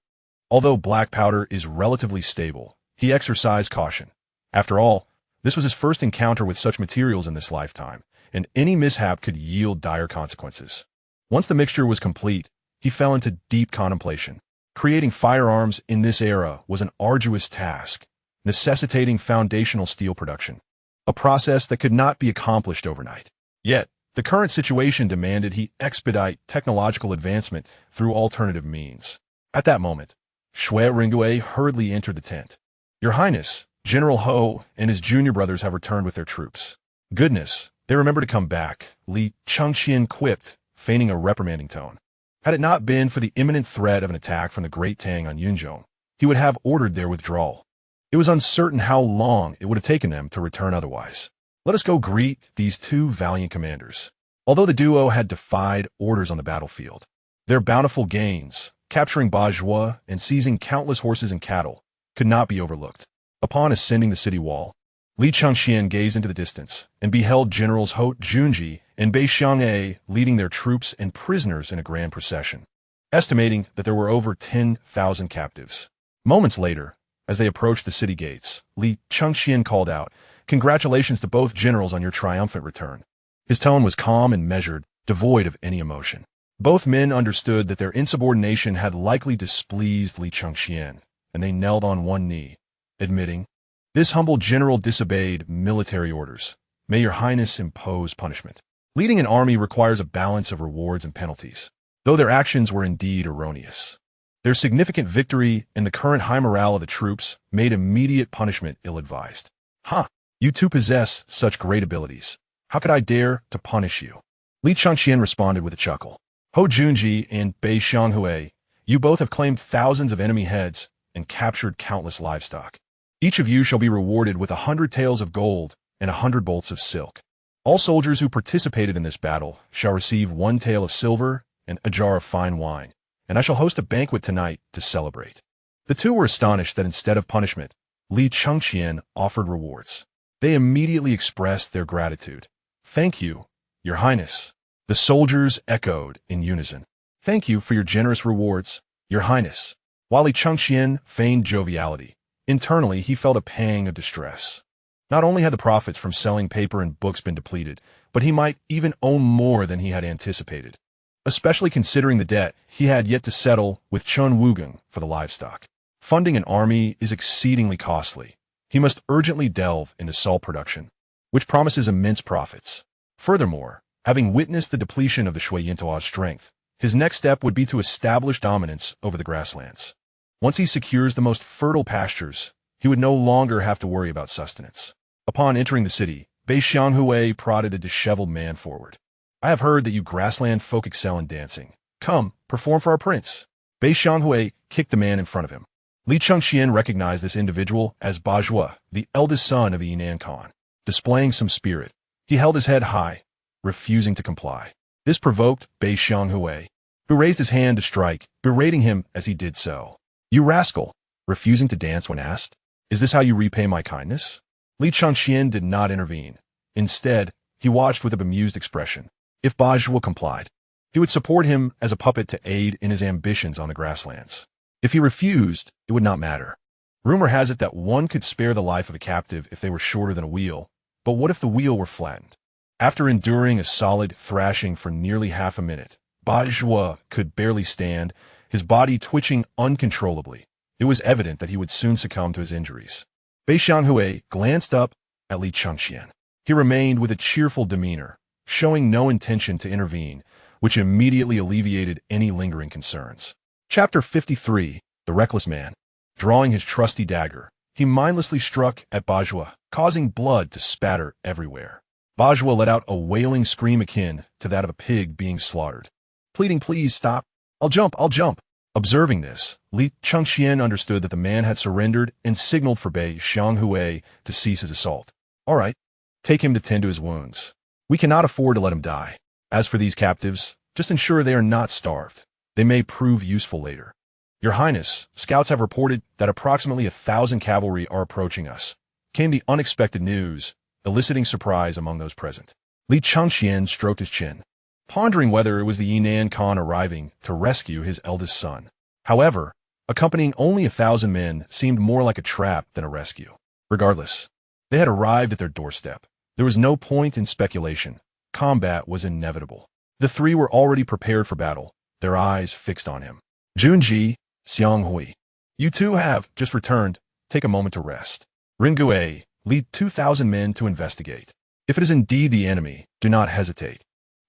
S1: Although black powder is relatively stable, he exercised caution. After all, this was his first encounter with such materials in this lifetime, and any mishap could yield dire consequences. Once the mixture was complete, he fell into deep contemplation. Creating firearms in this era was an arduous task, necessitating foundational steel production, a process that could not be accomplished overnight. Yet, the current situation demanded he expedite technological advancement through alternative means. At that moment, Shui Ringue hurriedly entered the tent. "Your Highness, General Ho and his junior brothers have returned with their troops." "Goodness, they remember to come back," Li Chengqian quipped, feigning a reprimanding tone. Had it not been for the imminent threat of an attack from the Great Tang on Yunzhong, he would have ordered their withdrawal. It was uncertain how long it would have taken them to return otherwise. Let us go greet these 2 valiant commanders. Although the duo had defied orders on the battlefield, their bountiful gains, capturing Bajua and seizing countless horses and cattle, could not be overlooked. Upon ascending the city wall, Li Chengqian gazed into the distance and beheld Generals Ho Junji and Bei Xiang'e leading their troops and prisoners in a grand procession, estimating that there were over 10,000 captives. Moments later, as they approached the city gates, Li Chengqian called out, "Congratulations to both generals on your triumphant return." His tone was calm and measured, devoid of any emotion. Both men understood that their insubordination had likely displeased Li Chengqian, and they knelt on one knee, admitting, "This humble general disobeyed military orders. May your highness impose punishment." Leading an army requires a balance of rewards and penalties, though their actions were indeed erroneous. Their significant victory and the current high morale of the troops made immediate punishment ill-advised. "Ha! You 2 possess such great abilities. How could I dare to punish you?" Li Chengqian responded with a chuckle. "Ho Junji and Bei Xianghui, you both have claimed thousands of enemy heads and captured countless livestock. Each of you shall be rewarded with 100 taels of gold and 100 bolts of silk. All soldiers who participated in this battle shall receive 1 tael of silver and a jar of fine wine, and I shall host a banquet tonight to celebrate." The 2 were astonished that instead of punishment, Li Chengqian offered rewards. They immediately expressed their gratitude. "Thank you, your highness." The soldiers echoed in unison. "Thank you for your generous rewards, your highness." While Li Chengqian feigned joviality, internally he felt a pang of distress. Not only had the profits from selling paper and books been depleted, but he might even owe more than he had anticipated, especially considering the debt he had yet to settle with Chun Wugang for the livestock. Funding an army is exceedingly costly. He must urgently delve into salt production, which promises immense profits. Furthermore, having witnessed the depletion of the Shui Yintao's strength, his next step would be to establish dominance over the grasslands. Once he secures the most fertile pastures, he would no longer have to worry about sustenance. Upon entering the city, Bei Xianghui prodded a disheveled man forward. "I have heard that you grassland folk excel in dancing. Come, perform for our prince." Bei Xianghui kicked the man in front of him. Li Chengqian recognized this individual as Bajua, the eldest son of the Yinan Khan. Displaying some spirit, he held his head high, refusing to comply. This provoked Bei Xianghui, who raised his hand to strike, berating him as he did so. "You rascal, refusing to dance when asked? Is this how you repay my kindness?" Li Chengqian did not intervene. Instead, he watched with a bemused expression. If Bajua complied, he would support him as a puppet to aid in his ambitions on the grasslands. If he refused, it would not matter. Rumor has it that one could spare the life of a captive if they were shorter than a wheel, But what if the wheel were flattened? After enduring a solid thrashing for nearly half a minute, Bajwa could barely stand, his body twitching uncontrollably. It was evident that he would soon succumb to his injuries. Bei Xianghui glanced up at Li Chengqian. He remained with a cheerful demeanor, showing no intention to intervene, which immediately alleviated any lingering concerns. Chapter 53, The Reckless Man. Drawing his trusty dagger, he mindlessly struck at Bajwa, causing blood to spatter everywhere. Bajwa let out a wailing scream akin to that of a pig being slaughtered. Pleading, "Please stop. I'll jump, I'll jump." Observing this, Li Chengqian understood that the man had surrendered and signaled for Bei Xianghui to cease his assault. "All right, take him to tend to his wounds. We cannot afford to let him die. As for these captives, just ensure they are not starved. They may prove useful later. Your Highness, scouts have reported that approximately 1,000 cavalry are approaching us," came the unexpected news, eliciting surprise among those present. Li Chengqian stroked his chin, pondering whether it was the Yinan Khan arriving to rescue his eldest son. However, accompanying only 1,000 men seemed more like a trap than a rescue. Regardless, they had arrived at their doorstep. There was no point in speculation. Combat was inevitable. The three were already prepared for battle, their eyes fixed on him. "Junji, Xianghui, you two have just returned. Take a moment to rest. Ringue, lead 2,000 men to investigate. If it is indeed the enemy, do not hesitate.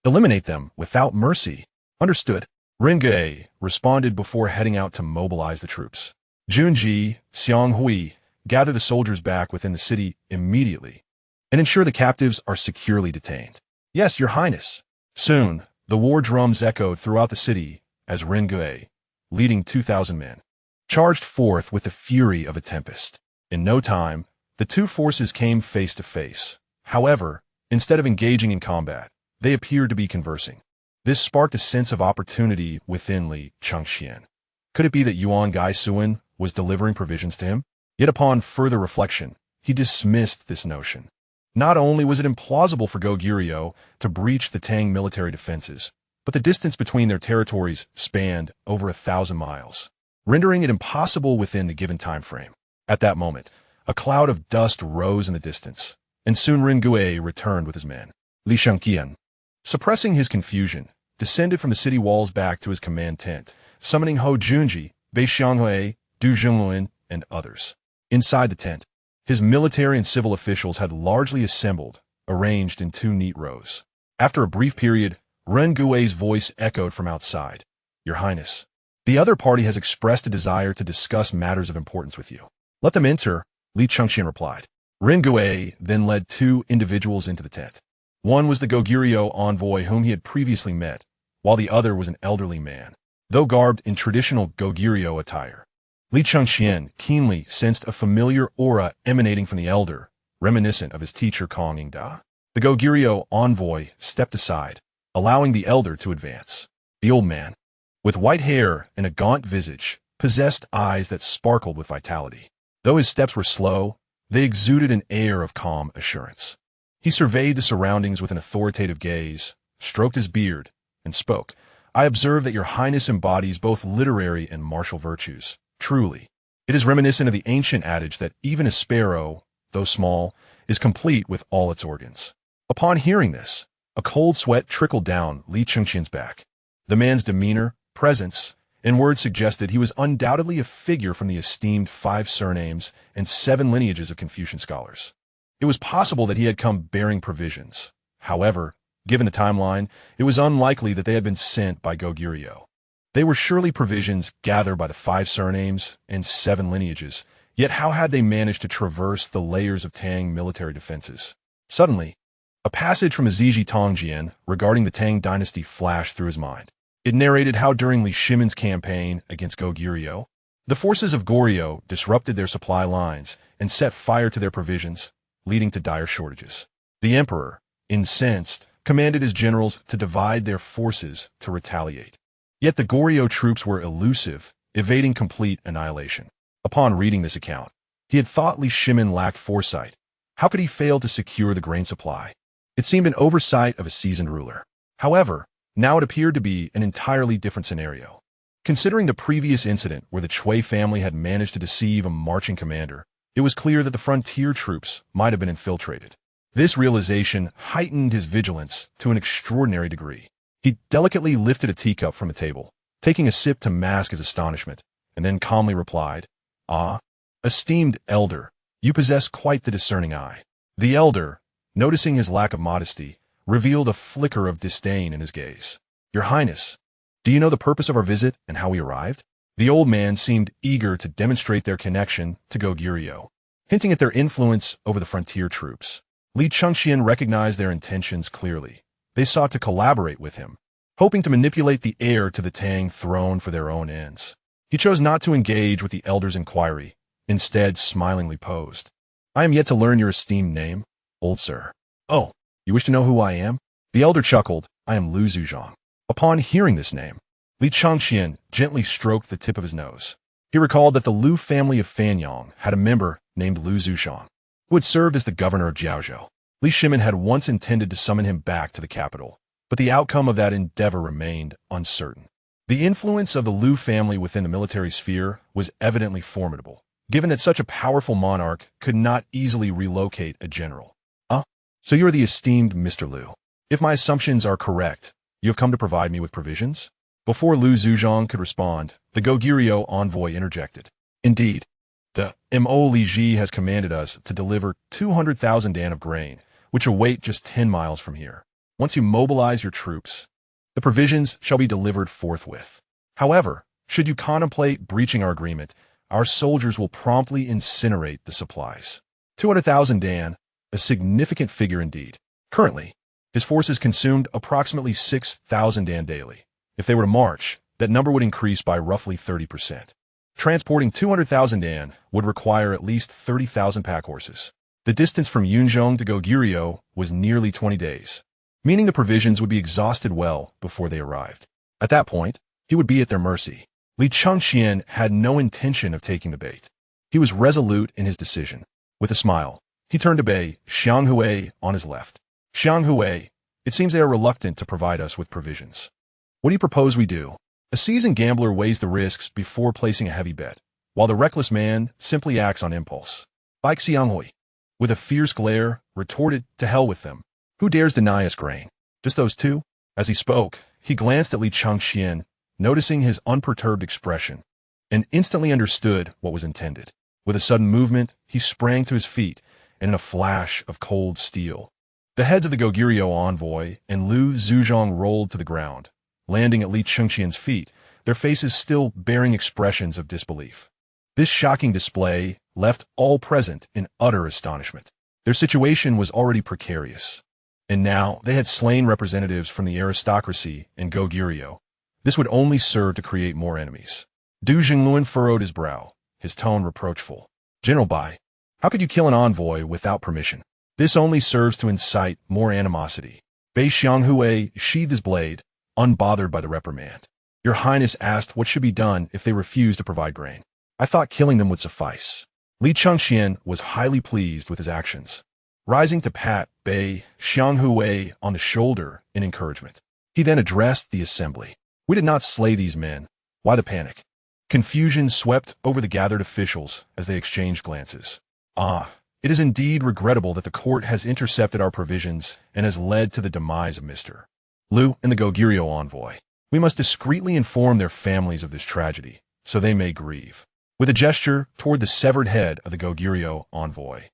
S1: Eliminate them without mercy." "Understood." Ringue responded before heading out to mobilize the troops. Junji, Xianghui, gather the soldiers back within the city immediately and ensure the captives are securely detained. "Yes, Your Highness." Soon, the war drums echoed throughout the city as Ringue, leading 2,000 men, charged forth with the fury of a tempest. In no time, the two forces came face to face. However, instead of engaging in combat, they appeared to be conversing. This sparked a sense of opportunity within Li Chengqian. Could it be that Yuan Gaisuan was delivering provisions to him? Yet upon further reflection, he dismissed this notion. Not only was it implausible for Goguryeo to breach the Tang military defenses, but the distance between their territories spanned over 1,000 miles, rendering it impossible within the given time frame. At that moment, a cloud of dust rose in the distance, and soon Ringue returned with his men. Li Chengqian, suppressing his confusion, descended from the city walls back to his command tent, summoning Hou Junji, Bei Xianghui, Du Zhongluan, and others. Inside the tent, his military and civil officials had largely assembled, arranged in 2 neat rows. After a brief period, Rengui's voice echoed from outside. "Your Highness, the other party has expressed a desire to discuss matters of importance with you." "Let them enter," Li Chengqian replied. Ringue then led 2 individuals into the tent. One was the Goguryeo envoy whom he had previously met, while the other was an elderly man, though garbed in traditional Goguryeo attire. Li Chengqian keenly sensed a familiar aura emanating from the elder, reminiscent of his teacher Kong Yingda. The Goguryeo envoy stepped aside, allowing the elder to advance. The old man, with white hair and a gaunt visage, possessed eyes that sparkled with vitality. Though his steps were slow, they exuded an air of calm assurance. He surveyed the surroundings with an authoritative gaze, stroked his beard, and spoke. "I observe that your Highness embodies both literary and martial virtues. Truly, it is reminiscent of the ancient adage that even a sparrow, though small, is complete with all its organs." Upon hearing this, a cold sweat trickled down Li Chengqian's back. The man's demeanor, presence, and words suggested he was undoubtedly a figure from the esteemed 5 surnames and 7 lineages of Confucian scholars. It was possible that he had come bearing provisions. However, given the timeline, it was unlikely that they had been sent by Goguryeo. They were surely provisions gathered by the 5 surnames and 7 lineages, yet how had they managed to traverse the layers of Tang military defenses? Suddenly, a passage from Aziji Tongjian regarding the Tang dynasty flashed through his mind. It narrated how during Li Shimin's campaign against Goguryeo, the forces of Goryeo disrupted their supply lines and set fire to their provisions, leading to dire shortages. The emperor, incensed, commanded his generals to divide their forces to retaliate. Yet the Goryeo troops were elusive, evading complete annihilation. Upon reading this account, he had thought Li Shimin lacked foresight. How could he fail to secure the grain supply? It seemed an oversight of a seasoned ruler. However, now it appeared to be an entirely different scenario. Considering the previous incident where the Chui family had managed to deceive a marching commander, it was clear that the frontier troops might have been infiltrated. This realization heightened his vigilance to an extraordinary degree. He delicately lifted a teacup from the table, taking a sip to mask his astonishment, and then calmly replied, "Ah, esteemed elder, you possess quite the discerning eye." The elder, noticing his lack of modesty, revealed a flicker of disdain in his gaze. "Your Highness, do you know the purpose of our visit and how we arrived?" The old man seemed eager to demonstrate their connection to Goguryeo, hinting at their influence over the frontier troops. Li Chengqian recognized their intentions clearly. They sought to collaborate with him, hoping to manipulate the heir to the Tang throne for their own ends. He chose not to engage with the elder's inquiry, instead smilingly posed, "I am yet to learn your esteemed name, old sir." "Oh, you wish to know who I am?" The elder chuckled, "I am Lu Zuzhong." Upon hearing this name, Li Chengqian gently stroked the tip of his nose. He recalled that the Lu family of Fanyang had a member named Lu Zuzhong, who had served as the governor of Jiaozhou. Li Shimin had once intended to summon him back to the capital, but the outcome of that endeavor remained uncertain. The influence of the Lu family within the military sphere was evidently formidable, given that such a powerful monarch could not easily relocate a general. So you are the esteemed Mr. Lu. If my assumptions are correct, you have come to provide me with provisions?" Before Lu Zuzhong could respond, the Goguryeo envoy interjected. "Indeed, the Mo Li Ji has commanded us to deliver 200,000 dan of grain, which await just 10 miles from here. Once you mobilize your troops, the provisions shall be delivered forthwith. However, should you contemplate breaching our agreement, our soldiers will promptly incinerate the supplies." 200,000 dan, a significant figure indeed. Currently, his forces consumed approximately 6,000 dan daily. If they were to march, that number would increase by roughly 30%. Transporting 200,000 dan would require at least 30,000 pack horses. The distance from Yunzhong to Goguryeo was nearly 20 days, meaning the provisions would be exhausted well before they arrived. At that point, he would be at their mercy. Li Chengqian had no intention of taking the bait. He was resolute in his decision. With a smile, he turned to Bei Xianghui on his left. "Xianghui, it seems they are reluctant to provide us with provisions. What do you propose we do?" A seasoned gambler weighs the risks before placing a heavy bet, while the reckless man simply acts on impulse. Bai Xianghui, with a fierce glare, retorted, "To hell with them. Who dares deny us grain? Just those two?" As he spoke, he glanced at Li Chengqian, noticing his unperturbed expression, and instantly understood what was intended. With a sudden movement, he sprang to his feet, and in a flash of cold steel, the heads of the Goguryeo envoy and Lu Zuzhong rolled to the ground, landing at Li Chengqian's feet, their faces still bearing expressions of disbelief. This shocking display left all present in utter astonishment. Their situation was already precarious, and now they had slain representatives from the aristocracy in Goguryeo. This would only serve to create more enemies. Du Jingluan furrowed his brow, his tone reproachful. "General Bai, how could you kill an envoy without permission? This only serves to incite more animosity." Bei Xianghui sheathed his blade, unbothered by the reprimand. "Your Highness asked what should be done if they refuse to provide grain. I thought killing them would suffice." Li Chengqian was highly pleased with his actions, rising to pat Bei Xianghui on the shoulder in encouragement. He then addressed the assembly. "We did not slay these men. Why the panic?" Confusion swept over the gathered officials as they exchanged glances. It is indeed regrettable that the court has intercepted our provisions and has led to the demise of Mr. Lu and the Goguryeo envoy. We must discreetly inform their families of this tragedy, so they may grieve." With a gesture toward the severed head of the Goguryeo envoy,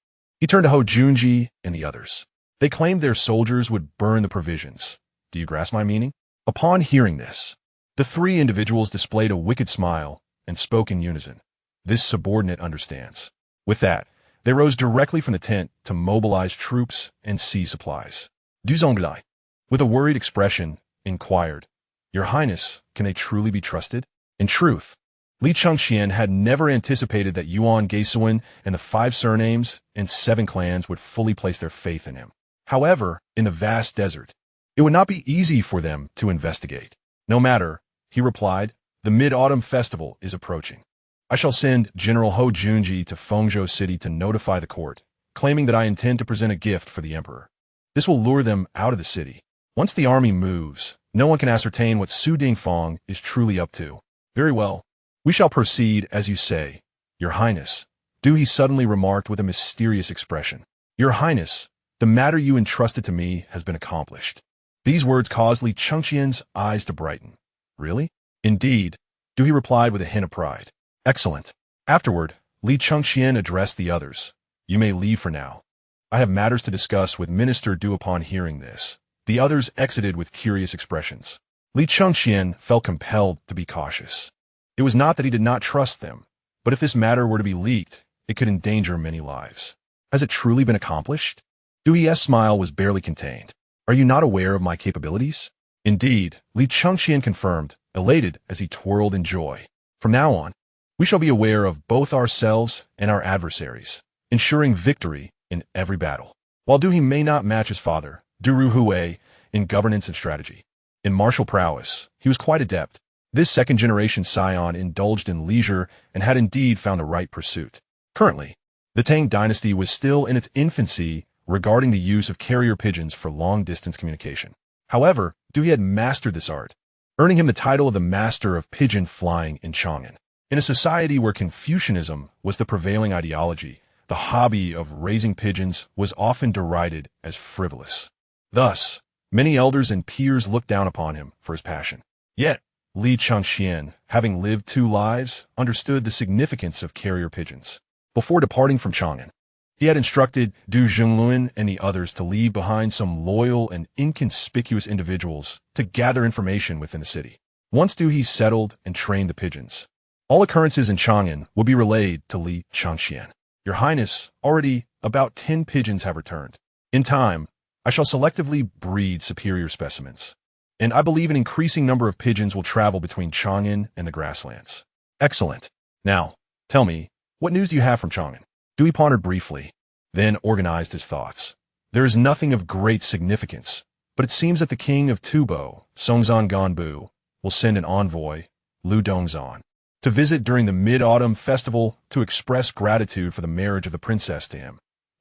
S1: he turned to Ho Junji and the others. They claimed their soldiers would burn the provisions. Do you grasp my meaning? Upon hearing this, the three individuals displayed a wicked smile and spoke in unison. This subordinate understands. With that, they rose directly from the tent to mobilize troops and seize supplies. Du Zonglai, with a worried expression, inquired, "Your Highness, can they truly be trusted?" In truth, Li Chengqian had never anticipated that Yuan Gaisuan and the 5 surnames and 7 clans would fully place their faith in him. However, in the vast desert, it would not be easy for them to investigate. "No matter," he replied, "the Mid-Autumn Festival is approaching. I shall send General Ho Junji to Fengzhou City to notify the court, claiming that I intend to present a gift for the emperor. This will lure them out of the city. Once the army moves, no one can ascertain what Su Dingfang is truly up to." "Very well. We shall proceed as you say, Your Highness," Du he suddenly remarked with a mysterious expression. "Your Highness, The matter you entrusted to me has been accomplished. These words caused Li Chengqian's eyes to brighten. Really? Indeed, Du He replied with a hint of pride. Excellent. Afterward, Li Chengqian addressed the others. You may leave for now. I have matters to discuss with Minister Du. Upon hearing this, the others exited with curious expressions. Li Chengqian felt compelled to be cautious. It was not that he did not trust them, but if this matter were to be leaked, it could endanger many lives. Has it truly been accomplished? Du He's smile was barely contained. Are you not aware of my capabilities? Indeed, Li Chengqian confirmed, elated as he twirled in joy. From now on, we shall be aware of both ourselves and our adversaries, ensuring victory in every battle. While Du He may not match his father, Du Ruhui, in governance and strategy, in martial prowess, he was quite adept. This second-generation scion indulged in leisure and had indeed found the right pursuit. Currently, the Tang dynasty was still in its infancy regarding the use of carrier pigeons for long-distance communication. However, Du He had mastered this art, earning him the title of the Master of Pigeon Flying in Chang'an. In a society where Confucianism was the prevailing ideology, the hobby of raising pigeons was often derided as frivolous. Thus, many elders and peers looked down upon him for his passion. Yet, Li Chengqian, having lived 2 lives, understood the significance of carrier pigeons. Before departing from Chang'an, he had instructed Du Junlun and the others to leave behind some loyal and inconspicuous individuals to gather information within the city. Once Du He settled and trained the pigeons, all occurrences in Chang'an would be relayed to Li Chengqian. Your Highness, already about 10 pigeons have returned. In time, I shall selectively breed superior specimens, and I believe an increasing number of pigeons will travel between Chang'an and the grasslands. Excellent. Now, tell me, what news do you have from Chang'an? Du He pondered briefly, then organized his thoughts. There is nothing of great significance, but it seems that the king of Tubo, Songzan Ganbu, will send an envoy, Lu Dongzan, to visit during the Mid-Autumn Festival to express gratitude for the marriage of the princess to him,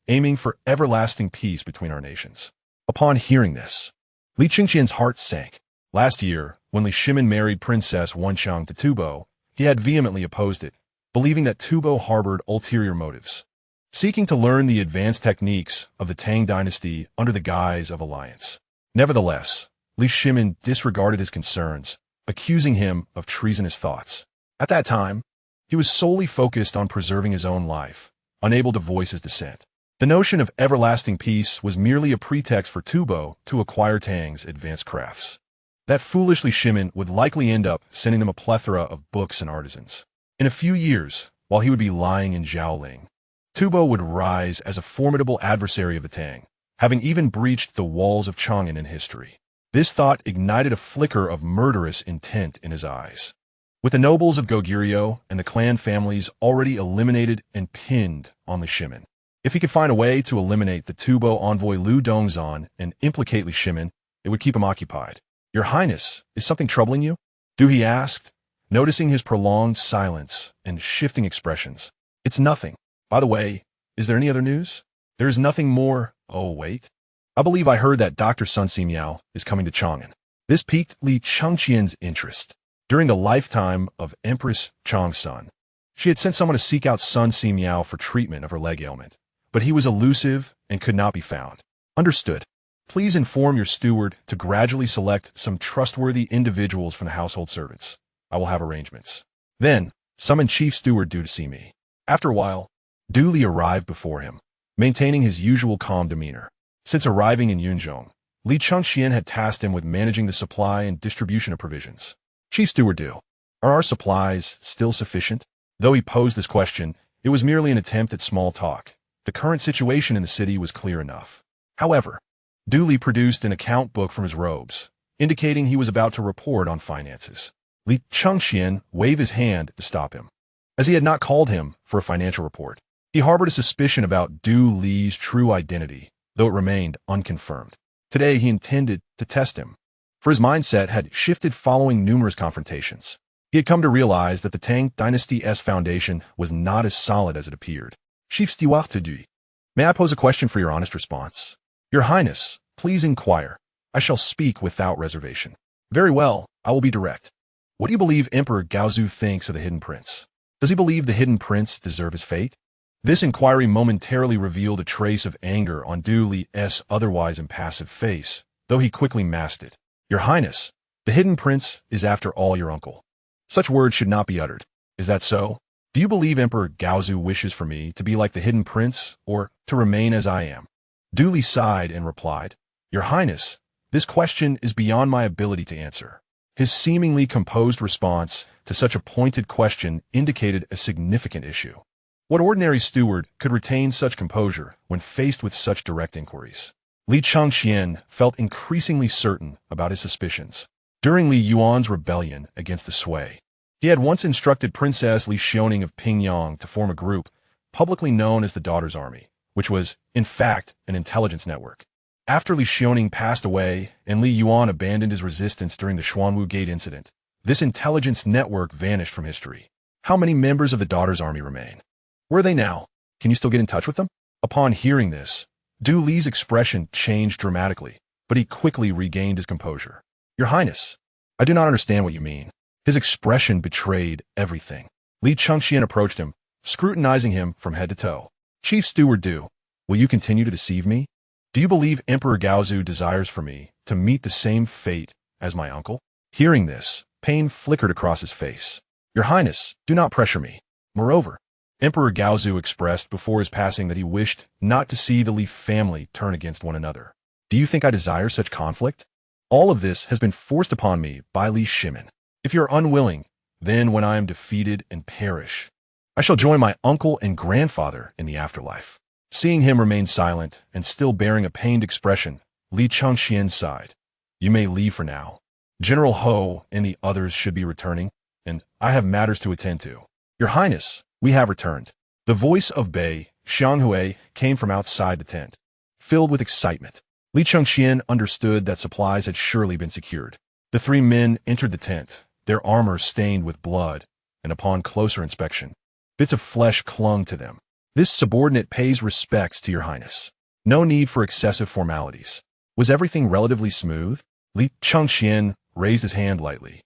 S1: aiming for everlasting peace between our nations. Upon hearing this, Li Chengqian's heart sank. Last year, when Li Shimin married Princess Wenxiang to Tubo, he had vehemently opposed it, believing that Tubo harbored ulterior motives, seeking to learn the advanced techniques of the Tang dynasty under the guise of alliance. Nevertheless, Li Shimin disregarded his concerns, accusing him of treasonous thoughts. At that time, he was solely focused on preserving his own life, unable to voice his dissent. The notion of everlasting peace was merely a pretext for Tubo to acquire Tang's advanced crafts. That foolish Li Shimin would likely end up sending them a plethora of books and artisans. In a few years, while he would be lying in Zhaoling, Tubo would rise as a formidable adversary of the Tang, having even breached the walls of Chang'an in history. This thought ignited a flicker of murderous intent in his eyes. With the nobles of Goguryeo and the clan families already eliminated and pinned on Li Shimin, if he could find a way to eliminate the Tubo envoy Lu Dongzan and implicate Li Shimin, it would keep him occupied. Your Highness, is something troubling you? Du He asked, noticing his prolonged silence and shifting expressions. It's nothing. By the way, is there any other news? There is nothing more. Oh, wait. I believe I heard that Dr. Sun Simiao is coming to Chang'an. This piqued Li Chengqian's interest. During the lifetime of Empress Changsun, she had sent someone to seek out Sun Simiao for treatment of her leg ailment, but he was elusive and could not be found. Understood. Please inform your steward to gradually select some trustworthy individuals from the household servants. I will have arrangements. Then, summon Chief Steward Du to see me. After a while, Du Li arrived before him, maintaining his usual calm demeanor. Since arriving in Yunzhong, Li Chengqian had tasked him with managing the supply and distribution of provisions. Chief Steward Du, are our supplies still sufficient? Though he posed this question, it was merely an attempt at small talk. The current situation in the city was clear enough. However, Du Li produced an account book from his robes, indicating he was about to report on finances. Li Chengqian waved his hand to stop him, as he had not called him for a financial report. He harbored a suspicion about Du Li's true identity, though it remained unconfirmed. Today he intended to test him, for his mindset had shifted following numerous confrontations. He had come to realize that the Tang dynasty's foundation was not as solid as it appeared. Chief Steward Du, may I pose a question for your honest response? Your Highness, please inquire. I shall speak without reservation. Very well, I will be direct. What do you believe Emperor Gaozu thinks of the Hidden Prince? Does he believe the Hidden Prince deserve his fate? This inquiry momentarily revealed a trace of anger on Du Li's otherwise impassive face, though he quickly masked it. Your Highness, the hidden prince is after all your uncle. Such words should not be uttered. Is that so? Do you believe Emperor Gaozu wishes for me to be like the hidden prince, or to remain as I am? Du Li sighed and replied, Your Highness, this question is beyond my ability to answer. His seemingly composed response to such a pointed question indicated a significant issue. What ordinary steward could retain such composure when faced with such direct inquiries? Li Chengqian felt increasingly certain about his suspicions. During Li Yuan's rebellion against the Sui, he had once instructed Princess Li Xiaoning of Pingyang to form a group, publicly known as the Daughter's Army, which was, in fact, an intelligence network. After Li Xiaoning passed away and Li Yuan abandoned his resistance during the Xuanwu Gate incident, this intelligence network vanished from history. How many members of the Daughter's Army remain? Where are they now? Can you still get in touch with them? Upon hearing this, Du Li's expression changed dramatically, but he quickly regained his composure. Your Highness, I do not understand what you mean. His expression betrayed everything. Li Chengqian approached him, scrutinizing him from head to toe. Chief Steward Du, will you continue to deceive me? Do you believe Emperor Gaozu desires for me to meet the same fate as my uncle? Hearing this, pain flickered across his face. Your Highness, do not pressure me. Moreover, Emperor Gaozu expressed before his passing that he wished not to see the Li family turn against one another. Do you think I desire such conflict? All of this has been forced upon me by Li Shimin. If you are unwilling, then when I am defeated and perish, I shall join my uncle and grandfather in the afterlife. Seeing him remain silent and still bearing a pained expression, Li Chengqian sighed. You may leave for now. General Ho and the others should be returning, and I have matters to attend to. Your Highness, we have returned. The voice of Bei Xianghui came from outside the tent. Filled with excitement, Li Chengqian understood that supplies had surely been secured. The three men entered the tent, their armor stained with blood, and upon closer inspection, bits of flesh clung to them. This subordinate pays respects to your Highness. No need for excessive formalities. Was everything relatively smooth? Li Chengqian raised his hand lightly,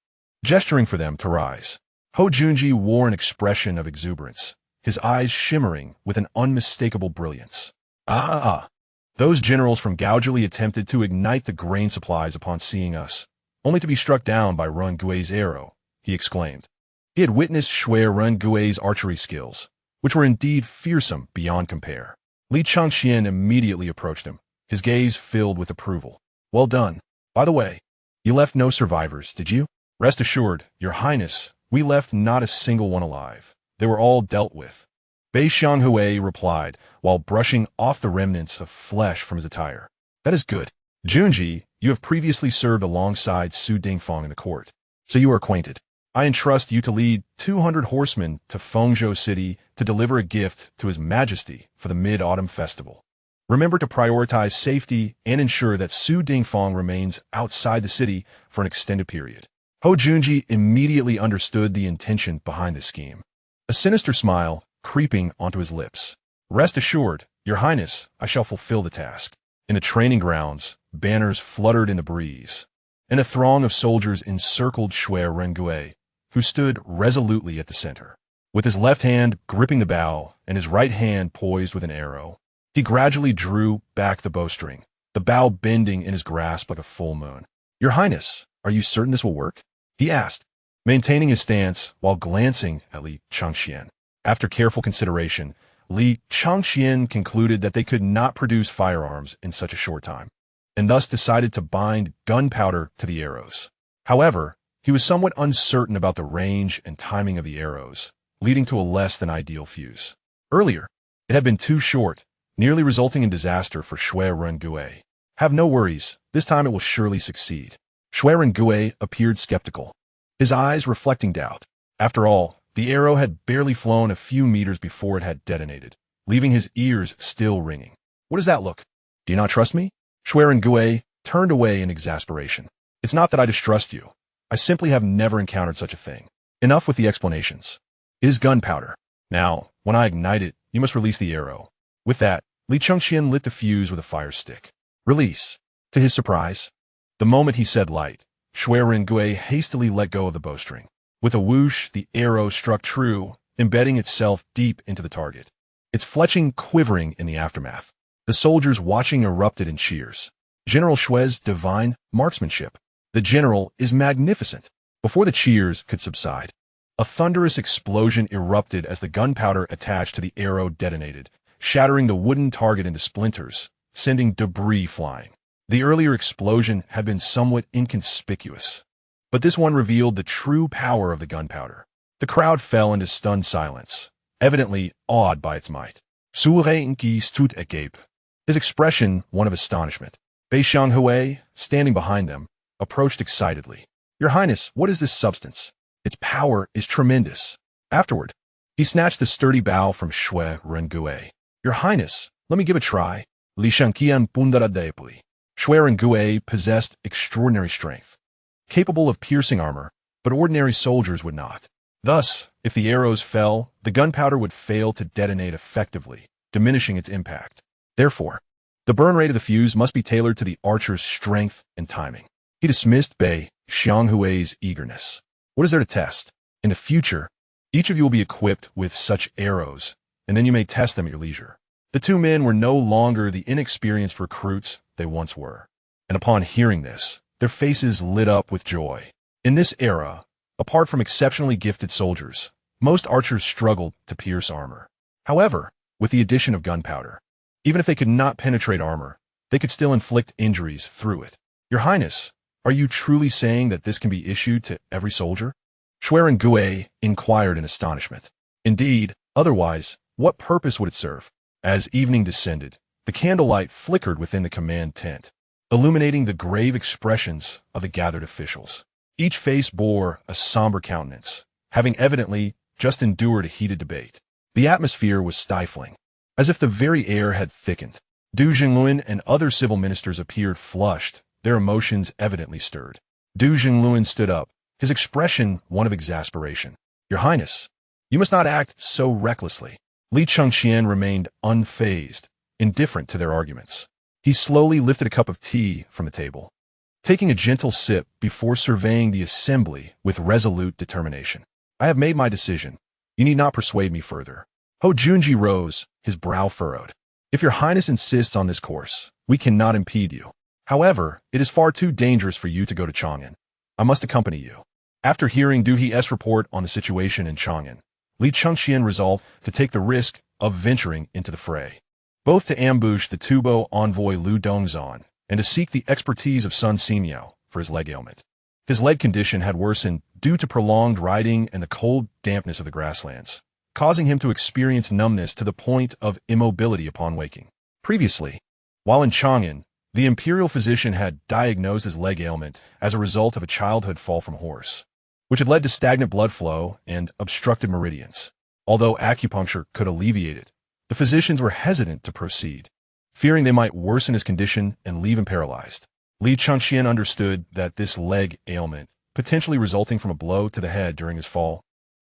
S1: gesturing for them to rise. Ho Junji wore an expression of exuberance, his eyes shimmering with an unmistakable brilliance. Those generals from Gaozu attempted to ignite the grain supplies upon seeing us, only to be struck down by Run Gui's arrow, he exclaimed. He had witnessed Shui Run Gui's archery skills, which were indeed fearsome beyond compare. Li Chengqian immediately approached him, his gaze filled with approval. Well done. By the way, you left no survivors, did you? Rest assured, Your Highness, we left not a single one alive. They were all dealt with. Bei Xianghui replied, while brushing off the remnants of flesh from his attire. That is good. Junji, you have previously served alongside Su Dingfang in the court, so you are acquainted. I entrust you to lead 200 horsemen to Fengzhou City to deliver a gift to His Majesty for the Mid-Autumn Festival. Remember to prioritize safety and ensure that Su Dingfang remains outside the city for an extended period. Ho Junji immediately understood the intention behind this scheme, a sinister smile creeping onto his lips. Rest assured, Your Highness, I shall fulfill the task. In the training grounds, banners fluttered in the breeze, and a throng of soldiers encircled Shui Rengui, who stood resolutely at the center. With his left hand gripping the bow and his right hand poised with an arrow, he gradually drew back the bowstring, the bow bending in his grasp like a full moon. Your Highness, are you certain this will work? He asked, maintaining his stance while glancing at Li Chengqian. After careful consideration, Li Chengqian concluded that they could not produce firearms in such a short time, and thus decided to bind gunpowder to the arrows. However, he was somewhat uncertain about the range and timing of the arrows, leading to a less than ideal fuse. Earlier, it had been too short, nearly resulting in disaster for Shui Rengui. Have no worries, this time it will surely succeed. Shui Rengui appeared skeptical, his eyes reflecting doubt. After all, the arrow had barely flown a few meters before it had detonated, leaving his ears still ringing. What does that look? Do you not trust me? Shui Rengui turned away in exasperation. It's not that I distrust you. I simply have never encountered such a thing. Enough with the explanations. It is gunpowder. Now, when I ignite it, you must release the arrow. With that, Li Chengqian lit the fuse with a fire stick. Release. To his surprise, the moment he said light, Shui Rengui hastily let go of the bowstring. With a whoosh, the arrow struck true, embedding itself deep into the target. its fletching quivering in the aftermath. The soldiers watching erupted in cheers. General Shue's divine marksmanship. The general is magnificent. Before the cheers could subside, a thunderous explosion erupted as the gunpowder attached to the arrow detonated, shattering the wooden target into splinters, sending debris flying. The earlier explosion had been somewhat inconspicuous, but this one revealed the true power of the gunpowder. The crowd fell into stunned silence, evidently awed by its might. Su Reinki stood agape, his expression one of astonishment. Bei Xianghui, standing behind them, approached excitedly. Your Highness, what is this substance? Its power is tremendous. Afterward, he snatched the sturdy bow from Shui Rengue. Your Highness, let me give a try. Li Chengqian pundara deeply. Shui Rengue possessed extraordinary strength, capable of piercing armor, but ordinary soldiers would not. Thus, if the arrows fell, the gunpowder would fail to detonate effectively, diminishing its impact. Therefore, the burn rate of the fuse must be tailored to the archer's strength and timing. He dismissed Bei Xianghui's eagerness. What is there to test? In the future, each of you will be equipped with such arrows, and then you may test them at your leisure. The two men were no longer the inexperienced recruits they once were, and upon hearing this, their faces lit up with joy. In this era, apart from exceptionally gifted soldiers, most archers struggled to pierce armor. However, with the addition of gunpowder, even if they could not penetrate armor, they could still inflict injuries through it. Your Highness, are you truly saying that this can be issued to every soldier? Shui Rengue inquired in astonishment. Indeed, otherwise, what purpose would it serve? As evening descended, the candlelight flickered within the command tent, illuminating the grave expressions of the gathered officials. Each face bore a somber countenance, having evidently just endured a heated debate. The atmosphere was stifling, as if the very air had thickened. Du Jingluan and other civil ministers appeared flushed, their emotions evidently stirred. Du Jingluan stood up, his expression one of exasperation. Your Highness, you must not act so recklessly. Li Chengqian remained unfazed, indifferent to their arguments. He slowly lifted a cup of tea from the table, taking a gentle sip before surveying the assembly with resolute determination. I have made my decision. You need not persuade me further. Ho Junji rose, his brow furrowed. If your Highness insists on this course, we cannot impede you. However, it is far too dangerous for you to go to Chang'an. I must accompany you. After hearing Du He's report on the situation in Chang'an, Li Chengqian resolved to take the risk of venturing into the fray, both to ambush the Tubo envoy Lu Dongzhan and to seek the expertise of Sun Simiao for his leg ailment. His leg condition had worsened due to prolonged riding and the cold dampness of the grasslands, causing him to experience numbness to the point of immobility upon waking. Previously, while in Chang'an, the imperial physician had diagnosed his leg ailment as a result of a childhood fall from horse, which had led to stagnant blood flow and obstructed meridians. Although acupuncture could alleviate it, the physicians were hesitant to proceed, fearing they might worsen his condition and leave him paralyzed. Li Chengqian understood that this leg ailment, potentially resulting from a blow to the head during his fall,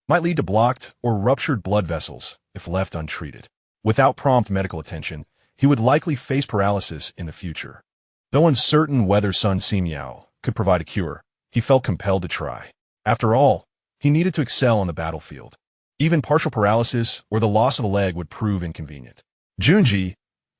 S1: might lead to blocked or ruptured blood vessels if left untreated. Without prompt medical attention, he would likely face paralysis in the future. Though uncertain whether Sun Simiao could provide a cure, he felt compelled to try. After all, he needed to excel on the battlefield. Even partial paralysis or the loss of a leg would prove inconvenient. Junji,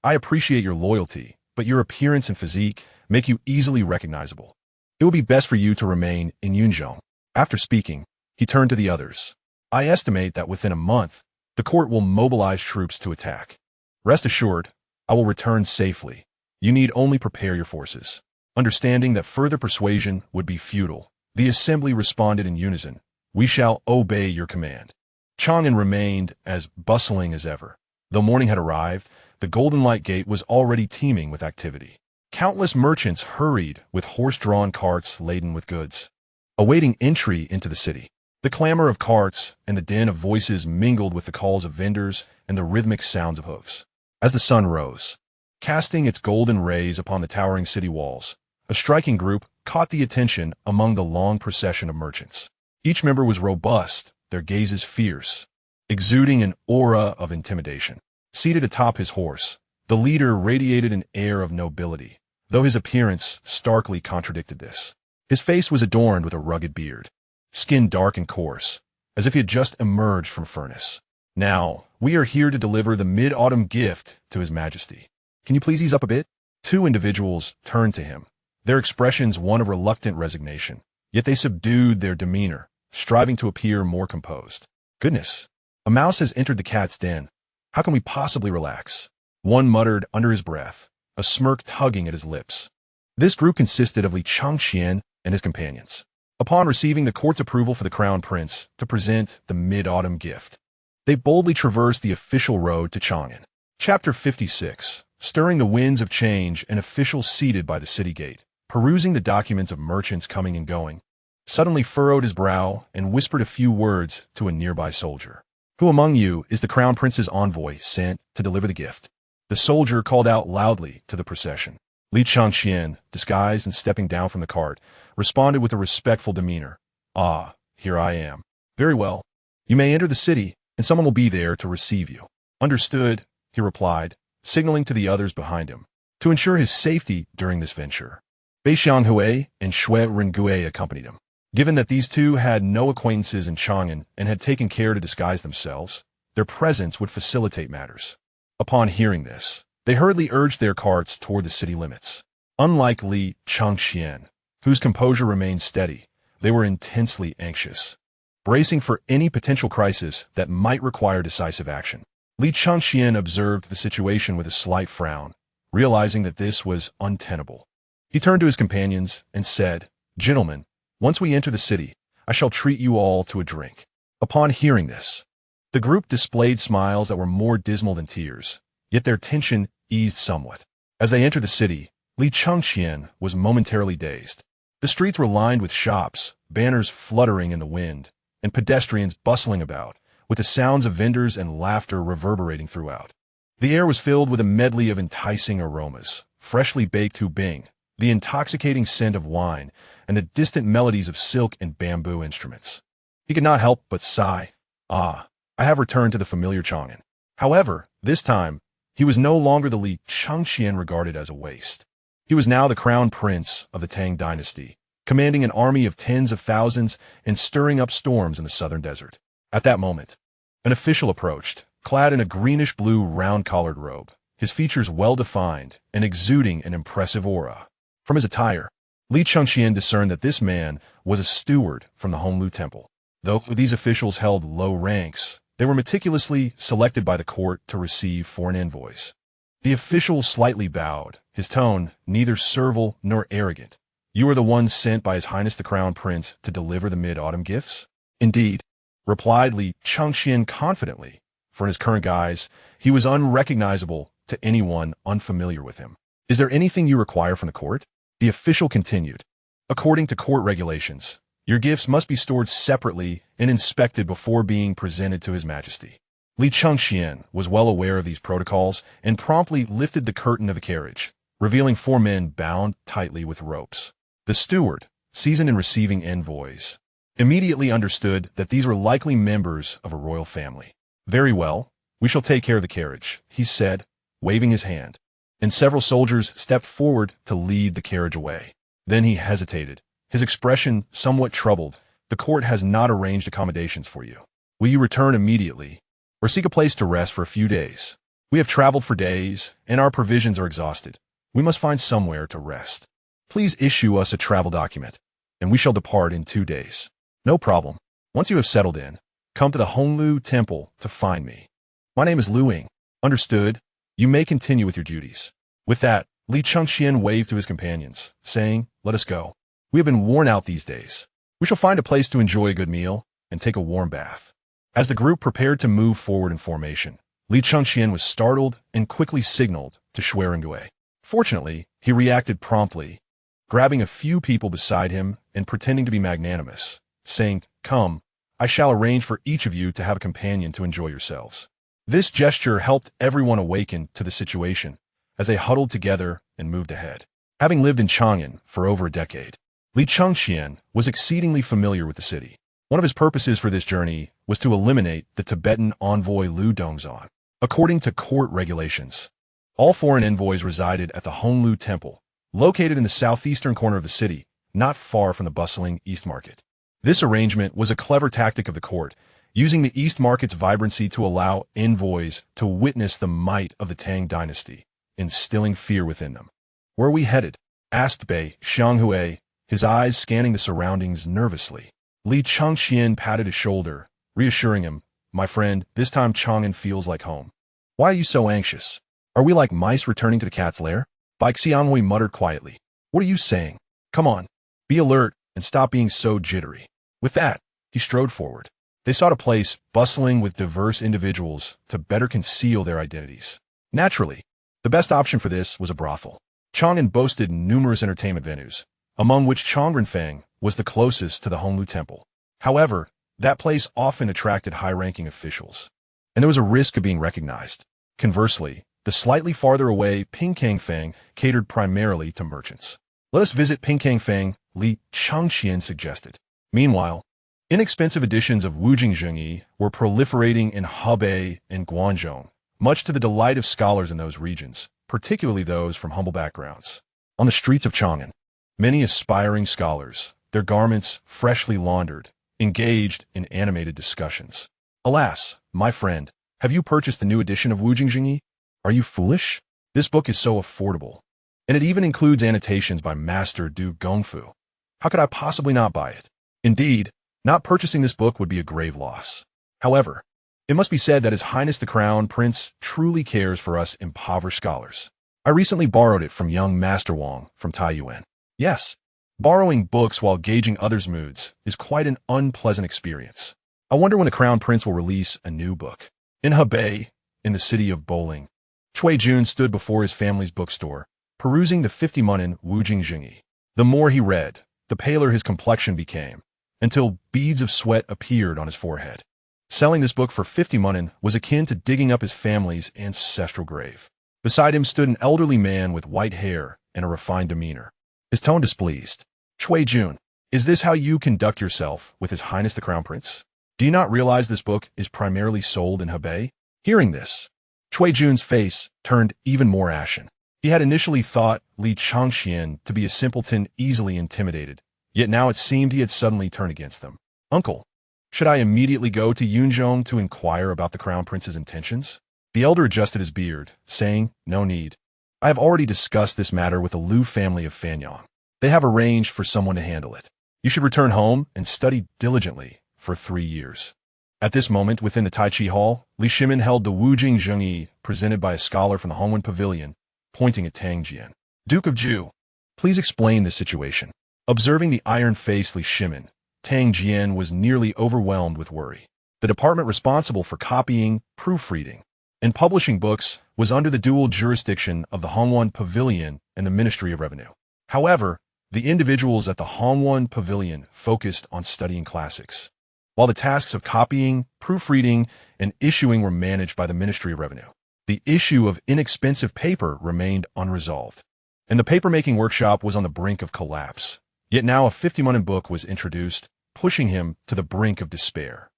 S1: I appreciate your loyalty, but your appearance and physique make you easily recognizable. It would be best for you to remain in Yunzhong. After speaking, he turned to the others. I estimate that within a month, the court will mobilize troops to attack. Rest assured, I will return safely. You need only prepare your forces. Understanding that further persuasion would be futile, the assembly responded in unison. We shall obey your command. Chang'an remained as bustling as ever. Though morning had arrived, the Golden Light Gate was already teeming with activity. Countless merchants hurried with horse-drawn carts laden with goods, awaiting entry into the city. The clamor of carts and the din of voices mingled with the calls of vendors and the rhythmic sounds of hoofs. As the sun rose, casting its golden rays upon the towering city walls, a striking group caught the attention among the long procession of merchants. Each member was robust, their gazes fierce, exuding an aura of intimidation. Seated atop his horse, the leader radiated an air of nobility, though his appearance starkly contradicted this. His face was adorned with a rugged beard, skin dark and coarse, as if he had just emerged from a furnace. Now, We are here to deliver the mid-autumn gift to His Majesty. Can you please ease up a bit? Two individuals turned to him, their expressions one of reluctant resignation, yet they subdued their demeanor, striving to appear more composed. Goodness, a mouse has entered the cat's den. How can we possibly relax? One muttered under his breath, a smirk tugging at his lips. This group consisted of Li Chengqian and his companions. Upon receiving the court's approval for the crown prince to present the mid-autumn gift, they boldly traversed the official road to Chang'an. Chapter 56. Stirring the winds of change, an official seated by the city gate, perusing the documents of merchants coming and going, suddenly furrowed his brow and whispered a few words to a nearby soldier. Who among you is the crown prince's envoy sent to deliver the gift? The soldier called out loudly to the procession. Li Chengqian, disguised and stepping down from the cart, responded with a respectful demeanor. Ah, here I am. Very well. You may enter the city, and someone will be there to receive you. Understood, he replied, signaling to the others behind him, to ensure his safety during this venture. Bei Xianghui and Shui Rengui accompanied him. Given that these two had no acquaintances in Chang'an and had taken care to disguise themselves, their presence would facilitate matters. Upon hearing this, they hurriedly urged their carts toward the city limits. Unlike Li Chengqian, whose composure remained steady, they were intensely anxious, bracing for any potential crisis that might require decisive action. Li Chengqian observed the situation with a slight frown, realizing that this was untenable. He turned to his companions and said, "Gentlemen, once we enter the city, I shall treat you all to a drink." Upon hearing this, the group displayed smiles that were more dismal than tears, yet their tension eased somewhat. As they entered the city, Li Chengqian was momentarily dazed. The streets were lined with shops, banners fluttering in the wind, and pedestrians bustling about, with the sounds of vendors and laughter reverberating throughout. The air was filled with a medley of enticing aromas, freshly baked hubing, the intoxicating scent of wine, and the distant melodies of silk and bamboo instruments. He could not help but sigh. Ah, I have returned to the familiar Chang'an. However, this time, he was no longer the Li Chengqian regarded as a waste. He was now the crown prince of the Tang dynasty, commanding an army of tens of thousands and stirring up storms in the southern desert. At that moment, an official approached, clad in a greenish-blue round-collared robe, his features well-defined and exuding an impressive aura. From his attire, Li Chengqian discerned that this man was a steward from the Honglu Temple. Though these officials held low ranks, they were meticulously selected by the court to receive foreign envoys. The official slightly bowed, his tone neither servile nor arrogant. "You are the one sent by His Highness the Crown Prince to deliver the mid-autumn gifts?" "Indeed," replied Li Chengqian confidently, for in his current guise, he was unrecognizable to anyone unfamiliar with him. "Is there anything you require from the court?" The official continued. "According to court regulations, your gifts must be stored separately and inspected before being presented to His Majesty." Li Chengqian was well aware of these protocols and promptly lifted the curtain of the carriage, revealing four men bound tightly with ropes. The steward, seasoned in receiving envoys, immediately understood that these were likely members of a royal family. "Very well, we shall take care of the carriage," he said, waving his hand, and several soldiers stepped forward to lead the carriage away. Then he hesitated, his expression somewhat troubled. "The court has not arranged accommodations for you. Will you return immediately, or seek a place to rest for a few days? We have traveled for days, and our provisions are exhausted. We must find somewhere to rest. Please issue us a travel document, and we shall depart in 2 days." "No problem. Once you have settled in, come to the Honglu Temple to find me. My name is Lu Ying." "Understood. You may continue with your duties." With that, Li Chengqian waved to his companions, saying, "Let us go. We have been worn out these days. We shall find a place to enjoy a good meal and take a warm bath." As the group prepared to move forward in formation, Li Chengqian was startled and quickly signaled to Shui Rengui. Fortunately, he reacted promptly, grabbing a few people beside him and pretending to be magnanimous, saying, "Come, I shall arrange for each of you to have a companion to enjoy yourselves." This gesture helped everyone awaken to the situation as they huddled together and moved ahead. Having lived in Chang'an for over a decade, Li Chengqian was exceedingly familiar with the city. One of his purposes for this journey was to eliminate the Tibetan envoy Lu Dongzhan. According to court regulations, all foreign envoys resided at the Honglu Temple, located in the southeastern corner of the city, not far from the bustling East Market. This arrangement was a clever tactic of the court, using the East market's vibrancy to allow envoys to witness the might of the Tang dynasty, instilling fear within them. "Where are we headed?" asked Bei Xianghui, his eyes scanning the surroundings nervously. Li Chengqian patted his shoulder, reassuring him, "My friend, this time Chang'an feels like home." "Why are you so anxious? Are we like mice returning to the cat's lair?" Bai Xianghui muttered quietly. "What are you saying? Come on, be alert and stop being so jittery." With that, he strode forward. They sought a place bustling with diverse individuals to better conceal their identities. Naturally, the best option for this was a brothel. Chang'an boasted numerous entertainment venues, among which Chongrenfang was the closest to the Honglu Temple. However, that place often attracted high-ranking officials, and there was a risk of being recognized. Conversely, the slightly farther away Pingkangfang catered primarily to merchants. "Let us visit Pingkangfang," Li Chengqian suggested. Meanwhile, inexpensive editions of Wujingzhengyi were proliferating in Hebei and Guangzhou, much to the delight of scholars in those regions, particularly those from humble backgrounds. On the streets of Chang'an, many aspiring scholars, their garments freshly laundered, engaged in animated discussions. "Alas, my friend, have you purchased the new edition of Wujingzhengyi? Are you foolish? This book is so affordable, and it even includes annotations by Master Du Gongfu. How could I possibly not buy it? Indeed, not purchasing this book would be a grave loss. However, it must be said that His Highness the Crown Prince truly cares for us impoverished scholars. I recently borrowed it from young Master Wang from Taiyuan." Yes, borrowing books while gauging others' moods is quite an unpleasant experience. I wonder when the Crown Prince will release a new book. In Hebei, in the city of Bowling, Cui Jun stood before his family's bookstore, perusing the 50 Munin Wujingzhengyi. The more he read, the paler his complexion became, until beads of sweat appeared on his forehead. Selling this book for 50 Munin was akin to digging up his family's ancestral grave. Beside him stood an elderly man with white hair and a refined demeanor, his tone displeased. "Cui Jun, is this how you conduct yourself with His Highness the Crown Prince? Do you not realize this book is primarily sold in Hebei?" Hearing this, Cui Jun's face turned even more ashen. He had initially thought Li Chengqian to be a simpleton easily intimidated, yet now it seemed he had suddenly turned against them. "Uncle, should I immediately go to Yunzhong to inquire about the Crown Prince's intentions?" The elder adjusted his beard, saying, "No need. I have already discussed this matter with the Liu family of Fanyang. They have arranged for someone to handle it. You should return home and study diligently for 3 years." At this moment, within the Tai Chi Hall, Li Shimin held the Wujingzhengyi presented by a scholar from the Hongwen Pavilion, pointing at Tang Jian. "Duke of Zhu, please explain this situation." Observing the iron-faced Li Shimin, Tang Jian was nearly overwhelmed with worry. The department responsible for copying, proofreading, and publishing books was under the dual jurisdiction of the Hongwen Pavilion and the Ministry of Revenue. However, the individuals at the Hongwen Pavilion focused on studying classics, while the tasks of copying, proofreading, and issuing were managed by the Ministry of Revenue. The issue of inexpensive paper remained unresolved, and the papermaking workshop was on the brink of collapse. Yet now a 50-Munin book was introduced, pushing him to the brink of despair.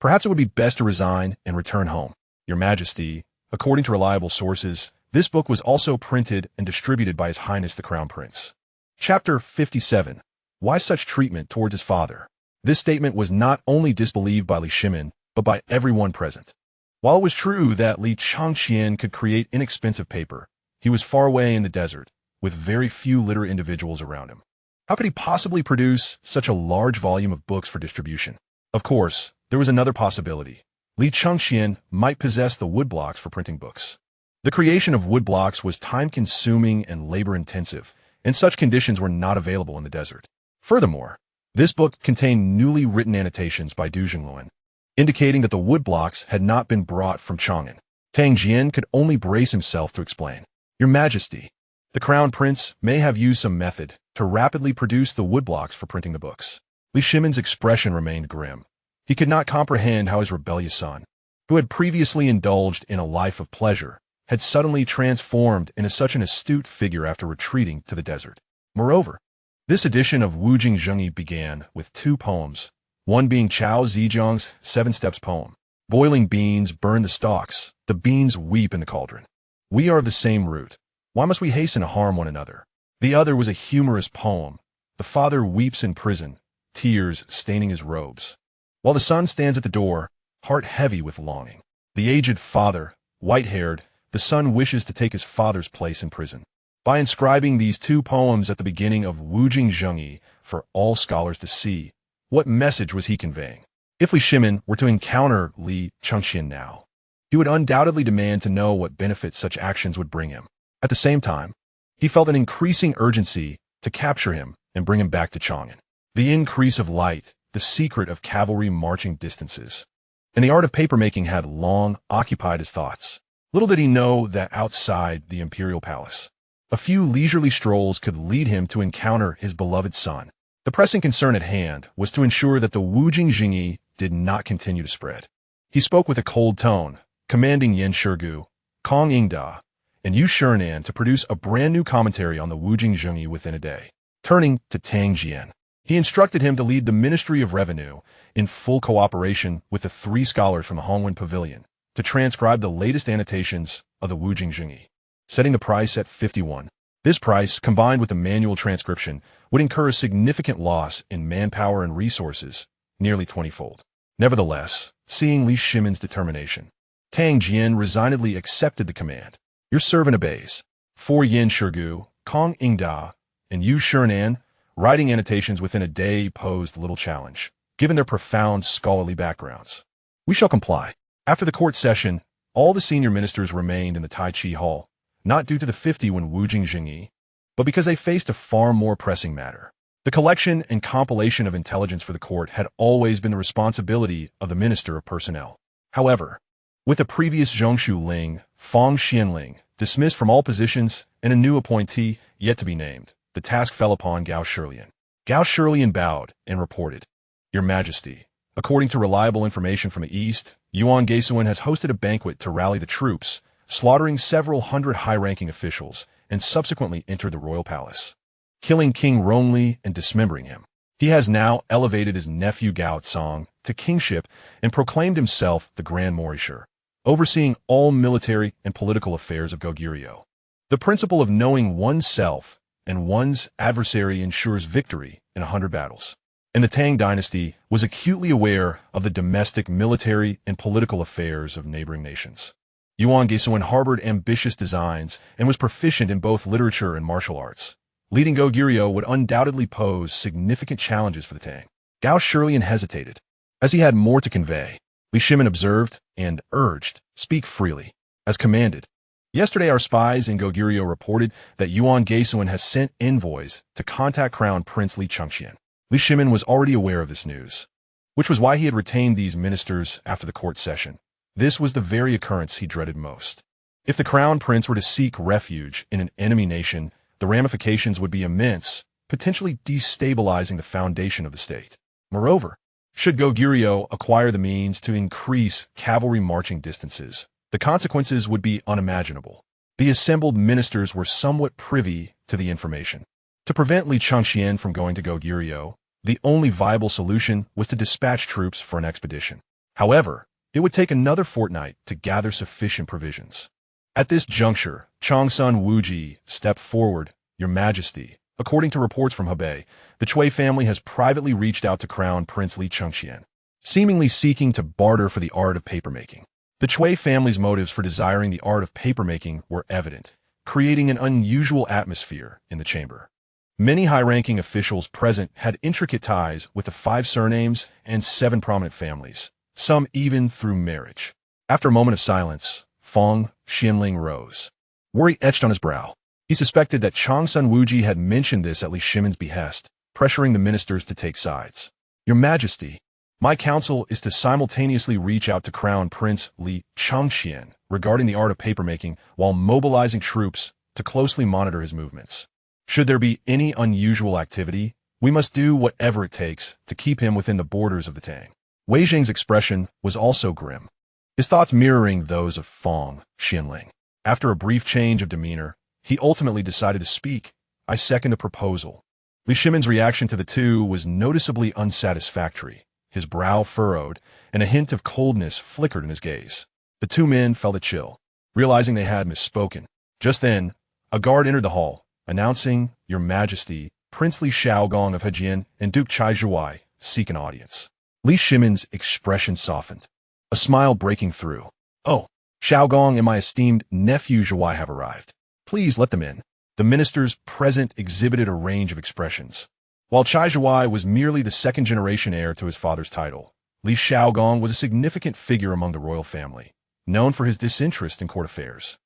S1: Perhaps it would be best to resign and return home. "Your Majesty, according to reliable sources, this book was also printed and distributed by His Highness the Crown Prince." Chapter 57. Why such treatment towards his father? This statement was not only disbelieved by Li Shimin, but by everyone present. While it was true that Li Chengqian could create inexpensive paper, he was far away in the desert, with very few literate individuals around him. How could he possibly produce such a large volume of books for distribution? Of course, there was another possibility. Li Chengqian might possess the woodblocks for printing books. The creation of woodblocks was time-consuming and labor-intensive, and such conditions were not available in the desert. Furthermore, this book contained newly written annotations by Du Jingluan, indicating that the woodblocks had not been brought from Chang'an. Tang Jian could only brace himself to explain. "Your Majesty, the Crown Prince may have used some method to rapidly produce the woodblocks for printing the books." Li Shimin's expression remained grim. He could not comprehend how his rebellious son, who had previously indulged in a life of pleasure, had suddenly transformed into such an astute figure after retreating to the desert. Moreover, this edition of Wujingzhengyi began with 2 poems, one being Chao Zijiang's 7 Steps poem. "Boiling beans burn the stalks, the beans weep in the cauldron. We are of the same root. Why must we hasten to harm one another?" The other was a humorous poem. "The father weeps in prison, tears staining his robes. While the son stands at the door, heart heavy with longing. The aged father, white-haired, the son wishes to take his father's place in prison. By inscribing these two poems at the beginning of Wujing Zhengyi for all scholars to see, what message was he conveying? If Li Shimin were to encounter Li Chengqian now, he would undoubtedly demand to know what benefits such actions would bring him. At the same time, he felt an increasing urgency to capture him and bring him back to Chang'an. The increase of light, the secret of cavalry marching distances, and the art of papermaking had long occupied his thoughts. Little did he know that outside the imperial palace, a few leisurely strolls could lead him to encounter his beloved son. The pressing concern at hand was to ensure that the Wujing Zhengyi did not continue to spread. He spoke with a cold tone, commanding Yan Shirgu, Kong Yingda, and Yu Shinan to produce a brand new commentary on the Wujing Zhengyi within a day. Turning to Tang Jian, he instructed him to lead the Ministry of Revenue in full cooperation with the 3 scholars from the Hongwen Pavilion to transcribe the latest annotations of the Wujing Zhengyi, setting the price at 51. This price, combined with the manual transcription, would incur a significant loss in manpower and resources, nearly 20-fold. Nevertheless, seeing Li Shimin's determination, Tang Jian resignedly accepted the command. Your servant obeys. 4 Yan Shirgu, Kong Yingda, and Yu Shinan, writing annotations within a day posed little challenge, given their profound scholarly backgrounds. We shall comply. After the court session, all the senior ministers remained in the Tai Chi Hall, not due to the 50 when Wujing Zhengyi, but because they faced a far more pressing matter. The collection and compilation of intelligence for the court had always been the responsibility of the Minister of Personnel. However, with the previous Zhongshu Ling, Fong Xianling, dismissed from all positions and a new appointee yet to be named, the task fell upon Gao Shilian. Gao Shilian bowed and reported, Your Majesty, according to reliable information from the east, Yuan Gaozu has hosted a banquet to rally the troops, slaughtering several hundred high-ranking officials, and subsequently entered the royal palace, killing King Rongli and dismembering him. He has now elevated his nephew Gao Tsong to kingship and proclaimed himself the Grand Mauritier, overseeing all military and political affairs of Goguryeo. The principle of knowing oneself and one's adversary ensures victory in 100 battles. And the Tang dynasty was acutely aware of the domestic military and political affairs of neighboring nations. Yuan Gaozu harbored ambitious designs and was proficient in both literature and martial arts. Leading Goguryeo would undoubtedly pose significant challenges for the Tang. Gao Shilian hesitated. As he had more to convey, Li Shimin observed and urged, Speak freely. As commanded. Yesterday our spies in Goguryeo reported that Yuan Gaozu has sent envoys to contact Crown Prince Li Chengqian. Li Shimin was already aware of this news, which was why he had retained these ministers after the court session. This was the very occurrence he dreaded most. If the crown prince were to seek refuge in an enemy nation, the ramifications would be immense, potentially destabilizing the foundation of the state. Moreover, should Goguryeo acquire the means to increase cavalry marching distances, the consequences would be unimaginable. The assembled ministers were somewhat privy to the information. To prevent Li Chengqian from going to Goguryeo, the only viable solution was to dispatch troops for an expedition. However, it would take another fortnight to gather sufficient provisions. At this juncture, Changsun Wuji stepped forward, Your Majesty. According to reports from Hebei, the Chui family has privately reached out to Crown Prince Li Chengqian, seemingly seeking to barter for the art of papermaking. The Chui family's motives for desiring the art of papermaking were evident, creating an unusual atmosphere in the chamber. Many high-ranking officials present had intricate ties with the 5 surnames and 7 prominent families, some even through marriage. After a moment of silence, Fong Xianling rose. Worry etched on his brow. He suspected that Changsun Wuji had mentioned this at Li Shimin's behest, pressuring the ministers to take sides. Your Majesty, my counsel is to simultaneously reach out to Crown Prince Li Chengqian regarding the art of papermaking while mobilizing troops to closely monitor his movements. Should there be any unusual activity, we must do whatever it takes to keep him within the borders of the Tang. Wei Zheng's expression was also grim, his thoughts mirroring those of Fong Xianling. After a brief change of demeanor, he ultimately decided to speak. I second the proposal. Li Shimin's reaction to the two was noticeably unsatisfactory. His brow furrowed, and a hint of coldness flickered in his gaze. The 2 men felt a chill, realizing they had misspoken. Just then, a guard entered the hall, announcing, Your Majesty, Prince Li Shaogong of Hejian and Duke Chai Zhuai seek an audience. Li Shimin's expression softened. A a smile breaking through. "Oh, Xiaogong and my esteemed nephew Zhuai have arrived. Please let them in." The ministers present exhibited a range of expressions. While Chai Zhuai was merely the second-generation heir to his father's title, Li Xiaogong was a significant figure among the royal family, known for his disinterest in court affairs.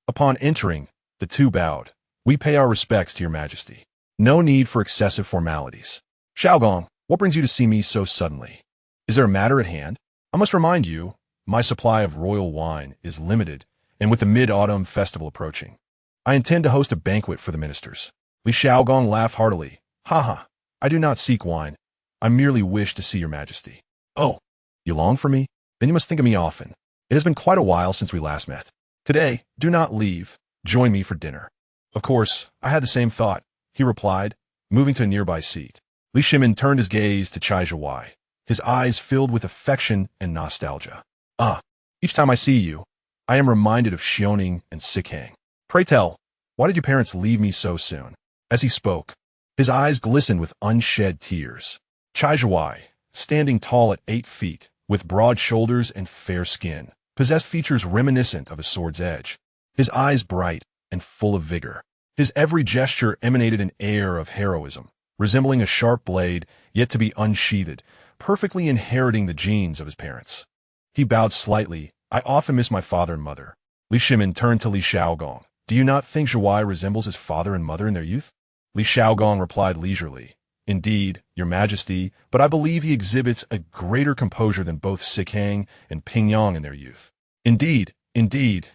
S1: Upon entering, the two bowed. "We pay our respects to your majesty. No need for excessive formalities." "Xiaogong, what brings you to see me so suddenly? Is there a matter at hand?" "I must remind you, my supply of royal wine is limited, and with the mid-autumn festival approaching, I intend to host a banquet for the ministers." Li Xiaogong laughed heartily. "Ha. I do not seek wine. I merely wish to see your majesty." "Oh, you long for me? Then you must think of me often. It has been quite a while since we last met. Today, do not leave. Join me for dinner." "Of course, I had the same thought," he replied, moving to a nearby seat. Li Shimin turned his gaze to Chai Zhuai, his eyes filled with affection and nostalgia. "Ah, each time I see you, I am reminded of Xiongning and Sikang. Pray tell, why did your parents leave me so soon?" As he spoke, his eyes glistened with unshed tears. Chai Zhuai, standing tall at 8 feet, with broad shoulders and fair skin, possessed features reminiscent of a sword's edge. His eyes bright and full of vigor. His every gesture emanated an air of heroism, resembling a sharp blade yet to be unsheathed, perfectly inheriting the genes of his parents. He bowed slightly. "I often miss my father and mother." Li Shimin turned to Li Xiaogong. "Do you not think Zhuai resembles his father and mother in their youth?" Li Xiaogong replied leisurely. "Indeed, your majesty, but I believe he exhibits a greater composure than both Sikang and Pingyang in their youth." Indeed,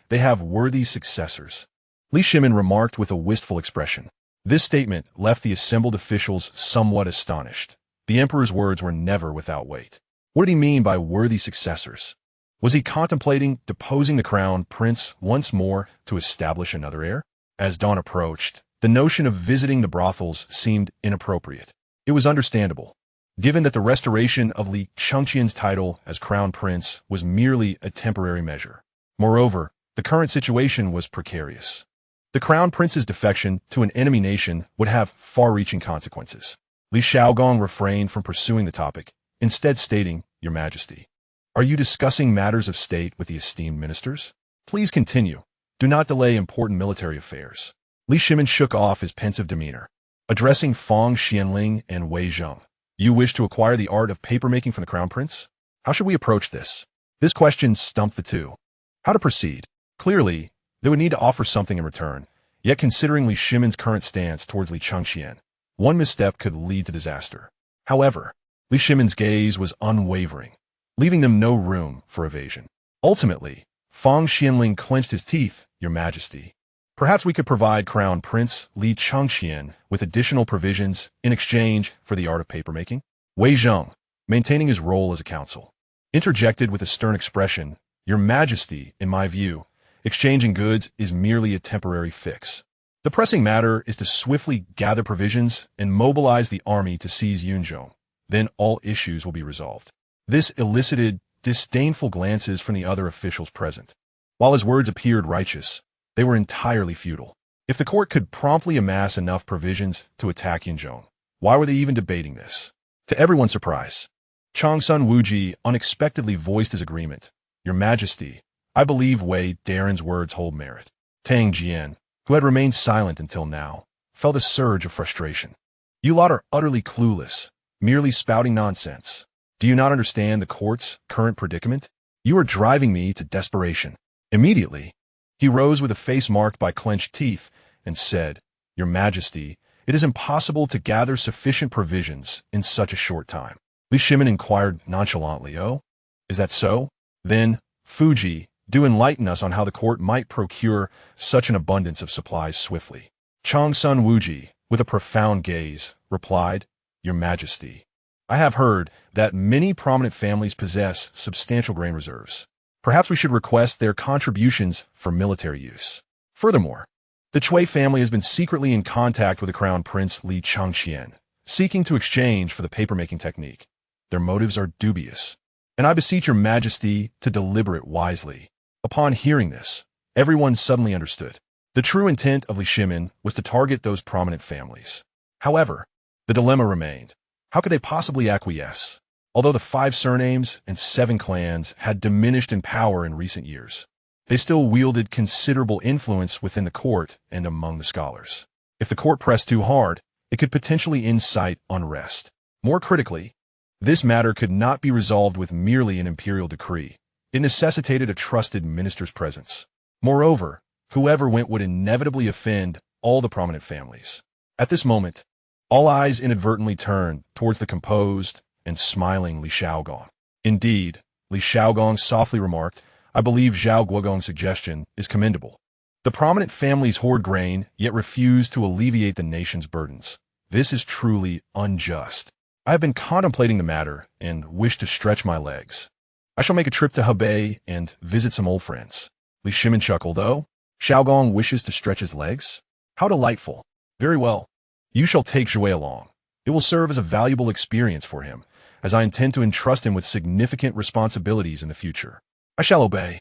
S1: they have worthy successors," Li Shimin remarked with a wistful expression. This statement left the assembled officials somewhat astonished. The emperor's words were never without weight. What did he mean by worthy successors? Was he contemplating deposing the crown prince once more to establish another heir? As dawn approached, the notion of visiting the brothels seemed inappropriate. It was understandable, given that the restoration of Li Chengqian's title as crown prince was merely a temporary measure. Moreover, the current situation was precarious. The crown prince's defection to an enemy nation would have far-reaching consequences. Li Xiaogong refrained from pursuing the topic, instead stating, "Your Majesty, are you discussing matters of state with the esteemed ministers? Please continue. Do not delay important military affairs." Li Shimin shook off his pensive demeanor. Addressing Fang Xianling and Wei Zheng, "You wish to acquire the art of papermaking from the crown prince? How should we approach this?" This question stumped the two. How to proceed? Clearly, they would need to offer something in return, yet considering Li Shimin's current stance towards Li Chengqian, one misstep could lead to disaster. However, Li Shimin's gaze was unwavering, leaving them no room for evasion. Ultimately, Fang Xianling clenched his teeth. "Your Majesty, perhaps we could provide Crown Prince Li Chengqian with additional provisions in exchange for the art of papermaking." Wei Zheng, maintaining his role as a counsel, interjected with a stern expression, "Your Majesty, in my view, exchanging goods is merely a temporary fix. The pressing matter is to swiftly gather provisions and mobilize the army to seize Yunzhong. Then all issues will be resolved." This elicited disdainful glances from the other officials present. While his words appeared righteous, they were entirely futile. If the court could promptly amass enough provisions to attack Yunzhong, why were they even debating this? To everyone's surprise, Changsun Wuji unexpectedly voiced his agreement. "Your Majesty, I believe Wei Daren's words hold merit." Tang Jian, who had remained silent until now, felt a surge of frustration. "You lot are utterly clueless, merely spouting nonsense. Do you not understand the court's current predicament? You are driving me to desperation." Immediately, he rose with a face marked by clenched teeth and said, "Your Majesty, it is impossible to gather sufficient provisions in such a short time." Li Shimin inquired nonchalantly, "Oh, is that so? Then, Fuji, do enlighten us on how the court might procure such an abundance of supplies swiftly." Changsun Wuji, with a profound gaze, replied, "Your Majesty, I have heard that many prominent families possess substantial grain reserves. Perhaps we should request their contributions for military use. Furthermore, the Cui family has been secretly in contact with the Crown Prince Li Chengqian, seeking to exchange for the papermaking technique. Their motives are dubious, and I beseech your Majesty to deliberate wisely." Upon hearing this, everyone suddenly understood. The true intent of Li Shimin was to target those prominent families. However, the dilemma remained. How could they possibly acquiesce? Although the 5 surnames and 7 clans had diminished in power in recent years, they still wielded considerable influence within the court and among the scholars. If the court pressed too hard, it could potentially incite unrest. More critically, this matter could not be resolved with merely an imperial decree. It necessitated a trusted minister's presence. Moreover, whoever went would inevitably offend all the prominent families. At this moment, all eyes inadvertently turned towards the composed and smiling Li Xiaogong. Indeed, Li Xiaogong softly remarked, "I believe Zhao Guogong's suggestion is commendable. The prominent families hoard grain, yet refuse to alleviate the nation's burdens. This is truly unjust. I have been contemplating the matter and wish to stretch my legs. I shall make a trip to Hebei and visit some old friends." Li Shimin chuckled. "Oh, Xiaogong wishes to stretch his legs? How delightful. Very well. You shall take Zhui along. It will serve as a valuable experience for him, as I intend to entrust him with significant responsibilities in the future." "I shall obey."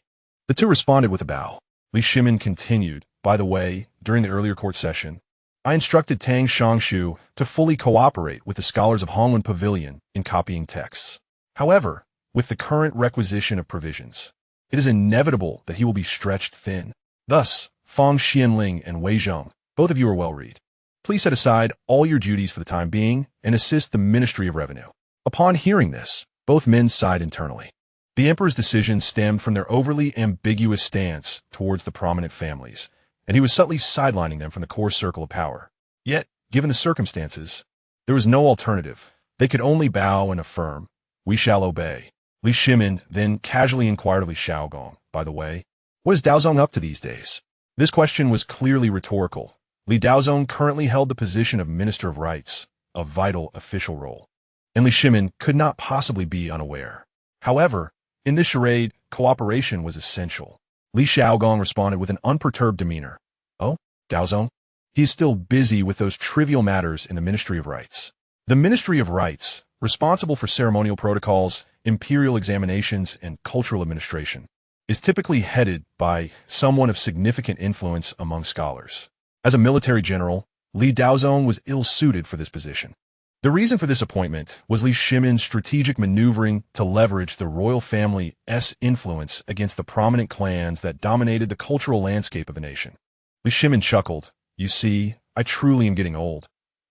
S1: The two responded with a bow. Li Shimin continued, "By the way, during the earlier court session, I instructed Tang Shangshu to fully cooperate with the scholars of Hongwen Pavilion in copying texts. However, with the current requisition of provisions, it is inevitable that he will be stretched thin. Thus, Fang Xianling and Wei Zheng, both of you are well-read. Please set aside all your duties for the time being and assist the Ministry of Revenue." Upon hearing this, both men sighed internally. The emperor's decision stemmed from their overly ambiguous stance towards the prominent families, and he was subtly sidelining them from the core circle of power. Yet, given the circumstances, there was no alternative. They could only bow and affirm, "We shall obey." Li Shimin then casually inquired of Li Xiaogong, "By the way, what is Daozong up to these days?" This question was clearly rhetorical. Li Daozong currently held the position of Minister of Rites, a vital official role, and Li Shimin could not possibly be unaware. However, in this charade, cooperation was essential. Li Xiaogong responded with an unperturbed demeanor. "Oh, Daozong? He is still busy with those trivial matters in the Ministry of Rites." The Ministry of Rites, responsible for ceremonial protocols, imperial examinations, and cultural administration, is typically headed by someone of significant influence among scholars. As a military general, Li Daozong was ill-suited for this position. The reason for this appointment was Li Shimin's strategic maneuvering to leverage the royal family's influence against the prominent clans that dominated the cultural landscape of the nation. Li Shimin chuckled. "You see, I truly am getting old.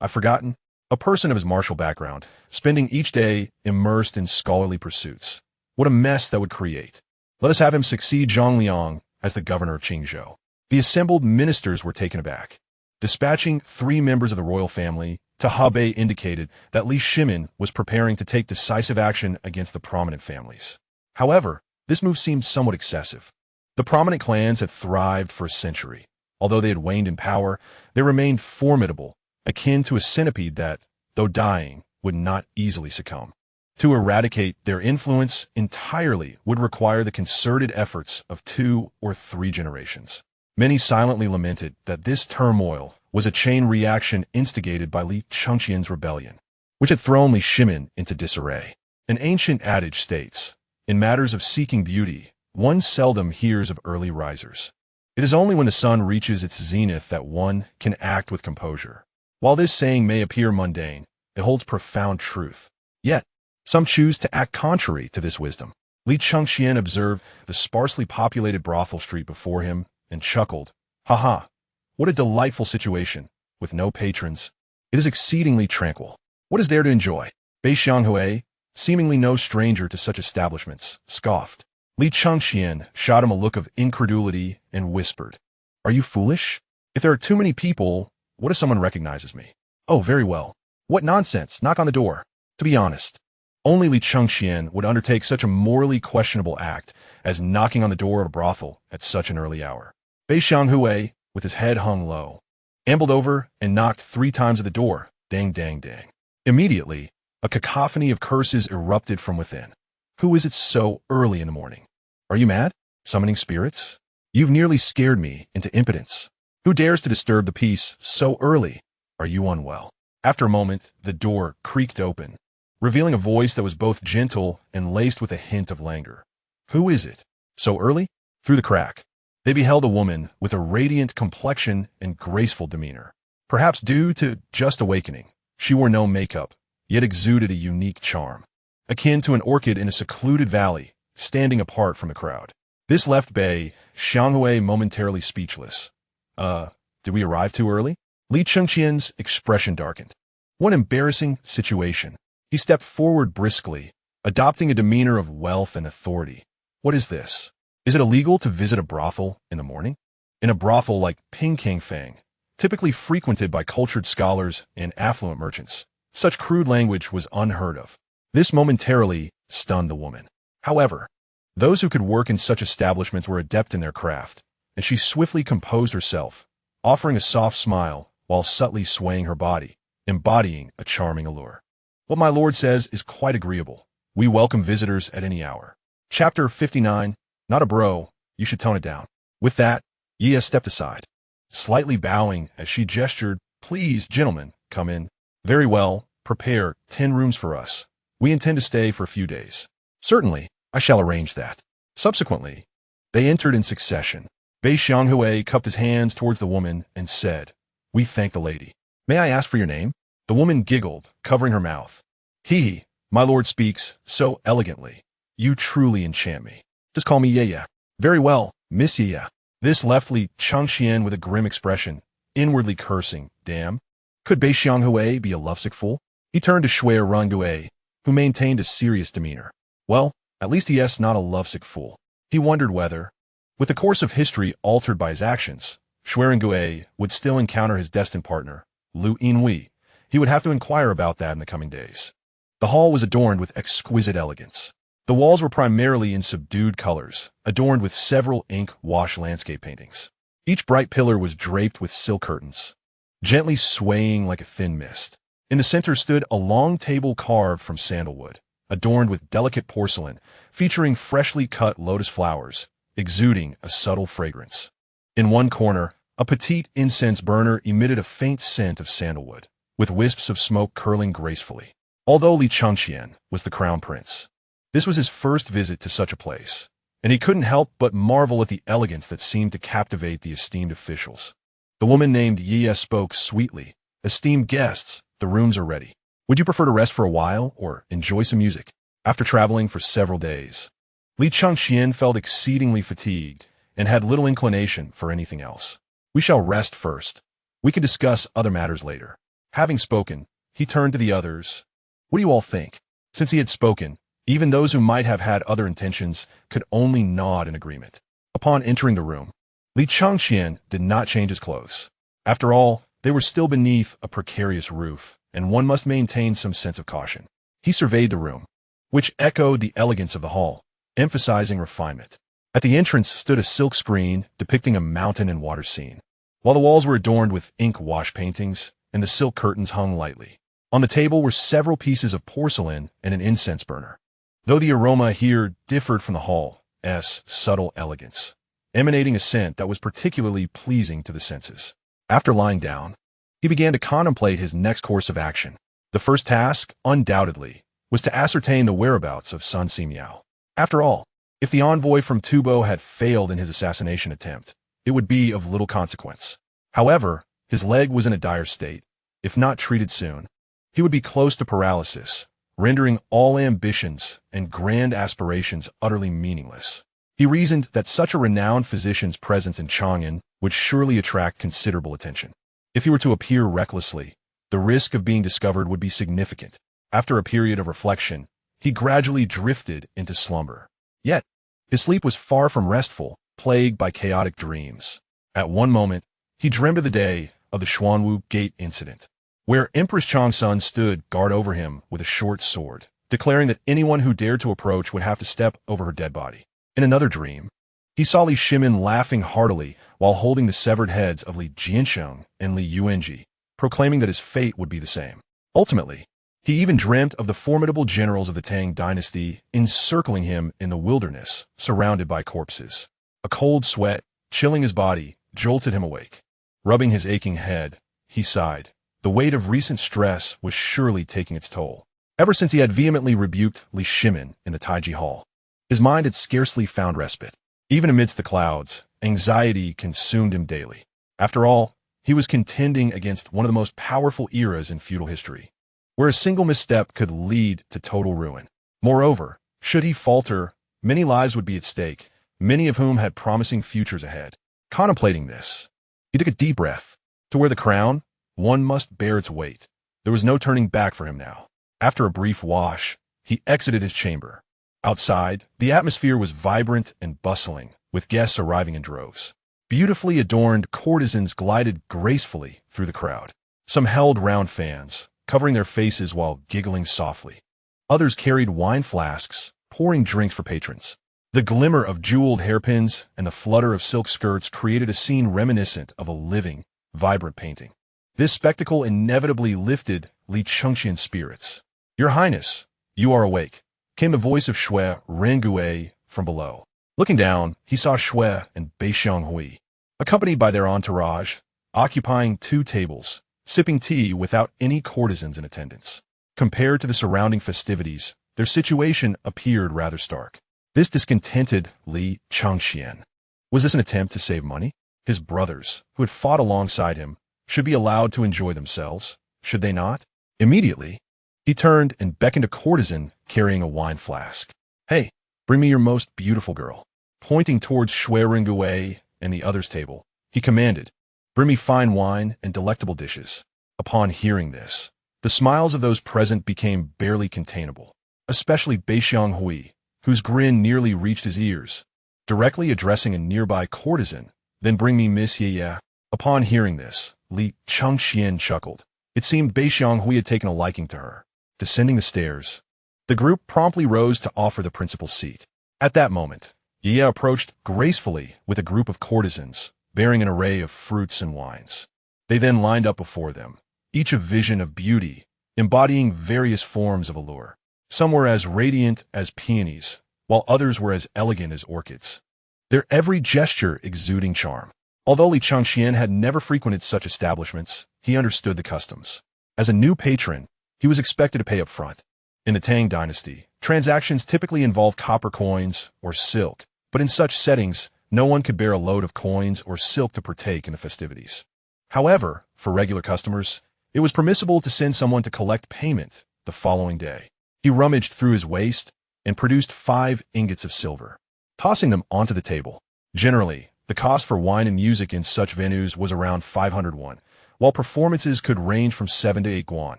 S1: I've forgotten. A person of his martial background, spending each day immersed in scholarly pursuits. What a mess that would create. Let us have him succeed Zhang Liang as the governor of Qingzhou." The assembled ministers were taken aback. Dispatching 3 members of the royal family to Hebei indicated that Li Shimin was preparing to take decisive action against the prominent families. However, this move seemed somewhat excessive. The prominent clans had thrived for a century. Although they had waned in power, they remained formidable, akin to a centipede that, though dying, would not easily succumb. To eradicate their influence entirely would require the concerted efforts of 2 or 3 generations. Many silently lamented that this turmoil was a chain reaction instigated by Li Chengqian's rebellion, which had thrown Li Shimin into disarray. An ancient adage states, "In matters of seeking beauty, one seldom hears of early risers. It is only when the sun reaches its zenith that one can act with composure." While this saying may appear mundane, it holds profound truth. Yet, some choose to act contrary to this wisdom. Li Chengqian observed the sparsely populated brothel street before him and chuckled. "Ha, what a delightful situation, with no patrons. It is exceedingly tranquil. What is there to enjoy?" Bei Xianghui, seemingly no stranger to such establishments, scoffed. Li Chengqian shot him a look of incredulity and whispered, "Are you foolish? If there are too many people, what if someone recognizes me?" "Oh, very well. What nonsense, knock on the door." To be honest, only Li Chengqian would undertake such a morally questionable act as knocking on the door of a brothel at such an early hour. Bei Xianghui, with his head hung low, ambled over and knocked 3 times at the door. Dang, dang, dang. Immediately, a cacophony of curses erupted from within. "Who is it so early in the morning? Are you mad? Summoning spirits? You've nearly scared me into impotence. Who dares to disturb the peace so early? Are you unwell?" After a moment, the door creaked open, revealing a voice that was both gentle and laced with a hint of languor. "Who is it? So early?" Through the crack, they beheld a woman with a radiant complexion and graceful demeanor. Perhaps due to just awakening, she wore no makeup, yet exuded a unique charm. akin to an orchid in a secluded valley, standing apart from the crowd. This left Bei Xianghui momentarily speechless. Did we arrive too early? Li Chengqian's expression darkened. What embarrassing situation. He stepped forward briskly, adopting a demeanor of wealth and authority. What is this? Is it illegal to visit a brothel in the morning? In a brothel like Pingkangfang, typically frequented by cultured scholars and affluent merchants, such crude language was unheard of. This momentarily stunned the woman. However, those who could work in such establishments were adept in their craft, and she swiftly composed herself, offering a soft smile while subtly swaying her body, embodying a charming allure. What my lord says is quite agreeable. We welcome visitors at any hour. Chapter 59, Not a bro, you should tone it down. With that, Ye stepped aside, slightly bowing as she gestured, Please, gentlemen, come in. Very well, prepare 10 rooms for us. We intend to stay for a few days. Certainly, I shall arrange that. Subsequently, they entered in succession. Bei Xianghui cupped his hands towards the woman and said, We thank the lady. May I ask for your name? The woman giggled, covering her mouth. He, my lord speaks so elegantly. You truly enchant me. Just call me Ye. Very well, Miss Ye. This left Li Chengqian with a grim expression, inwardly cursing, damn. Could Bei Xianghui be a lovesick fool? He turned to Shui Rongui, who maintained a serious demeanor. Well, at least he is not a lovesick fool. He wondered whether, with the course of history altered by his actions, Shui Rongui would still encounter his destined partner, Lu Yinhui. He would have to inquire about that in the coming days. The hall was adorned with exquisite elegance. The walls were primarily in subdued colors, adorned with several ink-wash landscape paintings. Each bright pillar was draped with silk curtains, gently swaying like a thin mist. In the center stood a long table carved from sandalwood, adorned with delicate porcelain, featuring freshly cut lotus flowers, exuding a subtle fragrance. In one corner, a petite incense burner emitted a faint scent of sandalwood, with wisps of smoke curling gracefully. Although Li Chengqian was the crown prince, this was his first visit to such a place, and he couldn't help but marvel at the elegance that seemed to captivate the esteemed officials. The woman named Ye spoke sweetly. Esteemed guests, the rooms are ready. Would you prefer to rest for a while or enjoy some music? After traveling for several days, Li Chengqian felt exceedingly fatigued and had little inclination for anything else. We shall rest first. We can discuss other matters later. Having spoken, he turned to the others. What do you all think? Since he had spoken, even those who might have had other intentions could only nod in agreement. Upon entering the room, Li Chengqian did not change his clothes. After all, they were still beneath a precarious roof, and one must maintain some sense of caution. He surveyed the room, which echoed the elegance of the hall, emphasizing refinement. At the entrance stood a silk screen depicting a mountain and water scene, while the walls were adorned with ink-wash paintings and the silk curtains hung lightly. On the table were several pieces of porcelain and an incense burner, though the aroma here differed from the hall's subtle elegance, emanating a scent that was particularly pleasing to the senses. After lying down, he began to contemplate his next course of action. The first task, undoubtedly, was to ascertain the whereabouts of Sun Simiao. After all, if the envoy from Tubo had failed in his assassination attempt, it would be of little consequence. However, his leg was in a dire state. If not treated soon, he would be close to paralysis, rendering all ambitions and grand aspirations utterly meaningless. He reasoned that such a renowned physician's presence in Chang'an would surely attract considerable attention. If he were to appear recklessly, the risk of being discovered would be significant. After a period of reflection, he gradually drifted into slumber. Yet, his sleep was far from restful, plagued by chaotic dreams. At one moment, he dreamed of the day of the Xuanwu Gate incident, where Empress Changsun stood guard over him with a short sword, declaring that anyone who dared to approach would have to step over her dead body. In another dream, he saw Li Shimin laughing heartily while holding the severed heads of Li Jiansheng and Li Yuanji, proclaiming that his fate would be the same. Ultimately, he even dreamt of the formidable generals of the Tang dynasty encircling him in the wilderness, surrounded by corpses. A cold sweat, chilling his body, jolted him awake. Rubbing his aching head, he sighed. The weight of recent stress was surely taking its toll. Ever since he had vehemently rebuked Li Shimin in the Taiji Hall, his mind had scarcely found respite. Even amidst the clouds, anxiety consumed him daily. After all, he was contending against one of the most powerful eras in feudal history, where a single misstep could lead to total ruin. Moreover, should he falter, many lives would be at stake, many of whom had promising futures ahead. Contemplating this, he took a deep breath. To wear the crown, one must bear its weight. There was no turning back for him now. After a brief wash, he exited his chamber. Outside, the atmosphere was vibrant and bustling, with guests arriving in droves. Beautifully adorned courtesans glided gracefully through the crowd. Some held round fans, covering their faces while giggling softly. Others carried wine flasks, pouring drinks for patrons. The glimmer of jeweled hairpins and the flutter of silk skirts created a scene reminiscent of a living, vibrant painting. This spectacle inevitably lifted Li Chengqian's spirits. "Your Highness, you are awake," came the voice of Shui Rengui from below. Looking down, he saw Shui and Hui, accompanied by their entourage, occupying 2 tables, sipping tea without any courtesans in attendance. Compared to the surrounding festivities, their situation appeared rather stark. This discontented Li Chengqian. Was this an attempt to save money? His brothers, who had fought alongside him, should be allowed to enjoy themselves, should they not? Immediately, he turned and beckoned a courtesan carrying a wine flask. "Hey, bring me your most beautiful girl." Pointing towards Shui Rengui and the other's table, he commanded, "Bring me fine wine and delectable dishes." Upon hearing this, the smiles of those present became barely containable, especially Hui, whose grin nearly reached his ears. Directly addressing a nearby courtesan, "Then bring me Miss Ye." Upon hearing this, Li Chengqian chuckled. It seemed Hui had taken a liking to her. Descending the stairs, the group promptly rose to offer the principal seat. At that moment, Ye approached gracefully with a group of courtesans, bearing an array of fruits and wines. They then lined up before them, each a vision of beauty, embodying various forms of allure. Some were as radiant as peonies, while others were as elegant as orchids, their every gesture exuding charm. Although Li Chengqian had never frequented such establishments, he understood the customs. As a new patron, he was expected to pay up front. In the Tang dynasty, transactions typically involved copper coins or silk, but in such settings, no one could bear a load of coins or silk to partake in the festivities. However, for regular customers, it was permissible to send someone to collect payment the following day. He rummaged through his waist and produced 5 ingots of silver, tossing them onto the table. Generally, the cost for wine and music in such venues was around 500 won, while performances could range from 7 to 8 guan,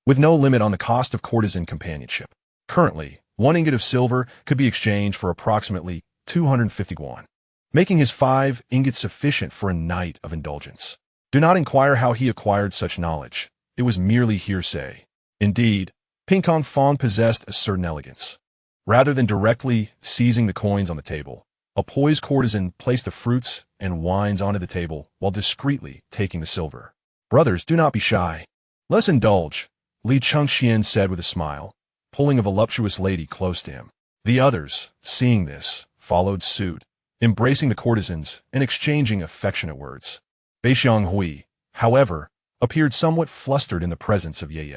S1: with no limit on the cost of courtesan companionship. Currently, 1 ingot of silver could be exchanged for approximately 250 guan, making his 5 ingots sufficient for a night of indulgence. Do not inquire how he acquired such knowledge. It was merely hearsay. Indeed, Pinkong Fong possessed a certain elegance. Rather than directly seizing the coins on the table, a poised courtesan placed the fruits and wines onto the table while discreetly taking the silver. "Brothers, do not be shy. Let's indulge," Li Chengqian said with a smile, pulling a voluptuous lady close to him. The others, seeing this, followed suit, embracing the courtesans and exchanging affectionate words. Hui, however, appeared somewhat flustered in the presence of Ye.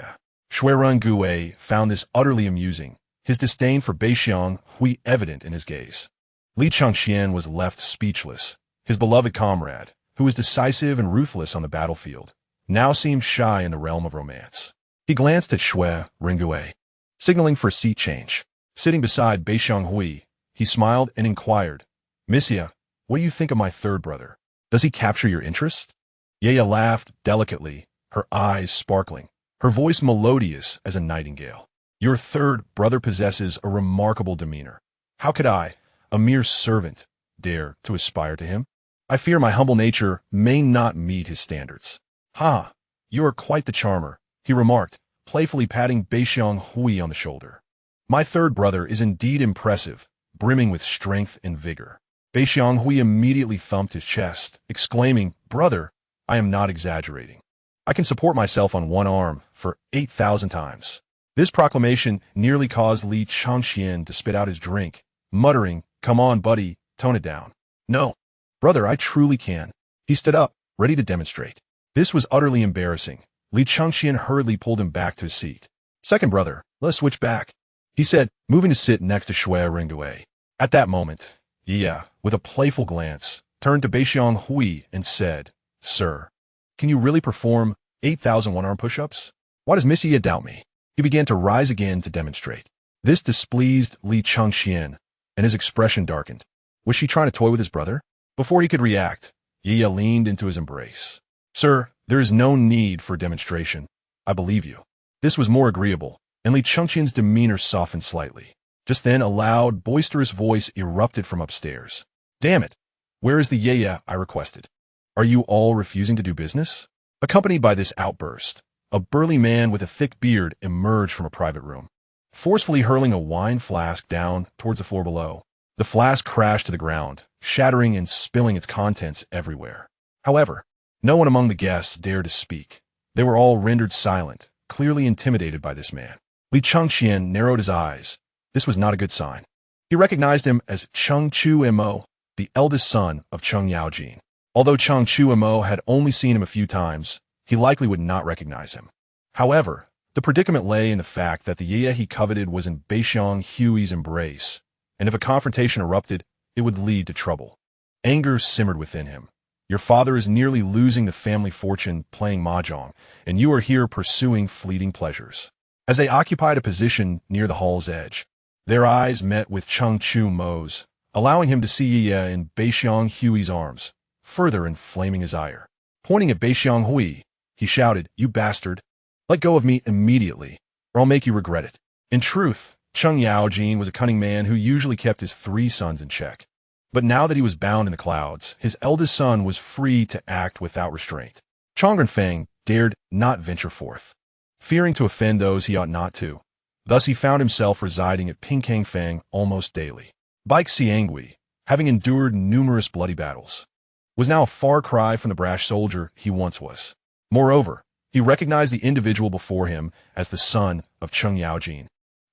S1: Shui Rengui found this utterly amusing, his disdain for Hui evident in his gaze. Li Chengqian was left speechless. His beloved comrade, who was decisive and ruthless on the battlefield, now seemed shy in the realm of romance. He glanced at Shui Rengui, signaling for a seat change. Sitting beside Hui, he smiled and inquired, "Missia, what do you think of my third brother? Does he capture your interest?" Ye laughed delicately, her eyes sparkling, her voice melodious as a nightingale. "Your third brother possesses a remarkable demeanor. How could I, a mere servant, dare to aspire to him? I fear my humble nature may not meet his standards." "Ha, you are quite the charmer," he remarked, playfully patting Hui on the shoulder. "My third brother is indeed impressive, brimming with strength and vigor." Hui immediately thumped his chest, exclaiming, "Brother, I am not exaggerating. I can support myself on one arm for 8,000 times." This proclamation nearly caused Li Chengqian to spit out his drink, muttering, "Come on, buddy, tone it down." "No, brother, I truly can." He stood up, ready to demonstrate. This was utterly embarrassing. Li Chengqian hurriedly pulled him back to his seat. "Second brother, let's switch back," he said, moving to sit next to Shui Rengui. At that moment, with a playful glance, turned to Hui and said, "Sir, can you really perform 8,000 one-arm push-ups? Why does Miss Ye doubt me?" He began to rise again to demonstrate. This displeased Li Chengqian, and his expression darkened. Was she trying to toy with his brother? Before he could react, Ye leaned into his embrace. Sir, there is no need for demonstration. I believe you. This was more agreeable, and Li Chengqian's demeanor softened slightly. Just then, a loud, boisterous voice erupted from upstairs. Damn it! Where is the Ye I requested? Are you all refusing to do business? Accompanied by this outburst, a burly man with a thick beard emerged from a private room, forcefully hurling a wine flask down towards the floor below. The flask crashed to the ground, shattering and spilling its contents everywhere. However, no one among the guests dared to speak. They were all rendered silent, clearly intimidated by this man. Li Chengqian narrowed his eyes. This was not a good sign. He recognized him as Cheng Chu Mo, the eldest son of Cheng Yaojin. Although Cheng Chu Mo had only seen him a few times, he likely would not recognize him. However, the predicament lay in the fact that the Ye he coveted was in Baixiang Hui's embrace, and if a confrontation erupted, it would lead to trouble. Anger simmered within him. Your father is nearly losing the family fortune playing mahjong, and you are here pursuing fleeting pleasures. As they occupied a position near the hall's edge, their eyes met with Cheng Chu Mo's, allowing him to see Ye in Baixiang Hui's arms, further inflaming his ire. Pointing at Baixiang Hui, he shouted, "You bastard! Let go of me immediately, or I'll make you regret it." In truth, Cheng Yaojin was a cunning man who usually kept his 3 sons in check. But now that he was bound in the clouds, his eldest son was free to act without restraint. Chong Renfeng dared not venture forth, fearing to offend those he ought not to. Thus he found himself residing at Pingkangfang almost daily. Baik Xiangui, having endured numerous bloody battles, was now a far cry from the brash soldier he once was. Moreover, he recognized the individual before him as the son of Cheng Yaojin,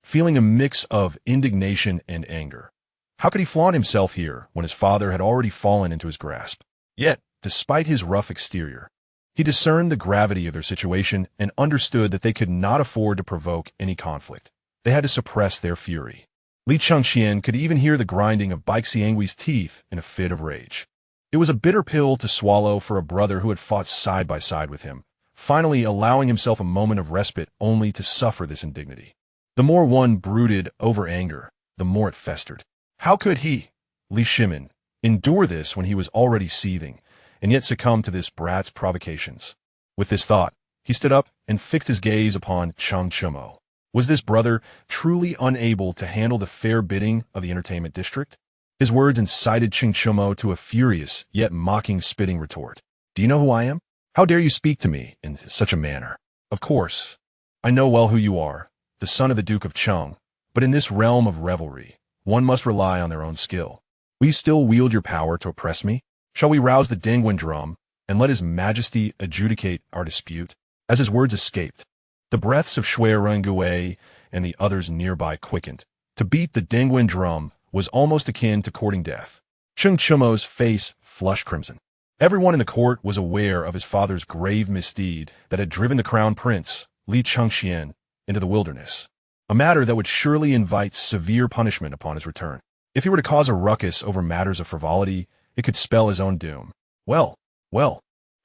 S1: feeling a mix of indignation and anger. How could he flaunt himself here when his father had already fallen into his grasp? Yet, despite his rough exterior, he discerned the gravity of their situation and understood that they could not afford to provoke any conflict. They had to suppress their fury. Li Chengqian could even hear the grinding of Baik Xianggui's teeth in a fit of rage. It was a bitter pill to swallow for a brother who had fought side by side with him, finally allowing himself a moment of respite only to suffer this indignity. The more one brooded over anger, the more it festered. How could he, Li Shimin, endure this when he was already seething, and yet succumb to this brat's provocations? With this thought, he stood up and fixed his gaze upon Cheng Chumo. Was this brother truly unable to handle the fair bidding of the entertainment district? His words incited Cheng Chumo to a furious yet mocking spitting retort. Do you know who I am? How dare you speak to me in such a manner? Of course, I know well who you are, the son of the Duke of Cheng, but in this realm of revelry, one must rely on their own skill. Will you still wield your power to oppress me? Shall we rouse the Dengguan drum and let His Majesty adjudicate our dispute? As his words escaped, the breaths of Shui Rengue and the others nearby quickened. To beat the Dengguan drum was almost akin to courting death. Cheng Chumo's face flushed crimson. Everyone in the court was aware of his father's grave misdeed that had driven the crown prince, Li Chengqian, into the wilderness, a matter that would surely invite severe punishment upon his return. If he were to cause a ruckus over matters of frivolity, it could spell his own doom. Well,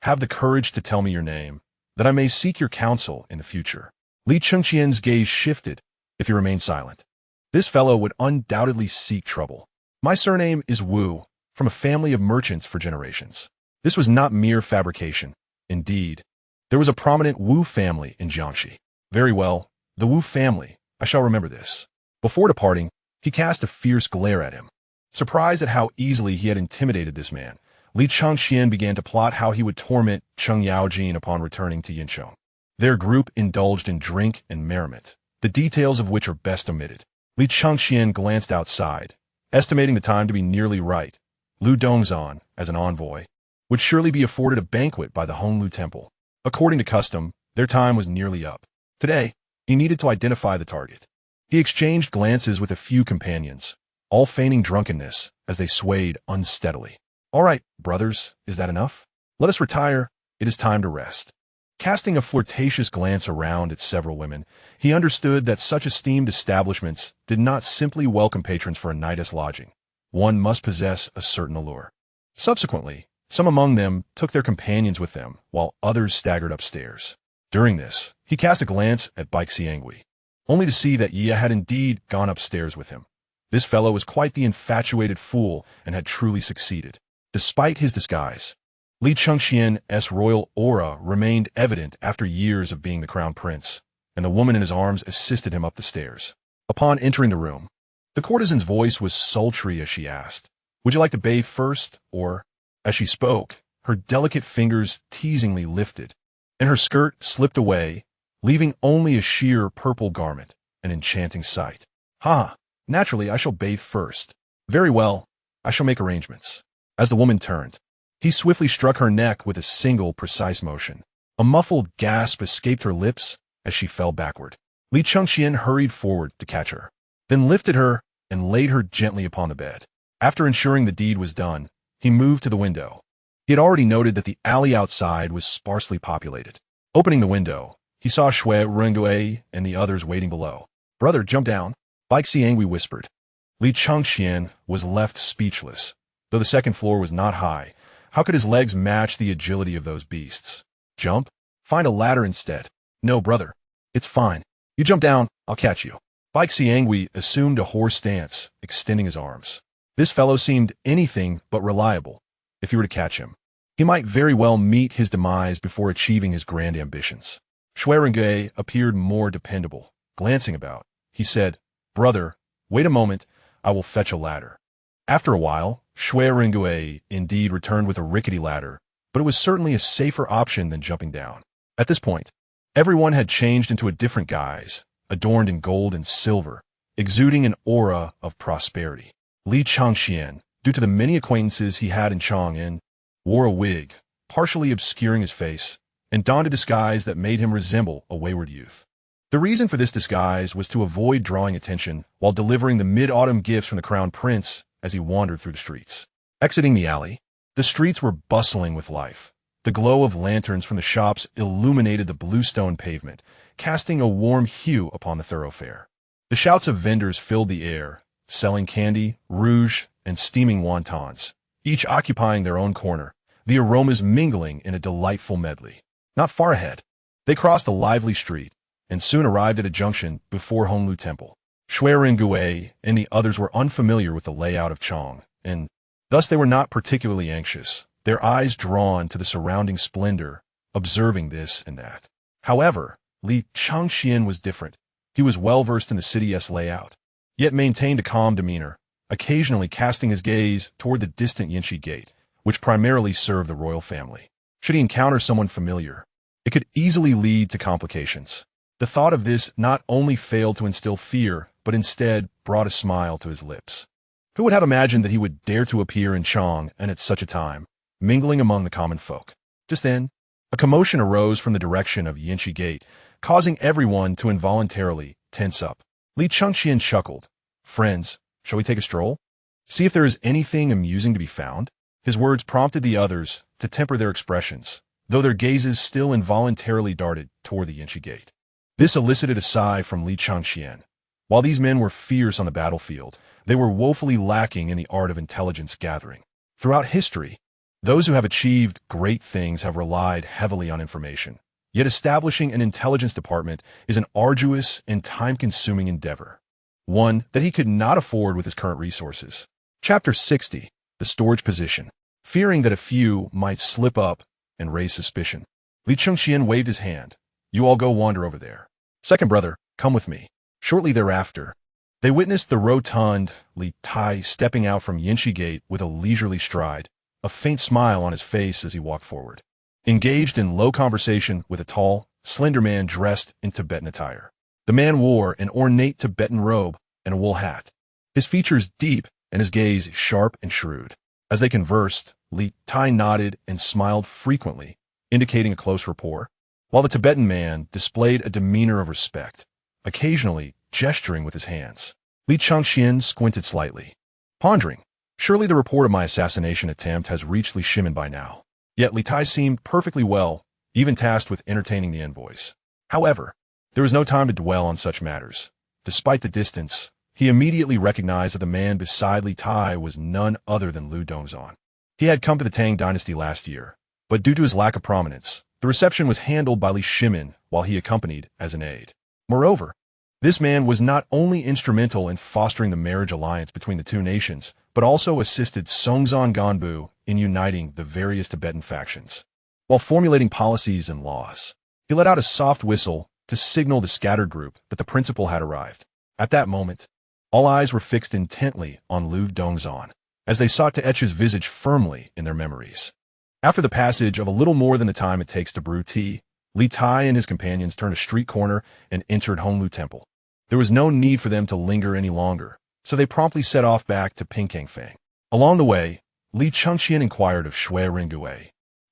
S1: have the courage to tell me your name, that I may seek your counsel in the future. Li Chengqian's gaze shifted if he remained silent. This fellow would undoubtedly seek trouble. My surname is Wu, from a family of merchants for generations. This was not mere fabrication. Indeed, there was a prominent Wu family in Jiangxi. Very well, the Wu family. I shall remember this. Before departing, he cast a fierce glare at him. Surprised at how easily he had intimidated this man, Li Chengqian began to plot how he would torment Cheng Yaojin upon returning to Yinchong. Their group indulged in drink and merriment, the details of which are best omitted. Li Chengqian glanced outside, estimating the time to be nearly right. Lu Dongzhan, as an envoy, would surely be afforded a banquet by the Honglu Temple. According to custom, their time was nearly up. Today, he needed to identify the target. He exchanged glances with a few companions, all feigning drunkenness as they swayed unsteadily. All right, brothers, is that enough? Let us retire. It is time to rest. Casting a flirtatious glance around at several women, he understood that such esteemed establishments did not simply welcome patrons for a night as lodging. One must possess a certain allure. Subsequently, some among them took their companions with them, while others staggered upstairs. During this, he cast a glance at Baik Xiangui. only to see that Ye had indeed gone upstairs with him. This fellow was quite the infatuated fool and had truly succeeded. Despite his disguise, Li Chengqian's royal aura remained evident after years of being the crown prince, and the woman in his arms assisted him up the stairs. Upon entering the room, the courtesan's voice was sultry as she asked, "Would you like to bathe first, or—" As she spoke, her delicate fingers teasingly lifted, and her skirt slipped away, leaving only a sheer purple garment, an enchanting sight. "Ha! Naturally, I shall bathe first." "Very well, I shall make arrangements." As the woman turned, he swiftly struck her neck with a single precise motion. A muffled gasp escaped her lips as she fell backward. Li Chengqian hurried forward to catch her, then lifted her and laid her gently upon the bed. After ensuring the deed was done, he moved to the window. He had already noted that the alley outside was sparsely populated. Opening the window, he saw Shui Rengui and the others waiting below. "Brother, jump down," Bai Xiangui whispered. Li Chengqian was left speechless. Though the second floor was not high, how could his legs match the agility of those beasts? "Jump? Find a ladder instead." "No, brother. It's fine. You jump down, I'll catch you." Bai Xiangui assumed a hoarse stance, extending his arms. This fellow seemed anything but reliable. If he were to catch him, he might very well meet his demise before achieving his grand ambitions. Shui Rengui appeared more dependable. Glancing about, he said, "Brother, wait a moment, I will fetch a ladder." After a while, Shui Rengui indeed returned with a rickety ladder, but it was certainly a safer option than jumping down. At this point, everyone had changed into a different guise, adorned in gold and silver, exuding an aura of prosperity. Li Chengqian, due to the many acquaintances he had in Chang'an, wore a wig, partially obscuring his face, and donned a disguise that made him resemble a wayward youth. The reason for this disguise was to avoid drawing attention while delivering the mid-autumn gifts from the crown prince as he wandered through the streets. Exiting the alley, the streets were bustling with life. The glow of lanterns from the shops illuminated the bluestone pavement, casting a warm hue upon the thoroughfare. The shouts of vendors filled the air, selling candy, rouge, and steaming wontons, each occupying their own corner, the aromas mingling in a delightful medley. Not far ahead, they crossed a lively street and soon arrived at a junction before Honglu Temple. Shui Rengui and the others were unfamiliar with the layout of Chang, and thus they were not particularly anxious, their eyes drawn to the surrounding splendor, observing this and that. However, Li Chengqian was different. He was well-versed in the city's layout, yet maintained a calm demeanor, occasionally casting his gaze toward the distant Yinshi Gate, which primarily served the royal family. Should he encounter someone familiar, it could easily lead to complications. The thought of this not only failed to instill fear, but instead brought a smile to his lips. Who would have imagined that he would dare to appear in Chang and at such a time, mingling among the common folk? Just then, a commotion arose from the direction of Yinshi Gate, causing everyone to involuntarily tense up. Li Chengqian chuckled. "Friends, shall we take a stroll? See if there is anything amusing to be found?" His words prompted the others to temper their expressions, though their gazes still involuntarily darted toward the Yinshi Gate. This elicited a sigh from Li Chengqian. While these men were fierce on the battlefield, they were woefully lacking in the art of intelligence gathering. Throughout history, those who have achieved great things have relied heavily on information. Yet establishing an intelligence department is an arduous and time-consuming endeavor, one that he could not afford with his current resources. Chapter 60. The Storage Position. Fearing that a few might slip up and raise suspicion, Li Chengqian waved his hand. "You all go wander over there. Second brother, come with me." Shortly thereafter, they witnessed the rotund Li Tai stepping out from Yinshi Gate with a leisurely stride, a faint smile on his face as he walked forward, engaged in low conversation with a tall, slender man dressed in Tibetan attire. The man wore an ornate Tibetan robe and a wool hat, his features deep and his gaze sharp and shrewd. As they conversed, Li Tai nodded and smiled frequently, indicating a close rapport, while the Tibetan man displayed a demeanor of respect, occasionally gesturing with his hands. Li Chengqian squinted slightly, pondering, surely the report of my assassination attempt has reached Li Shimin by now. Yet Li Tai seemed perfectly well, even tasked with entertaining the envoys. However, there was no time to dwell on such matters. Despite the distance, he immediately recognized that the man beside Li Tai was none other than Lu Dongzhan. He had come to the Tang dynasty last year, but due to his lack of prominence, the reception was handled by Li Shimin while he accompanied as an aide. Moreover, This man was not only instrumental in fostering the marriage alliance between the two nations, but also assisted Songzon Ganbu in uniting the various Tibetan factions. While formulating policies and laws, he let out a soft whistle to signal the scattered group that the principal had arrived. At that moment, all eyes were fixed intently on Lu Dongzhan, as they sought to etch his visage firmly in their memories. After the passage of a little more than the time it takes to brew tea, Li Tai and his companions turned a street corner and entered Honglu Temple. There was no need for them to linger any longer, so they promptly set off back to Pinkangfang. Along the way, Li Chengqian inquired of Shui Rengue.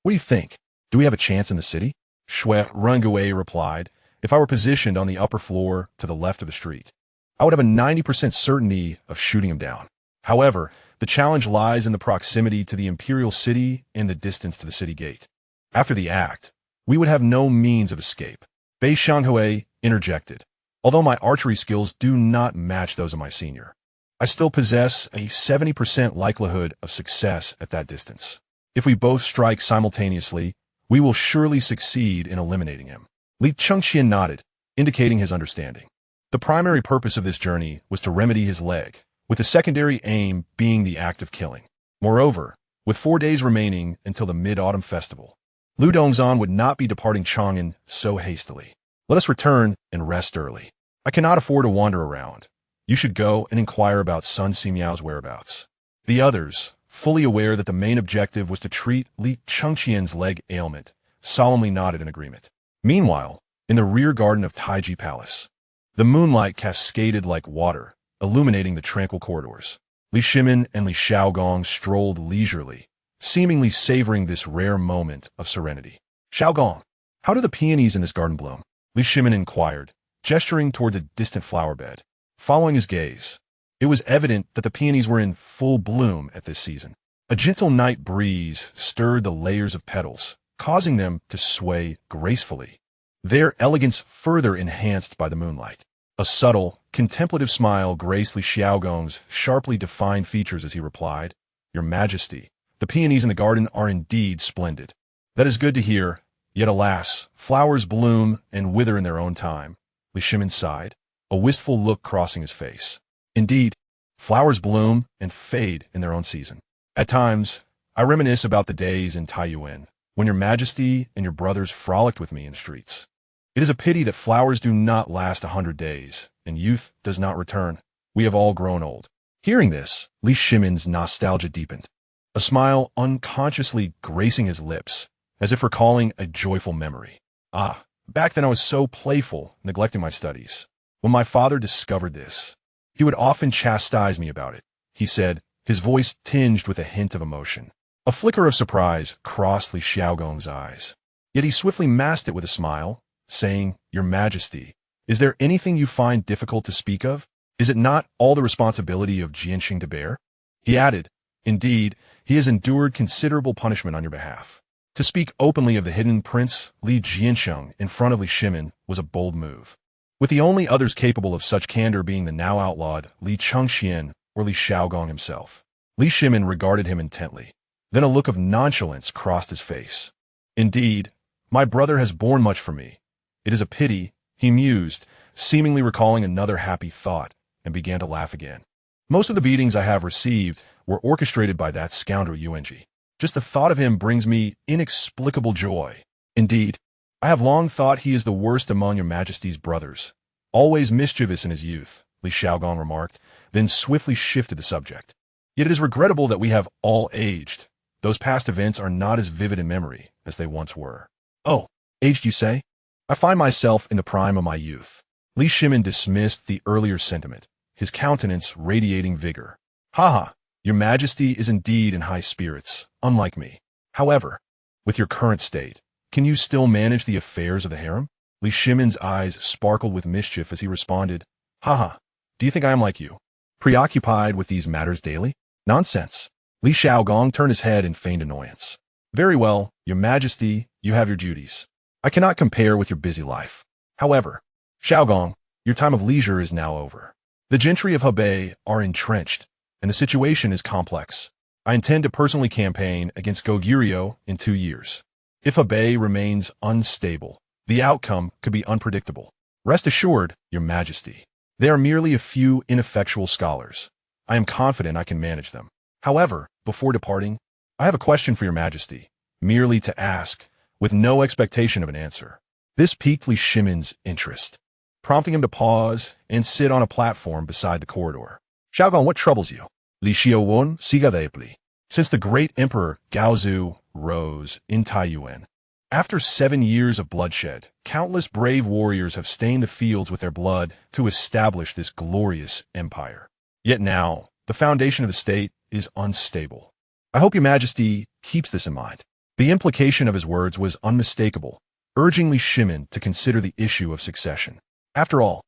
S1: "What do you think? Do we have a chance in the city?" Shui Rengue replied, "If I were positioned on the upper floor to the left of the street, I would have a 90% certainty of shooting him down. However, the challenge lies in the proximity to the imperial city and the distance to the city gate. After the act, we would have no means of escape." Bei Shanhui interjected, "Although my archery skills do not match those of my senior, I still possess a 70% likelihood of success at that distance. If we both strike simultaneously, we will surely succeed in eliminating him." Li Chengqian nodded, indicating his understanding. The primary purpose of this journey was to remedy his leg, with the secondary aim being the act of killing. Moreover, with 4 days remaining until the Mid-Autumn Festival, Lu Dongzhan would not be departing Chang'an so hastily. "Let us return and rest early. I cannot afford to wander around. You should go and inquire about Sun Simiao's whereabouts." The others, fully aware that the main objective was to treat Li Chengqian's leg ailment, solemnly nodded in agreement. Meanwhile, in the rear garden of Taiji Palace, the moonlight cascaded like water, illuminating the tranquil corridors. Li Shimin and Li Xiaogong strolled leisurely, seemingly savoring this rare moment of serenity. "Xiaogong, how do the peonies in this garden bloom?" Li Shimin inquired, gesturing toward a distant flower bed. Following his gaze, it was evident that the peonies were in full bloom at this season. A gentle night breeze stirred the layers of petals, causing them to sway gracefully, their elegance further enhanced by the moonlight. A subtle, contemplative smile graced Li Xiaogong's sharply defined features as he replied, "Your Majesty, the peonies in the garden are indeed splendid." "That is good to hear, yet alas, flowers bloom and wither in their own time." Li Shimin sighed, a wistful look crossing his face. "Indeed, flowers bloom and fade in their own season. At times, I reminisce about the days in Taiyuan, when your Majesty and your brothers frolicked with me in the streets. It is a pity that flowers do not last 100 days, and youth does not return. We have all grown old." Hearing this, Li Shimin's nostalgia deepened, a smile unconsciously gracing his lips, as if recalling a joyful memory. "Ah, back then I was so playful, neglecting my studies. When my father discovered this, he would often chastise me about it," he said, his voice tinged with a hint of emotion. A flicker of surprise crossed Li Xiaogong's eyes. Yet he swiftly masked it with a smile, saying, "Your Majesty, is there anything you find difficult to speak of? Is it not all the responsibility of Jianxing to bear?" He added, "Indeed, he has endured considerable punishment on your behalf." To speak openly of the hidden Prince Li Jiansheng in front of Li Shimin was a bold move, with the only others capable of such candor being the now outlawed Li Chengqian or Li Xiaogong himself. Li Shimin regarded him intently. Then a look of nonchalance crossed his face. "Indeed, my brother has borne much for me. It is a pity," he mused, seemingly recalling another happy thought, and began to laugh again. "Most of the beatings I have received were orchestrated by that scoundrel Yuanji. Just the thought of him brings me inexplicable joy. Indeed, I have long thought he is the worst among your Majesty's brothers. Always mischievous in his youth," Li Xiaogong remarked, then swiftly shifted the subject. "Yet it is regrettable that we have all aged. Those past events are not as vivid in memory as they once were." "Oh, aged you say? I find myself in the prime of my youth." Li Shimin dismissed the earlier sentiment, his countenance radiating vigor. "Haha, your Majesty is indeed in high spirits, unlike me. However, with your current state, can you still manage the affairs of the harem?" Li Shimin's eyes sparkled with mischief as he responded, "Haha, do you think I am like you, preoccupied with these matters daily? Nonsense." Li Xiaogong turned his head in feigned annoyance. "Very well, your Majesty, you have your duties. I cannot compare with your busy life. However, Xiaogong, your time of leisure is now over. The gentry of Hebei are entrenched, and the situation is complex. I intend to personally campaign against Goguryeo in 2 years. If Hebei remains unstable, the outcome could be unpredictable. Rest assured, Your Majesty. They are merely a few ineffectual scholars. I am confident I can manage them. However, before departing, I have a question for Your Majesty, merely to ask, with no expectation of an answer. This piqued Li Shimin's interest, prompting him to pause and sit on a platform beside the corridor. Xiaoguang, what troubles you? Li Xiaowun siga deeply. Since the great Emperor Gaozu rose in Taiyuan, after 7 years of bloodshed, countless brave warriors have stained the fields with their blood to establish this glorious empire. Yet now, the foundation of the state is unstable. I hope Your Majesty keeps this in mind. The implication of his words was unmistakable, urging Li Shimin to consider the issue of succession. After all,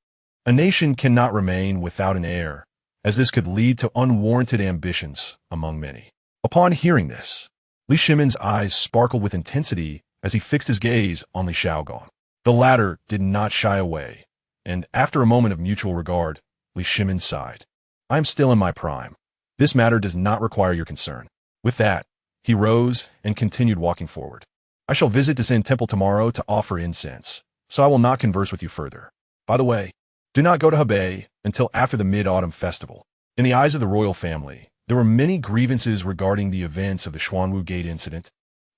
S1: a nation cannot remain without an heir, as this could lead to unwarranted ambitions among many. Upon hearing this, Li Shimin's eyes sparkled with intensity as he fixed his gaze on Li Xiaoguang. The latter did not shy away, and after a moment of mutual regard, Li Shimin sighed. I am still in my prime. This matter does not require your concern. With that, he rose and continued walking forward. I shall visit the Zen temple tomorrow to offer incense, so I will not converse with you further. By the way, do not go to Hebei until after the Mid-Autumn Festival. In the eyes of the royal family, there were many grievances regarding the events of the Xuanwu Gate incident,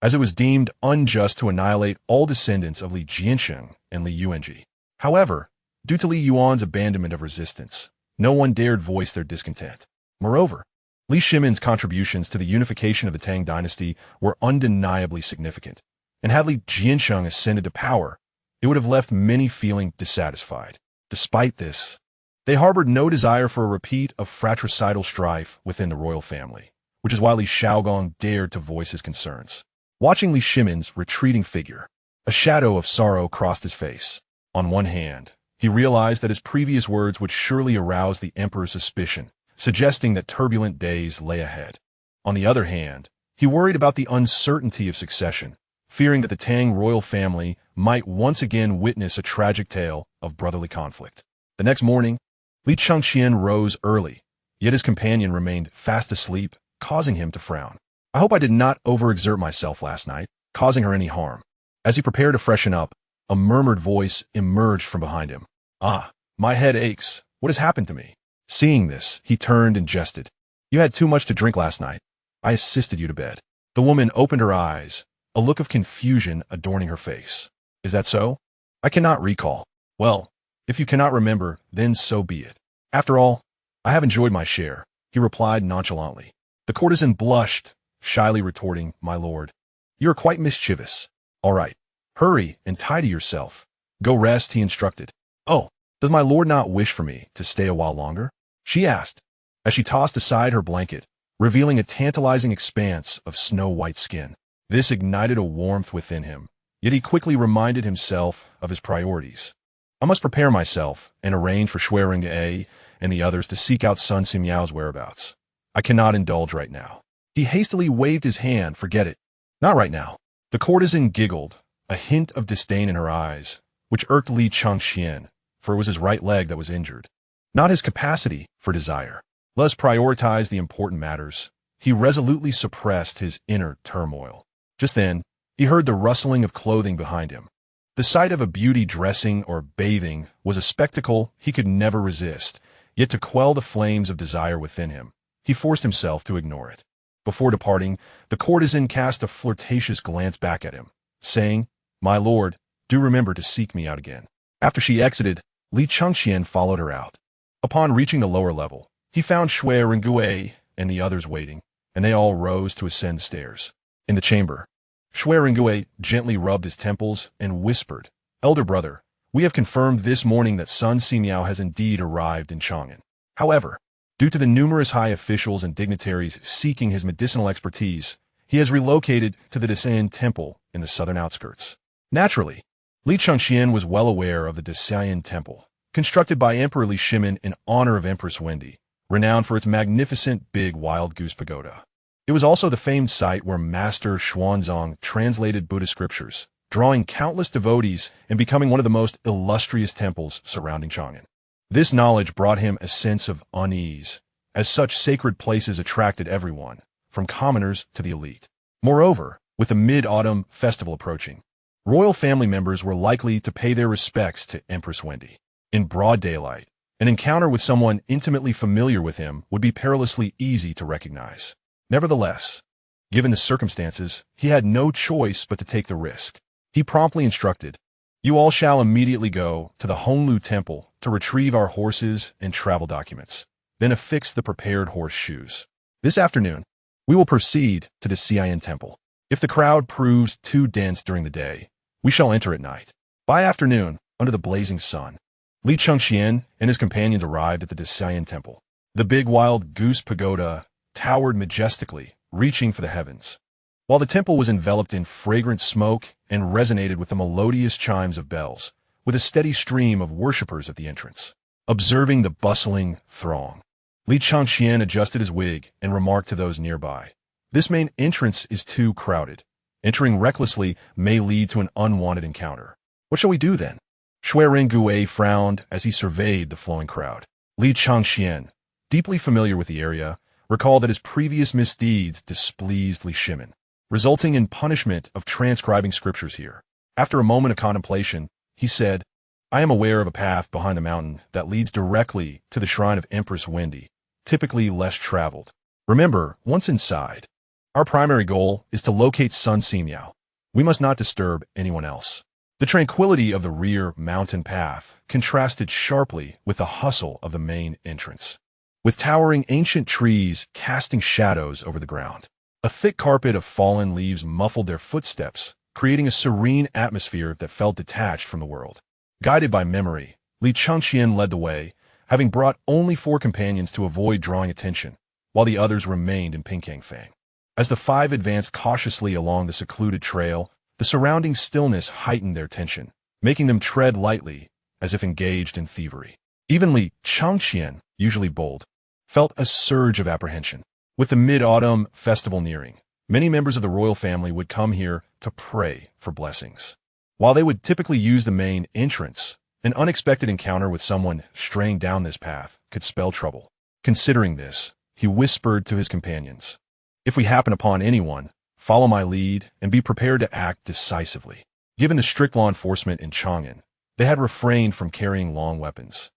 S1: as it was deemed unjust to annihilate all descendants of Li Jiansheng and Li Yuanji. However, due to Li Yuan's abandonment of resistance, no one dared voice their discontent. Moreover, Li Shimin's contributions to the unification of the Tang dynasty were undeniably significant, and had Li Jiansheng ascended to power, it would have left many feeling dissatisfied. Despite this, they harbored no desire for a repeat of fratricidal strife within the royal family, which is why Li Xiaoguang dared to voice his concerns. Watching Li Shimin's retreating figure, a shadow of sorrow crossed his face. On one hand, he realized that his previous words would surely arouse the emperor's suspicion, suggesting that turbulent days lay ahead. On the other hand, he worried about the uncertainty of succession, fearing that the Tang royal family might once again witness a tragic tale of brotherly conflict. The next morning, Li Chengqian rose early, yet his companion remained fast asleep, causing him to frown. I hope I did not overexert myself last night, causing her any harm. As he prepared to freshen up, a murmured voice emerged from behind him. Ah, my head aches. What has happened to me? Seeing this, he turned and jested. You had too much to drink last night. I assisted you to bed. The woman opened her eyes, a look of confusion adorning her face. Is that so? I cannot recall. Well, if you cannot remember, then so be it. After all, I have enjoyed my share, he replied nonchalantly. The courtesan blushed, shyly retorting, My lord, you are quite mischievous. All right, hurry and tidy yourself. Go rest, he instructed. Oh, does my lord not wish for me to stay a while longer? She asked, as she tossed aside her blanket, revealing a tantalizing expanse of snow-white skin. This ignited a warmth within him, yet he quickly reminded himself of his priorities. I must prepare myself and arrange for Shui Renge and the others to seek out Sun Simiao's whereabouts. I cannot indulge right now. He hastily waved his hand, forget it. Not right now. The courtesan giggled, a hint of disdain in her eyes, which irked Li Chengqian, for it was his right leg that was injured, not his capacity for desire. Let us prioritize the important matters. He resolutely suppressed his inner turmoil. Just then, he heard the rustling of clothing behind him. The sight of a beauty dressing or bathing was a spectacle he could never resist, yet to quell the flames of desire within him, he forced himself to ignore it. Before departing, the courtesan cast a flirtatious glance back at him, saying, My lord, do remember to seek me out again. After she exited, Li Chengqian followed her out. Upon reaching the lower level, he found Shui Renge and the others waiting, and they all rose to ascend the stairs. In the chamber, Shui Renge gently rubbed his temples and whispered, Elder brother, we have confirmed this morning that Sun Simiao has indeed arrived in Chang'an. However, due to the numerous high officials and dignitaries seeking his medicinal expertise, he has relocated to the Dacian Temple in the southern outskirts. Naturally, Li Chengqian was well aware of the Dacian Temple, constructed by Emperor Li Shimin in honor of Empress Wende, renowned for its magnificent big wild goose pagoda. It was also the famed site where Master Xuanzang translated Buddhist scriptures, drawing countless devotees and becoming one of the most illustrious temples surrounding Chang'an. This knowledge brought him a sense of unease, as such sacred places attracted everyone, from commoners to the elite. Moreover, with the Mid-Autumn Festival approaching, Royal family members were likely to pay their respects to Empress Wende. In broad daylight, an encounter with someone intimately familiar with him would be perilously easy to recognize. Nevertheless, given the circumstances, he had no choice but to take the risk. He promptly instructed, "You all shall immediately go to the Honlu Temple to retrieve our horses and travel documents, then affix the prepared horseshoes. This afternoon, we will proceed to the Xian Temple. If the crowd proves too dense during the day, we shall enter at night." By afternoon, under the blazing sun, Li Chengqian and his companions arrived at the Xian Temple. The big wild goose pagoda towered majestically, reaching for the heavens, while the temple was enveloped in fragrant smoke and resonated with the melodious chimes of bells, with a steady stream of worshippers at the entrance. Observing the bustling throng, Li Chengqian adjusted his wig and remarked to those nearby, "This main entrance is too crowded. Entering recklessly may lead to an unwanted encounter. What shall we do then?" Shui Rengue frowned as he surveyed the flowing crowd. Li Chengqian, deeply familiar with the area, recalled that his previous misdeeds displeased Li Shimin, resulting in punishment of transcribing scriptures here. After a moment of contemplation, he said, "I am aware of a path behind the mountain that leads directly to the shrine of Empress Wende, typically less traveled. Remember, once inside, our primary goal is to locate Sun Simiao. We must not disturb anyone else." The tranquility of the rear mountain path contrasted sharply with the hustle of the main entrance, with towering ancient trees casting shadows over the ground. A thick carpet of fallen leaves muffled their footsteps, creating a serene atmosphere that felt detached from the world. Guided by memory, Li Chengqian led the way, having brought only 4 companions to avoid drawing attention, while the others remained in Pinkangfang. As the 5 advanced cautiously along the secluded trail, the surrounding stillness heightened their tension, making them tread lightly, as if engaged in thievery. Even Li Chengqian, usually bold, felt a surge of apprehension. With the mid-autumn festival nearing, many members of the royal family would come here to pray for blessings. While they would typically use the main entrance, an unexpected encounter with someone straying down this path could spell trouble. Considering this, he whispered to his companions, "If we happen upon anyone, follow my lead and be prepared to act decisively." Given the strict law enforcement in Chang'an, they had refrained from carrying long weapons,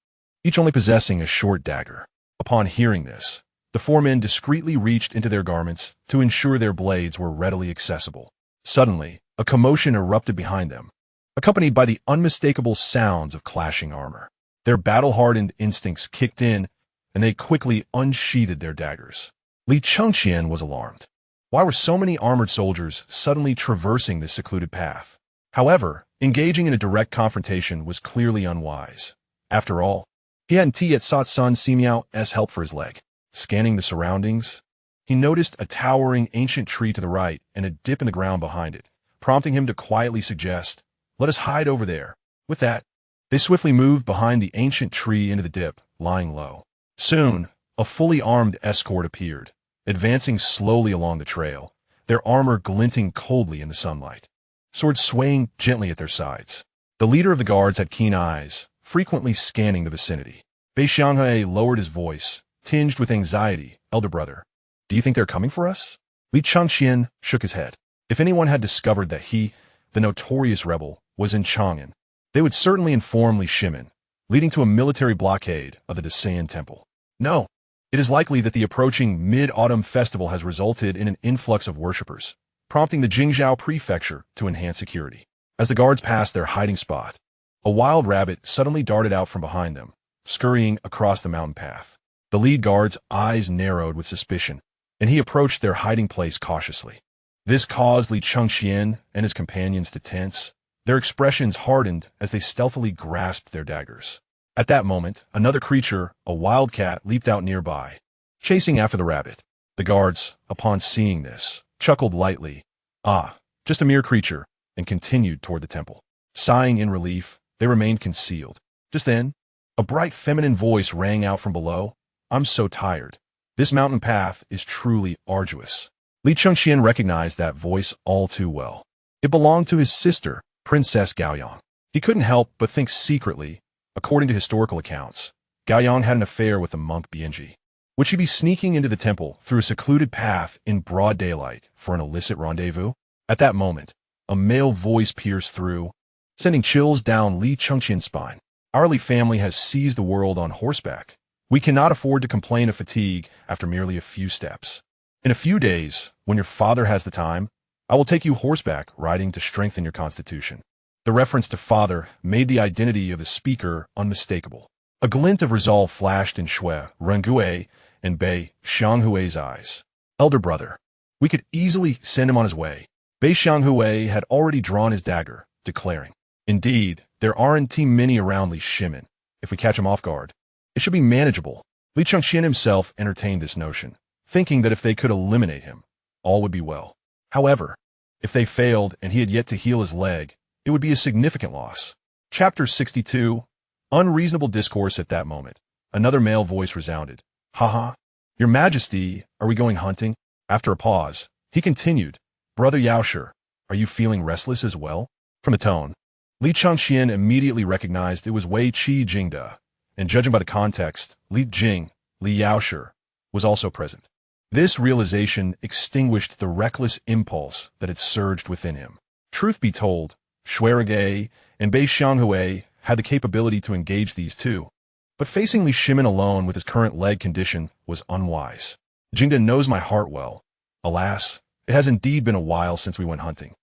S1: each only possessing a short dagger. Upon hearing this, the 4 men discreetly reached into their garments to ensure their blades were readily accessible. Suddenly, a commotion erupted behind them, accompanied by the unmistakable sounds of clashing armor. Their battle-hardened instincts kicked in, and they quickly unsheathed their daggers. Li Chengqian was alarmed. Why were so many armored soldiers suddenly traversing this secluded path? However, engaging in a direct confrontation was clearly unwise. After all, he hadn't yet sought Sun Simiao's help for his leg. Scanning the surroundings, he noticed a towering ancient tree to the right and a dip in the ground behind it, prompting him to quietly suggest, "Let us hide over there." With that, they swiftly moved behind the ancient tree into the dip, lying low. Soon, a fully armed escort appeared, advancing slowly along the trail, their armor glinting coldly in the sunlight, swords swaying gently at their sides. The leader of the guards had keen eyes, frequently scanning the vicinity. Bei Xianghe lowered his voice, tinged with anxiety. "Elder brother, do you think they're coming for us?" Li Chengqian shook his head. If anyone had discovered that he, the notorious rebel, was in Chang'an, they would certainly inform Li Shimin, leading to a military blockade of the Xian Temple. No, it is likely that the approaching mid-autumn festival has resulted in an influx of worshippers, prompting the Jingzhou prefecture to enhance security. As the guards passed their hiding spot, a wild rabbit suddenly darted out from behind them, scurrying across the mountain path. The lead guard's eyes narrowed with suspicion, and he approached their hiding place cautiously. This caused Li Chengqian and his companions to tense. Their expressions hardened as they stealthily grasped their daggers. At that moment, another creature, a wildcat, leaped out nearby, chasing after the rabbit. The guards, upon seeing this, chuckled lightly. "Ah, just a mere creature," and continued toward the temple. Sighing in relief, they remained concealed. Just then, a bright feminine voice rang out from below. "I'm so tired. This mountain path is truly arduous." Li Chengqian recognized that voice all too well. It belonged to his sister, Princess Gaoyang. He couldn't help but think secretly. According to historical accounts, Gaoyang had an affair with the monk Bianji. Would she be sneaking into the temple through a secluded path in broad daylight for an illicit rendezvous? At that moment, a male voice pierced through, sending chills down Li Chengqian's spine. Our Li family has seized the world on horseback. We cannot afford to complain of fatigue after merely a few steps. In a few days, when your father has the time, I will take you horseback riding to strengthen your constitution. The reference to father made the identity of the speaker unmistakable. A glint of resolve flashed in Shui Rengui and Bei Xianghui's eyes. Elder brother. We could easily send him on his way. Bei Xianghui had already drawn his dagger, declaring, "Indeed, there aren't too many around Li Shimin. If we catch him off guard, it should be manageable." Li Chengqian himself entertained this notion, thinking that if they could eliminate him, all would be well. However, if they failed and he had yet to heal his leg, it would be a significant loss. Chapter 62. Unreasonable discourse. At that moment, another male voice resounded. "Haha, Your Majesty, are we going hunting?" After a pause, he continued, "Brother Yaoshi, are you feeling restless as well?" From the tone, Li Chengqian immediately recognized it was Wei Qi Jingde, and judging by the context, Li Jing, Li Yaoshi, was also present. This realization extinguished the reckless impulse that had surged within him. Truth be told, Shuirage and Bei Xianghui had the capability to engage these two, but facing Li Shimin alone with his current leg condition was unwise. "Jingde knows my heart well. Alas, it has indeed been a while since we went hunting.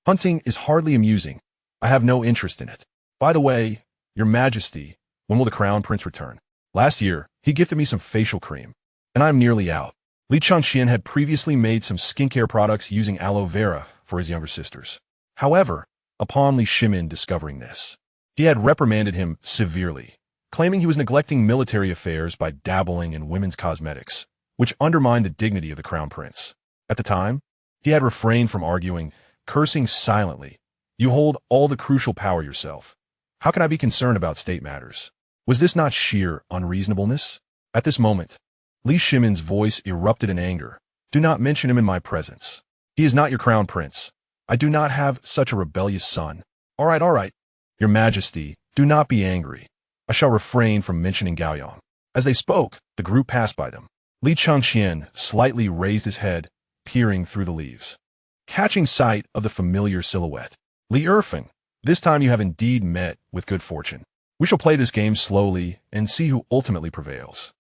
S1: Hunting is hardly amusing. I have no interest in it. By the way, Your Majesty, when will the Crown Prince return? Last year, he gifted me some facial cream, and I'm nearly out." Li Chengqian had previously made some skincare products using aloe vera for his younger sisters. However, upon Li Shimin discovering this, he had reprimanded him severely, claiming he was neglecting military affairs by dabbling in women's cosmetics, which undermined the dignity of the Crown Prince. At the time, he had refrained from arguing, cursing silently. "You hold all the crucial power yourself. How can I be concerned about state matters?" Was this not sheer unreasonableness? At this moment, Li Shimin's voice erupted in anger. "Do not mention him in my presence. He is not your Crown Prince. I do not have such a rebellious son." All right. Your Majesty, do not be angry. I shall refrain from mentioning Gaoyang." As they spoke, the group passed by them. Li Chengqian slightly raised his head, peering through the leaves, catching sight of the familiar silhouette. "Li Erfeng, this time you have indeed met with good fortune. We shall play this game slowly and see who ultimately prevails."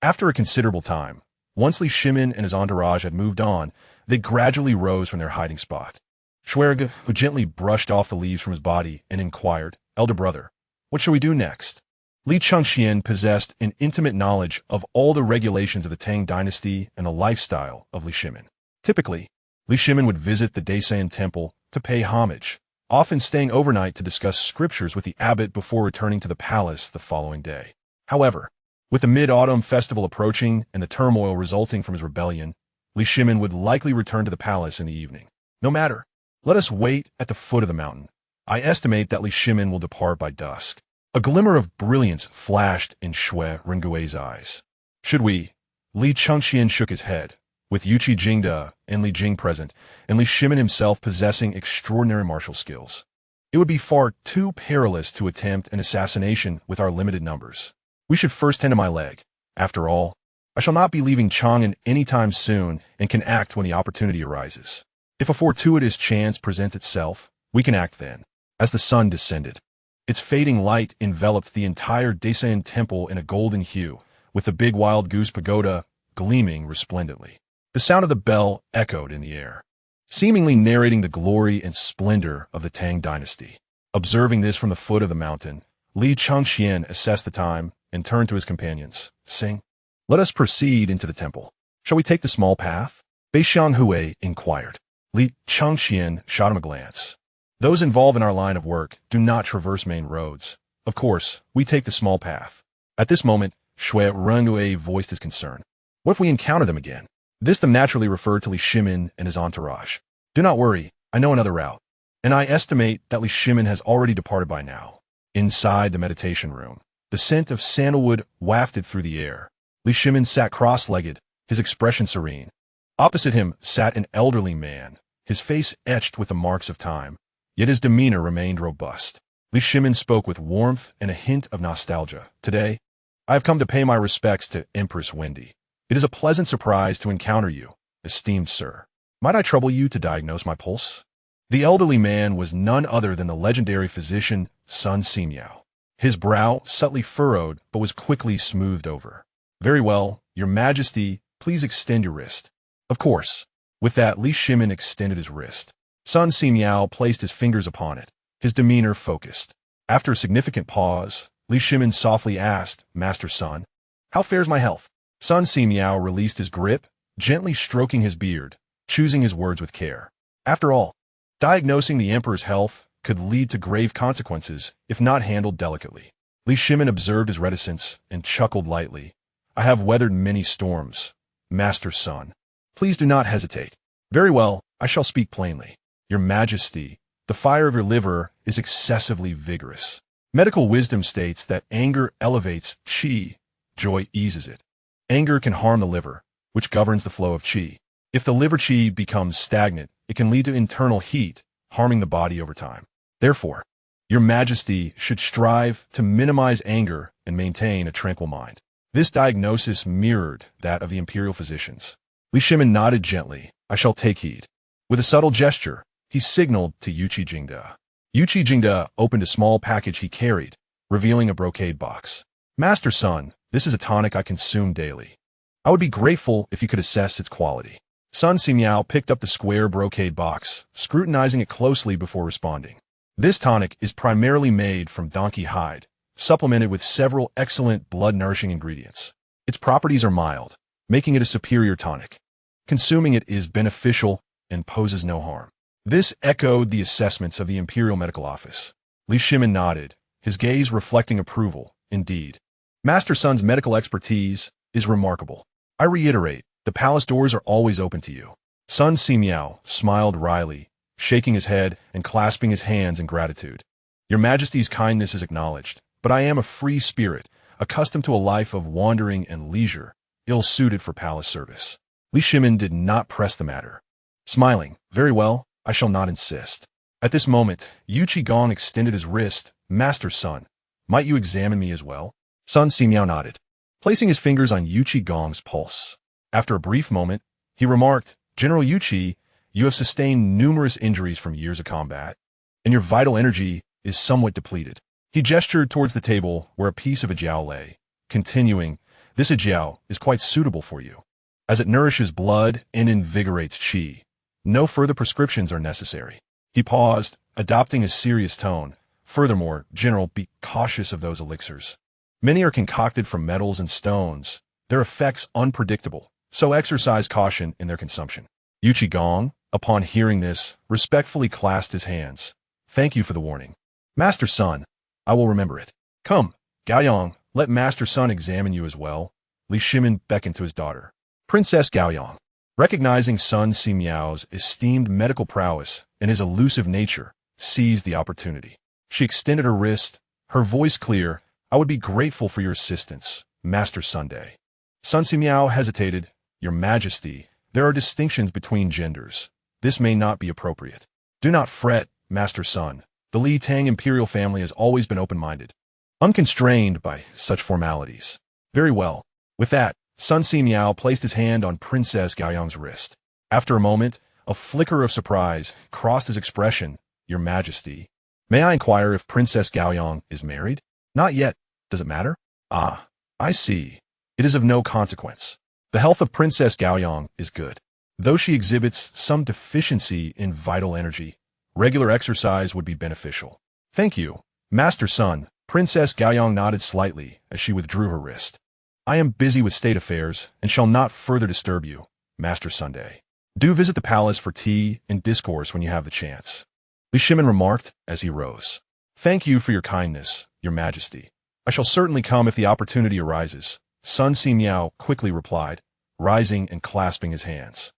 S1: After a considerable time, once Li Shimin and his entourage had moved on, they gradually rose from their hiding spot. Shuirage, who gently brushed off the leaves from his body and inquired, "Elder brother, what shall we do next?" Li Chengqian possessed an intimate knowledge of all the regulations of the Tang dynasty and the lifestyle of Li Shimin. Typically, Li Shimin would visit the Dasein temple to pay homage, often staying overnight to discuss scriptures with the abbot before returning to the palace the following day. However, with the mid-autumn festival approaching and the turmoil resulting from his rebellion, Li Shimin would likely return to the palace in the evening. No matter. Let us wait at the foot of the mountain. I estimate that Li Shimin will depart by dusk. A glimmer of brilliance flashed in Shui Rengui's eyes. "Should we?" Li Chengqian shook his head. With Yuqi Jingde and Li Jing present, and Li Shimin himself possessing extraordinary martial skills, it would be far too perilous to attempt an assassination with our limited numbers. We should first tend to my leg. After all, I shall not be leaving Chang'an any time soon and can act when the opportunity arises. If a fortuitous chance presents itself, we can act then." As the sun descended, its fading light enveloped the entire Dasein temple in a golden hue, with the big wild goose pagoda gleaming resplendently. The sound of the bell echoed in the air, seemingly narrating the glory and splendor of the Tang dynasty. Observing this from the foot of the mountain, Li Chengqian assessed the time and turned to his companions, saying, "Let us proceed into the temple. Shall we take the small path?" Bei Xianghui inquired. Li Chengqian shot him a glance. "Those involved in our line of work do not traverse main roads. Of course, we take the small path." At this moment, Shui Rengui voiced his concern. "What if we encounter them again?" This them naturally referred to Li Shimin and his entourage. "Do not worry, I know another route, and I estimate that Li Shimin has already departed by now." Inside the meditation room, the scent of sandalwood wafted through the air. Li Shimin sat cross-legged, his expression serene. Opposite him sat an elderly man, his face etched with the marks of time, yet his demeanor remained robust. Li Shimin spoke with warmth and a hint of nostalgia. "Today, I have come to pay my respects to Empress Wende. It is a pleasant surprise to encounter you, esteemed sir. Might I trouble you to diagnose my pulse?" The elderly man was none other than the legendary physician Sun Simiao. His brow subtly furrowed but was quickly smoothed over. "Very well, Your Majesty, please extend your wrist." "Of course." With that, Li Shimin extended his wrist. Sun Simiao placed his fingers upon it, his demeanor focused. After a significant pause, Li Shimin softly asked, "Master Sun, how fares my health?" Sun Simiao released his grip, gently stroking his beard, choosing his words with care. After all, diagnosing the emperor's health could lead to grave consequences if not handled delicately. Li Shimin observed his reticence and chuckled lightly. "I have weathered many storms, Master Sun. Please do not hesitate." "Very well, I shall speak plainly. Your Majesty, the fire of your liver is excessively vigorous. Medical wisdom states that anger elevates qi, joy eases it. Anger can harm the liver, which governs the flow of qi. If the liver qi becomes stagnant, it can lead to internal heat, harming the body over time. Therefore, Your Majesty should strive to minimize anger and maintain a tranquil mind." This diagnosis mirrored that of the imperial physicians. Li Shimin nodded gently. "I shall take heed." With a subtle gesture, he signaled to Yuqi Jingde. Yuqi Jingde opened a small package he carried, revealing a brocade box. "Master Sun, this is a tonic I consume daily. I would be grateful if you could assess its quality." Sun Simiao picked up the square brocade box, scrutinizing it closely before responding. "This tonic is primarily made from donkey hide, supplemented with several excellent blood-nourishing ingredients. Its properties are mild, making it a superior tonic. Consuming it is beneficial and poses no harm." This echoed the assessments of the Imperial Medical Office. Li Shimin nodded, his gaze reflecting approval. "Indeed, Master Sun's medical expertise is remarkable. I reiterate, the palace doors are always open to you." Sun Simiao smiled wryly, shaking his head and clasping his hands in gratitude. "Your Majesty's kindness is acknowledged, but I am a free spirit, accustomed to a life of wandering and leisure, ill-suited for palace service." Li Shimin did not press the matter. Smiling, "Very well, I shall not insist." At this moment, Yuqi Gong extended his wrist. "Master Sun, might you examine me as well?" Sun Simiao nodded, placing his fingers on Yuqi Gong's pulse. After a brief moment, he remarked, "General Yuqi, you have sustained numerous injuries from years of combat, and your vital energy is somewhat depleted." He gestured towards the table where a piece of a jiao lay, continuing, "This jiao is quite suitable for you, as it nourishes blood and invigorates qi. No further prescriptions are necessary." He paused, adopting a serious tone. "Furthermore, General, be cautious of those elixirs. Many are concocted from metals and stones, their effects unpredictable, so exercise caution in their consumption." Yuqi Gong, upon hearing this, respectfully clasped his hands. "Thank you for the warning. Master Sun, I will remember it. Come, Gaoyang, let Master Sun examine you as well." Li Shimin beckoned to his daughter. Princess Gaoyang, recognizing Sun Simiao's esteemed medical prowess and his elusive nature, seized the opportunity. She extended her wrist, her voice clear. "I would be grateful for your assistance, Master Sunday." Sun Simiao hesitated. "Your Majesty, there are distinctions between genders. This may not be appropriate." "Do not fret, Master Sun. The Li Tang imperial family has always been open-minded, unconstrained by such formalities." "Very well." With that, Sun Simiao placed his hand on Princess Gaoyang's wrist. After a moment, a flicker of surprise crossed his expression. "Your Majesty, may I inquire if Princess Gaoyang is married?" "Not yet. Does it matter?" "Ah, I see. It is of no consequence. The health of Princess Gaoyang is good. Though she exhibits some deficiency in vital energy, regular exercise would be beneficial." "Thank you, Master Sun." Princess Gaoyang nodded slightly as she withdrew her wrist. "I am busy with state affairs and shall not further disturb you, Master Sunday. Do visit the palace for tea and discourse when you have the chance." Li Shimin remarked as he rose. "Thank you for your kindness, Your Majesty. I shall certainly come if the opportunity arises," Sun Simiao quickly replied, rising and clasping his hands.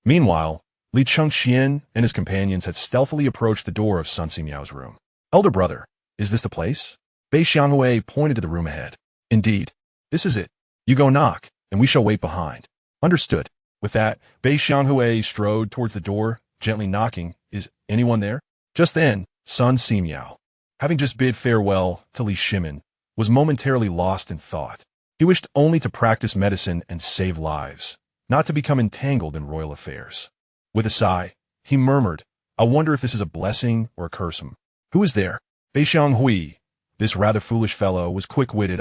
S1: Meanwhile, Li Chengqian and his companions had stealthily approached the door of Sun Simiao's room. "Elder brother, is this the place?" Bei Xianghui pointed to the room ahead. "Indeed, this is it. You go knock, and we shall wait behind." "Understood." With that, Bei Xianghui strode towards the door, gently knocking. "Is anyone there?" Just then, Sun Simiao, having just bid farewell to Li Shimin, was momentarily lost in thought. He wished only to practice medicine and save lives, not to become entangled in royal affairs. With a sigh, he murmured, I wonder if this is a blessing or a curse. Who is there? Beixiang Hui, this rather foolish fellow, was quick-witted.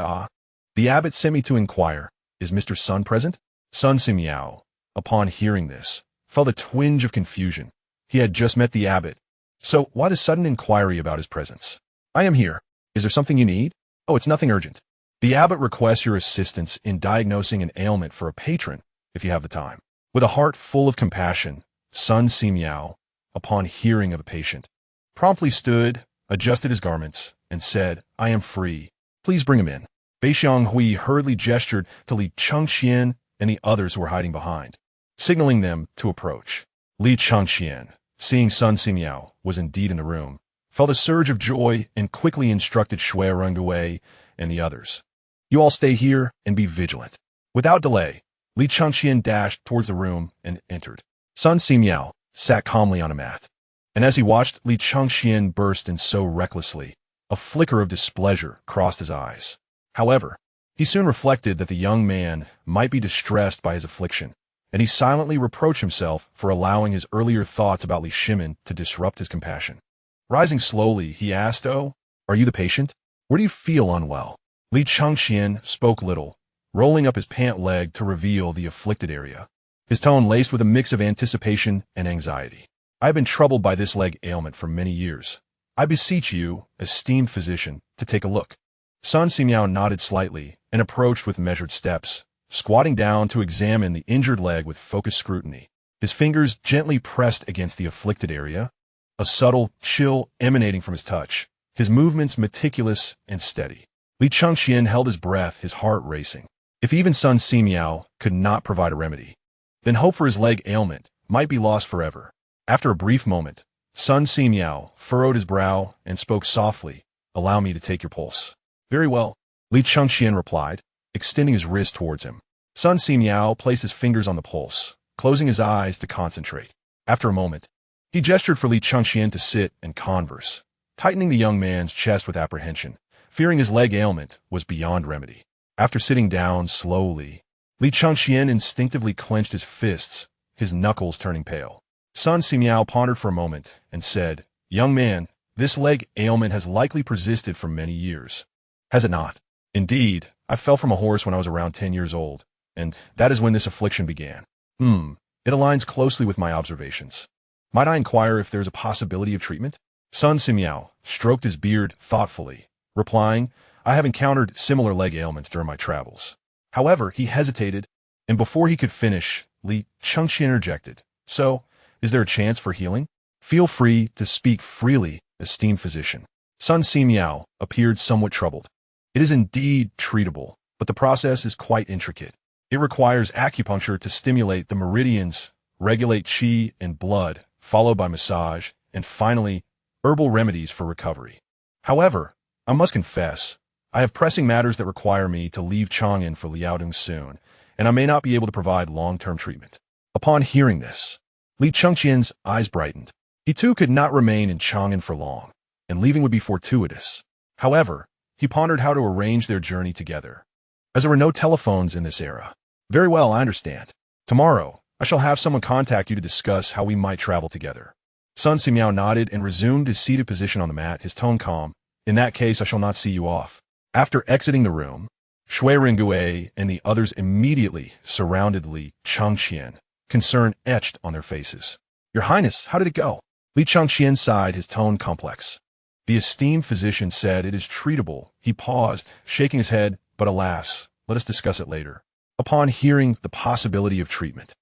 S1: The abbot sent me to inquire, is Mr. Sun present? Sun Simiao, upon hearing this, felt a twinge of confusion. He had just met the abbot. So why the sudden inquiry about his presence? I am here. Is there something you need? Oh, it's nothing urgent. The abbot requests your assistance in diagnosing an ailment for a patron, if you have the time. With a heart full of compassion, Sun Simiao, upon hearing of a patient, promptly stood, adjusted his garments, and said, I am free. Please bring him in. Beixiang Hui hurriedly gestured to Li Chengqian and the others who were hiding behind, signaling them to approach. Li Chengqian, seeing Sun Simiao was indeed in the room, felt a surge of joy and quickly instructed Shui Rengui and the others. You all stay here and be vigilant. Without delay, Li Chengqian dashed towards the room and entered. Sun Simiao sat calmly on a mat, and as he watched Li Chengqian burst in so recklessly, a flicker of displeasure crossed his eyes. However, he soon reflected that the young man might be distressed by his affliction, and he silently reproached himself for allowing his earlier thoughts about Li Shimin to disrupt his compassion. Rising slowly, he asked, Oh, are you the patient? Where do you feel unwell? Li Chengqian spoke little, rolling up his pant leg to reveal the afflicted area, his tone laced with a mix of anticipation and anxiety. I have been troubled by this leg ailment for many years. I beseech you, esteemed physician, to take a look. Sun Simiao nodded slightly and approached with measured steps, squatting down to examine the injured leg with focused scrutiny. His fingers gently pressed against the afflicted area, a subtle chill emanating from his touch, his movements meticulous and steady. Li Chengqian held his breath, his heart racing. If even Sun Simiao could not provide a remedy, then hope for his leg ailment might be lost forever. After a brief moment, Sun Simiao furrowed his brow and spoke softly, Allow me to take your pulse. Very well, Li Chengqian replied, extending his wrist towards him. Sun Simiao placed his fingers on the pulse, closing his eyes to concentrate. After a moment, he gestured for Li Chengqian to sit and converse, tightening the young man's chest with apprehension, fearing his leg ailment was beyond remedy. After sitting down slowly, Li Chengqian instinctively clenched his fists, his knuckles turning pale. Sun Simiao pondered for a moment and said, Young man, this leg ailment has likely persisted for many years. Has it not? Indeed, I fell from a horse when I was around 10 years old, and that is when this affliction began. It aligns closely with my observations. Might I inquire if there is a possibility of treatment? Sun Simiao stroked his beard thoughtfully, replying, I have encountered similar leg ailments during my travels. However, he hesitated, and before he could finish, Li Chengqian interjected. So, is there a chance for healing? Feel free to speak freely, esteemed physician. Sun Simiao appeared somewhat troubled. It is indeed treatable, but the process is quite intricate. It requires acupuncture to stimulate the meridians, regulate qi and blood, followed by massage, and finally, herbal remedies for recovery. However, I must confess, I have pressing matters that require me to leave Chang'an for Liaodong soon, and I may not be able to provide long-term treatment. Upon hearing this, Li Chengqian's eyes brightened. He too could not remain in Chang'an for long, and leaving would be fortuitous. However, he pondered how to arrange their journey together, as there were no telephones in this era. Very well, I understand. Tomorrow, I shall have someone contact you to discuss how we might travel together. Sun Simiao nodded and resumed his seated position on the mat, his tone calm. In that case, I shall not see you off. After exiting the room, Shui Rengui and the others immediately surrounded Li Chengqian, concern etched on their faces. Your Highness, how did it go? Li Chengqian sighed, his tone complex. The esteemed physician said it is treatable. He paused, shaking his head, but alas, let us discuss it later. Upon hearing the possibility of treatment,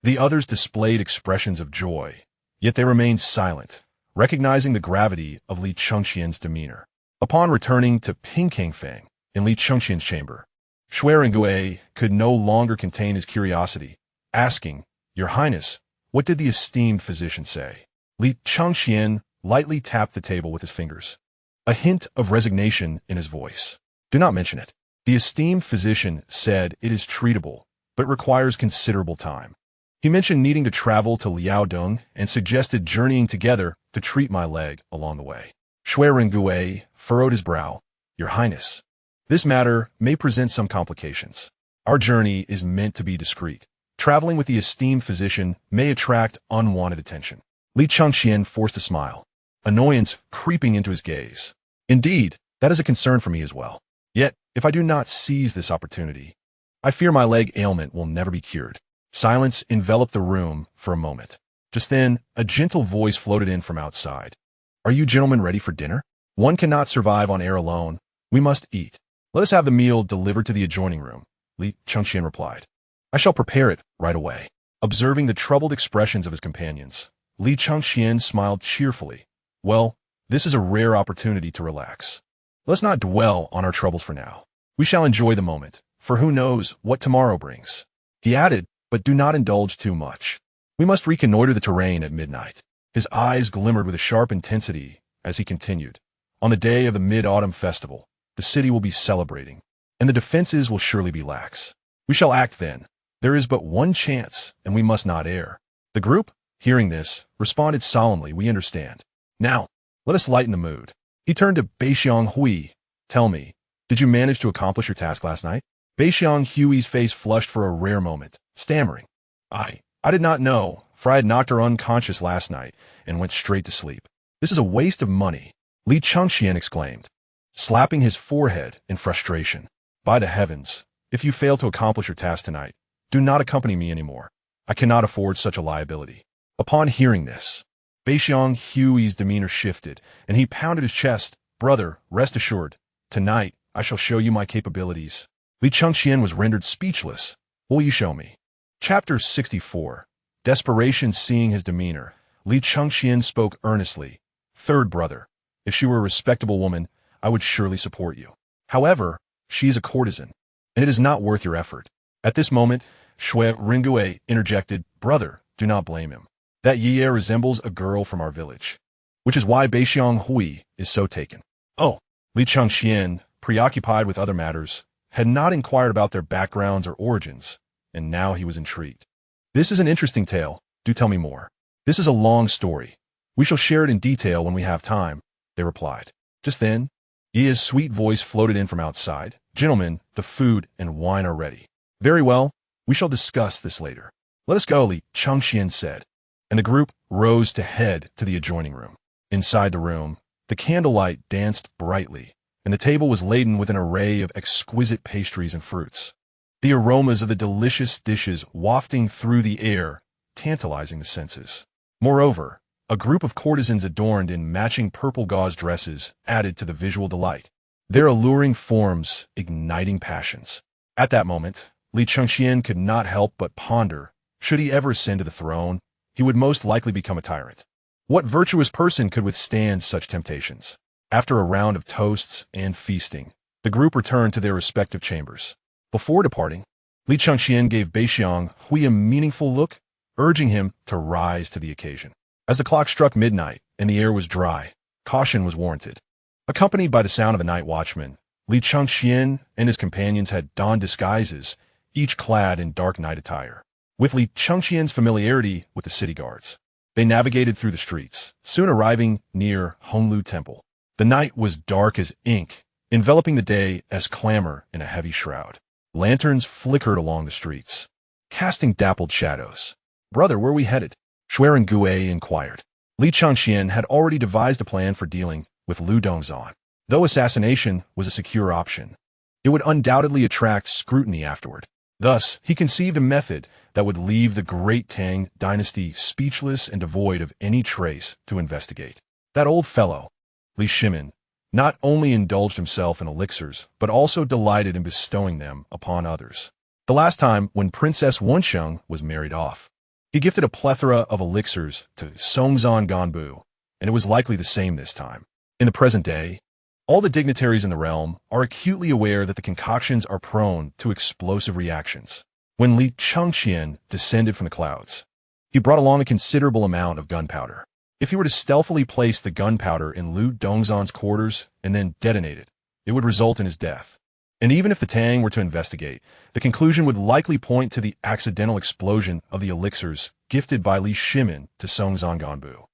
S1: the others displayed expressions of joy, yet they remained silent, recognizing the gravity of Li Chengqian's demeanor. Upon returning to Pingkangfeng in Li Chengqian's chamber, Shui Rengui could no longer contain his curiosity, asking, Your Highness, what did the esteemed physician say? Li Chengqian lightly tapped the table with his fingers, a hint of resignation in his voice. Do not mention it. The esteemed physician said it is treatable, but requires considerable time. He mentioned needing to travel to Liaodong and suggested journeying together to treat my leg along the way. Shui Rengui furrowed his brow. Your Highness, this matter may present some complications. Our journey is meant to be discreet. Traveling with the esteemed physician may attract unwanted attention. Li Chengqian forced a smile, annoyance creeping into his gaze. Indeed, that is a concern for me as well. Yet, if I do not seize this opportunity, I fear my leg ailment will never be cured. Silence enveloped the room for a moment. Just then, a gentle voice floated in from outside. Are you gentlemen ready for dinner? One cannot survive on air alone. We must eat. Let us have the meal delivered to the adjoining room, Li Chengqian replied. I shall prepare it right away. Observing the troubled expressions of his companions, Li Chengqian smiled cheerfully. Well, this is a rare opportunity to relax. Let's not dwell on our troubles for now. We shall enjoy the moment, for who knows what tomorrow brings. He added, but do not indulge too much. We must reconnoiter the terrain at midnight. His eyes glimmered with a sharp intensity as he continued. On the day of the Mid-Autumn Festival, the city will be celebrating, and the defenses will surely be lax. We shall act then. There is but one chance, and we must not err. The group, hearing this, responded solemnly, we understand. Now, let us lighten the mood. He turned to Beixiang Hui. Tell me, did you manage to accomplish your task last night? Beixiang Hui's face flushed for a rare moment, stammering. I did not know, for I had knocked her unconscious last night and went straight to sleep. This is a waste of money, Li Chengqian exclaimed, slapping his forehead in frustration. By the heavens, if you fail to accomplish your task tonight, do not accompany me anymore. I cannot afford such a liability. Upon hearing this, Beixiang Hui's demeanor shifted, and he pounded his chest. Brother, rest assured, tonight I shall show you my capabilities. Li Chengqian was rendered speechless. What will you show me? Chapter 64. Desperation. Seeing his demeanor, Li Chengqian spoke earnestly. Third brother, if she were a respectable woman, I would surely support you. However, she is a courtesan, and it is not worth your effort. At this moment, Shui Ringue interjected, Brother, do not blame him. That Ye resembles a girl from our village, which is why Beixiang Hui is so taken. Oh, Li Chengqian, preoccupied with other matters, had not inquired about their backgrounds or origins, and now he was intrigued. This is an interesting tale. Do tell me more. This is a long story. We shall share it in detail when we have time, they replied. Just then, Ye's sweet voice floated in from outside. Gentlemen, the food and wine are ready. Very well, we shall discuss this later. Let us go, Li Chengqian said, and the group rose to head to the adjoining room. Inside the room, the candlelight danced brightly, and the table was laden with an array of exquisite pastries and fruits. The aromas of the delicious dishes wafting through the air, tantalizing the senses. Moreover, a group of courtesans adorned in matching purple gauze dresses added to the visual delight, their alluring forms igniting passions. At that moment, Li Chengqian could not help but ponder, should he ever ascend to the throne, he would most likely become a tyrant. What virtuous person could withstand such temptations? After a round of toasts and feasting, the group returned to their respective chambers. Before departing, Li Chengqian gave Beixiang Hui a meaningful look, urging him to rise to the occasion. As the clock struck midnight and the air was dry, caution was warranted. Accompanied by the sound of a night watchman, Li Chengqian and his companions had donned disguises, each clad in dark night attire. With Li Chengqian's familiarity with the city guards, they navigated through the streets, soon arriving near Honglu Temple. The night was dark as ink, enveloping the day as clamor in a heavy shroud. Lanterns flickered along the streets, casting dappled shadows. Brother, where are we headed? Shui Ringue inquired. Li Chengqian had already devised a plan for dealing with Lu Dongzhan. Though assassination was a secure option, it would undoubtedly attract scrutiny afterward. Thus, he conceived a method that would leave the great Tang dynasty speechless and devoid of any trace to investigate. That old fellow, Li Shimin, not only indulged himself in elixirs, but also delighted in bestowing them upon others. The last time when Princess Wensheng was married off, he gifted a plethora of elixirs to Songzhan Ganbu, and it was likely the same this time. In the present day, all the dignitaries in the realm are acutely aware that the concoctions are prone to explosive reactions. When Li Chengqian descended from the clouds, he brought along a considerable amount of gunpowder. If he were to stealthily place the gunpowder in Lu Dongzhan's quarters and then detonate it, it would result in his death. And even if the Tang were to investigate, the conclusion would likely point to the accidental explosion of the elixirs gifted by Li Shimin to Songzhan Ganbu.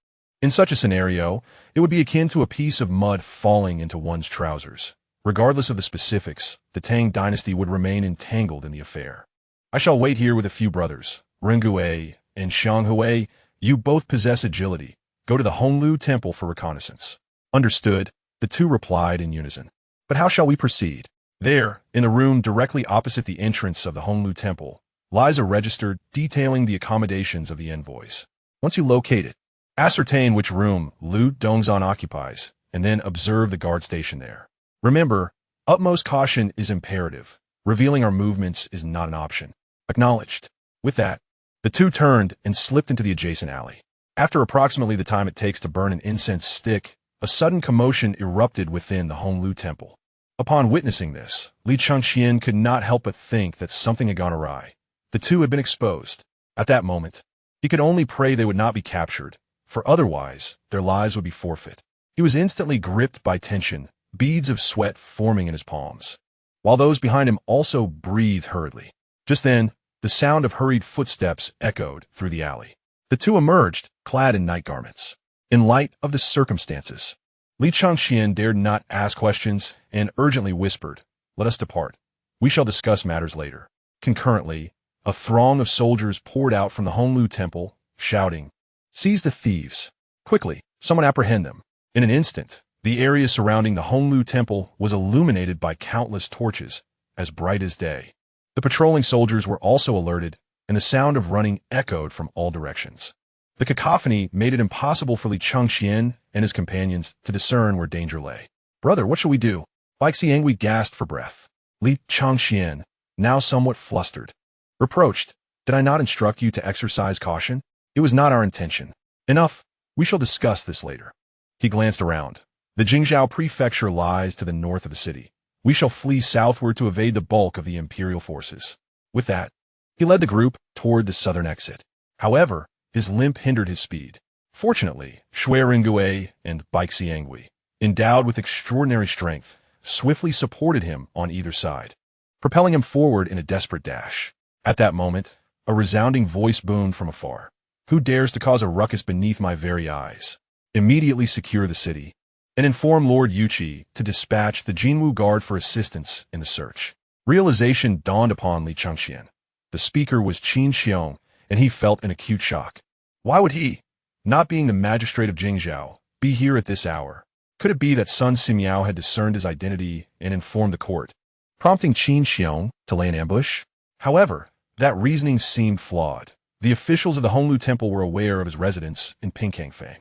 S1: In such a scenario, it would be akin to a piece of mud falling into one's trousers. Regardless of the specifics, the Tang dynasty would remain entangled in the affair. I shall wait here with a few brothers, Ringue and Xianghui, You both possess agility. Go to the Honglu Temple for reconnaissance. Understood, the two replied in unison. But how shall we proceed? There, in a room directly opposite the entrance of the Honglu Temple, lies a register detailing the accommodations of the envoys. Once you locate it, ascertain which room Lu Dongzhan occupies, and then observe the guard station there. Remember, utmost caution is imperative. Revealing our movements is not an option. Acknowledged. With that, the two turned and slipped into the adjacent alley. After approximately the time it takes to burn an incense stick, a sudden commotion erupted within the Honglu Temple. Upon witnessing this, Li Chengqian could not help but think that something had gone awry. The two had been exposed. At that moment, he could only pray they would not be captured, for otherwise their lives would be forfeit. He was instantly gripped by tension, beads of sweat forming in his palms, while those behind him also breathed hurriedly. Just then, the sound of hurried footsteps echoed through the alley. The two emerged, clad in night garments. In light of the circumstances, Li Chengqian dared not ask questions and urgently whispered, "Let us depart. We shall discuss matters later." Concurrently, a throng of soldiers poured out from the Honglu Temple, shouting, "Seize the thieves! Quickly, someone apprehend them!" In an instant, the area surrounding the Honglu Temple was illuminated by countless torches, as bright as day. The patrolling soldiers were also alerted, and the sound of running echoed from all directions. The cacophony made it impossible for Li Chengqian and his companions to discern where danger lay. "Brother, what shall we do?" Xiangui gasped for breath. Li Chengqian, now somewhat flustered, reproached, "Did I not instruct you to exercise caution? It was not our intention. Enough, we shall discuss this later." He glanced around. The Jingzhou prefecture lies to the north of the city. We shall flee southward to evade the bulk of the imperial forces. With that, he led the group toward the southern exit. However, his limp hindered his speed. Fortunately, Ringue and Xiangui, endowed with extraordinary strength, swiftly supported him on either side, propelling him forward in a desperate dash. At that moment, a resounding voice boomed from afar. "Who dares to cause a ruckus beneath my very eyes? Immediately secure the city, and inform Lord Yuqi to dispatch the Jinwu Guard for assistance in the search." Realization dawned upon Li Chengqian. The speaker was Qin Xiong, and he felt an acute shock. Why would he, not being the magistrate of Jingzhou, be here at this hour? Could it be that Sun Simiao had discerned his identity and informed the court, prompting Qin Xiong to lay an ambush? However, that reasoning seemed flawed. The officials of the Honglu Temple were aware of his residence in Pinkangfang.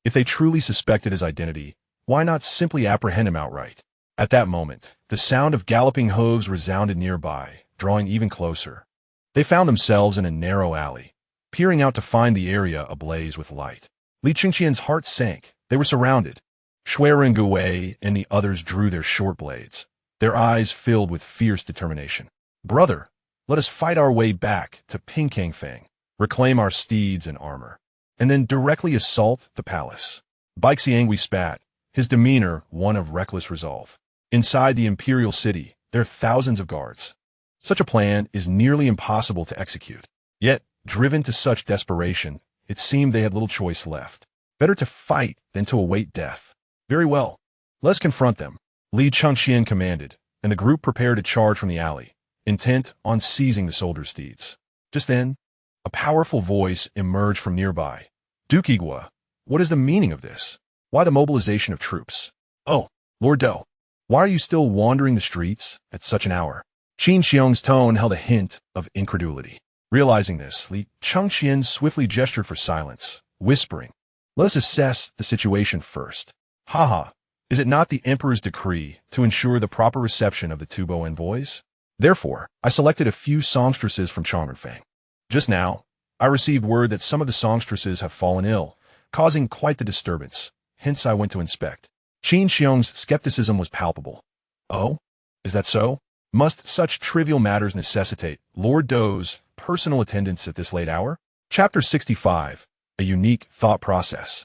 S1: If they truly suspected his identity, why not simply apprehend him outright? At that moment, the sound of galloping hooves resounded nearby, drawing even closer. They found themselves in a narrow alley, peering out to find the area ablaze with light. Li Chengqian's heart sank. They were surrounded. Ringue and the others drew their short blades, their eyes filled with fierce determination. "Brother, let us fight our way back to Pinkangfang, reclaim our steeds and armor, and then directly assault the palace." Xiangui spat, his demeanor one of reckless resolve. Inside the imperial city, there are thousands of guards. Such a plan is nearly impossible to execute. Yet, driven to such desperation, it seemed they had little choice left. Better to fight than to await death. "Very well. Let's confront them," Li Chengqian commanded, and the group prepared to charge from the alley, intent on seizing the soldiers' steeds. Just then, a powerful voice emerged from nearby. "Dukigwa, what is the meaning of this? Why the mobilization of troops? Oh, Lord Do, why are you still wandering the streets at such an hour?" Qin Xiong's tone held a hint of incredulity. Realizing this, Li Chengqian swiftly gestured for silence, whispering, "Let us assess the situation first. Haha, is it not the Emperor's decree to ensure the proper reception of the Tubo envoys? Therefore, I selected a few songstresses from Chang'anfang. Just now, I received word that some of the songstresses have fallen ill, causing quite the disturbance. Hence I went to inspect." Qin Xiong's skepticism was palpable. "Oh, is that so? Must such trivial matters necessitate Lord Do's personal attendance at this late hour?" Chapter 65, A Unique Thought Process.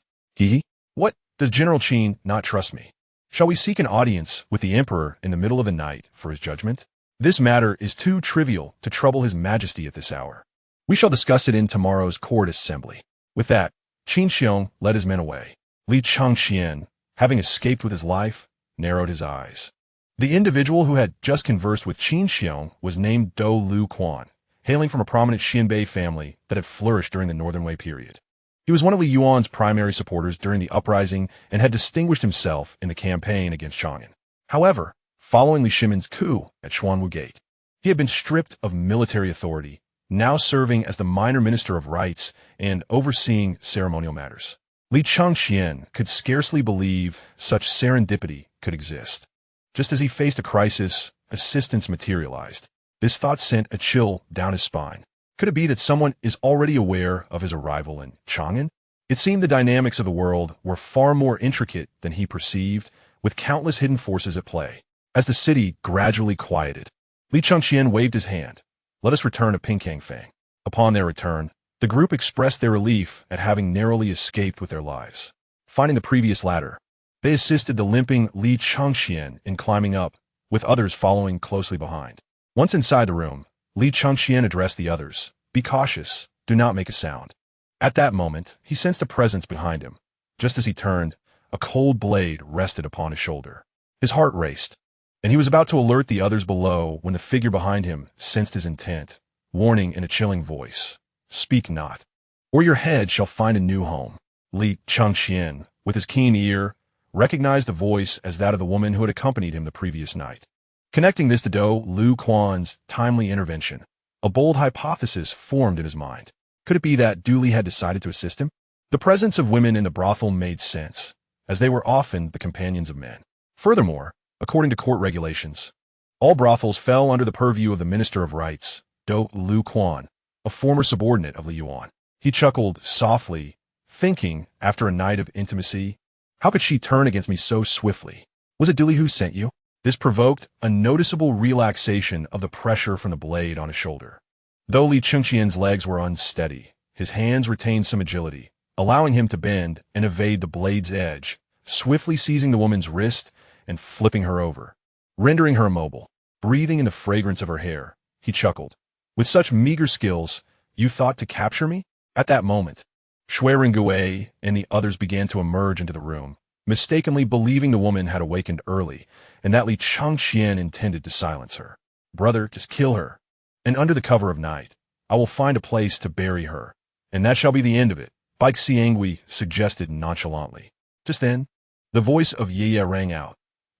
S1: What, does General Qin not trust me? Shall we seek an audience with the Emperor in the middle of the night for his judgment? This matter is too trivial to trouble His Majesty at this hour. We shall discuss it in tomorrow's court assembly. With that, Qin Xiong led his men away. Li Chengqian, having escaped with his life, narrowed his eyes. The individual who had just conversed with Qin Xiong was named Dou Lu Quan, hailing from a prominent Xianbei family that had flourished during the Northern Wei period. He He was one of Li Yuan's primary supporters during the uprising and had distinguished himself in the campaign against Chang'an. However, following Li Shimin's coup at Xuanwu Gate, he had been stripped of military authority, now serving as the minor minister of rites and overseeing ceremonial matters. Li Chengqian could scarcely believe such serendipity could exist. Just as he faced a crisis, assistance materialized. This thought sent a chill down his spine. Could it be that someone is already aware of his arrival in Chang'an? It seemed the dynamics of the world were far more intricate than he perceived, with countless hidden forces at play. As the city gradually quieted, Li Chengqian waved his hand. Let us return to Pinkangfang. Upon their return, the group expressed their relief at having narrowly escaped with their lives. Finding the previous ladder, they assisted the limping Li Chengqian in climbing up, with others following closely behind. Once inside the room, Li Chengqian addressed the others. Be cautious, do not make a sound. At that moment, he sensed a presence behind him. Just as he turned, a cold blade rested upon his shoulder. His heart raced, and he was about to alert the others below when the figure behind him sensed his intent, warning in a chilling voice. Speak not, or your head shall find a new home. Li Chengqian, with his keen ear, recognized the voice as that of the woman who had accompanied him the previous night. Connecting this to Do Lu Quan's timely intervention, a bold hypothesis formed in his mind. Could it be that Du Li had decided to assist him? The presence of women in the brothel made sense, as they were often the companions of men. Furthermore, according to court regulations, all brothels fell under the purview of the Minister of Rites, Do Lu Quan, a former subordinate of Li Yuan. He chuckled softly, thinking, after a night of intimacy, how could she turn against me so swiftly? Was it Du Li who sent you? This provoked a noticeable relaxation of the pressure from the blade on his shoulder. Though Li Chengqian's legs were unsteady, his hands retained some agility, allowing him to bend and evade the blade's edge, swiftly seizing the woman's wrist and flipping her over, rendering her immobile. Breathing in the fragrance of her hair, he chuckled. With such meager skills, you thought to capture me? At that moment, Shui Ringue and the others began to emerge into the room, mistakenly believing the woman had awakened early and that Li Chengqian intended to silence her. Brother, just kill her, and under the cover of night, I will find a place to bury her, and that shall be the end of it, Baik Xiangui suggested nonchalantly. Just then, the voice of Ye rang out.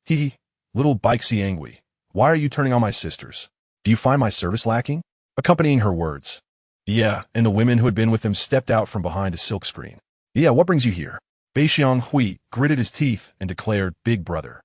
S1: He, little Baik Xiangui, why are you turning on my sisters? Do you find my service lacking? Accompanying her words, yeah, and the women who had been with them stepped out from behind a silk screen. Yeah, what brings you here? Beixiang Hui gritted his teeth and declared, Big brother,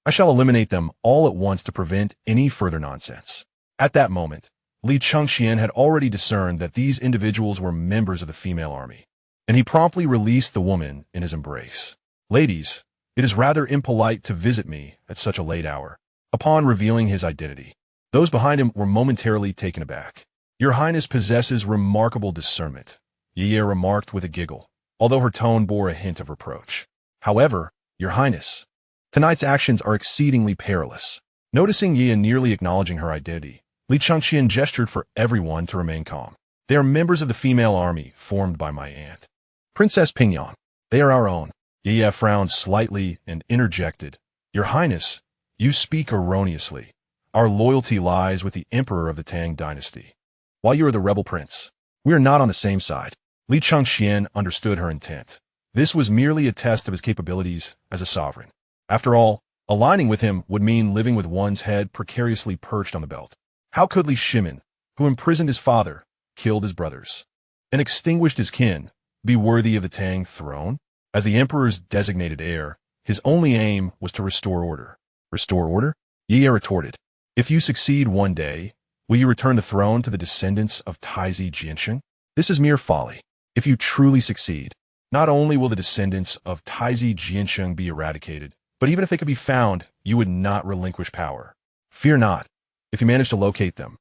S1: I shall eliminate them all at once to prevent any further nonsense. At that moment, Li Chengqian had already discerned that these individuals were members of the female army, and he promptly released the woman in his embrace. Ladies, it is rather impolite to visit me at such a late hour. Upon revealing his identity, those behind him were momentarily taken aback. Your Highness possesses remarkable discernment, Ye remarked with a giggle, although her tone bore a hint of reproach. However, Your Highness, tonight's actions are exceedingly perilous. Noticing Ye nearly acknowledging her identity, Li Chengqian gestured for everyone to remain calm. They are members of the female army formed by my aunt, Princess Pingyang. They are our own. Ye frowned slightly and interjected, Your Highness, you speak erroneously. Our loyalty lies with the emperor of the Tang dynasty, while you are the rebel prince. We are not on the same side. Li Chengqian understood her intent. This was merely a test of his capabilities as a sovereign. After all, aligning with him would mean living with one's head precariously perched on the belt. How could Li Shimin, who imprisoned his father, killed his brothers, and extinguished his kin, be worthy of the Tang throne? As the emperor's designated heir, his only aim was to restore order. Restore order? Ye retorted. If you succeed one day, will you return the throne to the descendants of Taizi Jiansheng? This is mere folly. If you truly succeed, not only will the descendants of Taizi Jiansheng be eradicated, but even if they could be found, you would not relinquish power. Fear not, if you manage to locate them.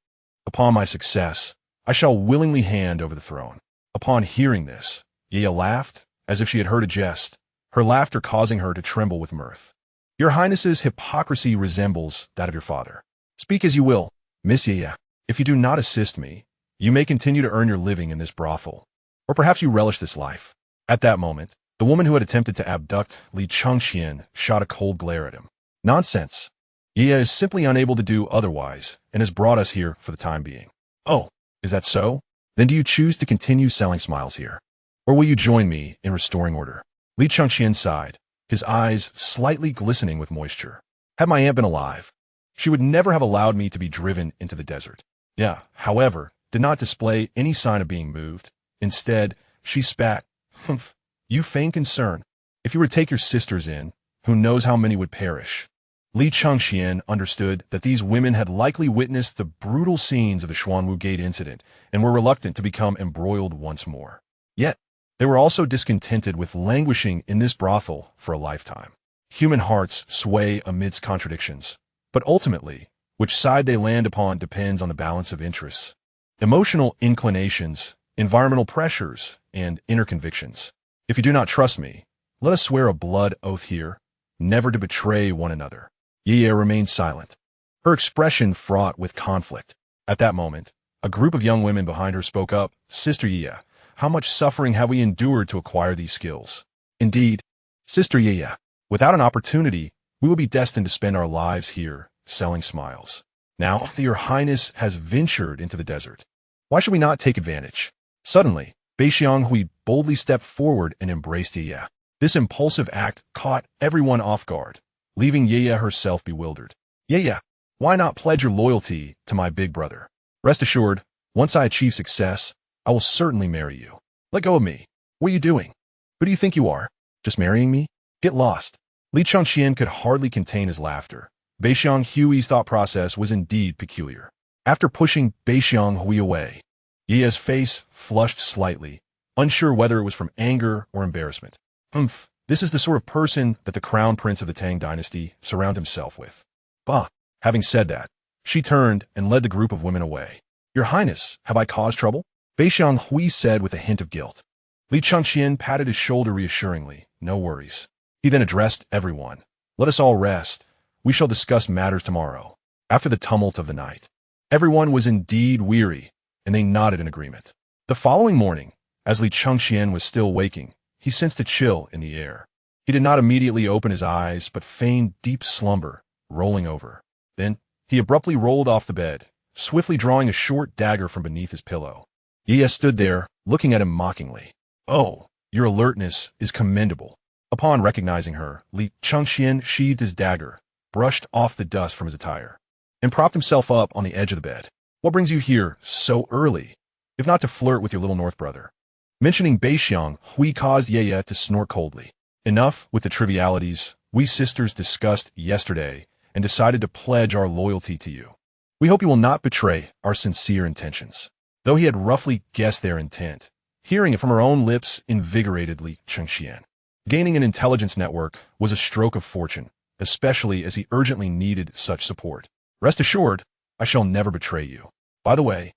S1: Upon my success, I shall willingly hand over the throne. Upon hearing this, Ye laughed, as if she had heard a jest, her laughter causing her to tremble with mirth. Your Highness's hypocrisy resembles that of your father. Speak as you will, Miss Ye. If you do not assist me, you may continue to earn your living in this brothel. Or perhaps you relish this life. At that moment, the woman who had attempted to abduct Li Chengqian shot a cold glare at him. Nonsense. Ye is simply unable to do otherwise, and has brought us here for the time being. Oh, is that so? Then do you choose to continue selling smiles here? Or will you join me in restoring order? Li Chengqian sighed, his eyes slightly glistening with moisture. Had my aunt been alive, she would never have allowed me to be driven into the desert. Yeah, however, did not display any sign of being moved. Instead, she spat. Humph, you feign concern. If you were to take your sisters in, who knows how many would perish? Li Chengqian understood that these women had likely witnessed the brutal scenes of the Xuanwu Gate incident and were reluctant to become embroiled once more. Yet, they were also discontented with languishing in this brothel for a lifetime. Human hearts sway amidst contradictions, but ultimately, which side they land upon depends on the balance of interests, emotional inclinations, environmental pressures, and inner convictions. If you do not trust me, let us swear a blood oath here, never to betray one another. Ye remained silent, her expression fraught with conflict. At that moment, a group of young women behind her spoke up. Sister Ye, how much suffering have we endured to acquire these skills? Indeed, Sister Ye, without an opportunity, we will be destined to spend our lives here, selling smiles. Now that your highness has ventured into the desert, why should we not take advantage? Suddenly, Beixiang Hui boldly stepped forward and embraced Ye. This impulsive act caught everyone off guard, leaving Ye herself bewildered. Ye, why not pledge your loyalty to my big brother? Rest assured, once I achieve success, I will certainly marry you. Let go of me. What are you doing? Who do you think you are? Just marrying me? Get lost. Li Chengqian could hardly contain his laughter. Beixiang Hui's thought process was indeed peculiar. After pushing Beixiang Hui away, Ye's face flushed slightly, unsure whether it was from anger or embarrassment. This is the sort of person that the crown prince of the Tang dynasty surround himself with. Bah! Having said that, she turned and led the group of women away. Your Highness, have I caused trouble? Beixiang Hui said with a hint of guilt. Li Chengqian patted his shoulder reassuringly. No worries. He then addressed everyone. Let us all rest. We shall discuss matters tomorrow, after the tumult of the night. Everyone was indeed weary, and they nodded in agreement. The following morning, as Li Chengqian was still waking, he sensed a chill in the air. He did not immediately open his eyes, but feigned deep slumber, rolling over. Then, he abruptly rolled off the bed, swiftly drawing a short dagger from beneath his pillow. Ye stood there, looking at him mockingly. Oh, your alertness is commendable. Upon recognizing her, Li Chengqian sheathed his dagger, brushed off the dust from his attire, and propped himself up on the edge of the bed. What brings you here so early, if not to flirt with your little North brother? Mentioning Beixiang Hui caused Ye to snort coldly. Enough with the trivialities we sisters discussed yesterday and decided to pledge our loyalty to you. We hope you will not betray our sincere intentions. Though he had roughly guessed their intent, hearing it from her own lips invigorated Li Chengqian. Gaining an intelligence network was a stroke of fortune, especially as he urgently needed such support. Rest assured, I shall never betray you. By the way,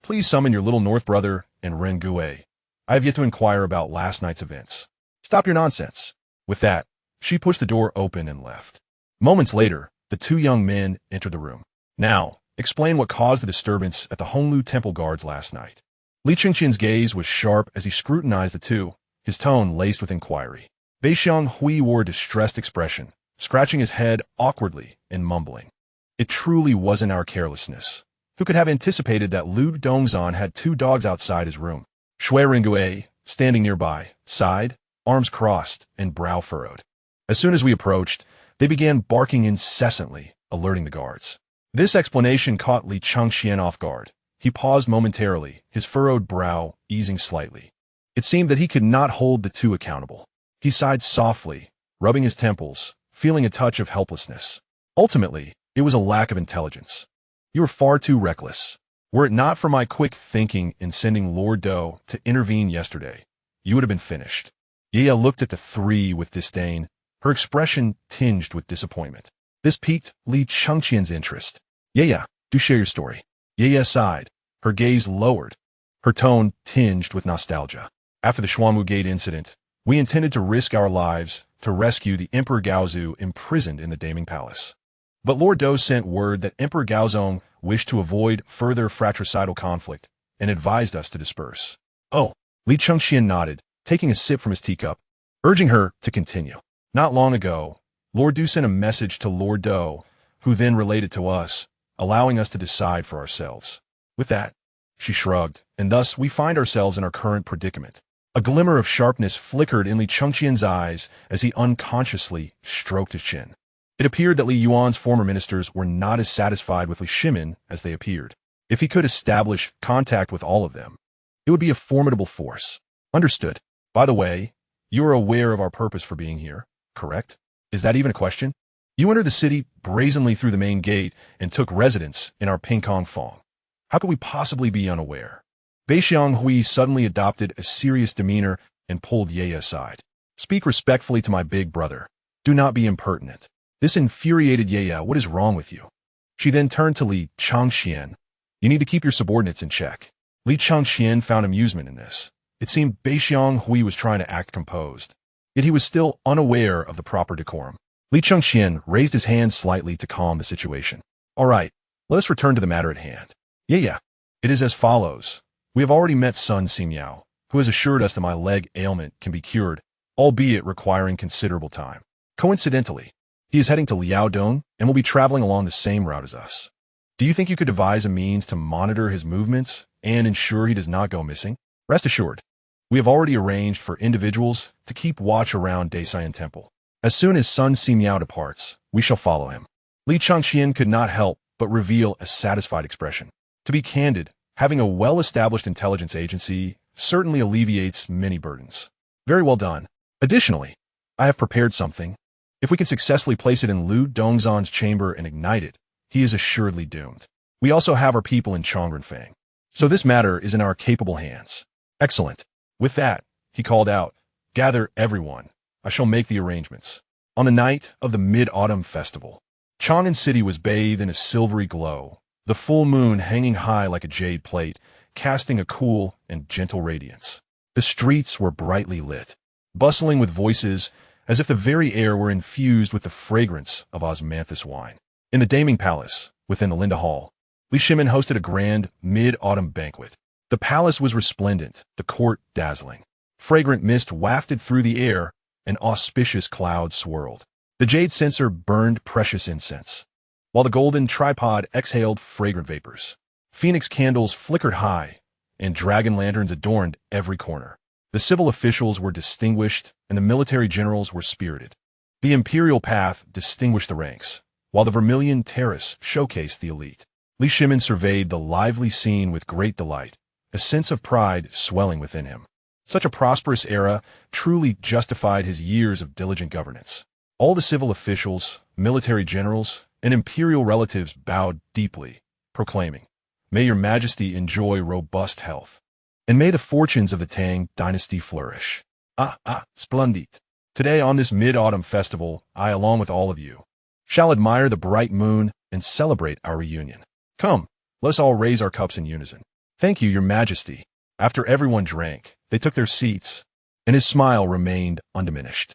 S1: please summon your little North brother and Ren Gue. I have yet to inquire about last night's events. Stop your nonsense. With that, she pushed the door open and left. Moments later, the two young men entered the room. Now, explain what caused the disturbance at the Honglu Temple guards last night. Li Chengqian's gaze was sharp as he scrutinized the two, his tone laced with inquiry. Beixiang Hui wore a distressed expression, scratching his head awkwardly and mumbling. It truly wasn't our carelessness. Who could have anticipated that Lu Dongzhan had two dogs outside his room? Shui Ringue, standing nearby, sighed, arms crossed and brow furrowed. As soon as we approached, they began barking incessantly, alerting the guards. This explanation caught Li Chengqian off guard. He paused momentarily, his furrowed brow easing slightly. It seemed that he could not hold the two accountable. He sighed softly, rubbing his temples, feeling a touch of helplessness. Ultimately, it was a lack of intelligence. You were far too reckless. Were it not for my quick thinking in sending Lord Do to intervene yesterday, you would have been finished. Ye looked at the three with disdain, her expression tinged with disappointment. This piqued Li Chengqian's interest. Ye, do share your story. Ye sighed, her gaze lowered, her tone tinged with nostalgia. After the Xuanwu Gate incident, we intended to risk our lives to rescue the Emperor Gaozu imprisoned in the Daming Palace. But Lord Do sent word that Emperor Gaozong wished to avoid further fratricidal conflict and advised us to disperse. Oh, Li Chengqian nodded, taking a sip from his teacup, urging her to continue. Not long ago, Lord Do sent a message to Lord Do, who then relayed it to us, allowing us to decide for ourselves. With that, she shrugged, and thus we find ourselves in our current predicament. A glimmer of sharpness flickered in Li Chengqian's eyes as he unconsciously stroked his chin. It appeared that Li Yuan's former ministers were not as satisfied with Li Shimin as they appeared. If he could establish contact with all of them, it would be a formidable force. Understood. By the way, you are aware of our purpose for being here, correct? Is that even a question? You entered the city brazenly through the main gate and took residence in our Pingkong Fong. How could we possibly be unaware? Beixiang Hui suddenly adopted a serious demeanor and pulled Ye aside. Speak respectfully to my big brother. Do not be impertinent. This infuriated Ye. What is wrong with you? She then turned to Li Chengqian. You need to keep your subordinates in check. Li Chengqian found amusement in this. It seemed Beixiang Hui was trying to act composed. Yet he was still unaware of the proper decorum. Li Chengqian raised his hand slightly to calm the situation. All right, let us return to the matter at hand. Yeah. It is as follows. We have already met Sun Ximiao, who has assured us that my leg ailment can be cured, albeit requiring considerable time. Coincidentally, he is heading to Liaodong and will be traveling along the same route as us. Do you think you could devise a means to monitor his movements and ensure he does not go missing? Rest assured, we have already arranged for individuals to keep watch around Daisayan Temple. As soon as Sun Ximiao departs, we shall follow him. Li Chengqian could not help but reveal a satisfied expression. To be candid, having a well-established intelligence agency certainly alleviates many burdens. Very well done. Additionally, I have prepared something. If we can successfully place it in Lu Dongzhan's chamber and ignite it, he is assuredly doomed. We also have our people in Chongrenfang. So this matter is in our capable hands. Excellent. With that, he called out, gather everyone. I shall make the arrangements. On the night of the Mid-Autumn Festival, Chang'an City was bathed in a silvery glow, the full moon hanging high like a jade plate, casting a cool and gentle radiance. The streets were brightly lit, bustling with voices as if the very air were infused with the fragrance of osmanthus wine. In the Daming Palace, within the Linda Hall, Li Shimin hosted a grand mid-autumn banquet. The palace was resplendent, the court dazzling. Fragrant mist wafted through the air, and auspicious clouds swirled. The jade censer burned precious incense, while the golden tripod exhaled fragrant vapors. Phoenix candles flickered high, and dragon lanterns adorned every corner. The civil officials were distinguished, and the military generals were spirited. The imperial path distinguished the ranks, while the vermilion terrace showcased the elite. Li Shimin surveyed the lively scene with great delight, a sense of pride swelling within him. Such a prosperous era truly justified his years of diligent governance. All the civil officials, military generals, and imperial relatives bowed deeply, proclaiming, "May your majesty enjoy robust health, and may the fortunes of the Tang dynasty flourish." Splendid. Today on this mid-autumn festival, I, along with all of you, shall admire the bright moon and celebrate our reunion. Come, let us all raise our cups in unison. Thank you, your majesty. After everyone drank, they took their seats, and his smile remained undiminished.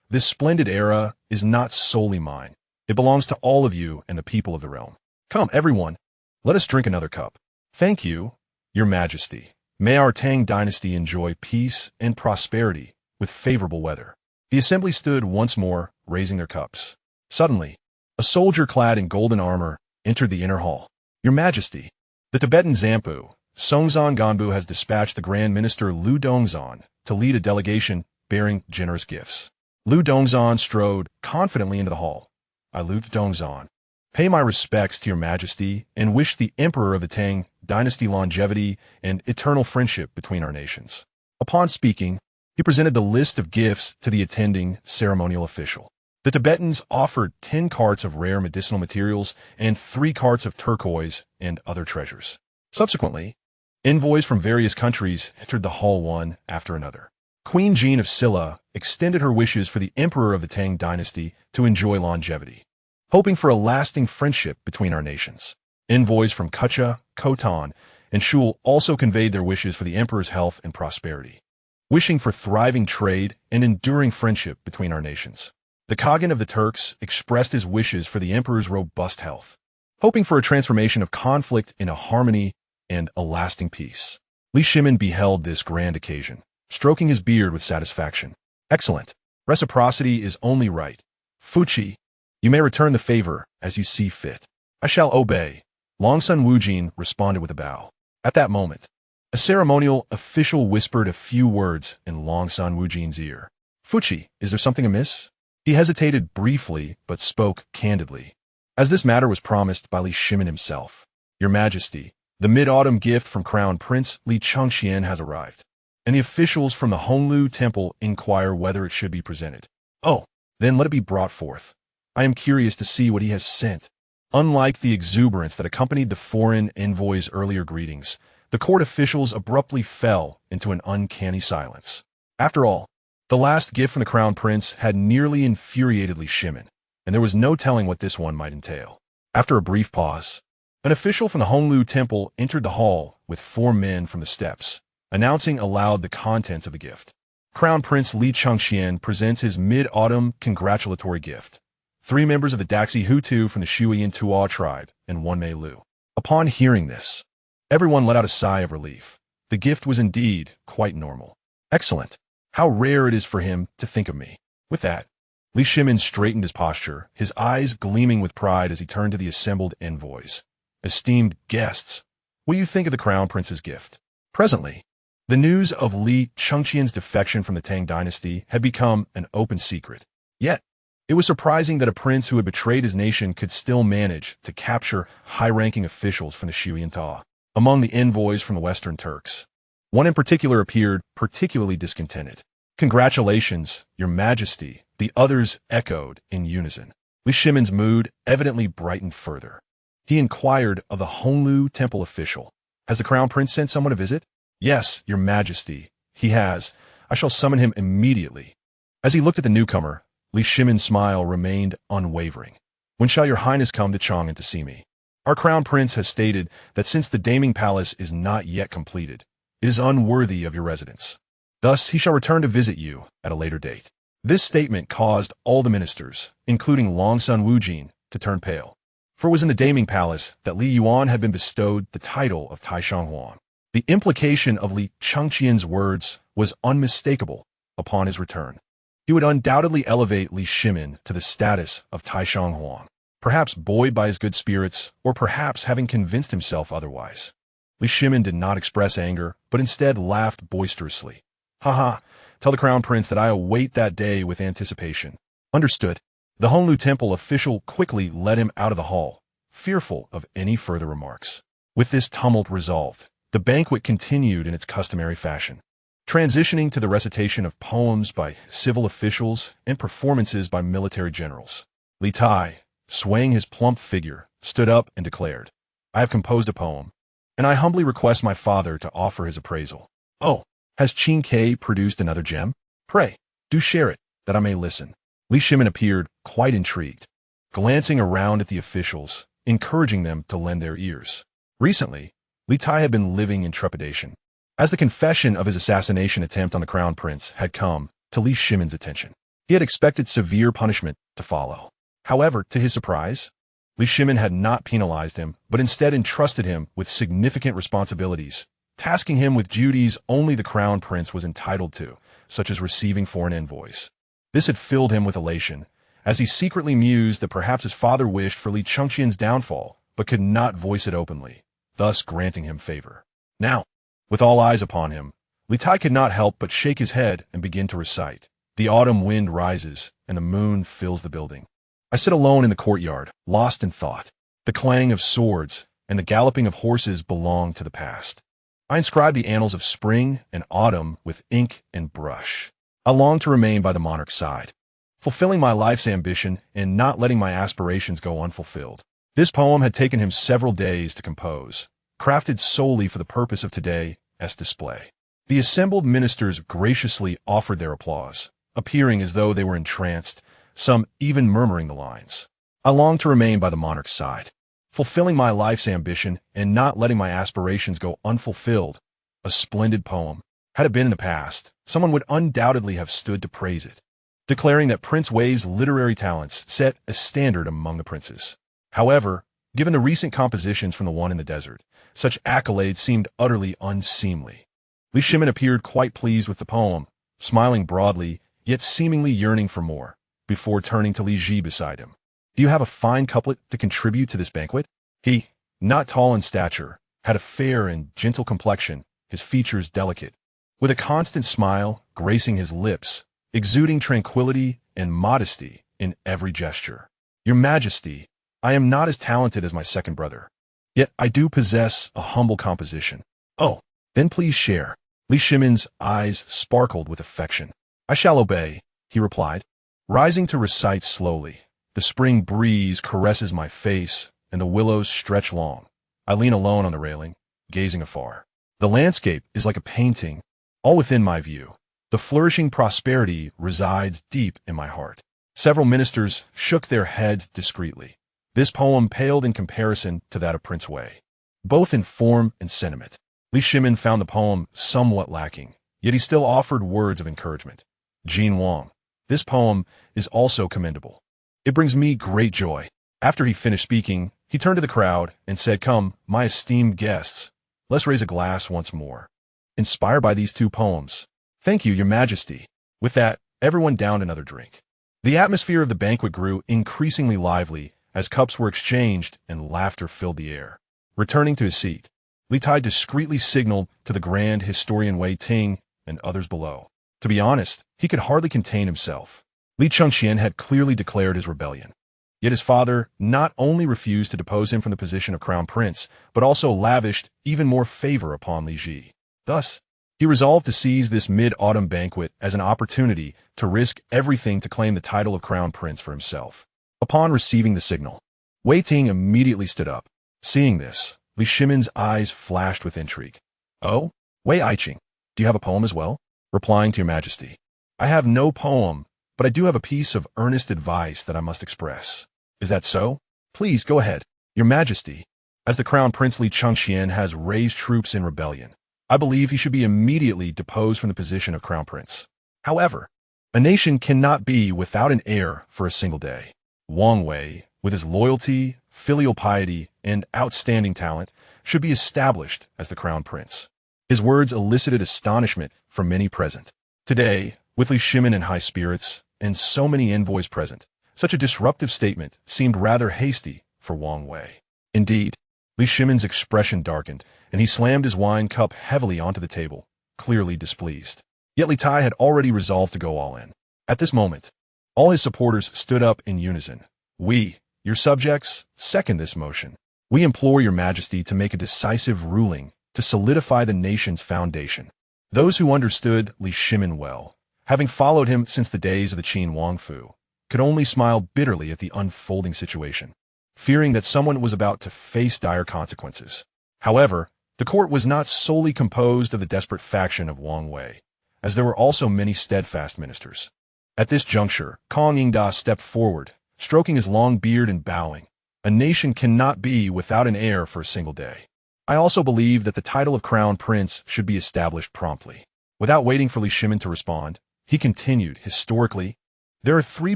S1: This splendid era is not solely mine. It belongs to all of you and the people of the realm. Come, everyone, let us drink another cup. Thank you, your majesty. May our Tang dynasty enjoy peace and prosperity with favorable weather. The assembly stood once more, raising their cups. Suddenly, a soldier clad in golden armor entered the inner hall. Your majesty, the Tibetan Zampu, Songzhan Ganbu, has dispatched the Grand Minister Lu Dongzhan to lead a delegation bearing generous gifts. Lu Dongzhan strode confidently into the hall. I, Lu Dongzhan, pay my respects to your majesty and wish the emperor of the Tang dynasty longevity and eternal friendship between our nations. Upon speaking, he presented the list of gifts to the attending ceremonial official. The Tibetans offered 10 carts of rare medicinal materials and 3 carts of turquoise and other treasures. Subsequently, envoys from various countries entered the hall one after another. Queen Jean of Silla extended her wishes for the emperor of the Tang dynasty to enjoy longevity, hoping for a lasting friendship between our nations. Envoys from Kucha, Khotan, and Shul also conveyed their wishes for the emperor's health and prosperity, wishing for thriving trade and enduring friendship between our nations. The Khagan of the Turks expressed his wishes for the emperor's robust health, hoping for a transformation of conflict into harmony and a lasting peace. Li Shimin beheld this grand occasion, stroking his beard with satisfaction. Excellent. Reciprocity is only right. Fuchi, you may return the favor as you see fit. I shall obey. Longsun Wujin responded with a bow. At that moment, A ceremonial official whispered a few words in Long San Wujin's ear. Fuchi, is there something amiss? He hesitated briefly, but spoke candidly. As this matter was promised by Li Shimin himself. Your Majesty, the mid-autumn gift from Crown Prince Li Chengqian has arrived, and the officials from the Honglu Temple inquire whether it should be presented. Oh, then let it be brought forth. I am curious to see what he has sent. Unlike the exuberance that accompanied the foreign envoy's earlier greetings, the court officials abruptly fell into an uncanny silence. After all, the last gift from the Crown Prince had nearly infuriated Li Shimin, and there was no telling what this one might entail. After a brief pause, an official from the Honglu Temple entered the hall with 4 men from the steps, announcing aloud the contents of the gift. Crown Prince Li Chengqian presents his mid-autumn congratulatory gift. 3 members of the Daxi Hutu from the Shuiyan Tuo tribe and 1 Mei Lu. Upon hearing this, everyone let out a sigh of relief. The gift was indeed quite normal. Excellent. How rare it is for him to think of me. With that, Li Shimin straightened his posture, his eyes gleaming with pride as he turned to the assembled envoys. Esteemed guests, what do you think of the Crown Prince's gift? Presently, the news of Li Chengqian's defection from the Tang dynasty had become an open secret. Yet, it was surprising that a prince who had betrayed his nation could still manage to capture high-ranking officials from the Shuiyan Tuo. Among the envoys from the Western Turks, one in particular appeared particularly discontented. Congratulations, Your Majesty, the others echoed in unison. Li Shimin's mood evidently brightened further. He inquired of the Honglu Temple official, has the Crown Prince sent someone to visit? Yes, Your Majesty, he has. I shall summon him immediately. As he looked at the newcomer, Li Shimin's smile remained unwavering. When shall Your Highness come to Chang'an to see me? Our Crown Prince has stated that since the Daming Palace is not yet completed, it is unworthy of your residence. Thus, he shall return to visit you at a later date. This statement caused all the ministers, including Long San Wujin, to turn pale. For it was in the Daming Palace that Li Yuan had been bestowed the title of Taishang Huang. The implication of Li Chengqian's words was unmistakable upon his return. He would undoubtedly elevate Li Shimin to the status of Taishang Huang, perhaps buoyed by his good spirits, or perhaps having convinced himself otherwise. Li Shimin did not express anger, but instead laughed boisterously. Haha, tell the Crown Prince that I await that day with anticipation. Understood. The Honglu Temple official quickly led him out of the hall, fearful of any further remarks. With this tumult resolved, the banquet continued in its customary fashion, transitioning to the recitation of poems by civil officials and performances by military generals. Li Tai, swaying his plump figure, stood up and declared, I have composed a poem, and I humbly request my father to offer his appraisal. Oh, has Qin Ke produced another gem? Pray, do share it, that I may listen. Li Shimin appeared quite intrigued, glancing around at the officials, encouraging them to lend their ears. Recently, Li Tai had been living in trepidation, as the confession of his assassination attempt on the Crown Prince had come to Li Shimin's attention. He had expected severe punishment to follow. However, to his surprise, Li Shimin had not penalized him, but instead entrusted him with significant responsibilities, tasking him with duties only the Crown Prince was entitled to, such as receiving foreign envoys. This had filled him with elation, as he secretly mused that perhaps his father wished for Li Chengqian's downfall, but could not voice it openly, thus granting him favor. Now, with all eyes upon him, Li Tai could not help but shake his head and begin to recite. The autumn wind rises, and the moon fills the building. I sit alone in the courtyard, lost in thought. The clang of swords and the galloping of horses belong to the past. I inscribe the annals of spring and autumn with ink and brush. I long to remain by the monarch's side, fulfilling my life's ambition and not letting my aspirations go unfulfilled. This poem had taken him several days to compose, crafted solely for the purpose of today's display. The assembled ministers graciously offered their applause, appearing as though they were entranced, some even murmuring the lines. I long to remain by the monarch's side, fulfilling my life's ambition and not letting my aspirations go unfulfilled. A splendid poem. Had it been in the past, someone would undoubtedly have stood to praise it, declaring that Prince Wei's literary talents set a standard among the princes. However, given the recent compositions from the one in the desert, such accolades seemed utterly unseemly. Li Shimin appeared quite pleased with the poem, smiling broadly, yet seemingly yearning for more, before turning to Li Ji beside him. Do you have a fine couplet to contribute to this banquet? He, not tall in stature, had a fair and gentle complexion. his features delicate, with a constant smile gracing his lips, exuding tranquility and modesty in every gesture. Your Majesty, I am not as talented as my second brother, yet I do possess a humble composition. Oh, then please share. Li Shimin's eyes sparkled with affection. I shall obey, he replied, rising to recite slowly. The spring breeze caresses my face, and the willows stretch long. I lean alone on the railing, gazing afar. The landscape is like a painting, all within my view. The flourishing prosperity resides deep in my heart. Several ministers shook their heads discreetly. This poem paled in comparison to that of Prince Wei, both in form and sentiment. Li Shimin found the poem somewhat lacking, yet he still offered words of encouragement. Jin Wang, this poem is also commendable. It brings me great joy. After he finished speaking, he turned to the crowd and said, "Come, my esteemed guests, let's raise a glass once more. Inspired by these two poems. Thank you, Your Majesty." With that, everyone downed another drink. The atmosphere of the banquet grew increasingly lively as cups were exchanged and laughter filled the air. Returning to his seat, Li Tai discreetly signaled to the grand historian Wei Ting and others below. To be honest, he could hardly contain himself. Li Chengqian had clearly declared his rebellion. Yet his father not only refused to depose him from the position of crown prince, but also lavished even more favor upon Li Ji. Thus, he resolved to seize this mid-autumn banquet as an opportunity to risk everything to claim the title of crown prince for himself. Upon receiving the signal, Wei Ting immediately stood up. Seeing this, Li Shimin's eyes flashed with intrigue. "Oh, Wei Aiqing, do you have a poem as well?" Replying to Your Majesty, "I have no poem, but I do have a piece of earnest advice that I must express." "Is that so? Please go ahead." "Your Majesty, as the Crown Prince Li Chengqian has raised troops in rebellion, I believe he should be immediately deposed from the position of Crown Prince. However, a nation cannot be without an heir for a single day. Wang Wei, with his loyalty, filial piety, and outstanding talent, should be established as the Crown Prince." His words elicited astonishment from many present. Today, with Li Shimin in high spirits, and so many envoys present, such a disruptive statement seemed rather hasty for Wang Wei. Indeed, Li Shimin's expression darkened, and he slammed his wine cup heavily onto the table, clearly displeased. Yet Li Tai had already resolved to go all in. At this moment, all his supporters stood up in unison. "We, your subjects, second this motion. We implore Your Majesty to make a decisive ruling to solidify the nation's foundation." Those who understood Li Shimin well, having followed him since the days of the Qin Wangfu, could only smile bitterly at the unfolding situation, fearing that someone was about to face dire consequences. However, the court was not solely composed of the desperate faction of Wang Wei, as there were also many steadfast ministers. At this juncture, Kong Yingda stepped forward, stroking his long beard and bowing. "A nation cannot be without an heir for a single day. I also believe that the title of Crown Prince should be established promptly." Without waiting for Li Shimin to respond, he continued, "Historically, there are three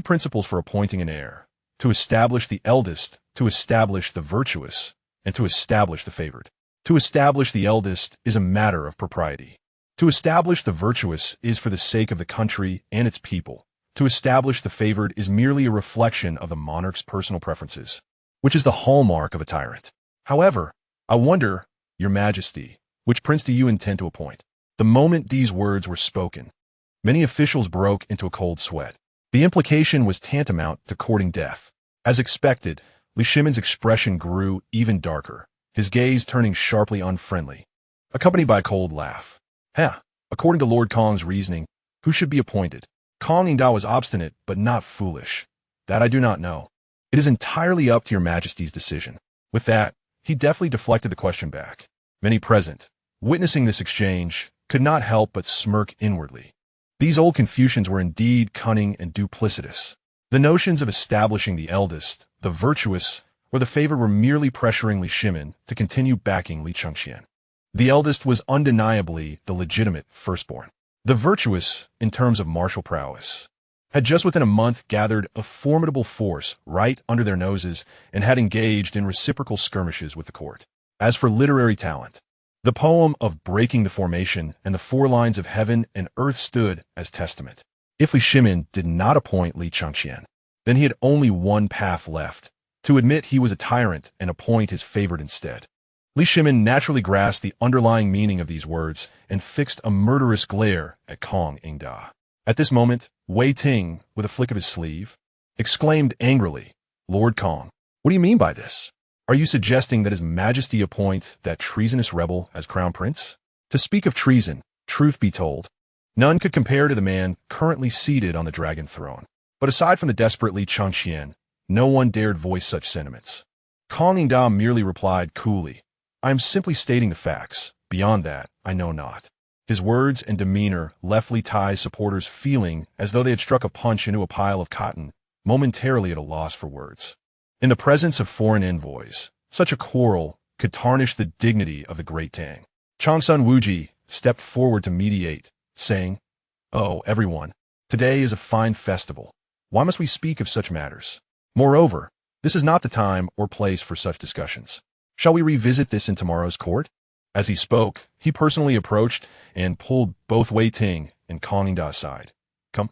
S1: principles for appointing an heir: to establish the eldest, to establish the virtuous, and to establish the favored. To establish the eldest is a matter of propriety. To establish the virtuous is for the sake of the country and its people. To establish the favored is merely a reflection of the monarch's personal preferences, which is the hallmark of a tyrant. However, I wonder, Your Majesty, which prince do you intend to appoint?" The moment these words were spoken, many officials broke into a cold sweat. The implication was tantamount to courting death. As expected, Li Shimin's expression grew even darker, his gaze turning sharply unfriendly, accompanied by a cold laugh. According to Lord Kong's reasoning, who should be appointed? Kong Yingda was obstinate, but not foolish. "That I do not know. It is entirely up to Your Majesty's decision." With that, he deftly deflected the question back. Many present, witnessing this exchange, could not help but smirk inwardly. These old Confucians were indeed cunning and duplicitous. The notions of establishing the eldest, the virtuous, or the favored were merely pressuring Li Shimin to continue backing Li Chengqian. The eldest was undeniably the legitimate firstborn. The virtuous, in terms of martial prowess, had just within a month gathered a formidable force right under their noses and had engaged in reciprocal skirmishes with the court. As for literary talent, the poem of Breaking the Formation and the Four Lines of Heaven and Earth stood as testament. If Li Shimin did not appoint Li Chengqian, then he had only one path left: to admit he was a tyrant and appoint his favored instead. Li Shimin naturally grasped the underlying meaning of these words and fixed a murderous glare at Kong Ingda. At this moment, Wei Ting, with a flick of his sleeve, exclaimed angrily, "Lord Kong, what do you mean by this? Are you suggesting that His Majesty appoint that treasonous rebel as crown prince? To speak of treason, truth be told, none could compare to the man currently seated on the dragon throne. But aside from the desperate Li Chengqian, no one dared voice such sentiments." Kong Ingda merely replied coolly, "I am simply stating the facts. Beyond that, I know not." His words and demeanor left Li Tai's supporters feeling as though they had struck a punch into a pile of cotton, momentarily at a loss for words. In the presence of foreign envoys, such a quarrel could tarnish the dignity of the great Tang. Changsun Wuji stepped forward to mediate, saying, "Oh, everyone, today is a fine festival. Why must we speak of such matters? Moreover, this is not the time or place for such discussions. Shall we revisit this in tomorrow's court?" As he spoke, he personally approached and pulled both Wei Ting and Kong Ingda aside. Come,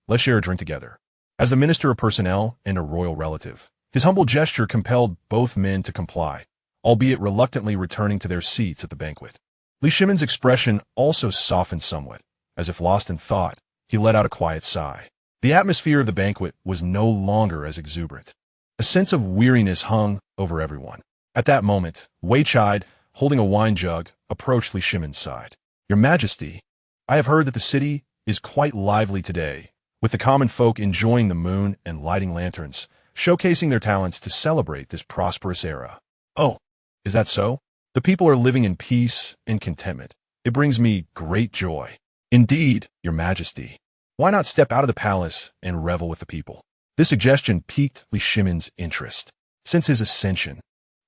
S1: let's share a drink together." As the Minister of Personnel and a royal relative, his humble gesture compelled both men to comply, albeit reluctantly returning to their seats at the banquet. Li Shimin's expression also softened somewhat. As if lost in thought, he let out a quiet sigh. The atmosphere of the banquet was no longer as exuberant. A sense of weariness hung over everyone. At that moment, Wei Chide, holding a wine jug, approached Li Shimin's side. "Your Majesty, I have heard that the city is quite lively today, with the common folk enjoying the moon and lighting lanterns, showcasing their talents to celebrate this prosperous era." "Oh, is that so? The people are living in peace and contentment. It brings me great joy." "Indeed, Your Majesty. Why not step out of the palace and revel with the people?" This suggestion piqued Li Shimin's interest. Since his ascension,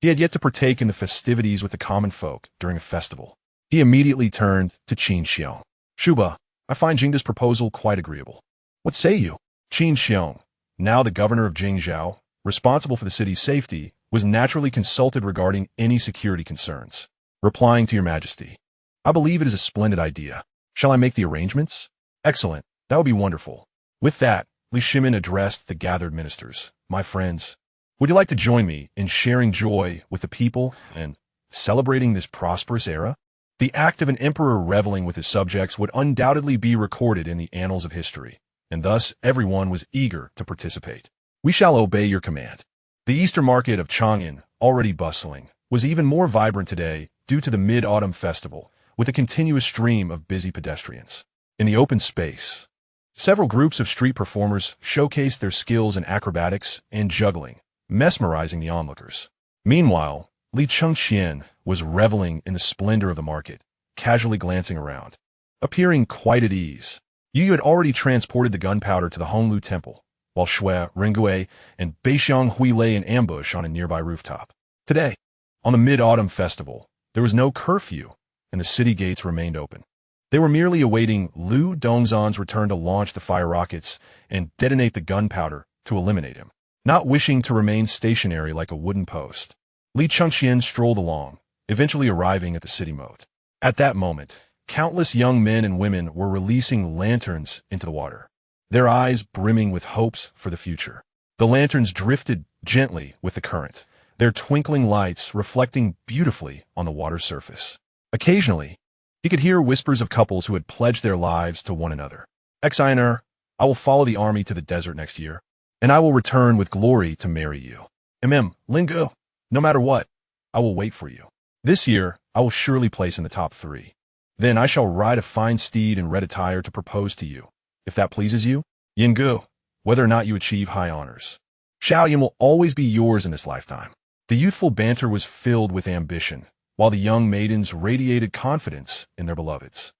S1: he had yet to partake in the festivities with the common folk during a festival. He immediately turned to Qin Xiong. "Shuba, I find Jingda's proposal quite agreeable. What say you?" Qin Xiong, now the governor of Jingzhou, responsible for the city's safety, was naturally consulted regarding any security concerns. Replying to Your Majesty, "I believe it is a splendid idea. Shall I make the arrangements?" "Excellent. That would be wonderful." With that, Li Shimin addressed the gathered ministers. "My friends, would you like to join me in sharing joy with the people and celebrating this prosperous era?" The act of an emperor reveling with his subjects would undoubtedly be recorded in the annals of history, and thus everyone was eager to participate. "We shall obey your command." The Easter market of Chang'an, already bustling, was even more vibrant today due to the Mid-Autumn Festival, with a continuous stream of busy pedestrians. In the open space, several groups of street performers showcased their skills in acrobatics and juggling, mesmerizing the onlookers. Meanwhile, Li Chengqian was reveling in the splendor of the market, casually glancing around. Appearing quite at ease, Yu had already transported the gunpowder to the Honglu Temple, while Shui, Ringui, and Beixiang Hui lay in ambush on a nearby rooftop. Today, on the Mid-Autumn Festival, there was no curfew, and the city gates remained open. They were merely awaiting Lu Dongzhan's return to launch the fire rockets and detonate the gunpowder to eliminate him. Not wishing to remain stationary like a wooden post, Li Chengqian strolled along, eventually arriving at the city moat. At that moment, countless young men and women were releasing lanterns into the water, their eyes brimming with hopes for the future. The lanterns drifted gently with the current, their twinkling lights reflecting beautifully on the water's surface. Occasionally, he could hear whispers of couples who had pledged their lives to one another. "Exiner, I will follow the army to the desert next year, and I will return with glory to marry you. Lingu, no matter what, I will wait for you. This year, I will surely place in the top 3. Then I shall ride a fine steed in red attire to propose to you, if that pleases you. Yingu, whether or not you achieve high honors. Shaoyan will always be yours in this lifetime." The youthful banter was filled with ambition, while the young maidens radiated confidence in their beloveds.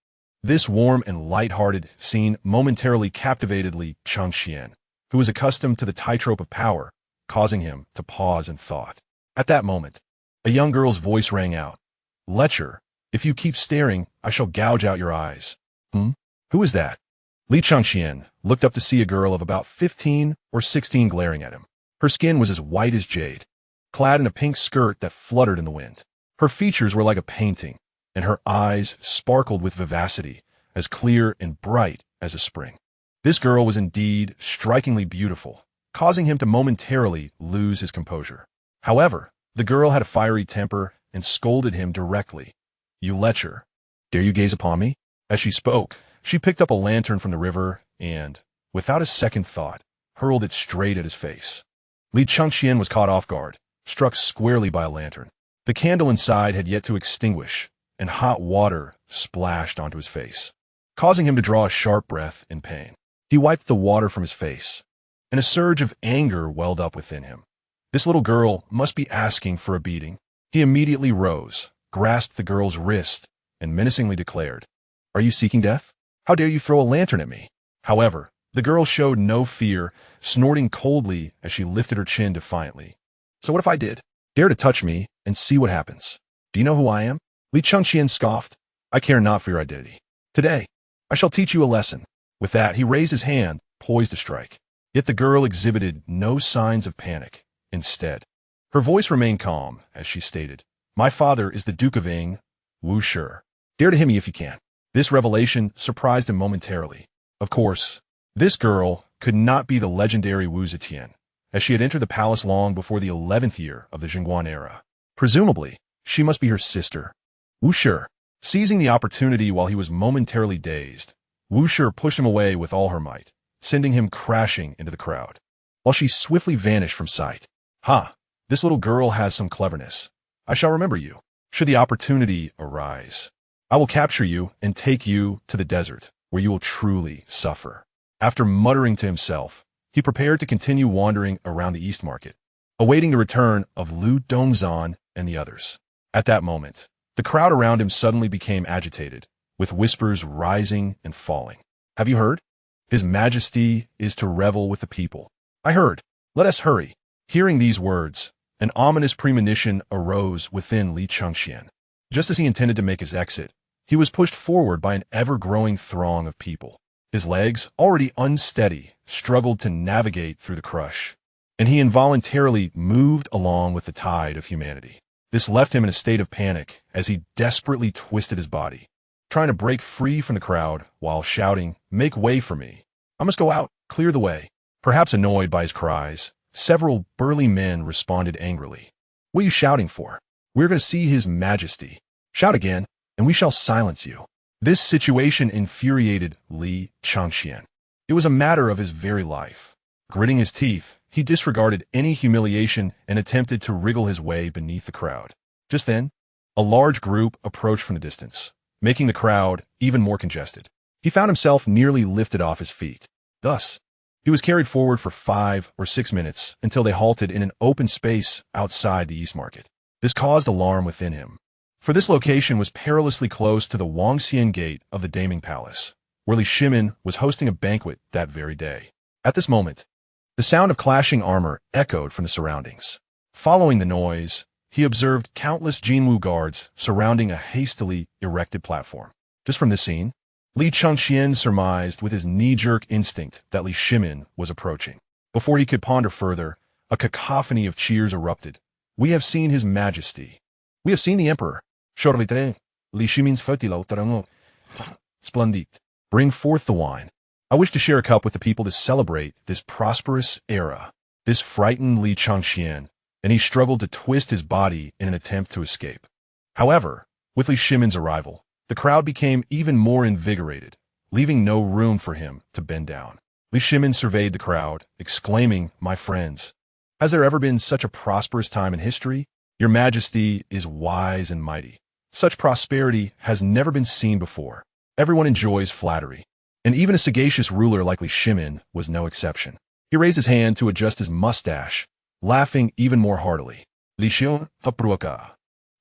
S1: This warm and light-hearted scene momentarily captivated Li Chengqian, who was accustomed to the tightrope of power, causing him to pause in thought. At that moment, a young girl's voice rang out. "Lecher, if you keep staring, I shall gouge out your eyes." Who is that?" Li Chengqian looked up to see a girl of about 15 or 16 glaring at him. Her skin was as white as jade, clad in a pink skirt that fluttered in the wind. Her features were like a painting, and her eyes sparkled with vivacity, as clear and bright as a spring. This girl was indeed strikingly beautiful, causing him to momentarily lose his composure. However, the girl had a fiery temper and scolded him directly. "You lecher! Dare you gaze upon me?" As she spoke, she picked up a lantern from the river and, without a second thought, hurled it straight at his face. Li Chengqian was caught off guard, struck squarely by a lantern. The candle inside had yet to extinguish, and hot water splashed onto his face, causing him to draw a sharp breath in pain. He wiped the water from his face, and a surge of anger welled up within him. This little girl must be asking for a beating. He immediately rose, grasped the girl's wrist, and menacingly declared, "Are you seeking death? How dare you throw a lantern at me?" However, the girl showed no fear, snorting coldly as she lifted her chin defiantly. "So what if I did? Dare to touch me and see what happens. Do you know who I am?" Li Chengqian scoffed. "I care not for your identity. Today, I shall teach you a lesson." With that, he raised his hand, poised to strike. Yet the girl exhibited no signs of panic. Instead, her voice remained calm as she stated, "My father is the Duke of Ing, Wu Shi. Dare to hit me if you can." This revelation surprised him momentarily. Of course, this girl could not be the legendary Wu Zetian, as she had entered the palace long before the 11th year of the Zhen Guan era. Presumably, she must be her sister. Wu Shi, seizing the opportunity while he was momentarily dazed, Wu Shi pushed him away with all her might, sending him crashing into the crowd, while she swiftly vanished from sight. "Ha! This little girl has some cleverness. I shall remember you, should the opportunity arise. I will capture you and take you to the desert, where you will truly suffer." After muttering to himself, he prepared to continue wandering around the East Market, awaiting the return of Lu Dongzhan and the others. At that moment, the crowd around him suddenly became agitated, with whispers rising and falling. "Have you heard? His Majesty is to revel with the people." "I heard. Let us hurry." Hearing these words, an ominous premonition arose within Li Chengqian. Just as he intended to make his exit, he was pushed forward by an ever-growing throng of people. His legs, already unsteady, struggled to navigate through the crush, and he involuntarily moved along with the tide of humanity. This left him in a state of panic as he desperately twisted his body, trying to break free from the crowd while shouting, "Make way for me. I must go out, clear the way." Perhaps annoyed by his cries, several burly men responded angrily. "What are you shouting for? We're going to see His Majesty. Shout again, and we shall silence you." This situation infuriated Li Chengqian. It was a matter of his very life. Gritting his teeth, he disregarded any humiliation and attempted to wriggle his way beneath the crowd. Just then, a large group approached from the distance, making the crowd even more congested. He found himself nearly lifted off his feet. Thus, he was carried forward for 5 or 6 minutes until they halted in an open space outside the East Market. This caused alarm within him, for this location was perilously close to the Wangxian Gate of the Daming Palace, where Li Shimin was hosting a banquet that very day. At this moment, the sound of clashing armor echoed from the surroundings. Following the noise, he observed countless Jinwu guards surrounding a hastily erected platform. Just from this scene, Li Chengqian surmised with his knee-jerk instinct that Li Shimin was approaching. Before he could ponder further, a cacophony of cheers erupted. "We have seen His Majesty. We have seen the Emperor. Li Shimin's fetilo tarango. Splendid. Bring forth the wine. I wish to share a cup with the people to celebrate this prosperous era." This frightened Li Chengqian, and he struggled to twist his body in an attempt to escape. However, with Li Shimin's arrival, the crowd became even more invigorated, leaving no room for him to bend down. Li Shimin surveyed the crowd, exclaiming, "My friends, has there ever been such a prosperous time in history? Your Majesty is wise and mighty. Such prosperity has never been seen before. Everyone enjoys flattery, and even a sagacious ruler like Li Shimin was no exception." He raised his hand to adjust his mustache, laughing even more heartily. Li Shimin Hapruaka.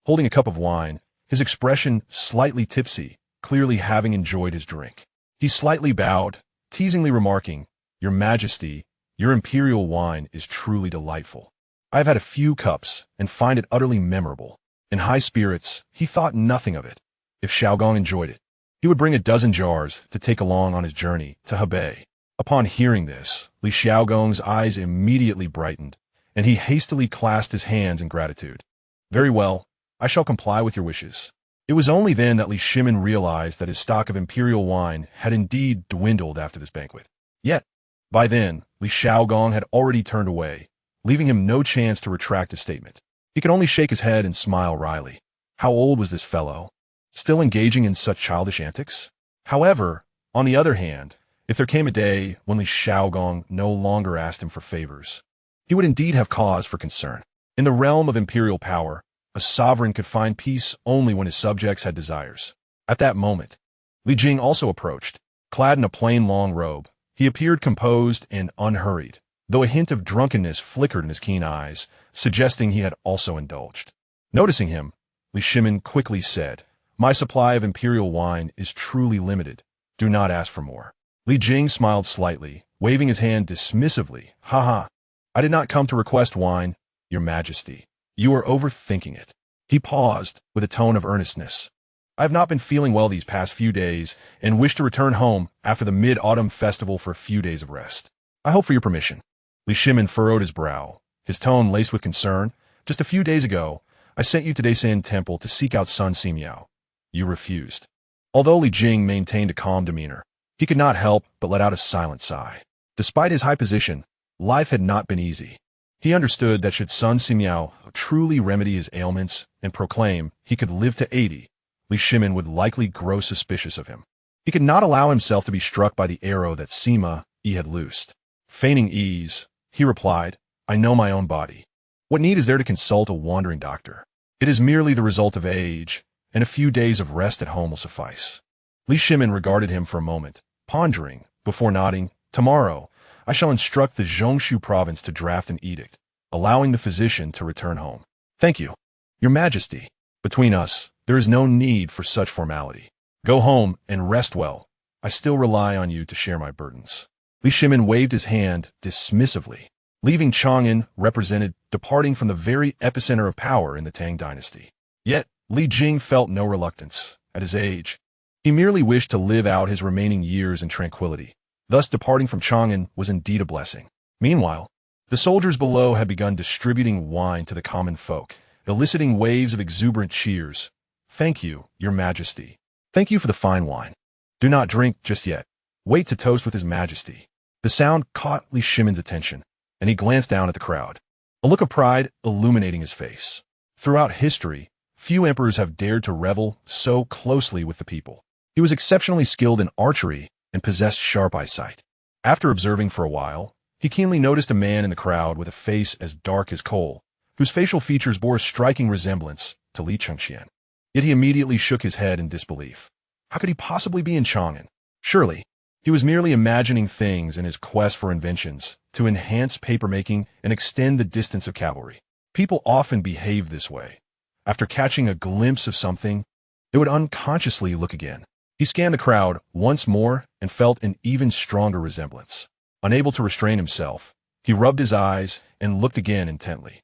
S1: Holding a cup of wine, his expression slightly tipsy, clearly having enjoyed his drink. He slightly bowed, teasingly remarking, "Your Majesty, your imperial wine is truly delightful. I have had a few cups and find it utterly memorable." In high spirits, he thought nothing of it. If Xiaogong enjoyed it, he would bring a dozen jars to take along on his journey to Hebei. Upon hearing this, Li Xiaogong's eyes immediately brightened, and he hastily clasped his hands in gratitude. "Very well, I shall comply with your wishes." It was only then that Li Shimin realized that his stock of imperial wine had indeed dwindled after this banquet. Yet, by then, Li Xiaogong had already turned away, leaving him no chance to retract his statement. He could only shake his head and smile wryly. How old was this fellow? Still engaging in such childish antics? However, on the other hand, if there came a day when Li Shaogong no longer asked him for favors, he would indeed have cause for concern. In the realm of imperial power, a sovereign could find peace only when his subjects had desires. At that moment, Li Jing also approached. Clad in a plain long robe, he appeared composed and unhurried, though a hint of drunkenness flickered in his keen eyes, suggesting he had also indulged. Noticing him, Li Shimin quickly said, "My supply of imperial wine is truly limited. Do not ask for more." Li Jing smiled slightly, waving his hand dismissively. "Haha, I did not come to request wine, Your Majesty. You are overthinking it." He paused, with a tone of earnestness. "I have not been feeling well these past few days, and wish to return home after the Mid-Autumn Festival for a few days of rest. I hope for your permission." Li Shimin furrowed his brow, his tone laced with concern. "Just a few days ago, I sent you to Daisen Temple to seek out Sun Simiao. You refused." Although Li Jing maintained a calm demeanor, he could not help but let out a silent sigh. Despite his high position, life had not been easy. He understood that should Sun Simiao truly remedy his ailments and proclaim he could live to 80, Li Shimin would likely grow suspicious of him. He could not allow himself to be struck by the arrow that Sima Yi had loosed. Feigning ease, he replied, "I know my own body. What need is there to consult a wandering doctor? It is merely the result of age, and a few days of rest at home will suffice." Li Shimin regarded him for a moment, pondering, before nodding. "Tomorrow, I shall instruct the Zhongshu province to draft an edict, allowing the physician to return home." "Thank you, Your Majesty. Between us, there is no need for such formality. Go home and rest well. I still rely on you to share my burdens." Li Shimin waved his hand dismissively. Leaving Chang'an represented departing from the very epicenter of power in the Tang dynasty. Yet, Li Jing felt no reluctance. At his age, he merely wished to live out his remaining years in tranquility. Thus, departing from Chang'an was indeed a blessing. Meanwhile, the soldiers below had begun distributing wine to the common folk, eliciting waves of exuberant cheers. "Thank you, Your Majesty. Thank you for the fine wine. Do not drink just yet. Wait to toast with His Majesty." The sound caught Li Shimin's attention, and he glanced down at the crowd, a look of pride illuminating his face. Throughout history, few emperors have dared to revel so closely with the people. He was exceptionally skilled in archery and possessed sharp eyesight. After observing for a while, he keenly noticed a man in the crowd with a face as dark as coal, whose facial features bore a striking resemblance to Li Chengqian. Yet he immediately shook his head in disbelief. How could he possibly be in Chang'an? Surely, he was merely imagining things in his quest for inventions to enhance papermaking and extend the distance of cavalry. People often behave this way. After catching a glimpse of something, they would unconsciously look again. He scanned the crowd once more and felt an even stronger resemblance. Unable to restrain himself, he rubbed his eyes and looked again intently.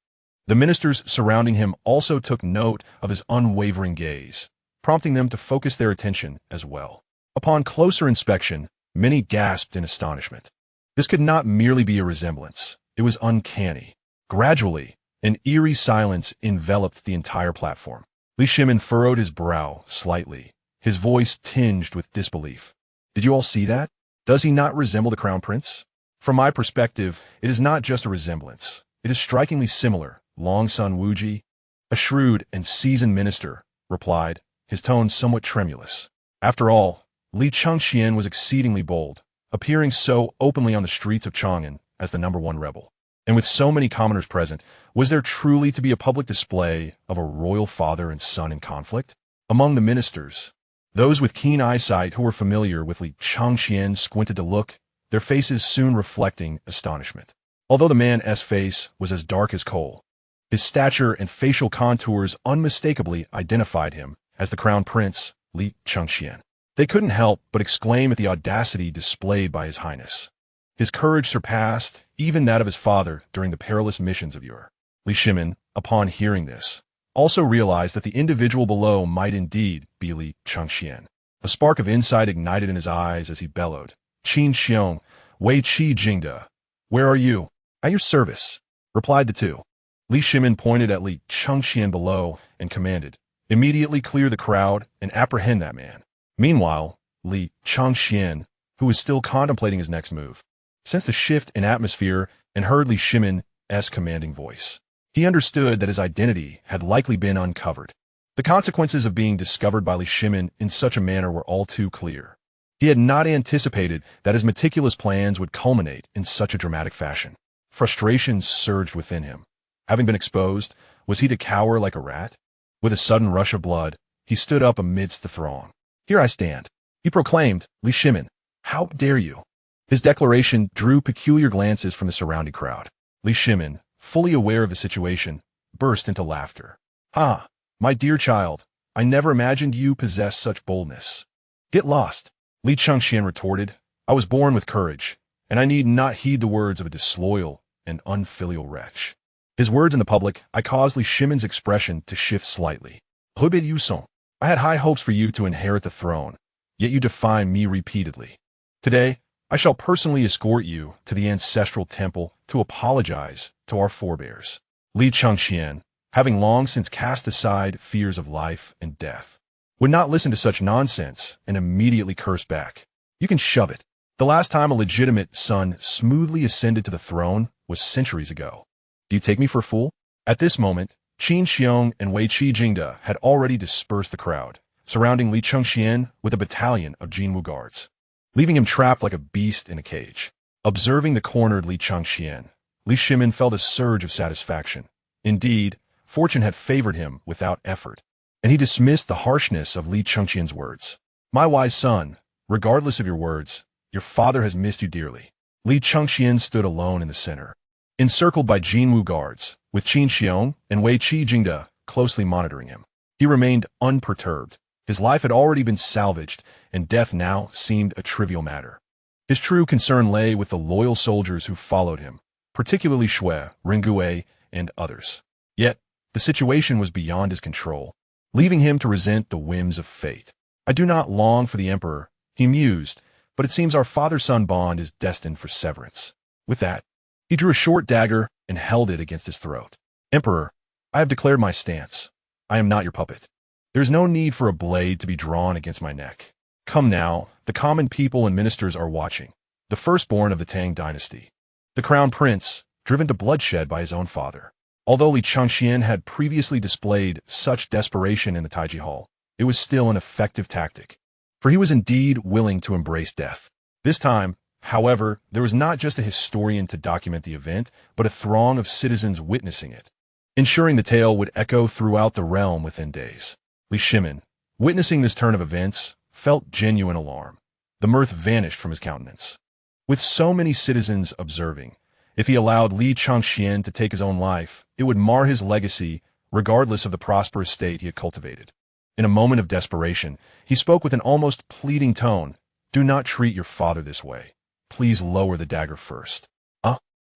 S1: The ministers surrounding him also took note of his unwavering gaze, prompting them to focus their attention as well. Upon closer inspection, many gasped in astonishment. This could not merely be a resemblance. It was uncanny. Gradually, an eerie silence enveloped the entire platform. Li Shimin furrowed his brow slightly, his voice tinged with disbelief. "Did you all see that? Does he not resemble the crown prince? From my perspective, it is not just a resemblance. It is strikingly similar." Long Sun Wuji, a shrewd and seasoned minister, replied, his tone somewhat tremulous. After all, Li Chengqian was exceedingly bold, appearing so openly on the streets of Chang'an as the #1 rebel. And with so many commoners present, was there truly to be a public display of a royal father and son in conflict? Among the ministers, those with keen eyesight who were familiar with Li Chengqian squinted to look, their faces soon reflecting astonishment. Although the man's face was as dark as coal, his stature and facial contours unmistakably identified him as the crown prince, Li Chengqian. They couldn't help but exclaim at the audacity displayed by His Highness. His courage surpassed even that of his father during the perilous missions of yore. Li Shimin, upon hearing this, also realized that the individual below might indeed be Li Chengqian. A spark of insight ignited in his eyes as he bellowed, "Qin Xiong, Wei Qi Jingda. Where are you?" "At your service," replied the two. Li Shimin pointed at Li Chengqian below and commanded, "Immediately clear the crowd and apprehend that man." Meanwhile, Li Chengqian, who was still contemplating his next move, sensed a shift in atmosphere and heard Li Shimin's commanding voice. He understood that his identity had likely been uncovered. The consequences of being discovered by Li Shimin in such a manner were all too clear. He had not anticipated that his meticulous plans would culminate in such a dramatic fashion. Frustration surged within him. Having been exposed, was he to cower like a rat? With a sudden rush of blood, he stood up amidst the throng. "Here I stand," he proclaimed, "Li Shimin. How dare you?" His declaration drew peculiar glances from the surrounding crowd. Li Shimin, fully aware of the situation, burst into laughter. "Ha, my dear child, I never imagined you possessed such boldness." "Get lost," Li Chengqian retorted. "I was born with courage, and I need not heed the words of a disloyal and unfilial wretch." His words in the public, I caused Li Shimin's expression to shift slightly. "Hubei Yusong, I had high hopes for you to inherit the throne, yet you defy me repeatedly. Today, I shall personally escort you to the ancestral temple to apologize to our forebears." Li Chengqian, having long since cast aside fears of life and death, would not listen to such nonsense and immediately cursed back. "You can shove it. The last time a legitimate son smoothly ascended to the throne was centuries ago. Do you take me for a fool?" At this moment, Qin Xiong and Wei Qi Jingde had already dispersed the crowd, surrounding Li Chengqian with a battalion of Jinwu guards, leaving him trapped like a beast in a cage. Observing the cornered Li Chengqian, Li Shimin felt a surge of satisfaction. Indeed, fortune had favored him without effort, and he dismissed the harshness of Li Chengqian's words. "My wise son, regardless of your words, your father has missed you dearly." Li Chengqian stood alone in the center, encircled by Jinwu guards, with Qin Xiong and Wei Qi Jingde closely monitoring him. He remained unperturbed. His life had already been salvaged, and death now seemed a trivial matter. His true concern lay with the loyal soldiers who followed him, particularly Shui, Ringue, and others. Yet, the situation was beyond his control, leaving him to resent the whims of fate. "I do not long for the emperor," he mused, "but it seems our father-son bond is destined for severance." With that, he drew a short dagger and held it against his throat. "Emperor, I have declared my stance. I am not your puppet. There is no need for a blade to be drawn against my neck. Come now, the common people and ministers are watching. The firstborn of the Tang dynasty, the crown prince, driven to bloodshed by his own father." Although Li Chengqian had previously displayed such desperation in the Taiji Hall, it was still an effective tactic, for he was indeed willing to embrace death. This time, however, there was not just a historian to document the event, but a throng of citizens witnessing it, ensuring the tale would echo throughout the realm within days. Li Shimin, witnessing this turn of events, felt genuine alarm. The mirth vanished from his countenance. With so many citizens observing, if he allowed Li Chengqian to take his own life, it would mar his legacy regardless of the prosperous state he had cultivated. In a moment of desperation, he spoke with an almost pleading tone. "Do not treat your father this way. Please lower the dagger first."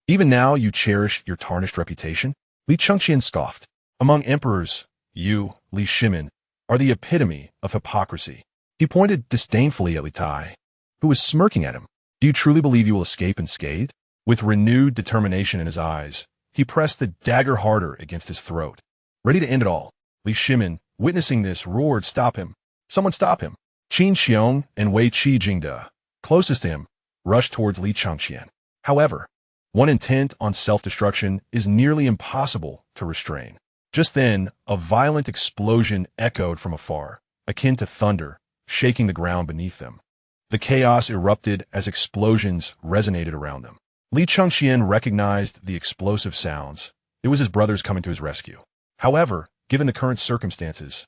S1: Even now you cherish your tarnished reputation?" Li Chengqian scoffed. "Among emperors, you, Li Shimin, are the epitome of hypocrisy." He pointed disdainfully at Li Tai, who was smirking at him. "Do you truly believe you will escape unscathed?" With renewed determination in his eyes, he pressed the dagger harder against his throat, ready to end it all. Li Shimin, witnessing this, roared, "Stop him! Someone stop him!" Qin Xiong and Wei Qi Jingde, closest to him, rushed towards Li Chengqian. However, one intent on self-destruction is nearly impossible to restrain. Just then, a violent explosion echoed from afar, akin to thunder, shaking the ground beneath them. The chaos erupted as explosions resonated around them. Li Chengqian recognized the explosive sounds. It was his brothers coming to his rescue. However, given the current circumstances,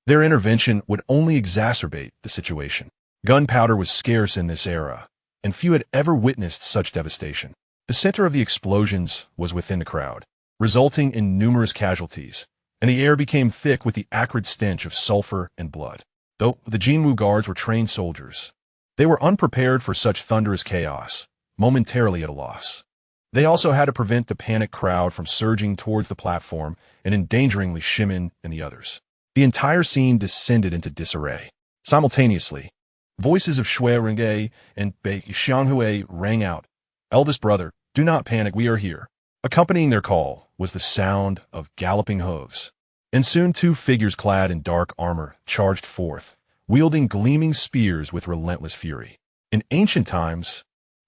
S1: their intervention would only exacerbate the situation. Gunpowder was scarce in this era, and few had ever witnessed such devastation. The center of the explosions was within the crowd, resulting in numerous casualties, and the air became thick with the acrid stench of sulfur and blood. Though the Jinwu guards were trained soldiers, they were unprepared for such thunderous chaos, momentarily at a loss. They also had to prevent the panicked crowd from surging towards the platform and endangering Li Shimin and the others. The entire scene descended into disarray. Simultaneously, voices of Shui Ringue and Bei Xianghui rang out. "Eldest brother, do not panic, we are here." Accompanying their call was the sound of galloping hooves. And soon 2 figures clad in dark armor charged forth, wielding gleaming spears with relentless fury. In ancient times,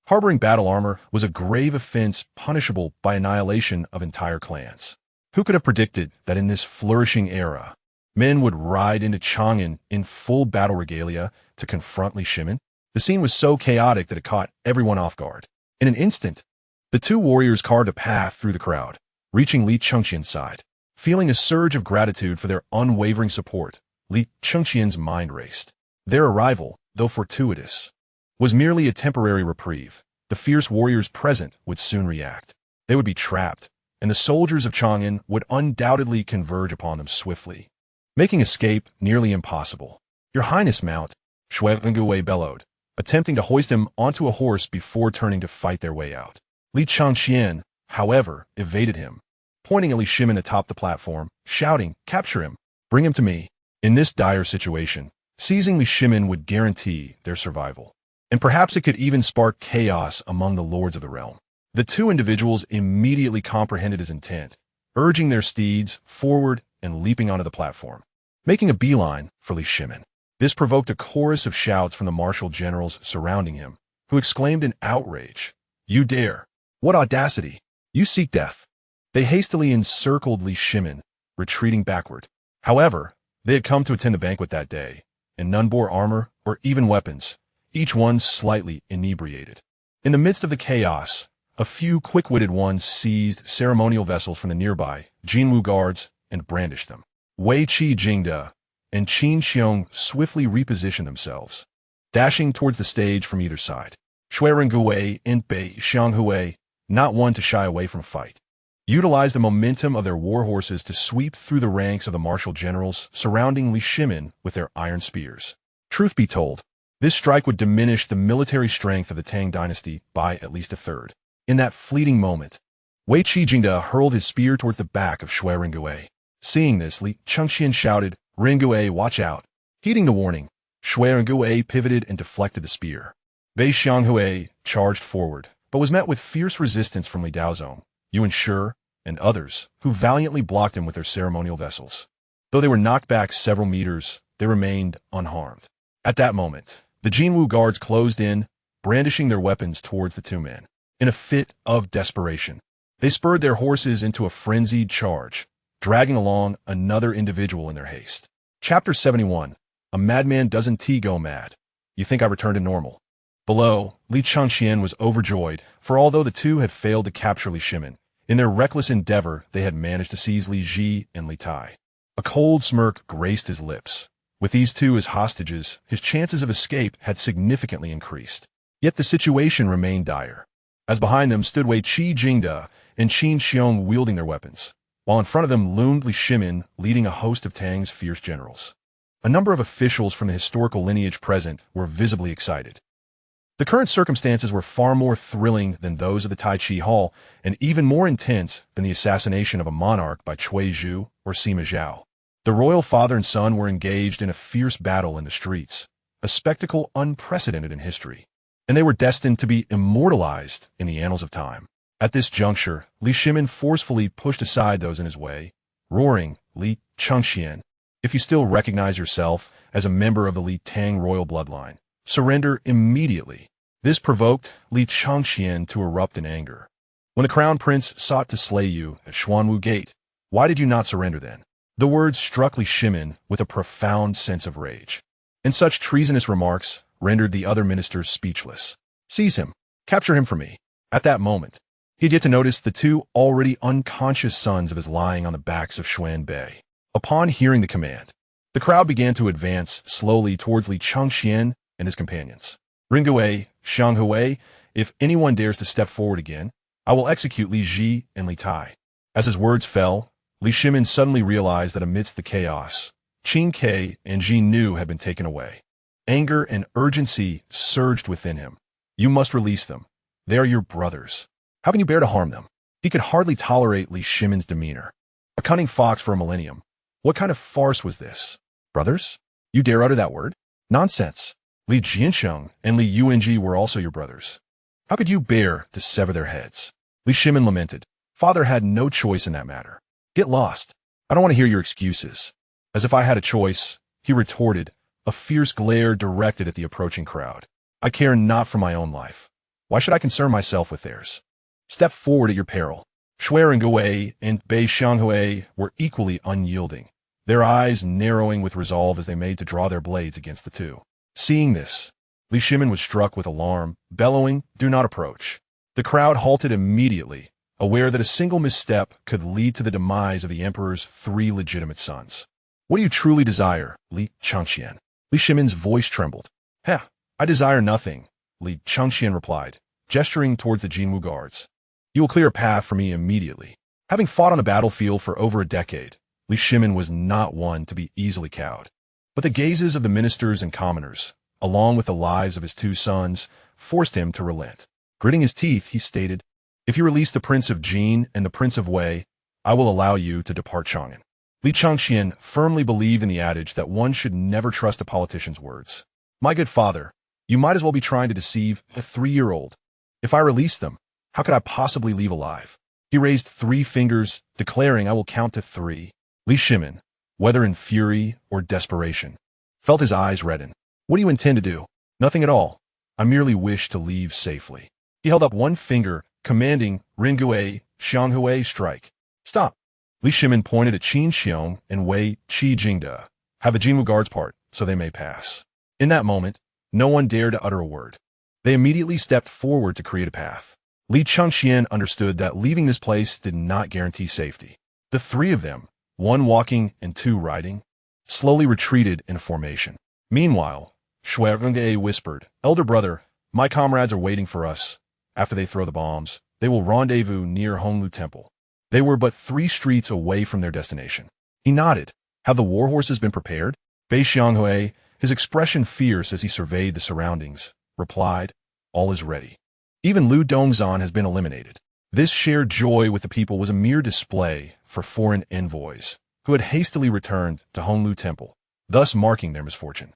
S1: harboring battle armor was a grave offense punishable by annihilation of entire clans. Who could have predicted that in this flourishing era, Men would ride into Chang'an in full battle regalia to confront Li Shimin. The scene was so chaotic that it caught everyone off guard. In an instant, the two warriors carved a path through the crowd, reaching Li Chengqian's side. Feeling a surge of gratitude for their unwavering support, Li Chengqian's mind raced. Their arrival, though fortuitous, was merely a temporary reprieve. The fierce warriors present would soon react. They would be trapped, and the soldiers of Chang'an would undoubtedly converge upon them swiftly, making escape nearly impossible. "Your Highness, mount," Shui Rengui bellowed, attempting to hoist him onto a horse before turning to fight their way out. Li Chengqian, however, evaded him, pointing at Li Shimin atop the platform, shouting, "Capture him! Bring him to me!" In this dire situation, seizing Li Shimin would guarantee their survival, and perhaps it could even spark chaos among the lords of the realm. The two individuals immediately comprehended his intent, urging their steeds forward and leaping onto the platform, making a beeline for Li Shimin. This provoked a chorus of shouts from the martial generals surrounding him, who exclaimed in outrage, "You dare! What audacity! You seek death!" They hastily encircled Li Shimin, retreating backward. However, they had come to attend the banquet that day, and none bore armor or even weapons, each one slightly inebriated. In the midst of the chaos, a few quick-witted ones seized ceremonial vessels from the nearby Jinwu guards and brandished them. Wei Qi Jingde and Qin Xiong swiftly repositioned themselves, dashing towards the stage from either side. Shui Rengui and Bei Xianghui, not one to shy away from a fight, utilized the momentum of their war horses to sweep through the ranks of the martial generals surrounding Li Shimin with their iron spears. Truth be told, this strike would diminish the military strength of the Tang dynasty by at least a third. In that fleeting moment, Wei Qi Jingde hurled his spear towards the back of Shui Rengui. Seeing this, Li Chengqian shouted, "Rengui, watch out!" Heeding the warning, Shui Rengui pivoted and deflected the spear. Bei Xianghui charged forward, but was met with fierce resistance from Li Daozong, Yuan Shi, and others, who valiantly blocked him with their ceremonial vessels. Though they were knocked back several meters, they remained unharmed. At that moment, the Jinwu guards closed in, brandishing their weapons towards the two men. In a fit of desperation, they spurred their horses into a frenzied charge, dragging along another individual in their haste. Chapter 71. A madman doesn't go mad. You think I returned to normal? Below, Li Chengqian was overjoyed, for although the two had failed to capture Li Shimin, in their reckless endeavor they had managed to seize Li Ji and Li Tai. A cold smirk graced his lips. With these two as hostages, his chances of escape had significantly increased. Yet the situation remained dire, as behind them stood Wei Qi Jingde and Qin Xiong wielding their weapons, while in front of them loomed Li Shimin leading a host of Tang's fierce generals. A number of officials from the historical lineage present were visibly excited. The current circumstances were far more thrilling than those of the Tai Chi Hall, and even more intense than the assassination of a monarch by Cui Zhu or Sima Zhao. The royal father and son were engaged in a fierce battle in the streets, a spectacle unprecedented in history, and they were destined to be immortalized in the annals of time. At this juncture, Li Shimin forcefully pushed aside those in his way, roaring, "Li Chengqian, if you still recognize yourself as a member of the Li Tang royal bloodline, surrender immediately." This provoked Li Chengqian to erupt in anger. "When the crown prince sought to slay you at Xuanwu Gate, why did you not surrender then?" The words struck Li Shimin with a profound sense of rage, and such treasonous remarks rendered the other ministers speechless. "Seize him. Capture him for me." At that moment, he had yet to notice the two already unconscious sons of his lying on the backs of Xuan Bei. Upon hearing the command, the crowd began to advance slowly towards Li Chengqian and his companions. "Rengui, Xianghui, if anyone dares to step forward again, I will execute Li Ji and Li Tai." As his words fell, Li Shimin suddenly realized that amidst the chaos, Qin Ke and Jin Nu had been taken away. Anger and urgency surged within him. "You must release them. They are your brothers. How can you bear to harm them?" He could hardly tolerate Li Shimin's demeanor. A cunning fox for a millennium. What kind of farce was this? Brothers? You dare utter that word? Nonsense. Li Jiansheng and Li Yuanji were also your brothers. How could you bear to sever their heads? Li Shimin lamented. Father had no choice in that matter. Get lost. I don't want to hear your excuses. As if I had a choice, he retorted, a fierce glare directed at the approaching crowd. I care not for my own life. Why should I concern myself with theirs? Step forward at your peril. Shui Rengui and Bei Xianghui were equally unyielding. their eyes narrowing with resolve as they made to draw their blades against the two. Seeing this, Li Shimin was struck with alarm, bellowing, "Do not approach." The crowd halted immediately, aware that a single misstep could lead to the demise of the emperor's 3 legitimate sons. "What do you truly desire, Li Chengqian?" Li Shimin's voice trembled. I desire nothing," Li Chengqian replied, gesturing towards the Jinwu guards. "You will clear a path for me immediately." Having fought on the battlefield for over a decade, Li Shimin was not one to be easily cowed. But the gazes of the ministers and commoners, along with the lives of his 2 sons, forced him to relent. Gritting his teeth, he stated, "If you release the Prince of Jin and the Prince of Wei, I will allow you to depart Chang'an." Li Chengqian firmly believed in the adage that one should never trust a politician's words. "My good father, you might as well be trying to deceive a 3-year-old. If I release them, how could I possibly leave alive?" He raised 3 fingers, declaring, "I will count to 3. Li Shimin, whether in fury or desperation, felt his eyes redden. "What do you intend to do?" "Nothing at all. I merely wish to leave safely." He held up one finger, commanding, "Ringue, Xianghui, strike." "Stop." Li Shimin pointed at Qin Xiong and Wei Qi Jingde. "Have the Jinwu guards part, so they may pass." In that moment, no one dared to utter a word. They immediately stepped forward to create a path. Li Chengqian understood that leaving this place did not guarantee safety. The 3 of them, 1 walking and 2 riding, slowly retreated in a formation. Meanwhile, Shui Renge whispered, "Elder brother, my comrades are waiting for us. After they throw the bombs, they will rendezvous near Honglu Temple." They were but 3 streets away from their destination. He nodded. "Have the war horses been prepared?" Bei Xianghui, his expression fierce as he surveyed the surroundings, replied, "All is ready. Even Lu Dongzhan has been eliminated." This shared joy with the people was a mere display for foreign envoys, who had hastily returned to Honglu Temple, thus marking their misfortune.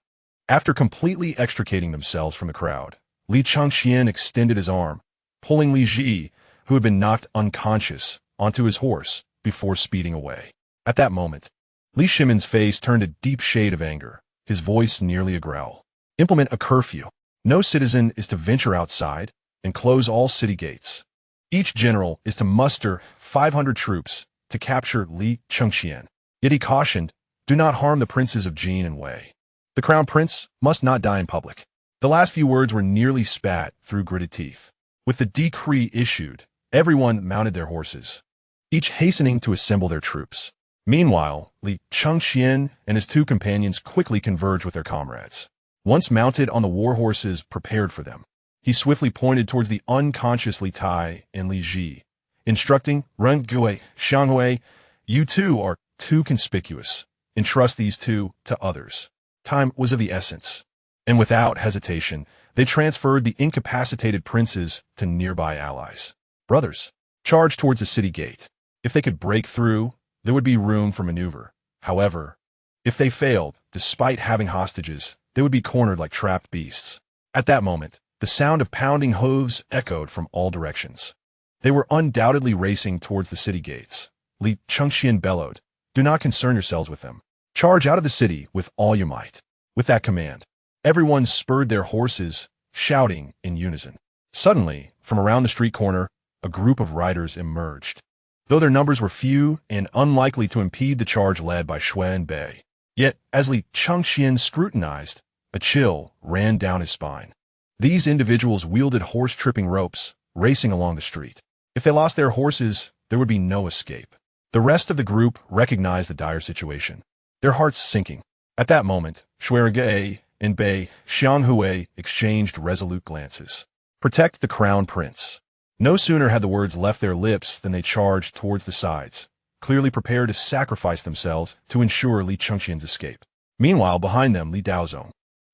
S1: After completely extricating themselves from the crowd, Li Chengqian extended his arm, pulling Li Ji, who had been knocked unconscious, onto his horse before speeding away. At that moment, Li Shimin's face turned a deep shade of anger, his voice nearly a growl. "Implement a curfew. No citizen is to venture outside, and close all city gates. Each general is to muster 500 troops to capture Li Chengqian." Yet he cautioned, "Do not harm the princes of Jin and Wei. The crown prince must not die in public." The last few words were nearly spat through gritted teeth. With the decree issued, everyone mounted their horses, each hastening to assemble their troops. Meanwhile, Li Chengqian and his 2 companions quickly converged with their comrades. Once mounted on the war horses prepared for them, he swiftly pointed towards the unconscious Li Tai and Li Ji, instructing, "Ren-Gui, Xianghui, you 2 are too conspicuous. Entrust these 2 to others." Time was of the essence, and without hesitation, they transferred the incapacitated princes to nearby allies. "Brothers, charge towards the city gate. If they could break through, there would be room for maneuver. However, if they failed, despite having hostages, they would be cornered like trapped beasts." At that moment, the sound of pounding hooves echoed from all directions. They were undoubtedly racing towards the city gates. Li Chengqian bellowed, "Do not concern yourselves with them. Charge out of the city with all you might." With that command, everyone spurred their horses, shouting in unison. Suddenly, from around the street corner, a group of riders emerged. Though their numbers were few and unlikely to impede the charge led by Shui and Bei, yet as Li Chengqian scrutinized, a chill ran down his spine. These individuals wielded horse-tripping ropes, racing along the street. If they lost their horses, there would be no escape. The rest of the group recognized the dire situation, their hearts sinking. At that moment, Shui and Bei Xianghui exchanged resolute glances. "Protect the crown prince." No sooner had the words left their lips than they charged towards the sides, clearly prepared to sacrifice themselves to ensure Li Chengqian's escape. Meanwhile, behind them, Li Daozong,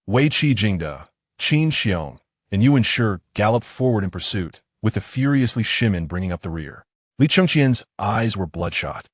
S1: Wei Qi Jingde, Qin Xiong, and Yuan Shi galloped forward in pursuit, with the furious Li Shimin bringing up the rear. Li Chengqian's eyes were bloodshot,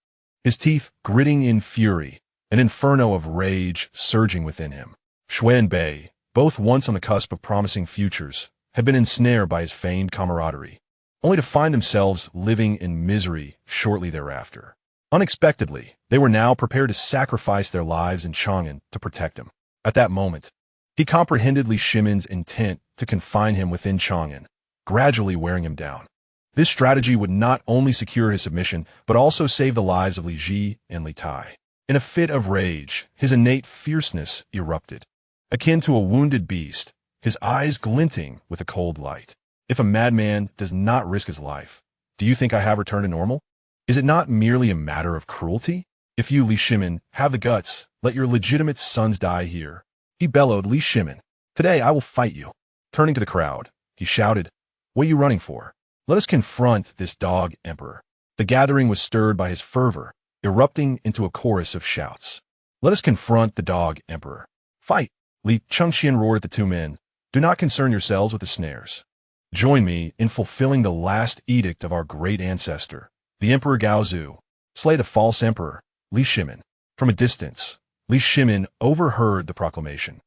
S1: his teeth gritting in fury, an inferno of rage surging within him. Shui and Bei, both once on the cusp of promising futures, had been ensnared by his feigned camaraderie, only to find themselves living in misery shortly thereafter. Unexpectedly, they were now prepared to sacrifice their lives in Chang'an to protect him. At that moment, he comprehended Li Shimin's intent to confine him within Chang'an, gradually wearing him down. This strategy would not only secure his submission, but also save the lives of Li Ji and Li Tai. In a fit of rage, his innate fierceness erupted. Akin to a wounded beast, his eyes glinting with a cold light. If a madman does not risk his life, do you think I have returned to normal? Is it not merely a matter of cruelty? If you, Li Shimin, have the guts, let your legitimate sons die here. He bellowed, Li Shimin. Today I will fight you. Turning to the crowd, he shouted, What are you running for? Let us confront this dog emperor. The gathering was stirred by his fervor, erupting into a chorus of shouts. Let us confront the dog emperor. Fight! Li Chengqian roared at the two men. Do not concern yourselves with the snares. Join me in fulfilling the last edict of our great ancestor, the Emperor Gaozu. Slay the false emperor, Li Shimin. From a distance, Li Shimin overheard the proclamation.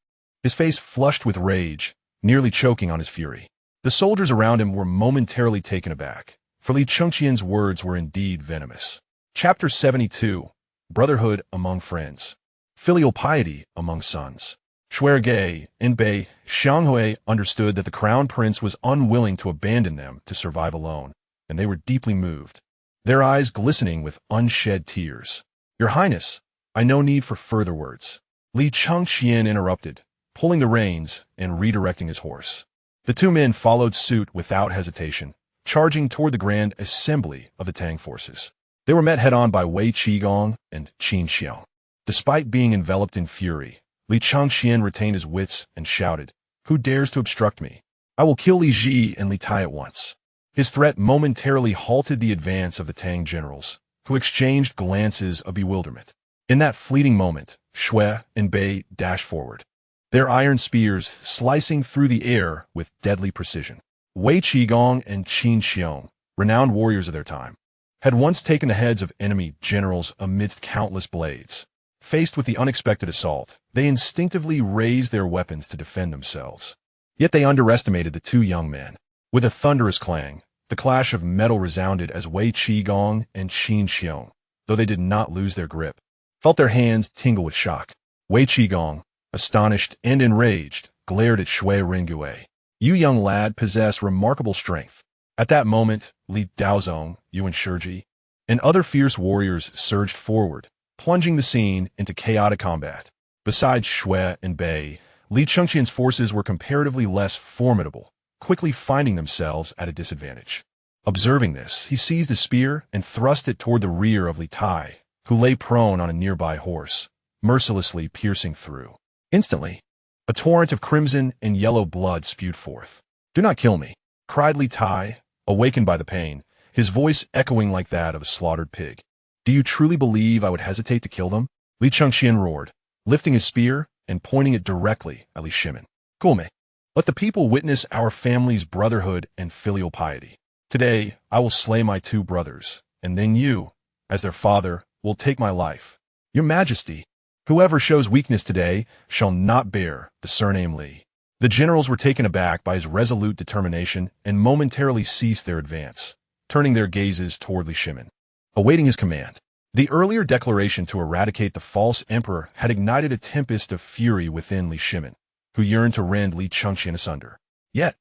S1: His face flushed with rage, nearly choking on his fury. The soldiers around him were momentarily taken aback, for Li Chengqian's words were indeed venomous. Chapter 72, Brotherhood Among Friends. Filial Piety Among Sons. Shuerge and Bei Xianghui understood that the crown prince was unwilling to abandon them to survive alone, and they were deeply moved, their eyes glistening with unshed tears. Your Highness, I no need for further words. Li Chengqian interrupted, pulling the reins and redirecting his horse. The two men followed suit without hesitation, charging toward the grand assembly of the Tang forces. They were met head-on by Wei Qigong and Qin Xiao. Despite being enveloped in fury, Li Chengqian retained his wits and shouted, Who dares to obstruct me? I will kill Li Ji and Li Tai at once. His threat momentarily halted the advance of the Tang generals, who exchanged glances of bewilderment. In that fleeting moment, Shui and Bei dashed forward, their iron spears slicing through the air with deadly precision. Wei Qigong and Qin Xiong, renowned warriors of their time, had once taken the heads of enemy generals amidst countless blades. Faced with the unexpected assault, they instinctively raised their weapons to defend themselves. Yet they underestimated the two young men. With a thunderous clang, the clash of metal resounded as Wei Qigong and Qin Xiong, though they did not lose their grip, felt their hands tingle with shock. Wei Qigong, astonished and enraged, glared at Shui Ringui. You young lad possess remarkable strength. At that moment, Li Daozong, Yuan Shiji, and other fierce warriors surged forward, plunging the scene into chaotic combat. Besides Shui and Bei, Li Chengqian's forces were comparatively less formidable, quickly finding themselves at a disadvantage. Observing this, he seized a spear and thrust it toward the rear of Li Tai, who lay prone on a nearby horse, mercilessly piercing through. Instantly, a torrent of crimson and yellow blood spewed forth. Do not kill me, cried Li Tai, awakened by the pain, his voice echoing like that of a slaughtered pig. Do you truly believe I would hesitate to kill them? Li Chengqian roared, lifting his spear and pointing it directly at Li Shimin. Gulme, let the people witness our family's brotherhood and filial piety. Today, I will slay my two brothers, and then you, as their father, will take my life. Your Majesty, whoever shows weakness today shall not bear the surname Li. The generals were taken aback by his resolute determination and momentarily ceased their advance, turning their gazes toward Li Shimin, awaiting his command. The earlier declaration to eradicate the false emperor had ignited a tempest of fury within Li Shimin, who yearned to rend Li Chengqian asunder. Yet,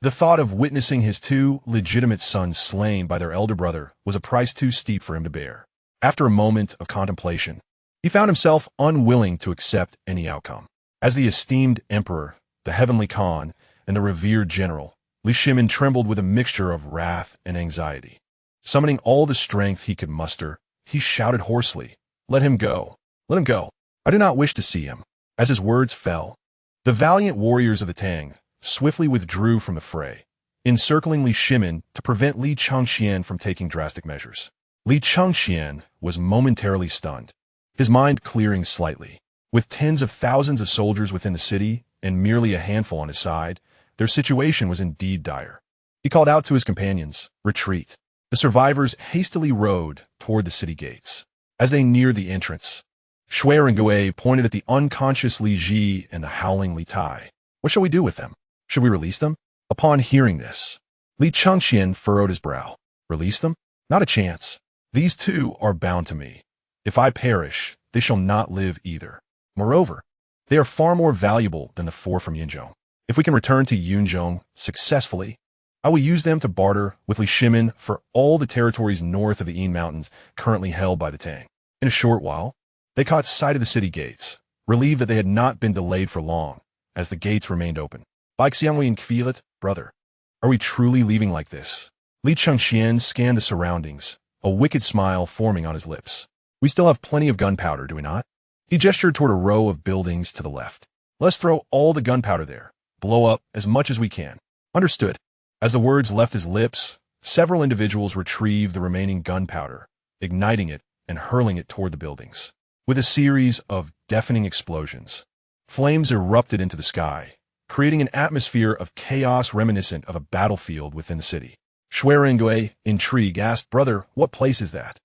S1: the thought of witnessing his two legitimate sons slain by their elder brother was a price too steep for him to bear. After a moment of contemplation, he found himself unwilling to accept any outcome. As the esteemed emperor, the heavenly Khan, and the revered general, Li Shimin trembled with a mixture of wrath and anxiety. Summoning all the strength he could muster, he shouted hoarsely, Let him go! Let him go! I do not wish to see him. As his words fell, the valiant warriors of the Tang swiftly withdrew from the fray, encircling Li Shimin to prevent Li Chengqian from taking drastic measures. Li Chengqian was momentarily stunned, his mind clearing slightly. With tens of thousands of soldiers within the city and merely a handful on his side, their situation was indeed dire. He called out to his companions, Retreat. The survivors hastily rode toward the city gates. As they neared the entrance, Shui Ringui pointed at the unconscious Li Ji and the howling Li Tai. What shall we do with them? Should we release them? Upon hearing this, Li Chengqian furrowed his brow. Release them? Not a chance. These two are bound to me. If I perish, they shall not live either. Moreover, they are far more valuable than the four from Yunzhong. If we can return to Yunzhong successfully, I will use them to barter with Li Shimin for all the territories north of the Yin Mountains currently held by the Tang. In a short while, They caught sight of the city gates, relieved that they had not been delayed for long, as the gates remained open. By Xiangwei and Kvilet, brother, are we truly leaving like this? Li Chengqian scanned the surroundings, a wicked smile forming on his lips. We still have plenty of gunpowder, do we not? He gestured toward a row of buildings to the left. Let's throw all the gunpowder there, blow up as much as we can. Understood. As the words left his lips, several individuals retrieved the remaining gunpowder, igniting it and hurling it toward the buildings. With a series of deafening explosions, flames erupted into the sky, creating an atmosphere of chaos reminiscent of a battlefield within the city. Shuirengui, intrigued, asked, brother, what place is that?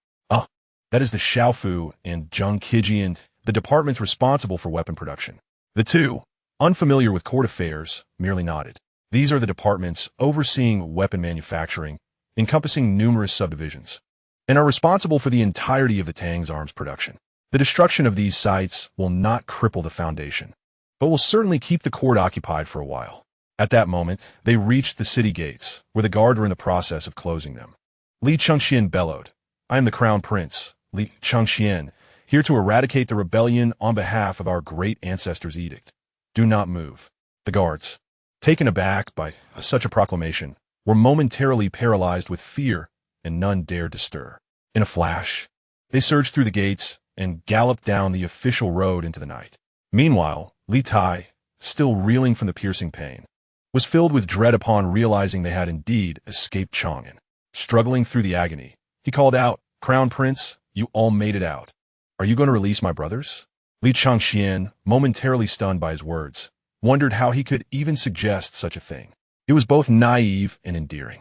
S1: That is the Shaofu and Zhengguan, the departments responsible for weapon production. The two, unfamiliar with court affairs, merely nodded. These are the departments overseeing weapon manufacturing, encompassing numerous subdivisions, and are responsible for the entirety of the Tang's arms production. The destruction of these sites will not cripple the foundation, but will certainly keep the court occupied for a while. At that moment, they reached the city gates, where the guard were in the process of closing them. Li Chengqian bellowed, I am the Crown Prince, Li Chengqian, here to eradicate the rebellion on behalf of our great ancestors' edict. Do not move. The guards, taken aback by such a proclamation, were momentarily paralyzed with fear, and none dared to stir. In a flash, they surged through the gates and galloped down the official road into the night. Meanwhile, Li Tai, still reeling from the piercing pain, was filled with dread upon realizing they had indeed escaped Chang'an. Struggling through the agony, he called out, Crown Prince, you all made it out. Are you going to release my brothers? Li Chengqian, momentarily stunned by his words, wondered how he could even suggest such a thing. It was both naive and endearing.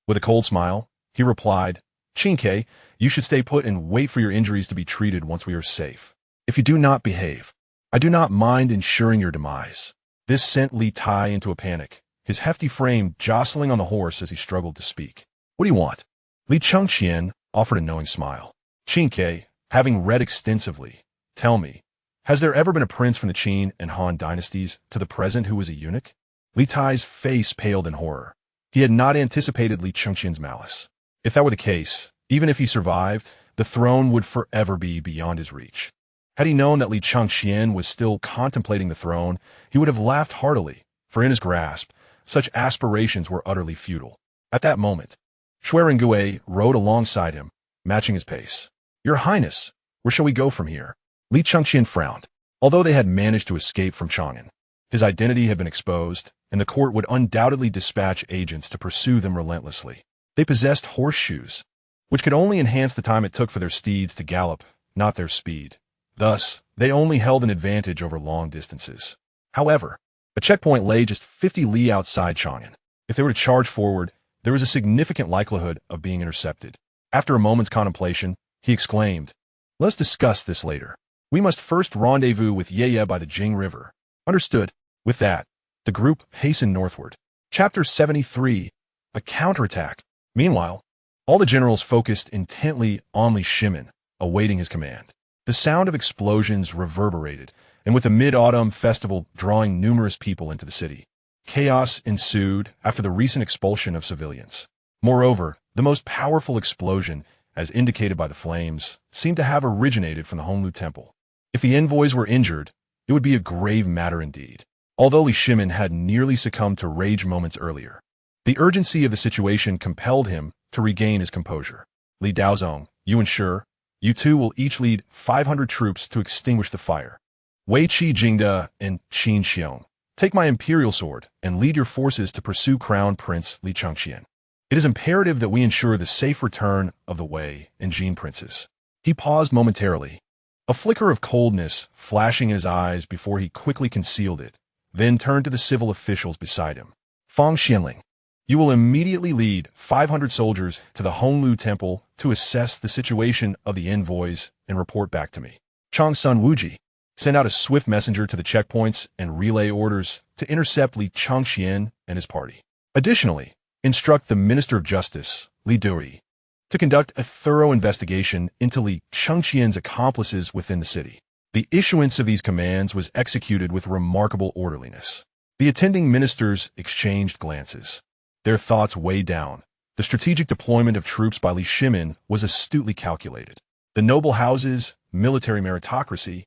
S1: With a cold smile, he replied, Qingke, you should stay put and wait for your injuries to be treated once we are safe. If you do not behave, I do not mind ensuring your demise. This sent Li Tai into a panic, his hefty frame jostling on the horse as he struggled to speak. What do you want? Li Chengqian offered a knowing smile. Qingke, having read extensively, tell me, has there ever been a prince from the Qin and Han dynasties to the present who was a eunuch? Li Tai's face paled in horror. He had not anticipated Li Chengqian's malice. If that were the case, even if he survived, the throne would forever be beyond his reach. Had he known that Li Chengqian was still contemplating the throne, he would have laughed heartily, for in his grasp, such aspirations were utterly futile. At that moment, Shuirengui rode alongside him, matching his pace. Your Highness, where shall we go from here? Li Chengqian frowned. Although they had managed to escape from Chang'an, his identity had been exposed, and the court would undoubtedly dispatch agents to pursue them relentlessly. They possessed horseshoes, which could only enhance the time it took for their steeds to gallop, not their speed. Thus, they only held an advantage over long distances. However, a checkpoint lay just 50 li outside Chang'an. If they were to charge forward, there was a significant likelihood of being intercepted. After a moment's contemplation, he exclaimed, Let's discuss this later. We must first rendezvous with Yeye by the Jing River. Understood. With that, the group hastened northward. Chapter 73, A Counterattack. Meanwhile, all the generals focused intently on Li Shimin, awaiting his command. The sound of explosions reverberated, and with the mid-autumn festival drawing numerous people into the city, chaos ensued after the recent expulsion of civilians. Moreover, the most powerful explosion, as indicated by the flames, seemed to have originated from the Honglu Temple. If the envoys were injured, it would be a grave matter indeed. Although Li Shimin had nearly succumbed to rage moments earlier, the urgency of the situation compelled him to regain his composure. Li Daozong, you ensure, you two will each lead 500 troops to extinguish the fire. Wei Qi Jingde and Qin Xiong, take my imperial sword and lead your forces to pursue Crown Prince Li Chengqian. It is imperative that we ensure the safe return of the Wei and Jin princes. He paused momentarily, a flicker of coldness flashing in his eyes before he quickly concealed it, then turned to the civil officials beside him. Fang Xianling, you will immediately lead 500 soldiers to the Honglu Temple to assess the situation of the envoys and report back to me. Chang Sun Wuji, send out a swift messenger to the checkpoints and relay orders to intercept Li Chengqian and his party. Additionally, instruct the Minister of Justice, Li Duri, to conduct a thorough investigation into Li Chengqian's accomplices within the city. The issuance of these commands was executed with remarkable orderliness. The attending ministers exchanged glances. Their thoughts weighed down. The strategic deployment of troops by Li Shimin was astutely calculated. The noble houses, military meritocracy,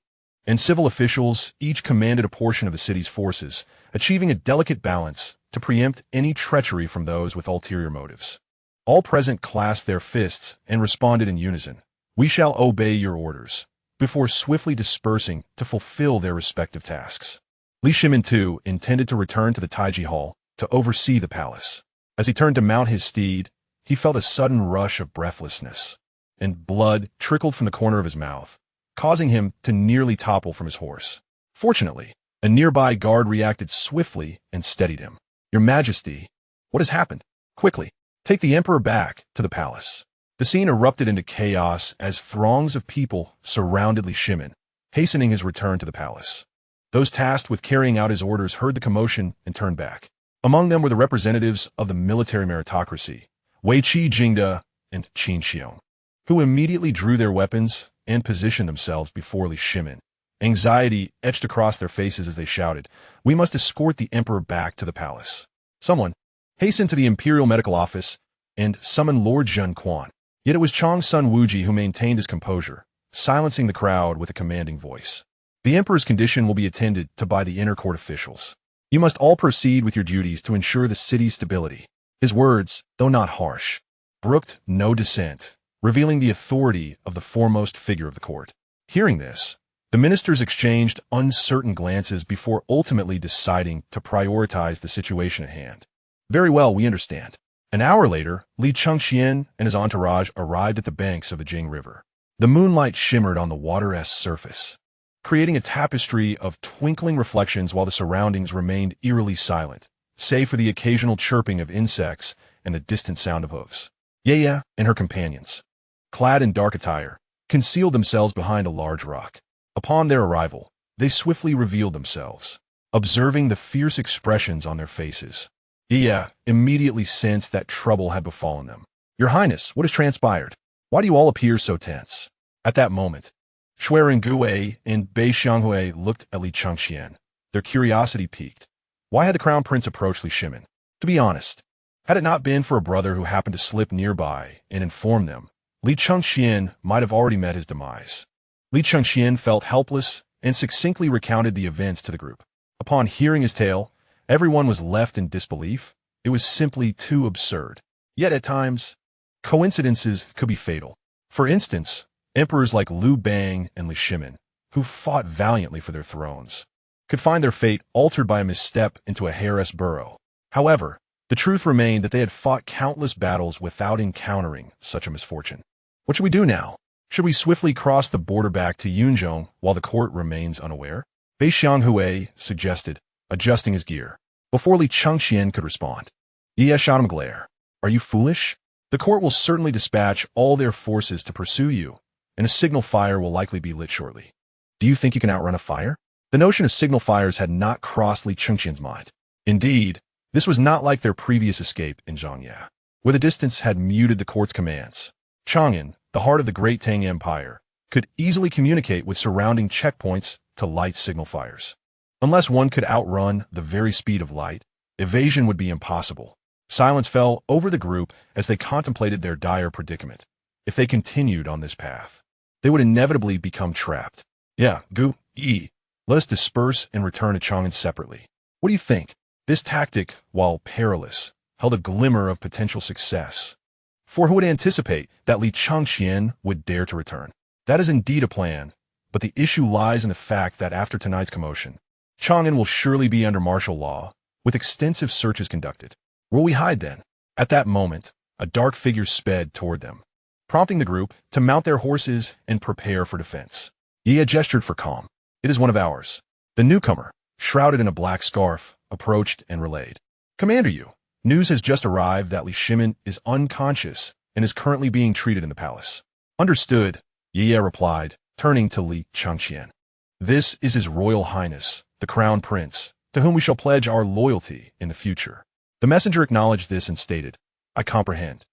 S1: and civil officials each commanded a portion of the city's forces, achieving a delicate balance to preempt any treachery from those with ulterior motives. All present clasped their fists and responded in unison, "We shall obey your orders," before swiftly dispersing to fulfill their respective tasks. Li Shimin, too, intended to return to the Taiji Hall to oversee the palace. As he turned to mount his steed, he felt a sudden rush of breathlessness, and blood trickled from the corner of his mouth, causing him to nearly topple from his horse. Fortunately, a nearby guard reacted swiftly and steadied him. "Your Majesty, what has happened? Quickly, take the Emperor back to the palace." The scene erupted into chaos as throngs of people surrounded Li Shimin, hastening his return to the palace. Those tasked with carrying out his orders heard the commotion and turned back. Among them were the representatives of the military meritocracy, Wei Qi Jingde and Qin Xiong, who immediately drew their weapons and positioned themselves before Li Shimin. Anxiety etched across their faces as they shouted, "We must escort the emperor back to the palace." Someone hastened to the imperial medical office and summoned Lord Zhen Guan. Yet it was Chang's son Wuji who maintained his composure, silencing the crowd with a commanding voice. "The emperor's condition will be attended to by the inner court officials. You must all proceed with your duties to ensure the city's stability." His words, though not harsh, brooked no dissent, revealing the authority of the foremost figure of the court. Hearing this, the ministers exchanged uncertain glances before ultimately deciding to prioritize the situation at hand. "Very well, we understand." An hour later, Li Chengqian and his entourage arrived at the banks of the Jing River. The moonlight shimmered on the water's surface, creating a tapestry of twinkling reflections while the surroundings remained eerily silent, save for the occasional chirping of insects and the distant sound of hooves. Yaya and her companions, clad in dark attire, concealed themselves behind a large rock. Upon their arrival, they swiftly revealed themselves, observing the fierce expressions on their faces. Yaya immediately sensed that trouble had befallen them. "Your Highness, what has transpired? Why do you all appear so tense?" At that moment, Shui Gui and Bei Xianghui looked at Li Chengqian, their curiosity piqued. Why had the crown prince approached Li Shimin? To be honest, had it not been for a brother who happened to slip nearby and inform them, Li Chengqian might have already met his demise. Li Chengqian felt helpless and succinctly recounted the events to the group. Upon hearing his tale, everyone was left in disbelief. It was simply too absurd. Yet at times, coincidences could be fatal. For instance, emperors like Liu Bang and Li Shimin, who fought valiantly for their thrones, could find their fate altered by a misstep into a hare's burrow. However, the truth remained that they had fought countless battles without encountering such a misfortune. What should we do now? Should we swiftly cross the border back to Yunzhong while the court remains unaware? Bei Xianghui suggested, adjusting his gear. Before Li Chengqian could respond, Ye shot him a glare. "Are you foolish? The court will certainly dispatch all their forces to pursue you, and a signal fire will likely be lit shortly. Do you think you can outrun a fire?" The notion of signal fires had not crossed Li Chengqian's mind. Indeed, this was not like their previous escape in Zhangya, where the distance had muted the court's commands. Chang'an, the heart of the Great Tang Empire, could easily communicate with surrounding checkpoints to light signal fires. Unless one could outrun the very speed of light, evasion would be impossible. Silence fell over the group as they contemplated their dire predicament. If they continued on this path, they would inevitably become trapped. "Yeah, let us disperse and return to Chang'an separately. What do you think?" This tactic, while perilous, held a glimmer of potential success. For who would anticipate that Li Chengqian would dare to return? That is indeed a plan, but the issue lies in the fact that after tonight's commotion, Chang'an will surely be under martial law, with extensive searches conducted. Where will we hide then? At that moment, a dark figure sped toward them, prompting the group to mount their horses and prepare for defense. Ye gestured for calm. "It is one of ours." The newcomer, shrouded in a black scarf, approached and relayed. "Commander Yu, news has just arrived that Li Shimin is unconscious and is currently being treated in the palace." "Understood," Ye replied, turning to Li Chengqian. "This is His Royal Highness, the Crown Prince, to whom we shall pledge our loyalty in the future." The messenger acknowledged this and stated, "I comprehend.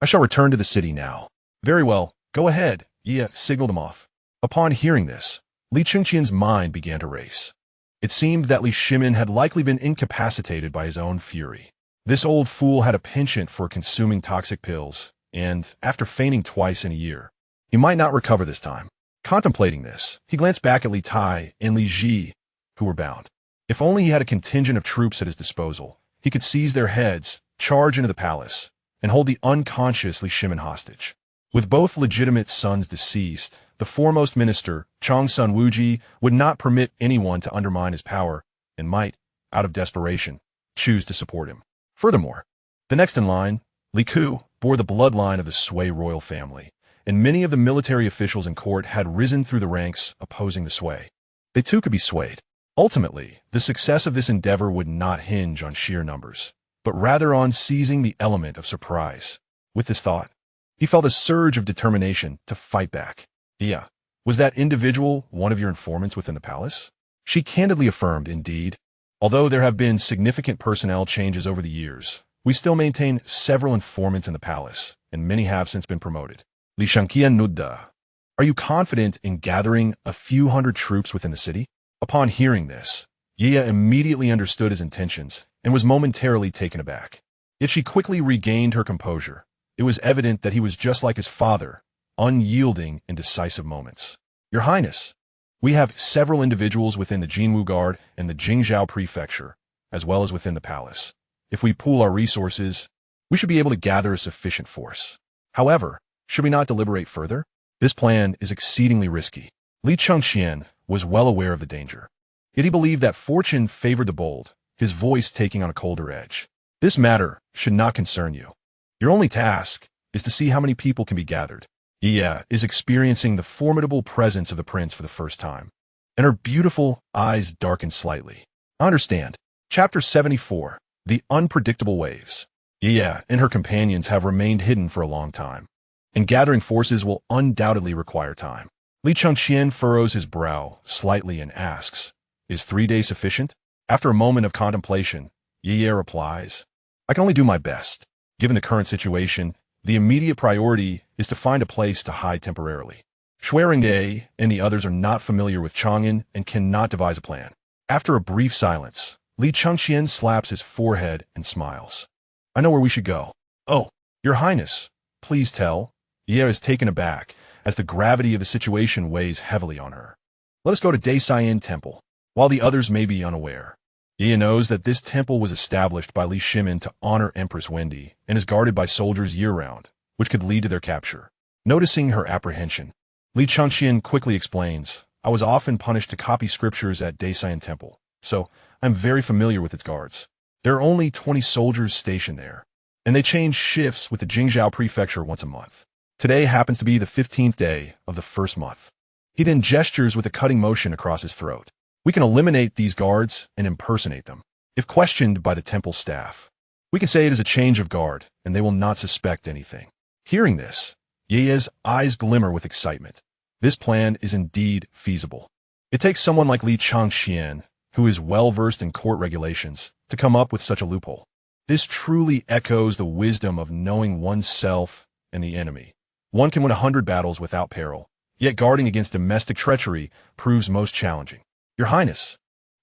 S1: I shall return to the city now." "Very well, go ahead," Ye signaled him off. Upon hearing this, Li Chengqian's mind began to race. It seemed that Li Shimin had likely been incapacitated by his own fury. This old fool had a penchant for consuming toxic pills, and, after fainting twice in a year, he might not recover this time. Contemplating this, he glanced back at Li Tai and Li Ji, who were bound. If only he had a contingent of troops at his disposal, he could seize their heads, charge into the palace, and hold the unconscious Li Shimin hostage. With both legitimate sons deceased, the foremost minister, Chongsun Wuji, would not permit anyone to undermine his power and might, out of desperation, choose to support him. Furthermore, the next in line, Li Ku, bore the bloodline of the Sui royal family, and many of the military officials in court had risen through the ranks opposing the Sui. They too could be swayed. Ultimately, the success of this endeavor would not hinge on sheer numbers, but rather on seizing the element of surprise. With this thought, he felt a surge of determination to fight back. Yeah, was that individual one of your informants within the palace? She candidly affirmed, indeed. Although there have been significant personnel changes over the years, we still maintain several informants in the palace, and many have since been promoted. Li Chengqian Nudda. Are you confident in gathering a few hundred troops within the city? Upon hearing this, Yiya immediately understood his intentions and was momentarily taken aback. Yet she quickly regained her composure. It was evident that he was just like his father, unyielding in decisive moments. Your Highness, we have several individuals within the Jinwu Guard and the Jingzhou Prefecture, as well as within the palace. If we pool our resources, we should be able to gather a sufficient force. However, should we not deliberate further? This plan is exceedingly risky. Li Chengqian was well aware of the danger. Yet he believed that fortune favored the bold, his voice taking on a colder edge. This matter should not concern you. Your only task is to see how many people can be gathered. Yiya is experiencing the formidable presence of the prince for the first time, and her beautiful eyes darkened slightly. I understand. Chapter 74, The Unpredictable Waves. Yiya and her companions have remained hidden for a long time, and gathering forces will undoubtedly require time. Li Chengqian furrows his brow slightly and asks, Is 3 days sufficient? After a moment of contemplation, Yiya replies, I can only do my best. Given the current situation, the immediate priority is to find a place to hide temporarily. Shuirengde and the others are not familiar with Chang'an and cannot devise a plan. After a brief silence, Li Chengqian slaps his forehead and smiles. I know where we should go. Oh, Your Highness, please tell. Yiya is taken aback as the gravity of the situation weighs heavily on her. Let us go to Daisayan Temple. While the others may be unaware, Yiya knows that this temple was established by Li Shimin to honor Empress Wende and is guarded by soldiers year-round, which could lead to their capture. Noticing her apprehension, Li Chengqian quickly explains, I was often punished to copy scriptures at Daisayan Temple, so I'm very familiar with its guards. There are only 20 soldiers stationed there, and they change shifts with the Jingzhou Prefecture once a month. Today happens to be the 15th day of the first month. He then gestures with a cutting motion across his throat. We can eliminate these guards and impersonate them. If questioned by the temple staff, we can say it is a change of guard, and they will not suspect anything. Hearing this, Yiya's eyes glimmer with excitement. This plan is indeed feasible. It takes someone like Li Chengqian, who is well-versed in court regulations, to come up with such a loophole. This truly echoes the wisdom of knowing oneself and the enemy. One can win 100 battles without peril, yet guarding against domestic treachery proves most challenging. Your Highness,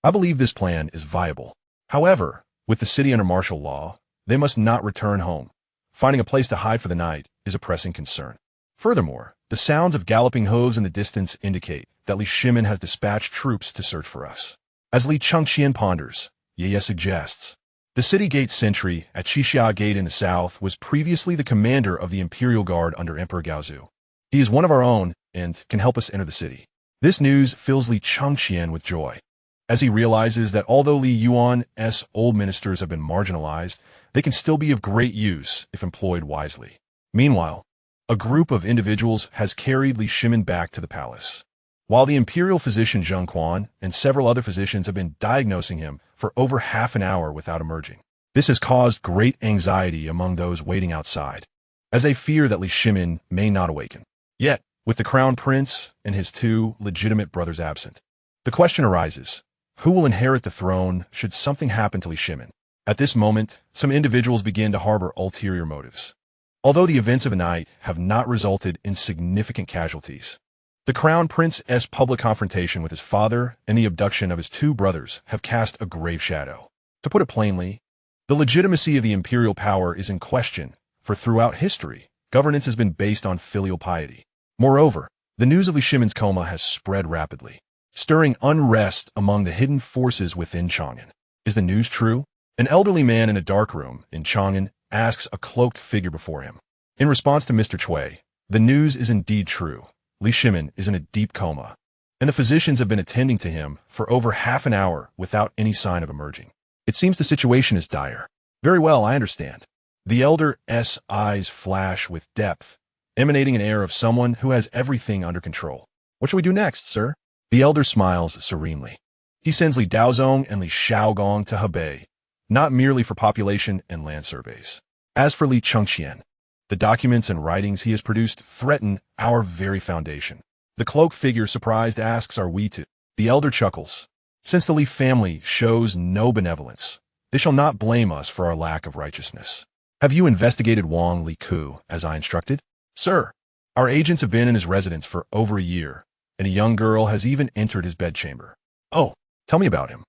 S1: I believe this plan is viable. However, with the city under martial law, they must not return home. Finding a place to hide for the night is a pressing concern. Furthermore, the sounds of galloping hooves in the distance indicate that Li Shimin has dispatched troops to search for us. As Li Chengqian ponders, Yiya suggests, the city gate sentry at Qixia Gate in the south was previously the commander of the Imperial Guard under Emperor Gaozu. He is one of our own and can help us enter the city. This news fills Li Chengqian with joy, as he realizes that although Li Yuan's old ministers have been marginalized, they can still be of great use if employed wisely. Meanwhile, a group of individuals has carried Li Shimin back to the palace. While the imperial physician Zhen Guan and several other physicians have been diagnosing him for over half an hour without emerging. This has caused great anxiety among those waiting outside, as they fear that Li Shimin may not awaken. Yet, with the crown prince and his 2 legitimate brothers absent, the question arises, who will inherit the throne should something happen to Li Shimin? At this moment, some individuals begin to harbor ulterior motives. Although the events of the night have not resulted in significant casualties, the crown prince's public confrontation with his father and the abduction of his 2 brothers have cast a grave shadow. To put it plainly, the legitimacy of the imperial power is in question, for throughout history, governance has been based on filial piety. Moreover, The news of Li Shimin's coma has spread rapidly, stirring unrest among the hidden forces within Chang'an. Is the news true? An elderly man in a dark room in Chang'an asks a cloaked figure before him. In response to Mr. Cui, the news is indeed true. Li Shimin is in a deep coma, and the physicians have been attending to him for over half an hour without any sign of emerging. It seems the situation is dire. Very well, I understand. The elder's eyes flash with depth, emanating an air of someone who has everything under control. What shall we do next, sir? The elder smiles serenely. He sends Li Daozong and Li Shaogong to Hebei, not merely for population and land surveys. As for Li Chengqian, the documents and writings he has produced threaten our very foundation. The cloaked figure, surprised, asks, are we to? The elder chuckles. Since the Li family shows no benevolence, they shall not blame us for our lack of righteousness. Have you investigated Wang Li Ku as I instructed? Sir, our agents have been in his residence for over a year, and a young girl has even entered his bedchamber. Oh, tell me about him.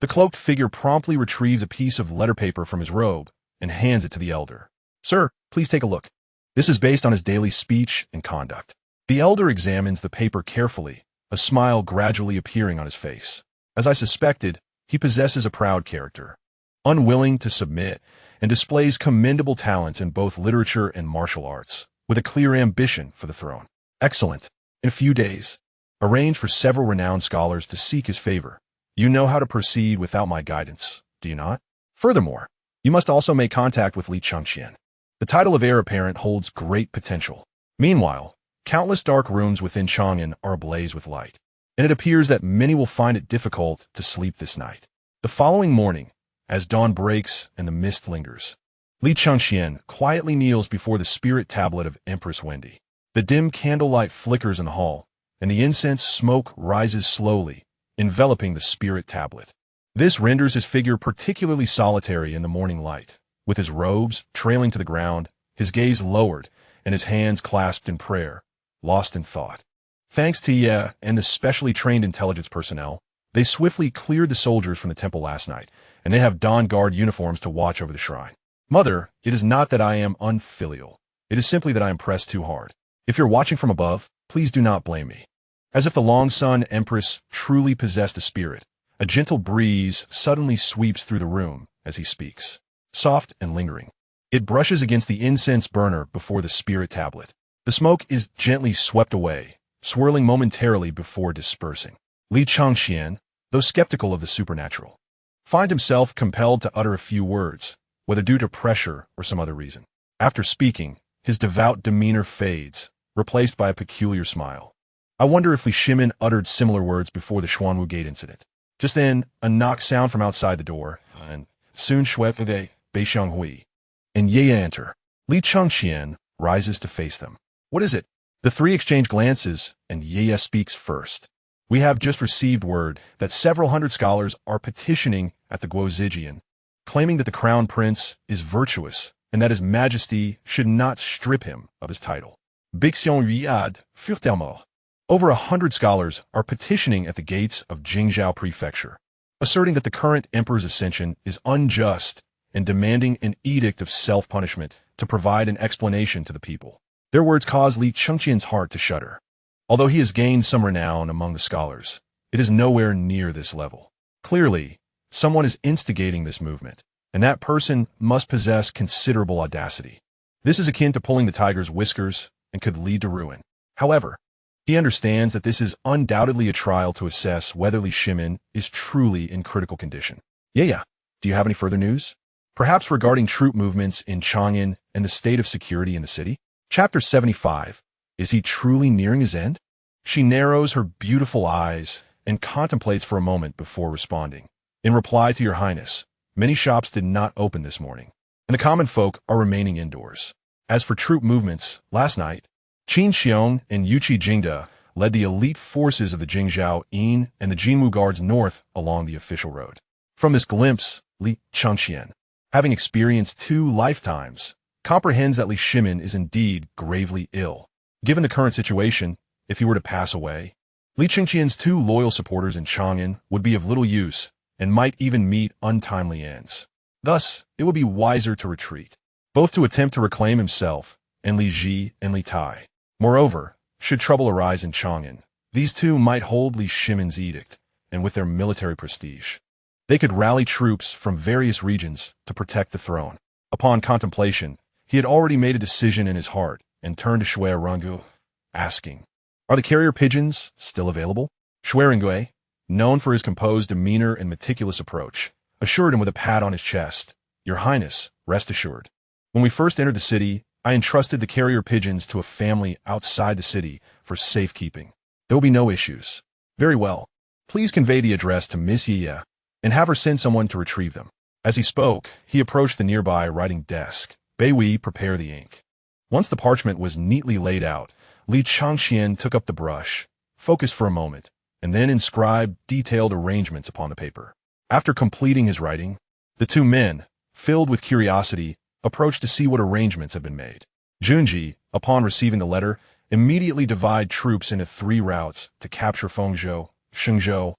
S1: The cloaked figure promptly retrieves a piece of letter paper from his robe and hands it to the elder. Sir, please take a look. This is based on his daily speech and conduct. The elder examines the paper carefully, a smile gradually appearing on his face. As I suspected, he possesses a proud character, unwilling to submit, and displays commendable talents in both literature and martial arts, with a clear ambition for the throne. Excellent. In a few days, arrange for several renowned scholars to seek his favor. You know how to proceed without my guidance, do you not? Furthermore, you must also make contact with Li Chengqian. The title of heir apparent holds great potential. Meanwhile, countless dark rooms within Chang'an are ablaze with light, and it appears that many will find it difficult to sleep this night. The following morning, as dawn breaks and the mist lingers, Li Chengqian quietly kneels before the spirit tablet of Empress Wende. The dim candlelight flickers in the hall, and the incense smoke rises slowly, enveloping the spirit tablet. This renders his figure particularly solitary in the morning light, with his robes trailing to the ground, his gaze lowered, and his hands clasped in prayer, lost in thought. Thanks to Ye and the specially trained intelligence personnel, they swiftly cleared the soldiers from the temple last night, and they have donned guard uniforms to watch over the shrine. Mother, it is not that I am unfilial. It is simply that I am pressed too hard. If you're watching from above, please do not blame me. As if the long-sun empress truly possessed a spirit, a gentle breeze suddenly sweeps through the room as he speaks, soft and lingering. It brushes against the incense burner before the spirit tablet. The smoke is gently swept away, swirling momentarily before dispersing. Li Chengqian, though skeptical of the supernatural, finds himself compelled to utter a few words, whether due to pressure or some other reason. After speaking, his devout demeanor fades, replaced by a peculiar smile. I wonder if Li Shimin uttered similar words before the Xuanwu Gate incident. Just then, a knock sound from outside the door, and soon Shuefei, Beixiang Hui, and Ye enter. Li Chengqian rises to face them. What is it? The three exchange glances, and Ye speaks first. We have just received word that several hundred scholars are petitioning at the Guozijian, claiming that the crown prince is virtuous and that his majesty should not strip him of his title. Bixion Riad Furtelmort. Over 100 scholars are petitioning at the gates of Jingzhou Prefecture, asserting that the current emperor's ascension is unjust and demanding an edict of self-punishment to provide an explanation to the people. Their words cause Li Chengqian's heart to shudder. Although he has gained some renown among the scholars, it is nowhere near this level. Clearly, someone is instigating this movement, and that person must possess considerable audacity. This is akin to pulling the tiger's whiskers and could lead to ruin. However, he understands that this is undoubtedly a trial to assess whether Li Shimin is truly in critical condition. Yeah. Do you have any further news? Perhaps regarding troop movements in Chang'an and the state of security in the city? Chapter 75. Is he truly nearing his end? She narrows her beautiful eyes and contemplates for a moment before responding. In reply to your highness, many shops did not open this morning, and the common folk are remaining indoors. As for troop movements, last night, Qin Xiong and Yuqi Jingde led the elite forces of the Jingzhou Yin and the Jinwu Guards north along the official road. From this glimpse, Li Chengqian, having experienced 2 lifetimes, comprehends that Li Shimin is indeed gravely ill. Given the current situation, if he were to pass away, Li Chengqian's 2 loyal supporters in Chang'an would be of little use and might even meet untimely ends. Thus, it would be wiser to retreat, both to attempt to reclaim himself and Li Ji and Li Tai. Moreover, Should trouble arise in Chang'an, these two might hold Li Shimin's edict, and with their military prestige, they could rally troops from various regions to protect the throne. Upon contemplation, he had already made a decision in his heart and turned to Shui Rengu, asking, "Are the carrier pigeons still available?" Shui Rengu, known for his composed demeanor and meticulous approach, assured him with a pat on his chest, "Your Highness, rest assured. When we first entered the city, I entrusted the carrier pigeons to a family outside the city for safekeeping. There will be no issues." "Very well. Please convey the address to Miss Ye and have her send someone to retrieve them." As he spoke, he approached the nearby writing desk. "Bei Wei, prepare the ink." Once the parchment was neatly laid out, Li Chengqian took up the brush, focused for a moment, and then inscribed detailed arrangements upon the paper. After completing his writing, the two men, filled with curiosity, approached to see what arrangements had been made. Junji, upon receiving the letter, immediately divided troops into 3 routes to capture Fengzhou, Shenzhou,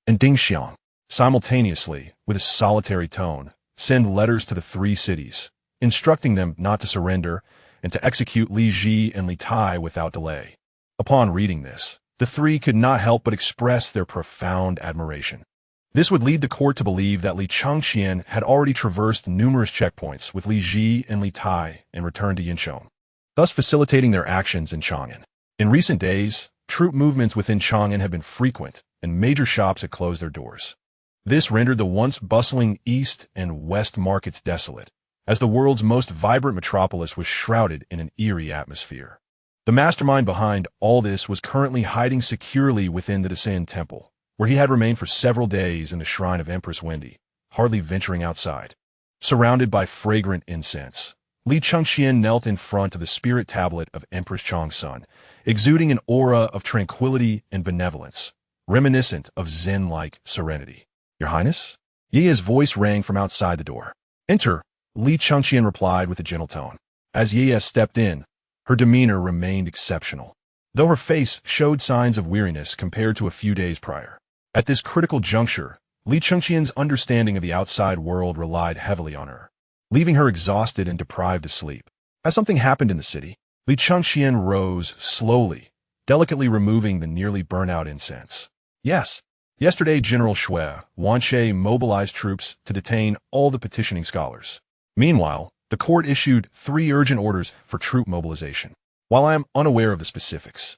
S1: and Dingxiang. Simultaneously, with a solitary tone, send letters to the 3 cities, instructing them not to surrender and to execute Li Ji and Li Tai without delay. Upon reading this, the 3 could not help but express their profound admiration. This would lead the court to believe that Li Chengqian had already traversed numerous checkpoints with Li Ji and Li Tai and returned to Yinsheng, thus facilitating their actions in Chang'an. In recent days, troop movements within Chang'an had been frequent, and major shops had closed their doors. This rendered the once bustling east and west markets desolate, as the world's most vibrant metropolis was shrouded in an eerie atmosphere. The mastermind behind all this was currently hiding securely within the Dacian temple, where he had remained for several days in the shrine of Empress Wende, hardly venturing outside. Surrounded by fragrant incense, Li Chengqian knelt in front of the spirit tablet of Empress Changsun, exuding an aura of tranquility and benevolence, reminiscent of Zen-like serenity. "Your Highness?" Ye's voice rang from outside the door. "Enter," Li Chengqian replied with a gentle tone. As Ye stepped in, her demeanor remained exceptional, though her face showed signs of weariness compared to a few days prior. At this critical juncture, Li Chengqian's understanding of the outside world relied heavily on her, leaving her exhausted and deprived of sleep. Has something happened in the city? Li Chengqian rose slowly, delicately removing the nearly burnt-out incense. "Yes. Yesterday, General Shui Wanshe mobilized troops to detain all the petitioning scholars. Meanwhile, the court issued 3 urgent orders for troop mobilization. While I am unaware of the specifics,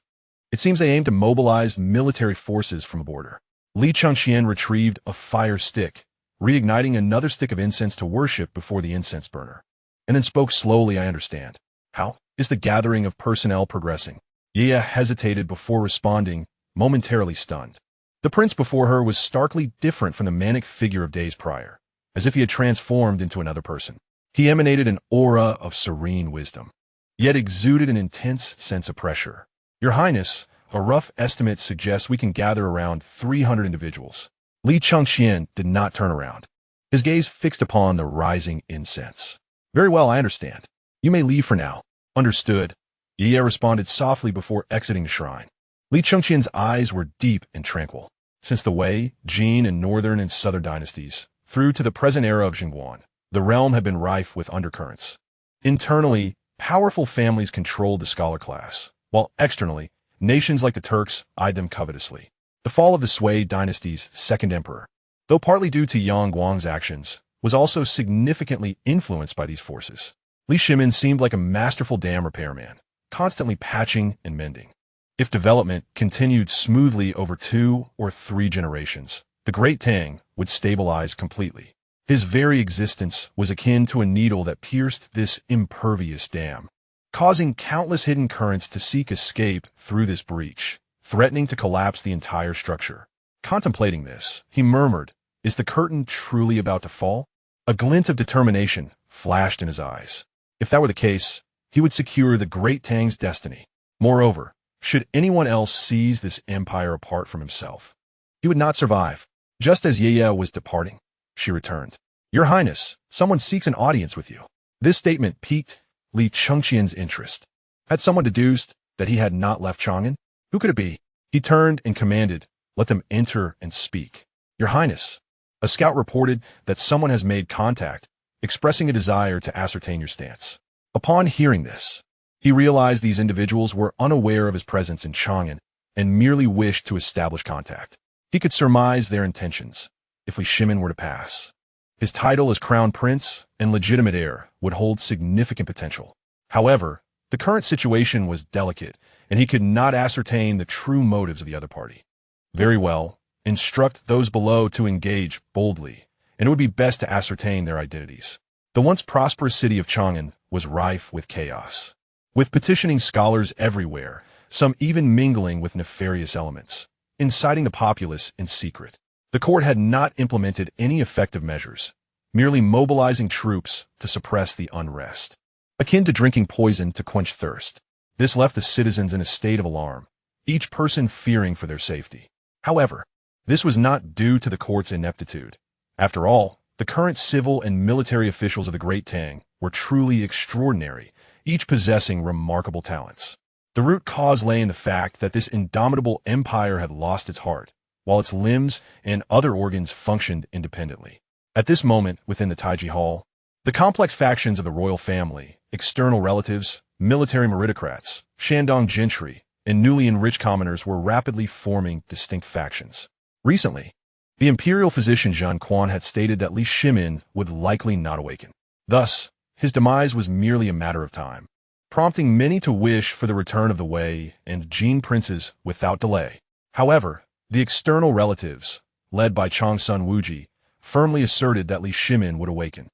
S1: it seems they aim to mobilize military forces from a border." Li Chengqian retrieved a fire stick, reigniting another stick of incense to worship before the incense burner, and then spoke slowly. "I understand. How is the gathering of personnel progressing?" Ye hesitated before responding, momentarily stunned. The prince before her was starkly different from the manic figure of days prior, as if he had transformed into another person. He emanated an aura of serene wisdom, yet exuded an intense sense of pressure. "Your Highness, a rough estimate suggests we can gather around 300 individuals." Li Chengqian did not turn around, his gaze fixed upon the rising incense. "Very well, I understand. You may leave for now." "Understood," Ye responded softly before exiting the shrine. Li Chengqian's eyes were deep and tranquil. Since the Wei, Jin, and northern and southern dynasties, through to the present era of Zhen Guan, the realm had been rife with undercurrents. Internally, powerful families controlled the scholar class, while externally, nations like the Turks eyed them covetously. The fall of the Sui dynasty's second emperor, though partly due to Yang Guang's actions, was also significantly influenced by these forces. Li Shimin seemed like a masterful dam repairman, constantly patching and mending. If development continued smoothly over 2 or 3 generations, the Great Tang would stabilize completely. His very existence was akin to a needle that pierced this impervious dam, causing countless hidden currents to seek escape through this breach, threatening to collapse the entire structure. Contemplating this, he murmured, "Is the curtain truly about to fall?" A glint of determination flashed in his eyes. If that were the case, he would secure the Great Tang's destiny. Moreover, should anyone else seize this empire apart from himself, he would not survive. Just as Ye was departing, she returned. "Your Highness, someone seeks an audience with you." This statement piqued Li Chengqian's interest. Had someone deduced that he had not left Chang'an? Who could it be? He turned and commanded, "Let them enter and speak." "Your Highness, a scout reported that someone has made contact, expressing a desire to ascertain your stance." Upon hearing this, He realized these individuals were unaware of his presence in Chang'an and merely wished to establish contact. He could surmise their intentions if Li Shimin were to pass. His title as crown prince and legitimate heir would hold significant potential. However, the current situation was delicate, and he could not ascertain the true motives of the other party. Very well, instruct those below to engage boldly, and it would be best to ascertain their identities. The once prosperous city of Chang'an was rife with chaos, with petitioning scholars everywhere, some even mingling with nefarious elements, inciting the populace in secret. The court had not implemented any effective measures, merely mobilizing troops to suppress the unrest. Akin to drinking poison to quench thirst, this left the citizens in a state of alarm, each person fearing for their safety. However, this was not due to the court's ineptitude. After all, the current civil and military officials of the Great Tang were truly extraordinary, each possessing remarkable talents. The root cause lay in the fact that this indomitable empire had lost its heart, while its limbs and other organs functioned independently. At this moment, within the Taiji Hall, the complex factions of the royal family, external relatives, military meritocrats, Shandong gentry, and newly enriched commoners were rapidly forming distinct factions. Recently, the imperial physician Zhen Guan had stated that Li Shimin would likely not awaken. Thus, his demise was merely a matter of time, prompting many to wish for the return of the Wei and Jin princes without delay. However, the external relatives, led by Changsun Wuji, firmly asserted that Li Shimin would awaken.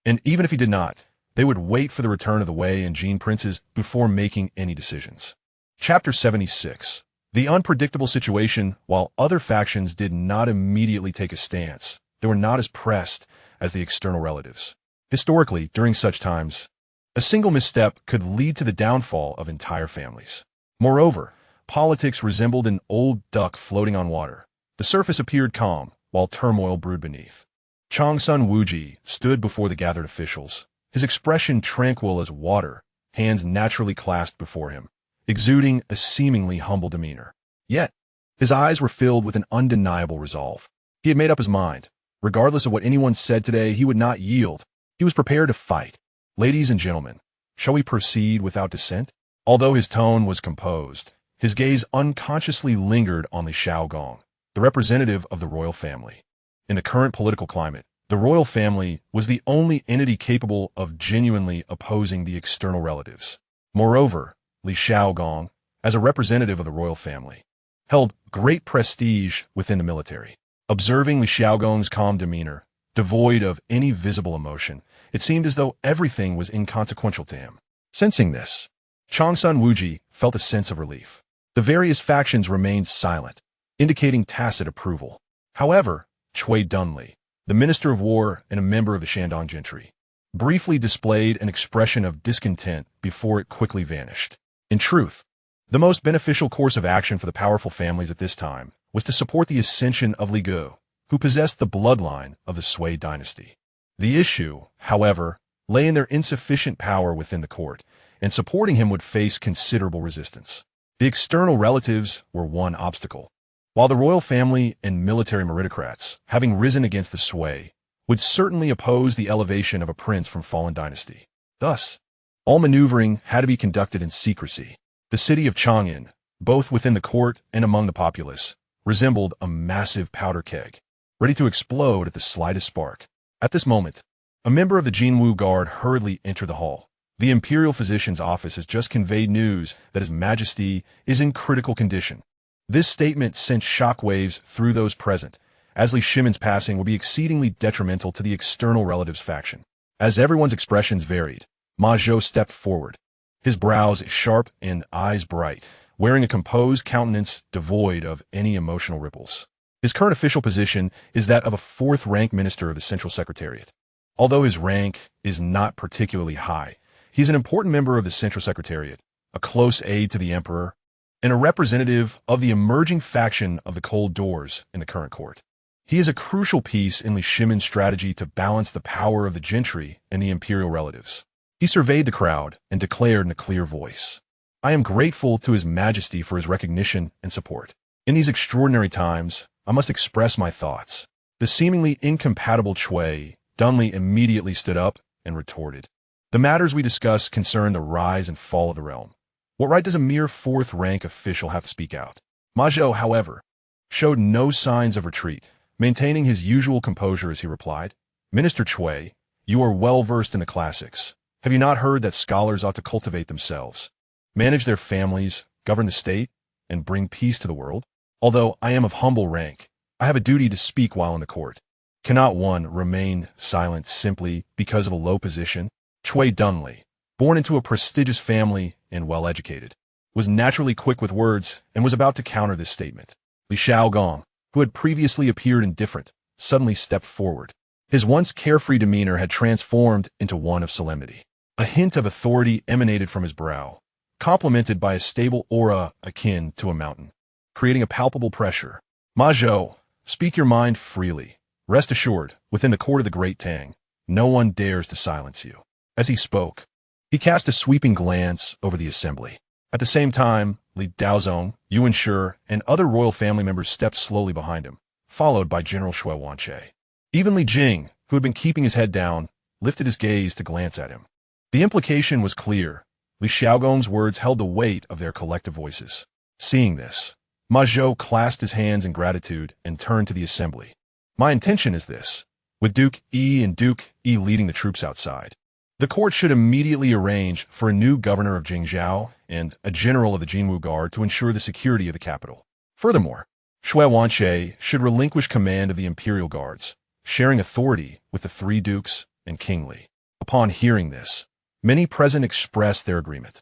S1: And even if he did not, they would wait for the return of the Wei and Jin princes before making any decisions. Chapter 76. The unpredictable situation. While other factions did not immediately take a stance, they were not as pressed as the external relatives. Historically, during such times, a single misstep could lead to the downfall of entire families. Moreover, politics resembled an old duck floating on water. The surface appeared calm, while turmoil brewed beneath. Changsun Wuji stood before the gathered officials, his expression tranquil as water, hands naturally clasped before him, exuding a seemingly humble demeanor. Yet, his eyes were filled with an undeniable resolve. He had made up his mind. Regardless of what anyone said today, he would not yield. He was prepared to fight. Ladies and gentlemen, shall we proceed without dissent? Although his tone was composed, his gaze unconsciously lingered on Li Shaogong, the representative of the royal family. In the current political climate, the royal family was the only entity capable of genuinely opposing the external relatives. Moreover, Li Shaogong, as a representative of the royal family, held great prestige within the military. Observing Li Shaogong's calm demeanor, devoid of any visible emotion, it seemed as though everything was inconsequential to him. Sensing this, Changsun Wuji felt a sense of relief. The various factions remained silent, indicating tacit approval. However, Cui Dunli, the Minister of War and a member of the Shandong gentry, briefly displayed an expression of discontent before it quickly vanished. In truth, the most beneficial course of action for the powerful families at this time was to support the ascension of Li Gu, who possessed the bloodline of the Sui dynasty. The issue, however, lay in their insufficient power within the court, and supporting him would face considerable resistance. The external relatives were one obstacle, while the royal family and military meritocrats, having risen against the Sui, would certainly oppose the elevation of a prince from fallen dynasty. Thus, all maneuvering had to be conducted in secrecy. The city of Chang'an, both within the court and among the populace, resembled a massive powder keg, ready to explode at the slightest spark. At this moment, a member of the Jinwu Guard hurriedly entered the hall. The imperial physician's office has just conveyed news that His Majesty is in critical condition. This statement sent shockwaves through those present, as Li Shimin's passing would be exceedingly detrimental to the external relatives faction. As everyone's expressions varied, Ma Zhou stepped forward, his brows sharp and eyes bright, wearing a composed countenance devoid of any emotional ripples. His current official position is that of a fourth-rank minister of the Central Secretariat. Although his rank is not particularly high, he's an important member of the Central Secretariat, a close aide to the emperor, and a representative of the emerging faction of the Cold Doors in the current court. He is a crucial piece in Li Shimin's strategy to balance the power of the gentry and the imperial relatives. He surveyed the crowd and declared in a clear voice, "I am grateful to His Majesty for his recognition and support. In these extraordinary times, I must express my thoughts." The seemingly incompatible Cui Dunli immediately stood up and retorted, The matters we discuss concern the rise and fall of the realm. What right does a mere fourth-rank official have to speak out? Ma Zhou, however, showed no signs of retreat, maintaining his usual composure as he replied, Minister Chui, you are well versed in the classics. Have you not heard that scholars ought to cultivate themselves, manage their families, govern the state, and bring peace to the world? Although I am of humble rank, I have a duty to speak while in the court. Cannot one remain silent simply because of a low position? Chui Dunley, born into a prestigious family and well-educated, was naturally quick with words and was about to counter this statement. Li Xiaogong, who had previously appeared indifferent, suddenly stepped forward. His once carefree demeanor had transformed into one of solemnity. A hint of authority emanated from his brow, complemented by a stable aura akin to a mountain, creating a palpable pressure. Ma Zhou, speak your mind freely. Rest assured, within the court of the Great Tang, no one dares to silence you. As he spoke, he cast a sweeping glance over the assembly. At the same time, Li Daozong, Yuan Shi, and other royal family members stepped slowly behind him, followed by General Shui Wanche. Even Li Jing, who had been keeping his head down, lifted his gaze to glance at him. The implication was clear. Li Xiaogong's words held the weight of their collective voices. Seeing this, Ma Zhou clasped his hands in gratitude and turned to the assembly. My intention is this, with Duke Yi and Duke Yi leading the troops outside. The court should immediately arrange for a new governor of Jingzhou and a general of the Jinwu Guard to ensure the security of the capital. Furthermore, Shui Wanche should relinquish command of the Imperial Guards, sharing authority with the three dukes and King Li. Upon hearing this, many present expressed their agreement.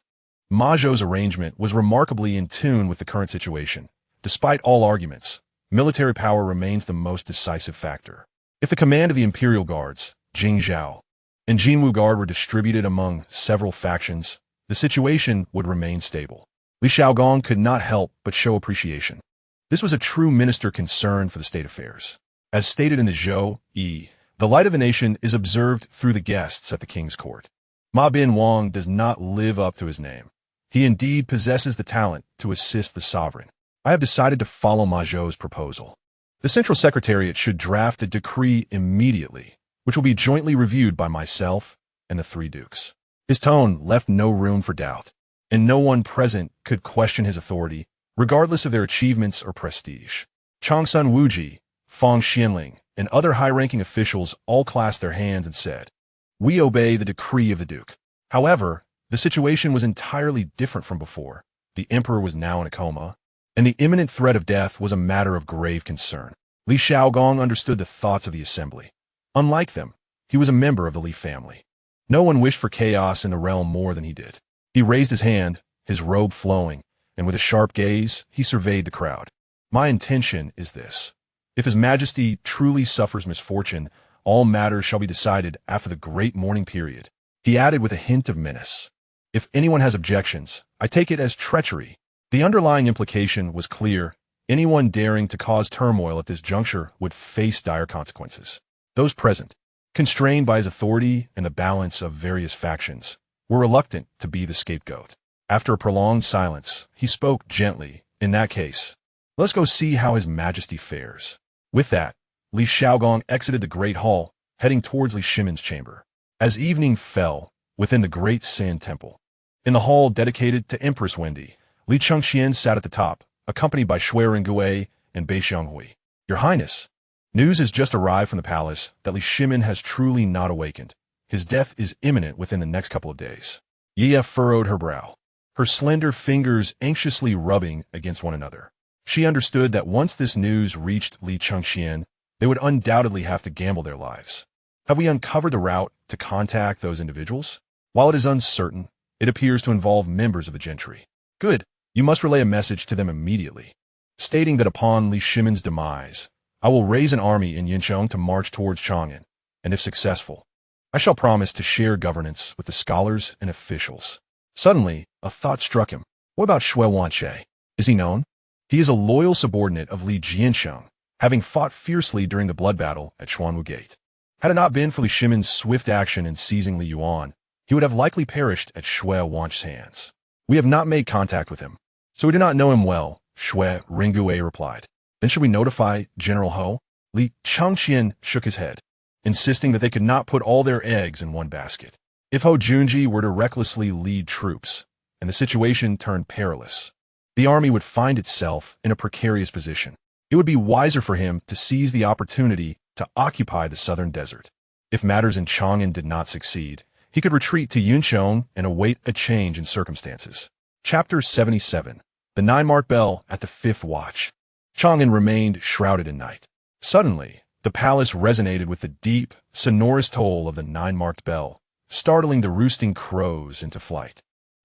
S1: Ma Zhou's arrangement was remarkably in tune with the current situation. Despite all arguments, military power remains the most decisive factor. If the command of the Imperial Guards, Jingzhou, and Jinwu Guard were distributed among several factions, the situation would remain stable. Li Xiaogong could not help but show appreciation. This was a true minister concerned for the state affairs. As stated in the Zhou Yi, the light of the nation is observed through the guests at the king's court. Ma Bin Wang does not live up to his name. He indeed possesses the talent to assist the sovereign. I have decided to follow Ma Zhou's proposal. The Central Secretariat should draft a decree immediately, which will be jointly reviewed by myself and the three dukes. His tone left no room for doubt, and no one present could question his authority, regardless of their achievements or prestige. Changsun Wuji, Fang Xianling, and other high-ranking officials all clasped their hands and said, "We obey the decree of the Duke." However, the situation was entirely different from before. The emperor was now in a coma, and the imminent threat of death was a matter of grave concern. Li Xiaogong understood the thoughts of the assembly. Unlike them, he was a member of the Li family. No one wished for chaos in the realm more than he did. He raised his hand, his robe flowing, and with a sharp gaze, he surveyed the crowd. My intention is this. If His Majesty truly suffers misfortune, all matters shall be decided after the great mourning period. He added with a hint of menace. If anyone has objections, I take it as treachery. The underlying implication was clear. Anyone daring to cause turmoil at this juncture would face dire consequences. Those present, constrained by his authority and the balance of various factions, were reluctant to be the scapegoat. After a prolonged silence, he spoke gently. In that case, let's go see how His Majesty fares. With that, Li Xiaogong exited the great hall, heading towards Li Shimin's chamber. As evening fell, within the great Sand Temple, in the hall dedicated to Empress Wende, Li Chengqian sat at the top, accompanied by Shui Ringgui and Bei Xianghui. Your Highness, news has just arrived from the palace that Li Shimin has truly not awakened. His death is imminent within the next couple of days. Yi furrowed her brow, her slender fingers anxiously rubbing against one another. She understood that once this news reached Li Chengqian, they would undoubtedly have to gamble their lives. Have we uncovered the route to contact those individuals? While it is uncertain, it appears to involve members of the gentry. Good. You must relay a message to them immediately, stating that upon Li Shimin's demise, I will raise an army in Yincheng to march towards Chang'an, and if successful, I shall promise to share governance with the scholars and officials. Suddenly, a thought struck him. What about Shui Wanche? Is he known? He is a loyal subordinate of Li Jiansheng, having fought fiercely during the blood battle at Xuanwu Gate. Had it not been for Li Shimin's swift action in seizing Li Yuan, he would have likely perished at Shui Wanche's hands. We have not made contact with him, so we do not know him well, Shui Ringgui replied. Then should we notify General Ho? Li Chengqian shook his head, insisting that they could not put all their eggs in one basket. If Ho Junji were to recklessly lead troops, and the situation turned perilous, the army would find itself in a precarious position. It would be wiser for him to seize the opportunity to occupy the southern desert. If matters in Chang'an did not succeed, he could retreat to Yunqiang and await a change in circumstances. Chapter 77. The nine-marked bell at the fifth watch. Chang'an remained shrouded in night. Suddenly, the palace resonated with the deep, sonorous toll of the nine-marked bell, startling the roosting crows into flight.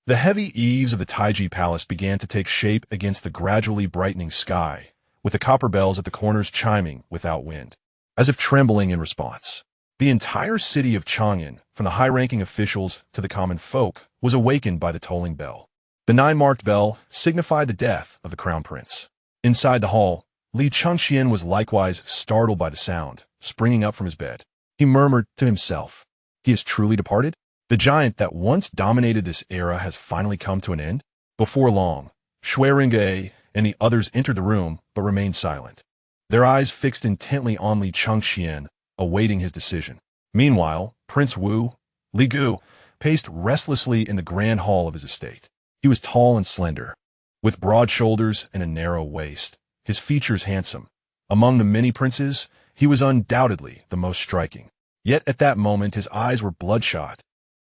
S1: The heavy eaves of the Taiji Palace began to take shape against the gradually brightening sky, with the copper bells at the corners chiming without wind, as if trembling in response. The entire city of Chang'an, from the high-ranking officials to the common folk, was awakened by the tolling bell. The nine-marked bell signified the death of the crown prince. Inside the hall, Li Chengqian was likewise startled by the sound, springing up from his bed. He murmured to himself, "He has truly departed? The giant that once dominated this era has finally come to an end?" Before long, Shuiringe and the others entered the room but remained silent, their eyes fixed intently on Li Chengqian, awaiting his decision. Meanwhile, Prince Li Gu, paced restlessly in the grand hall of his estate. He was tall and slender, with broad shoulders and a narrow waist, his features handsome. Among the many princes, he was undoubtedly the most striking. Yet at that moment his eyes were bloodshot,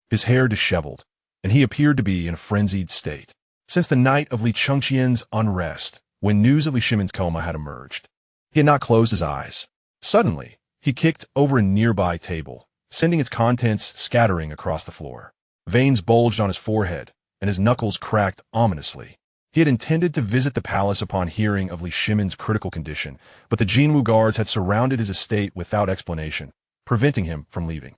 S1: his hair disheveled, and he appeared to be in a frenzied state. Since the night of Li Chengqian's unrest, when news of Li Shimin's coma had emerged, he had not closed his eyes. Suddenly, he kicked over a nearby table, sending its contents scattering across the floor. Veins bulged on his forehead, and his knuckles cracked ominously. He had intended to visit the palace upon hearing of Li Shimin's critical condition, but the Jinwu guards had surrounded his estate without explanation, preventing him from leaving.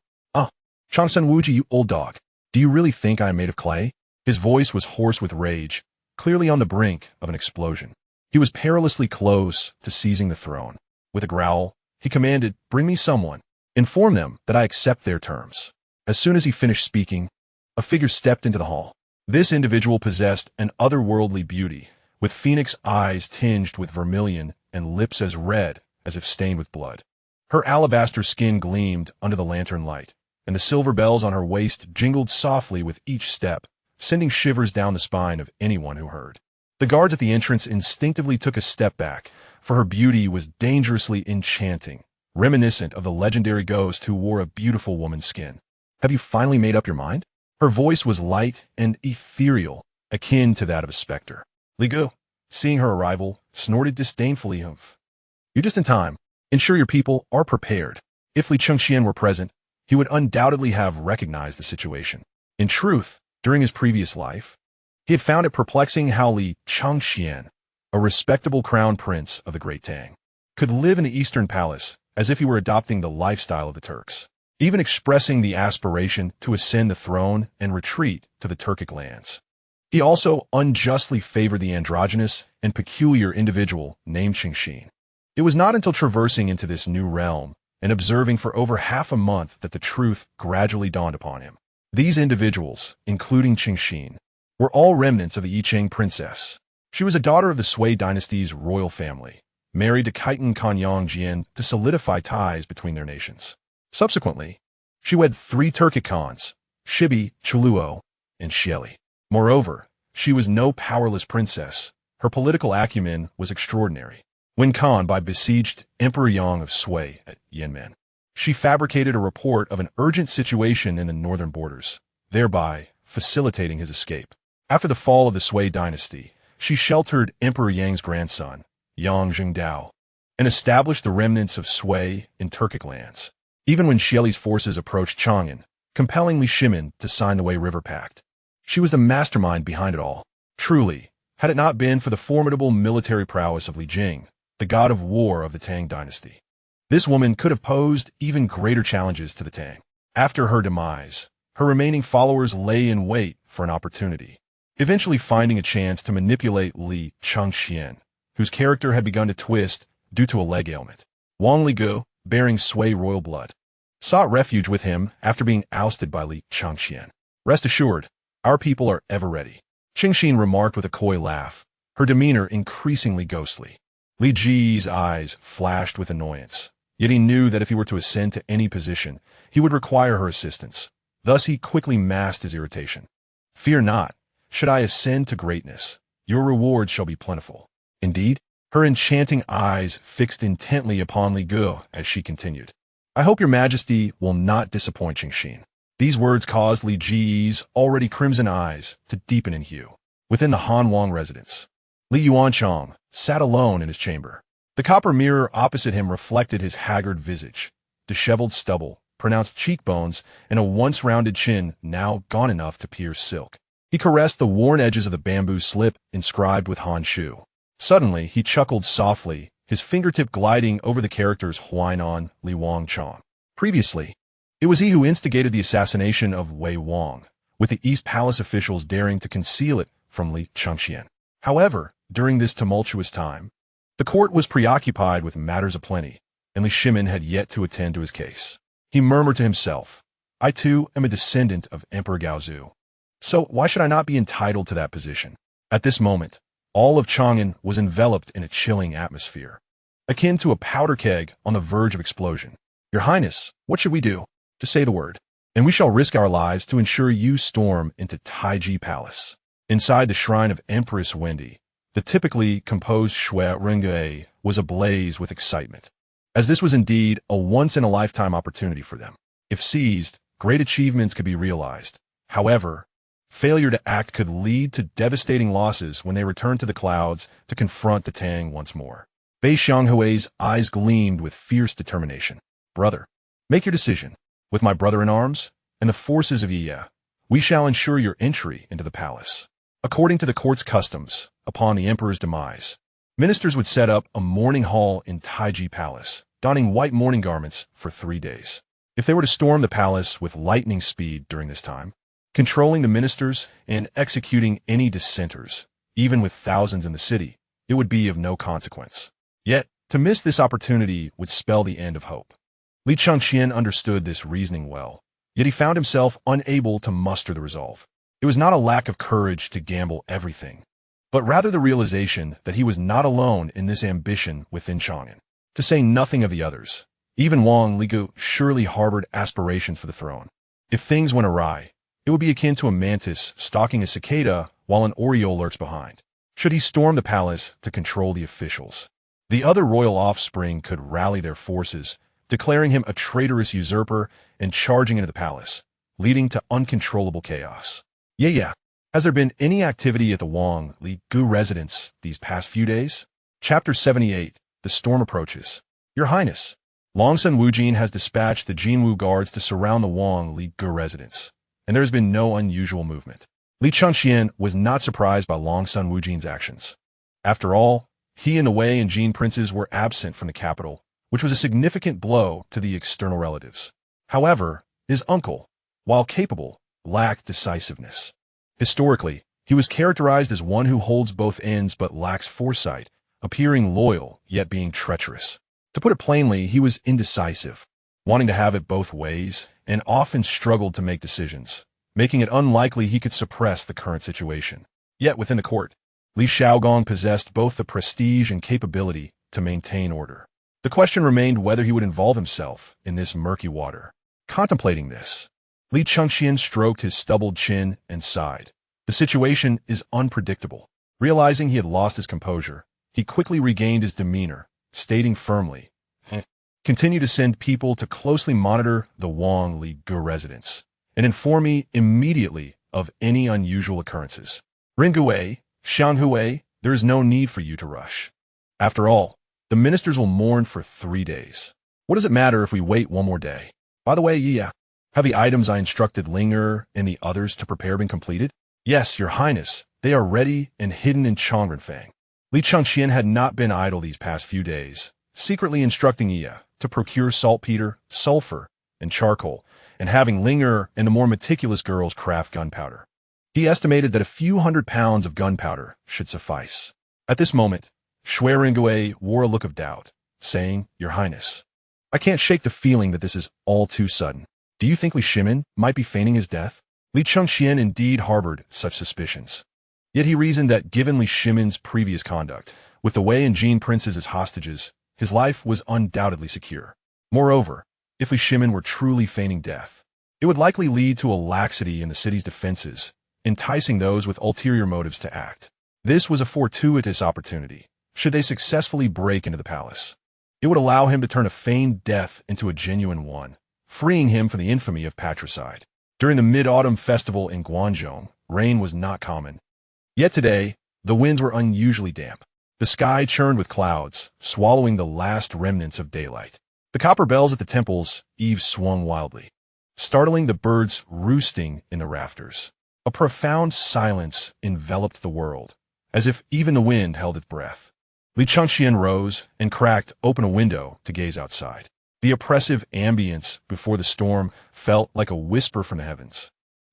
S1: Changsan Wuji, you old dog. Do you really think I am made of clay?" His voice was hoarse with rage, clearly on the brink of an explosion. He was perilously close to seizing the throne. With a growl, he commanded, "Bring me someone. Inform them that I accept their terms." As soon as he finished speaking, a figure stepped into the hall. This individual possessed an otherworldly beauty, with phoenix eyes tinged with vermilion and lips as red as if stained with blood. Her alabaster skin gleamed under the lantern light, and the silver bells on her waist jingled softly with each step, sending shivers down the spine of anyone who heard. The guards at the entrance instinctively took a step back, for her beauty was dangerously enchanting, reminiscent of the legendary ghost who wore a beautiful woman's skin. "Have you finally made up your mind?" Her voice was light and ethereal, akin to that of a specter. Li Gu, seeing her arrival, snorted disdainfully of, "You're just in time. Ensure your people are prepared." If Li Chengqian were present, he would undoubtedly have recognized the situation. In truth, during his previous life, he had found it perplexing how Li Chengqian, a respectable crown prince of the Great Tang, could live in the Eastern Palace as if he were adopting the lifestyle of the Turks, even expressing the aspiration to ascend the throne and retreat to the Turkic lands. He also unjustly favored the androgynous and peculiar individual named Chengqian. It was not until traversing into this new realm and observing for over half a month that the truth gradually dawned upon him. These individuals, including Chengqian, were all remnants of the Yicheng princess. She was a daughter of the Sui dynasty's royal family, married to Khitan Kanyang Jian to solidify ties between their nations. Subsequently, she wed 3 Turkic Khans, Shibi, Chuluo, and Xieli. Moreover, she was no powerless princess. Her political acumen was extraordinary. When Khan besieged Emperor Yang of Sui at Yanmen, she fabricated a report of an urgent situation in the northern borders, thereby facilitating his escape. After the fall of the Sui dynasty, she sheltered Emperor Yang's grandson, Yang Jingdao, and established the remnants of Sui in Turkic lands. Even when Xieli's forces approached Chang'an, compelling Li Shimin to sign the Wei River Pact, she was the mastermind behind it all. Truly, had it not been for the formidable military prowess of Li Jing, the god of war of the Tang dynasty, this woman could have posed even greater challenges to the Tang. After her demise, her remaining followers lay in wait for an opportunity, eventually finding a chance to manipulate Li Chengqian, whose character had begun to twist due to a leg ailment. Wang Ligu, bearing Sui royal blood, sought refuge with him after being ousted by Li Chengqian. "Rest assured, our people are ever ready," Chengqian remarked with a coy laugh, her demeanor increasingly ghostly. Li Ji's eyes flashed with annoyance, yet he knew that if he were to ascend to any position, he would require her assistance. Thus he quickly masked his irritation. "Fear not. Should I ascend to greatness, your reward shall be plentiful." Indeed, her enchanting eyes fixed intently upon Li Gu as she continued. "I hope your majesty will not disappoint Chengqian." These words caused Li Ji's already crimson eyes to deepen in hue. Within the Han Wang residence, Li Yuanchang sat alone in his chamber. The copper mirror opposite him reflected his haggard visage, disheveled stubble, pronounced cheekbones, and a once rounded chin now gone enough to pierce silk. He caressed the worn edges of the bamboo slip inscribed with Han Shu. Suddenly, he chuckled softly, his fingertip gliding over the characters Huainan Li Wang Chang. Previously, it was he who instigated the assassination of Wei Wang, with the East Palace officials daring to conceal it from Li Chengqian. However, during this tumultuous time, the court was preoccupied with matters aplenty, and Li Shimin had yet to attend to his case. He murmured to himself, "I too am a descendant of Emperor Gaozu. So why should I not be entitled to that position?" At this moment, all of Chang'an was enveloped in a chilling atmosphere, akin to a powder keg on the verge of explosion. "Your Highness, what should we do? Just say the word, and we shall risk our lives to ensure you storm into Taiji Palace." Inside the shrine of Empress Wende, the typically composed Shui Rengui was ablaze with excitement, as this was indeed a once-in-a-lifetime opportunity for them. If seized, great achievements could be realized. However, failure to act could lead to devastating losses when they returned to the clouds to confront the Tang once more. Bei Xianghui's eyes gleamed with fierce determination. "Brother, make your decision. With my brother in arms and the forces of Yi, we shall ensure your entry into the palace." According to the court's customs, upon the emperor's demise, ministers would set up a mourning hall in Taiji Palace, donning white mourning garments for 3 days. If they were to storm the palace with lightning speed during this time, controlling the ministers and executing any dissenters, even with thousands in the city, it would be of no consequence. Yet, to miss this opportunity would spell the end of hope. Li Chengqian understood this reasoning well, yet he found himself unable to muster the resolve. It was not a lack of courage to gamble everything, but rather the realization that he was not alone in this ambition within Chang'an. To say nothing of the others, even Wang Ligu surely harbored aspirations for the throne. If things went awry, it would be akin to a mantis stalking a cicada while an oriole lurks behind. Should he storm the palace to control the officials, the other royal offspring could rally their forces, declaring him a traitorous usurper and charging into the palace, leading to uncontrollable chaos. Yeah. Has there been any activity at the Wang Li Gu residence these past few days? Chapter 78. The storm approaches. Your Highness, Longsun Wujin has dispatched the Jinwu guards to surround the Wang Li Gu residence, and there has been no unusual movement. Li Chengqian was not surprised by Longsun Wujin's actions. After all, he and the Wei and Jin princes were absent from the capital, which was a significant blow to the external relatives. However, his uncle, while capable, lacked decisiveness. Historically, he was characterized as one who holds both ends but lacks foresight, appearing loyal yet being treacherous. To put it plainly, he was indecisive, wanting to have it both ways, and often struggled to make decisions, making it unlikely he could suppress the current situation. Yet within the court, Li Shaogong possessed both the prestige and capability to maintain order. The question remained whether he would involve himself in this murky water. Contemplating this, Li Chengqian stroked his stubbled chin and sighed. The situation is unpredictable. Realizing he had lost his composure, he quickly regained his demeanor, stating firmly, "Continue to send people to closely monitor the Wang Li Gu residence, and inform me immediately of any unusual occurrences. Ringui, Xianghui, there is no need for you to rush. After all, the ministers will mourn for 3 days. What does it matter if we wait one more day? By the way, have the items I instructed Linger and the others to prepare been completed?" "Yes, Your Highness, they are ready and hidden in Chongrenfang." Li Chengqian had not been idle these past few days, secretly instructing Yi to procure saltpeter, sulfur, and charcoal, and having Linger and the more meticulous girls craft gunpowder. He estimated that a few 100 pounds of gunpowder should suffice. At this moment, Shui Rengui wore a look of doubt, saying, "Your Highness, I can't shake the feeling that this is all too sudden. Do you think Li Shimin might be feigning his death?" Li Chengqian indeed harbored such suspicions. Yet he reasoned that given Li Shimin's previous conduct, with the Wei and Jin princes as hostages, his life was undoubtedly secure. Moreover, if Li Shimin were truly feigning death, It would likely lead to a laxity in the city's defenses, enticing those with ulterior motives to act. This was a fortuitous opportunity, should they successfully break into the palace. It would allow him to turn a feigned death into a genuine one, freeing him from the infamy of patricide. During the Mid-Autumn Festival in Guangzhou, rain was not common. Yet today, the winds were unusually damp. The sky churned with clouds, swallowing the last remnants of daylight. The copper bells at the temple's eaves swung wildly, startling the birds roosting in the rafters. A profound silence enveloped the world, as if even the wind held its breath. Li Chengqian rose and cracked open a window to gaze outside. The oppressive ambience before the storm felt like a whisper from the heavens,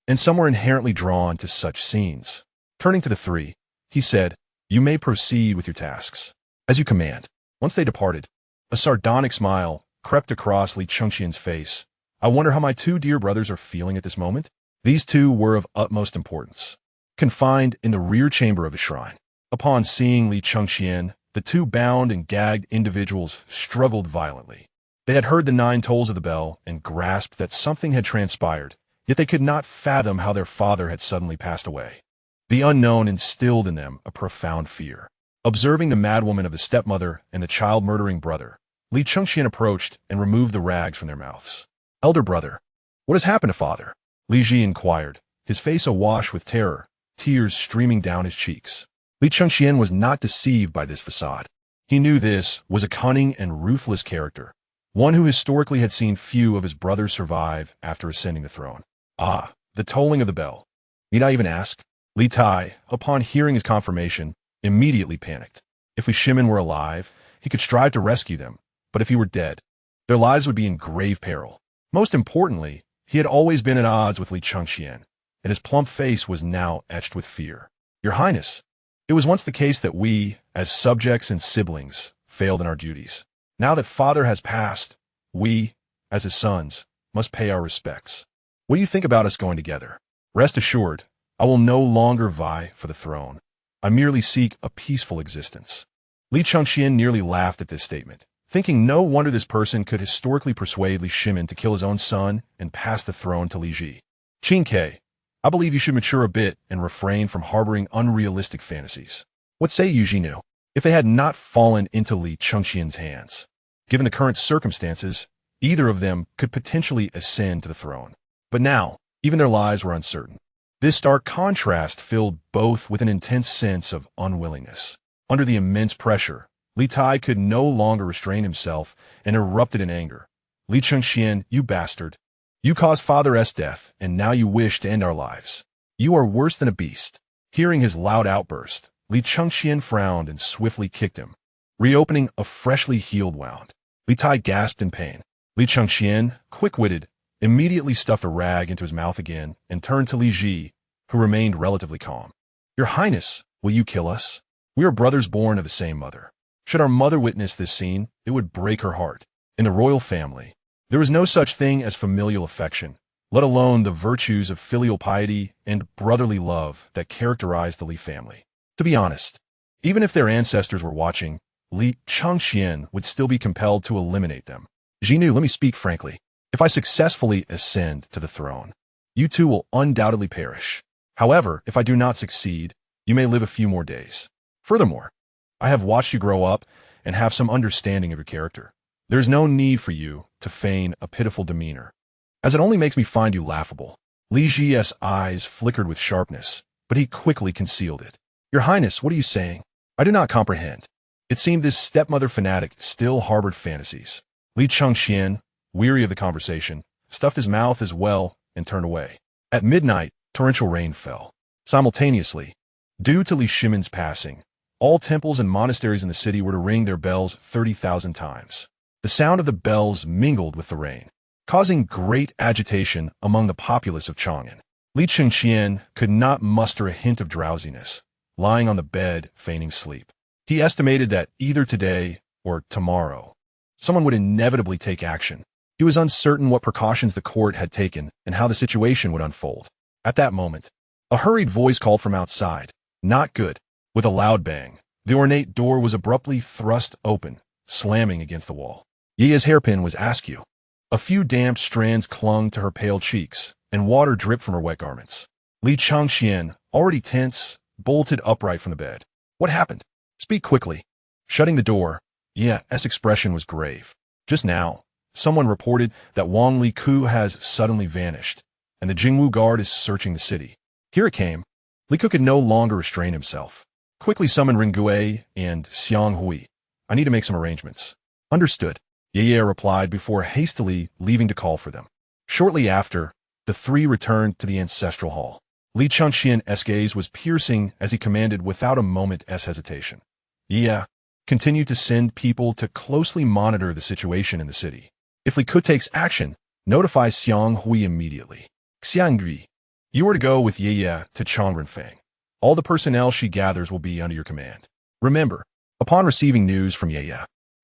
S1: and some were inherently drawn to such scenes. Turning to the three, he said, "You may proceed with your tasks, as you command." Once they departed, a sardonic smile crept across Li Chengqian's face. "I wonder how my two dear brothers are feeling at this moment?" These two were of utmost importance, confined in the rear chamber of the shrine. Upon seeing Li Chengqian, the two bound and gagged individuals struggled violently. They had heard the 9 tolls of the bell and grasped that something had transpired, yet they could not fathom how their father had suddenly passed away. The unknown instilled in them a profound fear. Observing the madwoman of the stepmother and the child-murdering brother, Li Chengqian approached and removed the rags from their mouths. "Elder brother, what has happened to father?" Li Ji inquired, his face awash with terror, tears streaming down his cheeks. Li Chengqian was not deceived by this facade. He knew this was a cunning and ruthless character, one who historically had seen few of his brothers survive after ascending the throne. "Ah, the tolling of the bell. Need I even ask?" Li Tai, upon hearing his confirmation, immediately panicked. If Li Shimin were alive, he could strive to rescue them, but if he were dead, their lives would be in grave peril. Most importantly, he had always been at odds with Li Chengqian, and his plump face was now etched with fear. "Your Highness, it was once the case that we, as subjects and siblings, failed in our duties. Now that father has passed, we, as his sons, must pay our respects. What do you think about us going together? Rest assured, I will no longer vie for the throne. I merely seek a peaceful existence." Li Chengqian nearly laughed at this statement, thinking no wonder this person could historically persuade Li Shimin to kill his own son and pass the throne to Li Ji. "Qingke, I believe you should mature a bit and refrain from harboring unrealistic fantasies. What say you, Jinu? If they had not fallen into Li Chengqian's hands, given the current circumstances, either of them could potentially ascend to the throne. But now, even their lives were uncertain. This stark contrast filled both with an intense sense of unwillingness. Under the immense pressure, Li Tai could no longer restrain himself and erupted in anger. "Li Chengqian, you bastard. You caused Father's death, and now you wish to end our lives. You are worse than a beast." Hearing his loud outburst, Li Chengqian frowned and swiftly kicked him, reopening a freshly healed wound. Li Tai gasped in pain. Li Chengqian, quick-witted, immediately stuffed a rag into his mouth again and turned to Li Ji, who remained relatively calm. "Your Highness, will you kill us? We are brothers born of the same mother. Should our mother witness this scene, it would break her heart. In the royal family, there is no such thing as familial affection, let alone the virtues of filial piety and brotherly love that characterize the Li family. To be honest, even if their ancestors were watching, Li Chengqian would still be compelled to eliminate them. Jinu, let me speak frankly. If I successfully ascend to the throne, you two will undoubtedly perish. However, if I do not succeed, you may live a few more days. Furthermore, I have watched you grow up and have some understanding of your character. There is no need for you to feign a pitiful demeanor, as it only makes me find you laughable." Li Ji's eyes flickered with sharpness, but he quickly concealed it. "Your Highness, what are you saying? I do not comprehend." It seemed this stepmother fanatic still harbored fantasies. Li Chengqian, weary of the conversation, stuffed his mouth as well and turned away. At midnight, torrential rain fell. Simultaneously, due to Li Shimin's passing, all temples and monasteries in the city were to ring their bells 30,000 times. The sound of the bells mingled with the rain, causing great agitation among the populace of Chang'an. Li Chengqian could not muster a hint of drowsiness, lying on the bed feigning sleep. He estimated that either today or tomorrow, someone would inevitably take action. He was uncertain what precautions the court had taken and how the situation would unfold. At that moment, a hurried voice called from outside. "Not good." With a loud bang, the ornate door was abruptly thrust open, slamming against the wall. Yi's hairpin was askew. A few damp strands clung to her pale cheeks, and water dripped from her wet garments. Li Chengqian, already tense, bolted upright from the bed. What happened? Speak quickly. Shutting the door, Ye's expression was grave. Just now, someone reported that Wang Liku has suddenly vanished, and the Jingwu guard is searching the city. Here it came. Liku could no longer restrain himself. Quickly summon Ringui and Xiang Hui. I need to make some arrangements. Understood. Ye replied before hastily leaving to call for them. Shortly after, the three returned to the ancestral hall. Li Chengqian's gaze was piercing as he commanded without a moment's hesitation. Ye, continue to send people to closely monitor the situation in the city. If Li Ku takes action, notify Xiang Hui immediately. Xiang Hui, you are to go with Ye to Changrenfang. All the personnel she gathers will be under your command. Remember, upon receiving news from Ye,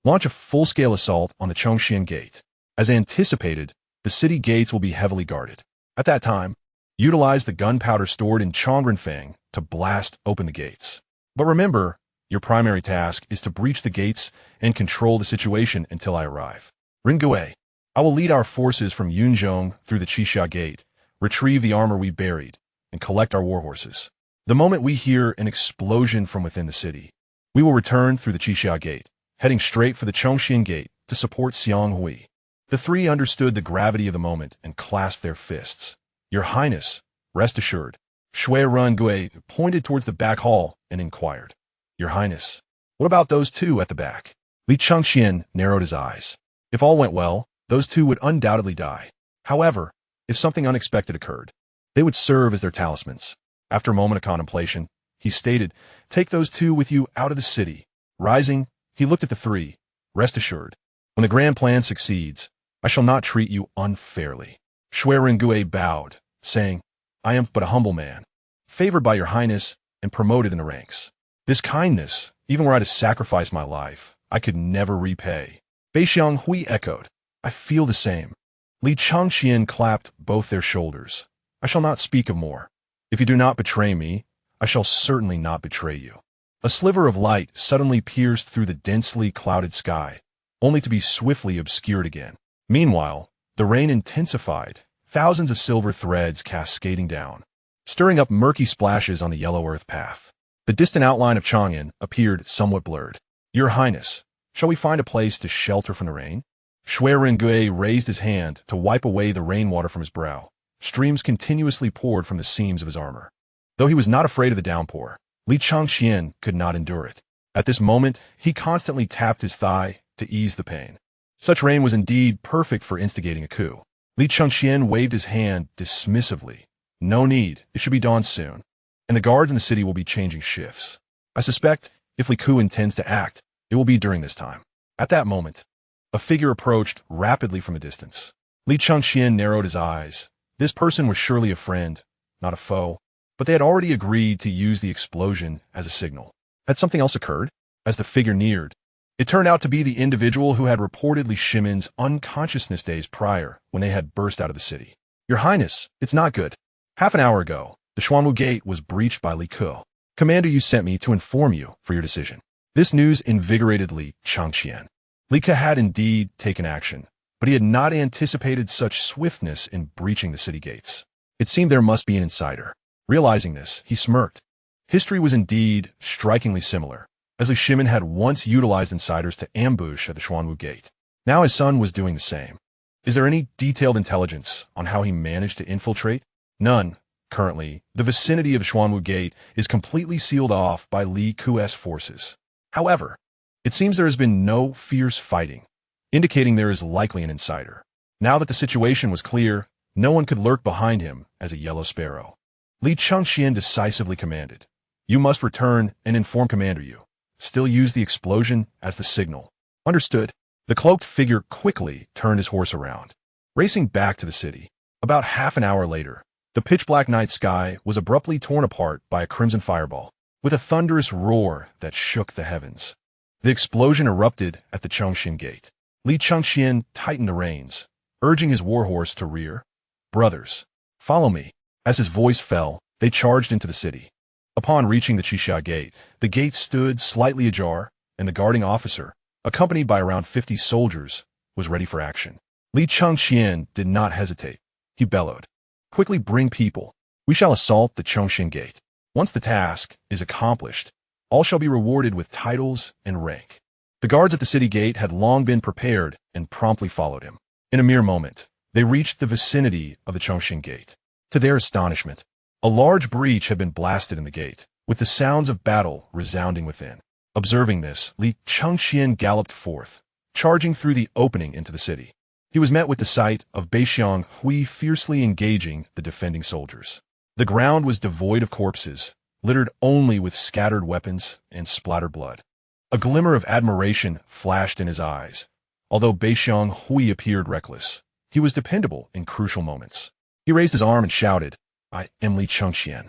S1: launch a full-scale assault on the Chongxian Gate. As anticipated, the city gates will be heavily guarded. At that time, utilize the gunpowder stored in Changrenfang to blast open the gates. But remember, your primary task is to breach the gates and control the situation until I arrive. Ringui, I will lead our forces from Yunzhong through the Qixia Gate, retrieve the armor we buried, and collect our warhorses. The moment we hear an explosion from within the city, we will return through the Qixia Gate, heading straight for the Chongxian Gate to support Xiang Hui. The three understood the gravity of the moment and clasped their fists. Your Highness, rest assured. Shui Rungui pointed towards the back hall and inquired. Your Highness, what about those two at the back? Li Chengqian narrowed his eyes. If all went well, those two would undoubtedly die. However, if something unexpected occurred, they would serve as their talismans. After a moment of contemplation, he stated, take those two with you out of the city. Rising, he looked at the three. Rest assured, when the grand plan succeeds, I shall not treat you unfairly. Shui Rungui bowed, saying, I am but a humble man, favored by your Highness and promoted in the ranks. This kindness, even were I to sacrifice my life, I could never repay. Beixiang Hui echoed, I feel the same. Li Chengqian clapped both their shoulders. I shall not speak of more. If you do not betray me, I shall certainly not betray you. A sliver of light suddenly pierced through the densely clouded sky, only to be swiftly obscured again. Meanwhile, the rain intensified, thousands of silver threads cascading down, stirring up murky splashes on the yellow earth path. The distant outline of Chang'an appeared somewhat blurred. Your Highness, shall we find a place to shelter from the rain? Shui Rungui raised his hand to wipe away the rainwater from his brow. Streams continuously poured from the seams of his armor. Though he was not afraid of the downpour, Li Chengqian could not endure it. At this moment, he constantly tapped his thigh to ease the pain. Such rain was indeed perfect for instigating a coup. Li Chengqian waved his hand dismissively. No need, it should be dawn soon, and the guards in the city will be changing shifts. I suspect, if Li Ku intends to act, it will be during this time. At that moment, a figure approached rapidly from a distance. Li Chengqian narrowed his eyes. This person was surely a friend, not a foe, but they had already agreed to use the explosion as a signal. Had something else occurred? As the figure neared, it turned out to be the individual who had reportedly Shimin's unconsciousness days prior when they had burst out of the city. Your Highness, it's not good. Half an hour ago, the Xuanwu Gate was breached by Li Ku. Commander, you sent me to inform you for your decision. This news invigorated Li Chengqian. Li Ku had indeed taken action, but he had not anticipated such swiftness in breaching the city gates. It seemed there must be an insider. Realizing this, he smirked. History was indeed strikingly similar, as Li Shimin had once utilized insiders to ambush at the Xuanwu Gate. Now his son was doing the same. Is there any detailed intelligence on how he managed to infiltrate? None. Currently, the vicinity of the Xuanwu Gate is completely sealed off by Li Ku's forces. However, it seems there has been no fierce fighting, indicating there is likely an insider. Now that the situation was clear, no one could lurk behind him as a yellow sparrow. Li Chengqian decisively commanded, you must return and inform Commander Yu. Still use the explosion as the signal. Understood. The cloaked figure quickly turned his horse around, racing back to the city. About half an hour later, the pitch-black night sky was abruptly torn apart by a crimson fireball, with a thunderous roar that shook the heavens. The explosion erupted at the Chongxian Gate. Li Chengqian tightened the reins, urging his warhorse to rear. Brothers, follow me. As his voice fell, they charged into the city. Upon reaching the Qixia Gate, the gate stood slightly ajar, and the guarding officer, accompanied by around 50 soldiers, was ready for action. Li Chengqian did not hesitate. He bellowed, "Quickly bring people. We shall assault the Chongqing Gate. Once the task is accomplished, all shall be rewarded with titles and rank." The guards at the city gate had long been prepared and promptly followed him. In a mere moment, they reached the vicinity of the Chongqing Gate. To their astonishment, a large breach had been blasted in the gate, with the sounds of battle resounding within. Observing this, Li Chengqian galloped forth, charging through the opening into the city. He was met with the sight of Beixiang Hui fiercely engaging the defending soldiers. The ground was devoid of corpses, littered only with scattered weapons and splattered blood. A glimmer of admiration flashed in his eyes. Although Beixiang Hui appeared reckless, he was dependable in crucial moments. He raised his arm and shouted, "I am Li Chengqian,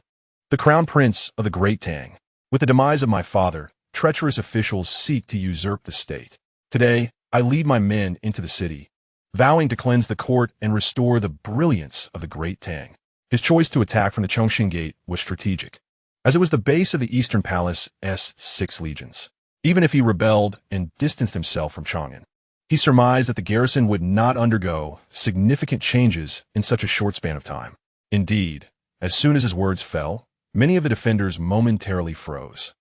S1: the crown prince of the Great Tang. With the demise of my father, treacherous officials seek to usurp the state. Today, I lead my men into the city, vowing to cleanse the court and restore the brilliance of the Great Tang." His choice to attack from the Chongqing Gate was strategic, as it was the base of the Eastern Palace's 6 legions. Even if he rebelled and distanced himself from Chang'an, he surmised that the garrison would not undergo significant changes in such a short span of time. Indeed, as soon as his words fell, many of the defenders momentarily froze.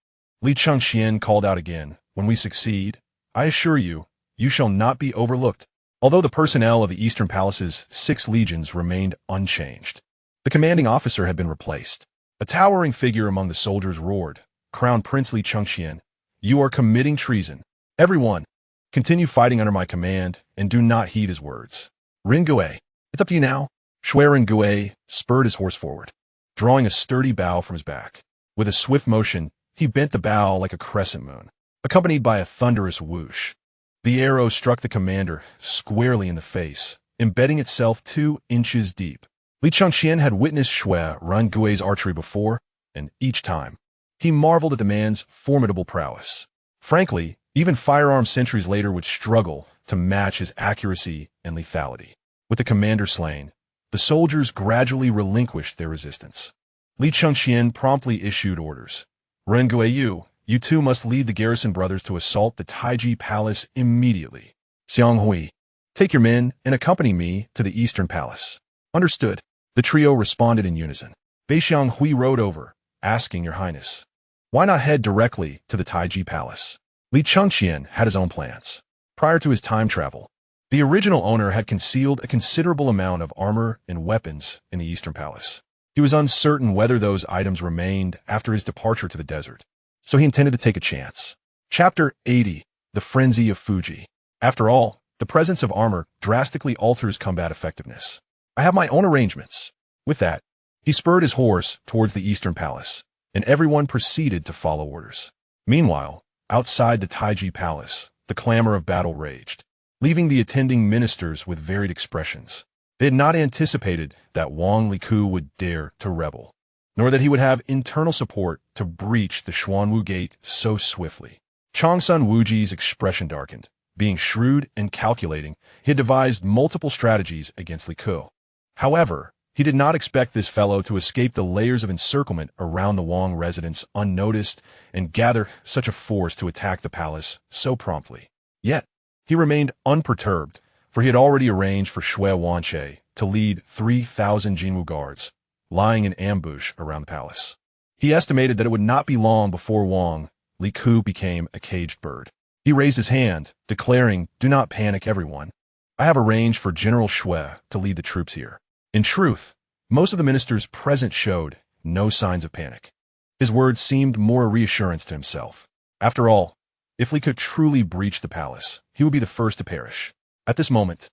S1: Li Chengqian called out again, "When we succeed, I assure you, you shall not be overlooked." Although the personnel of the Eastern Palace's 6 legions remained unchanged, the commanding officer had been replaced. A towering figure among the soldiers roared, "Crown Prince Li Chengqian, you are committing treason. Everyone, continue fighting under my command and do not heed his words." "Ren Gui, it's up to you now." Shui Ren Gui spurred his horse forward, drawing a sturdy bow from his back. With a swift motion, he bent the bow like a crescent moon, accompanied by a thunderous whoosh. The arrow struck the commander squarely in the face, embedding itself 2 inches deep. Li Chengqian had witnessed Shui Ren Gui's archery before, and each time, he marveled at the man's formidable prowess. Frankly, even firearms centuries later would struggle to match his accuracy and lethality. With the commander slain, the soldiers gradually relinquished their resistance. Li Chengqian promptly issued orders. "Ren Gui, you two must lead the garrison brothers to assault the Taiji Palace immediately. Xiang Hui, take your men and accompany me to the Eastern Palace." "Understood." The trio responded in unison. Beixiang Hui rode over, asking, "Your Highness, why not head directly to the Taiji Palace?" Li Chengqian had his own plans. Prior to his time travel, the original owner had concealed a considerable amount of armor and weapons in the Eastern Palace. He was uncertain whether those items remained after his departure to the desert, so he intended to take a chance. Chapter 80, The Frenzy of Fuji. After all, the presence of armor drastically alters combat effectiveness. "I have my own arrangements." With that, he spurred his horse towards the Eastern Palace, and everyone proceeded to follow orders. Meanwhile, outside the Taiji Palace, the clamor of battle raged, leaving the attending ministers with varied expressions. They had not anticipated that Wang Liku would dare to rebel, nor that he would have internal support to breach the Xuanwu Gate so swiftly. Changsun Wuji's expression darkened. Being shrewd and calculating, he had devised multiple strategies against Liku. However, he did not expect this fellow to escape the layers of encirclement around the Wang residence unnoticed and gather such a force to attack the palace so promptly. Yet, he remained unperturbed, for he had already arranged for Shui Wanche to lead 3,000 Jinwu guards, lying in ambush around the palace. He estimated that it would not be long before Wang Liku became a caged bird. He raised his hand, declaring, "Do not panic, everyone. I have arranged for General Shui to lead the troops here." In truth, most of the ministers present showed no signs of panic. His words seemed more a reassurance to himself. After all, if Li could truly breach the palace, he would be the first to perish. At this moment,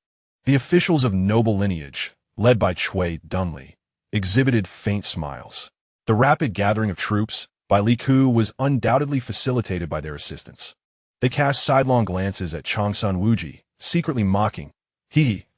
S1: the officials of noble lineage, led by Chui Dunli, exhibited faint smiles. The rapid gathering of troops by Li Ku was undoubtedly facilitated by their assistance. They cast sidelong glances at Changsun Wuji, secretly mocking,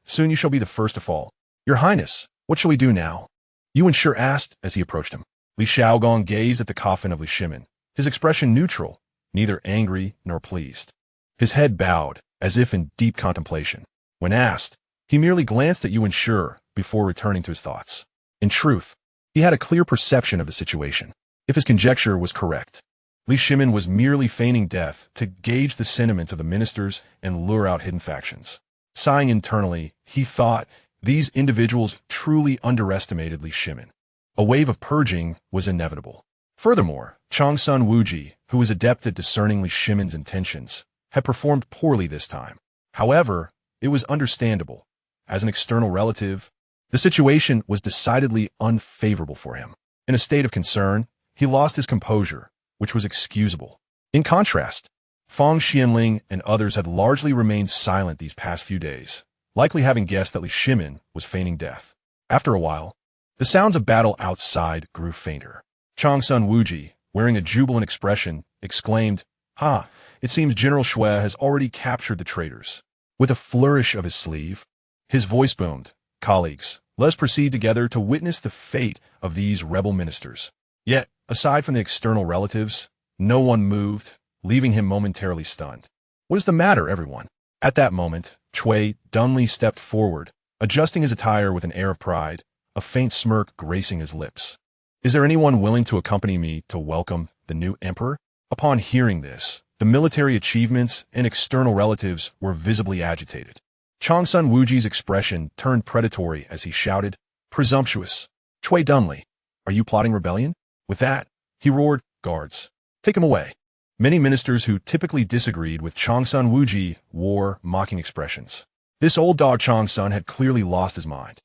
S1: "Soon you shall be the first to fall." "Your Highness, what shall we do now?" Yuan Shi asked as he approached him. Li Shaogong gazed at the coffin of Li Shimin, his expression neutral, neither angry nor pleased. His head bowed, as if in deep contemplation. When asked, he merely glanced at Yuan Shi before returning to his thoughts. In truth, he had a clear perception of the situation. If his conjecture was correct, Li Shimin was merely feigning death to gauge the sentiments of the ministers and lure out hidden factions. Sighing internally, he thought, these individuals truly underestimated Li Shimin. A wave of purging was inevitable. Furthermore, Changsun Wuji, who was adept at discerning Li Shimin's intentions, had performed poorly this time. However, it was understandable. As an external relative, the situation was decidedly unfavorable for him. In a state of concern, he lost his composure, which was excusable. In contrast, Fang Xianling and others had largely remained silent these past few days, likely having guessed that Li Shimin was feigning death. After a while, the sounds of battle outside grew fainter. Changsun Wuji, wearing a jubilant expression, exclaimed, "Ha! It seems General Shui has already captured the traitors." With a flourish of his sleeve, his voice boomed, "Colleagues, let us proceed together to witness the fate of these rebel ministers." Yet, aside from the external relatives, no one moved, leaving him momentarily stunned. "What is the matter, everyone?" At that moment, Cui Dunley stepped forward, adjusting his attire with an air of pride, a faint smirk gracing his lips. "Is there anyone willing to accompany me to welcome the new emperor?" Upon hearing this, the military achievements and external relatives were visibly agitated. Changsun Wuji's expression turned predatory as he shouted, "Presumptuous! Cui Dunley, are you plotting rebellion?" With that, he roared, "Guards, take him away." Many ministers who typically disagreed with Changsun Wuji wore mocking expressions. This old dog Changsun had clearly lost his mind.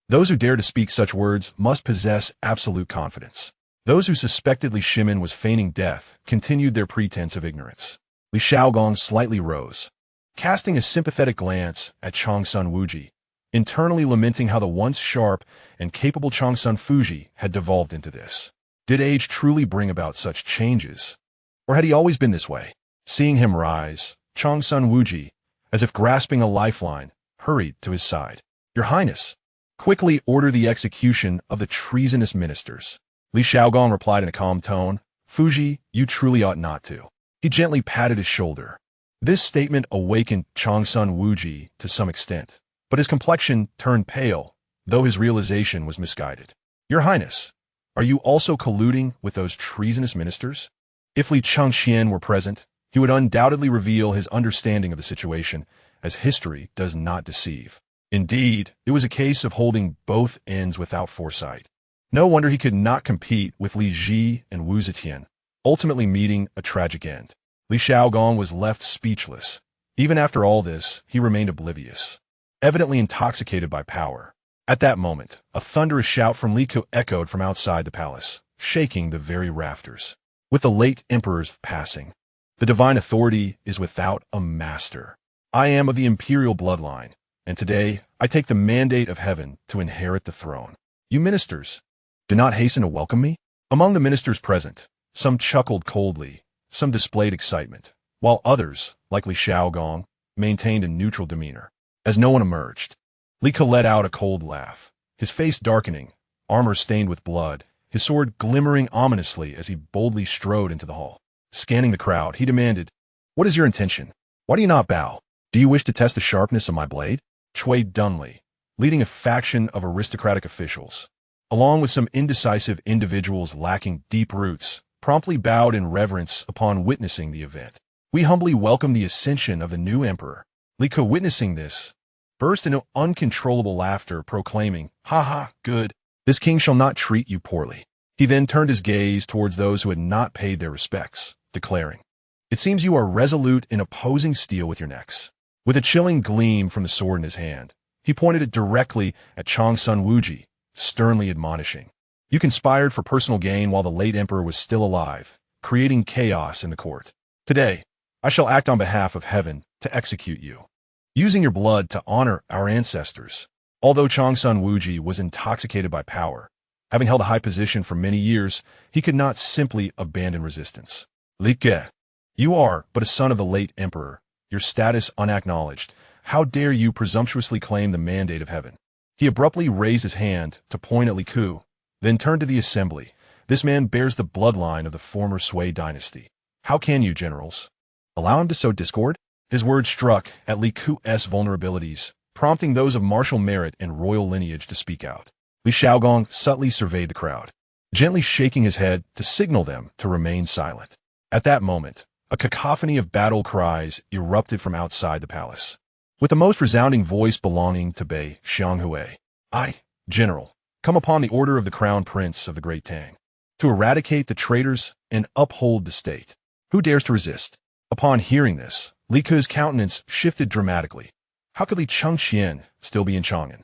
S1: Those who dare to speak such words must possess absolute confidence. Those who suspected Li Shimin was feigning death continued their pretense of ignorance. Li Shaogong slightly rose, casting a sympathetic glance at Changsun Wuji, internally lamenting how the once sharp and capable Changsun Fuji had devolved into this. Did age truly bring about such changes? Or had he always been this way? Seeing him rise, Changsun Wuji, as if grasping a lifeline, hurried to his side. "Your Highness, quickly order the execution of the treasonous ministers." Li Shaogong replied in a calm tone, "Fuji, you truly ought not to." He gently patted his shoulder. This statement awakened Changsun Wuji to some extent, but his complexion turned pale, though his realization was misguided. "Your Highness, are you also colluding with those treasonous ministers?" If Li Chengqian were present, he would undoubtedly reveal his understanding of the situation, as history does not deceive. Indeed, it was a case of holding both ends without foresight. No wonder he could not compete with Li Ji and Wu Zetian, ultimately meeting a tragic end. Li Shaogong was left speechless. Even after all this, he remained oblivious, evidently intoxicated by power. At that moment, a thunderous shout from Li Ku echoed from outside the palace, shaking the very rafters. With the late emperor's passing, the divine authority is without a master. I am of the imperial bloodline, and today I take the mandate of heaven to inherit the throne. You ministers, do not hasten to welcome me?" Among the ministers present, some chuckled coldly, some displayed excitement, while others, like Li Shaogong, maintained a neutral demeanor. As no one emerged, Li Ke let out a cold laugh, his face darkening, armor stained with blood, his sword glimmering ominously as he boldly strode into the hall. Scanning the crowd, he demanded, "What is your intention? Why do you not bow? Do you wish to test the sharpness of my blade?" Cui Dunley, leading a faction of aristocratic officials, along with some indecisive individuals lacking deep roots, promptly bowed in reverence upon witnessing the event. "We humbly welcome the ascension of the new emperor." Li Ke, witnessing this, burst into uncontrollable laughter, proclaiming, "Ha ha, good. This king shall not treat you poorly." He then turned his gaze towards those who had not paid their respects, declaring, "It seems you are resolute in opposing steel with your necks." With a chilling gleam from the sword in his hand, he pointed it directly at Changsun Wuji, sternly admonishing, "You conspired for personal gain while the late emperor was still alive, creating chaos in the court. Today, I shall act on behalf of heaven to execute you, using your blood to honor our ancestors." Although Changsun Wuji was intoxicated by power, having held a high position for many years, he could not simply abandon resistance. "Li Ke, you are but a son of the late emperor, your status unacknowledged. How dare you presumptuously claim the mandate of heaven?" He abruptly raised his hand to point at Li Ku, then turned to the assembly. "This man bears the bloodline of the former Sui dynasty. How can you, generals, allow him to sow discord?" His words struck at Li Ku's vulnerabilities, prompting those of martial merit and royal lineage to speak out. Li Shaogong subtly surveyed the crowd, gently shaking his head to signal them to remain silent. At that moment, a cacophony of battle cries erupted from outside the palace. with the most resounding voice belonging to Bei Xianghui. I, General, come upon the order of the Crown Prince of the Great Tang, to eradicate the traitors and uphold the state. Who dares to resist? Upon hearing this, Li Ke's countenance shifted dramatically. How could Li Chengqian still be in Chang'an?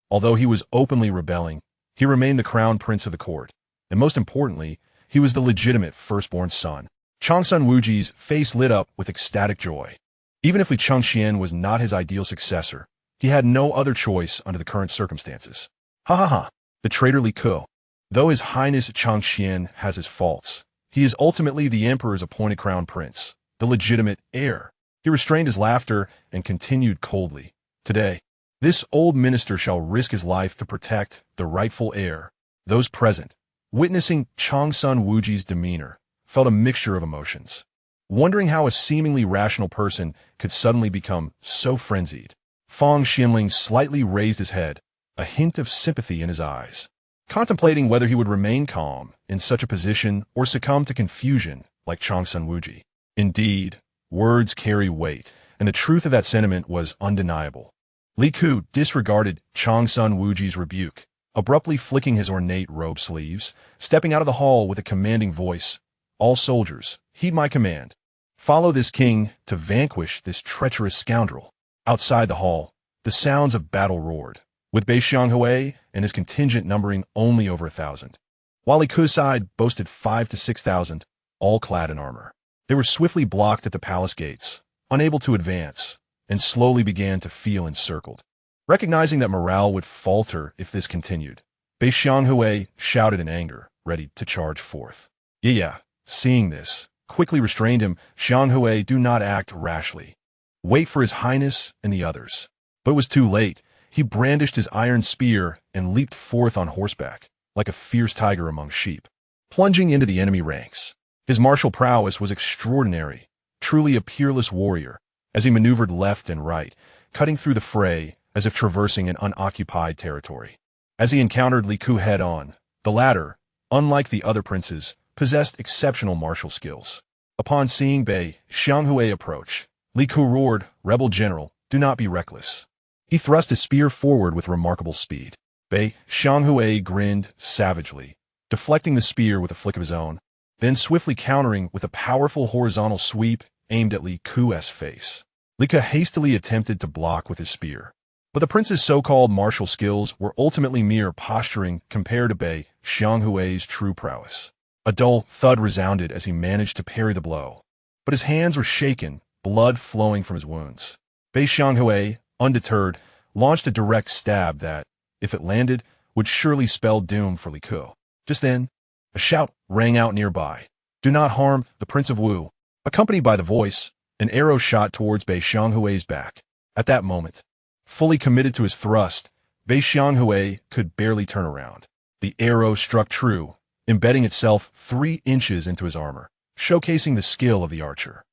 S1: Although he was openly rebelling, he remained the crown prince of the court, and most importantly, he was the legitimate firstborn son. Changsun Wuji's face lit up with ecstatic joy. Even if Li Chengqian was not his ideal successor, he had no other choice under the current circumstances. Ha ha ha, the traitor Li Ke. Though His Highness Chengqian has his faults, he is ultimately the emperor's appointed crown prince, the legitimate heir. He restrained his laughter and continued coldly. Today, this old minister shall risk his life to protect the rightful heir. Those present, witnessing Changsun Wuji's demeanor, felt a mixture of emotions, wondering how a seemingly rational person could suddenly become so frenzied. Fang Xinling slightly raised his head, a hint of sympathy in his eyes, contemplating whether he would remain calm in such a position or succumb to confusion like Changsun Wuji. Indeed, words carry weight, and the truth of that sentiment was undeniable. Li Ke disregarded Changsun Wuji's rebuke, abruptly flicking his ornate robe sleeves, stepping out of the hall with a commanding voice. All soldiers, heed my command. Follow this king to vanquish this treacherous scoundrel. Outside the hall, the sounds of battle roared, with Bei Xianghui and his contingent numbering only over 1,000. While Li Ke's side boasted 5,000 to 6,000, all clad in armor. They were swiftly blocked at the palace gates, unable to advance, and slowly began to feel encircled. Recognizing that morale would falter if this continued, Bei Xianghui shouted in anger, ready to charge forth. Yeah, seeing this, quickly restrained him. Xianghui, do not act rashly. Wait for His Highness and the others. But it was too late. He brandished his iron spear and leaped forth on horseback, like a fierce tiger among sheep, plunging into the enemy ranks. His martial prowess was extraordinary, truly a peerless warrior, as he maneuvered left and right, cutting through the fray as if traversing an unoccupied territory. As he encountered Li Ke head-on, the latter, unlike the other princes, possessed exceptional martial skills. Upon seeing Bei Xianghui approach, Li Ke roared, "Rebel general, do not be reckless." He thrust his spear forward with remarkable speed. Bei Xianghui grinned savagely, deflecting the spear with a flick of his own, then swiftly countering with a powerful horizontal sweep aimed at Li Ke's face. Li Ke hastily attempted to block with his spear, but the prince's so-called martial skills were ultimately mere posturing compared to Bei Xianghui's true prowess. A dull thud resounded as he managed to parry the blow, but his hands were shaken, blood flowing from his wounds. Bei Xianghui, undeterred, launched a direct stab that, if it landed, would surely spell doom for Li Ke. Just then, a shout rang out nearby. "Do not harm the Prince of Wu." Accompanied by the voice, an arrow shot towards Bei Xianghui's back. At that moment, fully committed to his thrust, Bei Xianghui could barely turn around. The arrow struck true, embedding itself 3 inches into his armor, showcasing the skill of the archer.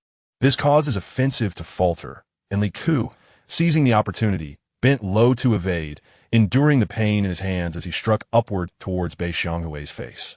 S1: This caused his offensive to falter, and Li Ke, seizing the opportunity, bent low to evade, enduring the pain in his hands as he struck upward towards Bei Xianghui's face.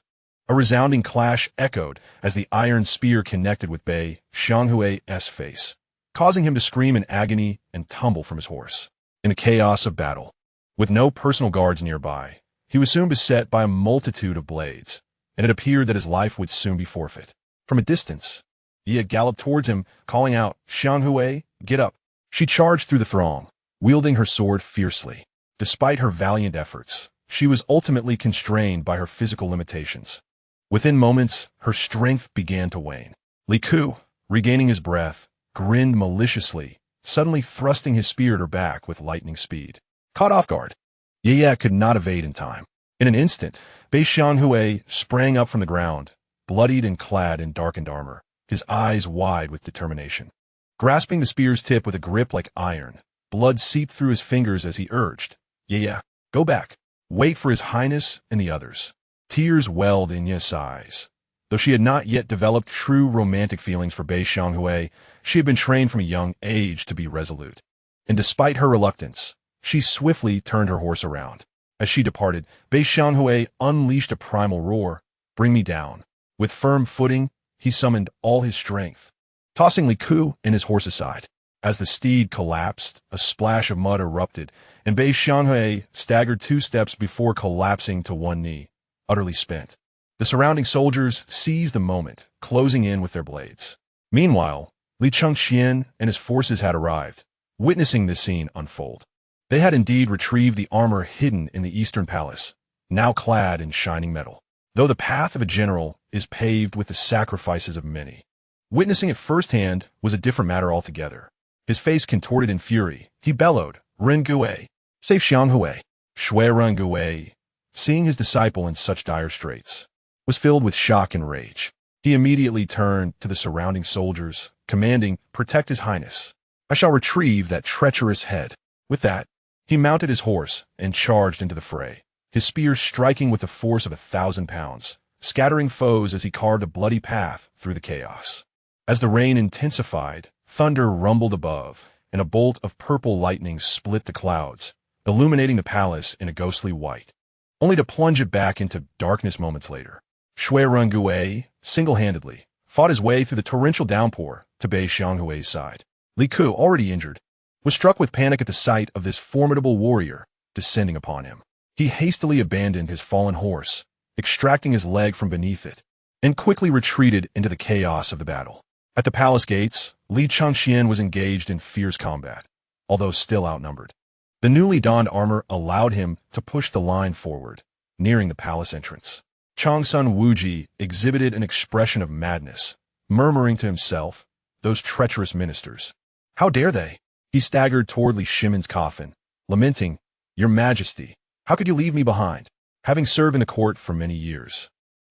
S1: A resounding clash echoed as the iron spear connected with Bei Xianghui's face, causing him to scream in agony and tumble from his horse. In the chaos of battle, with no personal guards nearby, he was soon beset by a multitude of blades, and it appeared that his life would soon be forfeit. From a distance, Ye galloped towards him, calling out, "Xianghui, get up." She charged through the throng, wielding her sword fiercely. Despite her valiant efforts, she was ultimately constrained by her physical limitations. Within moments, her strength began to wane. Li Ke, regaining his breath, grinned maliciously, suddenly thrusting his spear at her back with lightning speed. Caught off guard, Ye could not evade in time. In an instant, Bei Xianghui sprang up from the ground, bloodied and clad in darkened armor, his eyes wide with determination. Grasping the spear's tip with a grip like iron, blood seeped through his fingers as he urged, "Yeah, go back. Wait for His Highness and the others." Tears welled in Ye's eyes. Though she had not yet developed true romantic feelings for Bei Xianghui, she had been trained from a young age to be resolute. And despite her reluctance, she swiftly turned her horse around. As she departed, Bei Xianghui unleashed a primal roar, "Bring me down." With firm footing, he summoned all his strength, tossing Li Ke and his horse aside. As the steed collapsed, a splash of mud erupted, and Bei Xianghui staggered 2 steps before collapsing to one knee, utterly spent. The surrounding soldiers seized the moment, closing in with their blades. Meanwhile, Li Chengqian and his forces had arrived, witnessing this scene unfold. They had indeed retrieved the armor hidden in the Eastern Palace, now clad in shining metal. Though the path of a general is paved with the sacrifices of many, witnessing it firsthand was a different matter altogether. His face contorted in fury, he bellowed, "Ren Gui, save Xianghui." Shui Ren Gui, seeing his disciple in such dire straits, was filled with shock and rage. He immediately turned to the surrounding soldiers, commanding, "Protect His Highness. I shall retrieve that treacherous head." With that, he mounted his horse and charged into the fray, his spear striking with the force of 1,000 pounds, scattering foes as he carved a bloody path through the chaos. As the rain intensified, thunder rumbled above, and a bolt of purple lightning split the clouds, illuminating the palace in a ghostly white, only to plunge it back into darkness moments later. Shui Rengui, single-handedly, fought his way through the torrential downpour to Bei Xianghui's side. Li Ku, already injured, was struck with panic at the sight of this formidable warrior descending upon him. He hastily abandoned his fallen horse, extracting his leg from beneath it, and quickly retreated into the chaos of the battle. At the palace gates, Li Chengqian was engaged in fierce combat, although still outnumbered. The newly donned armor allowed him to push the line forward, nearing the palace entrance. Changsun Wuji exhibited an expression of madness, murmuring to himself, "Those treacherous ministers. How dare they?" He staggered toward Li Shimin's coffin, lamenting, "Your Majesty, how could you leave me behind?" Having served in the court for many years,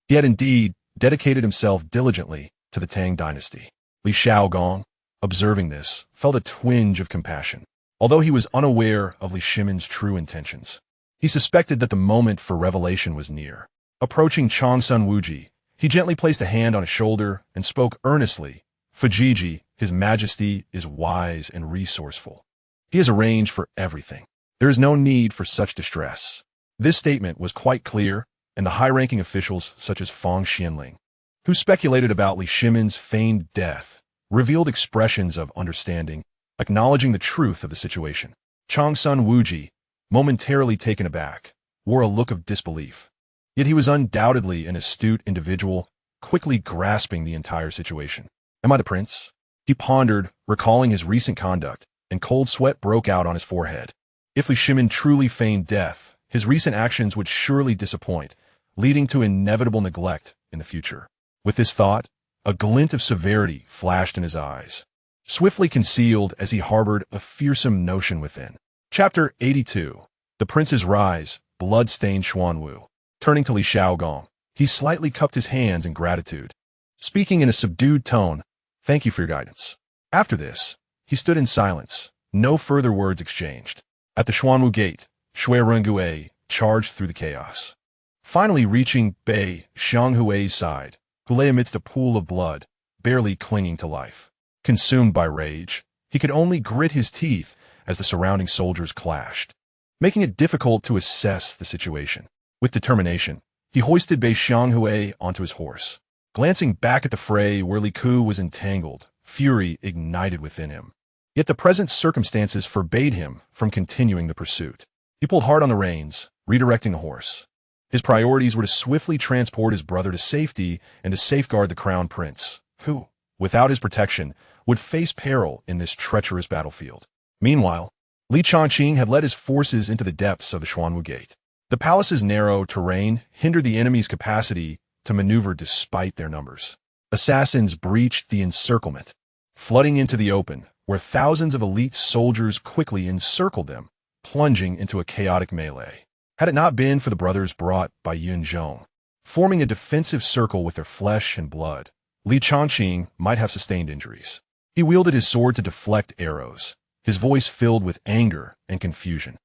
S1: he had indeed dedicated himself diligently to the Tang dynasty. Li Shaogong, observing this, felt a twinge of compassion. Although he was unaware of Li Shimin's true intentions, he suspected that the moment for revelation was near. Approaching Changsun Wuji, he gently placed a hand on his shoulder and spoke earnestly, "Fujiji, His Majesty is wise and resourceful. He has arranged for everything. There is no need for such distress." This statement was quite clear, and the high-ranking officials such as Fang Xianling, who speculated about Li Shimin's feigned death, revealed expressions of understanding, acknowledging the truth of the situation. Changsun Wuji, momentarily taken aback, wore a look of disbelief. Yet he was undoubtedly an astute individual, quickly grasping the entire situation. "Am I the prince?" He pondered, recalling his recent conduct, and cold sweat broke out on his forehead. If Li Shimin truly feigned death, his recent actions would surely disappoint, leading to inevitable neglect in the future. With this thought, a glint of severity flashed in his eyes, swiftly concealed as he harbored a fearsome notion within. Chapter 82. The Prince's Rise, Blood-Stained Xuanwu. Turning to Li Shaogong, he slightly cupped his hands in gratitude, speaking in a subdued tone, "Thank you for your guidance." After this, he stood in silence, no further words exchanged. At the Xuanwu gate, Shui Rengui charged through the chaos, finally reaching Bei Xianghui's side, who lay amidst a pool of blood, barely clinging to life. Consumed by rage, he could only grit his teeth as the surrounding soldiers clashed, making it difficult to assess the situation. With determination, he hoisted Bei Xianghui onto his horse. Glancing back at the fray where Li Ku was entangled, fury ignited within him. Yet the present circumstances forbade him from continuing the pursuit. He pulled hard on the reins, redirecting the horse. His priorities were to swiftly transport his brother to safety and to safeguard the crown prince, who, without his protection, would face peril in this treacherous battlefield. Meanwhile, Li Chongqing had led his forces into the depths of the Xuanwu Gate. The palace's narrow terrain hindered the enemy's capacity to maneuver despite their numbers. Assassins breached the encirclement, flooding into the open, where thousands of elite soldiers quickly encircled them, plunging into a chaotic melee. Had it not been for the brothers brought by Yun Zhong, forming a defensive circle with their flesh and blood, Li Chongqing might have sustained injuries. He wielded his sword to deflect arrows, his voice filled with anger and confusion.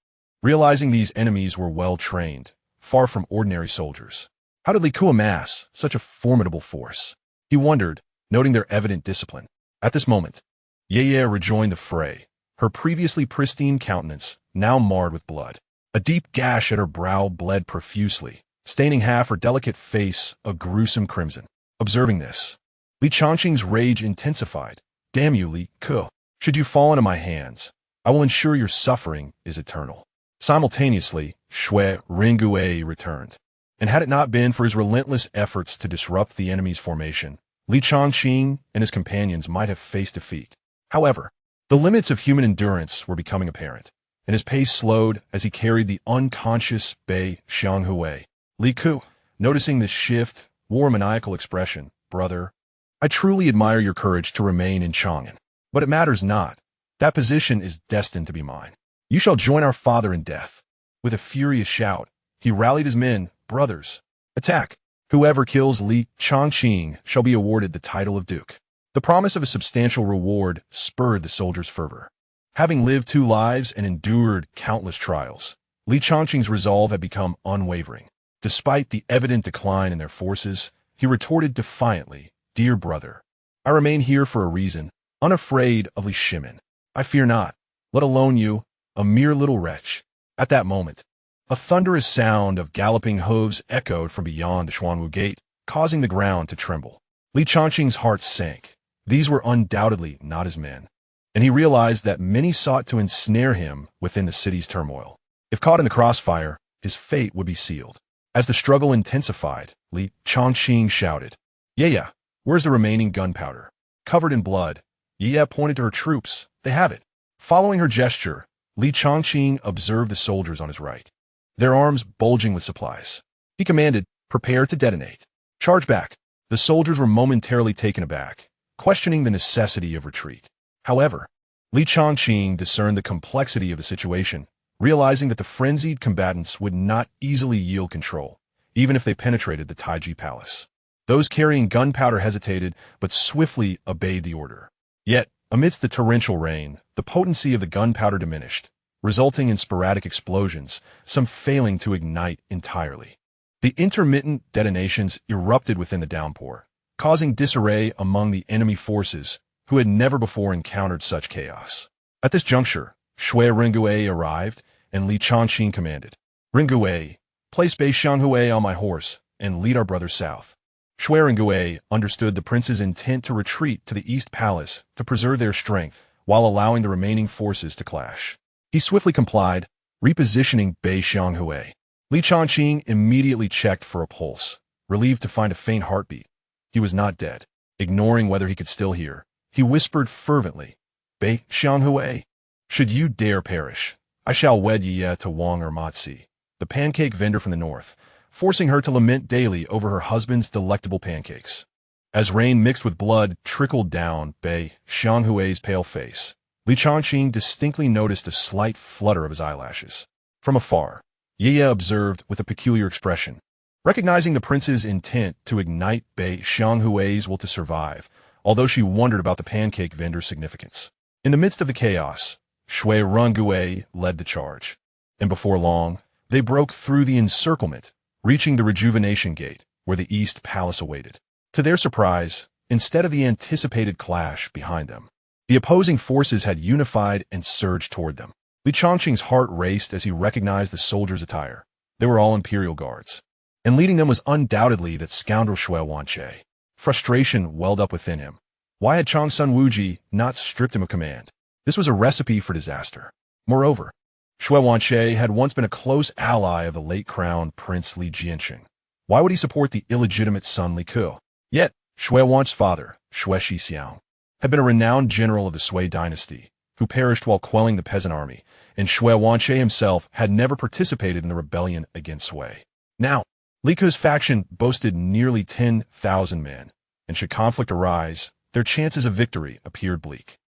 S1: Realizing these enemies were well-trained, far from ordinary soldiers, how did Li Ku amass such a formidable force? He wondered, noting their evident discipline. At this moment, Ye rejoined the fray, her previously pristine countenance now marred with blood. A deep gash at her brow bled profusely, staining half her delicate face a gruesome crimson. Observing this, Li Chongqing's rage intensified. "Damn you, Li Ku!" Should you fall into my hands, I will ensure your suffering is eternal." Simultaneously, Shui Ringgui returned. And had it not been for his relentless efforts to disrupt the enemy's formation, Li Chengqian and his companions might have faced defeat. However, the limits of human endurance were becoming apparent, and his pace slowed as he carried the unconscious Bei Xianghui. Li Ku, noticing this shift, wore a maniacal expression. "Brother, I truly admire your courage to remain in Chang'an, but it matters not. That position is destined to be mine. You shall join our father in death." With a furious shout, he rallied his men. "Brothers, attack! Whoever kills Li Chengqian shall be awarded the title of Duke." The promise of a substantial reward spurred the soldiers' fervor. Having lived 2 lives and endured countless trials, Li Chengqian's resolve had become unwavering. Despite the evident decline in their forces, he retorted defiantly, "Dear brother, I remain here for a reason, unafraid of Li Shimin. I fear not, let alone you, a mere little wretch." At that moment, a thunderous sound of galloping hooves echoed from beyond the Xuanwu Gate, causing the ground to tremble. Li Chengqian's heart sank. These were undoubtedly not his men, and he realized that many sought to ensnare him within the city's turmoil. If caught in the crossfire, his fate would be sealed. As the struggle intensified, Li Chengqian shouted, "Yeah, where's the remaining gunpowder?" Covered in blood, Ye pointed to her troops. "They have it." Following her gesture, Li Chengqian observed the soldiers on his right, their arms bulging with supplies. He commanded, "Prepare to detonate." "Charge back." The soldiers were momentarily taken aback, questioning the necessity of retreat. However, Li Chengqian discerned the complexity of the situation, realizing that the frenzied combatants would not easily yield control, even if they penetrated the Taiji Palace. Those carrying gunpowder hesitated, but swiftly obeyed the order. Yet, amidst the torrential rain, the potency of the gunpowder diminished, resulting in sporadic explosions, some failing to ignite entirely. The intermittent detonations erupted within the downpour, causing disarray among the enemy forces who had never before encountered such chaos. At this juncture, Shui Ringgui arrived, and Li Chengqian commanded, "Ringgui, place Bei Xianghui on my horse and lead our brothers south." Shui Ringgui understood the prince's intent to retreat to the East Palace to preserve their strength while allowing the remaining forces to clash. He swiftly complied, repositioning Bei Xianghui. Li Chengqian immediately checked for a pulse, relieved to find a faint heartbeat. He was not dead. Ignoring whether he could still hear, he whispered fervently, "Bei Xianghui, should you dare perish, I shall wed Ye to Wang Ermatzi, the pancake vendor from the north," forcing her to lament daily over her husband's delectable pancakes. As rain mixed with blood trickled down Bei Xianghui's pale face, Li Chengqian distinctly noticed a slight flutter of his eyelashes. From afar, Ye observed with a peculiar expression. Recognizing the prince's intent to ignite Bei Xianghui's will to survive, although she wondered about the pancake vendor's significance. In the midst of the chaos, Shui Ringgui led the charge, and before long, they broke through the encirclement, reaching the Rejuvenation Gate, where the East Palace awaited. To their surprise, instead of the anticipated clash behind them, the opposing forces had unified and surged toward them. Li Chengqian's heart raced as he recognized the soldiers' attire. They were all Imperial Guards, and leading them was undoubtedly that scoundrel Shui Wanche. Frustration welled up within him. Why had Chang Sun Wuji not stripped him of command? This was a recipe for disaster. Moreover, Shui Wanche had once been a close ally of the late crowned Prince Li Chengqian. Why would he support the illegitimate son Li Ku? Yet, Shui Wanche's father, Shui Shixiang, had been a renowned general of the Sui dynasty, who perished while quelling the peasant army, and Shui Wanche himself had never participated in the rebellion against Sui. Now, Li Ku's faction boasted nearly 10,000 men, and should conflict arise, their chances of victory appeared bleak.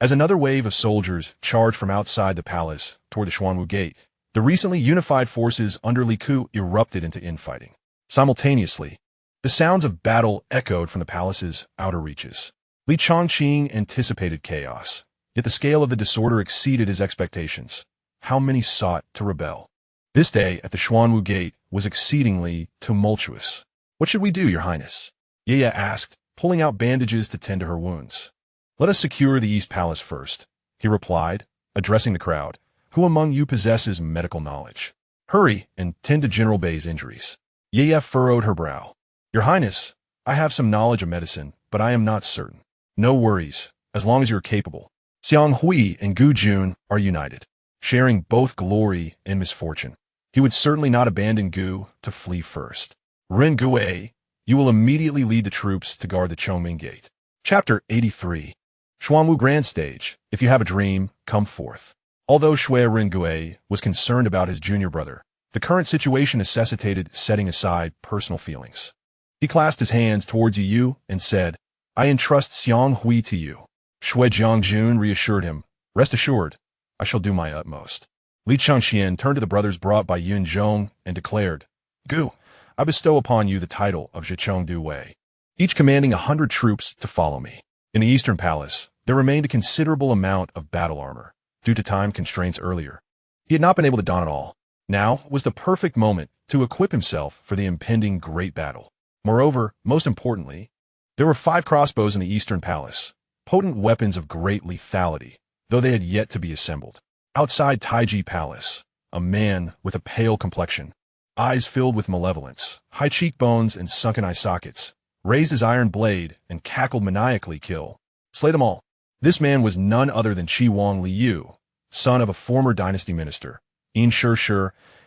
S1: As another wave of soldiers charged from outside the palace toward the Xuanwu Gate, the recently unified forces under Li Ku erupted into infighting. Simultaneously, the sounds of battle echoed from the palace's outer reaches. Li Chengqian anticipated chaos, yet the scale of the disorder exceeded his expectations. How many sought to rebel? This day at the Xuanwu Gate was exceedingly tumultuous. "What should we do, Your Highness?" Ye asked, pulling out bandages to tend to her wounds. "Let us secure the East Palace first," he replied, addressing the crowd. "Who among you possesses medical knowledge? Hurry and tend to General Bei's injuries." Ye furrowed her brow. "Your Highness, I have some knowledge of medicine, but I am not certain." "No worries, as long as you are capable. Xiang Hui and Gu Jun are united, sharing both glory and misfortune. He would certainly not abandon Gu to flee first. Ren Gui, you will immediately lead the troops to guard the Chongming Gate. Chapter 83. Xuanwu Grand Stage. If you have a dream, come forth. Although Shui Ren Gui was concerned about his junior brother, the current situation necessitated setting aside personal feelings. He clasped his hands towards Yu and said, I entrust Xiang Hui to you. Shui Jiangjun reassured him, rest assured, I shall do my utmost. Li Chengqian turned to the brothers brought by Yun Zhong and declared, Gu, I bestow upon you the title of Zhicheng Du Wei, each commanding 100 troops to follow me. In the Eastern Palace, there remained a considerable amount of battle armor, due to time constraints earlier. He had not been able to don it all. Now was the perfect moment to equip himself for the impending great battle. Moreover, most importantly, there were 5 crossbows in the Eastern Palace, potent weapons of great lethality, though they had yet to be assembled. Outside Taiji Palace, a man with a pale complexion, eyes filled with malevolence, high cheekbones and sunken eye sockets, raised his iron blade and cackled maniacally, kill. Slay them all. This man was none other than Qi Wang Liu, son of a former dynasty minister, Yin Shi,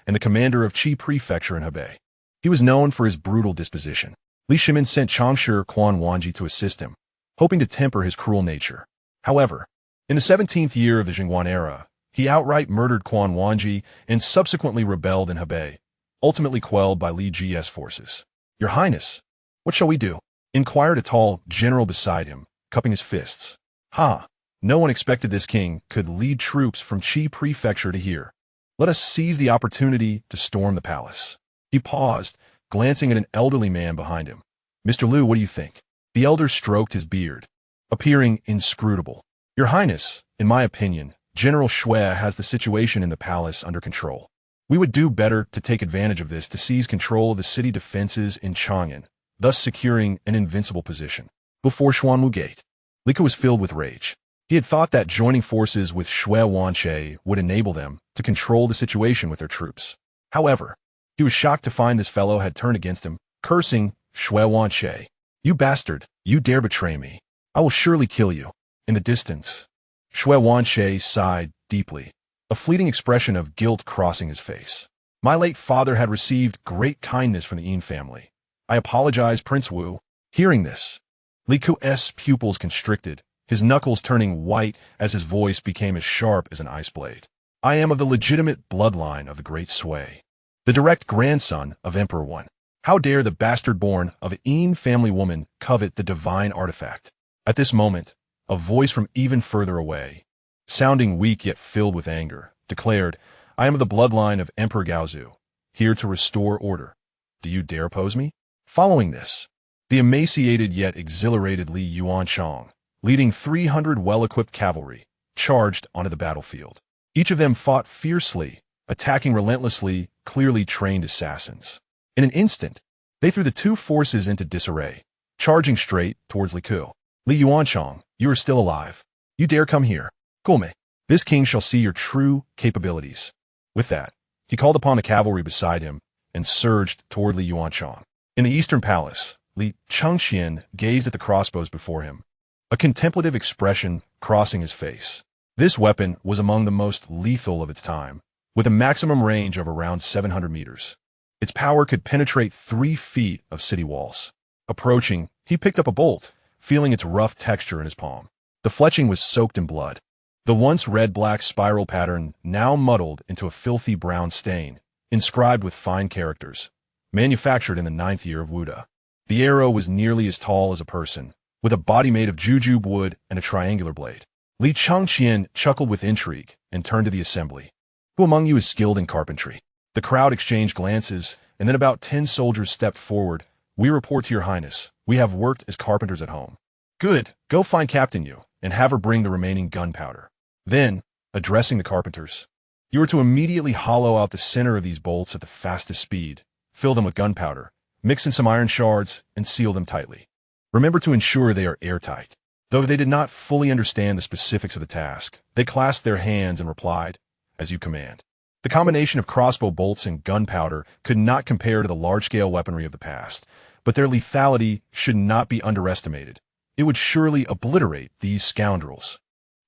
S1: and the commander of Qi Prefecture in Hebei. He was known for his brutal disposition. Li Shimin sent Changshi Quan Wanji to assist him, hoping to temper his cruel nature. However, in the 17th year of the Zhen Guan era, he outright murdered Quan Wanji and subsequently rebelled in Hebei, ultimately quelled by Li Ji's forces. Your Highness, what shall we do? Inquired a tall general beside him, cupping his fists. Ha! No one expected this king could lead troops from Qi Prefecture to here. Let us seize the opportunity to storm the palace. He paused, glancing at an elderly man behind him. Mr. Liu, what do you think? The elder stroked his beard, appearing inscrutable. Your Highness, in my opinion, General Shui has the situation in the palace under control. We would do better to take advantage of this to seize control of the city defenses in Chang'an, thus securing an invincible position. Before Xuanwu Gate, Li Ke was filled with rage. He had thought that joining forces with Shui Wanche would enable them to control the situation with their troops. However, he was shocked to find this fellow had turned against him, cursing, Shui Wanche, you bastard, you dare betray me. I will surely kill you. In the distance, Shui Wanche sighed deeply, a fleeting expression of guilt crossing his face. My late father had received great kindness from the Yin family. I apologize, Prince Wu. Hearing this, Li Ku's pupils constricted, his knuckles turning white as his voice became as sharp as an ice blade. I am of the legitimate bloodline of the great Sui, the direct grandson of Emperor Wen. How dare the bastard born of a Yin family woman covet the divine artifact? At this moment, a voice from even further away, sounding weak yet filled with anger, declared, I am of the bloodline of Emperor Gaozu, here to restore order. Do you dare oppose me? Following this, the emaciated yet exhilarated Li Yuanchang, leading 300 well-equipped cavalry, charged onto the battlefield. Each of them fought fiercely, attacking relentlessly, clearly trained assassins. In an instant, they threw the two forces into disarray, charging straight towards Li Ke. Li Yuanchang, you are still alive. You dare come here. Gome, this king shall see your true capabilities. With that, he called upon the cavalry beside him and surged toward Li Yuanchang. In the Eastern Palace, Li Chengqian gazed at the crossbows before him, a contemplative expression crossing his face. This weapon was among the most lethal of its time, with a maximum range of around 700 meters. Its power could penetrate 3 feet of city walls. Approaching, he picked up a bolt, feeling its rough texture in his palm. The fletching was soaked in blood. The once red-black spiral pattern now muddled into a filthy brown stain, inscribed with fine characters, manufactured in the 9th year of Wuda. The arrow was nearly as tall as a person, with a body made of jujube wood and a triangular blade. Li Chengqian chuckled with intrigue and turned to the assembly. Who among you is skilled in carpentry? The crowd exchanged glances, and then about 10 soldiers stepped forward. We report to your highness. We have worked as carpenters at home. Good, go find Captain Yu, and have her bring the remaining gunpowder. Then, addressing the carpenters, you are to immediately hollow out the center of these bolts at the fastest speed, fill them with gunpowder, mix in some iron shards, and seal them tightly. Remember to ensure they are airtight. Though they did not fully understand the specifics of the task, they clasped their hands and replied, as you command. The combination of crossbow bolts and gunpowder could not compare to the large-scale weaponry of the past, but their lethality should not be underestimated. It would surely obliterate these scoundrels.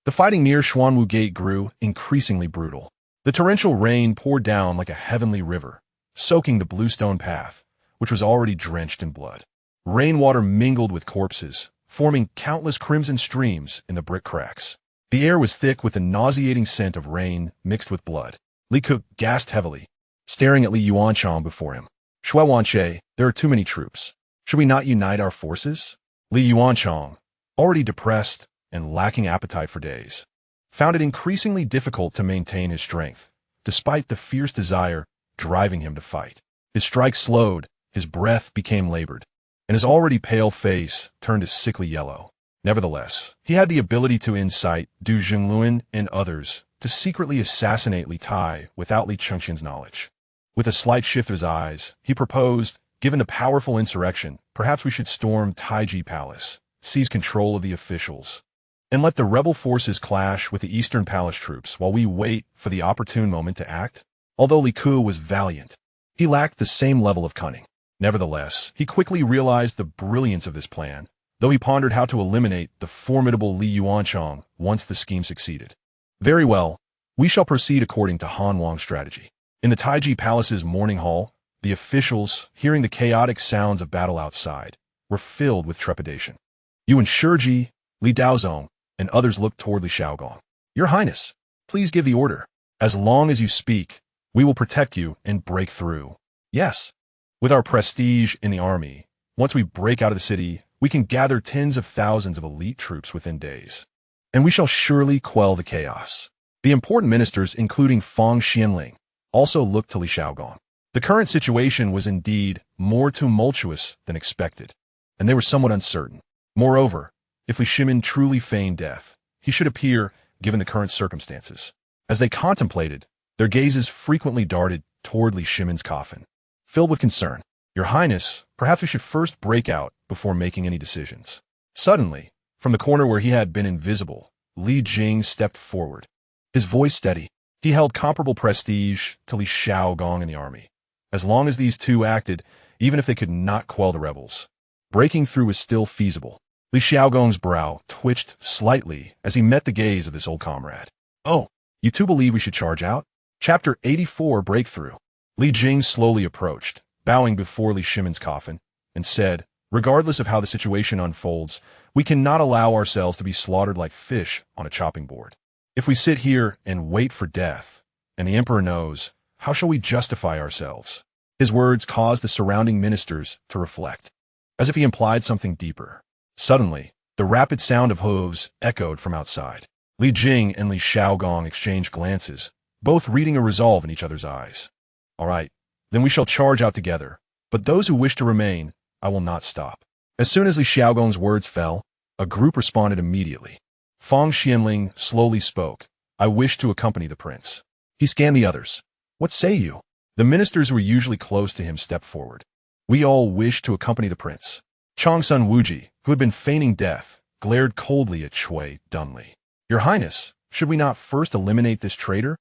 S1: The fighting near Xuanwu Gate grew increasingly brutal. The torrential rain poured down like a heavenly river, soaking the bluestone path, which was already drenched in blood. Rainwater mingled with corpses, forming countless crimson streams in the brick cracks. The air was thick with the nauseating scent of rain mixed with blood. Li Ke gasped heavily, staring at Li Yuanchang before him. Shui Wanche, there are too many troops. Should we not unite our forces? Li Yuanchang, already depressed and lacking appetite for days, found it increasingly difficult to maintain his strength, despite the fierce desire driving him to fight. His strikes slowed, his breath became labored, and his already pale face turned a sickly yellow. Nevertheless, he had the ability to incite Du Jingluan and others to secretly assassinate Li Tai without Li Chengqian's knowledge. With a slight shift of his eyes, he proposed, given the powerful insurrection, perhaps we should storm Taiji Palace, seize control of the officials, and let the rebel forces clash with the Eastern Palace troops while we wait for the opportune moment to act. Although Li Ke was valiant, he lacked the same level of cunning. Nevertheless, he quickly realized the brilliance of this plan, though he pondered how to eliminate the formidable Li Yuanchang once the scheme succeeded. Very well, we shall proceed according to Han Wang's strategy. In the Taiji Palace's morning hall, the officials, hearing the chaotic sounds of battle outside, were filled with trepidation. Yuan Shiji, Li Daozong, and others looked toward Li Shaogong. Your Highness, please give the order. As long as you speak, we will protect you and break through. Yes. With our prestige in the army, once we break out of the city, we can gather tens of thousands of elite troops within days. And we shall surely quell the chaos. The important ministers, including Fang Xianling, also looked to Li Shaogong. The current situation was indeed more tumultuous than expected, and they were somewhat uncertain. Moreover, if Li Shimin truly feigned death, he should appear, given the current circumstances. As they contemplated, their gazes frequently darted toward Li Shimin's coffin. Filled with concern, Your Highness, perhaps we should first break out before making any decisions. Suddenly, from the corner where he had been invisible, Li Jing stepped forward. His voice steady. He held comparable prestige to Li Shaogong in the army. As long as these two acted, even if they could not quell the rebels, breaking through was still feasible. Li Shaogong's brow twitched slightly as he met the gaze of this old comrade. Oh, you two believe we should charge out? Chapter 84 Breakthrough. Li Jing slowly approached, bowing before Li Shimin's coffin, and said, regardless of how the situation unfolds, we cannot allow ourselves to be slaughtered like fish on a chopping board. If we sit here and wait for death, and the Emperor knows, how shall we justify ourselves? His words caused the surrounding ministers to reflect, as if he implied something deeper. Suddenly, the rapid sound of hooves echoed from outside. Li Jing and Li Shaogong exchanged glances, both reading a resolve in each other's eyes. All right, then we shall charge out together, but those who wish to remain, I will not stop. As soon as Li Shaogong's words fell, a group responded immediately. Fang Xianling slowly spoke. I wish to accompany the prince. He scanned the others. What say you? The ministers who were usually close to him stepped forward. We all wish to accompany the prince. Changsun Wuji, who had been feigning death, glared coldly at Shui Dunli. Your Highness, should we not first eliminate this traitor?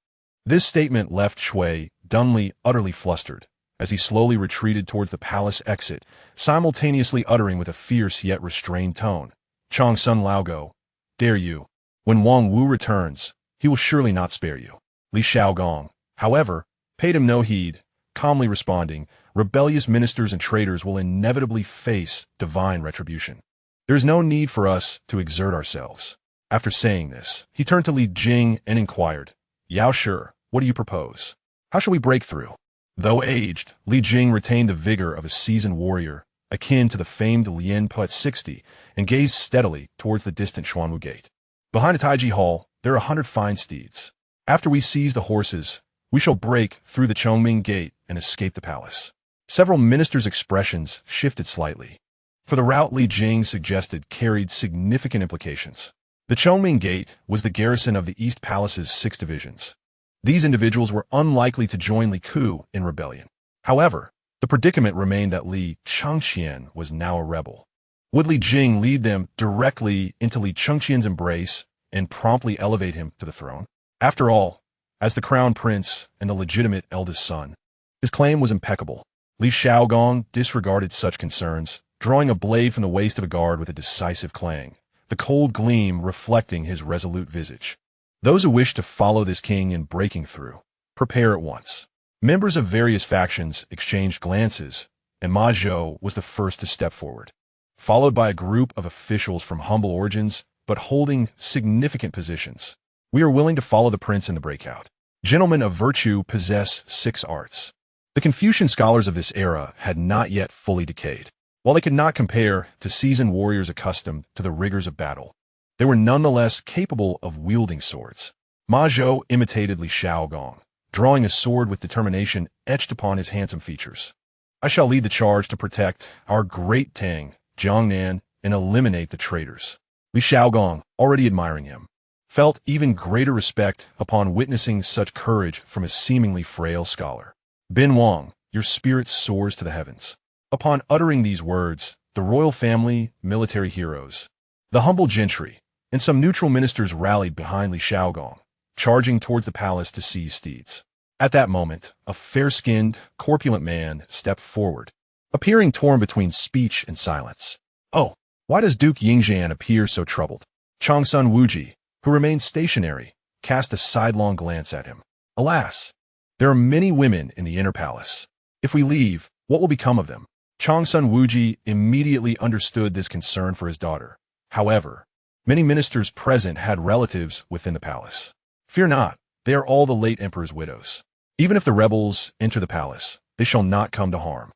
S1: This statement left Shui Dunli utterly flustered, as he slowly retreated towards the palace exit, simultaneously uttering with a fierce yet restrained tone, Changsun Laogo, dare you? When Wang Wu returns, he will surely not spare you. Li Shaogong, however, paid him no heed, calmly responding, rebellious ministers and traitors will inevitably face divine retribution. There is no need for us to exert ourselves. After saying this, he turned to Li Jing and inquired, Yao Shi, what do you propose? How shall we break through? Though aged, Li Jing retained the vigor of a seasoned warrior, akin to the famed Lien Po at 60, and gazed steadily towards the distant Xuanwu Gate. Behind the Taiji Hall, there are 100 fine steeds. After we seize the horses, we shall break through the Chongming Gate and escape the palace. Several ministers' expressions shifted slightly, for the route Li Jing suggested carried significant implications. The Chongming Gate was the garrison of the East Palace's 6 divisions. These individuals were unlikely to join Li Ke in rebellion. However, the predicament remained that Li Chengqian was now a rebel. Would Li Jing lead them directly into Li Chengqian's embrace and promptly elevate him to the throne? After all, as the crown prince and the legitimate eldest son, his claim was impeccable. Li Shaogong disregarded such concerns, drawing a blade from the waist of a guard with a decisive clang, the cold gleam reflecting his resolute visage. Those who wish to follow this king in breaking through, prepare at once. Members of various factions exchanged glances, and Ma Zhou was the first to step forward, followed by a group of officials from humble origins but holding significant positions. We are willing to follow the prince in the breakout. Gentlemen of virtue possess 6 arts. The Confucian scholars of this era had not yet fully decayed. While they could not compare to seasoned warriors accustomed to the rigors of battle, they were nonetheless capable of wielding swords. Ma Zhou imitated Li Xiaogong, drawing a sword with determination etched upon his handsome features. I shall lead the charge to protect our great Tang, Jiangnan, and eliminate the traitors. Li Xiaogong, already admiring him, felt even greater respect upon witnessing such courage from a seemingly frail scholar. Bin Wang, your spirit soars to the heavens. Upon uttering these words, the royal family, military heroes, the humble gentry, and some neutral ministers rallied behind Li Xiaogong, charging towards the palace to seize steeds. At that moment, a fair-skinned, corpulent man stepped forward, appearing torn between speech and silence. Oh, why does Duke Yingzhan appear so troubled? Changsun Wuji, who remained stationary, cast a sidelong glance at him. Alas, there are many women in the inner palace. If we leave, what will become of them? Changsun Wuji immediately understood this concern for his daughter. However, many ministers present had relatives within the palace. Fear not, they are all the late emperor's widows. Even if the rebels enter the palace, they shall not come to harm.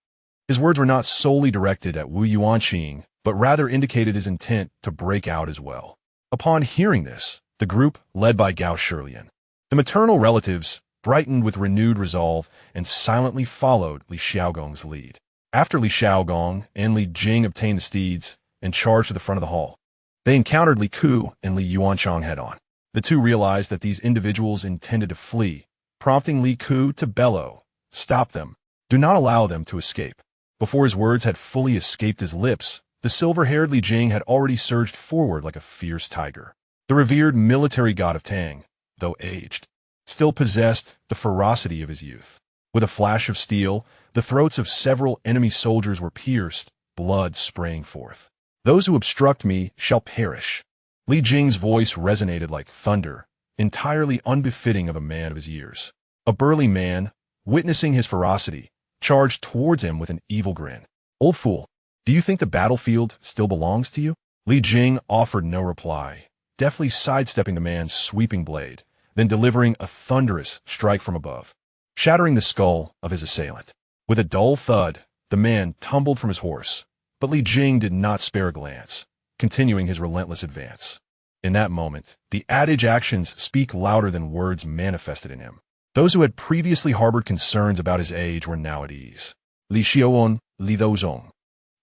S1: His words were not solely directed at Wu Yuanqing, but rather indicated his intent to break out as well. Upon hearing this, the group, led by Gao Shilian, the maternal relatives, brightened with renewed resolve and silently followed Li Xiaogong's lead. After Li Xiaogong and Li Jing obtained the steeds and charged to the front of the hall, they encountered Li Ku and Li Yuanchang head-on. The two realized that these individuals intended to flee, prompting Li Ku to bellow, "Stop them! Do not allow them to escape!" Before his words had fully escaped his lips, the silver-haired Li Jing had already surged forward like a fierce tiger. The revered military god of Tang, though aged, still possessed the ferocity of his youth. With a flash of steel, the throats of several enemy soldiers were pierced, blood spraying forth. "Those who obstruct me shall perish." Li Jing's voice resonated like thunder, entirely unbefitting of a man of his years. A burly man, witnessing his ferocity, charged towards him with an evil grin. "Old fool, do you think the battlefield still belongs to you?" Li Jing offered no reply, deftly sidestepping the man's sweeping blade, then delivering a thunderous strike from above, shattering the skull of his assailant. With a dull thud, the man tumbled from his horse, but Li Jing did not spare a glance, continuing his relentless advance. In that moment, the adage actions speak louder than words manifested in him. Those who had previously harbored concerns about his age were now at ease. Li Xiaowen, Li Dozong,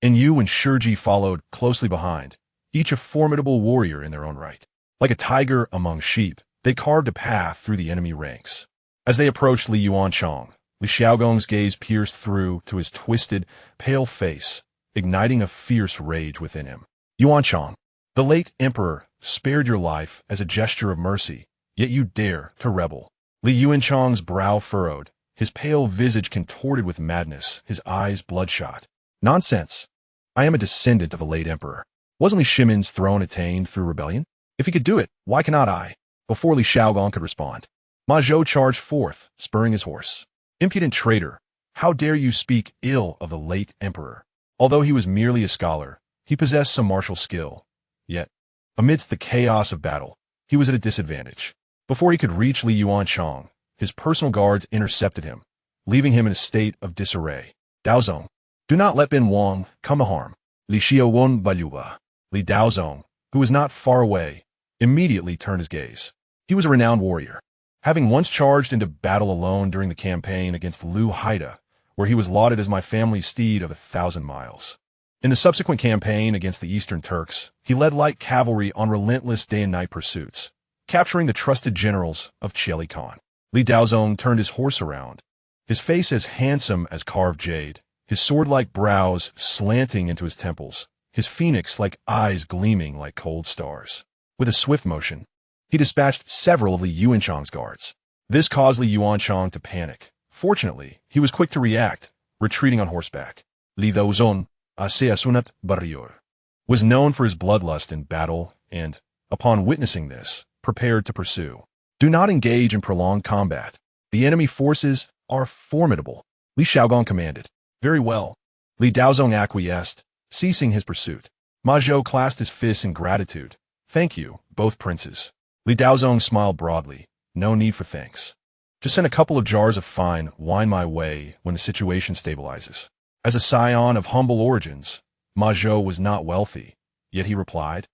S1: and Yu and Shiji followed closely behind, each a formidable warrior in their own right. Like a tiger among sheep, they carved a path through the enemy ranks. As they approached Li Yuanchang, Li Xiaogong's gaze pierced through to his twisted, pale face, igniting a fierce rage within him. "Yuanchang, the late emperor spared your life as a gesture of mercy, yet you dare to rebel." Li Yuanchang's brow furrowed, his pale visage contorted with madness, his eyes bloodshot. "Nonsense. I am a descendant of the late emperor. Wasn't Li Shimin's throne attained through rebellion? If he could do it, why cannot I?" Before Li Xiaogong could respond, Ma Zhou charged forth, spurring his horse. "Impudent traitor, how dare you speak ill of the late emperor?" Although he was merely a scholar, he possessed some martial skill. Yet, amidst the chaos of battle, he was at a disadvantage. Before he could reach Li Yuanchang, his personal guards intercepted him, leaving him in a state of disarray. "Daozong, do not let Bin Wang come to harm." Li Xiaowon Baluba. Li Daozong, who was not far away, immediately turned his gaze. He was a renowned warrior, having once charged into battle alone during the campaign against Lu Haida, where he was lauded as my family's steed of 1,000 miles. In the subsequent campaign against the Eastern Turks, he led light cavalry on relentless day and night pursuits, capturing the trusted generals of Cheli Khan. Li Daozong turned his horse around, his face as handsome as carved jade, his sword-like brows slanting into his temples, his phoenix-like eyes gleaming like cold stars. With a swift motion, he dispatched several of Li Yuanchang's guards. This caused Li Yuanchang to panic. Fortunately, he was quick to react, retreating on horseback. Li Dozong, Aseasunat Barrior, was known for his bloodlust in battle and, upon witnessing this, prepared to pursue. Do not engage in prolonged combat. The enemy forces are formidable, Li Xiaogong commanded. Very well. Li Daozong acquiesced, ceasing his pursuit. Ma Zhou clasped his fists in gratitude. Thank you, both princes. Li Daozong smiled broadly. No need for thanks. Just send a couple of jars of fine wine my way when the situation stabilizes. As a scion of humble origins, Ma Zhou was not wealthy, yet he replied,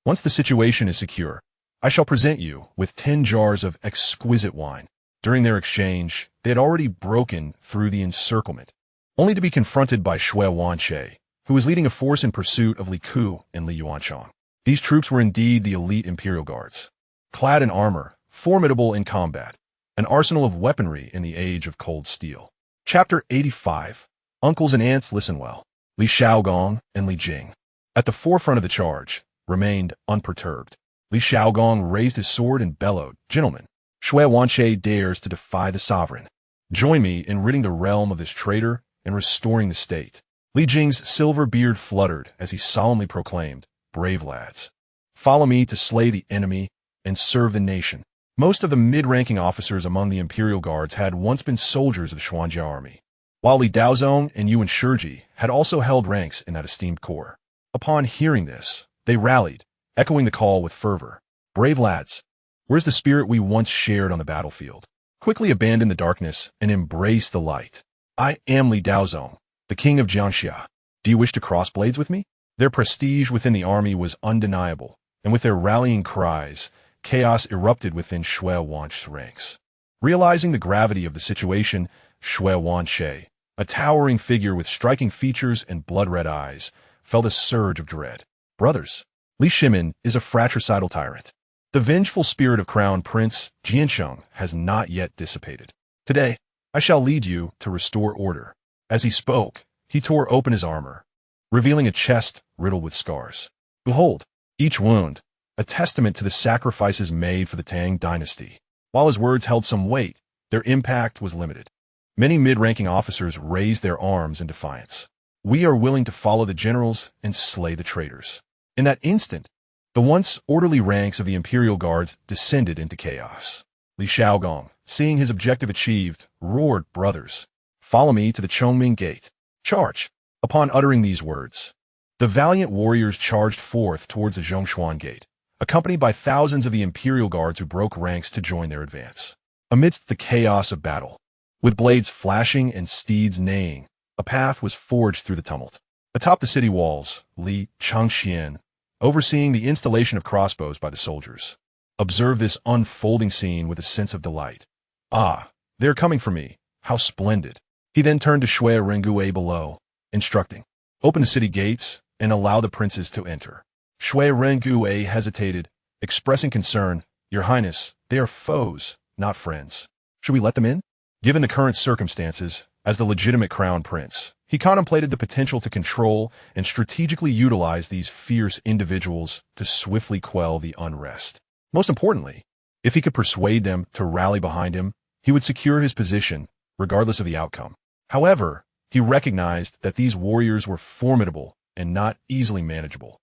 S1: once the situation is secure, I shall present you with 10 jars of exquisite wine. During their exchange, they had already broken through the encirclement, only to be confronted by Shui Wanche, who was leading a force in pursuit of Li Ku and Li Yuanchang. These troops were indeed the elite imperial guards, clad in armor, formidable in combat, an arsenal of weaponry in the age of cold steel. Chapter 85. Uncles and aunts, listen well. Li Xiaogong and Li Jing, at the forefront of the charge, remained unperturbed. Li Xiaogong raised his sword and bellowed, Gentlemen, Shui Wanche dares to defy the sovereign. Join me in ridding the realm of this traitor and restoring the state. Li Jing's silver beard fluttered as he solemnly proclaimed, Brave lads, follow me to slay the enemy and serve the nation. Most of the mid-ranking officers among the imperial guards had once been soldiers of the Xuanjia army, while Li Daozong and Yuan Shiji had also held ranks in that esteemed corps. Upon hearing this, they rallied, echoing the call with fervor. Brave lads, where's the spirit we once shared on the battlefield? Quickly abandon the darkness and embrace the light. I am Li Daozong, the king of Jiangxia. Do you wish to cross blades with me? Their prestige within the army was undeniable, and with their rallying cries, chaos erupted within Shui Wanche's ranks. Realizing the gravity of the situation, Shui Wanche, a towering figure with striking features and blood-red eyes, felt a surge of dread. Brothers, Li Shimin is a fratricidal tyrant. The vengeful spirit of Crown Prince Jiansheng has not yet dissipated. Today, I shall lead you to restore order. As he spoke, he tore open his armor, revealing a chest riddled with scars. Behold, each wound, a testament to the sacrifices made for the Tang dynasty. While his words held some weight, their impact was limited. Many mid-ranking officers raised their arms in defiance. We are willing to follow the generals and slay the traitors. In that instant, the once orderly ranks of the imperial guards descended into chaos. Li Xiaogong, seeing his objective achieved, roared, Brothers, follow me to the Chongming Gate. Charge! Upon uttering these words, the valiant warriors charged forth towards the Zhongshuan Gate, accompanied by thousands of the imperial guards who broke ranks to join their advance. Amidst the chaos of battle, with blades flashing and steeds neighing, a path was forged through the tumult. Atop the city walls, Li Chengqian, overseeing the installation of crossbows by the soldiers, observed this unfolding scene with a sense of delight. Ah, they are coming for me. How splendid. He then turned to Shui Rengue below, instructing, Open the city gates and allow the princes to enter. Shui Rengue hesitated, expressing concern. Your Highness, they are foes, not friends. Should we let them in? Given the current circumstances, as the legitimate crown prince, he contemplated the potential to control and strategically utilize these fierce individuals to swiftly quell the unrest. Most importantly, if he could persuade them to rally behind him, he would secure his position, regardless of the outcome. However, he recognized that these warriors were formidable and not easily manageable.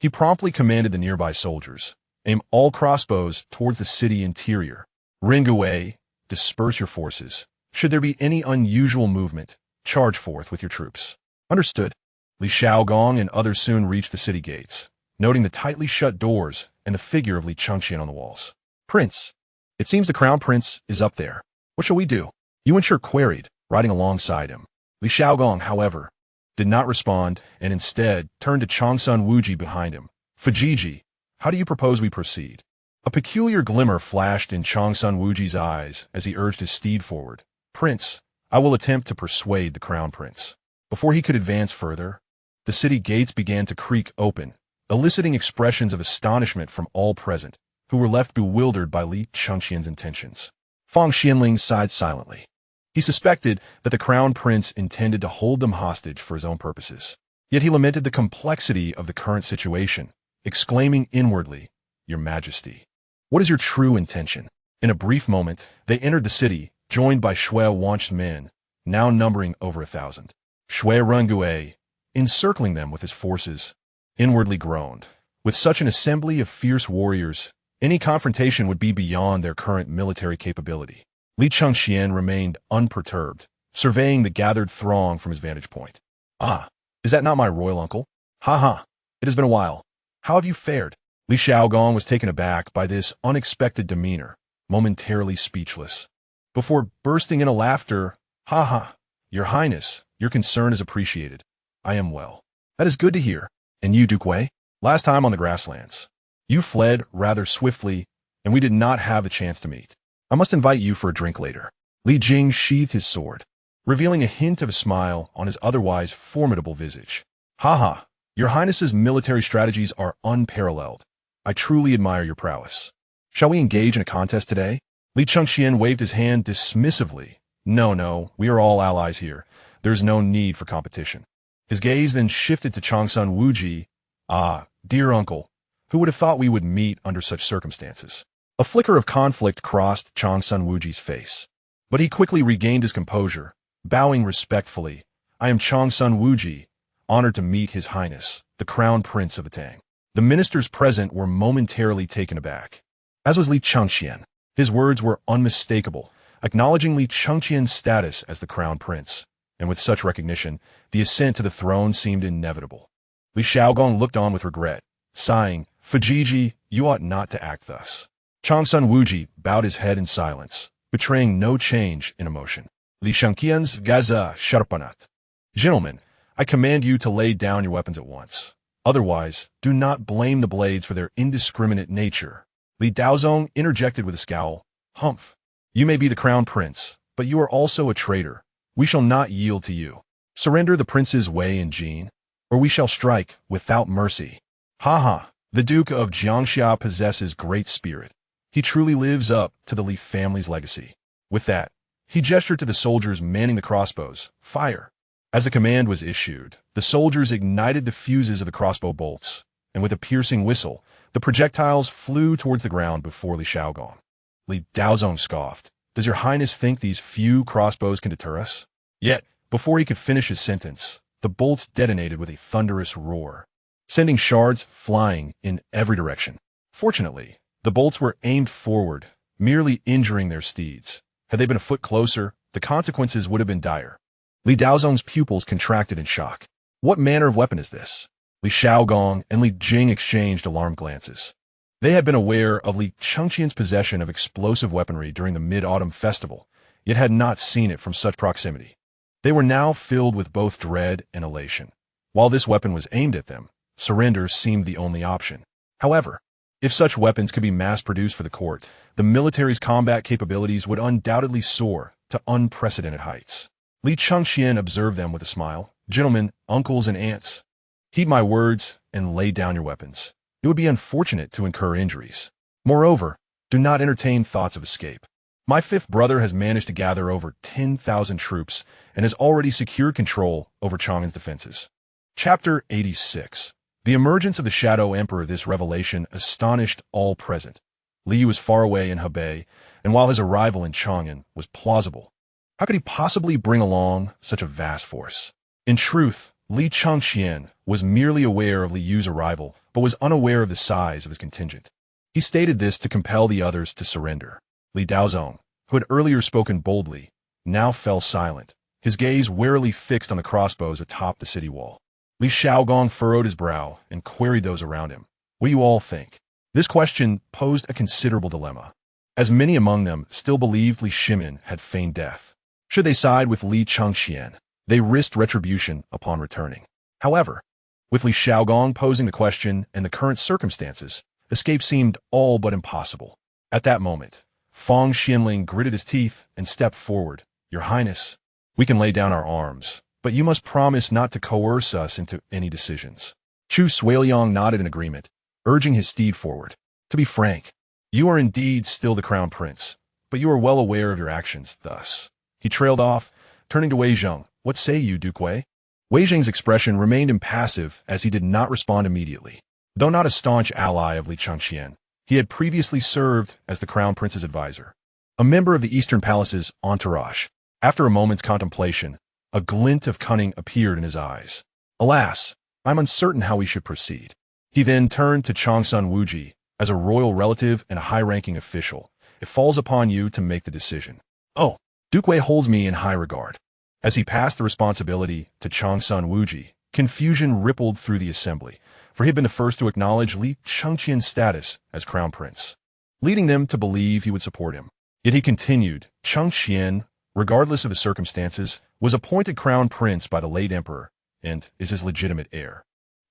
S1: He promptly commanded the nearby soldiers, aim all crossbows towards the city interior. Rengue, disperse your forces. Should there be any unusual movement, charge forth with your troops. Understood. Li Xiaogong and others soon reached the city gates, noting the tightly shut doors and the figure of Li Chengqian on the walls. Prince, it seems the crown prince is up there. What shall we do? Yuan Shi queried, riding alongside him. Li Xiaogong, however, did not respond and instead turned to Changsun Wuji behind him. Fujiji, how do you propose we proceed? A peculiar glimmer flashed in Changsun Wuji's eyes as he urged his steed forward. Prince, I will attempt to persuade the crown prince. Before he could advance further, the city gates began to creak open, eliciting expressions of astonishment from all present, who were left bewildered by Li Chengqian's intentions. Fang Xianling sighed silently. He suspected that the crown prince intended to hold them hostage for his own purposes. Yet he lamented the complexity of the current situation, exclaiming inwardly, Your Majesty, what is your true intention? In a brief moment, they entered the city, joined by Shui Wanche's men, now numbering over 1,000. Shui Rengue, encircling them with his forces, inwardly groaned. With such an assembly of fierce warriors, any confrontation would be beyond their current military capability. Li Chengqian remained unperturbed, surveying the gathered throng from his vantage point. Ah, is that not my royal uncle? Ha ha, it has been a while. How have you fared? Li Xiaogong was taken aback by this unexpected demeanor, momentarily speechless. Before bursting into laughter, ha ha, Your Highness, your concern is appreciated. I am well. That is good to hear. And you, Duke Wei? Last time on the grasslands, you fled rather swiftly, and we did not have the chance to meet. I must invite you for a drink later. Li Jing sheathed his sword, revealing a hint of a smile on his otherwise formidable visage. Ha ha, Your Highness's military strategies are unparalleled. I truly admire your prowess. Shall we engage in a contest today? Li Chengqian waved his hand dismissively. No, we are all allies here. There is no need for competition. His gaze then shifted to Changsun Wuji. Ah, dear uncle, who would have thought we would meet under such circumstances? A flicker of conflict crossed Changsun Wuji's face, but he quickly regained his composure, bowing respectfully. I am Changsun Wuji, honored to meet His Highness, the Crown Prince of the Tang. The ministers present were momentarily taken aback, as was Li Chengqian. His words were unmistakable, acknowledging Li Chengqian's status as the Crown Prince, and with such recognition, the ascent to the throne seemed inevitable. Li Xiaogong looked on with regret, sighing, Fujiji, you ought not to act thus. Changsun Wuji bowed his head in silence, betraying no change in emotion. Li Chengqian's Gaza Sharpanat. Gentlemen, I command you to lay down your weapons at once. Otherwise, do not blame the blades for their indiscriminate nature. Li Daozong interjected with a scowl. Humph. You may be the crown prince, but you are also a traitor. We shall not yield to you. Surrender the princes Wei and Jin, or we shall strike without mercy. Ha ha. The Duke of Jiangxia possesses great spirit. He truly lives up to the Li family's legacy. With that, he gestured to the soldiers manning the crossbows. Fire. As the command was issued, the soldiers ignited the fuses of the crossbow bolts, and with a piercing whistle, the projectiles flew towards the ground before Li Xiaogong. Li Daozong scoffed. Does your highness think these few crossbows can deter us? Yet, before he could finish his sentence, the bolts detonated with a thunderous roar, sending shards flying in every direction. Fortunately, the bolts were aimed forward, merely injuring their steeds. Had they been a foot closer, the consequences would have been dire. Li Daozong's pupils contracted in shock. What manner of weapon is this? Li Xiaogong and Li Jing exchanged alarmed glances. They had been aware of Li Chengqian's possession of explosive weaponry during the Mid-Autumn Festival, yet had not seen it from such proximity. They were now filled with both dread and elation. While this weapon was aimed at them, surrender seemed the only option. However, if such weapons could be mass-produced for the court, the military's combat capabilities would undoubtedly soar to unprecedented heights. Li Chengqian observed them with a smile. Gentlemen, uncles, and aunts, heed my words and lay down your weapons. It would be unfortunate to incur injuries. Moreover, do not entertain thoughts of escape. My fifth brother has managed to gather over 10,000 troops and has already secured control over Chang'an's defenses. Chapter 86. The emergence of the Shadow Emperor. This revelation astonished all present. Li was far away in Hebei, and while his arrival in Chang'an was plausible, how could he possibly bring along such a vast force? In truth, Li Chengqian was merely aware of Li Yu's arrival, but was unaware of the size of his contingent. He stated this to compel the others to surrender. Li Daozong, who had earlier spoken boldly, now fell silent, his gaze warily fixed on the crossbows atop the city wall. Li Xiaogong furrowed his brow and queried those around him. What do you all think? This question posed a considerable dilemma, as many among them still believed Li Shimin had feigned death. Should they side with Li Chengqian, they risked retribution upon returning. However, with Li Xiaogong posing the question and the current circumstances, escape seemed all but impossible. At that moment, Fang Xianling gritted his teeth and stepped forward. Your Highness, we can lay down our arms, but you must promise not to coerce us into any decisions. Chu Suiliang nodded in agreement, urging his steed forward. To be frank, you are indeed still the crown prince, but you are well aware of your actions thus. He trailed off, turning to Wei Zheng. What say you, Duke Wei? Wei Zheng's expression remained impassive as he did not respond immediately. Though not a staunch ally of Li Chengqian, he had previously served as the crown prince's advisor, a member of the Eastern Palace's entourage. After a moment's contemplation, a glint of cunning appeared in his eyes. Alas, I'm uncertain how we should proceed. He then turned to Changsun Wuji. As a royal relative and a high-ranking official, it falls upon you to make the decision. Oh, Duke Wei holds me in high regard. As he passed the responsibility to Changsun Wuji, confusion rippled through the assembly, for he had been the first to acknowledge Li Chengqian's status as crown prince, leading them to believe he would support him. Yet he continued, Chengqian, regardless of the circumstances, was appointed crown prince by the late emperor and is his legitimate heir.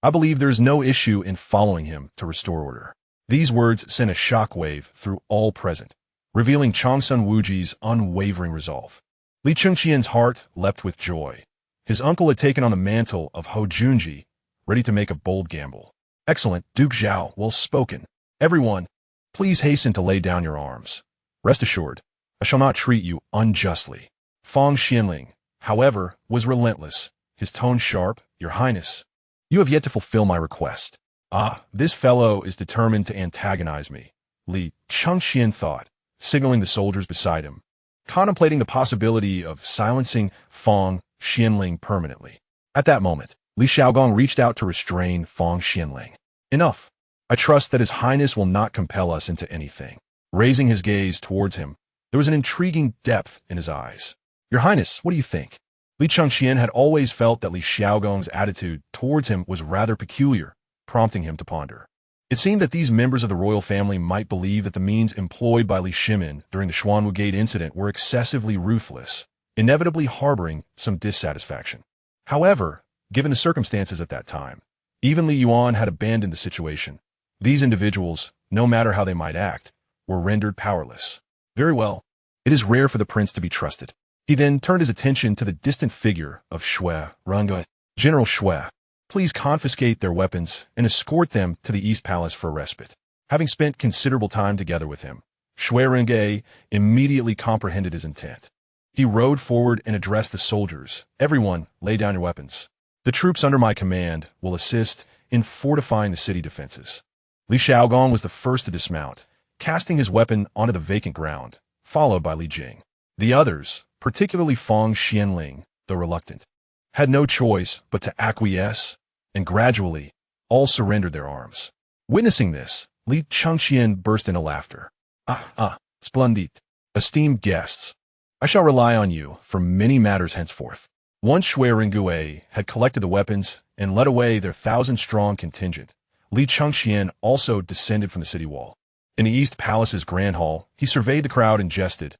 S1: I believe there is no issue in following him to restore order. These words sent a shockwave through all present, revealing Changsun Wuji's unwavering resolve. Li Chengqian's heart leapt with joy. His uncle had taken on the mantle of Hojunji, ready to make a bold gamble. Excellent, Duke Zhao, well spoken. Everyone, please hasten to lay down your arms. Rest assured, I shall not treat you unjustly. Fang Xianling, however, was relentless, his tone sharp. Your Highness, you have yet to fulfill my request. Ah, this fellow is determined to antagonize me, Li Chengqian thought, signaling the soldiers beside him, contemplating the possibility of silencing Fang Xianling permanently. At that moment, Li Xiaogong reached out to restrain Fang Xianling. Enough. I trust that His Highness will not compel us into anything. Raising his gaze towards him, there was an intriguing depth in his eyes. Your Highness, what do you think? Li Chengqian had always felt that Li Xiaogong's attitude towards him was rather peculiar, prompting him to ponder. It seemed that these members of the royal family might believe that the means employed by Li Shimin during the Xuanwu Gate incident were excessively ruthless, inevitably harboring some dissatisfaction. However, given the circumstances at that time, even Li Yuan had abandoned the situation. These individuals, no matter how they might act, were rendered powerless. Very well. It is rare for the prince to be trusted. He then turned his attention to the distant figure of Shui Rengui. General Shui, please confiscate their weapons and escort them to the East Palace for a respite. Having spent considerable time together with him, Shui Rengui immediately comprehended his intent. He rode forward and addressed the soldiers. Everyone, lay down your weapons. The troops under my command will assist in fortifying the city defenses. Li Xiaogong was the first to dismount, casting his weapon onto the vacant ground, followed by Li Jing. The others, particularly Fang Xianling, though reluctant, had no choice but to acquiesce, and gradually, all surrendered their arms. Witnessing this, Li Chengqian burst into laughter. Splendid. Esteemed guests, I shall rely on you for many matters henceforth. Once Shui Rengui had collected the weapons and led away their 1,000-strong contingent, Li Chengqian also descended from the city wall. In the East Palace's Grand Hall, he surveyed the crowd and jested.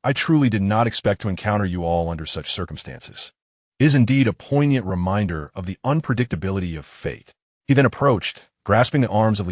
S1: I truly did not expect to encounter you all under such circumstances. It is indeed a poignant reminder of the unpredictability of fate. He then approached, grasping the arms of